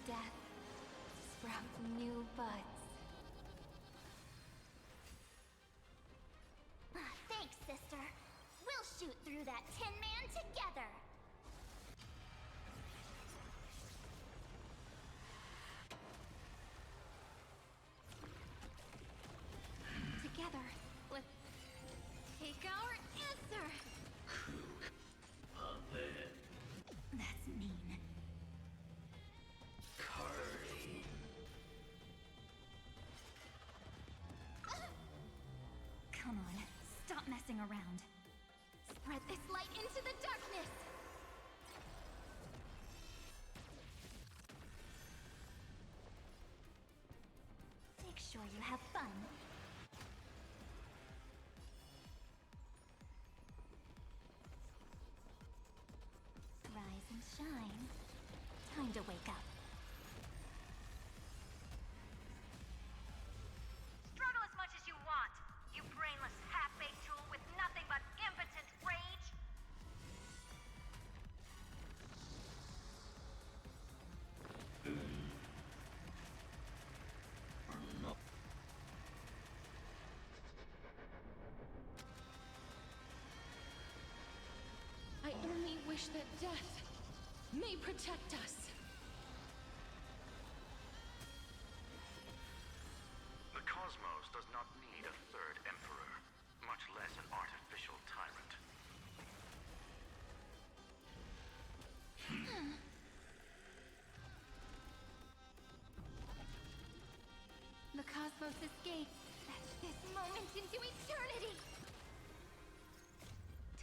death sprout new buds. Thanks, sister. We'll shoot through that Tin Man together. Together, let's take our answer. That's mean. Come on, stop messing around. Spread this light into the darkness! Make sure you have fun. Rise and shine. Time to wake up. Struggle as much as you want, you brainless half-baked tool with nothing but impotent rage. I only wish that death may protect us. The cosmos does not need a third emperor, much less an artificial tyrant. The cosmos escaped. This moment into eternity!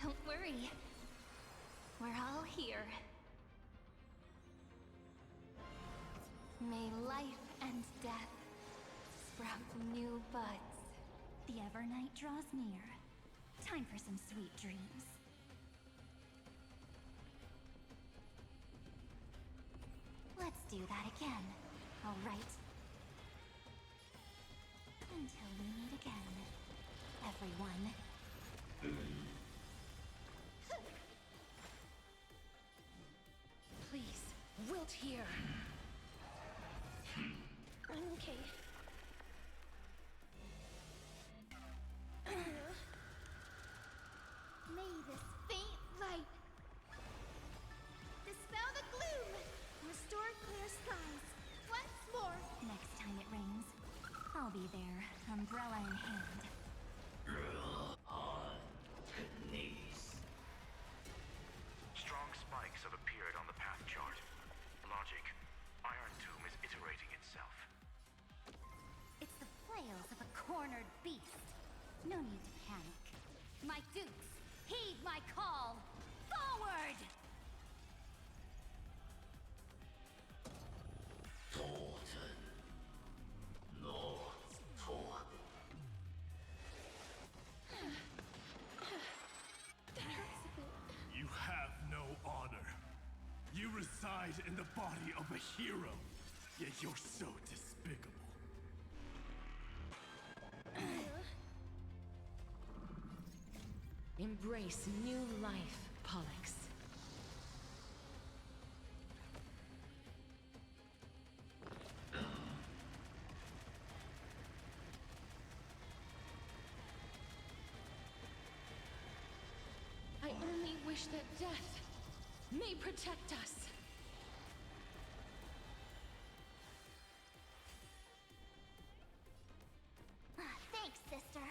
Don't worry. We're all here. May life and death sprout new buds. The Evernight draws near. Time for some sweet dreams. Let's do that again, all right? Until we meet again, everyone. Please, wilt here. I'm okay. May this faint light dispel the gloom, restore clear skies. Once more. Next time it rains, I'll be there, umbrella in hand. Strong spikes have appeared on the path chart. Logic, Iron Tomb is iterating itself. It's the flails of a cornered beast. No need to panic. My dukes, heed my call. Forward! You have no honor. You reside in the body of a hero, yet you're so despicable. Embrace new life, Pollux. I only wish that death may protect us. Thanks, sister.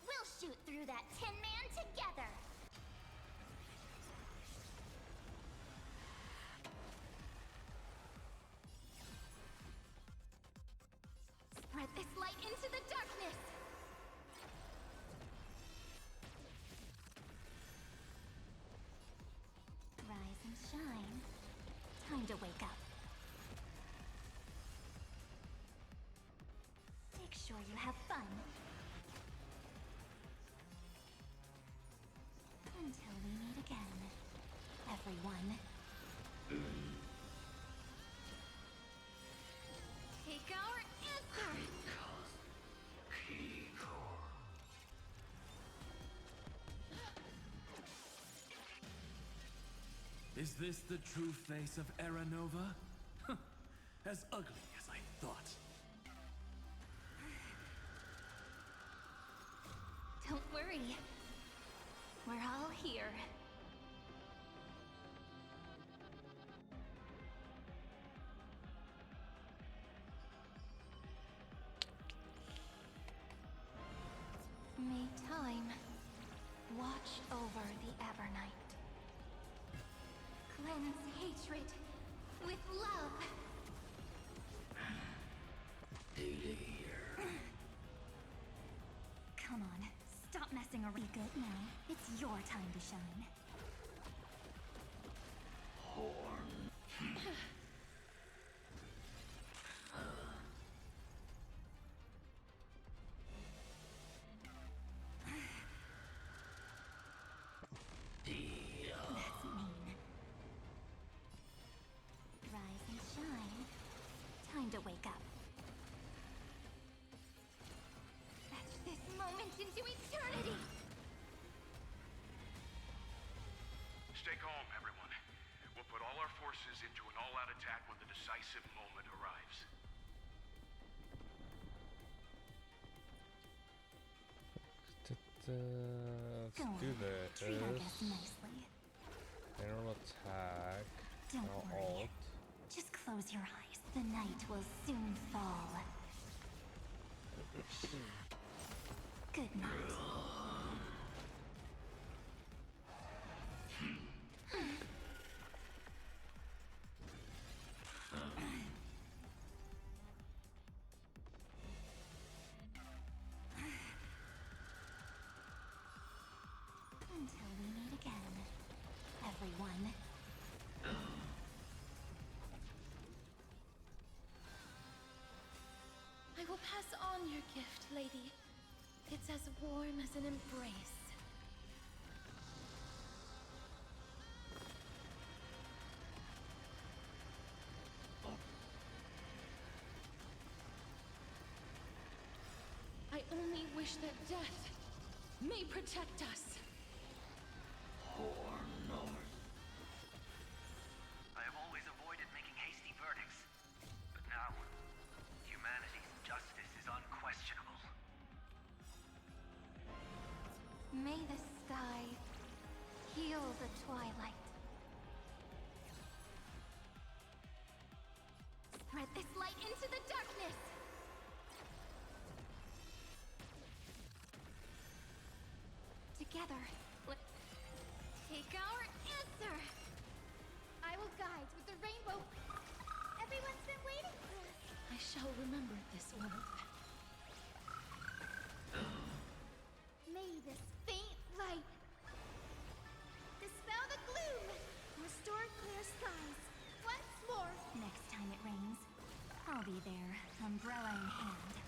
We'll shoot through that Tin Man together. Spread this light into the darkness. Rise and shine. Time to wake up. Make sure you have fun. Until we meet again, everyone. Take our answer! Is this the true face of Era Nova? as ugly as I thought. Don't worry. We're all here. May time watch over the Evernight. Cleanse hatred with love. Come on, stop messing around. Be good now. It's your time to shine. That's mean. Rise and shine. Time to wake up. Fetch this moment into eternity! Stay calm, everyone. We'll put all our forces into an all-out attack when the decisive moment arrives. Let's do this. Treat our guests nicely. General attack. Don't Now worry. alt. Just close your eyes. The night will soon fall. Good night. Until we meet again, everyone. I will pass on your gift, lady. It's as warm as an embrace. I only wish that death may protect us. I have always avoided making hasty verdicts, but now humanity's justice is unquestionable. May the sky heal the twilight. Spread this light into the darkness! Together, let's take our answer! I will guide with the rainbow. Everyone's been waiting for us. I shall remember this warmth. May this faint light dispel the gloom, restore clear skies. Once more. Next time it rains, I'll be there, umbrella in hand.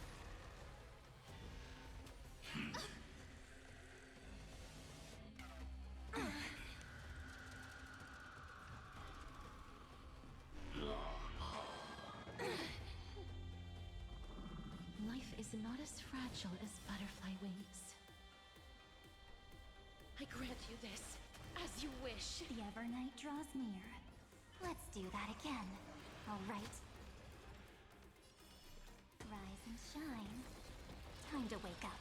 Life is not as fragile as butterfly wings. I grant you this, as you wish. The Evernight draws near. Let's do that again. All right. Rise and shine. Time to wake up.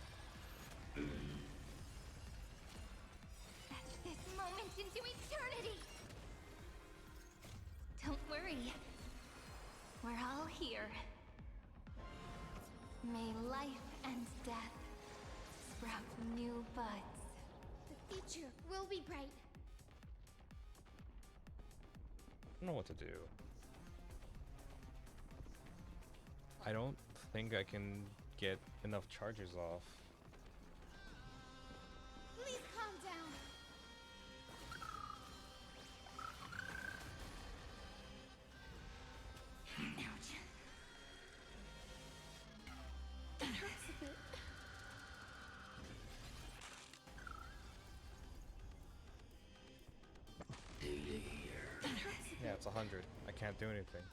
Fetch this moment into eternity! Don't worry. We're all here. May life and death sprout new buds. The future will be bright. I don't know what to do. I don't think I can get enough charges off. Please calm down. Ouch. That hurts a bit. That hurts a bit. Yeah, it's 100. I can't do anything.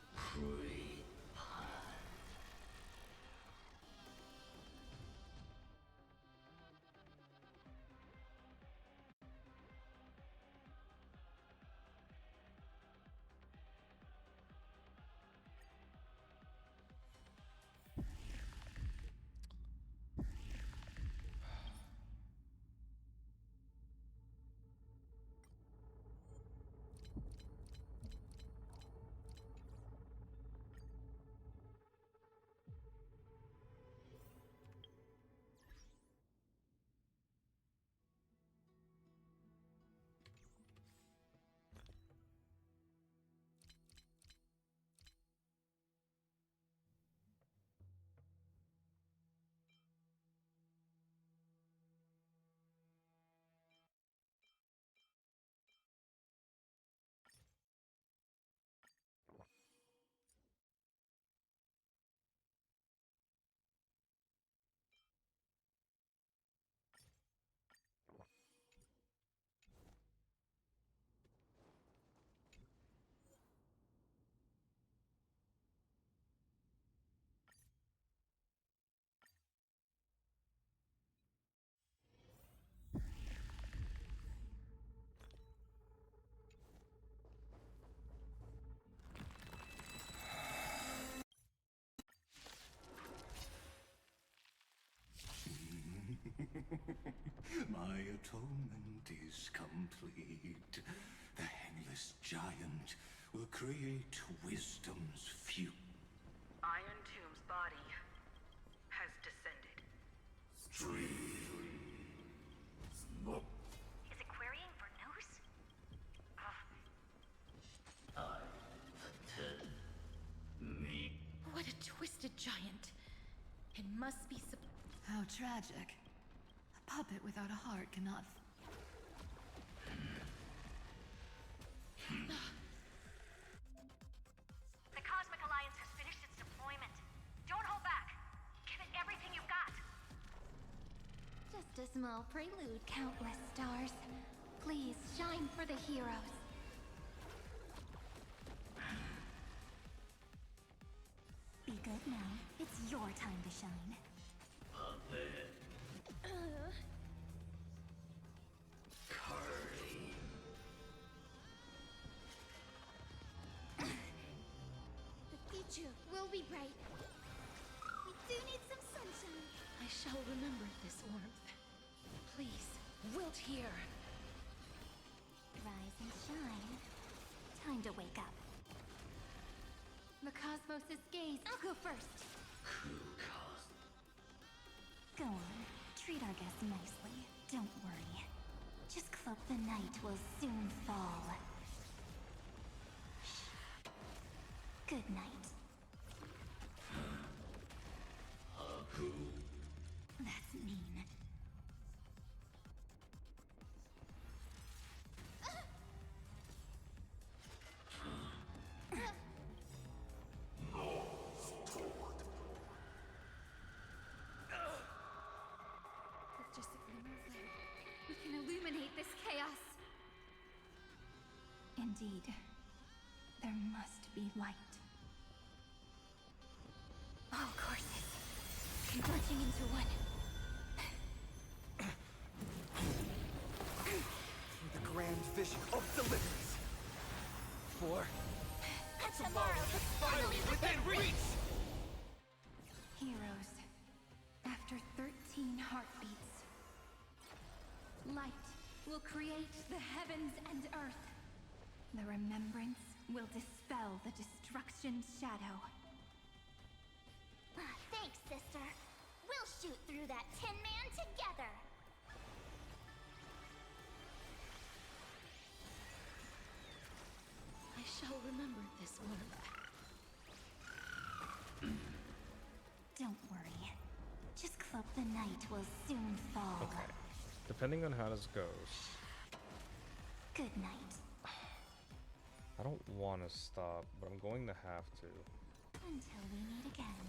My atonement is complete. The Handless Giant will create wisdom's future. Iron Tomb's body has descended. Is it querying for news? What a twisted giant. It must be How tragic. A puppet without a heart cannot. The Cosmic Alliance has finished its deployment. Don't hold back. Give it everything you've got. Just a small prelude, countless stars. Please shine for the heroes. Be good now. It's your time to shine. The future will be bright. We do need some sunshine. I shall remember this warmth. Please, wilt here. Rise and shine. Time to wake up. The cosmos' gaze. I'll go first. Go on. Treat our guests nicely. Don't worry. Just cloak the night will soon fall. Good night. That's mean. With just a glimmer of light, we can illuminate this chaos. Indeed, there must be light. All courses converging into one. For the grand vision of deliverance. For Tomorrow is finally within reach! Heroes, after 13 heartbeats, light will create the heavens and earth. The remembrance will dispel the destruction's shadow. Thanks, sister. We'll shoot through that Tin Man together. I shall remember this warmth. Don't worry. Just cloak the night will soon fall. Okay. Depending on how this goes. Good night. I don't want to stop, but I'm going to have to. Until we meet again.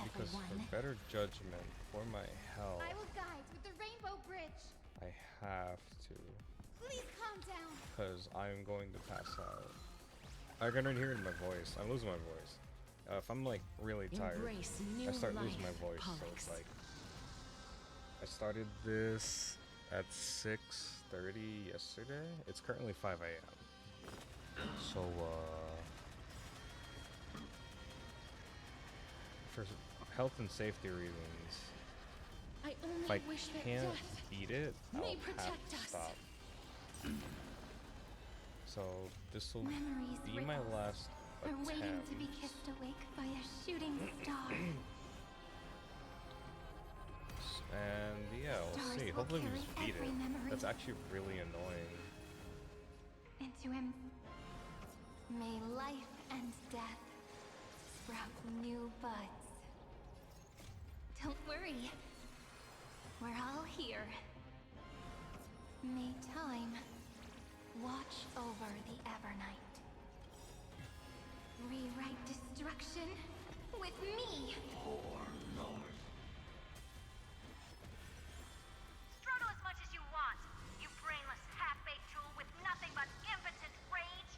Because Everyone. for better judgment, for my health, I will guide with the Rainbow Bridge. I have to. Please calm down. Because I'm going to pass out. I can hear it in my voice. I'm losing my voice. If I'm like really tired, Embrace new I start losing my life, voice. So Pollux. it's like I started this at 6:30 yesterday. It's currently 5 a.m. So for health and safety reasons, I only if I wish that can't death beat it, I'll may have protect to us. stop. So this will Memories be my ripples last are waiting attempt. to be kissed awake by a shooting star. And yeah, we'll Stars see. will Hopefully we carry just beat every it. memory. That's actually really annoying. Into him. May life and death sprout new buds. Don't worry. We're all here. May time watch over the Evernight. Rewrite destruction with me. Struggle as much as you want, you brainless half-baked tool with nothing but impotent rage.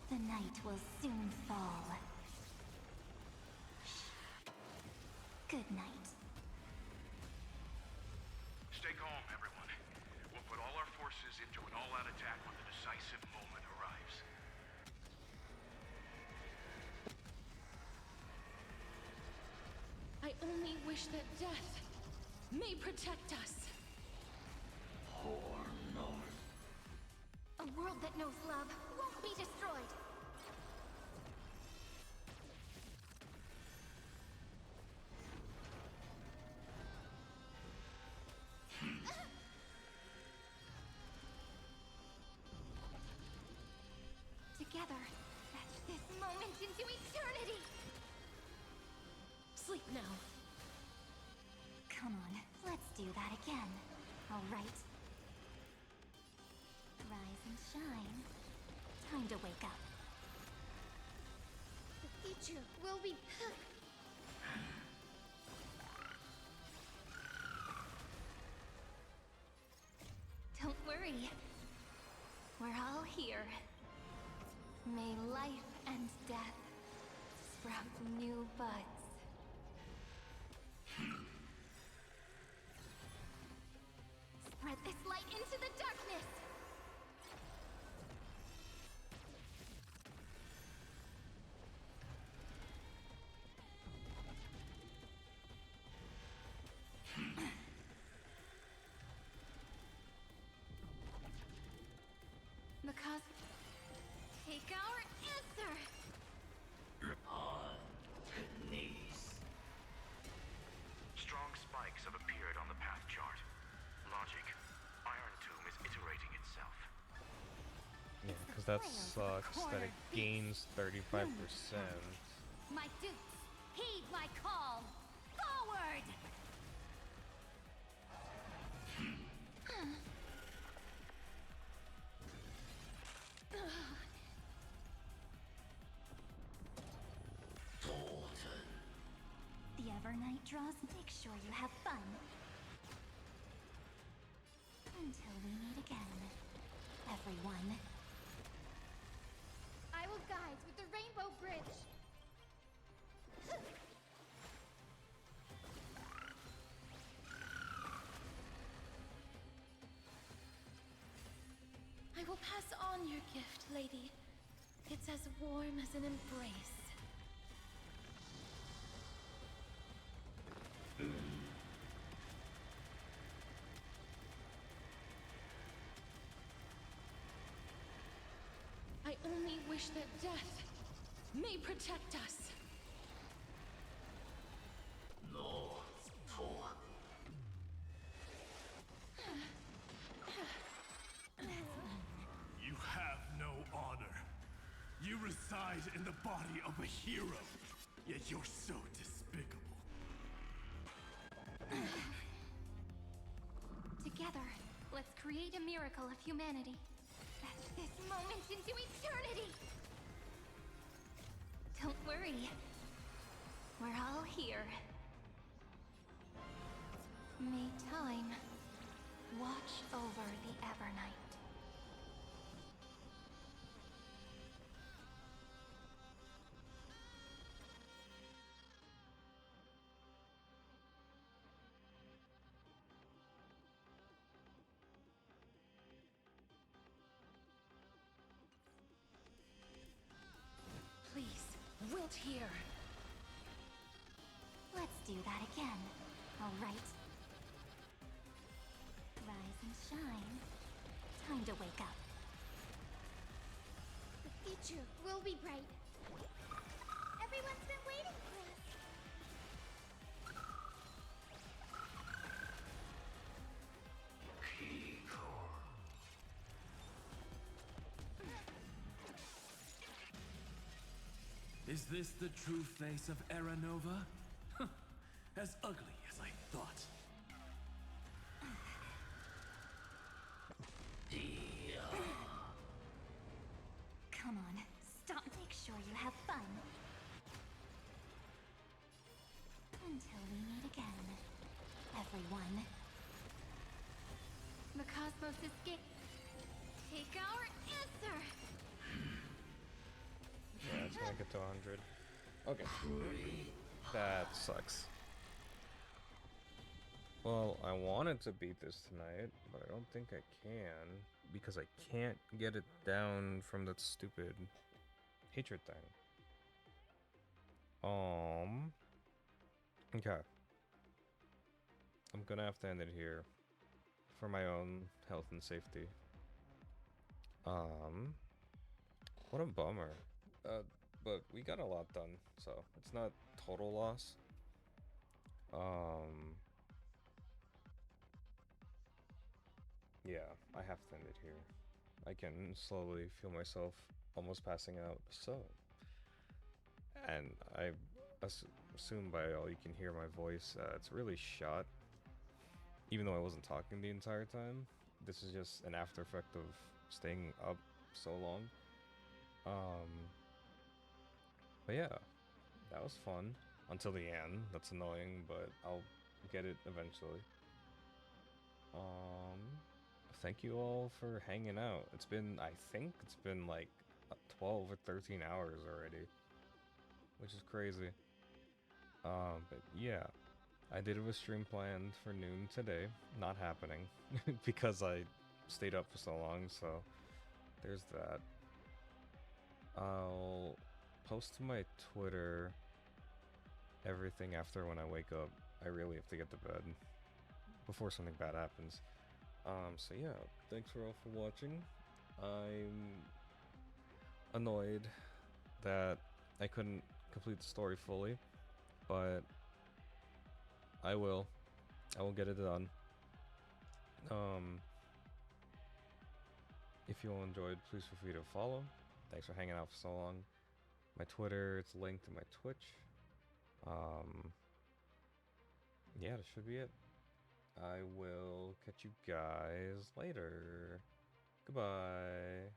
The night will soon fall. Good night. Stay calm, everyone. We'll put all our forces into an all-out attack when the decisive moment arrives. I only wish that death may protect us. A world that knows love won't be destroyed. Together, etch this moment into eternity! Sleep now. Come on, let's do that again. All right. Rise and shine. Time to wake up. The future will be... Don't worry. We're all here. May life and death sprout new buds. Spread this light into the darkness! The cause... Take our answer! Strong spikes have appeared on the path chart. Logic, Iron Tomb is iterating itself. Yeah, because that sucks that it gains 35%. My dukes, heed my call! Forward! The Evernight draws, make sure you have fun. Until we meet again, everyone. I will guide with the Rainbow Bridge. I will pass on your gift, lady. It's as warm as an embrace. I only wish that death may protect us. You have no honor. You reside in the body of a hero, yet you're so despicable. Together, let's create a miracle of humanity. Etch this moment into eternity! Don't worry. We're all here. May time watch over the Evernight. Please, wilt here. Let's do that again. All right. Rise and shine. Time to wake up. The future will be bright. Everyone's been waiting for us. Is this the true face of Era Nova? Huh, as ugly as I thought. Come on, stop. Make sure you have fun. Until we meet again, everyone. The cosmos escape. Take our answer! Yeah, it's gonna get to 100. Okay. That sucks. Well, I wanted to beat this tonight, but I don't think I can, because I can't get it down from that stupid hatred thing. Okay. I'm gonna have to end it here for my own health and safety. What a bummer. But we got a lot done, so it's not total loss. Yeah, I have to end it here. I can slowly feel myself almost passing out, so. And I assume by all you can hear my voice, it's really shot. Even though I wasn't talking the entire time, this is just an after effect of staying up so long. But yeah, that was fun until the end. That's annoying, but I'll get it eventually. Thank you all for hanging out. It's been, I think it's been like 12 or 13 hours already, which is crazy. But yeah, I did have a stream planned for noon today. Not happening because I stayed up for so long, so there's that. I'll post to my Twitter everything after when I wake up. I really have to get to bed before something bad happens. So yeah, thanks for all for watching. I'm annoyed that I couldn't complete the story fully, but I will get it done. If you all enjoyed, please feel free to follow. Thanks for hanging out for so long. My Twitter, it's linked to my Twitch. Yeah, that should be it. I will catch you guys later. Goodbye.